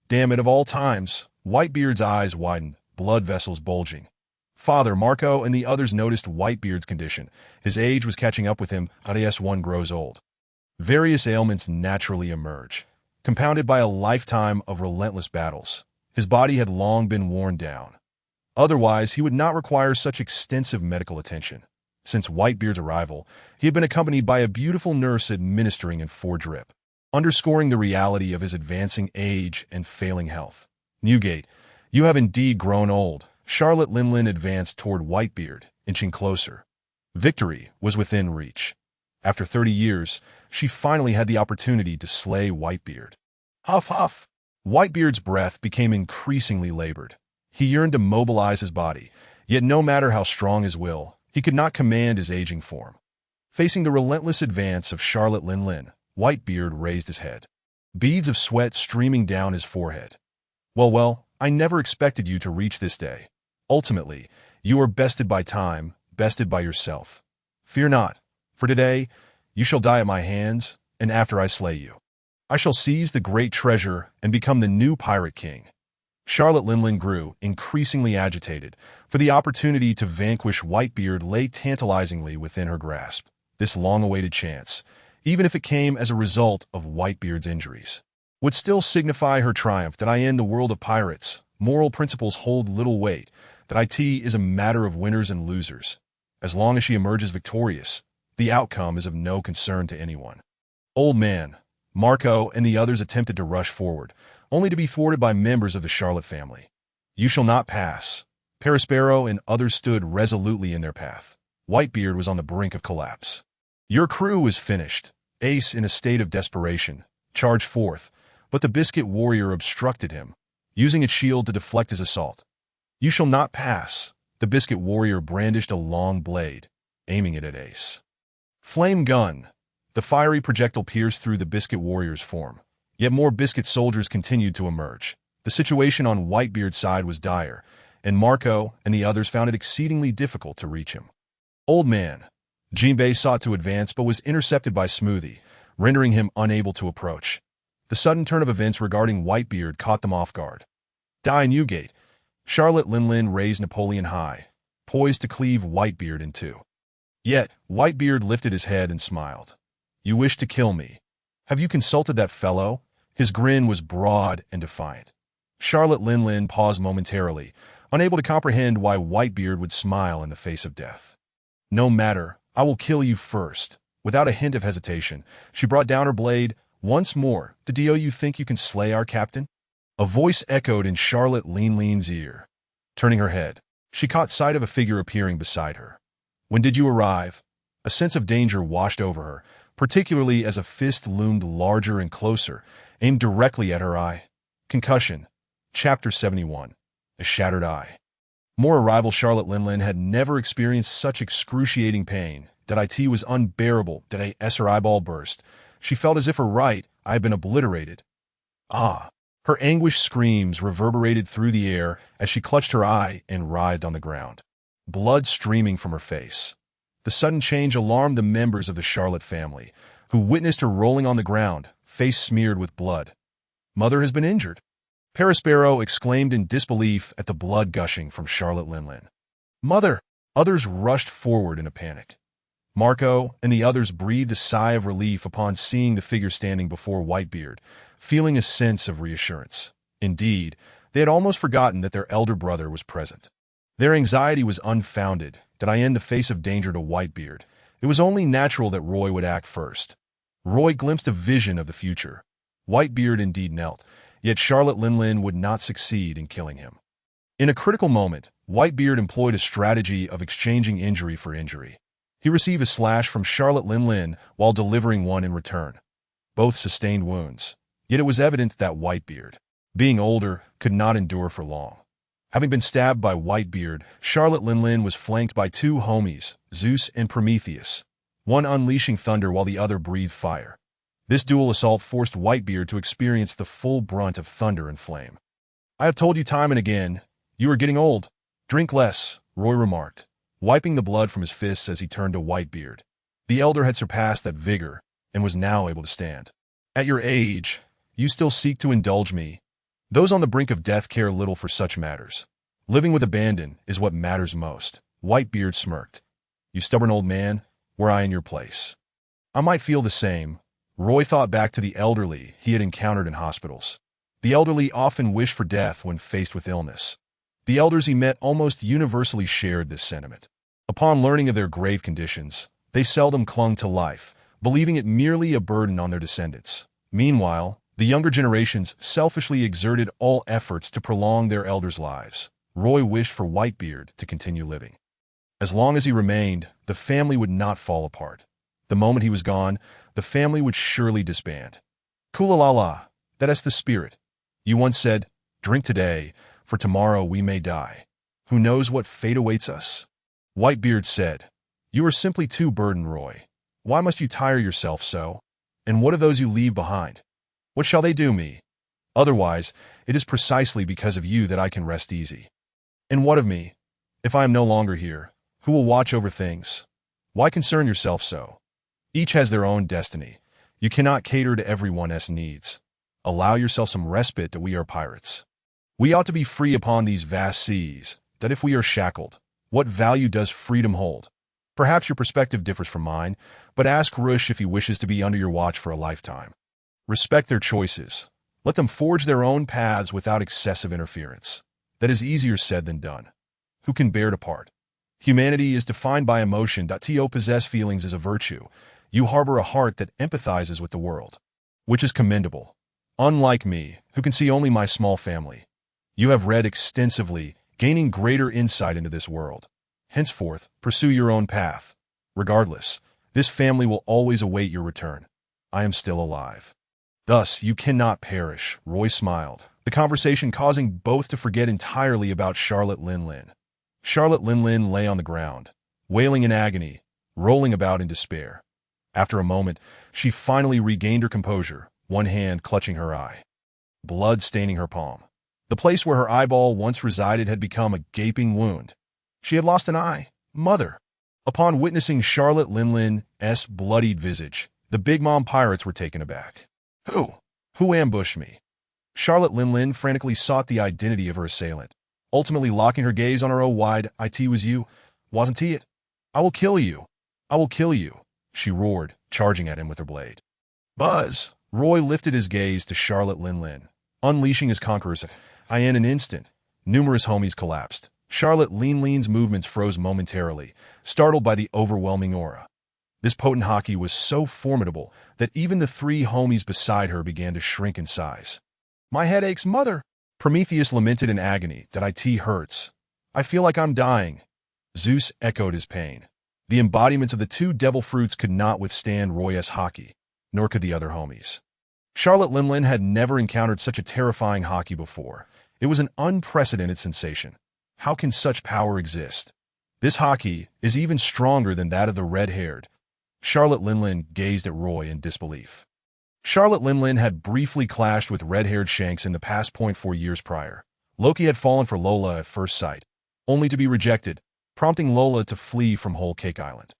Damn it, of all times! Whitebeard's eyes widened, blood vessels bulging. Father, Marco, and the others noticed Whitebeard's condition. His age was catching up with him as one grows old. Various ailments naturally emerge, compounded by a lifetime of relentless battles. His body had long been worn down. Otherwise, he would not require such extensive medical attention. Since Whitebeard's arrival, he had been accompanied by a beautiful nurse administering in 4 drip, underscoring the reality of his advancing age and failing health. "Newgate, you have indeed grown old." Charlotte Linlin advanced toward Whitebeard, inching closer. Victory was within reach. After 30 years, she finally had the opportunity to slay Whitebeard. Huff, huff! Whitebeard's breath became increasingly labored. He yearned to mobilize his body, yet no matter how strong his will, he could not command his aging form. Facing the relentless advance of Charlotte Linlin, Whitebeard raised his head, beads of sweat streaming down his forehead. Well, I never expected you to reach this day. Ultimately, you are bested by time, bested by yourself. Fear not, for today you shall die at my hands, and after I slay you, I shall seize the great treasure and become the new pirate king." Charlotte Linlin grew increasingly agitated, for the opportunity to vanquish Whitebeard lay tantalizingly within her grasp. This long-awaited chance, even if it came as a result of Whitebeard's injuries, would still signify her triumph. In the world of pirates, moral principles hold little weight. It is a matter of winners and losers. As long as she emerges victorious, the outcome is of no concern to anyone. Old Man, Marco, and the others attempted to rush forward, only to be thwarted by members of the Charlotte family. "You shall not pass." Perispero and others stood resolutely in their path. Whitebeard was on the brink of collapse. "Your crew is finished." Ace, in a state of desperation, charged forth, but the Biscuit Warrior obstructed him, using its shield to deflect his assault. "You shall not pass." The Biscuit Warrior brandished a long blade, aiming it at Ace. Flame gun. The fiery projectile pierced through the Biscuit Warrior's form. Yet more Biscuit soldiers continued to emerge. The situation on Whitebeard's side was dire, and Marco and the others found it exceedingly difficult to reach him. "Old Man." Jinbei sought to advance but was intercepted by Smoothie, rendering him unable to approach. The sudden turn of events regarding Whitebeard caught them off guard. "Die, Newgate." Charlotte Linlin raised Napoleon high, poised to cleave Whitebeard in two. Yet, Whitebeard lifted his head and smiled. "You wish to kill me. Have you consulted that fellow?" His grin was broad and defiant. Charlotte Linlin paused momentarily, unable to comprehend why Whitebeard would smile in the face of death. "No matter, I will kill you first." Without a hint of hesitation, she brought down her blade once more. "Do you think you can slay our captain?" A voice echoed in Charlotte Linlin's ear. Turning her head, she caught sight of a figure appearing beside her. "When did you arrive?" A sense of danger washed over her, particularly as a fist loomed larger and closer, aimed directly at her eye. Concussion. Chapter 71. A Shattered Eye. More arrival Charlotte Linlin had never experienced such excruciating pain. That it was unbearable. That her eyeball burst. She felt as if her right eye had been obliterated. Ah! Her anguished screams reverberated through the air as she clutched her eye and writhed on the ground, blood streaming from her face. The sudden change alarmed the members of the Charlotte family, who witnessed her rolling on the ground, face smeared with blood. "Mother has been injured," Perispero exclaimed in disbelief at the blood gushing from Charlotte Linlin. "Mother!" Others rushed forward in a panic. Marco and the others breathed a sigh of relief upon seeing the figure standing before Whitebeard, feeling a sense of reassurance. Indeed, they had almost forgotten that their elder brother was present. Their anxiety was unfounded. In the face of danger to Whitebeard, it was only natural that Roy would act first. Roy glimpsed a vision of the future. Whitebeard indeed knelt, yet Charlotte Linlin would not succeed in killing him. In a critical moment, Whitebeard employed a strategy of exchanging injury for injury. He received a slash from Charlotte Linlin while delivering one in return. Both sustained wounds, yet it was evident that Whitebeard, being older, could not endure for long. Having been stabbed by Whitebeard, Charlotte Linlin was flanked by two homies, Zeus and Prometheus, one unleashing thunder while the other breathed fire. This dual assault forced Whitebeard to experience the full brunt of thunder and flame. "I have told you time and again, you are getting old. Drink less," Roy remarked, wiping the blood from his fists as he turned to Whitebeard. The elder had surpassed that vigor and was now able to stand. "At your age, you still seek to indulge me. Those on the brink of death care little for such matters. Living with abandon is what matters most." Whitebeard smirked. "You stubborn old man, were I in your place, I might feel the same." Roy thought back to the elderly he had encountered in hospitals. The elderly often wished for death when faced with illness. The elders he met almost universally shared this sentiment. Upon learning of their grave conditions, they seldom clung to life, believing it merely a burden on their descendants. Meanwhile, the younger generations selfishly exerted all efforts to prolong their elders' lives. Roy wished for Whitebeard to continue living. As long as he remained, the family would not fall apart. The moment he was gone, the family would surely disband. "Kula-la-la, that's the spirit. You once said, 'Drink today, for tomorrow we may die. Who knows what fate awaits us?'" Whitebeard said, "You are simply too burdened, Roy. Why must you tire yourself so? And what of those you leave behind? What shall they do me? Otherwise, it is precisely because of you that I can rest easy. And what of me? If I am no longer here, who will watch over things? Why concern yourself so? Each has their own destiny. You cannot cater to everyone's needs. Allow yourself some respite that we are pirates. We ought to be free upon these vast seas, that if we are shackled, what value does freedom hold? Perhaps your perspective differs from mine, but ask Rush if he wishes to be under your watch for a lifetime. Respect their choices. Let them forge their own paths without excessive interference. That is easier said than done. Who can bear to part? Humanity is defined by emotion. To possess feelings is a virtue. You harbor a heart that empathizes with the world, which is commendable. Unlike me, who can see only my small family. You have read extensively, gaining greater insight into this world. Henceforth, pursue your own path. Regardless, this family will always await your return. I am still alive. Thus, you cannot perish." Roy smiled, the conversation causing both to forget entirely about Charlotte Linlin. Charlotte Linlin lay on the ground, wailing in agony, rolling about in despair. After a moment, she finally regained her composure, one hand clutching her eye, blood staining her palm. The place where her eyeball once resided had become a gaping wound. She had lost an eye. "Mother!" Upon witnessing Charlotte Linlin's bloodied visage, the Big Mom Pirates were taken aback. Who ambushed me?" Charlotte Linlin frantically sought the identity of her assailant, ultimately locking her gaze on her wide, "It was you, wasn't it? I will kill you. I will kill you," she roared, charging at him with her blade. "Buzz!" Roy lifted his gaze to Charlotte Linlin, unleashing his conquerors. In an instant, numerous homies collapsed. Charlotte Linlin's movements froze momentarily, startled by the overwhelming aura. This potent haki was so formidable that even the three homies beside her began to shrink in size. "My head aches, mother!" Prometheus lamented in agony. "It hurts. I feel like I'm dying." Zeus echoed his pain. The embodiments of the two devil fruits could not withstand Roy's haki, nor could the other homies. Charlotte Linlin had never encountered such a terrifying haki before. It was an unprecedented sensation. How can such power exist? This haki is even stronger than that of the red-haired. Charlotte Linlin gazed at Roy in disbelief. Charlotte Linlin had briefly clashed with red-haired Shanks in the past 4 years prior. Loki had fallen for Lola at first sight, only to be rejected, prompting Lola to flee from Whole Cake Island.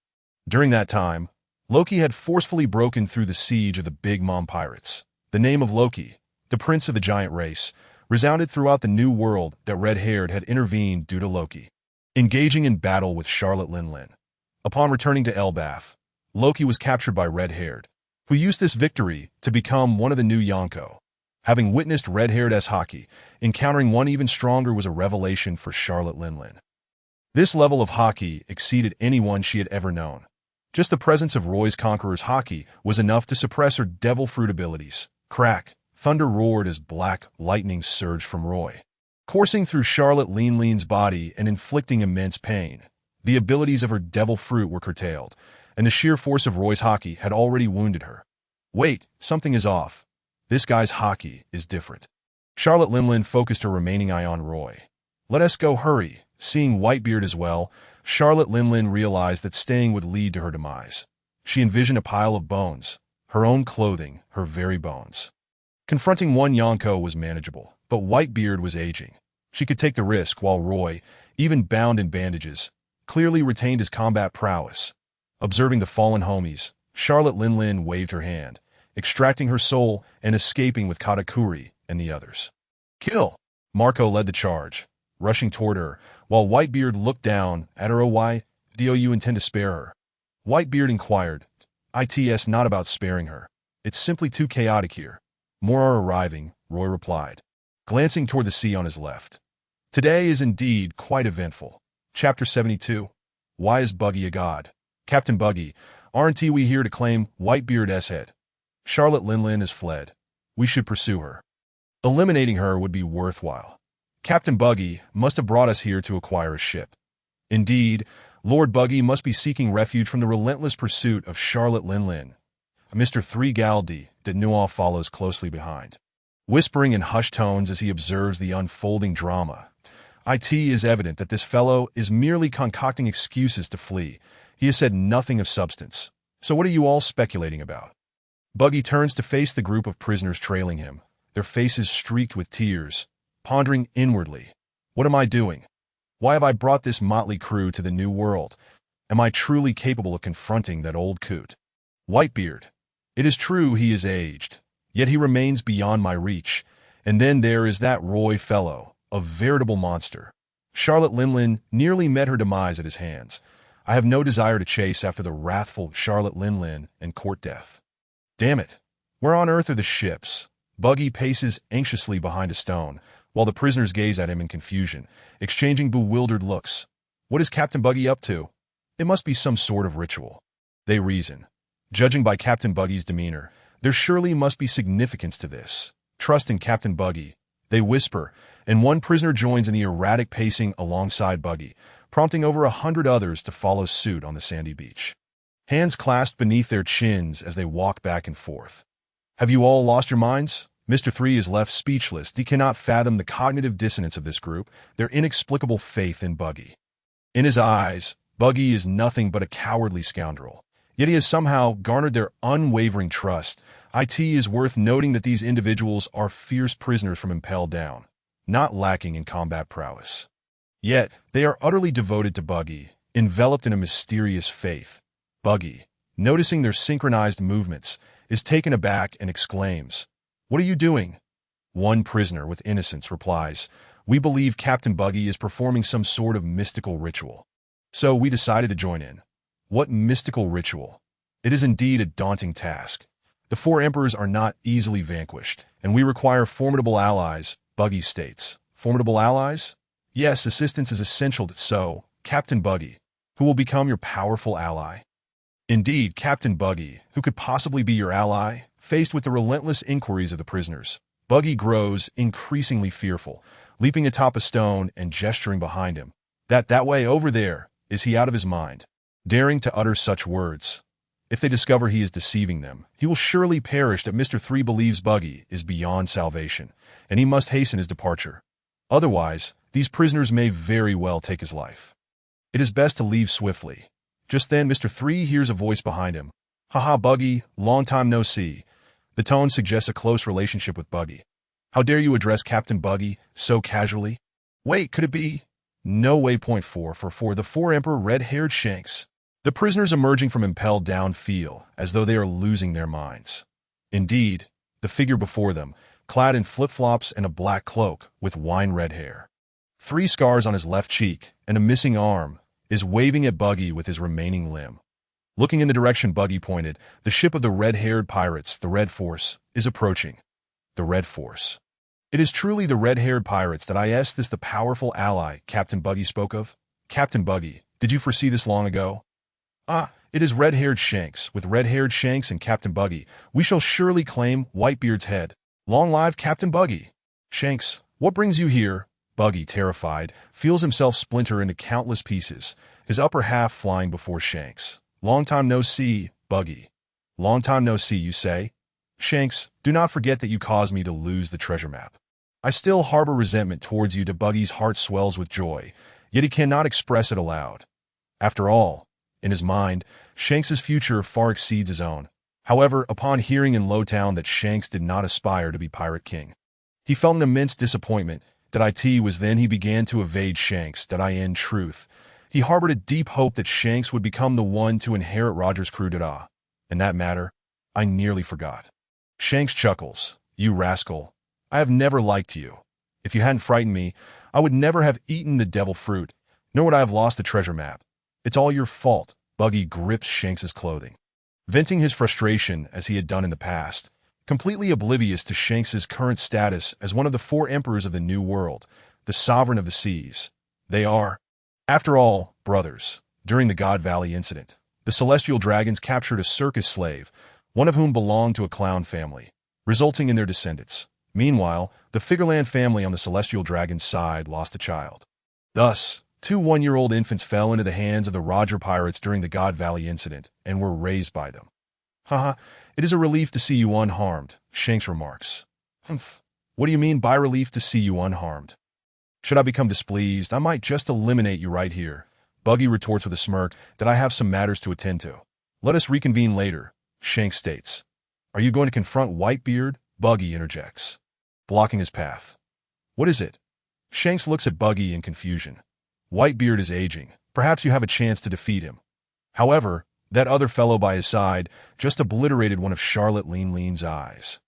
During that time, Loki had forcefully broken through the siege of the Big Mom Pirates. The name of Loki, the prince of the giant race, resounded throughout the new world that red-haired had intervened due to Loki. Engaging in battle with Charlotte Linlin. Upon returning to Elbaf, Loki was captured by red-haired, who used this victory to become one of the new Yonko. Having witnessed red-haired's haki, encountering one even stronger was a revelation for Charlotte Linlin. This level of haki exceeded anyone she had ever known. Just the presence of Roy's Conqueror's haki was enough to suppress her devil fruit abilities. Crack! Thunder roared as black lightning surged from Roy, coursing through Charlotte Linlin's body and inflicting immense pain. The abilities of her devil fruit were curtailed, and the sheer force of Roy's haki had already wounded her. Wait, something is off. This guy's haki is different. Charlotte Linlin focused her remaining eye on Roy. Let us go, hurry. Seeing Whitebeard as well, Charlotte Linlin realized that staying would lead to her demise. She envisioned a pile of bones, her own clothing, her very bones. Confronting one Yonko was manageable, but Whitebeard was aging. She could take the risk while Roy, even bound in bandages, clearly retained his combat prowess. Observing the fallen homies, Charlotte Linlin waved her hand, extracting her soul and escaping with Katakuri and the others. Kill! Marco led the charge, rushing toward her, while Whitebeard looked down at her. Why do you intend to spare her? Whitebeard inquired. It's not about sparing her. It's simply too chaotic here. More are arriving, Roy replied, glancing toward the sea on his left. Today is indeed quite eventful. Chapter 72. Why is Buggy a god? Captain Buggy, aren't we here to claim Whitebeard's head? Charlotte Linlin has fled. We should pursue her. Eliminating her would be worthwhile. Captain Buggy must have brought us here to acquire a ship. Indeed, Lord Buggy must be seeking refuge from the relentless pursuit of Charlotte Linlin. Mr. Three Galdi de Nual follows closely behind, whispering in hushed tones as he observes the unfolding drama. It is evident that this fellow is merely concocting excuses to flee. He has said nothing of substance. So what are you all speculating about? Buggy turns to face the group of prisoners trailing him, their faces streaked with tears, pondering inwardly. What am I doing? Why have I brought this motley crew to the new world? Am I truly capable of confronting that old coot? Whitebeard. It is true he is aged, yet he remains beyond my reach. And then there is that Roy fellow, a veritable monster. Charlotte Linlin nearly met her demise at his hands. I have no desire to chase after the wrathful Charlotte Linlin and court death. Damn it! Where on earth are the ships? Buggy paces anxiously behind a stone, while the prisoners gaze at him in confusion, exchanging bewildered looks. What is Captain Buggy up to? It must be some sort of ritual. They reason. Judging by Captain Buggy's demeanor, there surely must be significance to this. Trust in Captain Buggy, they whisper, and one prisoner joins in the erratic pacing alongside Buggy, prompting over 100 others to follow suit on the sandy beach. Hands clasped beneath their chins as they walk back and forth. Have you all lost your minds? Mr. 3 is left speechless. He cannot fathom the cognitive dissonance of this group, their inexplicable faith in Buggy. In his eyes, Buggy is nothing but a cowardly scoundrel. Yet he has somehow garnered their unwavering trust. It is worth noting that these individuals are fierce prisoners from Impel Down, not lacking in combat prowess. Yet, they are utterly devoted to Buggy, enveloped in a mysterious faith. Buggy, noticing their synchronized movements, is taken aback and exclaims, "What are you doing?" One prisoner with innocence replies, "We believe Captain Buggy is performing some sort of mystical ritual. So we decided to join in." What mystical ritual? It is indeed a daunting task. The 4 emperors are not easily vanquished, and we require formidable allies, Buggy states. Formidable allies? Yes, assistance is essential. So, Captain Buggy, who will become your powerful ally? Indeed, Captain Buggy, who could possibly be your ally? Faced with the relentless inquiries of the prisoners, Buggy grows increasingly fearful, leaping atop a stone and gesturing behind him. That way over there, is he out of his mind? Daring to utter such words. If they discover he is deceiving them, he will surely perish. That Mr. 3 believes Buggy is beyond salvation, and he must hasten his departure. Otherwise, These prisoners may very well take his life. It is best to leave swiftly. Just then, Mr. 3 hears a voice behind him. Haha, Buggy, long time no see. The tone suggests a close relationship with Buggy. How dare you address Captain Buggy so casually? Wait, could it be? No way. Point 4 for the 4 Emperor red-haired Shanks. The prisoners emerging from impelled down feel as though they are losing their minds. Indeed, the figure before them, clad in flip-flops and a black cloak with wine-red hair, 3 scars on his left cheek and a missing arm, is waving at Buggy with his remaining limb. Looking in the direction Buggy pointed, the ship of the red-haired pirates, the Red Force, is approaching. The Red Force. It is truly the red-haired pirates that this the powerful ally Captain Buggy spoke of? Captain Buggy, did you foresee this long ago? It is red-haired Shanks. With red-haired Shanks and Captain Buggy, we shall surely claim Whitebeard's head. Long live Captain Buggy! Shanks, what brings you here? Buggy, terrified, feels himself splinter into countless pieces, his upper half flying before Shanks. Long time no see, Buggy. Long time no see, you say? Shanks, do not forget that you caused me to lose the treasure map. I still harbor resentment towards you. Buggy's heart swells with joy, yet he cannot express it aloud. After all, in his mind, Shanks's future far exceeds his own. However, upon hearing in Lowtown that Shanks did not aspire to be Pirate King, he felt an immense disappointment. Then he began to evade Shanks. In truth, he harbored a deep hope that Shanks would become the one to inherit Roger's crew. In that matter, I nearly forgot. Shanks chuckles. You rascal. I have never liked you. If you hadn't frightened me, I would never have eaten the devil fruit, nor would I have lost the treasure map. It's all your fault. Buggy grips Shanks's clothing, venting his frustration as he had done in the past, completely oblivious to Shanks's current status as one of the 4 emperors of the New World, the sovereign of the seas. They are, after all, brothers. During the God Valley incident, the Celestial Dragons captured a circus slave, one of whom belonged to a clown family, resulting in their descendants. Meanwhile, the Figureland family on the Celestial Dragon's side lost a child. Thus, 2 one-year-old infants fell into the hands of the Roger Pirates during the God Valley incident and were raised by them. Haha, it is a relief to see you unharmed, Shanks remarks. Humph, what do you mean by relief to see you unharmed? Should I become displeased, I might just eliminate you right here. Buggy retorts with a smirk that I have some matters to attend to. Let us reconvene later, Shanks states. Are you going to confront Whitebeard? Buggy interjects, blocking his path. What is it? Shanks looks at Buggy in confusion. Whitebeard is aging. Perhaps you have a chance to defeat him. However, that other fellow by his side just obliterated one of Charlotte Lean's eyes.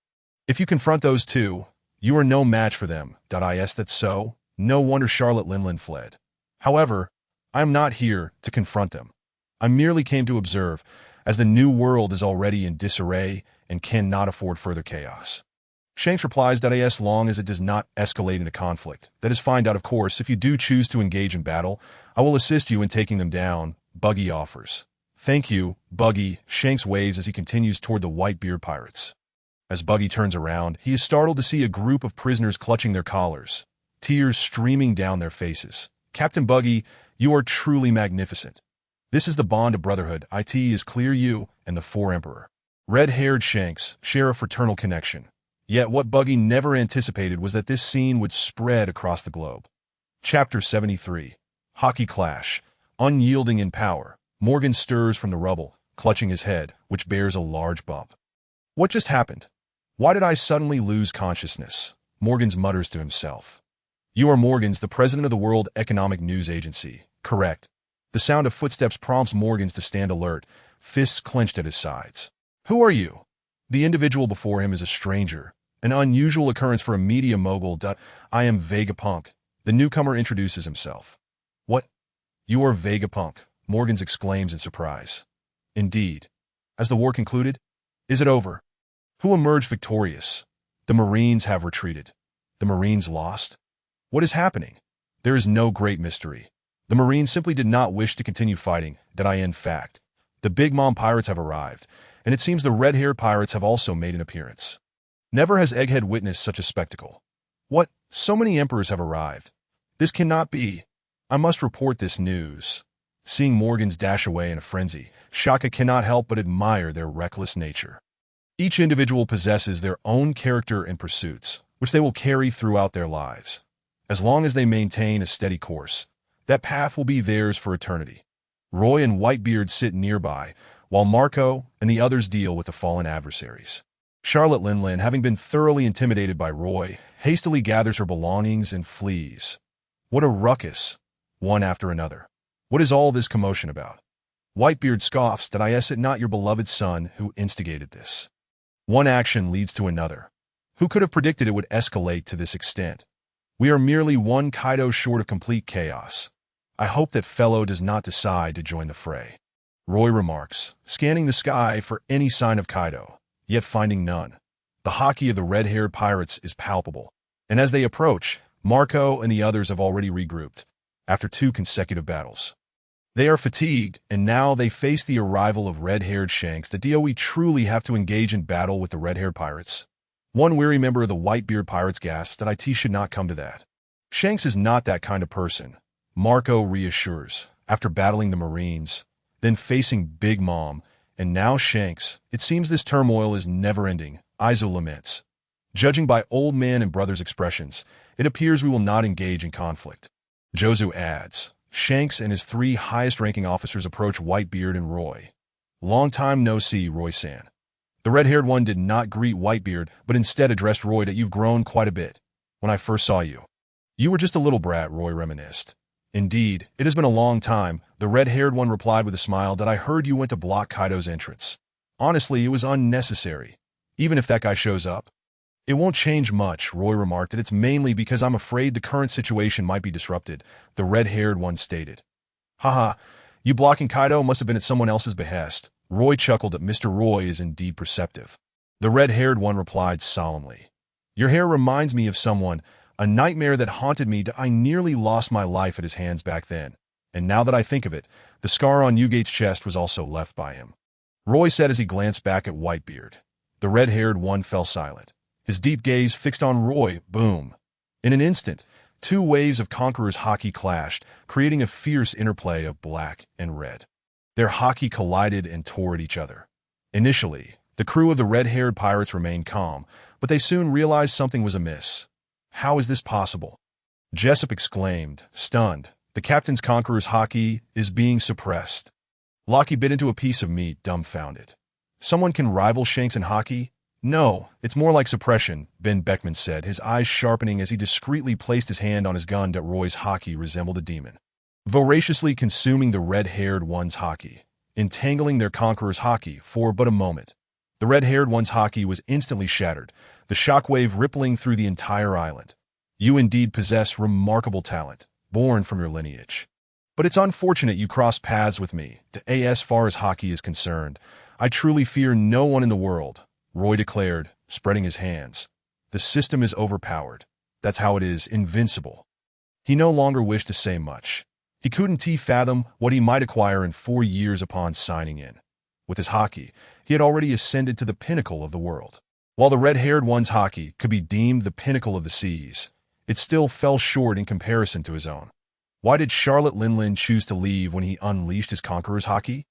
If you confront those 2, you are no match for them. That's so. No wonder Charlotte Linlin fled. However, I am not here to confront them. I merely came to observe, as the New World is already in disarray and cannot afford further chaos. Shanks replies, as long as it does not escalate into conflict. That is fine. Of course, if you do choose to engage in battle, I will assist you in taking them down, Buggy offers. Thank you, Buggy, Shanks waves as he continues toward the Whitebeard Pirates. As Buggy turns around, he is startled to see a group of prisoners clutching their collars, tears streaming down their faces. Captain Buggy, you are truly magnificent. This is the bond of brotherhood. It is clear you and the 4 Emperor red-haired Shanks share a fraternal connection. Yet what Buggy never anticipated was that this scene would spread across the globe. Chapter 73. Hockey Clash. Unyielding in power, Morgan stirs from the rubble, clutching his head, which bears a large bump. What just happened? Why did I suddenly lose consciousness? Morgans mutters to himself. You are Morgans, the president of the World Economic News Agency. Correct. The sound of footsteps prompts Morgans to stand alert, fists clenched at his sides. Who are you? The individual before him is a stranger, an unusual occurrence for a media mogul. I am Vegapunk. The newcomer introduces himself. What? You are Vegapunk, Morgans exclaims in surprise. Indeed. As the war concluded? Is it over? Who emerged victorious? The Marines have retreated. The Marines lost? What is happening? There is no great mystery. The Marines simply did not wish to continue fighting. In fact, the Big Mom Pirates have arrived, and it seems the red-haired pirates have also made an appearance. Never has Egghead witnessed such a spectacle. What? So many emperors have arrived. This cannot be. I must report this news. Seeing Morgans dash away in a frenzy, Shaka cannot help but admire their reckless nature. Each individual possesses their own character and pursuits, which they will carry throughout their lives. As long as they maintain a steady course, that path will be theirs for eternity. Roy and Whitebeard sit nearby, while Marco and the others deal with the fallen adversaries. Charlotte Linlin, having been thoroughly intimidated by Roy, hastily gathers her belongings and flees. What a ruckus, one after another. What is all this commotion about? Whitebeard scoffs that is it not your beloved son who instigated this. One action leads to another. Who could have predicted it would escalate to this extent? We are merely one Kaido short of complete chaos. I hope that fellow does not decide to join the fray. Roy remarks, scanning the sky for any sign of Kaido, yet finding none. The hockey of the red-haired pirates is palpable, and as they approach, Marco and the others have already regrouped, after 2 consecutive battles. They are fatigued, and now they face the arrival of red-haired Shanks. The DOE truly have to engage in battle with the red-haired pirates. One weary member of the Whitebeard Pirates gasps that IT should not come to that. Shanks is not that kind of person, Marco reassures, after battling the Marines, then facing Big Mom, and now Shanks. It seems this turmoil is never-ending, Izo laments. Judging by old man and brother's expressions, it appears we will not engage in conflict. Jozu adds, Shanks and his 3 highest-ranking officers approach Whitebeard and Roy. Long time no see, Roy-san. The red-haired one did not greet Whitebeard, but instead addressed Roy that you've grown quite a bit. When I first saw you, you were just a little brat, Roy reminisced. Indeed, it has been a long time, the red-haired one replied with a smile that I heard you went to block Kaido's entrance. Honestly, it was unnecessary. Even if that guy shows up. It won't change much, Roy remarked that it's mainly because I'm afraid the current situation might be disrupted, the red-haired one stated. Haha, you blocking Kaido must have been at someone else's behest. Roy chuckled that Mr. Roy is indeed perceptive. The red-haired one replied solemnly. Your hair reminds me of someone, a nightmare that haunted me. I nearly lost my life at his hands back then, and now that I think of it, the scar on Ugate's chest was also left by him. Roy said as he glanced back at Whitebeard. The red-haired one fell silent, his deep gaze fixed on Roy. Boom. In an instant, 2 waves of Conqueror's hockey clashed, creating a fierce interplay of black and red. Their hockey collided and tore at each other. Initially, the crew of the red-haired pirates remained calm, but they soon realized something was amiss. How is this possible? Jessup exclaimed, stunned. The captain's Conqueror's hockey is being suppressed. Lockie bit into a piece of meat, dumbfounded. Someone can rival Shanks in hockey? No, it's more like suppression, Ben Beckman said, his eyes sharpening as he discreetly placed his hand on his gun that Roy's hockey resembled a demon. Voraciously consuming the red-haired one's hockey, entangling their Conqueror's hockey for but a moment. The red-haired one's hockey was instantly shattered, the shockwave rippling through the entire island. You indeed possess remarkable talent, born from your lineage. But it's unfortunate you crossed paths with me. As far as hockey is concerned, I truly fear no one in the world, Roy declared, spreading his hands. The system is overpowered. That's how it is, invincible. He no longer wished to say much. He couldn't fathom what he might acquire in 4 years upon signing in. With his hockey, he had already ascended to the pinnacle of the world. While the red-haired one's hockey could be deemed the pinnacle of the seas, it still fell short in comparison to his own. Why did Charlotte Linlin choose to leave when he unleashed his Conqueror's hockey?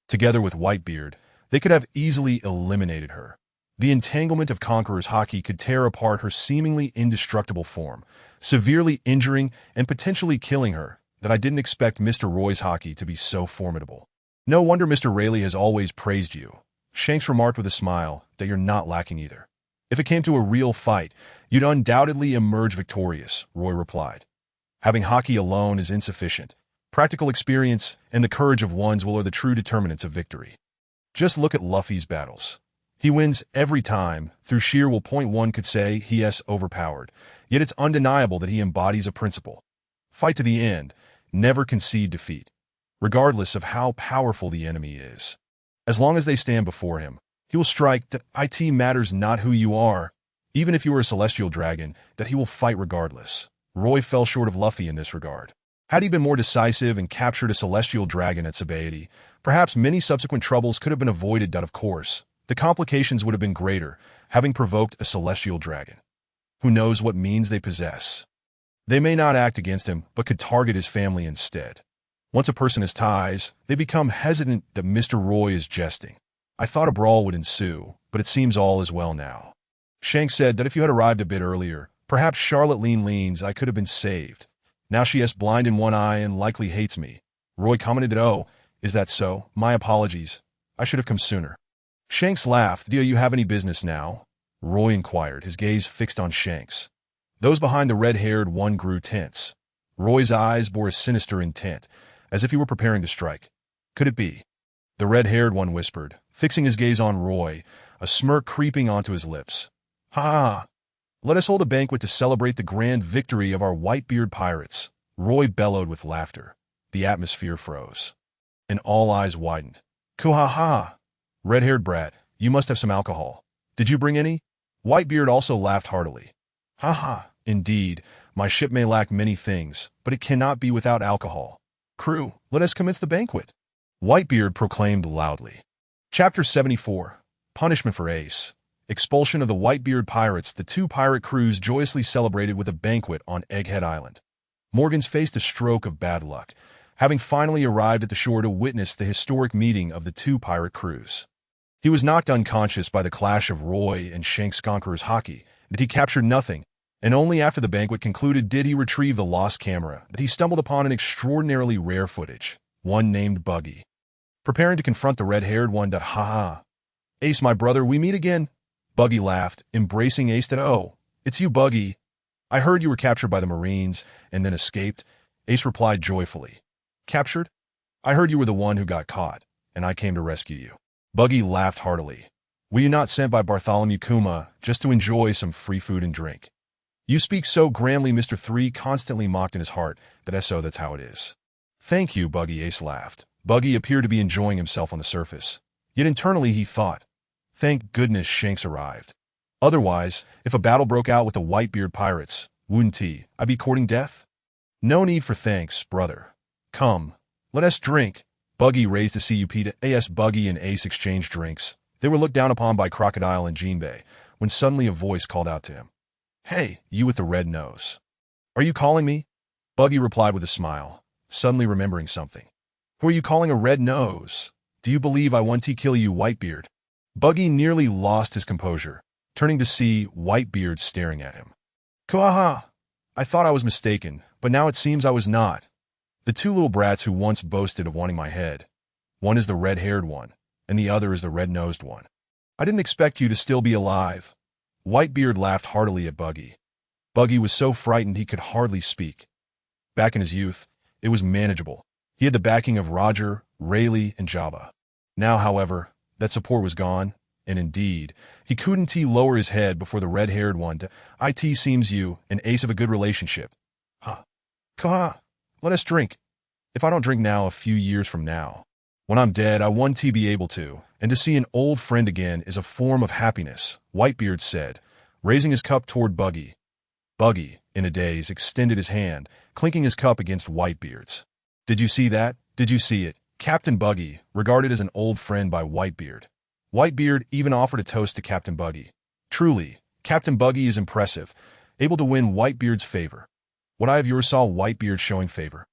Together with Whitebeard, they could have easily eliminated her. The entanglement of Conqueror's hockey could tear apart her seemingly indestructible form, severely injuring and potentially killing her. That I didn't expect Mr. Roy's hockey to be so formidable. No wonder Mr. Rayleigh has always praised you. Shanks remarked with a smile that you're not lacking either. If it came to a real fight, you'd undoubtedly emerge victorious, Roy replied. Having hockey alone is insufficient. Practical experience and the courage of one's will are the true determinants of victory. Just look at Luffy's battles. He wins every time, through sheer will. One could say he is overpowered, yet it's undeniable that he embodies a principle. Fight to the end. Never concede defeat, regardless of how powerful the enemy is. As long as they stand before him, he will strike. That it matters not who you are, even if you are a celestial dragon, that he will fight regardless. Roy fell short of Luffy in this regard. Had he been more decisive and captured a celestial dragon at Sabaody, perhaps many subsequent troubles could have been avoided. Of course, the complications would have been greater, having provoked a celestial dragon. Who knows what means they possess? They may not act against him, but could target his family instead. Once a person has ties, they become hesitant that Mr. Roy is jesting. I thought a brawl would ensue, but it seems all is well now. Shanks said that if you had arrived a bit earlier, Perhaps Charlotte leans, I could have been saved. Now she is blind in one eye and likely hates me. Roy commented, oh, is that so? My apologies. I should have come sooner. Shanks laughed. Do you have any business now? Roy inquired, his gaze fixed on Shanks. Those behind the red-haired one grew tense. Roy's eyes bore a sinister intent, as if he were preparing to strike. Could it be? The red-haired one whispered, fixing his gaze on Roy, a smirk creeping onto his lips. Ha! Let us hold a banquet to celebrate the grand victory of our Whitebeard Pirates. Roy bellowed with laughter. The atmosphere froze, and all eyes widened. Ku-ha-ha! Red-haired brat, you must have some alcohol. Did you bring any? Whitebeard also laughed heartily. Ha-ha! Indeed, my ship may lack many things, but it cannot be without alcohol. Crew, let us commence the banquet. Whitebeard proclaimed loudly. Chapter 74. Punishment for Ace. Expulsion of the Whitebeard Pirates. The two pirate crews joyously celebrated with a banquet on Egghead Island. Morgans faced a stroke of bad luck, having finally arrived at the shore to witness the historic meeting of the two pirate crews. He was knocked unconscious by the clash of Roy and Shanks' Conqueror's hockey, but he captured nothing, and only after the banquet concluded did he retrieve the lost camera that he stumbled upon an extraordinarily rare footage, one named Buggy. Preparing to confront the red-haired one. Ha-ha. Ace, my brother, we meet again. Buggy laughed, embracing Ace. Oh, it's you, Buggy. I heard you were captured by the Marines and then escaped. Ace replied joyfully. Captured? I heard you were the one who got caught, and I came to rescue you. Buggy laughed heartily. Were you not sent by Bartholomew Kuma just to enjoy some free food and drink? You speak so grandly, Mr. 3 constantly mocked in his heart that's how it is. Thank you, Buggy, Ace laughed. Buggy appeared to be enjoying himself on the surface. Yet internally he thought, thank goodness Shanks arrived. Otherwise, if a battle broke out with the Whitebeard Pirates, wouldn't I be courting death? No need for thanks, brother. Come, let us drink. Buggy raised a cup to As Buggy and Ace exchanged drinks. They were looked down upon by Crocodile and Jinbei, when suddenly a voice called out to him. Hey, you with the red nose. Are you calling me? Buggy replied with a smile, suddenly remembering something. Who are you calling a red nose? Do you believe I want to kill you, Whitebeard? Buggy nearly lost his composure, turning to see Whitebeard staring at him. Kuaha! I thought I was mistaken, but now it seems I was not. The two little brats who once boasted of wanting my head. One is the red-haired one, and the other is the red-nosed one. I didn't expect you to still be alive. Whitebeard laughed heartily at Buggy. Buggy was so frightened he could hardly speak. Back in his youth, it was manageable. He had the backing of Roger, Rayleigh, and Jabba. Now, however, that support was gone, and indeed, he couldn't lower his head before the red-haired one to it seems you, an ace of a good relationship. Ha. Ka. Let us drink. If I don't drink now, a few years from now, when I'm dead, I want to be able to, and to see an old friend again is a form of happiness, Whitebeard said, raising his cup toward Buggy. Buggy, in a daze, extended his hand, clinking his cup against Whitebeard's. Did you see that? Did you see it? Captain Buggy, regarded as an old friend by Whitebeard. Whitebeard even offered a toast to Captain Buggy. Truly, Captain Buggy is impressive, able to win Whitebeard's favor. Would I have yours saw Whitebeard showing favor?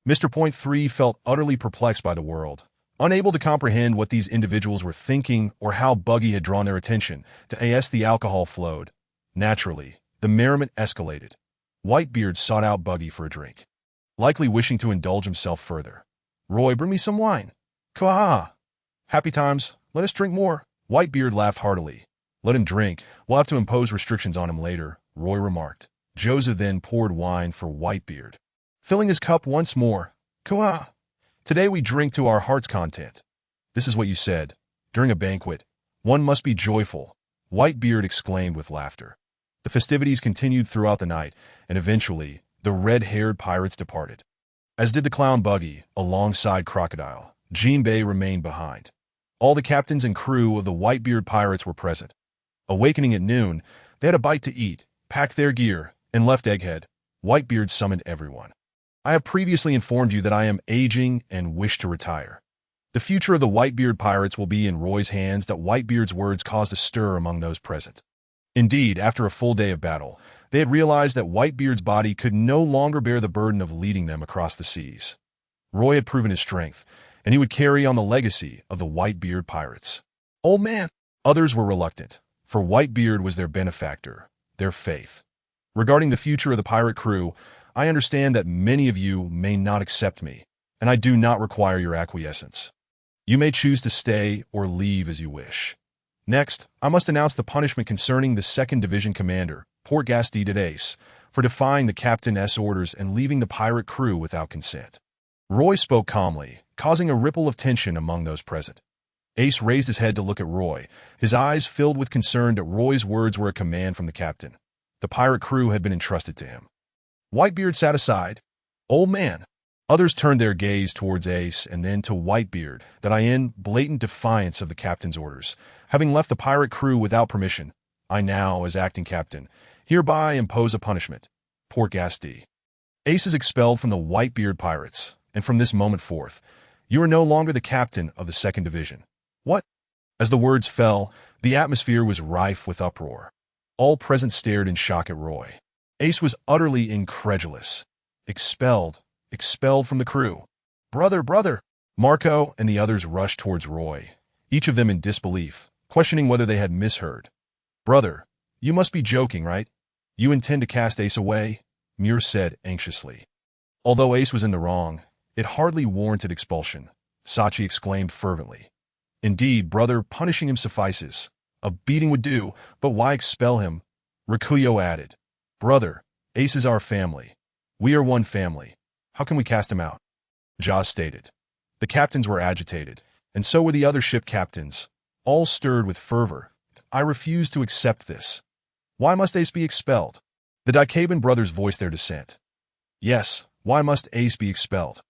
Mr. Point 3 felt utterly perplexed by the world, unable to comprehend what these individuals were thinking or how Buggy had drawn their attention to as the alcohol flowed. Naturally, the merriment escalated. Whitebeard sought out Buggy for a drink, likely wishing to indulge himself further. Roy, bring me some wine. Kaha! Happy times, let us drink more. Whitebeard laughed heartily. Let him drink, we'll have to impose restrictions on him later, Roy remarked. Joseph then poured wine for Whitebeard, filling his cup once more. Kaha! Today we drink to our heart's content. This is what you said. During a banquet, one must be joyful, Whitebeard exclaimed with laughter. The festivities continued throughout the night, and eventually, the red-haired pirates departed. As did the clown Buggy, alongside Crocodile. Jinbei remained behind. All the captains and crew of the Whitebeard Pirates were present. Awakening at noon, they had a bite to eat, packed their gear, and left Egghead. Whitebeard summoned everyone. I have previously informed you that I am aging and wish to retire. The future of the Whitebeard Pirates will be in Roy's hands. That Whitebeard's words caused a stir among those present. Indeed, after a full day of battle, they had realized that Whitebeard's body could no longer bear the burden of leading them across the seas. Roy had proven his strength, and he would carry on the legacy of the Whitebeard Pirates. Old man! Others were reluctant, for Whitebeard was their benefactor, their faith. Regarding the future of the pirate crew, I understand that many of you may not accept me, and I do not require your acquiescence. You may choose to stay or leave as you wish. Next, I must announce the punishment concerning the 2nd Division Commander, Portgasti Ace, for defying the Captain's orders and leaving the pirate crew without consent. Roy spoke calmly, causing a ripple of tension among those present. Ace raised his head to look at Roy, his eyes filled with concern that Roy's words were a command from the captain. The pirate crew had been entrusted to him. Whitebeard sat aside. Old man. Others turned their gaze towards Ace and then to Whitebeard, that in blatant defiance of the captain's orders. Having left the pirate crew without permission, I now, as acting captain, hereby impose a punishment. Portgasti. Ace is expelled from the Whitebeard Pirates, and from this moment forth, you are no longer the captain of the 2nd Division. What? As the words fell, the atmosphere was rife with uproar. All present stared in shock at Roy. Ace was utterly incredulous. Expelled from the crew. Brother! Marco and the others rushed towards Roy, each of them in disbelief, questioning whether they had misheard. Brother, you must be joking, right? You intend to cast Ace away? Muir said anxiously. Although Ace was in the wrong, it hardly warranted expulsion, Sachi exclaimed fervently. Indeed, brother, punishing him suffices. A beating would do, but why expel him? Rikuyo added. Brother, Ace is our family. We are one family. How can we cast him out? Jaws stated. The captains were agitated, and so were the other ship captains, all stirred with fervor. I refuse to accept this. Why must Ace be expelled? The Daikaban brothers voiced their dissent. Yes, why must Ace be expelled?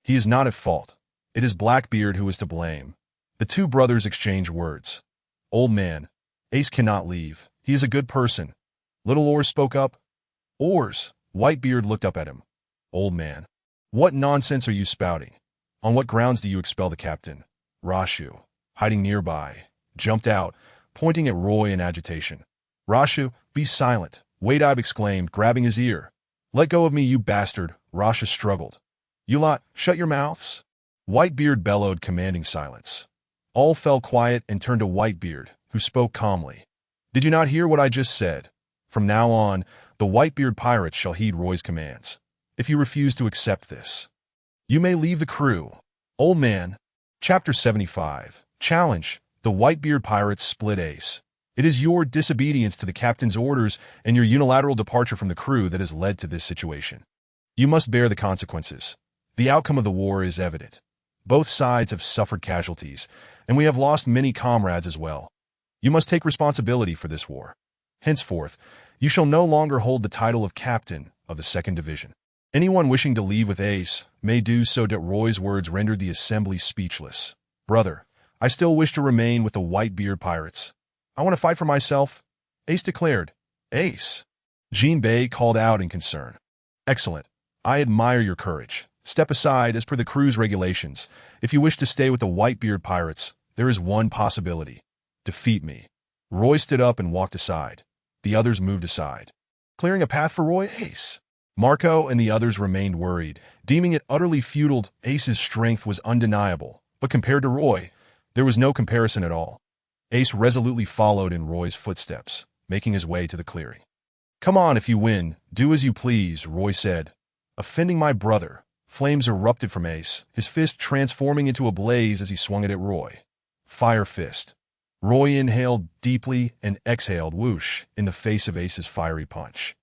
He is not at fault. It is Blackbeard who is to blame. The two brothers exchanged words. Old man, Ace cannot leave. He is a good person. Little Oars spoke up. Oars. Whitebeard looked up at him. Old man, what nonsense are you spouting? On what grounds do you expel the captain? Rashu, hiding nearby, jumped out, pointing at Roy in agitation. Rashu, be silent, Wade-Eye exclaimed, grabbing his ear. Let go of me, you bastard, Rashu struggled. You lot, shut your mouths. Whitebeard bellowed, commanding silence. All fell quiet and turned to Whitebeard, who spoke calmly. Did you not hear what I just said? From now on, the Whitebeard Pirates shall heed Roy's commands. If you refuse to accept this, you may leave the crew. Old man. Chapter 75. Challenge. The Whitebeard Pirates split Ace. It is your disobedience to the captain's orders and your unilateral departure from the crew that has led to this situation. You must bear the consequences. The outcome of the war is evident. Both sides have suffered casualties, and we have lost many comrades as well. You must take responsibility for this war. Henceforth, you shall no longer hold the title of captain of the 2nd Division. Anyone wishing to leave with Ace may do so. Roy's words rendered the assembly speechless. Brother, I still wish to remain with the Whitebeard Pirates. I want to fight for myself, Ace declared. Ace. Jinbei called out in concern. Excellent. I admire your courage. Step aside as per the crew's regulations. If you wish to stay with the Whitebeard Pirates, there is one possibility. Defeat me. Roy stood up and walked aside. The others moved aside, clearing a path for Roy. Ace. Marco and the others remained worried, deeming it utterly futile. Ace's strength was undeniable, but compared to Roy, there was no comparison at all. Ace resolutely followed in Roy's footsteps, making his way to the clearing. Come on, if you win, do as you please, Roy said. Offending my brother. Flames erupted from Ace, his fist transforming into a blaze as he swung it at Roy. Fire fist. Roy inhaled deeply and exhaled whoosh in the face of Ace's fiery punch.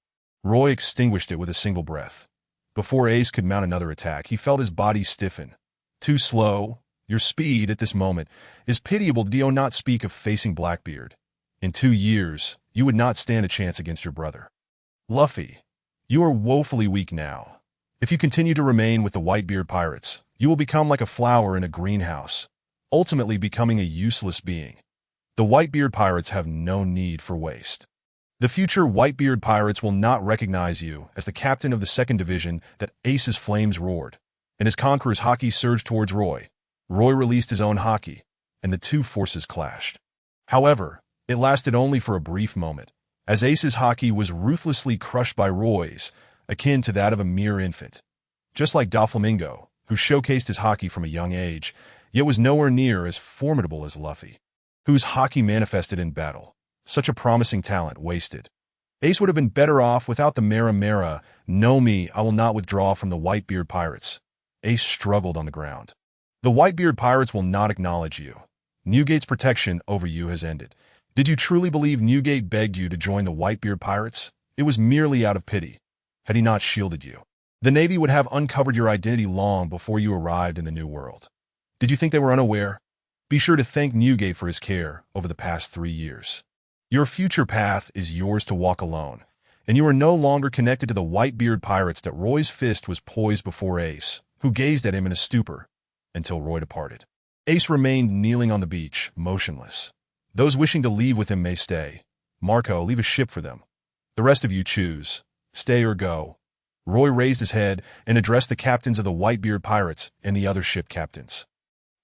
Roy extinguished it with a single breath. Before Ace could mount another attack, he felt his body stiffen. Too slow. Your speed at this moment is pitiable. Do not speak of facing Blackbeard. In 2 years, you would not stand a chance against your brother. Luffy, you are woefully weak now. If you continue to remain with the Whitebeard Pirates, you will become like a flower in a greenhouse, ultimately becoming a useless being. The Whitebeard Pirates have no need for waste. The future Whitebeard Pirates will not recognize you as the captain of the 2nd Division. That Ace's flames roared, and his conqueror's haki surged towards Roy. Roy released his own haki, and the two forces clashed. However, it lasted only for a brief moment, as Ace's haki was ruthlessly crushed by Roy's, akin to that of a mere infant. Just like Doflamingo, who showcased his haki from a young age, yet was nowhere near as formidable as Luffy, whose haki manifested in battle. Such a promising talent wasted. Ace would have been better off without the Mara. Know me, I will not withdraw from the Whitebeard Pirates. Ace struggled on the ground. The Whitebeard Pirates will not acknowledge you. Newgate's protection over you has ended. Did you truly believe Newgate begged you to join the Whitebeard Pirates? It was merely out of pity. Had he not shielded you, the Navy would have uncovered your identity long before you arrived in the New World. Did you think they were unaware? Be sure to thank Newgate for his care over the past 3 years. Your future path is yours to walk alone, and you are no longer connected to the Whitebeard Pirates. That Roy's fist was poised before Ace, who gazed at him in a stupor, until Roy departed. Ace remained kneeling on the beach, motionless. Those wishing to leave with him may stay. Marco, leave a ship for them. The rest of you choose. Stay or go. Roy raised his head and addressed the captains of the Whitebeard Pirates and the other ship captains.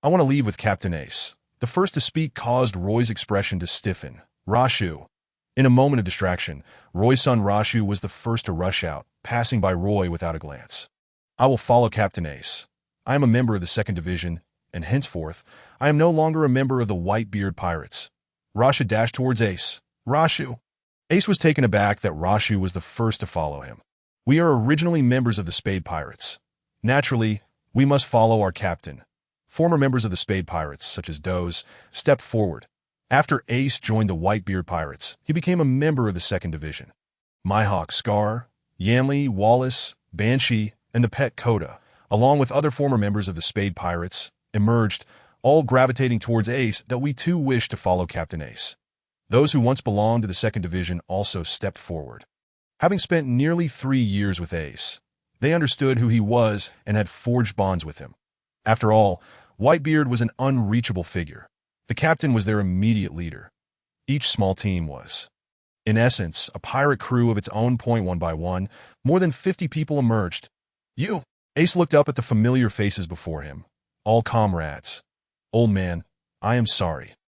I want to leave with Captain Ace. The first to speak caused Roy's expression to stiffen. Rashu. In a moment of distraction, Roy's son Rashu was the first to rush out, passing by Roy without a glance. I will follow Captain Ace. I am a member of the 2nd Division, and henceforth, I am no longer a member of the Whitebeard Pirates. Rashu dashed towards Ace. Rashu. Ace was taken aback that Rashu was the first to follow him. We are originally members of the Spade Pirates. Naturally, we must follow our captain. Former members of the Spade Pirates, such as Doze, stepped forward. After Ace joined the Whitebeard Pirates, he became a member of the 2nd Division. Mihawk, Scar, Yanley, Wallace, Banshee, and the pet Coda, along with other former members of the Spade Pirates, emerged, all gravitating towards Ace that we too wish to follow Captain Ace. Those who once belonged to the 2nd Division also stepped forward. Having spent nearly 3 years with Ace, they understood who he was and had forged bonds with him. After all, Whitebeard was an unreachable figure. The captain was their immediate leader. Each small team was, in essence, a pirate crew of its own. One by one, more than 50 people emerged. You! Ace looked up at the familiar faces before him. All comrades. Old man, I am sorry.